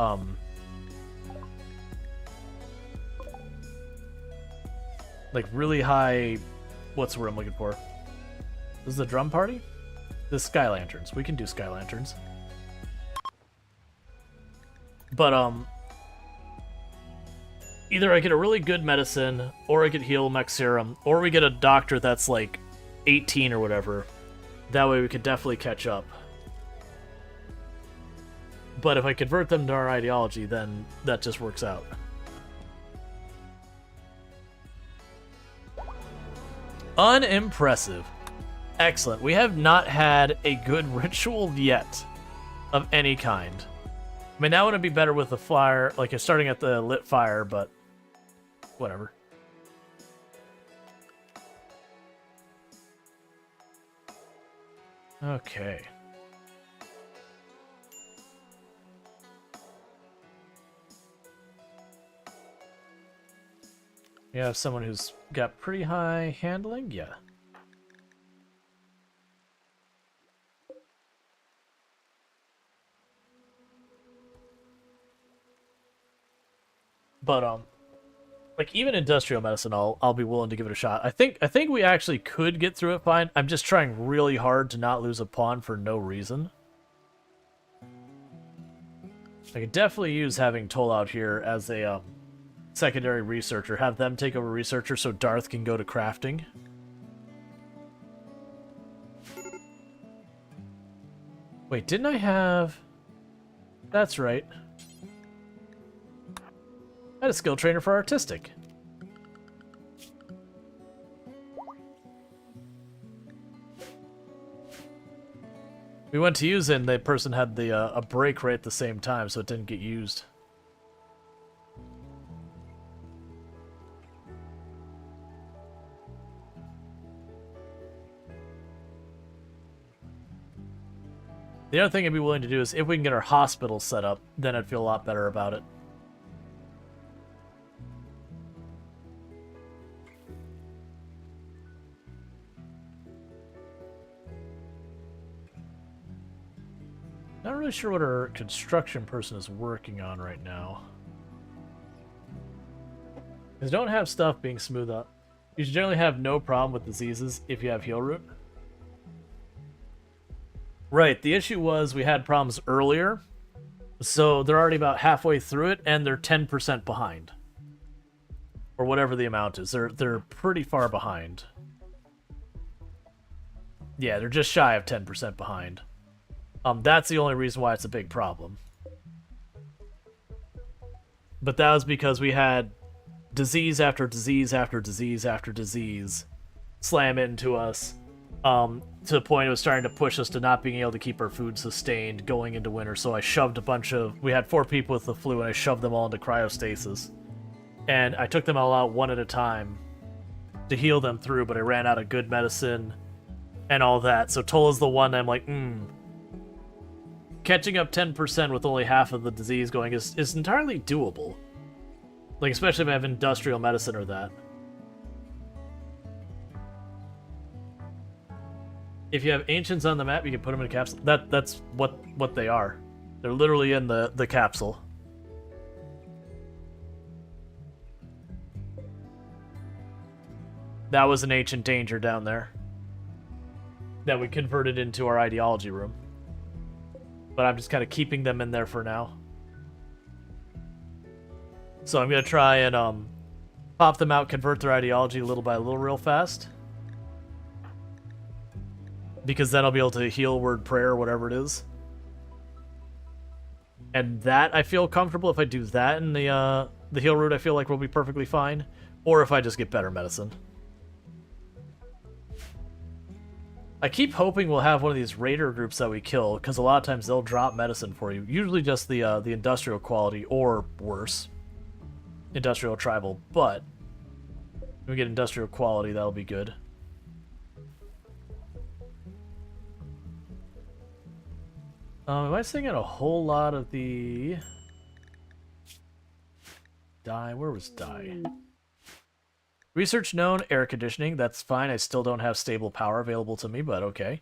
like, really high... What's the word I'm looking for? This is the drum party? This is Sky Lanterns. We can do Sky Lanterns. But, either I get a really good medicine, or I get heal mech serum, or we get a doctor that's, like, 18 or whatever. That way we could definitely catch up. But if I convert them to our ideology, then that just works out. Unimpressive. Excellent. We have not had a good ritual yet of any kind. I mean, that would be better with the fire, like starting at the lit fire, but whatever. Okay. You have someone who's got pretty high handling? Yeah. But like even industrial medicine, I'll be willing to give it a shot. I think we actually could get through it fine. I'm just trying really hard to not lose a pawn for no reason. I could definitely use having Toll out here as a secondary researcher. Have them take over researcher so Darth can go to crafting. Wait, didn't I have... That's right. I had a skill trainer for artistic. We went to use it, and the person had the a break right at the same time, so it didn't get used. The other thing I'd be willing to do is if we can get our hospital set up, then I'd feel a lot better about it. Not really sure what our construction person is working on right now. Because don't have stuff being smooth up. You should generally have no problem with diseases if you have heal root. Right, the issue was we had problems earlier, so they're already about halfway through it, and they're 10% behind. Or whatever the amount is. They're pretty far behind. Yeah, they're just shy of 10% behind. That's the only reason why it's a big problem. But that was because we had disease after disease after disease after disease slam into us, to the point it was starting to push us to not being able to keep our food sustained going into winter. So I shoved a bunch of... We had 4 people with the flu, and I shoved them all into cryostasis. And I took them all out one at a time to heal them through, but I ran out of good medicine and all that. So Tola's the one I'm like, catching up 10% with only half of the disease going is entirely doable. Like, especially if I have industrial medicine or that. If you have ancients on the map, you can put them in a capsule. That's what they are. They're literally in the capsule. That was an ancient danger down there that we converted into our ideology room. But I'm just kind of keeping them in there for now. So I'm going to try and pop them out, convert their ideology little by little real fast. Because then I'll be able to heal word prayer or whatever it is. And that I feel comfortable if I do that in the heal route. I feel like we'll be perfectly fine. Or if I just get better medicine. I keep hoping we'll have one of these raider groups that we kill, because a lot of times they'll drop medicine for you. Usually just the industrial quality, or worse, industrial tribal. But if we get industrial quality, that'll be good. Am I seeing a whole lot of the dye? Where was dye? Research known, air conditioning. That's fine. I still don't have stable power available to me, but okay.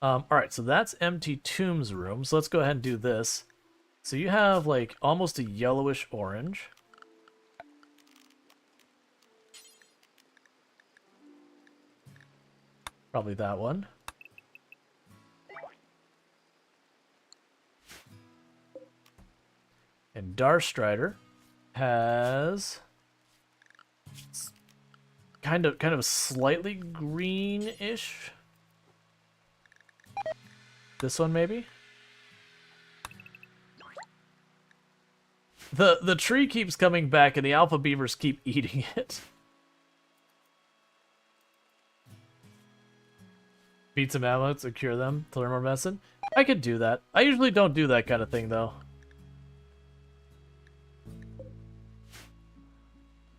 Alright, so that's empty tombs room. So let's go ahead and do this. So you have like almost a yellowish orange. Probably that one. And Darstrider has kind of slightly greenish. This one maybe. The tree keeps coming back and the alpha beavers keep eating it. Beat some amulets and cure them to learn more medicine. I could do that. I usually don't do that kind of thing though.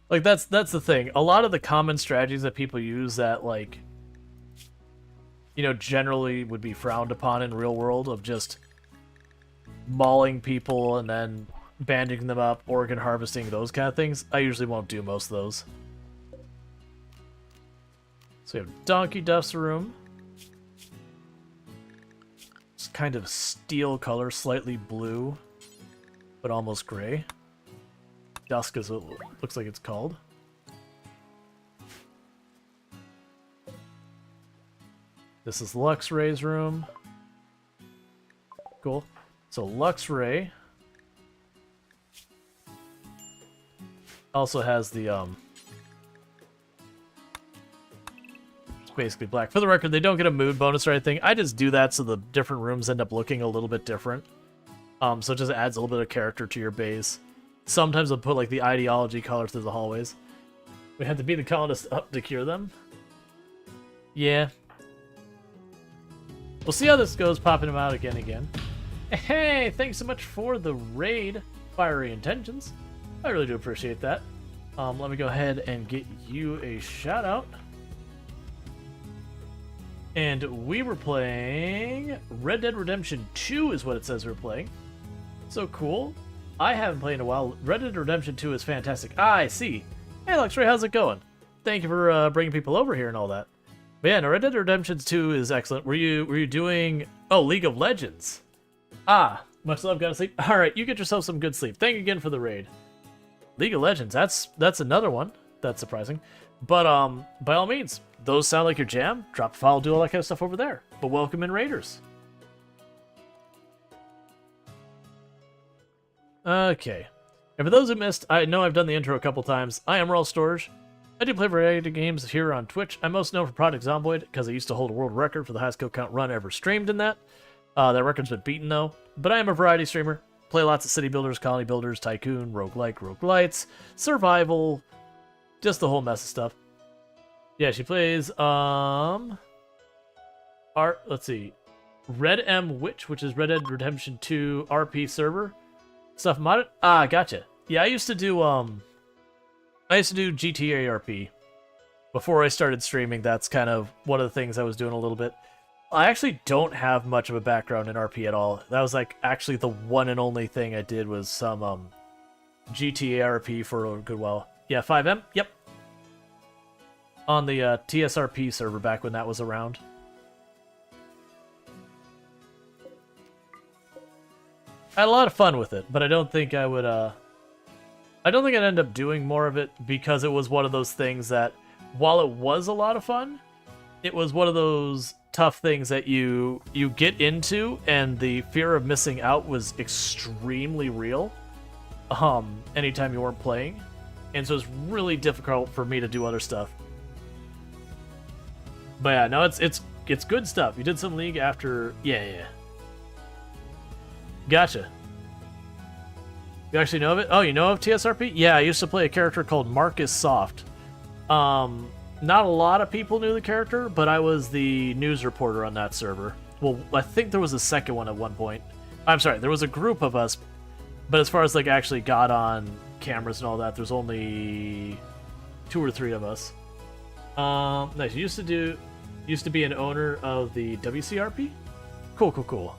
Like, that's the thing. A lot of the common strategies that people use that, like, you know, generally would be frowned upon in real world, of just mauling people and then bandaging them up, organ harvesting, those kind of things, I usually won't do most of those. So we have Donkey Duff's room. It's kind of steel color, slightly blue, but almost gray. Dusk is what it looks like it's called. This is Luxray's room. Cool. So Luxray also has the it's basically black. For the record, they don't get a mood bonus or anything. I just do that so the different rooms end up looking a little bit different. So it just adds a little bit of character to your base. Sometimes I'll put like the ideology color through the hallways. We have to beat the colonists up to cure them. Yeah. we'll see how this goes, popping them out again and again. Hey, thanks so much for the raid, Fiery Intentions. I really do appreciate that. Let me go ahead and get you a shout out. And we were playing Red Dead Redemption 2 is what it says we're playing. So cool. I haven't played in a while. Red Dead Redemption 2 is fantastic. Ah, I see. Hey, Luxray, how's it going? Thank you for bringing people over here and all that. But yeah, no, Red Dead Redemption 2 is excellent. Were you doing... Oh, League of Legends. Ah, much love, gotta sleep. Alright, you get yourself some good sleep. Thank you again for the raid. League of Legends, that's another one. That's surprising. But, by all means, those sound like your jam. Drop a file, do all that kind of stuff over there. But welcome in, Raiders. Okay. And for those who missed, I know I've done the intro a couple times. I am Rual Storge. I do play variety of games here on Twitch. I'm most known for Project Zomboid, because I used to hold a world record for the highest kill count run ever streamed in that. That record's been beaten, though. But I am a variety streamer. Play lots of city builders, colony builders, tycoon, roguelike, roguelites, survival, just the whole mess of stuff. Yeah, she plays, let's see, Red M Witch, which is Red Dead Redemption 2 RP server. Stuff modded? Ah, gotcha. Yeah, I used to do GTA RP. Before I started streaming, that's kind of one of the things I was doing a little bit. I actually don't have much of a background in RP at all. That was like actually the one and only thing I did was some GTA RP for a good while. Yeah, 5M? Yep. On the TSRP server back when that was around. I had a lot of fun with it, but I don't think I would I don't think I'd end up doing more of it because it was one of those things that while it was a lot of fun, it was one of those tough things that you get into and the fear of missing out was extremely real anytime you weren't playing, and so it's really difficult for me to do other stuff. But yeah, no, it's good stuff. You did some League after... Yeah. Gotcha. You actually know of it? Oh, you know of TSRP? Yeah, I used to play a character called Marcus Soft. Not a lot of people knew the character, but I was the news reporter on that server. Well, I think there was a second one at one point. I'm sorry, there was a group of us, but as far as like actually got on cameras and all that, there's only 2 or 3 of us. Nice. Used to be an owner of the WCRP? Cool.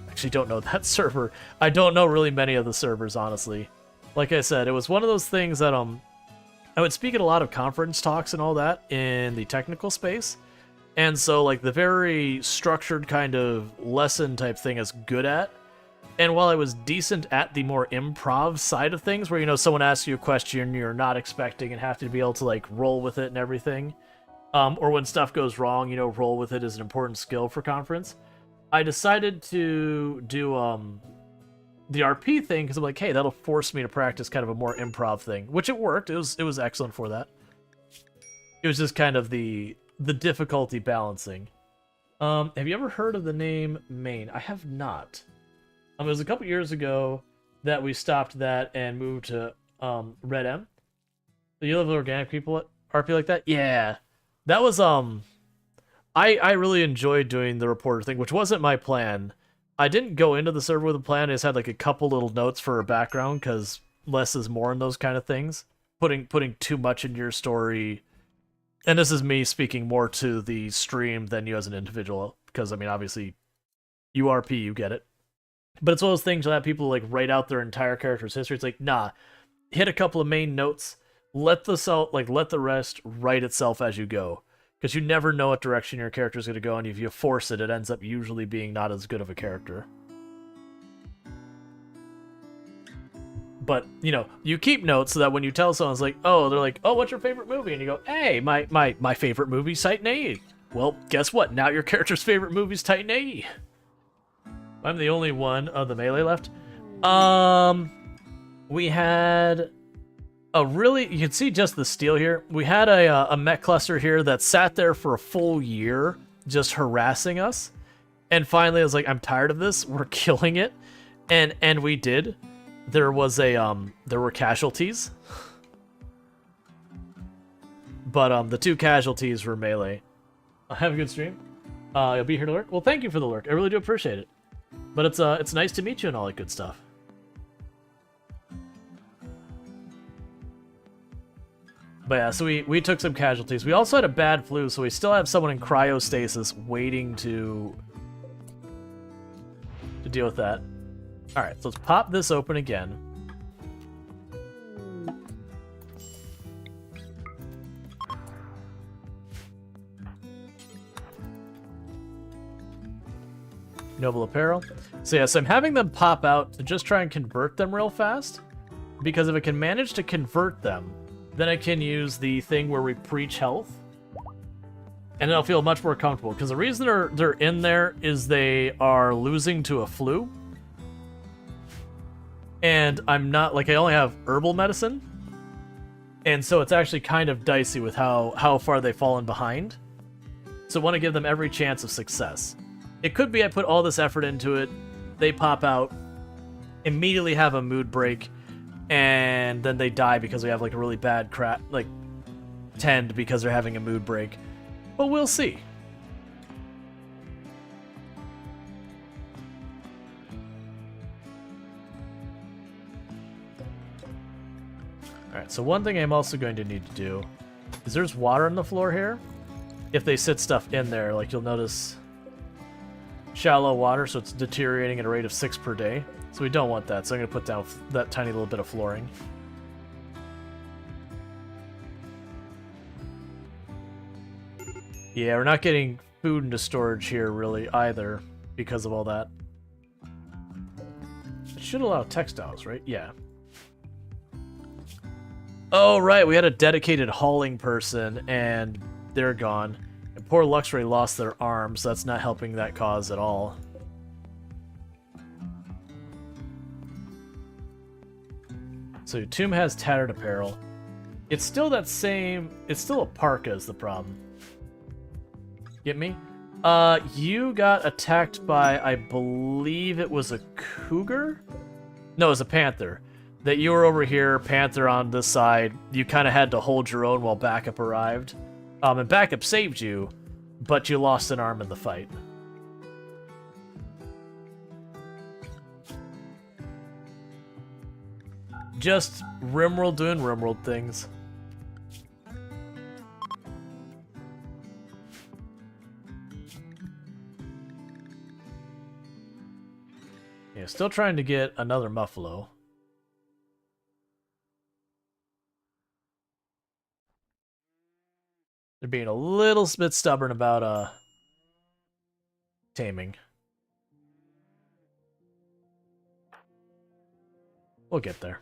Actually don't know that server. I don't know really many of the servers, honestly. Like I said, it was one of those things that I would speak at a lot of conference talks and all that in the technical space. And so like the very structured kind of lesson type thing I was good at. And while I was decent at the more improv side of things, where, you know, someone asks you a question you're not expecting and have to be able to like roll with it and everything. Or when stuff goes wrong, you know, roll with it is an important skill for conference. I decided to do the RP thing because I'm like, hey, that'll force me to practice kind of a more improv thing, which it worked. It was excellent for that. It was just kind of the difficulty balancing. Have you ever heard of the name Maine? I have not. It was a couple years ago that we stopped that and moved to Red M. So you live with organic people at RP like that? Yeah. That was I really enjoyed doing the reporter thing, which wasn't my plan. I didn't go into the server with a plan. I just had like a couple little notes for a background because less is more in those kind of things. Putting too much in your story. And this is me speaking more to the stream than you as an individual. Because, I mean, obviously, you RP, you get it. But it's one of those things that people like write out their entire character's history. It's like, nah, hit a couple of main notes. Let the rest write itself as you go. Because you never know what direction your character is going to go, and if you force it, it ends up usually being not as good of a character. But, you know, you keep notes so that when you tell someone, it's like, oh, they're like, oh, what's your favorite movie? And you go, hey, my favorite movie's Titan AE. Well, guess what? Now your character's favorite movie's Titan AE. I'm the only one of the melee left. We had... you can see just the steel here. We had a mech cluster here that sat there for a full year just harassing us. And finally I was like, I'm tired of this. We're killing it. And we did. There were casualties. But the 2 casualties were melee. Have a good stream. You'll be here to lurk? Well, thank you for the lurk. I really do appreciate it. But it's nice to meet you and all that good stuff. But yeah, so we took some casualties. We also had a bad flu, so we still have someone in cryostasis waiting to deal with that. Alright, so let's pop this open again. Noble apparel. So yes, I'm having them pop out to just try and convert them real fast. Because if I can manage to convert them, then I can use the thing where we preach health. And then I'll feel much more comfortable. Because the reason they're in there is they are losing to a flu. And I'm not, like, I only have herbal medicine. And so it's actually kind of dicey with how far they've fallen behind. So I want to give them every chance of success. It could be I put all this effort into it, they pop out, immediately have a mood break, and then they die because we have like a really bad tend because they're having a mood break. But we'll see. Alright, so one thing I'm also going to need to do is there's water on the floor here. If they sit stuff in there, like you'll notice shallow water, so it's deteriorating at a rate of 6 per day. So we don't want that, so I'm going to put down that tiny little bit of flooring. Yeah, we're not getting food into storage here, really, either, because of all that. It should allow textiles, right? Yeah. Oh, right, we had a dedicated hauling person, and they're gone. And poor Luxray lost their arm, so that's not helping that cause at all. So Tomb has tattered apparel. It's still that same... It's still a parka is the problem. Get me? You got attacked by, I believe it was a cougar? No, it was a panther. That you were over here, panther on this side. You kind of had to hold your own while backup arrived. And backup saved you, but you lost an arm in the fight. Just RimWorld doing RimWorld things. Yeah, still trying to get another Muffalo. They're being a little bit stubborn about taming. We'll get there.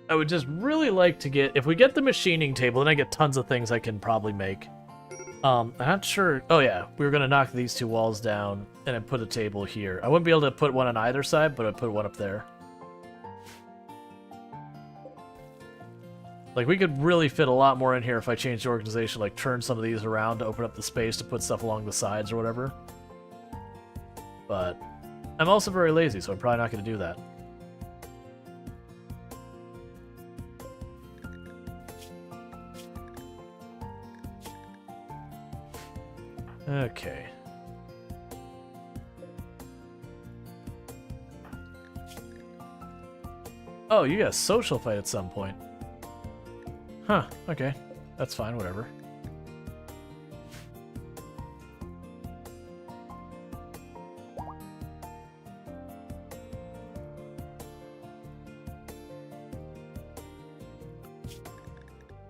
I would just really like to get... If we get the machining table, then I get tons of things I can probably make. I'm not sure... Oh yeah, we were going to knock these two walls down and then put a table here. I wouldn't be able to put one on either side, but I'd put one up there. Like, we could really fit a lot more in here if I changed the organization, like turn some of these around to open up the space to put stuff along the sides or whatever. But I'm also very lazy, so I'm probably not going to do that. Okay. Oh, you got a social fight at some point. Huh, okay. That's fine, whatever.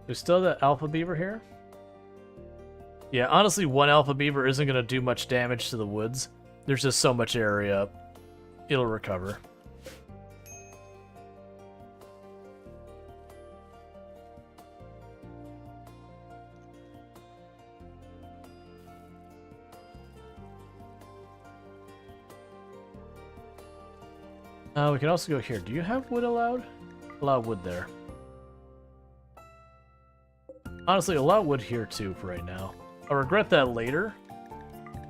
There's still that alpha beaver here? Yeah, honestly, one alpha beaver isn't going to do much damage to the woods. There's just so much area. It'll recover. We can also go here. Do you have wood allowed? Allow wood there. Honestly, allow wood here too for right now. I'll regret that later.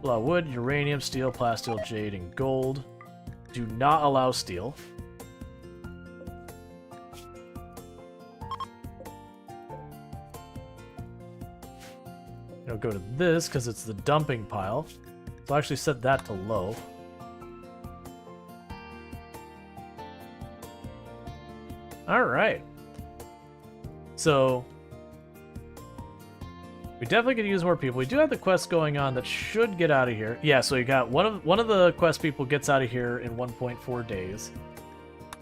Allow wood, uranium, steel, plasteel, jade, and gold. do not allow steel. I'll go to this because it's the dumping pile. So I'll actually set that to low. Alright. So we definitely could use more people. We do have the quest going on that should get out of here. Yeah, so you got one of the quest people gets out of here in 1.4 days.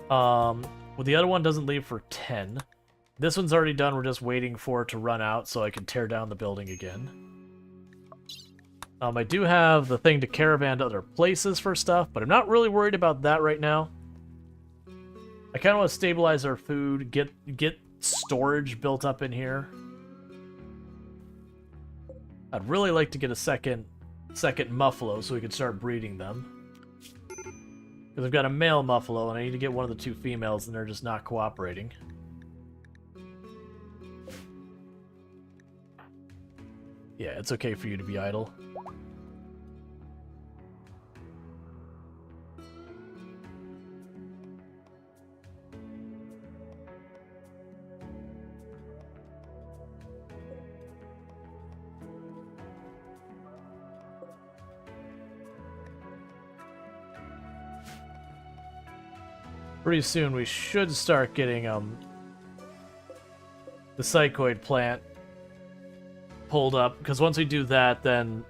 Well, the other one doesn't leave for 10. This one's already done. We're just waiting for it to run out so I can tear down the building again. I do have the thing to caravan to other places for stuff, but I'm not really worried about that right now. I kind of want to stabilize our food, get storage built up in here. I'd really like to get a second muffalo so we can start breeding them. Because I've got a male muffalo and I need to get one of the two females and they're just not cooperating. Yeah, it's okay for you to be idle. Pretty soon we should start getting the psychoid plant pulled up, because once we do that, then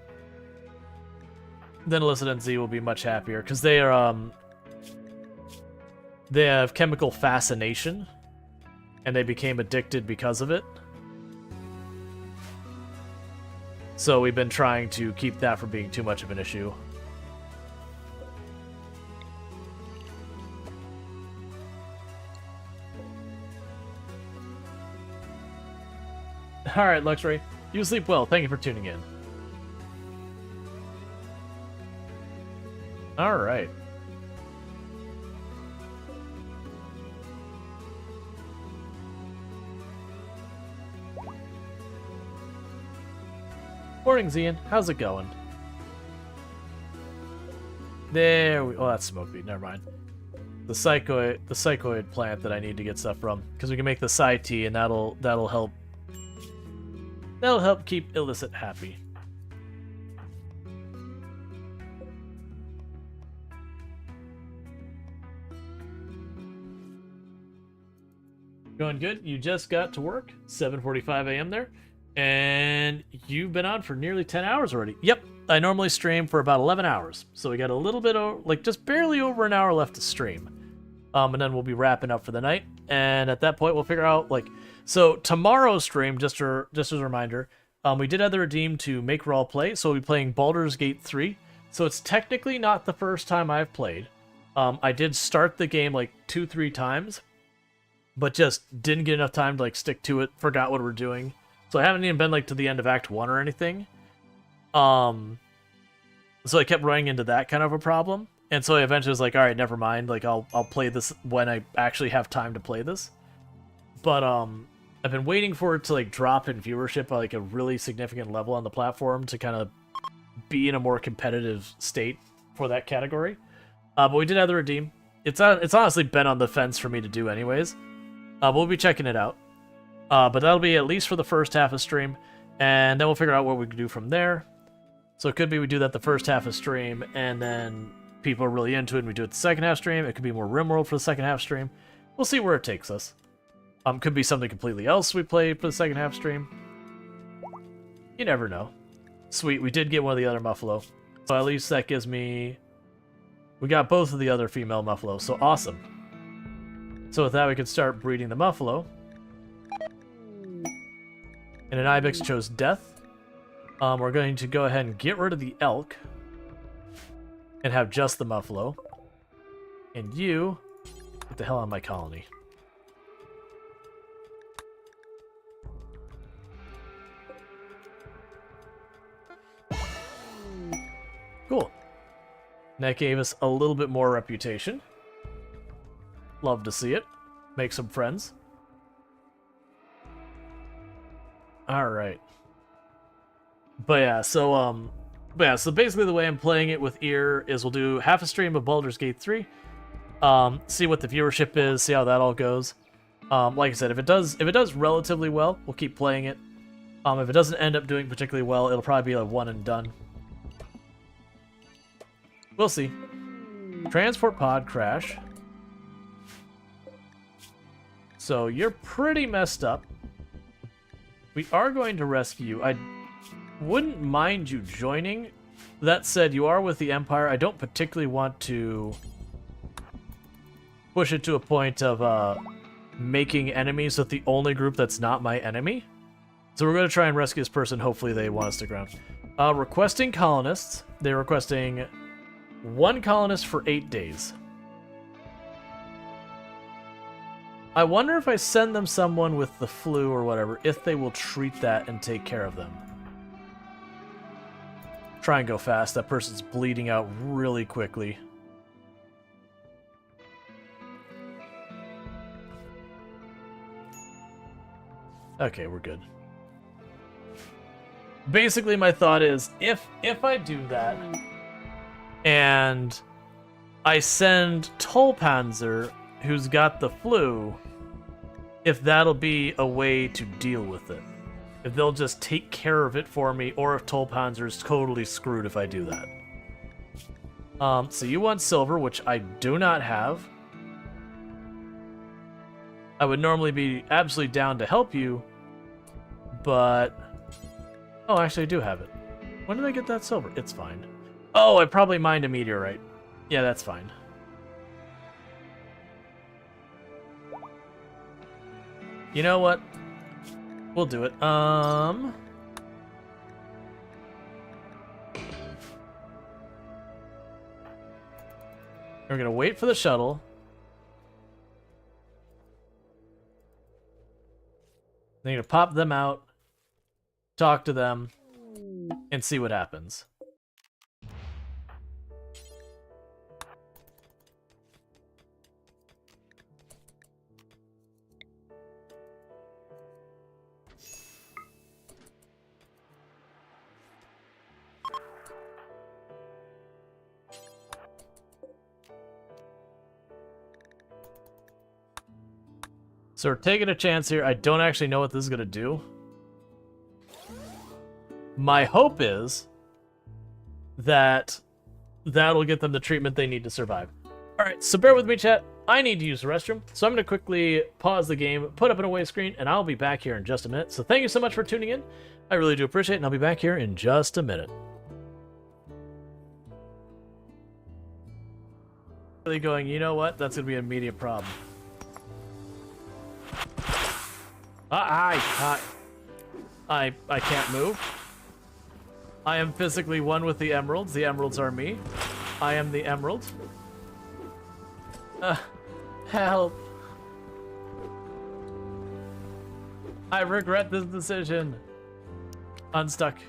Illicit and Z will be much happier, because they are they have chemical fascination, and they became addicted because of it. So we've been trying to keep that from being too much of an issue. Alright, Luxray. You sleep well. Thank you for tuning in. Alright. Morning, Zian. How's it going? There we... Oh, that's Smokebeat. Never mind. The psychoid plant that I need to get stuff from. Because we can make the Psy tea, and that'll help. That'll help keep Illicit happy. Going good. You just got to work. 7:45 a.m. there. And you've been on for nearly 10 hours already. Yep. I normally stream for about 11 hours. So we got a little bit of, like, just barely over an hour left to stream. And then we'll be wrapping up for the night. And at that point, we'll figure out, like... So tomorrow's stream, just as a reminder, we did have the redeem to make Rual play, so we'll be playing Baldur's Gate 3. So it's technically not the first time I've played. I did start the game like 2-3 times, but just didn't get enough time to like stick to it, forgot what we're doing. So I haven't even been like to the end of Act 1 or anything. So I kept running into that kind of a problem. And so I eventually was like, alright, never mind, like I'll play this when I actually have time to play this. But I've been waiting for it to like drop in viewership at like a really significant level on the platform to kind of be in a more competitive state for that category. But we did have the redeem. It's honestly been on the fence for me to do anyways. We'll be checking it out. But that'll be at least for the first half of stream, and then we'll figure out what we can do from there. So it could be we do that the first half of stream, and then people are really into it, and we do it the second half stream. It could be more RimWorld for the second half stream. We'll see where it takes us. Could be something completely else we play for the second half stream. You never know. Sweet, we did get one of the other Muffalo. So at least that gives me... We got both of the other female Muffalo, so awesome. So with that, we can start breeding the Muffalo. And an Ibex chose Death. We're going to go ahead and get rid of the Elk. And have just the Muffalo. And you... Get the hell out of my colony. Cool. That gave us a little bit more reputation. Love to see it. Make some friends. Alright. But yeah, so, But yeah, so basically the way I'm playing it with Ear is we'll do half a stream of Baldur's Gate 3, see what the viewership is, see how that all goes. Like I said, if it does relatively well, we'll keep playing it. If it doesn't end up doing particularly well, it'll probably be like one and done. We'll see. Transport pod crash. So you're pretty messed up. We are going to rescue you. I wouldn't mind you joining. That said, you are with the Empire. I don't particularly want to push it to a point of making enemies with the only group that's not my enemy. So we're going to try and rescue this person. Hopefully they want to stick around. Requesting colonists. They're requesting 1 colonist for 8 days. I wonder if I send them someone with the flu or whatever, if they will treat that and take care of them. Try and go fast. That person's bleeding out really quickly. Okay, we're good. Basically, my thought is, if I do that, and I send Tolpanzer, who's got the flu, if that'll be a way to deal with it. If they'll just take care of it for me, or if Tolpanzer's totally screwed if I do that. So you want silver, which I do not have. I would normally be absolutely down to help you, but... Oh, actually I do have it. When did I get that silver? It's fine. Oh, I probably mined a meteorite. Yeah, that's fine. You know what? We'll do it. We're gonna wait for the shuttle. Then you're gonna pop them out, talk to them, and see what happens. So we're taking a chance here. I don't actually know what this is going to do. My hope is that that'll get them the treatment they need to survive. Alright, so bear with me, chat. I need to use the restroom, so I'm going to quickly pause the game, put up an away screen, and I'll be back here in just a minute. So thank you so much for tuning in. I really do appreciate it, and I'll be back here in just a minute. Really going, you know what? That's going to be an immediate problem. I can't move. I am physically one with the emeralds. The emeralds are me. I am the emerald. Help. I regret this decision. Unstuck.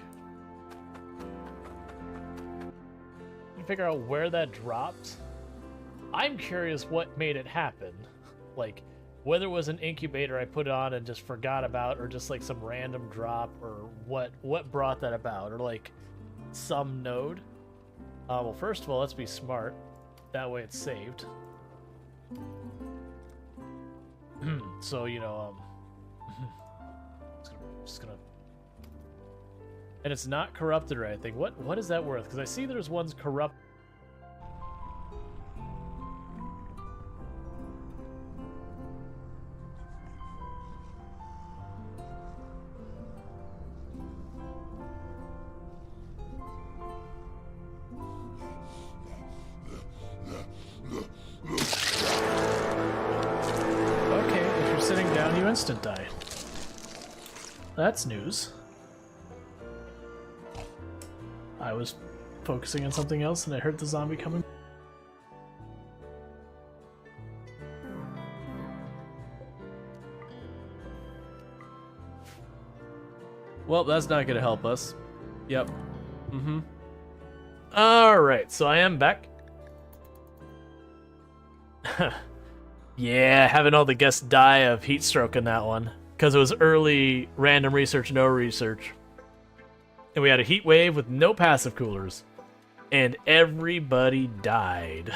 You figure out where that dropped? I'm curious what made it happen. Like, whether it was an incubator I put on and just forgot about, or just like some random drop, or what brought that about, or like some node. Well, first of all, let's be smart. That way it's saved. So, you know, just gonna... And it's not corrupted or anything. What is that worth? Because I see there's ones corrupt. Instant die. That's news. I was focusing on something else and I heard the zombie coming. Well, that's not gonna help us. Yep. Alright, so I am back. Yeah, having all the guests die of heat stroke in that one. Because it was early random research, no research. And we had a heat wave with no passive coolers. And everybody died.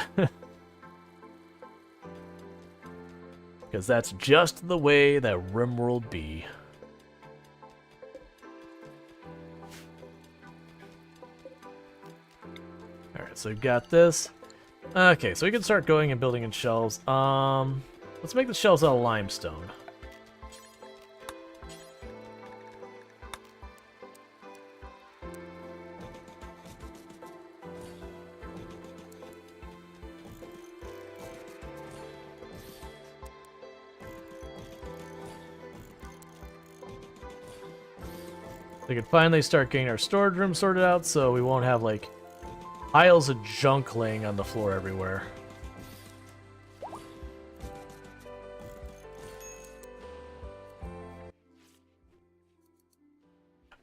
Because that's just the way that RimWorld be. Alright, so we've got this. Okay, so we can start going and building in shelves. Let's make the shelves out of limestone. We can finally start getting our storage room sorted out so we won't have, like, piles of junk laying on the floor everywhere.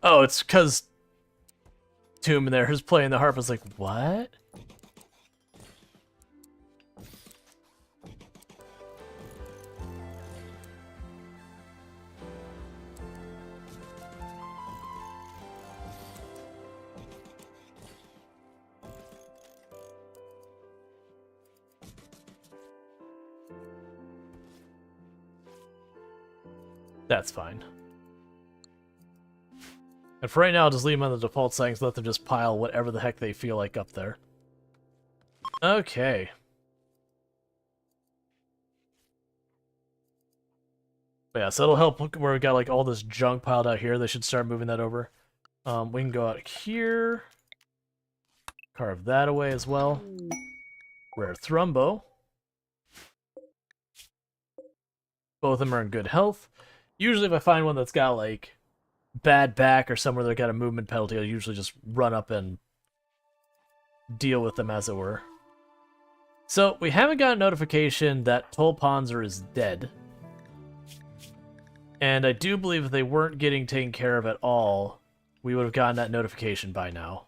Oh, it's because Tomb there who's playing the harp. I was like, what? That's fine. And for right now, I'll just leave them on the default settings, let them just pile whatever the heck they feel like up there. Okay. But yeah, so it'll help where we got like all this junk piled out here. They should start moving that over. We can go out here. Carve that away as well. Rare Thrumbo. Both of them are in good health. Usually if I find one that's got like bad back or somewhere that got a movement penalty, I'll usually just run up and deal with them as it were. So we haven't got a notification that Tolpanzer is dead. And I do believe if they weren't getting taken care of at all, we would have gotten that notification by now.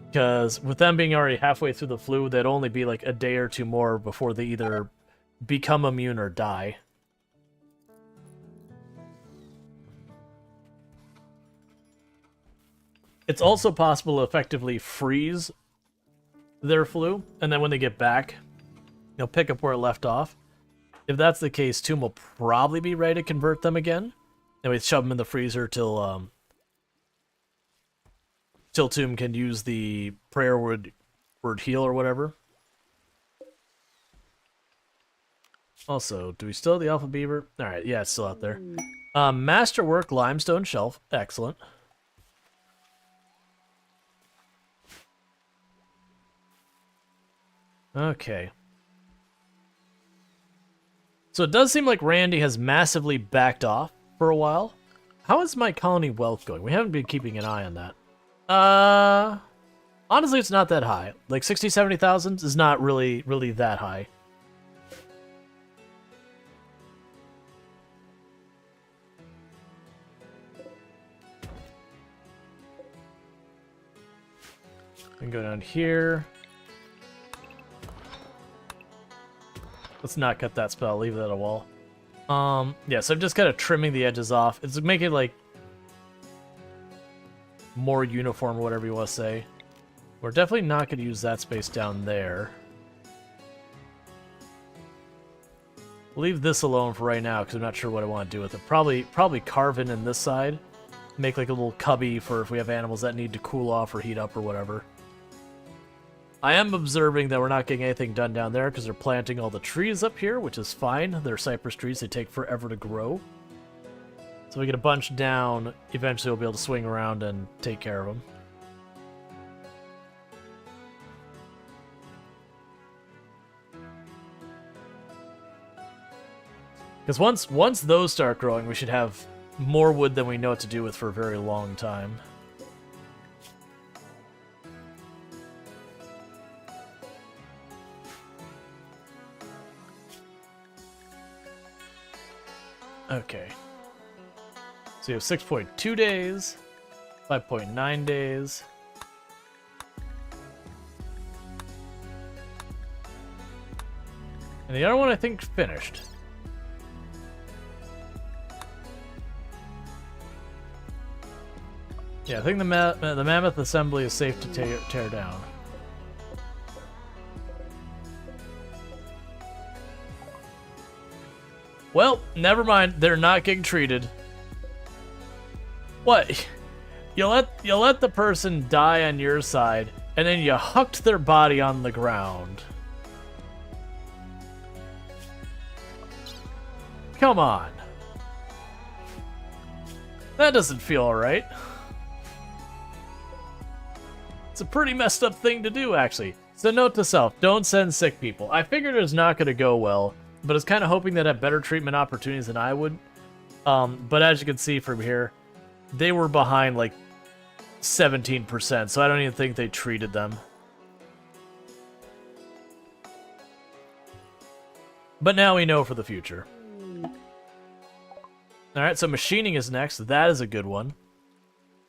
Because with them being already halfway through the flu, they'd only be like a day or two more before they either become immune or die. It's also possible to effectively freeze their flu, and then when they get back, they'll pick up where it left off. If that's the case, Tomb will probably be ready to convert them again. And we shove them in the freezer till Tomb can use the prayer word heal or whatever. Also, do we still have the Alpha Beaver? Alright, yeah, it's still out there. Masterwork Limestone Shelf. Excellent. Okay. So it does seem like Randy has massively backed off for a while. How is my colony wealth going? We haven't been keeping an eye on that. Honestly, it's not that high. Like 60, 70,000 is not really that high. We can go down here. Let's not cut that spell, leave that a wall. Yeah, so I'm just kind of trimming the edges off. It's making like more uniform, whatever you want to say. We're definitely not going to use that space down there. Leave this alone for right now because I'm not sure what I want to do with it. Probably carve in this side. Make like a little cubby for if we have animals that need to cool off or heat up or whatever. I am observing that we're not getting anything done down there because they're planting all the trees up here, which is fine. They're cypress trees. They take forever to grow. So we get a bunch down. Eventually we'll be able to swing around and take care of them. Because once those start growing, we should have more wood than we know what to do with for a very long time. Okay. So you have 6.2 days, 5.9 days. And the other one I think finished. Yeah, I think the Mammoth Assembly is safe to tear down. Well, never mind. They're not getting treated. What? You let the person die on your side, and then you hucked their body on the ground. Come on. That doesn't feel alright. It's a pretty messed up thing to do, actually. So note to self, don't send sick people. I figured it was not going to go well, but I was kind of hoping they'd have better treatment opportunities than I would. But as you can see from here, they were behind like 17%, so I don't even think they treated them. But now we know for the future. Alright, so machining is next. That is a good one.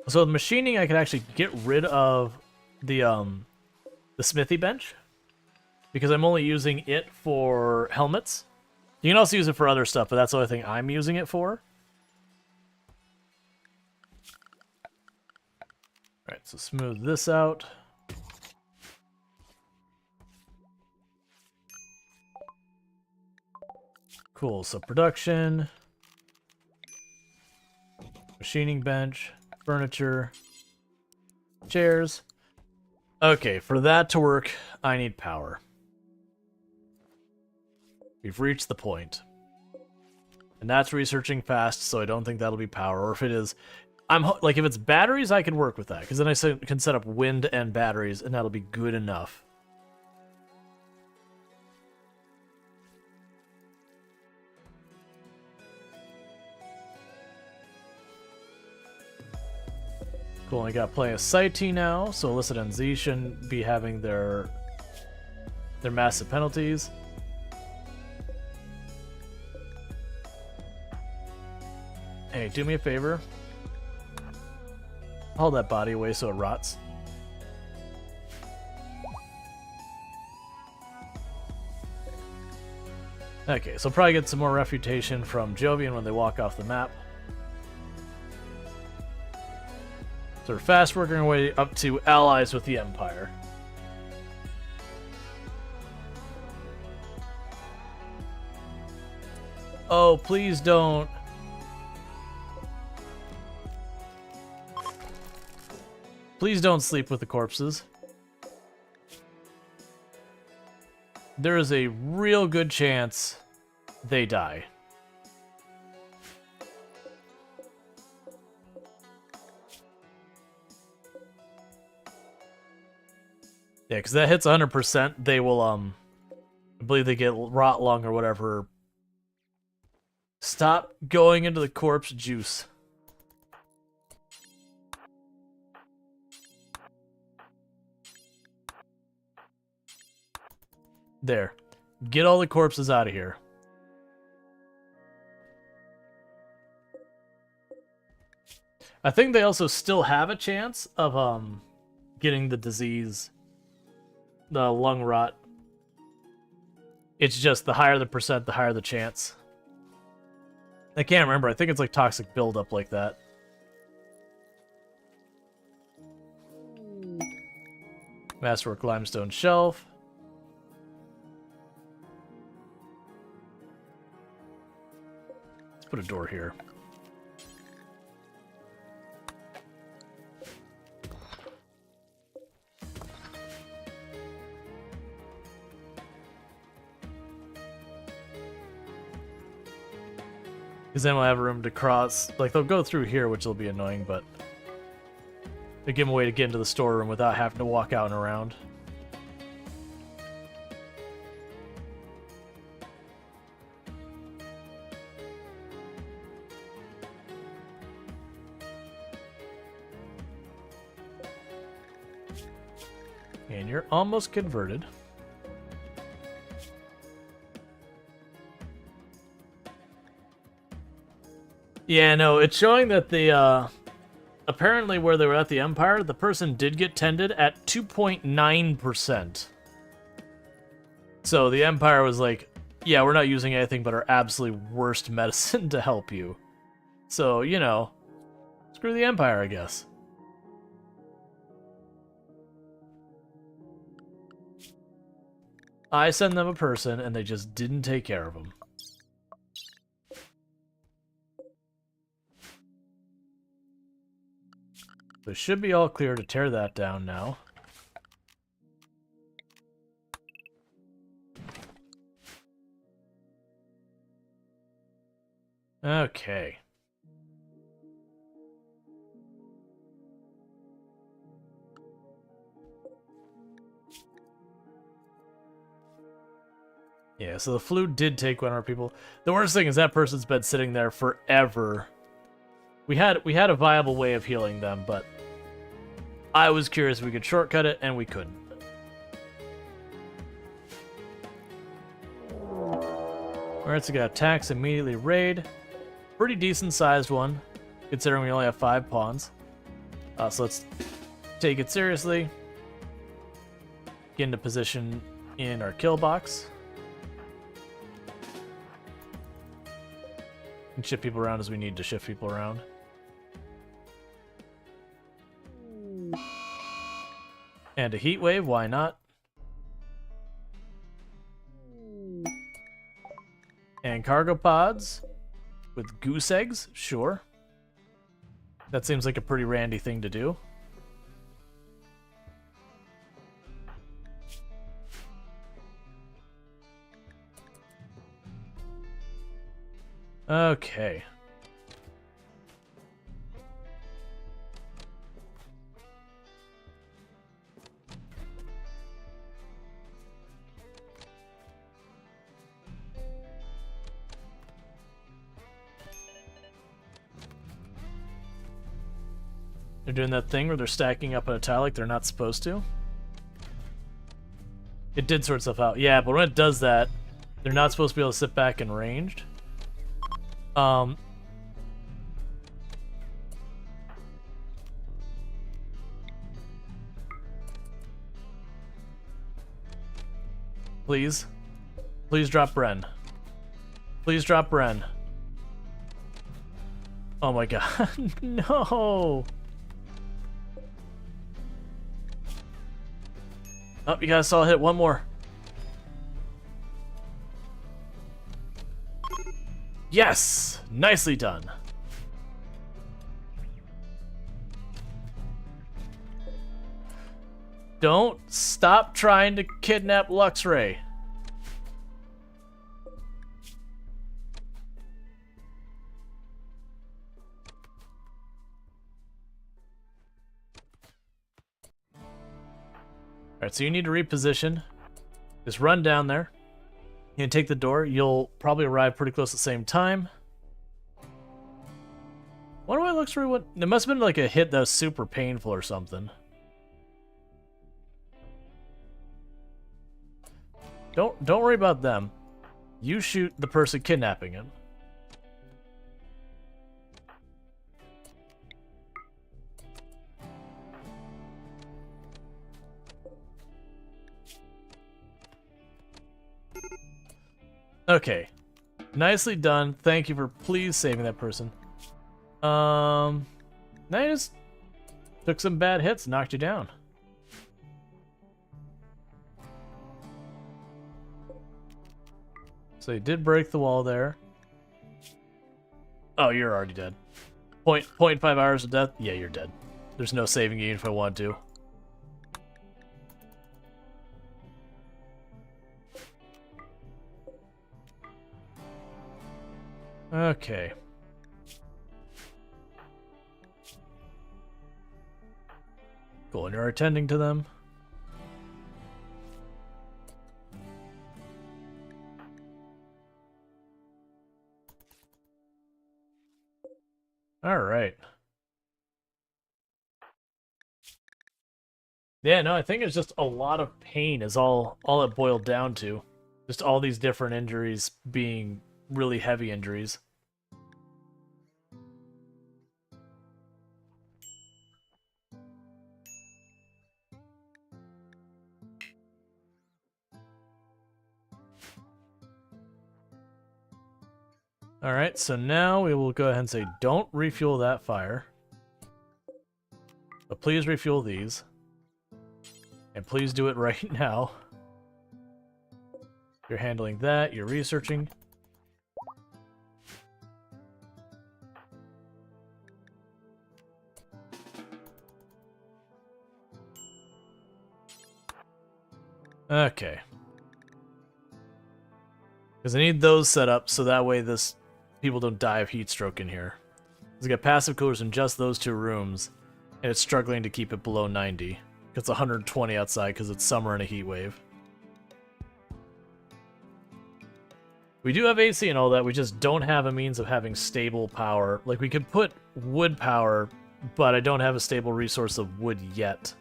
So with machining, I can actually get rid of the smithy bench, because I'm only using it for helmets. You can also use it for other stuff, but that's the only thing I'm using it for. Alright, so smooth this out. Cool, so production, machining bench, furniture, chairs. Okay, for that to work, I need power. We've reached the point. And that's researching fast, so I don't think that'll be power. Or if it is, like, if it's batteries, I can work with that, because then I can set up wind and batteries, and that'll be good enough. Cool, I got plenty of Site now, so Illicit and Z shouldn't be having their massive penalties. Hey, do me a favor. Haul that body away so it rots. Okay, so probably get some more refutation from Jovian when they walk off the map. So we're fast working our way up to allies with the Empire. Oh, please don't. Please don't sleep with the corpses. There is a real good chance they die. Yeah, because that hits 100%, they will, I believe they get rot lung or whatever. Stop going into the corpse juice. There. Get all the corpses out of here. I think they also still have a chance of, getting the disease. The lung rot. It's just the higher the percent, the higher the chance. I can't remember. I think it's like toxic buildup like that. Masterwork limestone shelf. Let's put a door here. Because then we'll have room to cross. Like, they'll go through here, which will be annoying, but they give them a way to get into the storeroom without having to walk out and around. And you're almost converted. Yeah, no, it's showing that the, apparently where they were at the Empire, the person did get tended at 2.9%. So the Empire was like, yeah, we're not using anything but our absolute worst medicine to help you. So, you know, screw the Empire, I guess. I send them a person, and they just didn't take care of them. So it should be all clear to tear that down now. Okay. Yeah, so the flu did take one of our people. The worst thing is that person's been sitting there forever. We had a viable way of healing them, but I was curious if we could shortcut it, and we couldn't. Alright, so we got attacks immediately raid. Pretty decent sized one, considering we only have 5 pawns. So let's take it seriously. Get into position in our kill box. And shift people around as we need to shift people around. And a heat wave, why not? And cargo pods with goose eggs, sure. That seems like a pretty randy thing to do. Okay. They're doing that thing where they're stacking up in a tile like they're not supposed to. It did sort itself out. Yeah, but when it does that, they're not supposed to be able to sit back in ranged. Please. Please drop Bren. Please drop Bren. Oh my god. No! Oh, you guys saw a hit. One more. Yes! Nicely done. Don't stop trying to kidnap Luxray. Alright, so you need to reposition. Just run down there. You can take the door. You'll probably arrive pretty close at the same time. Wonder why Luxray went... There must have been like a hit that was super painful or something. Don't worry about them. You shoot the person kidnapping him. Okay. Nicely done. Thank you for please saving that person. Now you just took some bad hits, knocked you down. So you did break the wall there. Oh, you're already dead. 0.5 hours of death? Yeah, you're dead. There's no saving you if I want to. Okay. Cool, and you're attending to them. All right. Yeah, no, I think it's just a lot of pain is all it boiled down to. Just all these different injuries being really heavy injuries. Alright, so now we will go ahead and say don't refuel that fire. But please refuel these. And please do it right now. You're handling that. You're researching. Okay. Because I need those set up so that way people don't die of heat stroke in here. Because I got passive coolers in just those 2 rooms, and it's struggling to keep it below 90. It's 120 outside because it's summer and a heat wave. We do have AC and all that, we just don't have a means of having stable power. Like, we could put wood power, but I don't have a stable resource of wood yet.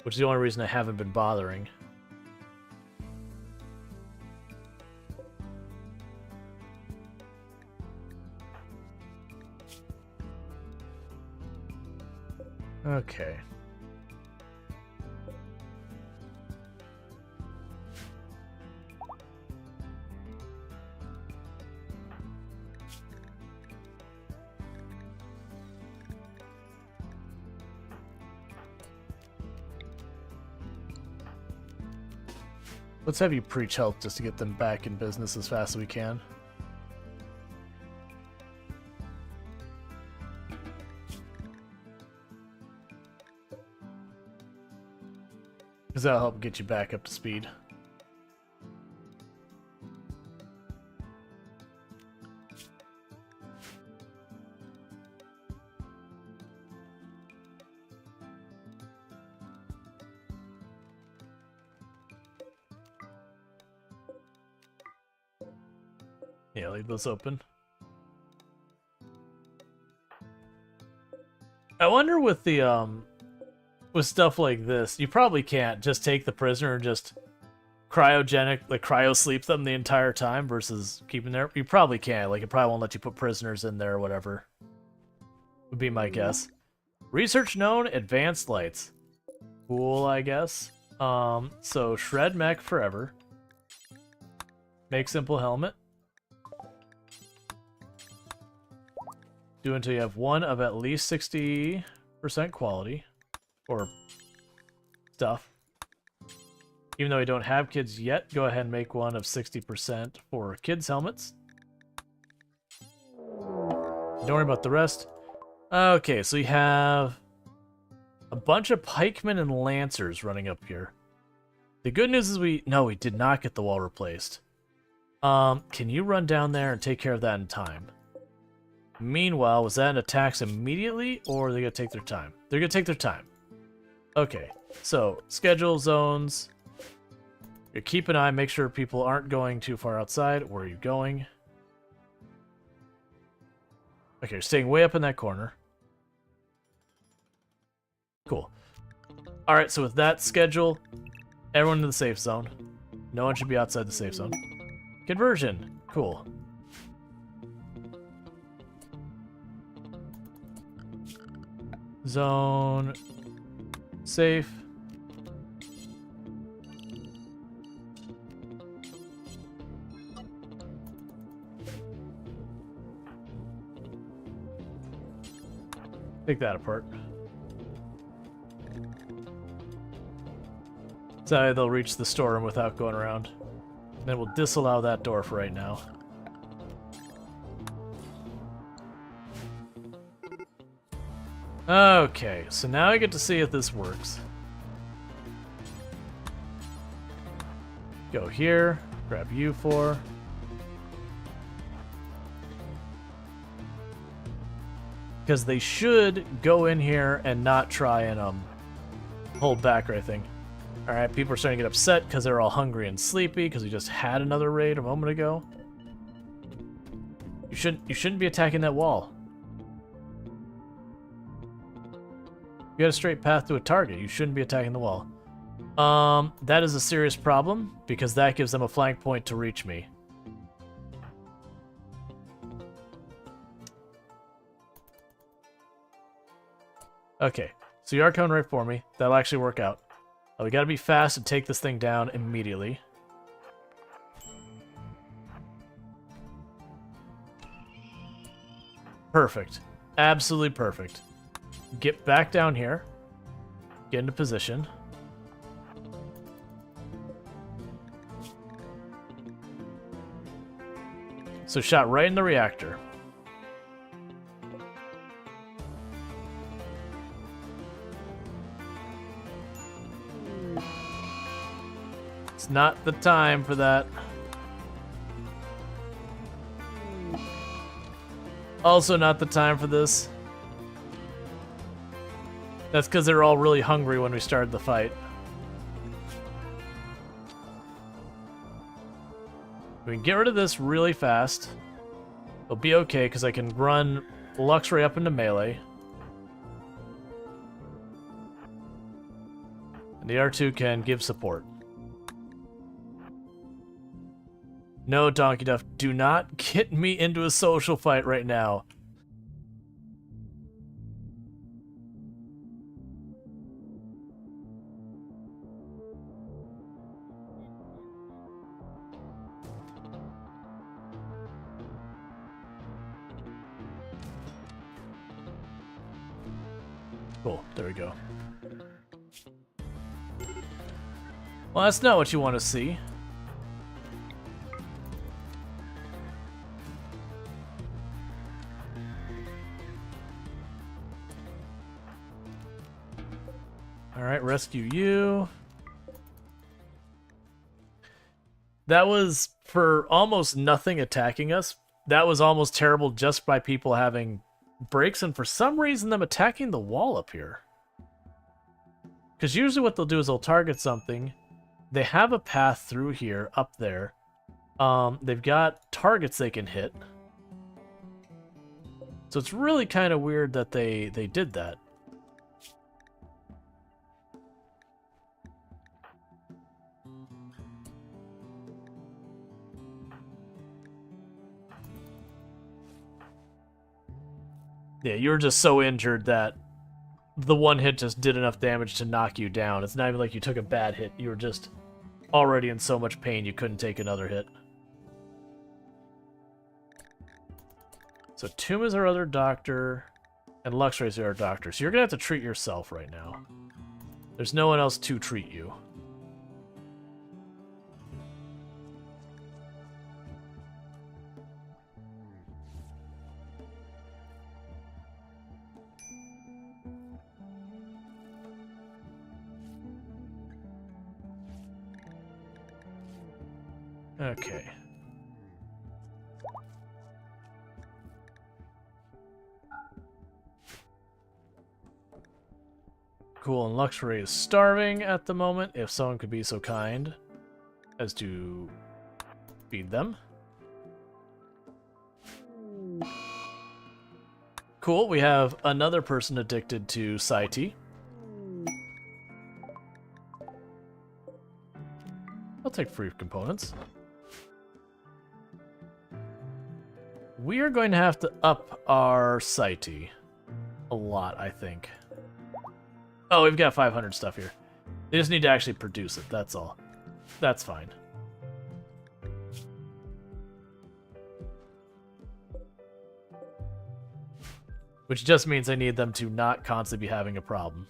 Which is the only reason I haven't been bothering. Okay. Let's have you preach health just to get them back in business as fast as we can. Because that'll help get you back up to speed. Yeah, leave those open. I wonder with the with stuff like this, you probably can't just take the prisoner and just cryo sleep them the entire time versus keeping there. You probably can't. Like, it probably won't let you put prisoners in there or whatever. Would be my guess. Research known, advanced lights. Cool, I guess. So shred mech forever. Make simple helmet. Do until you have one of at least 60% quality. Or stuff. Even though we don't have kids yet, go ahead and make one of 60% for kids' helmets. Don't worry about the rest. Okay, so you have a bunch of pikemen and lancers running up here. The good news is we did not get the wall replaced. Can you run down there and take care of that in time? Meanwhile, was that an attacks immediately, or are they gonna take their time? They're gonna take their time. Okay, so schedule zones. You keep an eye, make sure people aren't going too far outside. Where are you going? Okay, you're staying way up in that corner. Cool. Alright, so with that schedule, everyone in the safe zone. No one should be outside the safe zone. Conversion. Cool. Zone. Safe. Take that apart. So they'll reach the storeroom without going around. Then we'll disallow that door for right now. Okay, so now I get to see if this works. Go here, grab U4. Because they should go in here and not try and hold back or anything. Alright, people are starting to get upset because they're all hungry and sleepy because we just had another raid a moment ago. You shouldn't be attacking that wall. You got a straight path to a target. You shouldn't be attacking the wall. That is a serious problem because that gives them a flank point to reach me. Okay, so you are coming right for me. That'll actually work out. We gotta be fast and take this thing down immediately. Perfect. Absolutely perfect. Get back down here. Get into position. So shot right in the reactor. It's not the time for that. Also not the time for this. That's because they're all really hungry when we started the fight. We can get rid of this really fast. It'll be okay because I can run Luxray up into melee. And the R2 can give support. No, Donkey Duff, do not get me into a social fight right now. Cool, there we go. Well, that's not what you want to see. Alright, rescue you. That was for almost nothing attacking us. That was almost terrible just by people having breaks, and for some reason them attacking the wall up here. Because usually what they'll do is they'll target something. They have a path through here, up there. They've got targets they can hit. So it's really kind of weird that they did that. Yeah, you were just so injured that the one hit just did enough damage to knock you down. It's not even like you took a bad hit. You were just already in so much pain you couldn't take another hit. So Tomb is our other doctor, and Luxray is our doctor. So you're going to have to treat yourself right now. There's no one else to treat you. Okay. Cool, and Luxray is starving at the moment, if someone could be so kind as to feed them. Cool, we have another person addicted to Saiti. I'll take free components. We are going to have to up our Saiti a lot, I think. Oh, we've got 500 stuff here. They just need to actually produce it, that's all. That's fine. Which just means I need them to not constantly be having a problem.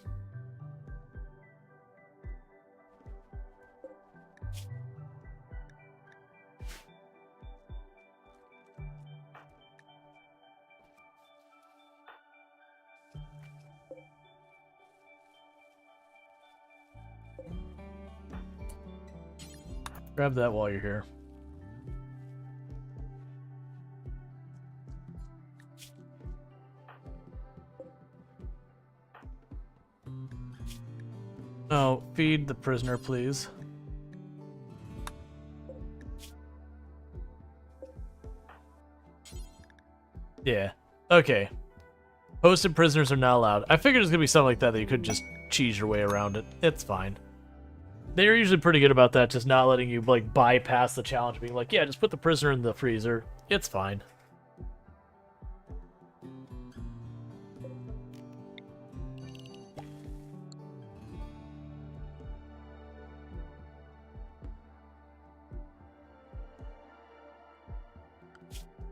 Grab that while you're here. Oh, feed the prisoner, please. Yeah. Okay. Hosted prisoners are not allowed. I figured it was gonna be something like that you could just cheese your way around it. It's fine. They're usually pretty good about that, just not letting you, like, bypass the challenge, being like, yeah, just put the prisoner in the freezer. It's fine.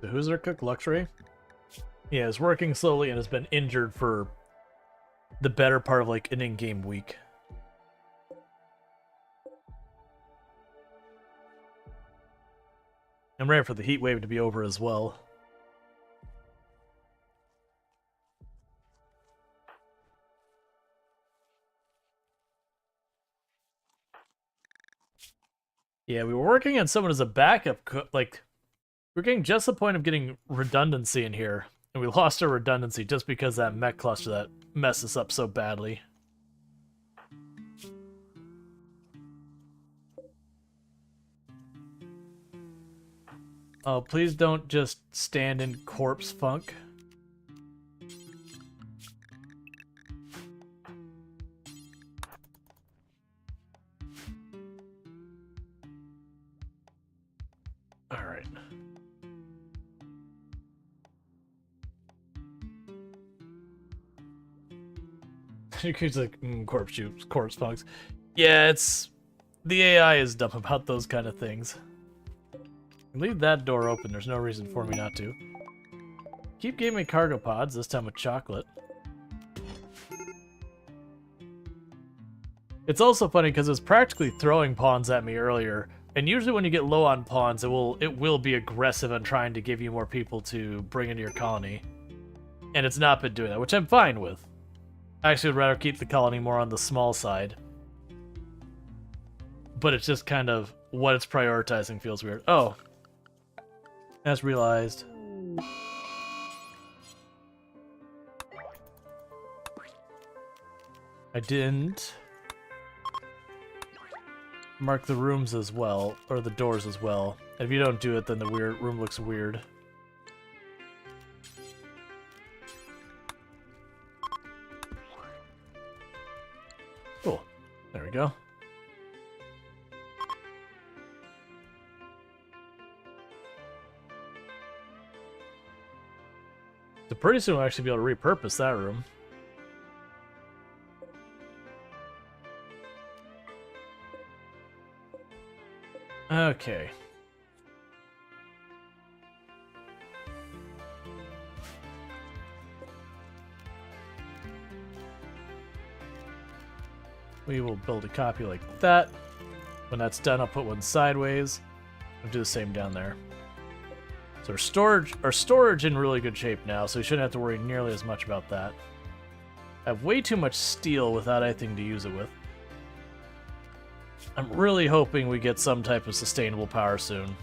So who's our cook, Luxray? Yeah, is working slowly and has been injured for the better part of, like, an in-game week. I'm ready for the heat wave to be over as well. Yeah, we were working on someone as a backup, like, we're getting just the point of getting redundancy in here, and we lost our redundancy just because that mech cluster that messed us up so badly. Oh, please don't just stand in corpse funk. Alright. He's like, corpse funks. Yeah, it's... The AI is dumb about those kind of things. Leave that door open, there's no reason for me not to. Keep giving me cargo pods, this time with chocolate. It's also funny because it was practically throwing pawns at me earlier, and usually when you get low on pawns, it will be aggressive on trying to give you more people to bring into your colony. And it's not been doing that, which I'm fine with. I actually would rather keep the colony more on the small side. But it's just kind of what it's prioritizing feels weird. Oh. As realized. I didn't mark the rooms as well, or the doors as well. And if you don't do it, then the room looks weird. Cool. There we go. So pretty soon we'll actually be able to repurpose that room. Okay. We will build a copy like that. When that's done, I'll put one sideways. I'll do the same down there. So our storage in really good shape now, so we shouldn't have to worry nearly as much about that. I have way too much steel without anything to use it with. I'm really hoping we get some type of sustainable power soon.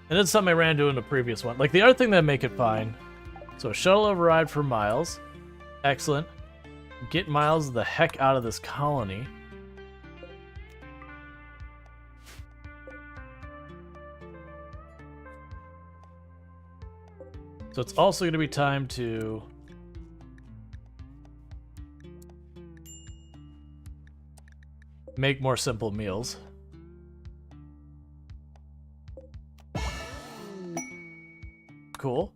And it's something I ran into in the previous one. Like, the other thing that make it fine. So a shuttle override for Miles. Excellent. Get Miles the heck out of this colony. So it's also going to be time to make more simple meals. Cool.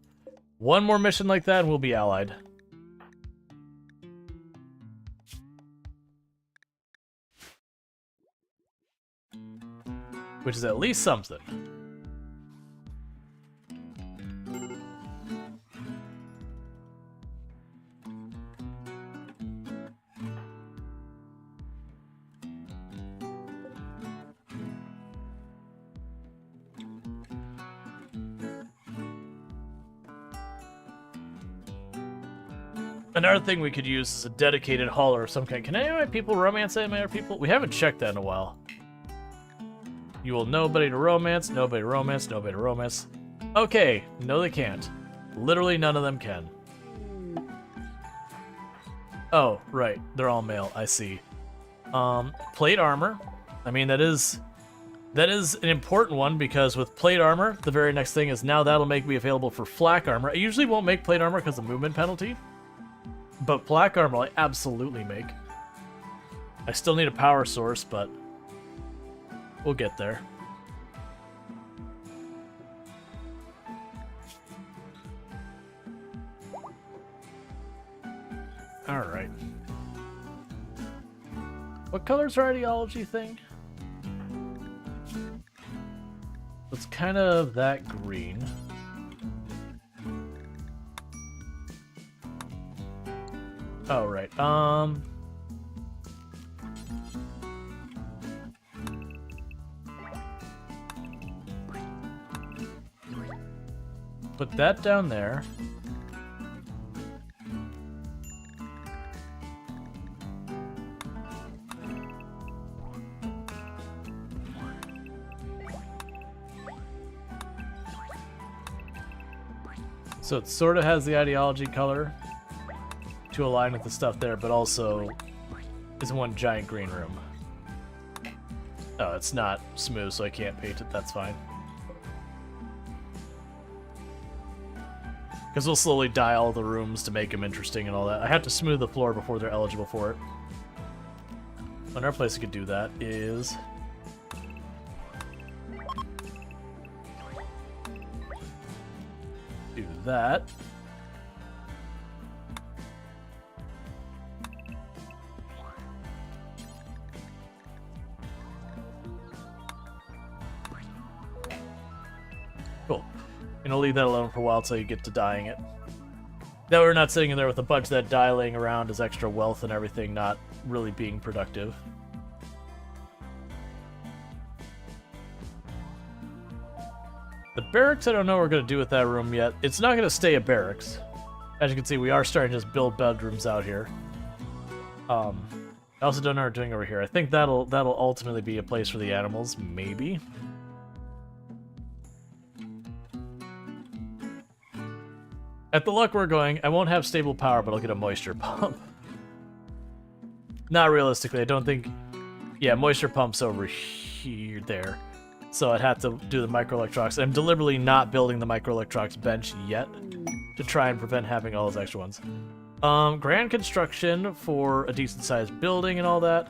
One more mission like that and we'll be allied. Which is at least something. Another thing we could use is a dedicated hauler of some kind. Can any of my people romance any of my other people? We haven't checked that in a while. You will nobody to romance, nobody to romance, nobody to romance. Okay, no they can't. Literally none of them can. Oh, right. They're all male, I see. Plate armor. I mean, that is an important one because with plate armor, the very next thing is now that'll make me available for flak armor. I usually won't make plate armor because of movement penalty. But black armor I absolutely make. I still need a power source, but we'll get there. Alright. What color's our ideology thing? It's kind of that green. Oh, right. put that down there. So it sort of has the ideology color to align with the stuff there, but also is one giant green room. Oh, it's not smooth, so I can't paint it. That's fine. Because we'll slowly dye all the rooms to make them interesting and all that. I have to smooth the floor before they're eligible for it. Another place I could do that is... do that. Cool. I'm gonna leave that alone for a while until you get to dyeing it. That we're not sitting in there with a bunch of that dye laying around as extra wealth and everything, not really being productive. The barracks, I don't know what we're going to do with that room yet. It's not going to stay a barracks. As you can see, we are starting to just build bedrooms out here. I also don't know what we're doing over here. I think that'll ultimately be a place for the animals, maybe. At the luck we're going, I won't have stable power, but I'll get a moisture pump. Not realistically, I don't think... Yeah, moisture pump's over here, there. So I'd have to do the microelectronics. I'm deliberately not building the microelectronics bench yet to try and prevent having all those extra ones. Grand construction for a decent-sized building and all that.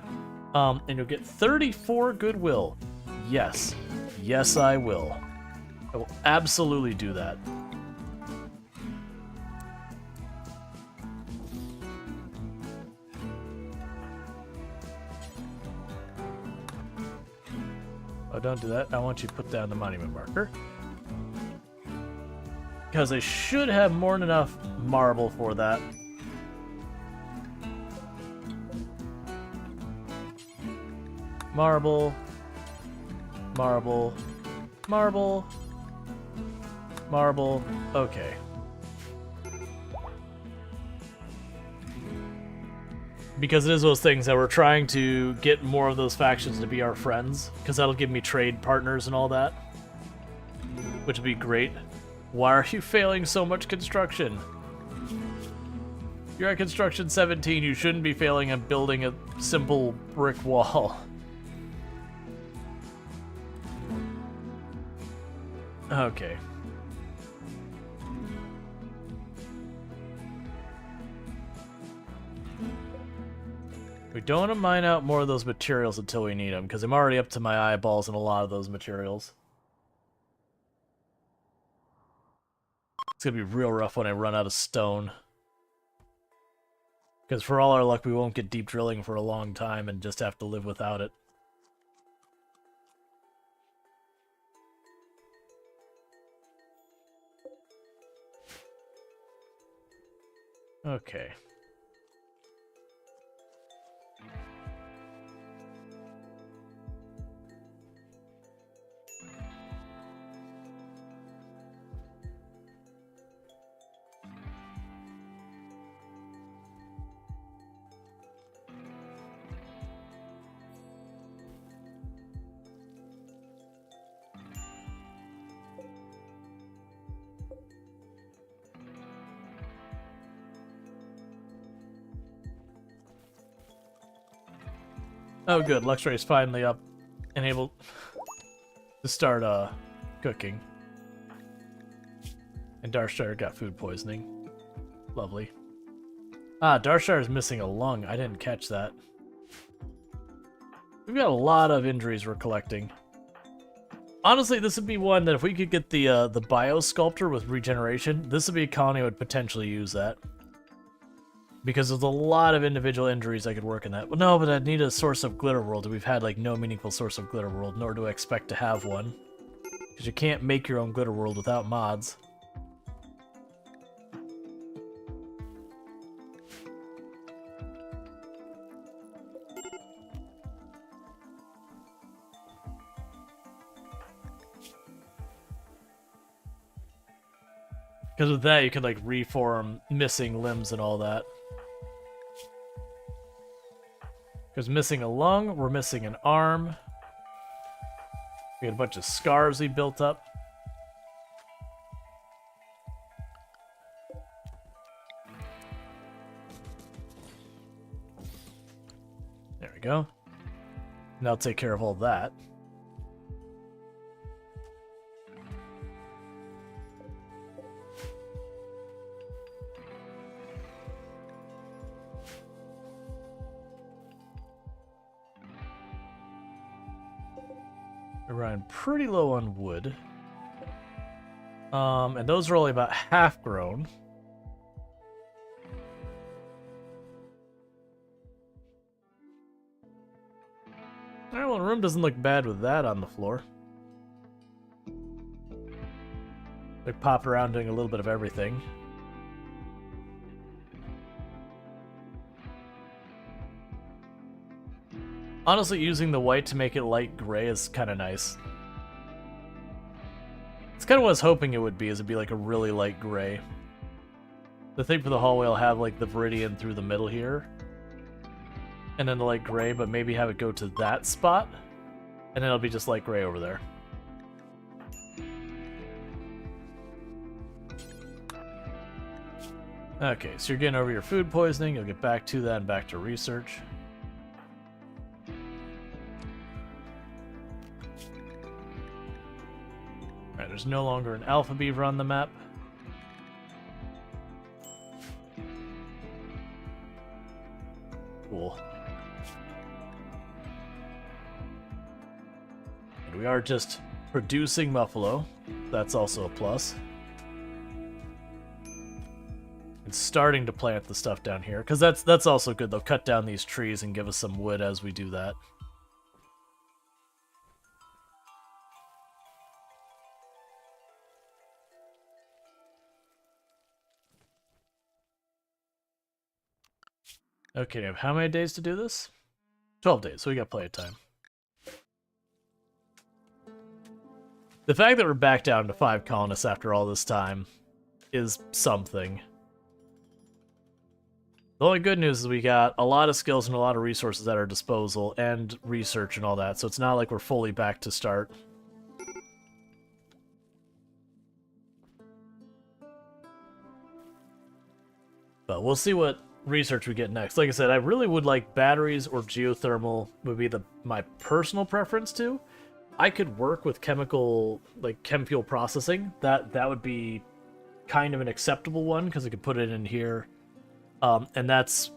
And you'll get 34 goodwill. Yes. Yes, I will. I will absolutely do that. Oh, don't do that. I want you to put down the monument marker. Because I should have more than enough marble for that. Marble. Marble. Marble. Marble. Okay. Because it is those things that we're trying to get more of those factions to be our friends, because that'll give me trade partners and all that, which would be great. Why are you failing so much construction? You're at construction 17, you shouldn't be failing at building a simple brick wall. Okay. We don't want to mine out more of those materials until we need them, because I'm already up to my eyeballs in a lot of those materials. It's going to be real rough when I run out of stone. Because for all our luck, we won't get deep drilling for a long time and just have to live without it. Okay. Oh good, Luxray is finally up and able to start cooking. And Darkshire got food poisoning. Lovely. Ah, Darkshire is missing a lung. I didn't catch that. We've got a lot of injuries we're collecting. Honestly, this would be one that if we could get the Biosculptor with regeneration, this would be a colony that would potentially use that. Because there's a lot of individual injuries I could work in that. Well, no, but I'd need a source of Glitter World, and we've had, like, no meaningful source of Glitter World, nor do I expect to have one. Because you can't make your own Glitter World without mods. Because with that, you could like reform missing limbs and all that. Because missing a lung, we're missing an arm. We had a bunch of scars we built up. There we go. Now take care of all that. We're running pretty low on wood. And those are only about half grown. Alright, well, the room doesn't look bad with that on the floor. Like popping around doing a little bit of everything. Honestly, using the white to make it light gray is kind of nice. It's kind of what I was hoping it would be, is it'd be like a really light gray. The thing for the hallway will have like the viridian through the middle here. And then the light gray, but maybe have it go to that spot. And then it'll be just light gray over there. Okay, so you're getting over your food poisoning. You'll get back to that and back to research. Alright, there's no longer an alpha beaver on the map. Cool. And we are just producing buffalo. That's also a plus. And starting to plant the stuff down here, because that's also good. They'll cut down these trees and give us some wood as we do that. Okay, we have how many days to do this? 12 days, so we got plenty of time. The fact that we're back down to 5 colonists after all this time is something. The only good news is we got a lot of skills and a lot of resources at our disposal, and research and all that, so it's not like we're fully back to start. But we'll see what research we get next. Like I said, I really would like batteries or geothermal would be my personal preference too. I could work with chemical, like chem fuel processing. That would be kind of an acceptable one, because I could put it in here. And that's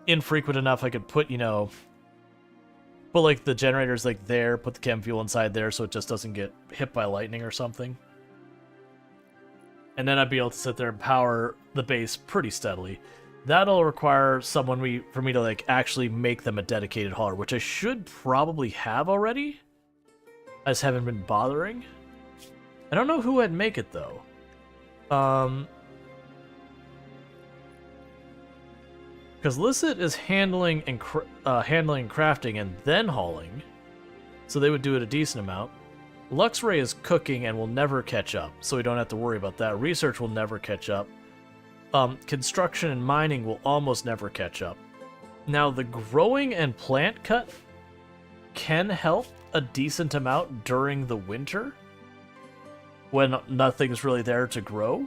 infrequent enough. I could put, put like the generators like there, put the chem fuel inside there so it just doesn't get hit by lightning or something. And then I'd be able to sit there and power the base pretty steadily. That'll require someone for me to like actually make them a dedicated hauler, which I should probably have already. I just haven't been bothering. I don't know who I'd make it though. Because Licit is handling and crafting and then hauling, so they would do it a decent amount. Luxray is cooking and will never catch up, so we don't have to worry about that. Research will never catch up. Construction and mining will almost never catch up. Now, the growing and plant cut can help a decent amount during the winter, when nothing's really there to grow.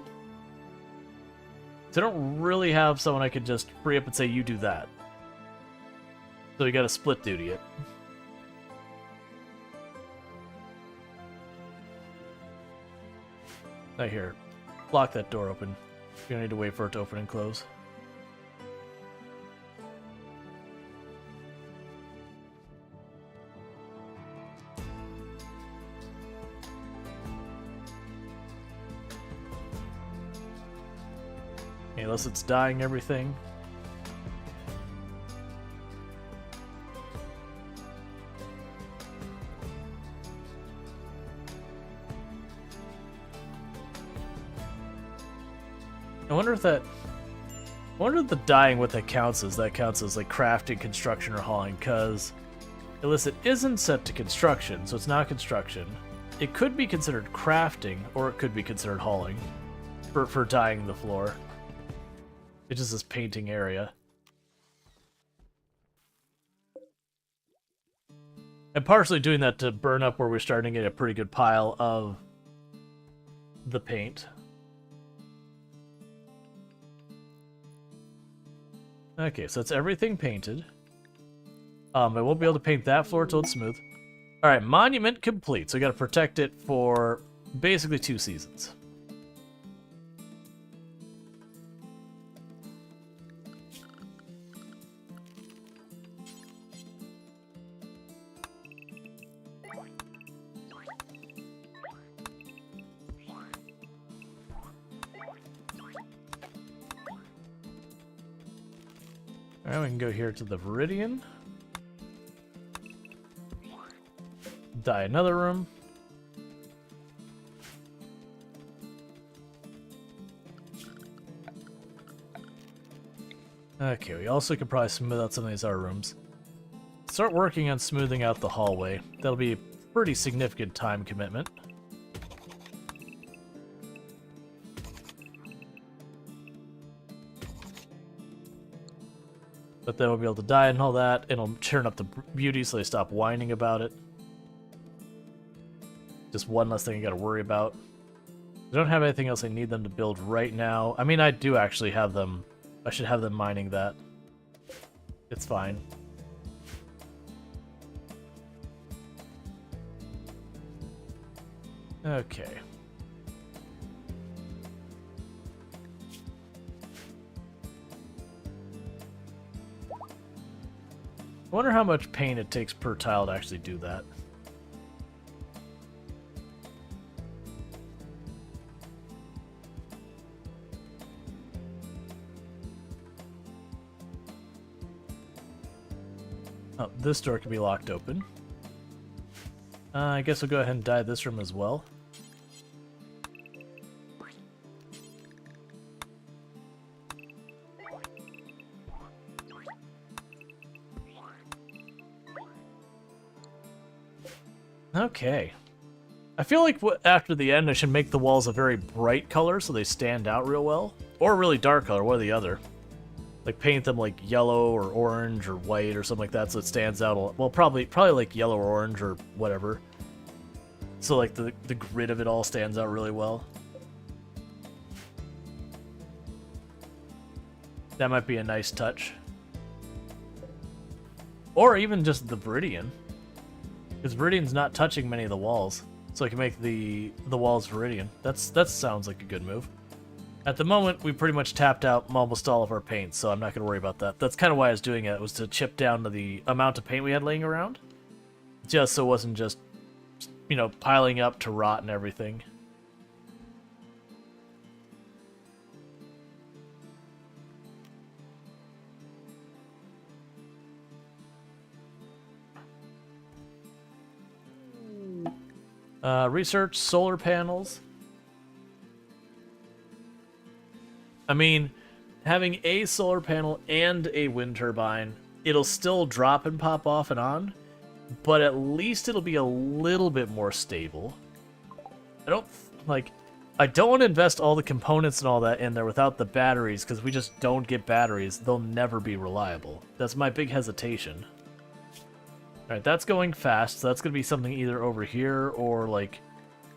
So I don't really have someone I could just free up and say, you do that. So you gotta split duty it. Now here, lock that door open. You don't need to wait for it to open and close. Unless it's dying everything. I wonder if the dying what that counts as. That counts as like crafting, construction, or hauling, because illicit isn't set to construction, so it's not construction. It could be considered crafting, or it could be considered hauling. for dyeing the floor. It's just this painting area. I'm partially doing that to burn up where we're starting to get a pretty good pile of the paint. Okay, so that's everything painted. I won't be able to paint that floor till it's smooth. Alright, monument complete. So we gotta protect it for basically 2 seasons. Alright, we can go here to the Viridian. Dye another room. Okay, we also could probably smooth out some of these other rooms. Start working on smoothing out the hallway. That'll be a pretty significant time commitment. But then we'll be able to dye and all that. It'll turn up the beauty so they stop whining about it. Just one less thing you gotta worry about. I don't have anything else I need them to build right now. I mean, I do actually have them. I should have them mining that. It's fine. Okay. I wonder how much paint it takes per tile to actually do that. Oh, this door can be locked open. I guess we'll go ahead and dye this room as well. Okay. I feel like after the end I should make the walls a very bright color so they stand out real well. Or a really dark color, one or the other. Like paint them like yellow or orange or white or something like that so it stands out a lot. Well, probably like yellow or orange or whatever. So like the grid of it all stands out really well. That might be a nice touch. Or even just the Viridian. Because Viridian's not touching many of the walls. So I can make the walls Viridian. That sounds like a good move. At the moment, we pretty much tapped out almost all of our paint, so I'm not going to worry about that. That's kind of why I was doing it, was to chip down to the amount of paint we had laying around. Just so it wasn't just, you know, piling up to rot and everything. Research solar panels. I mean, having a solar panel and a wind turbine, it'll still drop and pop off and on, but at least it'll be a little bit more stable. I don't want to invest all the components and all that in there without the batteries, because we just don't get batteries. They'll never be reliable. That's my big hesitation. Alright, that's going fast, so that's going to be something either over here or like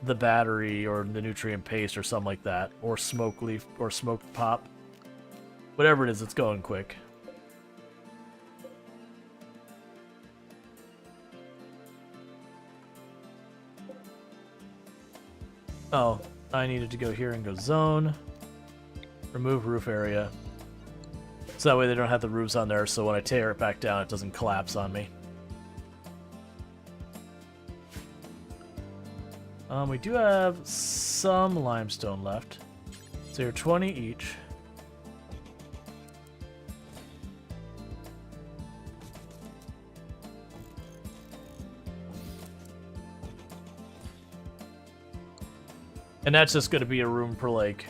the battery or the nutrient paste or something like that, or smoke leaf or smoke pop. Whatever it is, it's going quick. Oh, I needed to go here and go zone. Remove roof area. So that way they don't have the roofs on there, so when I tear it back down, it doesn't collapse on me. We do have some limestone left. So you're 20 each. And that's just going to be a room for, like,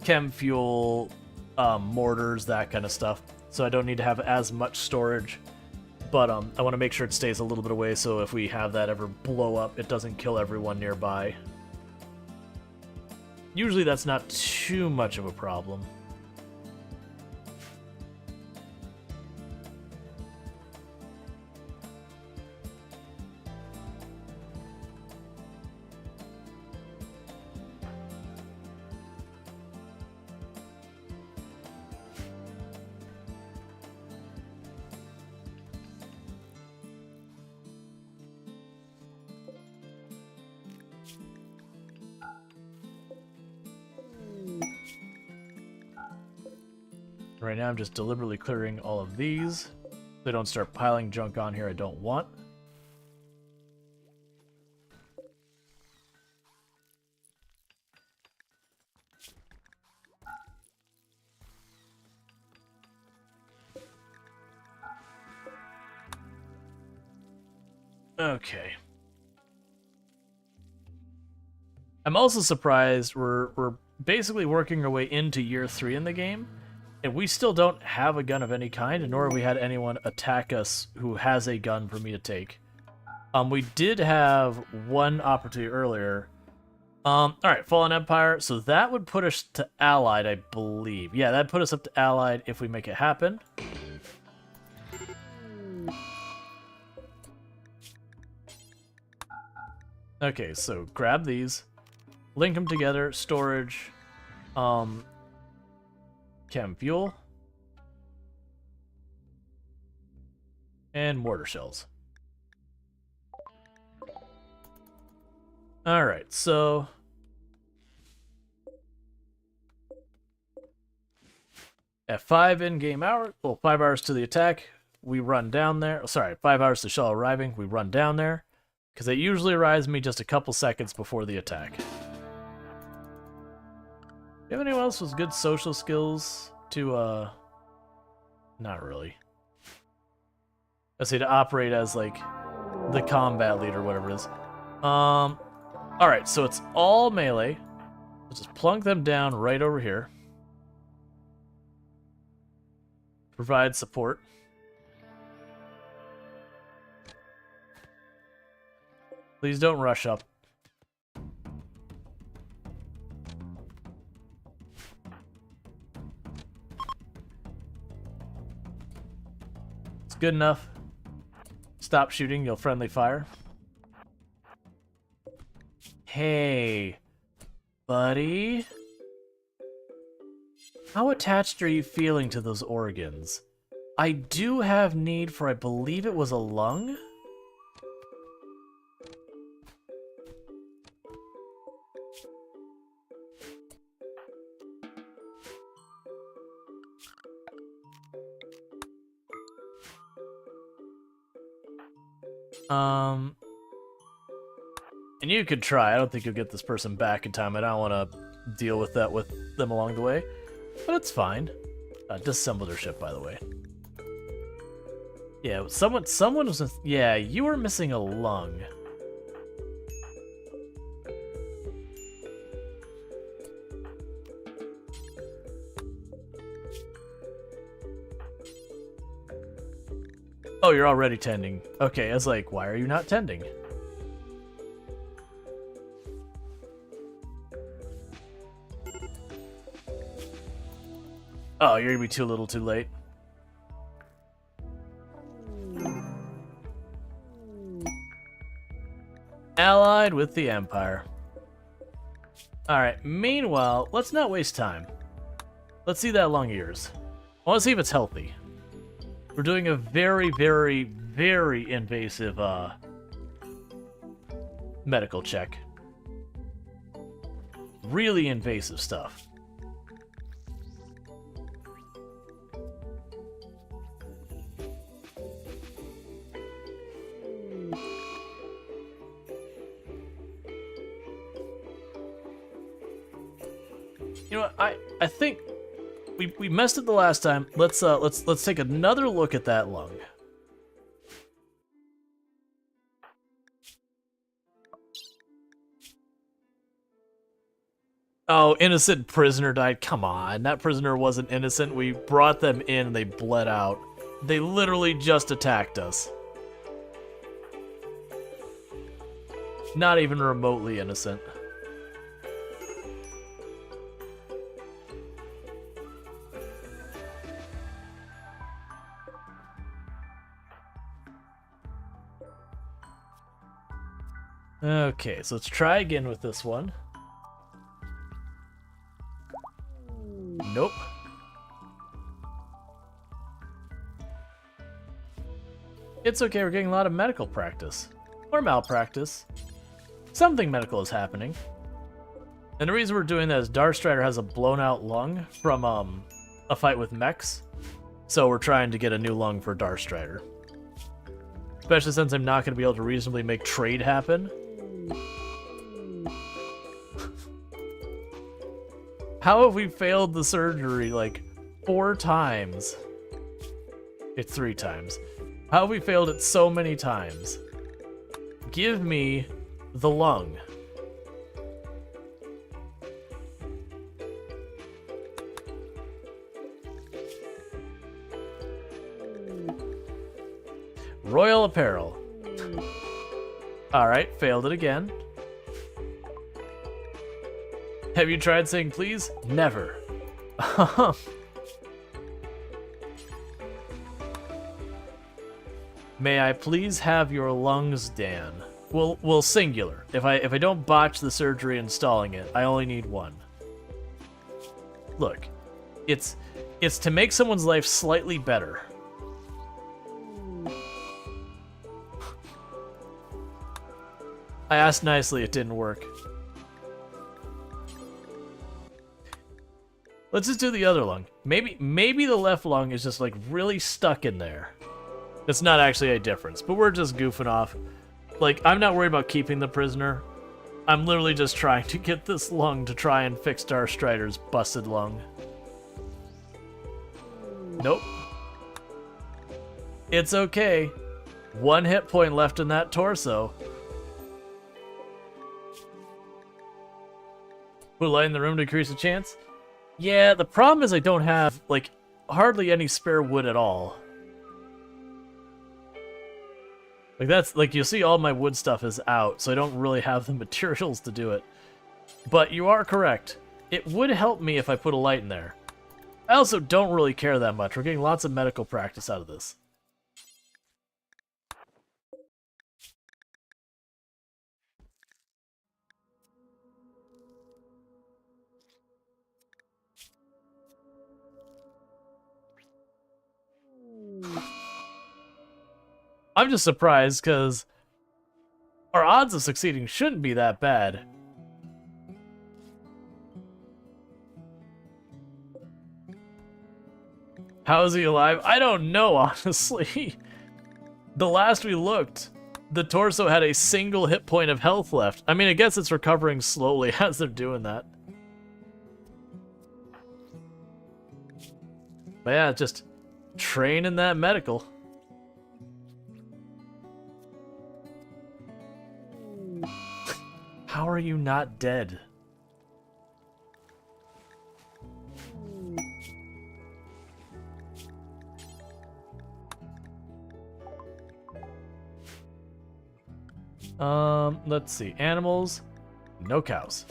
chem fuel, mortars, that kind of stuff. So I don't need to have as much storage. But I want to make sure it stays a little bit away so if we have that ever blow up, it doesn't kill everyone nearby. usually that's not too much of a problem. Right now I'm just deliberately clearing all of these so they don't start piling junk on here I don't want. Okay. I'm also surprised we're basically working our way into year 3 in the game, and we still don't have a gun of any kind, nor have we had anyone attack us who has a gun for me to take. We did have one opportunity earlier. Alright, Fallen Empire, so that would put us to Allied, I believe. Yeah, that'd put us up to Allied if we make it happen. Okay, so grab these, link them together, storage, chem fuel, and mortar shells. Alright, so at 5 in-game hours, well, 5 hours to the attack, we run down there. Sorry, 5 hours to shell arriving, we run down there, because it usually arrives me just a couple seconds before the attack. Do you have anyone else with good social skills to, not really. Let's say to operate as, like, the combat leader, whatever it is. Alright, so it's all melee. Let's just plunk them down right over here. Provide support. Please don't rush up. It's good enough. Stop shooting, you'll friendly fire. Hey, buddy. How attached are you feeling to those organs? I do have need for, I believe it was a lung? And you could try. I don't think you'll get this person back in time. I don't want to deal with that with them along the way. But it's fine. Disassemble their ship, by the way. Yeah, someone was... Yeah, you were missing a lung. Oh, you're already tending. Okay, I was like, why are you not tending? Oh, you're gonna be too little too late. Allied with the Empire. Alright, meanwhile, let's not waste time. Let's see that lung of yours. I want to see if it's healthy. We're doing a very, very, very invasive, medical check. Really invasive stuff. You know what, I think we messed it the last time. Let's take another look at that lung. Oh, innocent prisoner died. Come on, that prisoner wasn't innocent. We brought them in and they bled out. They literally just attacked us. Not even remotely innocent. Okay, so let's try again with this one. Nope. It's okay, we're getting a lot of medical practice. Or malpractice. Something medical is happening. And the reason we're doing that is Darstrider has a blown out lung from a fight with mechs. So we're trying to get a new lung for Darstrider. Especially since I'm not going to be able to reasonably make trade happen. How have we failed the surgery like 4 times? It's 3 times. How have we failed it so many times? Give me the lung. Royal apparel. Alright, failed it again. Have you tried saying please? Never. May I please have your lungs, Dan? Well, singular. If I don't botch the surgery installing it, I only need 1. Look, it's to make someone's life slightly better. I asked nicely, it didn't work. Let's just do the other lung. Maybe the left lung is just like really stuck in there. It's not actually a difference, but we're just goofing off. Like, I'm not worried about keeping the prisoner. I'm literally just trying to get this lung to try and fix Darstrider's busted lung. Nope. It's okay. 1 hit point left in that torso. Put a light in the room to increase the chance? Yeah, the problem is I don't have, like, hardly any spare wood at all. Like, that's, like, you'll see all my wood stuff is out, so I don't really have the materials to do it. But you are correct. It would help me if I put a light in there. I also don't really care that much. We're getting lots of medical practice out of this. I'm just surprised, because our odds of succeeding shouldn't be that bad. How is he alive? I don't know, honestly. The last we looked, the torso had a single hit point of health left. I mean, I guess it's recovering slowly as they're doing that. But yeah, just train in that medical. How are you not dead? Let's see. Animals, no cows.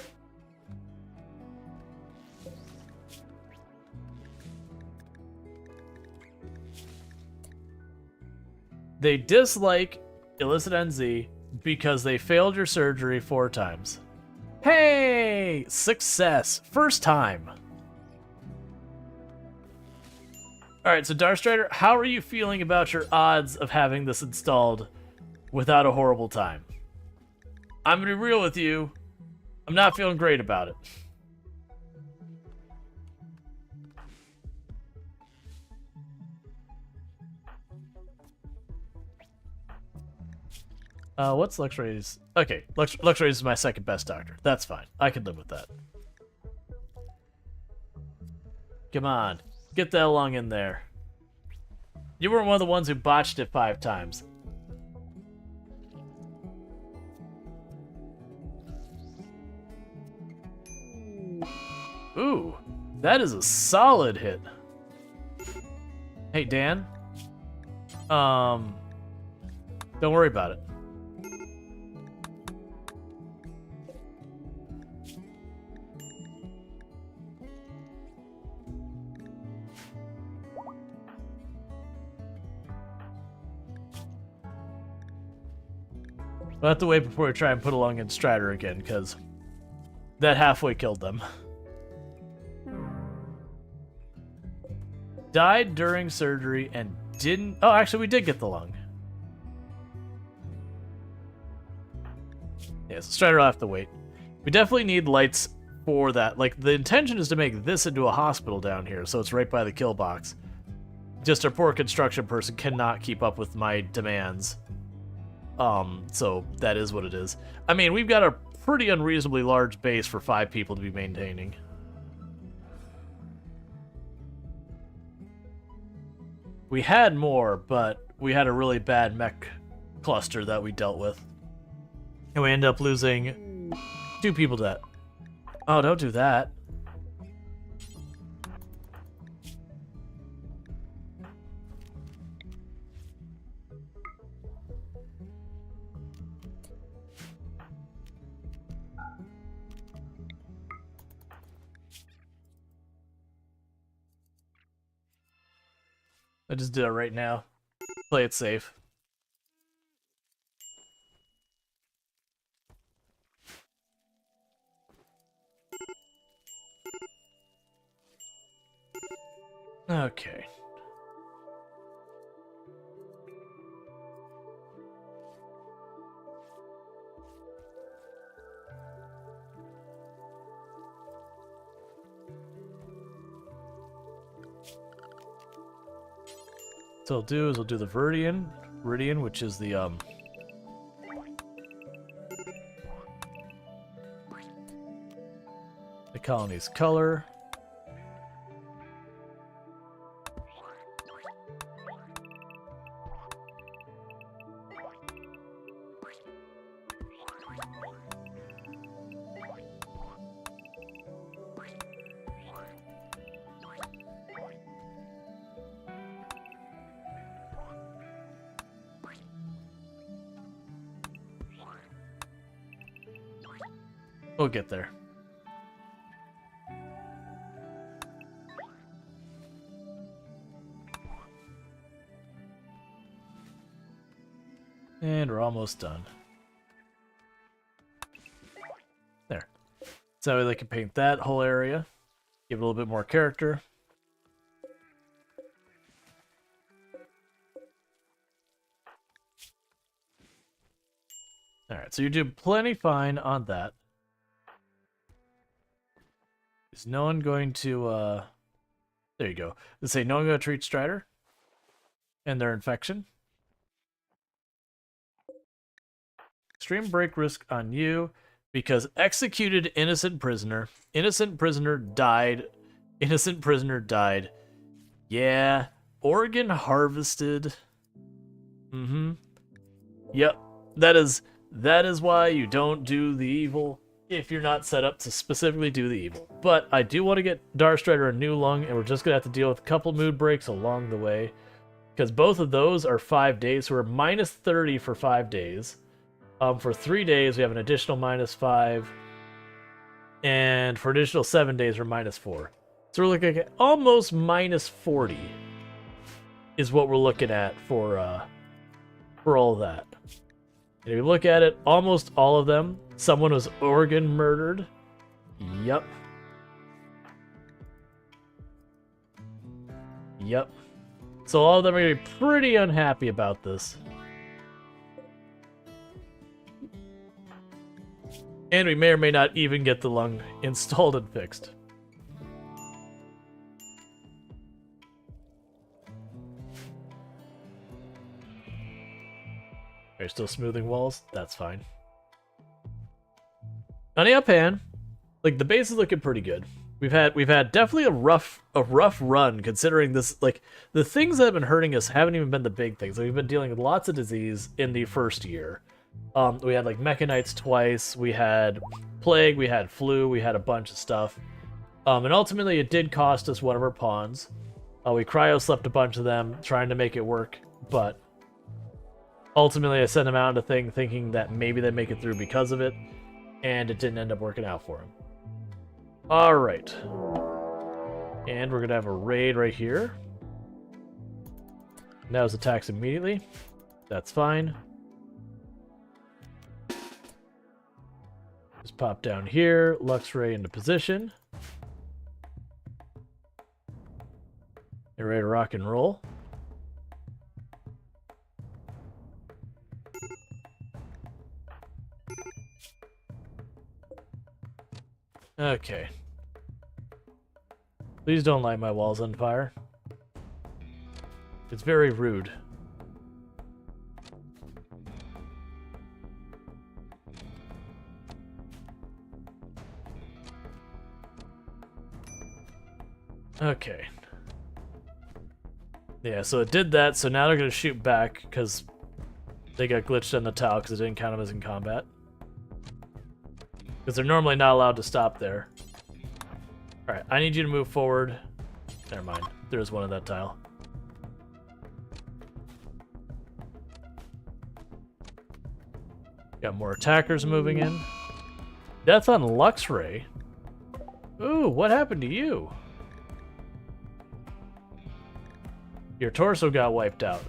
They dislike illicit NZ because they failed your surgery 4 times. Hey! Success! First time! Alright, so Darstrider, how are you feeling about your odds of having this installed without a horrible time? I'm gonna be real with you. I'm not feeling great about it. What's Luxray's? Okay, Luxray is my second best doctor. That's fine. I can live with that. Come on. Get that lung in there. You weren't one of the ones who botched it 5 times. Ooh, that is a solid hit. Hey, Dan. Don't worry about it. We'll have to wait before we try and put a lung in Strider again, because that halfway killed them. Died during surgery and didn't... Oh, actually, we did get the lung. Yeah, so Strider will have to wait. We definitely need lights for that. Like, the intention is to make this into a hospital down here, so it's right by the kill box. Just a poor construction person cannot keep up with my demands. So that is what it is. I mean, we've got a pretty unreasonably large base for 5 people to be maintaining. We had more, but we had a really bad mech cluster that we dealt with. And we ended up losing 2 people to that. Oh, don't do that. I just did it right now. Play it safe. Okay. So we'll do the Viridian, which is the colony's color. We'll get there. And we're almost done. There. So they can paint that whole area. Give it a little bit more character. Alright, so you're doing plenty fine on that. Is no one going to, there you go. Let's say no one going to treat Strider and their infection. Extreme break risk on you because executed innocent prisoner. Innocent prisoner died. Innocent prisoner died. Yeah. Organ harvested. Mm-hmm. Yep. That is why you don't do the evil. If you're not set up to specifically do the evil. But I do want to get Darstrider a new lung, and we're just going to have to deal with a couple mood breaks along the way. Because both of those are 5 days, so we're minus 30 for 5 days. For 3 days, we have an additional minus 5. And for additional 7 days, we're minus 4. So we're looking at almost minus 40 is what we're looking at for all of that. And if you look at it, almost all of them, someone was organ murdered. Yep. Yep. So all of them are going to be pretty unhappy about this. And we may or may not even get the lung installed and fixed. Are you still smoothing walls? That's fine. On the up hand, like the base is looking pretty good. We've had definitely a rough run considering this. Like the things that have been hurting us haven't even been the big things. Like, we've been dealing with lots of disease in the first year. We had like mechanites twice. We had plague. We had flu. We had a bunch of stuff. And ultimately, it did cost us one of our pawns. We cryo slept a bunch of them trying to make it work, but ultimately, I sent them out on a thing thinking that maybe they'd make it through because of it, and it didn't end up working out for them. Alright. And we're going to have a raid right here. Now's attacks immediately. That's fine. pop down here, Lux Ray into position. Get ready to rock and roll. Okay. Please don't light my walls on fire. It's very rude. Okay. Yeah, so it did that, so now they're going to shoot back because they got glitched on the tile because it didn't count them as in combat. Because they're normally not allowed to stop there. Alright, I need you to move forward. Never mind, there's one on that tile. Got more attackers moving in. Death on Luxray. Ooh, what happened to you? Your torso got wiped out.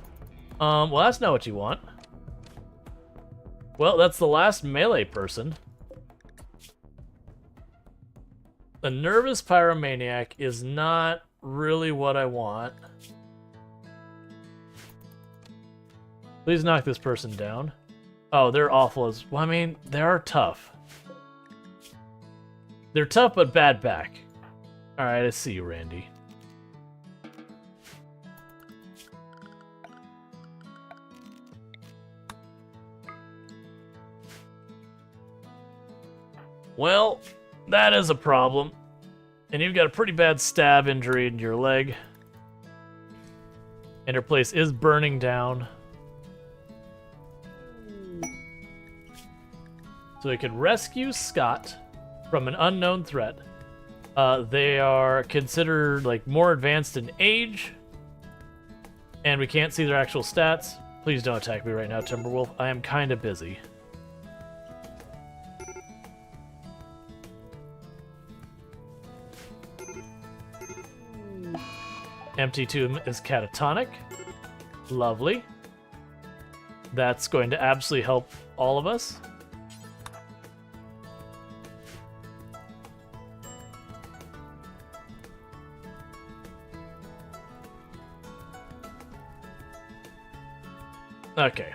Well, that's not what you want. Well, that's the last melee person. The nervous pyromaniac is not really what I want. Please knock this person down. Oh, they're awful as well. I mean, they are tough. They're tough, but bad back. Alright, I see you, Randy. Well, that is a problem. And you've got a pretty bad stab injury in your leg. And her place is burning down. So we can rescue Scott from an unknown threat. They are considered like more advanced in age. And we can't see their actual stats. Please don't attack me right now, Timberwolf. I am kind of busy. Empty Tomb is catatonic. Lovely. That's going to absolutely help all of us. Okay.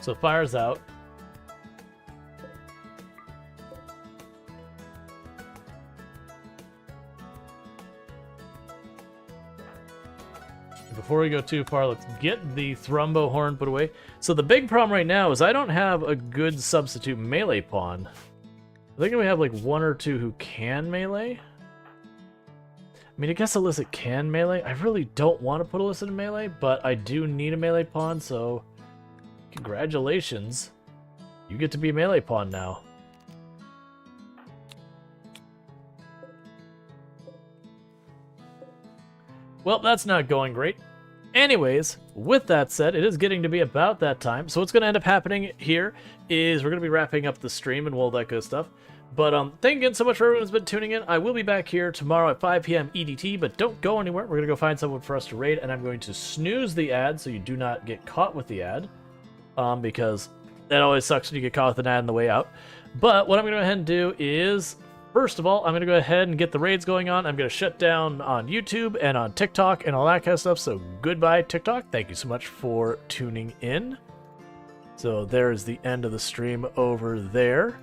So fire's out. Before we go too far, let's get the Thrumbo Horn put away. So the big problem right now is I don't have a good substitute melee pawn. I think we have like one or two who can melee. I mean, I guess Alyssa can melee. I really don't want to put Alyssa in melee, but I do need a melee pawn, so congratulations. You get to be a melee pawn now. Well, that's not going great. Anyways, with that said, it is getting to be about that time. So what's going to end up happening here is we're going to be wrapping up the stream and all that good stuff. But thank you again so much for everyone who's been tuning in. I will be back here tomorrow at 5 p.m. EDT, but don't go anywhere. We're going to go find someone for us to raid, and I'm going to snooze the ad so you do not get caught with the ad. Because that always sucks when you get caught with an ad on the way out. But what I'm going to go ahead and do is, first of all, I'm going to go ahead and get the raids going on. I'm going to shut down on YouTube and on TikTok and all that kind of stuff. So goodbye, TikTok. Thank you so much for tuning in. So there's the end of the stream over there.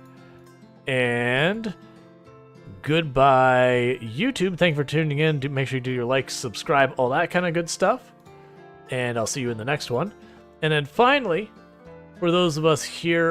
And goodbye, YouTube. Thank you for tuning in. Do make sure you do your like, subscribe, all that kind of good stuff. And I'll see you in the next one. And then finally, for those of us here